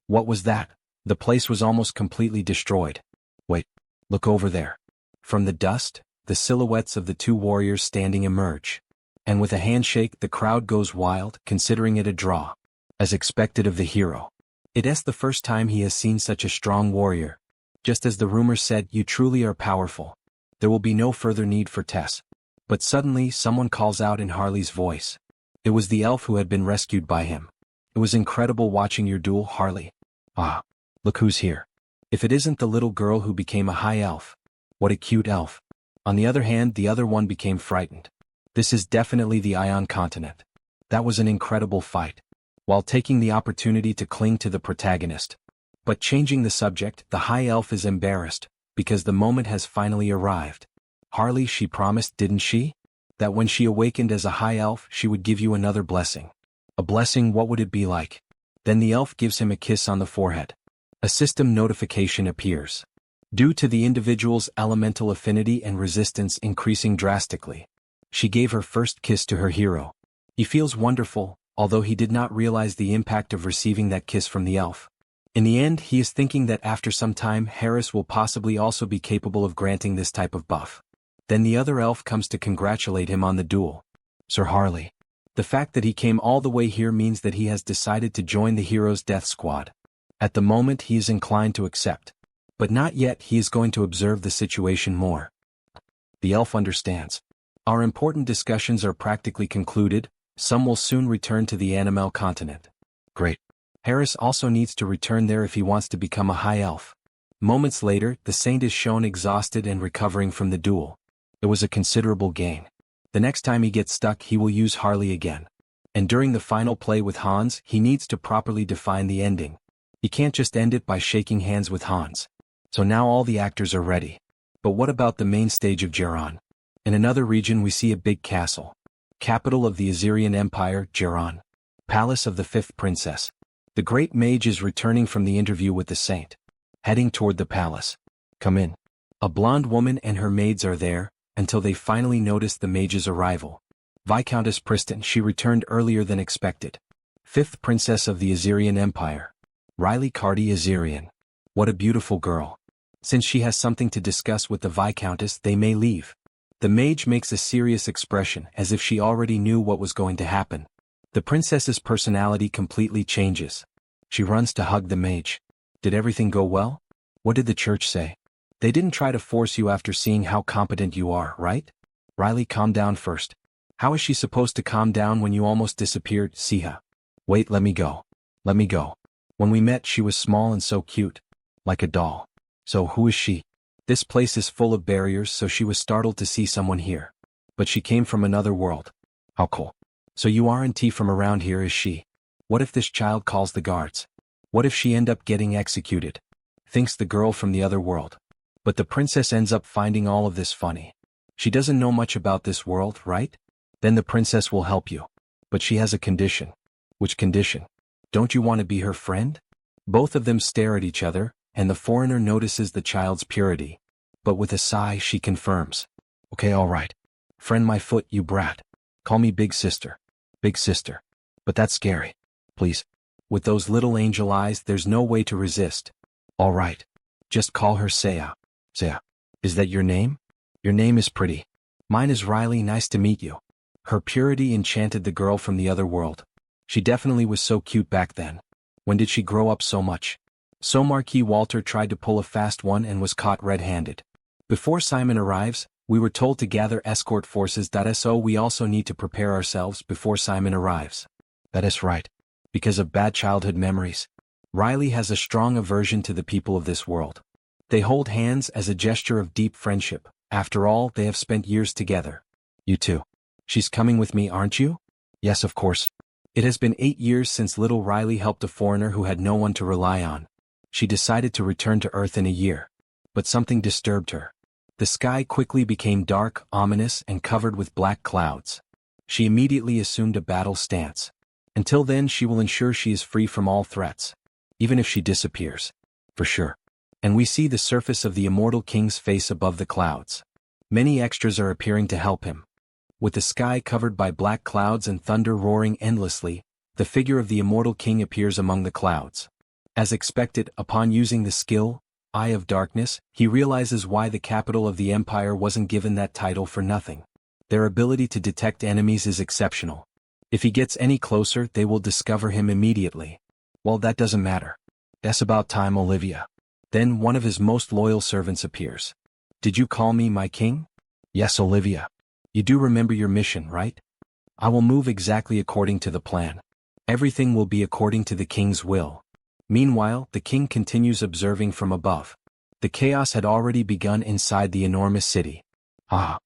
What was that? The place was almost completely destroyed. Wait, look over there. From the dust, the silhouettes of the two warriors standing emerge. And with a handshake, the crowd goes wild, considering it a draw. As expected of the hero. It's the first time he has seen such a strong warrior. Just as the rumor said, you truly are powerful. There will be no further need for tests. But suddenly someone calls out in Harley's voice. It was the elf who had been rescued by him. It was incredible watching your duel, Harley. Ah, look who's here. If it isn't the little girl who became a high elf. What a cute elf. On the other hand, the other one became frightened. This is definitely the Ion continent. That was an incredible fight. While taking the opportunity to cling to the protagonist. But changing the subject, the high elf is embarrassed, because the moment has finally arrived. Harley, she promised, didn't she? That when she awakened as a high elf, she would give you another blessing. A blessing, what would it be like? Then the elf gives him a kiss on the forehead. A system notification appears. Due to the individual's elemental affinity and resistance increasing drastically. She gave her first kiss to her hero. He feels wonderful, although he did not realize the impact of receiving that kiss from the elf. In the end, he is thinking that after some time, Harris will possibly also be capable of granting this type of buff. Then the other elf comes to congratulate him on the duel. Sir Harley. The fact that he came all the way here means that he has decided to join the hero's death squad. At the moment, he is inclined to accept. But not yet, he is going to observe the situation more. The elf understands. Our important discussions are practically concluded. Some will soon return to the Animal continent. Great. Harris also needs to return there if he wants to become a high elf. Moments later, the Saint is shown exhausted and recovering from the duel. It was a considerable gain. The next time he gets stuck, he will use Harley again. And during the final play with Hans, he needs to properly define the ending. He can't just end it by shaking hands with Hans. So now all the actors are ready. But what about the main stage of Geron? In another region we see a big castle. Capital of the Assyrian Empire, Geron. Palace of the fifth princess. The great mage is returning from the interview with the saint. Heading toward the palace. Come in. A blonde woman and her maids are there, until they finally notice the mage's arrival. Viscountess Pristin, she returned earlier than expected. Fifth princess of the Assyrian Empire. Riley Cardi Assyrian. What a beautiful girl. Since she has something to discuss with the Viscountess, they may leave. The mage makes a serious expression as if she already knew what was going to happen. The princess's personality completely changes. She runs to hug the mage. Did everything go well? What did the church say? They didn't try to force you after seeing how competent you are, right? Riley, calm down first. How is she supposed to calm down when you almost disappeared, Siha? Wait, let me go. Let me go. When we met, she was small and so cute. Like a doll. So who is she? This place is full of barriers, so she was startled to see someone here. But she came from another world. How cool. So you aren't from around here, is she? What if this child calls the guards? What if she end up getting executed? Thinks the girl from the other world. But the princess ends up finding all of this funny. She doesn't know much about this world, right? Then the princess will help you. But she has a condition. Which condition? Don't you want to be her friend? Both of them stare at each other, and the foreigner notices the child's purity. But with a sigh she confirms. Okay, all right. Friend my foot, you brat. Call me big sister. Big sister. But that's scary. Please. With those little angel eyes, there's no way to resist. All right. Just call her Saya. Saya. Is that your name? Your name is pretty. Mine is Riley, nice to meet you. Her purity enchanted the girl from the other world. She definitely was so cute back then. When did she grow up so much? So Marquis Walter tried to pull a fast one and was caught red-handed. Before Simon arrives, we were told to gather escort forces. So we also need to prepare ourselves before Simon arrives. That is right. Because of bad childhood memories. Riley has a strong aversion to the people of this world. They hold hands as a gesture of deep friendship. After all, they have spent years together. You too. She's coming with me, aren't you? Yes, of course. It has been 8 years since little Riley helped a foreigner who had no one to rely on. She decided to return to Earth in a year. But something disturbed her. The sky quickly became dark, ominous, and covered with black clouds. She immediately assumed a battle stance. Until then, she will ensure she is free from all threats. Even if she disappears. For sure. And we see the surface of the immortal king's face above the clouds. Many extras are appearing to help him. With the sky covered by black clouds and thunder roaring endlessly, the figure of the immortal king appears among the clouds. As expected, upon using the skill, Eye of Darkness, he realizes why the capital of the empire wasn't given that title for nothing. Their ability to detect enemies is exceptional. If he gets any closer, they will discover him immediately. Well, that doesn't matter. That's about time, Olivia. Then one of his most loyal servants appears. Did you call me my king? Yes, Olivia. You do remember your mission, right? I will move exactly according to the plan. Everything will be according to the king's will. Meanwhile, the king continues observing from above. The chaos had already begun inside the enormous city. I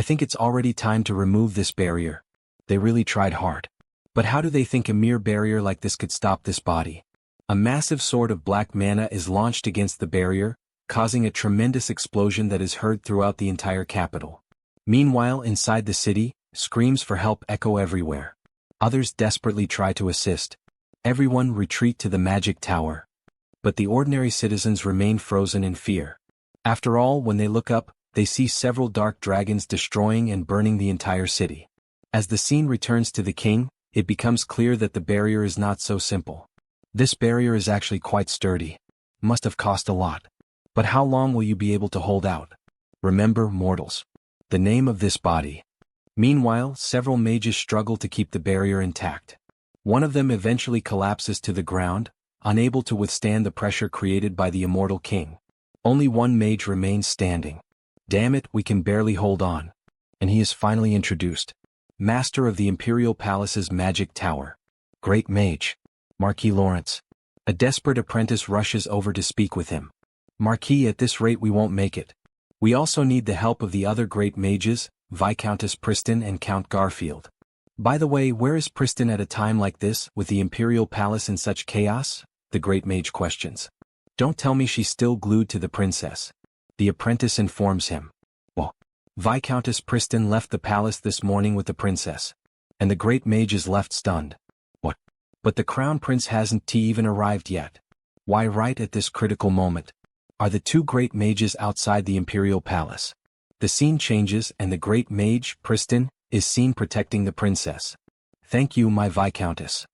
think it's already time to remove this barrier. They really tried hard. But how do they think a mere barrier like this could stop this body? A massive sword of black mana is launched against the barrier, causing a tremendous explosion that is heard throughout the entire capital. Meanwhile, inside the city, screams for help echo everywhere. Others desperately try to assist. Everyone retreat to the magic tower. But the ordinary citizens remain frozen in fear. After all, when they look up, they see several dark dragons destroying and burning the entire city. As the scene returns to the king, it becomes clear that the barrier is not so simple. This barrier is actually quite sturdy. Must have cost a lot. But how long will you be able to hold out? Remember, mortals. The name of this body. Meanwhile, several mages struggle to keep the barrier intact. One of them eventually collapses to the ground, unable to withstand the pressure created by the immortal king. Only one mage remains standing. Damn it, we can barely hold on. And he is finally introduced. Master of the Imperial Palace's magic tower. Great mage. Marquis Lawrence. A desperate apprentice rushes over to speak with him. Marquis, at this rate we won't make it. We also need the help of the other great mages, Viscountess Preston and Count Garfield. By the way, where is Preston at a time like this, with the Imperial Palace in such chaos? The great mage questions. Don't tell me she's still glued to the princess. The apprentice informs him. Well, Viscountess Preston left the palace this morning with the princess. And the great mage is left stunned. What? But the crown prince hasn't even arrived yet. Why, right at this critical moment are the two great mages outside the Imperial Palace. The scene changes and the great mage, Preston, is seen protecting the princess. Thank you, my Viscountess.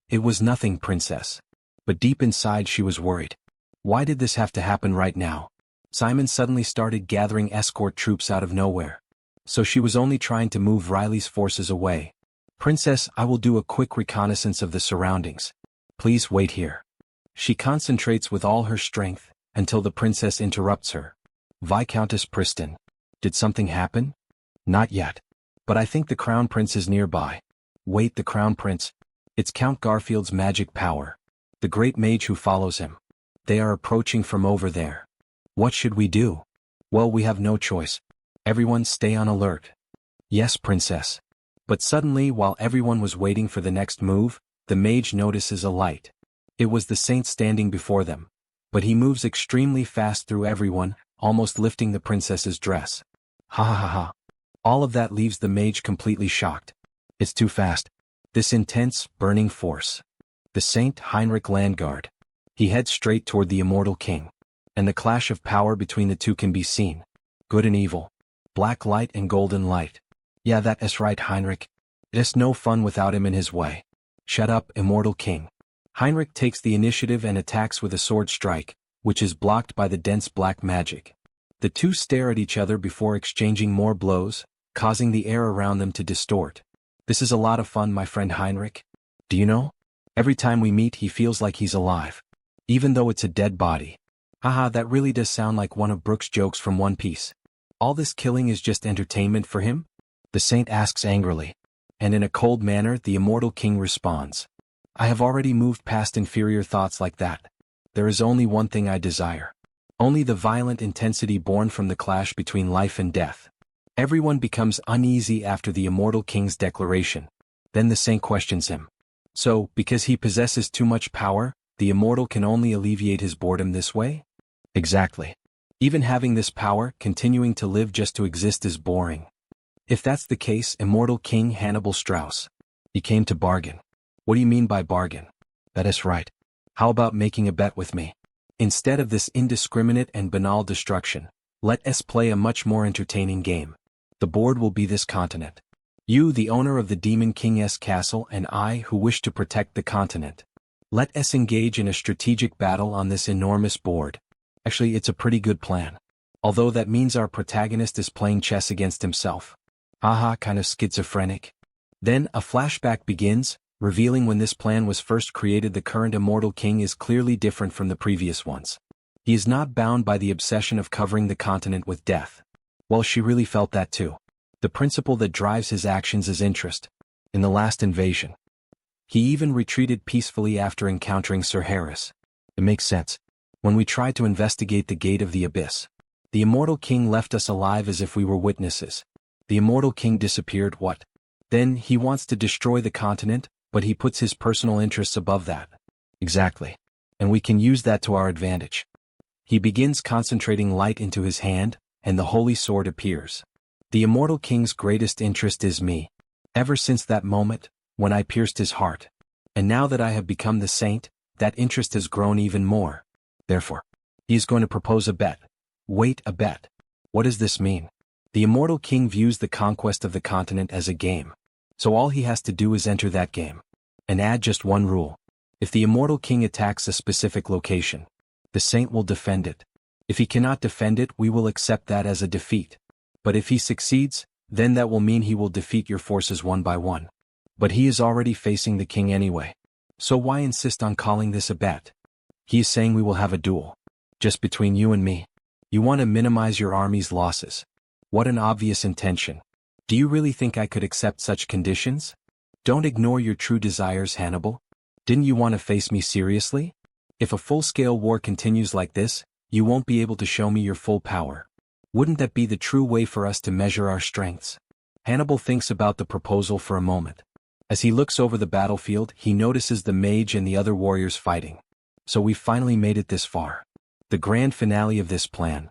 It was nothing, princess. But deep inside she was worried. Why did this have to happen right now? Simon suddenly started gathering escort troops out of nowhere. So she was only trying to move Riley's forces away. Princess, I will do a quick reconnaissance of the surroundings. Please wait here. She concentrates with all her strength, until the princess interrupts her. Viscountess Preston. Did something happen? Not yet. But I think the crown prince is nearby. Wait, the crown prince? It's Count Garfield's magic power. The great mage who follows him. They are approaching from over there. What should we do? Well, we have no choice. Everyone stay on alert. Yes, princess. But suddenly, while everyone was waiting for the next move, the mage notices a light. It was the saint standing before them. But he moves extremely fast through everyone, almost lifting the princess's dress. Ha ha ha ha. All of that leaves the mage completely shocked. It's too fast. This intense, burning force. The Saint Heinrich Landguard. He heads straight toward the immortal king. And the clash of power between the two can be seen. Good and evil. Black light and golden light. Yeah, that is right, Heinrich. It's no fun without him in his way. Shut up, immortal king. Heinrich takes the initiative and attacks with a sword strike, which is blocked by the dense black magic. The two stare at each other before exchanging more blows, causing the air around them to distort. This is a lot of fun, my friend Heinrich. Do you know? Every time we meet he feels like he's alive. Even though it's a dead body. Haha, that really does sound like one of Brooks' jokes from One Piece. All this killing is just entertainment for him? The saint asks angrily. And in a cold manner the immortal king responds. I have already moved past inferior thoughts like that. There is only one thing I desire. Only the violent intensity born from the clash between life and death. Everyone becomes uneasy after the immortal king's declaration. Then the saint questions him. So, because he possesses too much power, the immortal can only alleviate his boredom this way? Exactly. Even having this power, continuing to live just to exist is boring. If that's the case, immortal King Hannibal Strauss. He came to bargain. What do you mean by bargain? That is right. How about making a bet with me? Instead of this indiscriminate and banal destruction, let us play a much more entertaining game. The board will be this continent. You, the owner of the Demon King's castle, and I, who wish to protect the continent. Let us engage in a strategic battle on this enormous board. Actually, it's a pretty good plan. Although that means our protagonist is playing chess against himself. Haha, kind of schizophrenic. Then, a flashback begins, revealing when this plan was first created. The current immortal king is clearly different from the previous ones. He is not bound by the obsession of covering the continent with death. Well, she really felt that too. The principle that drives his actions is interest. In the last invasion, he even retreated peacefully after encountering Sir Harris. It makes sense. When we tried to investigate the Gate of the Abyss, the immortal king left us alive as if we were witnesses. The immortal king disappeared. What? Then he wants to destroy the continent, but he puts his personal interests above that. Exactly. And we can use that to our advantage. He begins concentrating light into his hand, and the holy sword appears. The immortal king's greatest interest is me. Ever since that moment, when I pierced his heart. And now that I have become the saint, that interest has grown even more. Therefore, he is going to propose a bet. Wait, a bet. What does this mean? The immortal king views the conquest of the continent as a game. So all he has to do is enter that game. And add just one rule. If the immortal king attacks a specific location, the saint will defend it. If he cannot defend it, we will accept that as a defeat. But if he succeeds, then that will mean he will defeat your forces one by one. But he is already facing the king anyway. So why insist on calling this a bet? He is saying we will have a duel. Just between you and me. You want to minimize your army's losses. What an obvious intention. Do you really think I could accept such conditions? Don't ignore your true desires, Hannibal. Didn't you want to face me seriously? If a full-scale war continues like this, you won't be able to show me your full power. Wouldn't that be the true way for us to measure our strengths? Hannibal thinks about the proposal for a moment. As he looks over the battlefield, he notices the mage and the other warriors fighting. So we finally made it this far. The grand finale of this plan.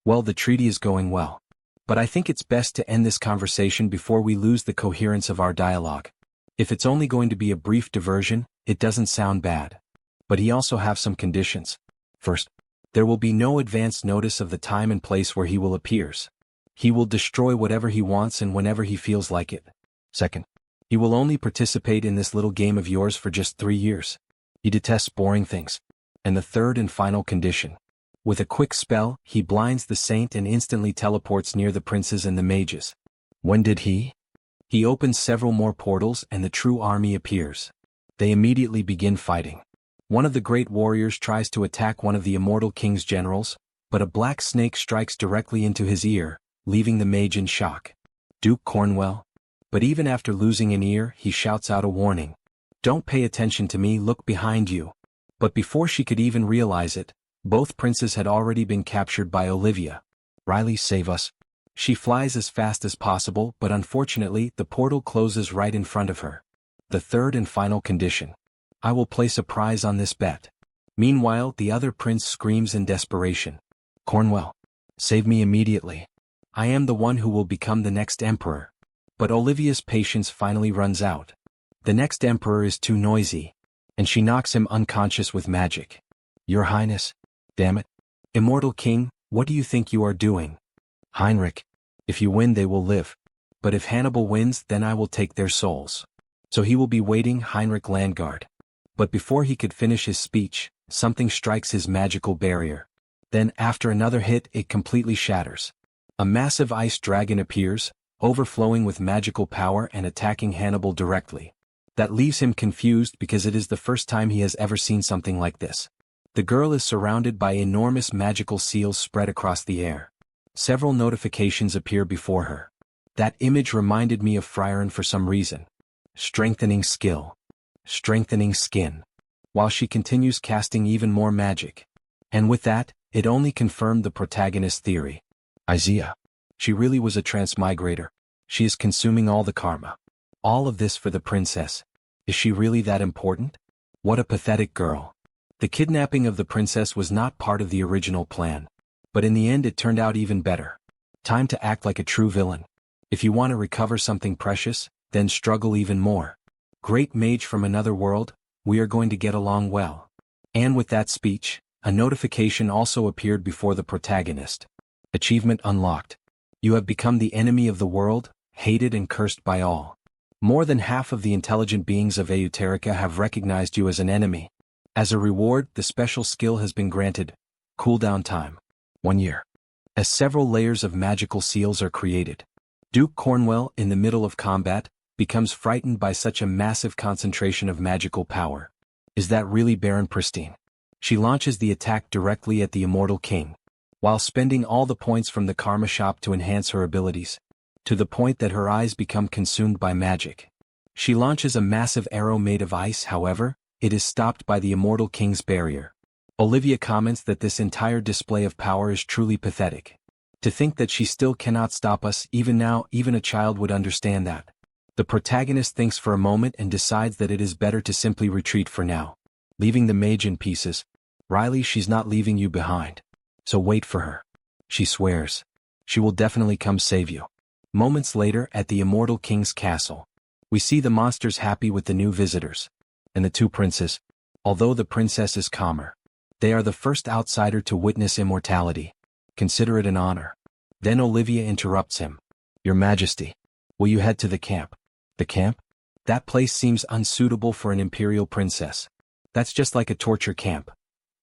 Well, the treaty is going well. But I think it's best to end this conversation before we lose the coherence of our dialogue. If it's only going to be a brief diversion, it doesn't sound bad. But he also have some conditions. First, there will be no advance notice of the time and place where he will appears. He will destroy whatever he wants and whenever he feels like it. Second, he will only participate in this little game of yours for just 3 years. He detests boring things. And the third and final condition. With a quick spell, he blinds the saint and instantly teleports near the princes and the mages. When did he? He opens several more portals and the true army appears. They immediately begin fighting. One of the great warriors tries to attack one of the immortal king's generals, but a black snake strikes directly into his ear, leaving the mage in shock. Duke Cornwell. But even after losing an ear, he shouts out a warning. Don't pay attention to me, look behind you. But before she could even realize it, both princes had already been captured by Olivia. Riley, save us. She flies as fast as possible, but unfortunately, the portal closes right in front of her. The third and final condition. I will place a prize on this bet. Meanwhile, the other prince screams in desperation. Cornwell, save me immediately. I am the one who will become the next emperor. But Olivia's patience finally runs out. The next emperor is too noisy. And she knocks him unconscious with magic. Your Highness. Damn it. Immortal King, what do you think you are doing? Heinrich. If you win they will live. But if Hannibal wins then I will take their souls. So he will be waiting Heinrich Landgard. But before he could finish his speech, something strikes his magical barrier. Then after another hit it completely shatters. A massive ice dragon appears, overflowing with magical power and attacking Hannibal directly. That leaves him confused because it is the first time he has ever seen something like this. The girl is surrounded by enormous magical seals spread across the air. Several notifications appear before her. That image reminded me of Frieren for some reason. Strengthening skill. Strengthening skin. While she continues casting even more magic. And with that, it only confirmed the protagonist theory. Isaiah. She really was a transmigrator. She is consuming all the karma. All of this for the princess. Is she really that important? What a pathetic girl. The kidnapping of the princess was not part of the original plan. But in the end it turned out even better. Time to act like a true villain. If you want to recover something precious, then struggle even more. Great mage from another world, we are going to get along well. And with that speech, a notification also appeared before the protagonist. Achievement unlocked. You have become the enemy of the world, hated and cursed by all. More than half of the intelligent beings of Euterica have recognized you as an enemy. As a reward, the special skill has been granted. Cooldown time. 1 year. As several layers of magical seals are created. Duke Cornwell, in the middle of combat, becomes frightened by such a massive concentration of magical power. Is that really Baron Pristine? She launches the attack directly at the Immortal King, while spending all the points from the Karma Shop to enhance her abilities, to the point that her eyes become consumed by magic. She launches a massive arrow made of ice, however, it is stopped by the Immortal King's barrier. Olivia comments that this entire display of power is truly pathetic. To think that she still cannot stop us even now, even a child would understand that. The protagonist thinks for a moment and decides that it is better to simply retreat for now. Leaving the mage in pieces. Riley, she's not leaving you behind. So wait for her. She swears. She will definitely come save you. Moments later at the Immortal King's castle. We see the monsters happy with the new visitors. And the two princes. Although the princess is calmer. They are the first outsider to witness immortality. Consider it an honor. Then Olivia interrupts him. Your Majesty. Will you head to the camp? The camp? That place seems unsuitable for an imperial princess. That's just like a torture camp.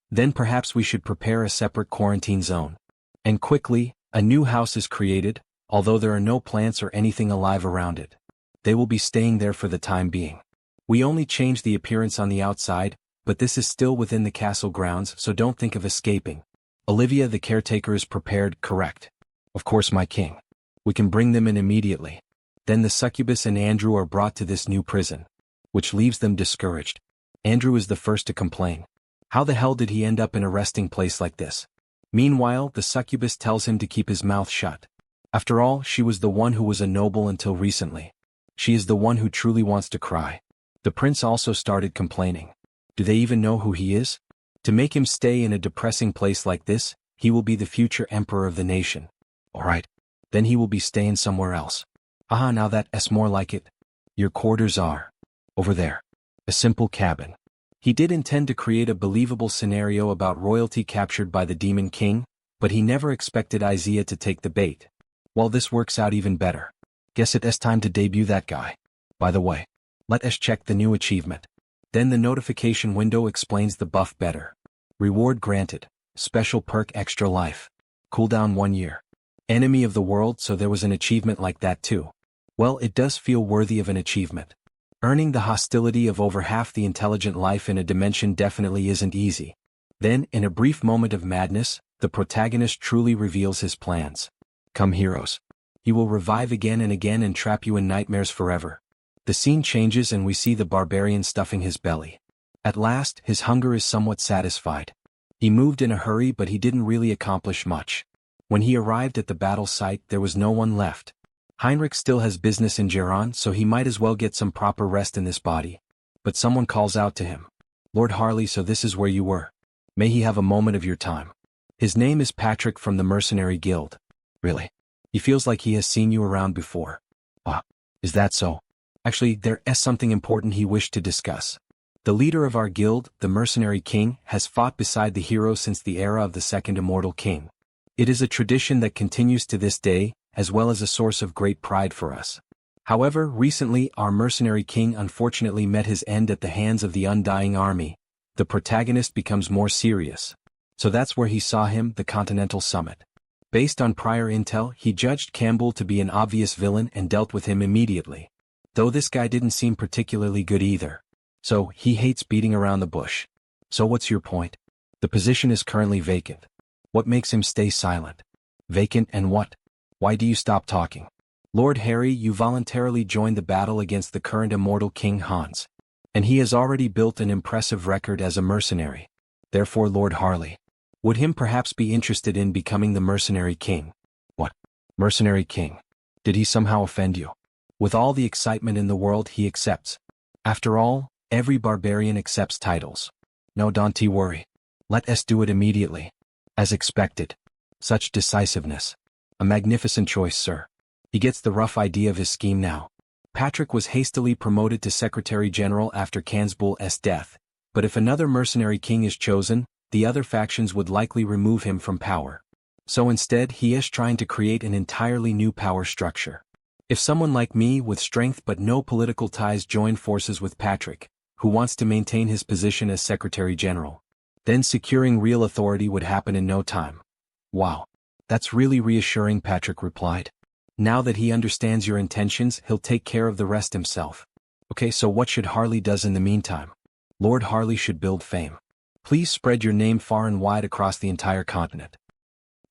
Then perhaps we should prepare a separate quarantine zone. And quickly, a new house is created, although there are no plants or anything alive around it. They will be staying there for the time being. We only change the appearance on the outside, but this is still within the castle grounds, so don't think of escaping. Olivia the caretaker is prepared, correct. Of course, my king. We can bring them in immediately. Then the succubus and Andrew are brought to this new prison, which leaves them discouraged. Andrew is the first to complain. How the hell did he end up in a resting place like this? Meanwhile, the succubus tells him to keep his mouth shut. After all, she was the one who was a noble until recently. She is the one who truly wants to cry. The prince also started complaining. Do they even know who he is? To make him stay in a depressing place like this, he will be the future emperor of the nation. Alright. Then he will be staying somewhere else. Aha, now that's more like it. Your quarters are over there. A simple cabin. He did intend to create a believable scenario about royalty captured by the Demon King, but he never expected Isaiah to take the bait. Well, this works out even better. Guess it's time to debut that guy. By the way, let us check the new achievement. Then the notification window explains the buff better. Reward granted. Special perk extra life. Cooldown 1 year. Enemy of the world, so there was an achievement like that too. Well, it does feel worthy of an achievement. Earning the hostility of over half the intelligent life in a dimension definitely isn't easy. Then, in a brief moment of madness, the protagonist truly reveals his plans. Come heroes. He will revive again and trap you in nightmares forever. The scene changes and we see the barbarian stuffing his belly. At last, his hunger is somewhat satisfied. He moved in a hurry, but he didn't really accomplish much. When he arrived at the battle site, there was no one left. Heinrich still has business in Geron, so he might as well get some proper rest in this body. But someone calls out to him. Lord Harley, so this is where you were. May he have a moment of your time. His name is Patrick from the Mercenary Guild. Really? He feels like he has seen you around before. Ah, is that so? Actually, there is something important he wished to discuss. The leader of our guild, the Mercenary King, has fought beside the hero since the era of the Second Immortal King. It is a tradition that continues to this day, as well as a source of great pride for us. However, recently our mercenary king unfortunately met his end at the hands of the undying army. The protagonist becomes more serious. So that's where he saw him, the Continental Summit. Based on prior intel, he judged Campbell to be an obvious villain and dealt with him immediately. Though this guy didn't seem particularly good either. So, he hates beating around the bush. So what's your point? The position is currently vacant. What makes him stay silent? Vacant and what? Why do you stop talking? Lord Harry, you voluntarily joined the battle against the current immortal King Hans. And he has already built an impressive record as a mercenary. Therefore Lord Harley would him perhaps be interested in becoming the mercenary king. What? Mercenary king? Did he somehow offend you? With all the excitement in the world he accepts. After all, every barbarian accepts titles. No, don't worry. Let us do it immediately. As expected. Such decisiveness. A magnificent choice, sir. He gets the rough idea of his scheme now. Patrick was hastily promoted to Secretary General after Cansbull's death, but if another mercenary king is chosen, the other factions would likely remove him from power. So instead he is trying to create an entirely new power structure. If someone like me with strength but no political ties join forces with Patrick, who wants to maintain his position as Secretary General, then securing real authority would happen in no time. Wow. That's really reassuring, Patrick replied. Now that he understands your intentions, he'll take care of the rest himself. Okay, so what should Harley does in the meantime? Lord Harley should build fame. Please spread your name far and wide across the entire continent.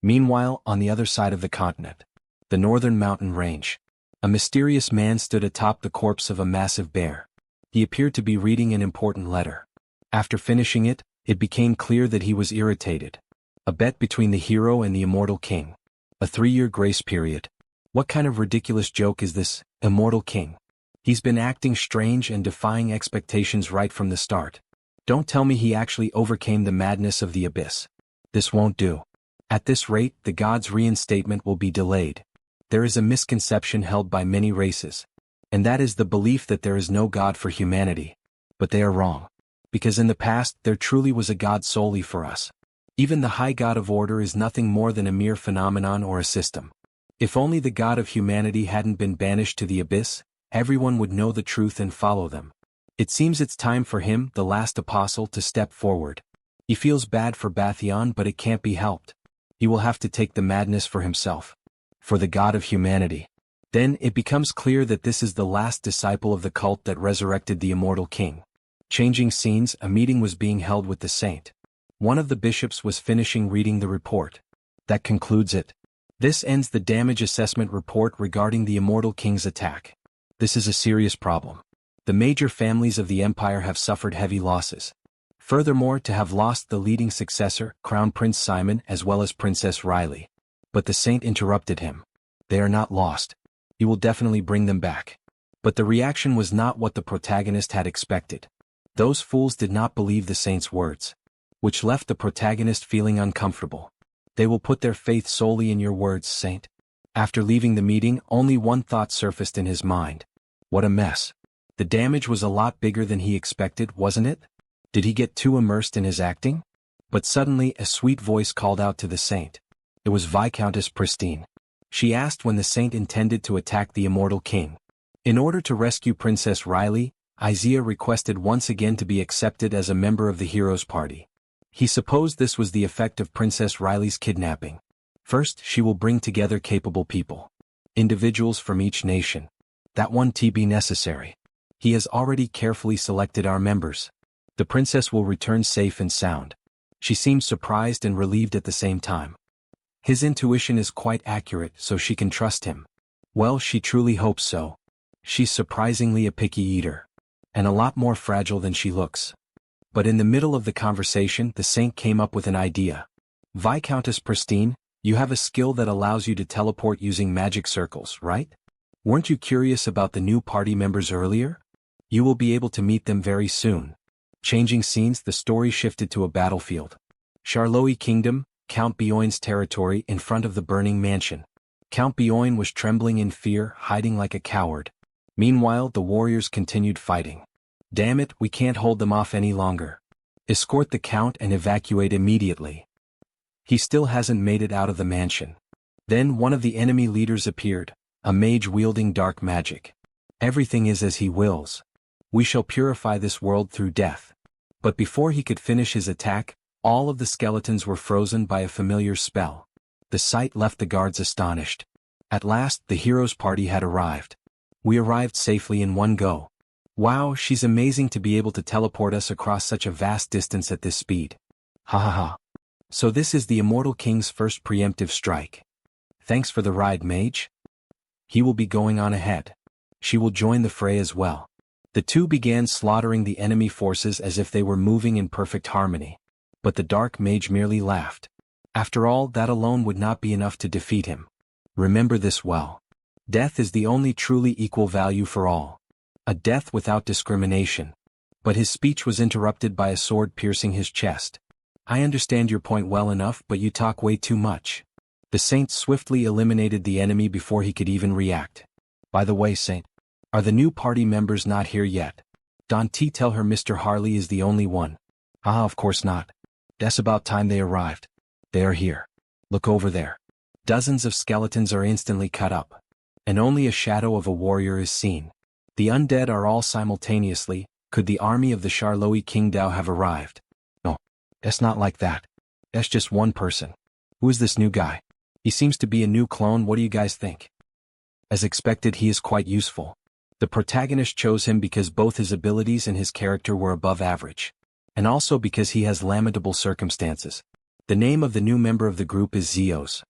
Meanwhile, on the other side of the continent, the northern mountain range, a mysterious man stood atop the corpse of a massive bear. He appeared to be reading an important letter. After finishing it, it became clear that he was irritated. A bet between the hero and the immortal king. A 3-year grace period. What kind of ridiculous joke is this, immortal king? He's been acting strange and defying expectations right from the start. Don't tell me he actually overcame the madness of the abyss. This won't do. At this rate, the god's reinstatement will be delayed. There is a misconception held by many races. And that is the belief that there is no god for humanity. But they are wrong. Because in the past, there truly was a god solely for us. Even the high god of order is nothing more than a mere phenomenon or a system. If only the god of humanity hadn't been banished to the abyss, everyone would know the truth and follow them. It seems it's time for him, the last apostle, to step forward. He feels bad for Bathion, but it can't be helped. He will have to take the madness for himself. For the god of humanity. Then it becomes clear that this is the last disciple of the cult that resurrected the immortal king. Changing scenes, a meeting was being held with the saint. One of the bishops was finishing reading the report. That concludes it. This ends the damage assessment report regarding the immortal king's attack. This is a serious problem. The major families of the empire have suffered heavy losses. Furthermore, to have lost the leading successor, Crown Prince Simon as well as Princess Riley. But the saint interrupted him. They are not lost. He will definitely bring them back. But the reaction was not what the protagonist had expected. Those fools did not believe the saint's words. Which left the protagonist feeling uncomfortable. They will put their faith solely in your words, saint. After leaving the meeting, only one thought surfaced in his mind. What a mess. The damage was a lot bigger than he expected, wasn't it? Did he get too immersed in his acting? But suddenly a sweet voice called out to the saint. It was Viscountess Pristine. She asked when the saint intended to attack the immortal king. In order to rescue Princess Riley, Isaiah requested once again to be accepted as a member of the hero's party. He supposed this was the effect of Princess Riley's kidnapping. First, she will bring together capable people. Individuals from each nation. That won't be necessary. He has already carefully selected our members. The princess will return safe and sound. She seems surprised and relieved at the same time. His intuition is quite accurate, so she can trust him. Well, she truly hopes so. She's surprisingly a picky eater. And a lot more fragile than she looks. But in the middle of the conversation, the saint came up with an idea. Viscountess Pristine, you have a skill that allows you to teleport using magic circles, right? Weren't you curious about the new party members earlier? You will be able to meet them very soon. Changing scenes, the story shifted to a battlefield. Charlois Kingdom, Count Bioin's territory in front of the burning mansion. Count Bioin was trembling in fear, hiding like a coward. Meanwhile, the warriors continued fighting. Damn it, we can't hold them off any longer. Escort the count and evacuate immediately. He still hasn't made it out of the mansion. Then one of the enemy leaders appeared, a mage wielding dark magic. Everything is as he wills. We shall purify this world through death. But before he could finish his attack, all of the skeletons were frozen by a familiar spell. The sight left the guards astonished. At last, the hero's party had arrived. We arrived safely in one go. Wow, she's amazing to be able to teleport us across such a vast distance at this speed. Ha ha ha. So this is the Immortal King's first preemptive strike. Thanks for the ride, mage. He will be going on ahead. She will join the fray as well. The two began slaughtering the enemy forces as if they were moving in perfect harmony. But the dark mage merely laughed. After all, that alone would not be enough to defeat him. Remember this well. Death is the only truly equal value for all. A death without discrimination. But his speech was interrupted by a sword piercing his chest. I understand your point well enough, but you talk way too much. The Saint swiftly eliminated the enemy before he could even react. By the way, Saint, are the new party members not here yet? Don't tell her Mr. Harley is the only one. Ah, of course not. That's about time they arrived. They are here. Look over there. Dozens of skeletons are instantly cut up. And only a shadow of a warrior is seen. The undead are all simultaneously. Could the army of the Charloi King Dao have arrived? No. That's not like that. That's just one person. Who is this new guy? He seems to be a new clone. What do you guys think? As expected, he is quite useful. The protagonist chose him because both his abilities and his character were above average. And also because he has lamentable circumstances. The name of the new member of the group is Zeos.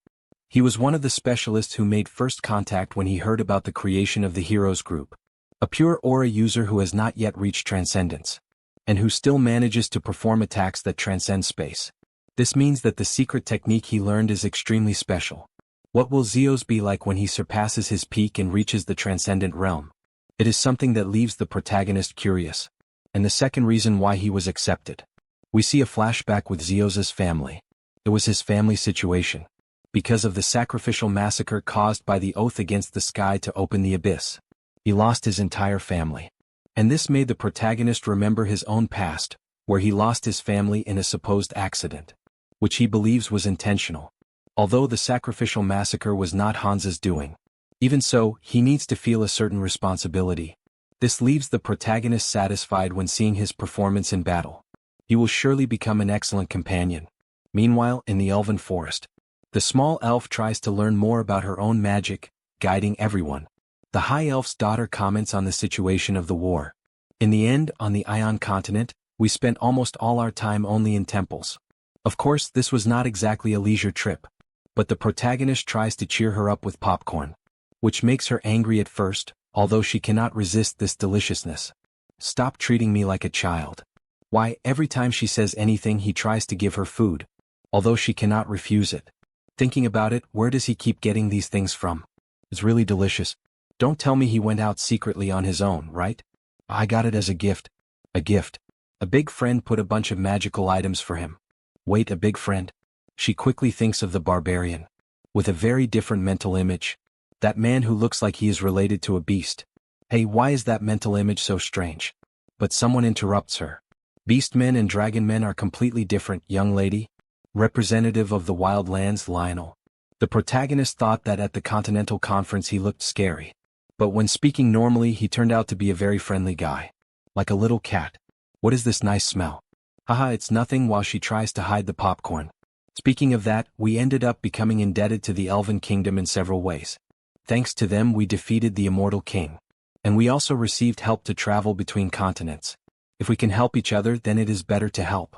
He was one of the specialists who made first contact when he heard about the creation of the Heroes group. A pure aura user who has not yet reached transcendence. And who still manages to perform attacks that transcend space. This means that the secret technique he learned is extremely special. What will Zeos be like when he surpasses his peak and reaches the transcendent realm? It is something that leaves the protagonist curious. And the second reason why he was accepted. We see a flashback with Zeos' family. It was his family situation. Because of the sacrificial massacre caused by the oath against the sky to open the abyss. He lost his entire family. And this made the protagonist remember his own past, where he lost his family in a supposed accident. Which he believes was intentional. Although the sacrificial massacre was not Hans's doing. Even so, he needs to feel a certain responsibility. This leaves the protagonist satisfied when seeing his performance in battle. He will surely become an excellent companion. Meanwhile, in the elven forest, the small elf tries to learn more about her own magic, guiding everyone. The high elf's daughter comments on the situation of the war. In the end, on the Ion continent, we spent almost all our time only in temples. Of course, this was not exactly a leisure trip. But the protagonist tries to cheer her up with popcorn. Which makes her angry at first, although she cannot resist this deliciousness. Stop treating me like a child. Why, every time she says anything he tries to give her food. Although she cannot refuse it. Thinking about it, where does he keep getting these things from? It's really delicious. Don't tell me he went out secretly on his own, right? I got it as a gift. A gift. A big friend put a bunch of magical items for him. Wait, a big friend? She quickly thinks of the barbarian. With a very different mental image. That man who looks like he is related to a beast. Hey, why is that mental image so strange? But someone interrupts her. Beastmen and dragonmen are completely different, young lady. Representative of the wild lands, Lionel. The protagonist thought that at the Continental Conference he looked scary. But when speaking normally he turned out to be a very friendly guy. Like a little cat. What is this nice smell? Haha, it's nothing, while she tries to hide the popcorn. Speaking of that, we ended up becoming indebted to the Elven Kingdom in several ways. Thanks to them we defeated the Immortal King. And we also received help to travel between continents. If we can help each other, then it is better to help.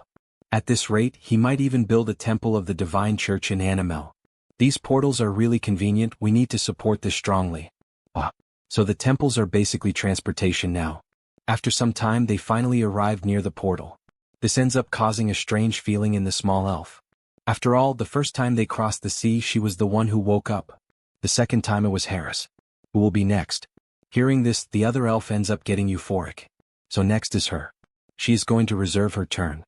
At this rate, he might even build a temple of the Divine Church in Animel. These portals are really convenient, we need to support this strongly. So the temples are basically transportation now. After some time they finally arrived near the portal. This ends up causing a strange feeling in the small elf. After all, the first time they crossed the sea she was the one who woke up. The second time it was Harris. Who will be next? Hearing this, the other elf ends up getting euphoric. So next is her. She is going to reserve her turn.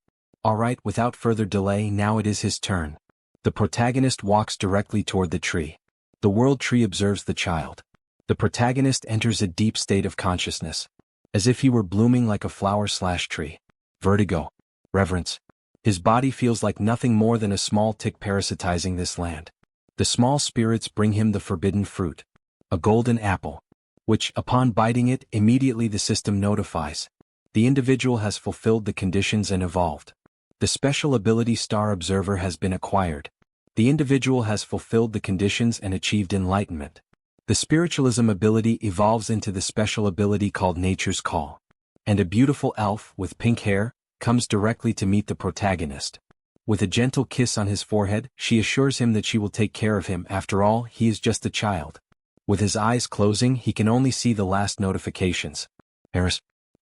Alright, without further delay, now it is his turn. The protagonist walks directly toward the tree. The world tree observes the child. The protagonist enters a deep state of consciousness. As if he were blooming like a flower/tree. Vertigo. Reverence. His body feels like nothing more than a small tick parasitizing this land. The small spirits bring him the forbidden fruit. A golden apple. which, upon biting it, immediately the system notifies. The individual has fulfilled the conditions and evolved. The special ability Star Observer has been acquired. The individual has fulfilled the conditions and achieved enlightenment. The spiritualism ability evolves into the special ability called Nature's Call. And a beautiful elf with pink hair comes directly to meet the protagonist. With a gentle kiss on his forehead, she assures him that she will take care of him. After all, he is just a child. With his eyes closing, he can only see the last notifications.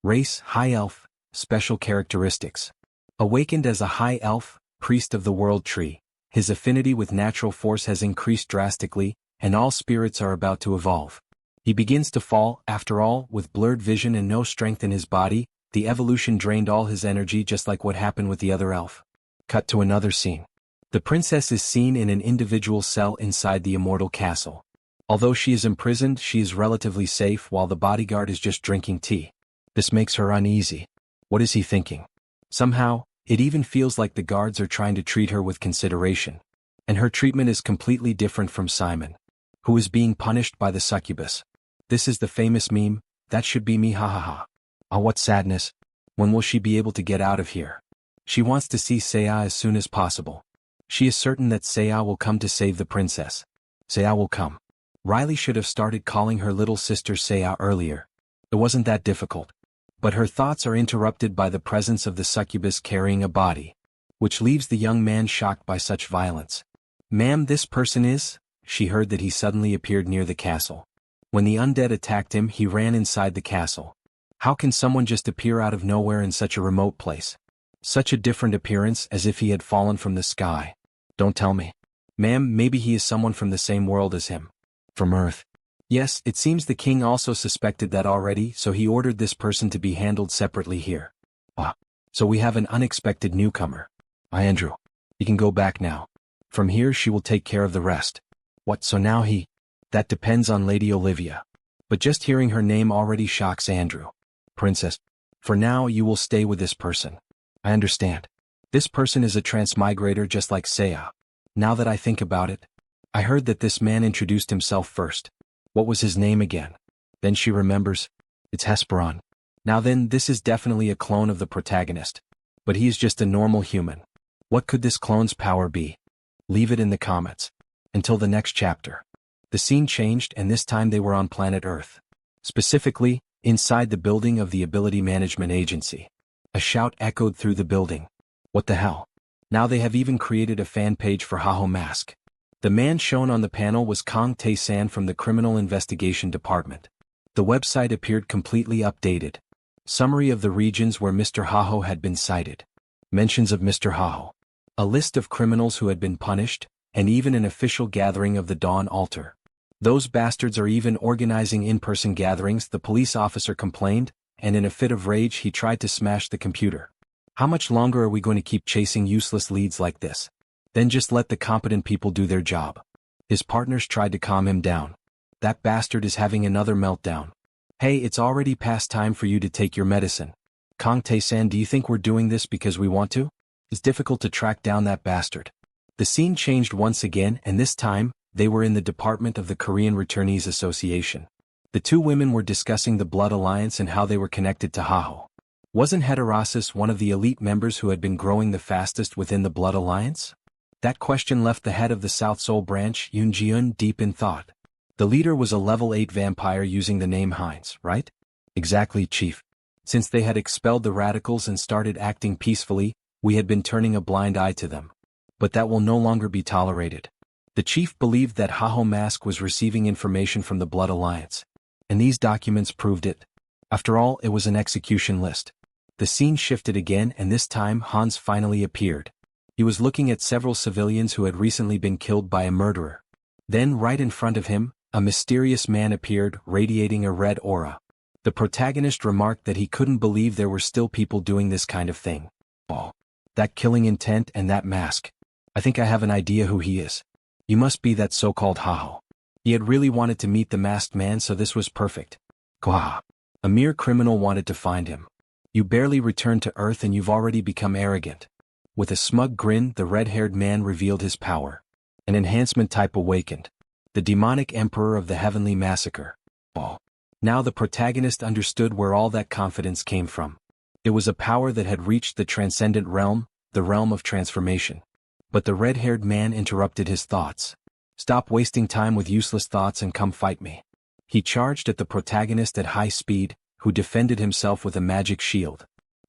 Race, High Elf, special characteristics. Awakened as a High Elf, priest of the World Tree, his affinity with natural force has increased drastically, and all spirits are about to evolve. He begins to fall. After all, with blurred vision and no strength in his body, the evolution drained all his energy, just like what happened with the other elf. Cut to another scene. The princess is seen in an individual cell inside the immortal castle. Although she is imprisoned, she is relatively safe while the bodyguard is just drinking tea. This makes her uneasy. What is he thinking? Somehow, it even feels like the guards are trying to treat her with consideration. And her treatment is completely different from Simon, who is being punished by the succubus. This is the famous meme, "That should be me, ha ha ha." Ah, what sadness. When will she be able to get out of here? She wants to see Seiya as soon as possible. She is certain that Seiya will come to save the princess. Seiya will come. Riley should have started calling her little sister Seiya earlier. It wasn't that difficult. But her thoughts are interrupted by the presence of the succubus carrying a body, which leaves the young man shocked by such violence. "Ma'am, this person is?" She heard that he suddenly appeared near the castle. When the undead attacked him, he ran inside the castle. How can someone just appear out of nowhere in such a remote place? Such a different appearance, as if he had fallen from the sky. Don't tell me. "Ma'am, maybe he is someone from the same world as him. From Earth." Yes, it seems the king also suspected that already, so he ordered this person to be handled separately here. Ah, so we have an unexpected newcomer. Andrew. He can go back now. From here she will take care of the rest. What, so now he? That depends on Lady Olivia. But just hearing her name already shocks Andrew. "Princess. For now you will stay with this person." I understand. This person is a transmigrator just like Seiya. Now that I think about it, I heard that this man introduced himself first. What was his name again? Then she remembers. It's Hesperon. Now then, this is definitely a clone of the protagonist. But he is just a normal human. What could this clone's power be? Leave it in the comments. Until the next chapter. The scene changed, and this time they were on planet Earth. Specifically, inside the building of the Ability Management Agency. A shout echoed through the building. What the hell? Now they have even created a fan page for Haho Mask. The man shown on the panel was Kong Tae-san from the Criminal Investigation Department. The website appeared completely updated. Summary of the regions where Mr. Haho had been cited. Mentions of Mr. Haho. A list of criminals who had been punished, and even an official gathering of the Dawn Altar. Those bastards are even organizing in-person gatherings, the police officer complained, and in a fit of rage he tried to smash the computer. How much longer are we going to keep chasing useless leads like this? Then just let the competent people do their job. His partners tried to calm him down. That bastard is having another meltdown. Hey, it's already past time for you to take your medicine. Kong Tae-san, do you think we're doing this because we want to? It's difficult to track down that bastard. The scene changed once again, and this time, they were in the department of the Korean Returnees Association. The two women were discussing the Blood Alliance and how they were connected to Haho. Wasn't Heterosis one of the elite members who had been growing the fastest within the Blood Alliance? That question left the head of the South Seoul branch, Yoon Ji-eun, deep in thought. The leader was a level 8 vampire using the name Heinz, right? Exactly, Chief. Since they had expelled the radicals and started acting peacefully, we had been turning a blind eye to them. But that will no longer be tolerated. The chief believed that Haho Mask was receiving information from the Blood Alliance. And these documents proved it. After all, it was an execution list. The scene shifted again, and this time Hans finally appeared. He was looking at several civilians who had recently been killed by a murderer. Then, right in front of him, a mysterious man appeared, radiating a red aura. The protagonist remarked that he couldn't believe there were still people doing this kind of thing. Oh, that killing intent and that mask. I think I have an idea who he is. You must be that so-called Haho. He had really wanted to meet the masked man, so this was perfect. Gah. A mere criminal wanted to find him. You barely returned to Earth and you've already become arrogant. With a smug grin, the red-haired man revealed his power. An enhancement type awakened. The demonic emperor of the heavenly massacre. Oh. Now the protagonist understood where all that confidence came from. It was a power that had reached the transcendent realm, the realm of transformation. But the red-haired man interrupted his thoughts. "Stop wasting time with useless thoughts and come fight me." He charged at the protagonist at high speed, who defended himself with a magic shield.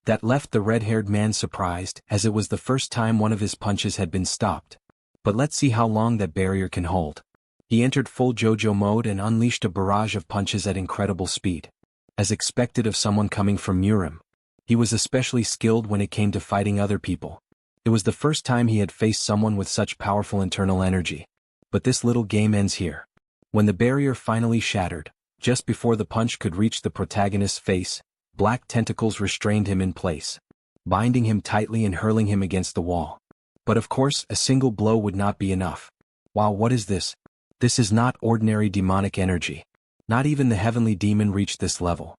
That left the red-haired man surprised, as it was the first time one of his punches had been stopped. But let's see how long that barrier can hold. He entered full JoJo mode and unleashed a barrage of punches at incredible speed. As expected of someone coming from Murim, he was especially skilled when it came to fighting other people. It was the first time he had faced someone with such powerful internal energy. But this little game ends here. When the barrier finally shattered, just before the punch could reach the protagonist's face, black tentacles restrained him in place, binding him tightly and hurling him against the wall. But of course, a single blow would not be enough. Wow, what is this? This is not ordinary demonic energy. Not even the heavenly demon reached this level.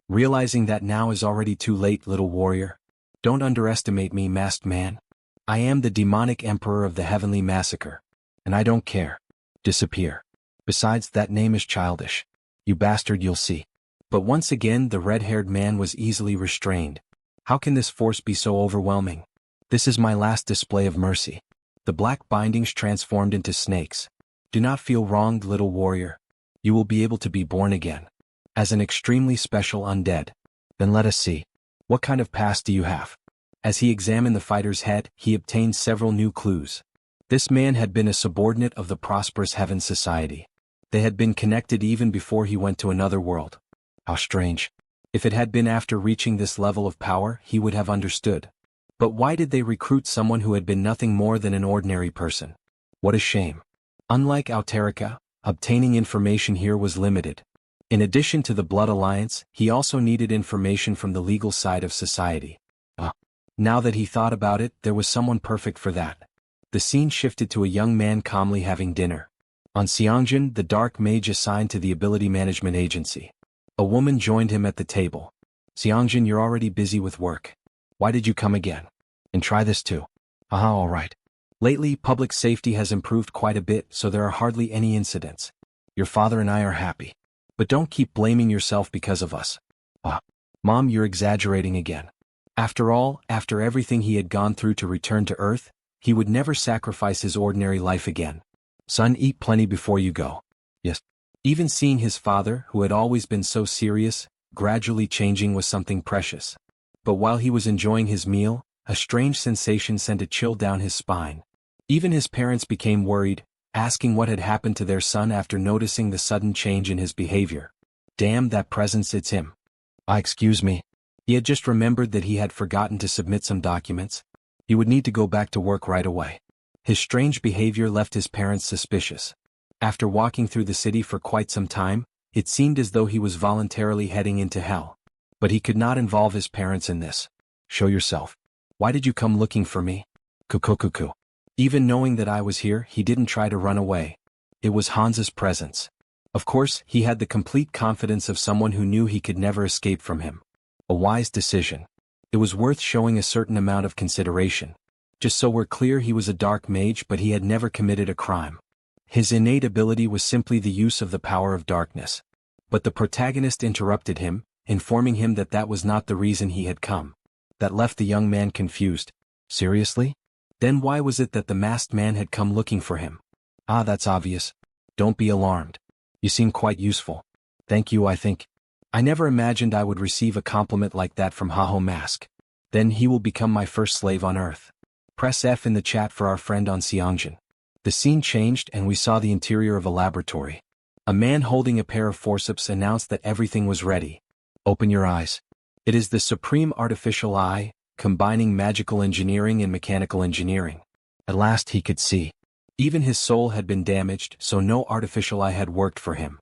Realizing that now is already too late, little warrior. Don't underestimate me, masked man. I am the demonic emperor of the heavenly massacre. And I don't care. Disappear. Besides, that name is childish. You bastard, you'll see. But once again the red-haired man was easily restrained. How can this force be so overwhelming? This is my last display of mercy. The black bindings transformed into snakes. Do not feel wronged, little warrior. You will be able to be born again. As an extremely special undead. Then let us see. What kind of past do you have? As he examined the fighter's head, he obtained several new clues. This man had been a subordinate of the prosperous Heaven Society. They had been connected even before he went to another world. How strange. If it had been after reaching this level of power, he would have understood. But why did they recruit someone who had been nothing more than an ordinary person? What a shame. Unlike Auterica, obtaining information here was limited. In addition to the Blood Alliance, he also needed information from the legal side of society. Now that he thought about it, there was someone perfect for that. The scene shifted to a young man calmly having dinner. On Sunghyun, the dark mage assigned to the Ability Management Agency. A woman joined him at the table. Sunghyun, you're already busy with work. Why did you come again? And try this too. All right. Lately, public safety has improved quite a bit, so there are hardly any incidents. Your father and I are happy. But don't keep blaming yourself because of us. Mom, you're exaggerating again. After all, after everything he had gone through to return to Earth, he would never sacrifice his ordinary life again. Son, eat plenty before you go. Yes. Even seeing his father, who had always been so serious, gradually changing was something precious. But while he was enjoying his meal, a strange sensation sent a chill down his spine. Even his parents became worried, asking what had happened to their son after noticing the sudden change in his behavior. Damn, that presence, it's him. Excuse me. He had just remembered that he had forgotten to submit some documents. He would need to go back to work right away. His strange behavior left his parents suspicious. After walking through the city for quite some time, it seemed as though he was voluntarily heading into hell. But he could not involve his parents in this. Show yourself. Why did you come looking for me? Cuckoo. Even knowing that I was here, he didn't try to run away. It was Hansa's presence. Of course, he had the complete confidence of someone who knew he could never escape from him. A wise decision. It was worth showing a certain amount of consideration. Just so we're clear, he was a dark mage, but he had never committed a crime. His innate ability was simply the use of the power of darkness. But the protagonist interrupted him, informing him that that was not the reason he had come. That left the young man confused. Seriously? Then why was it that the masked man had come looking for him? That's obvious. Don't be alarmed. You seem quite useful. Thank you, I think. I never imagined I would receive a compliment like that from Haho Mask. Then he will become my first slave on Earth. Press F in the chat for our friend on Sunghyun. The scene changed and we saw the interior of a laboratory. A man holding a pair of forceps announced that everything was ready. Open your eyes. It is the supreme artificial eye, combining magical engineering and mechanical engineering. At last he could see. Even his soul had been damaged, so no artificial eye had worked for him.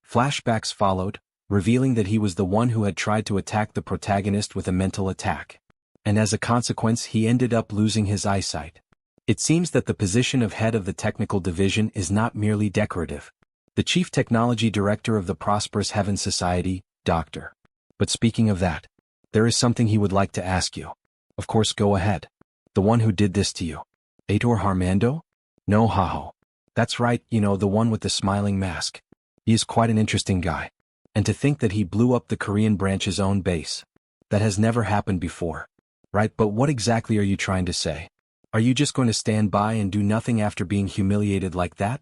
Flashbacks followed, revealing that he was the one who had tried to attack the protagonist with a mental attack. And as a consequence, he ended up losing his eyesight. It seems that the position of head of the technical division is not merely decorative. The chief technology director of the prosperous Heaven Society, Dr. But speaking of that, there is something he would like to ask you. Of course, go ahead. The one who did this to you. Aitor Harmando? No, Haho. That's right, the one with the smiling mask. He is quite an interesting guy. And to think that he blew up the Korean branch's own base. That has never happened before. Right, but what exactly are you trying to say? Are you just going to stand by and do nothing after being humiliated like that?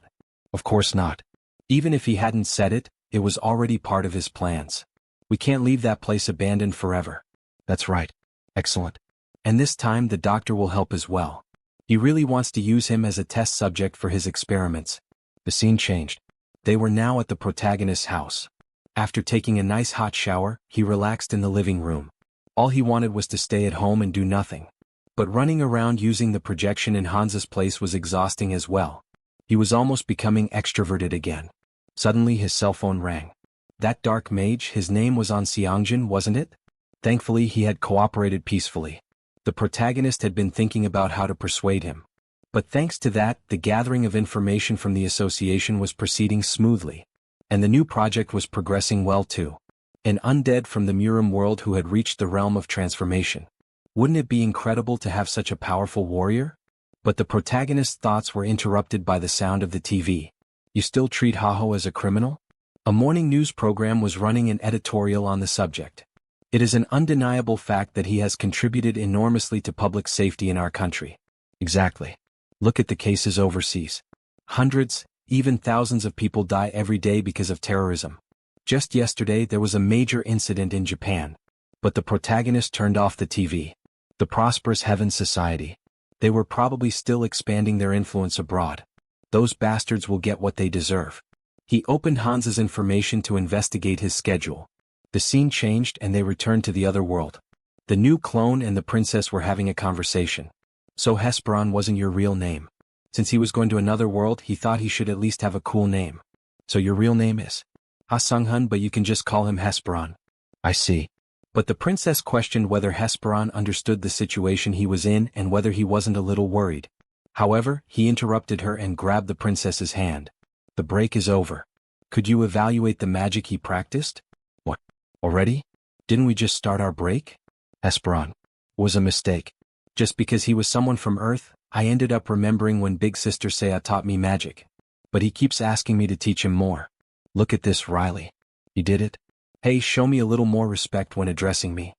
Of course not. Even if he hadn't said it, it was already part of his plans. We can't leave that place abandoned forever. That's right. Excellent. And this time the doctor will help as well. He really wants to use him as a test subject for his experiments. The scene changed. They were now at the protagonist's house. After taking a nice hot shower, he relaxed in the living room. All he wanted was to stay at home and do nothing. But running around using the projection in Hansa's place was exhausting as well. He was almost becoming extroverted again. Suddenly his cell phone rang. That dark mage, his name was on Sunghyun, wasn't it? Thankfully he had cooperated peacefully. The protagonist had been thinking about how to persuade him. But thanks to that, the gathering of information from the association was proceeding smoothly. And the new project was progressing well too. An undead from the Murim world who had reached the realm of transformation. Wouldn't it be incredible to have such a powerful warrior? But the protagonist's thoughts were interrupted by the sound of the TV. You still treat Haho as a criminal? A morning news program was running an editorial on the subject. It is an undeniable fact that he has contributed enormously to public safety in our country. Exactly. Look at the cases overseas. Hundreds, even thousands of people die every day because of terrorism. Just yesterday there was a major incident in Japan. But the protagonist turned off the TV. The prosperous Heaven Society. They were probably still expanding their influence abroad. Those bastards will get what they deserve. He opened Hansa's information to investigate his schedule. The scene changed and they returned to the other world. The new clone and the princess were having a conversation. So Hesperon wasn't your real name. Since he was going to another world, he thought he should at least have a cool name. So your real name is? Sunghyun, but you can just call him Hesperon. I see. But the princess questioned whether Hesperon understood the situation he was in and whether he wasn't a little worried. However, he interrupted her and grabbed the princess's hand. The break is over. Could you evaluate the magic he practiced? What? Already? Didn't we just start our break? Hesperon. Was a mistake. Just because he was someone from Earth, I ended up remembering when Big Sister Saya taught me magic. But he keeps asking me to teach him more. Look at this, Riley. You did it? Hey, show me a little more respect when addressing me.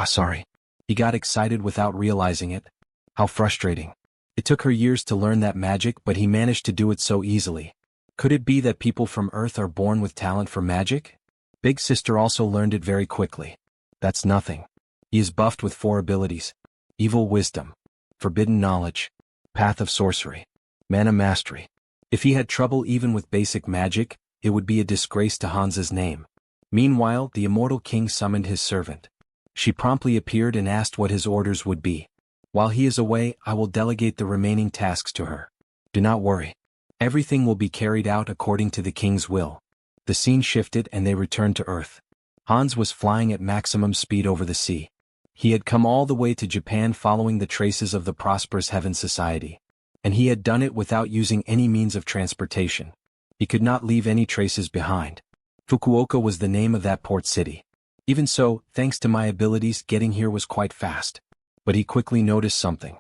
Sorry. He got excited without realizing it. How frustrating. It took her years to learn that magic, but he managed to do it so easily. Could it be that people from Earth are born with talent for magic? Big Sister also learned it very quickly. That's nothing. He is buffed with 4 abilities. Evil Wisdom. Forbidden Knowledge. Path of Sorcery. Mana Mastery. If he had trouble even with basic magic, it would be a disgrace to Hansa's name. Meanwhile, the immortal king summoned his servant. She promptly appeared and asked what his orders would be. While he is away, I will delegate the remaining tasks to her. Do not worry. Everything will be carried out according to the king's will. The scene shifted and they returned to Earth. Hans was flying at maximum speed over the sea. He had come all the way to Japan following the traces of the prosperous Heaven Society. And he had done it without using any means of transportation. He could not leave any traces behind. Fukuoka was the name of that port city. Even so, thanks to my abilities, getting here was quite fast. But he quickly noticed something.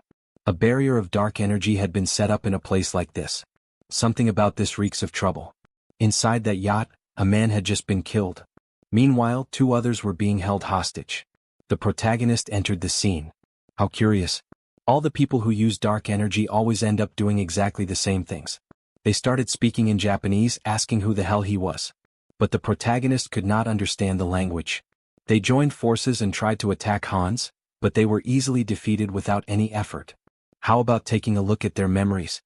A barrier of dark energy had been set up in a place like this. Something about this reeks of trouble. Inside that yacht, a man had just been killed. Meanwhile, 2 others were being held hostage. The protagonist entered the scene. How curious. All the people who use dark energy always end up doing exactly the same things. They started speaking in Japanese, asking who the hell he was. But the protagonist could not understand the language. They joined forces and tried to attack Hans, but they were easily defeated without any effort. How about taking a look at their memories?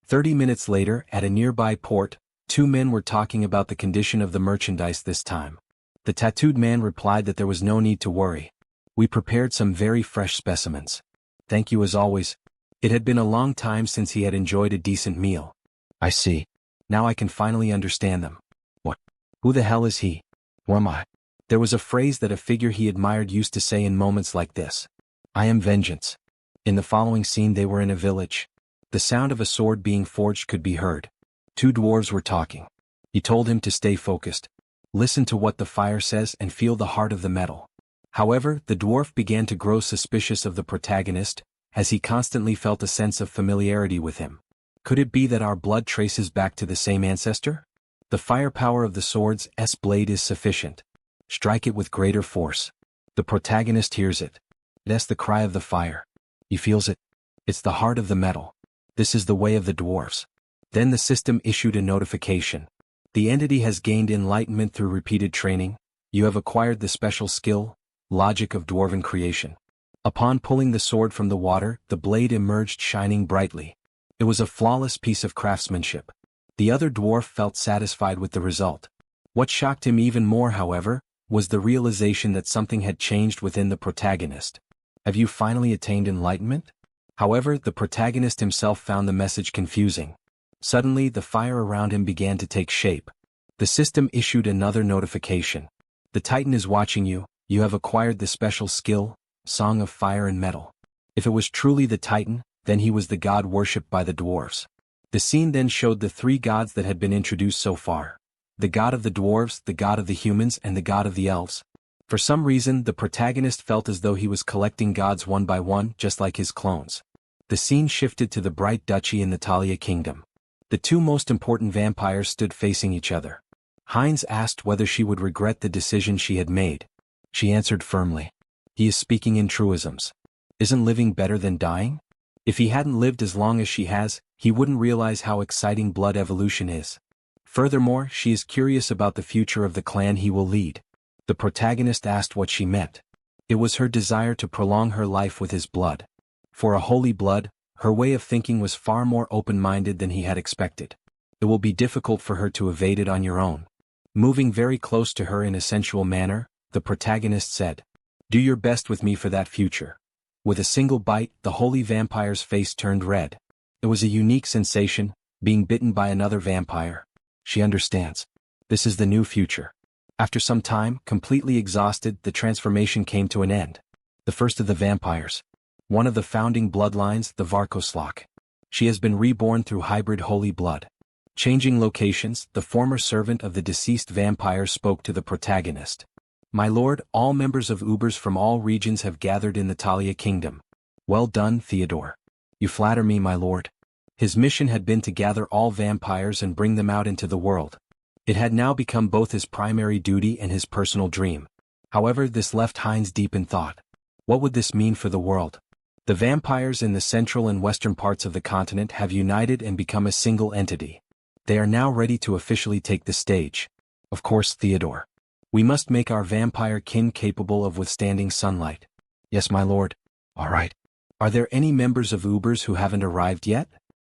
30 minutes later, at a nearby port, 2 men were talking about the condition of the merchandise this time. The tattooed man replied that there was no need to worry. We prepared some very fresh specimens. Thank you as always. It had been a long time since he had enjoyed a decent meal. I see. Now I can finally understand them. What? Who the hell is he? Who am I? There was a phrase that a figure he admired used to say in moments like this. I am vengeance. In the following scene they were in a village. The sound of a sword being forged could be heard. 2 dwarves were talking. He told him to stay focused. Listen to what the fire says and feel the heart of the metal. However, the dwarf began to grow suspicious of the protagonist, as he constantly felt a sense of familiarity with him. Could it be that our blood traces back to the same ancestor? The firepower of the sword's blade is sufficient. Strike it with greater force. The protagonist hears it. That's the cry of the fire. He feels it. It's the heart of the metal. This is the way of the dwarves. Then the system issued a notification. The entity has gained enlightenment through repeated training. You have acquired the special skill, logic of dwarven creation. Upon pulling the sword from the water, the blade emerged shining brightly. It was a flawless piece of craftsmanship. The other dwarf felt satisfied with the result. What shocked him even more, however, was the realization that something had changed within the protagonist. Have you finally attained enlightenment? However, the protagonist himself found the message confusing. Suddenly, the fire around him began to take shape. The system issued another notification. The Titan is watching you. You have acquired the special skill, Song of Fire and Metal. If it was truly the Titan, then he was the god worshipped by the dwarves. The scene then showed the three gods that had been introduced so far. The god of the dwarves, the god of the humans, and the god of the elves. For some reason, the protagonist felt as though he was collecting gods one by one, just like his clones. The scene shifted to the Bright Duchy in the Talia Kingdom. The two most important vampires stood facing each other. Heinz asked whether she would regret the decision she had made. She answered firmly. He is speaking in truisms. Isn't living better than dying? If he hadn't lived as long as she has, he wouldn't realize how exciting blood evolution is. Furthermore, she is curious about the future of the clan he will lead. The protagonist asked what she meant. It was her desire to prolong her life with his blood. For a holy blood, her way of thinking was far more open-minded than he had expected. It will be difficult for her to evade it on your own. Moving very close to her in a sensual manner, the protagonist said, "Do your best with me for that future." With a single bite, the holy vampire's face turned red. It was a unique sensation, being bitten by another vampire. She understands. This is the new future. After some time, completely exhausted, the transformation came to an end. The first of the vampires. One of the founding bloodlines, the Varkoslok. She has been reborn through hybrid holy blood. Changing locations, the former servant of the deceased vampire spoke to the protagonist. "My lord, all members of Ubers from all regions have gathered in the Talia Kingdom. Well done, Theodore. You flatter me, my lord." His mission had been to gather all vampires and bring them out into the world. It had now become both his primary duty and his personal dream. However, this left Heinz deep in thought. What would this mean for the world? The vampires in the central and western parts of the continent have united and become a single entity. They are now ready to officially take the stage. Of course, Theodore. We must make our vampire kin capable of withstanding sunlight. Yes, my lord. All right. Are there any members of Ubers who haven't arrived yet?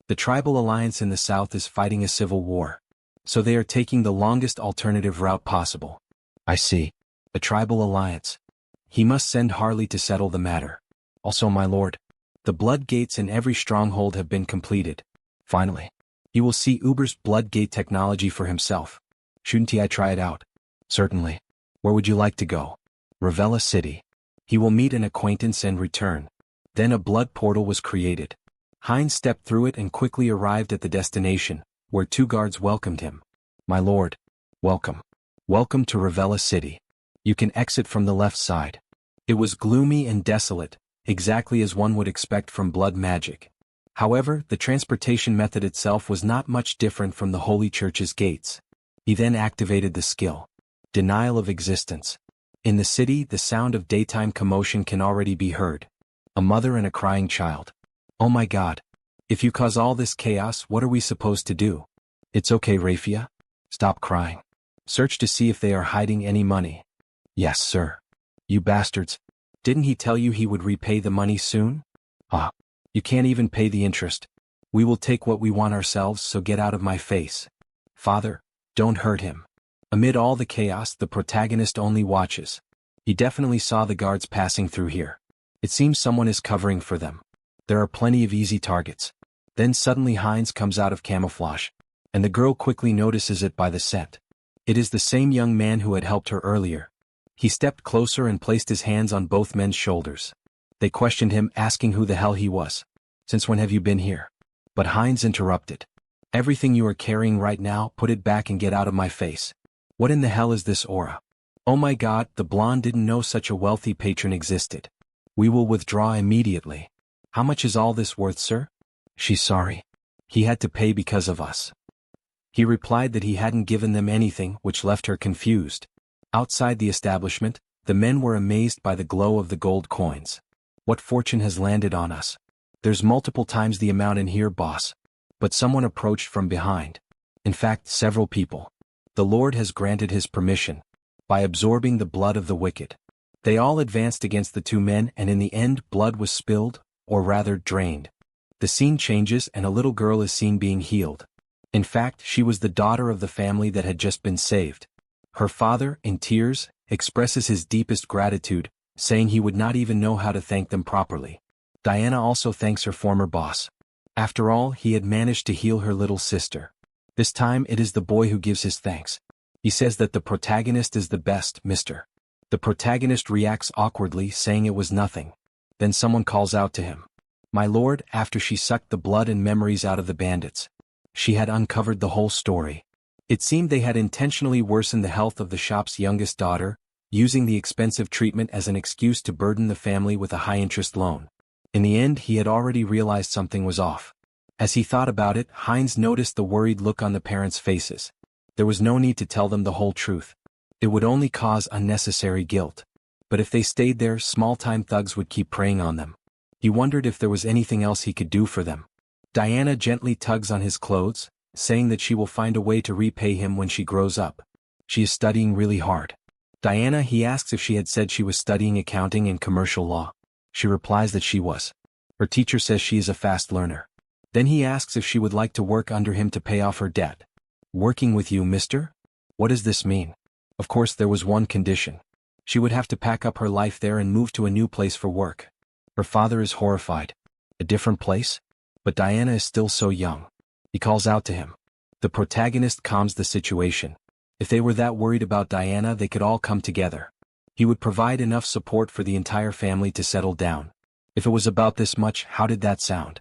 The tribal alliance in the south is fighting a civil war. So they are taking the longest alternative route possible. I see. A tribal alliance. He must send Harley to settle the matter. Also, my lord. The blood gates in every stronghold have been completed. Finally. He will see Uber's blood gate technology for himself. Shouldn't I try it out? Certainly. Where would you like to go? Ravella City. He will meet an acquaintance and return. Then a blood portal was created. Heinz stepped through it and quickly arrived at the destination, where two guards welcomed him. My lord. Welcome. Welcome to Ravella City. You can exit from the left side. It was gloomy and desolate, exactly as one would expect from blood magic. However, the transportation method itself was not much different from the Holy Church's gates. He then activated the skill. Denial of existence. In the city, the sound of daytime commotion can already be heard. A mother and a crying child. Oh my God. If you cause all this chaos, what are we supposed to do? It's okay, Rafia. Stop crying. Search to see if they are hiding any money. Yes, sir. You bastards. Didn't he tell you he would repay the money soon? Ah. You can't even pay the interest. We will take what we want ourselves, so get out of my face. Father, don't hurt him. Amid all the chaos, the protagonist only watches. He definitely saw the guards passing through here. It seems someone is covering for them. There are plenty of easy targets. Then suddenly Heinz comes out of camouflage, and the girl quickly notices it by the scent. It is the same young man who had helped her earlier. He stepped closer and placed his hands on both men's shoulders. They questioned him, asking who the hell he was. Since when have you been here? But Heinz interrupted. Everything you are carrying right now, put it back and get out of my face. What in the hell is this aura? Oh my God, the blonde didn't know such a wealthy patron existed. We will withdraw immediately. How much is all this worth, sir? She's sorry. He had to pay because of us. He replied that he hadn't given them anything, which left her confused. Outside the establishment, the men were amazed by the glow of the gold coins. What fortune has landed on us? There's multiple times the amount in here, boss. But someone approached from behind. In fact, several people. The Lord has granted his permission. By absorbing the blood of the wicked. They all advanced against the two men, and in the end blood was spilled, or rather drained. The scene changes and a little girl is seen being healed. In fact, she was the daughter of the family that had just been saved. Her father, in tears, expresses his deepest gratitude, saying he would not even know how to thank them properly. Diana also thanks her former boss. After all, he had managed to heal her little sister. This time it is the boy who gives his thanks. He says that the protagonist is the best, mister. The protagonist reacts awkwardly, saying it was nothing. Then someone calls out to him. My lord, after she sucked the blood and memories out of the bandits. She had uncovered the whole story. It seemed they had intentionally worsened the health of the shop's youngest daughter, using the expensive treatment as an excuse to burden the family with a high-interest loan. In the end, he had already realized something was off. As he thought about it, Heinz noticed the worried look on the parents' faces. There was no need to tell them the whole truth. It would only cause unnecessary guilt. But if they stayed there, small-time thugs would keep preying on them. He wondered if there was anything else he could do for them. Diana gently tugs on his clothes, saying that she will find a way to repay him when she grows up. She is studying really hard. Diana, he asks if she had said she was studying accounting and commercial law. She replies that she was. Her teacher says she is a fast learner. Then he asks if she would like to work under him to pay off her debt. Working with you, mister? What does this mean? Of course, there was one condition. She would have to pack up her life there and move to a new place for work. Her father is horrified. A different place? But Diana is still so young. He calls out to him. The protagonist calms the situation. If they were that worried about Diana, they could all come together. He would provide enough support for the entire family to settle down. If it was about this much, how did that sound?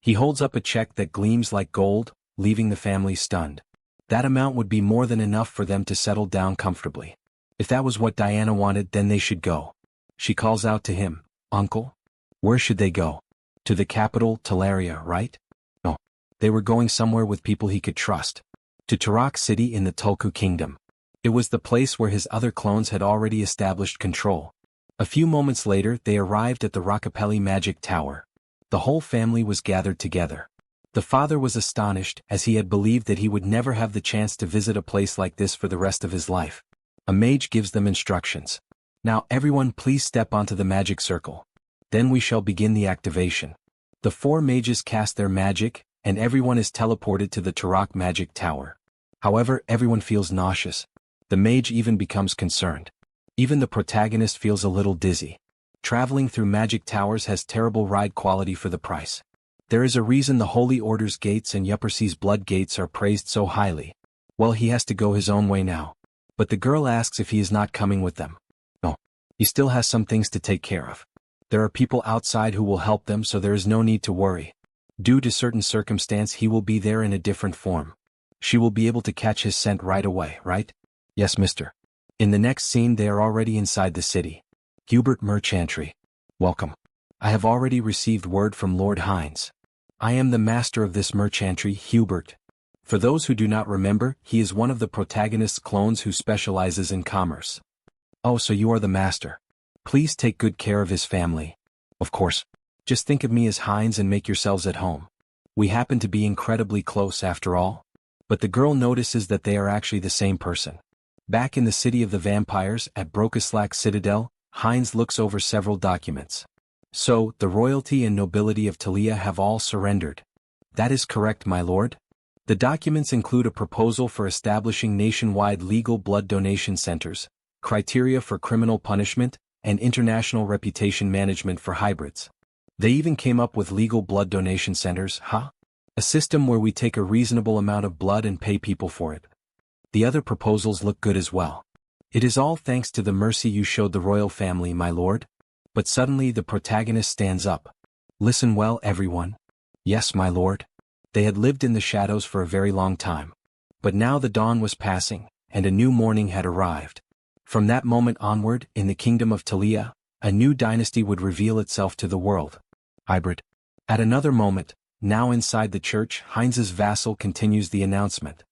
He holds up a check that gleams like gold, leaving the family stunned. That amount would be more than enough for them to settle down comfortably. If that was what Diana wanted, then they should go. She calls out to him, Uncle? Where should they go? To the capital, Teleria, right? No. They were going somewhere with people he could trust. To Turok City in the Tulku Kingdom. It was the place where his other clones had already established control. A few moments later, they arrived at the Rockapelli Magic Tower. The whole family was gathered together. The father was astonished, as he had believed that he would never have the chance to visit a place like this for the rest of his life. A mage gives them instructions. Now everyone please step onto the magic circle. Then we shall begin the activation. The four mages cast their magic, and everyone is teleported to the Turok Magic Tower. However, everyone feels nauseous. The mage even becomes concerned. Even the protagonist feels a little dizzy. Traveling through magic towers has terrible ride quality for the price. There is a reason the Holy Order's gates and Yuppersea's blood gates are praised so highly. Well, he has to go his own way now. But the girl asks if he is not coming with them. No. He still has some things to take care of. There are people outside who will help them, so there is no need to worry. Due to certain circumstance, he will be there in a different form. She will be able to catch his scent right away, right? Yes, mister. In the next scene, they are already inside the city. Hubert Merchantry. Welcome. I have already received word from Lord Heinz. I am the master of this merchantry, Hubert. For those who do not remember, he is one of the protagonist's clones who specializes in commerce. Oh, so you are the master. Please take good care of his family. Of course. Just think of me as Heinz and make yourselves at home. We happen to be incredibly close after all. But the girl notices that they are actually the same person. Back in the city of the vampires, at Brokislack Citadel, Heinz looks over several documents. So, the royalty and nobility of Talia have all surrendered. That is correct, my lord. The documents include a proposal for establishing nationwide legal blood donation centers, criteria for criminal punishment, and international reputation management for hybrids. They even came up with legal blood donation centers, huh? A system where we take a reasonable amount of blood and pay people for it. The other proposals look good as well. It is all thanks to the mercy you showed the royal family, my lord. But suddenly the protagonist stands up. Listen well, everyone. Yes, my lord. They had lived in the shadows for a very long time. But now the dawn was passing, and a new morning had arrived. From that moment onward, in the kingdom of Talia, a new dynasty would reveal itself to the world. Hybrid. At another moment, now inside the church, Heinz's vassal continues the announcement.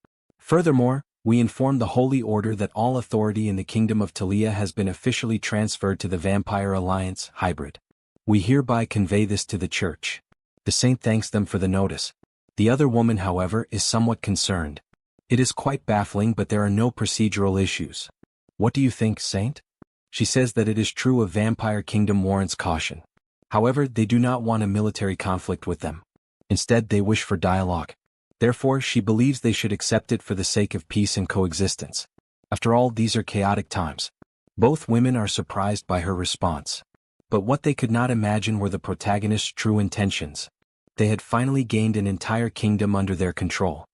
Furthermore, we inform the Holy Order that all authority in the Kingdom of Talia has been officially transferred to the Vampire Alliance hybrid. We hereby convey this to the Church. The saint thanks them for the notice. The other woman, however, is somewhat concerned. It is quite baffling, but there are no procedural issues. What do you think, Saint? She says that it is true a vampire kingdom warrants caution. However, they do not want a military conflict with them. Instead, they wish for dialogue. Therefore, she believes they should accept it for the sake of peace and coexistence. After all, these are chaotic times. Both women are surprised by her response. But what they could not imagine were the protagonist's true intentions. They had finally gained an entire kingdom under their control.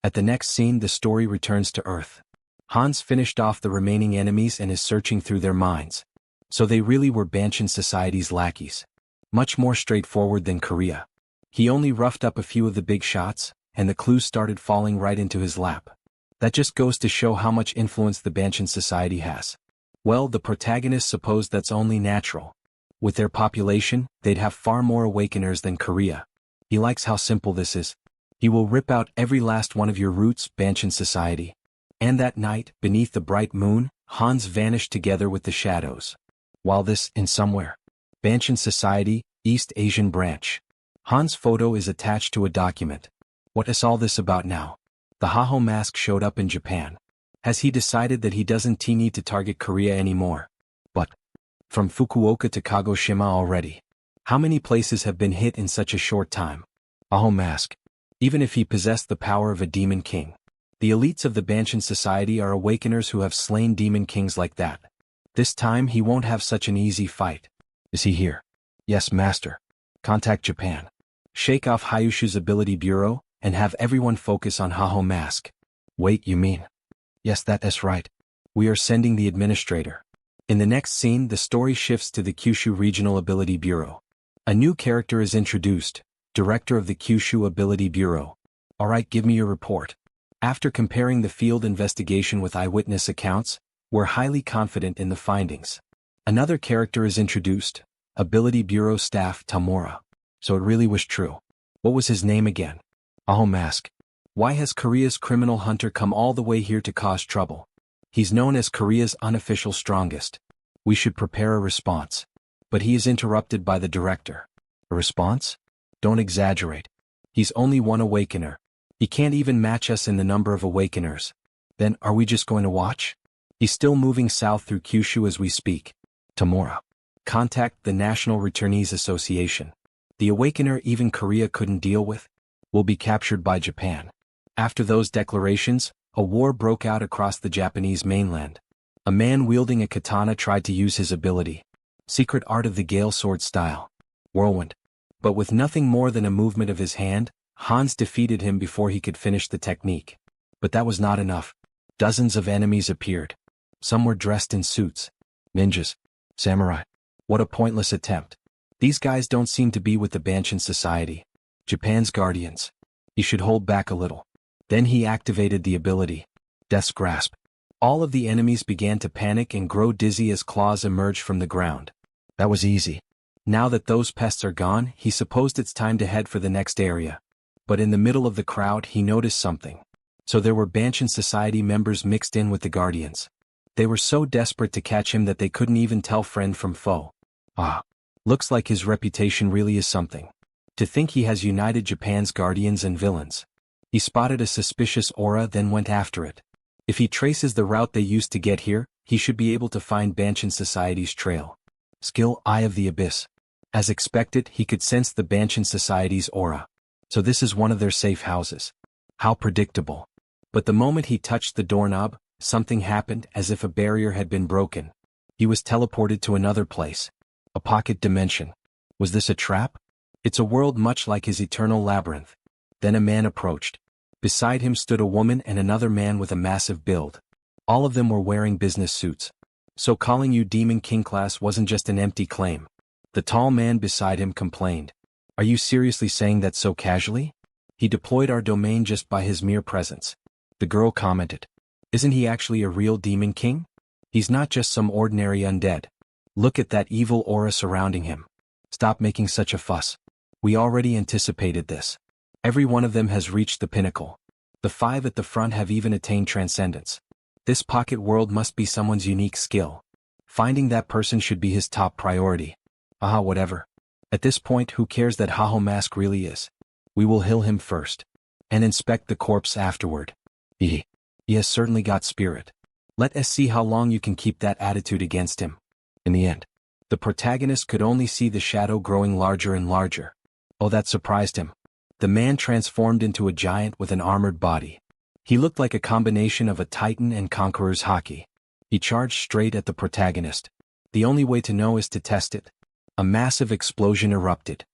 At the next scene, the story returns to Earth. Hans finished off the remaining enemies and is searching through their minds. So they really were Banshin Society's lackeys. Much more straightforward than Korea. He only roughed up a few of the big shots, and the clues started falling right into his lap. That just goes to show how much influence the Banshin Society has. Well, the protagonist supposed that's only natural. With their population, they'd have far more awakeners than Korea. He likes how simple this is. He will rip out every last one of your roots, Banshin Society. And that night, beneath the bright moon, Hans vanished together with the shadows. While this, in somewhere. Banshin Society, East Asian Branch. Hans' photo is attached to a document. What is all this about now? The Haho mask showed up in Japan. Has he decided that he doesn't need to target Korea anymore? But from Fukuoka to Kagoshima already. How many places have been hit in such a short time? Haho mask. Even if he possessed the power of a demon king. The elites of the Banshin Society are awakeners who have slain demon kings like that. This time he won't have such an easy fight. Is he here? Yes, master. Contact Japan. Shake off Hayushu's ability bureau, and have everyone focus on Haho mask. Wait, you mean? Yes, that is right. We are sending the administrator. In the next scene, the story shifts to the Kyushu Regional Ability Bureau. A new character is introduced, Director of the Kyushu Ability Bureau. Alright, give me your report. After comparing the field investigation with eyewitness accounts, we're highly confident in the findings. Another character is introduced, Ability Bureau Staff Tamura. So it really was true. What was his name again? Haho mask. Why has Korea's criminal hunter come all the way here to cause trouble? He's known as Korea's unofficial strongest. We should prepare a response. But he is interrupted by the director. A response? Don't exaggerate. He's only one awakener. He can't even match us in the number of awakeners. Then, are we just going to watch? He's still moving south through Kyushu as we speak. Tamura. Contact the National Returnees Association. The awakener even Korea couldn't deal with will be captured by Japan. After those declarations, a war broke out across the Japanese mainland. A man wielding a katana tried to use his ability. Secret art of the Gale Sword style. Whirlwind. But with nothing more than a movement of his hand, Hans defeated him before he could finish the technique. But that was not enough. Dozens of enemies appeared. Some were dressed in suits. Ninjas. Samurai. What a pointless attempt. These guys don't seem to be with the Banshin Society. Japan's guardians. He should hold back a little. Then he activated the ability. Death's Grasp. All of the enemies began to panic and grow dizzy as claws emerged from the ground. That was easy. Now that those pests are gone, he supposed it's time to head for the next area. But in the middle of the crowd he noticed something. So there were Banshin Society members mixed in with the Guardians. They were so desperate to catch him that they couldn't even tell friend from foe. Ah. Looks like his reputation really is something. To think he has united Japan's guardians and villains. He spotted a suspicious aura, then went after it. If he traces the route they used to get here, he should be able to find Banshin Society's trail. Skill Eye of the Abyss. As expected, he could sense the Banshin Society's aura. So this is one of their safe houses. How predictable. But the moment he touched the doorknob, something happened as if a barrier had been broken. He was teleported to another place. A pocket dimension. Was this a trap? It's a world much like his eternal labyrinth. Then a man approached. Beside him stood a woman and another man with a massive build. All of them were wearing business suits. So calling you Demon King class wasn't just an empty claim. The tall man beside him complained. Are you seriously saying that so casually? He deployed our domain just by his mere presence. The girl commented. Isn't he actually a real Demon King? He's not just some ordinary undead. Look at that evil aura surrounding him. Stop making such a fuss. We already anticipated this. Every one of them has reached the pinnacle. The 5 at the front have even attained transcendence. This pocket world must be someone's unique skill. Finding that person should be his top priority. Aha, whatever. At this point, who cares that Haho Mask really is? We will heal him first. And inspect the corpse afterward. He has certainly got spirit. Let us see how long you can keep that attitude against him. In the end, the protagonist could only see the shadow growing larger and larger. Oh, that surprised him. The man transformed into a giant with an armored body. He looked like a combination of a titan and conqueror's haki. He charged straight at the protagonist. The only way to know is to test it. A massive explosion erupted.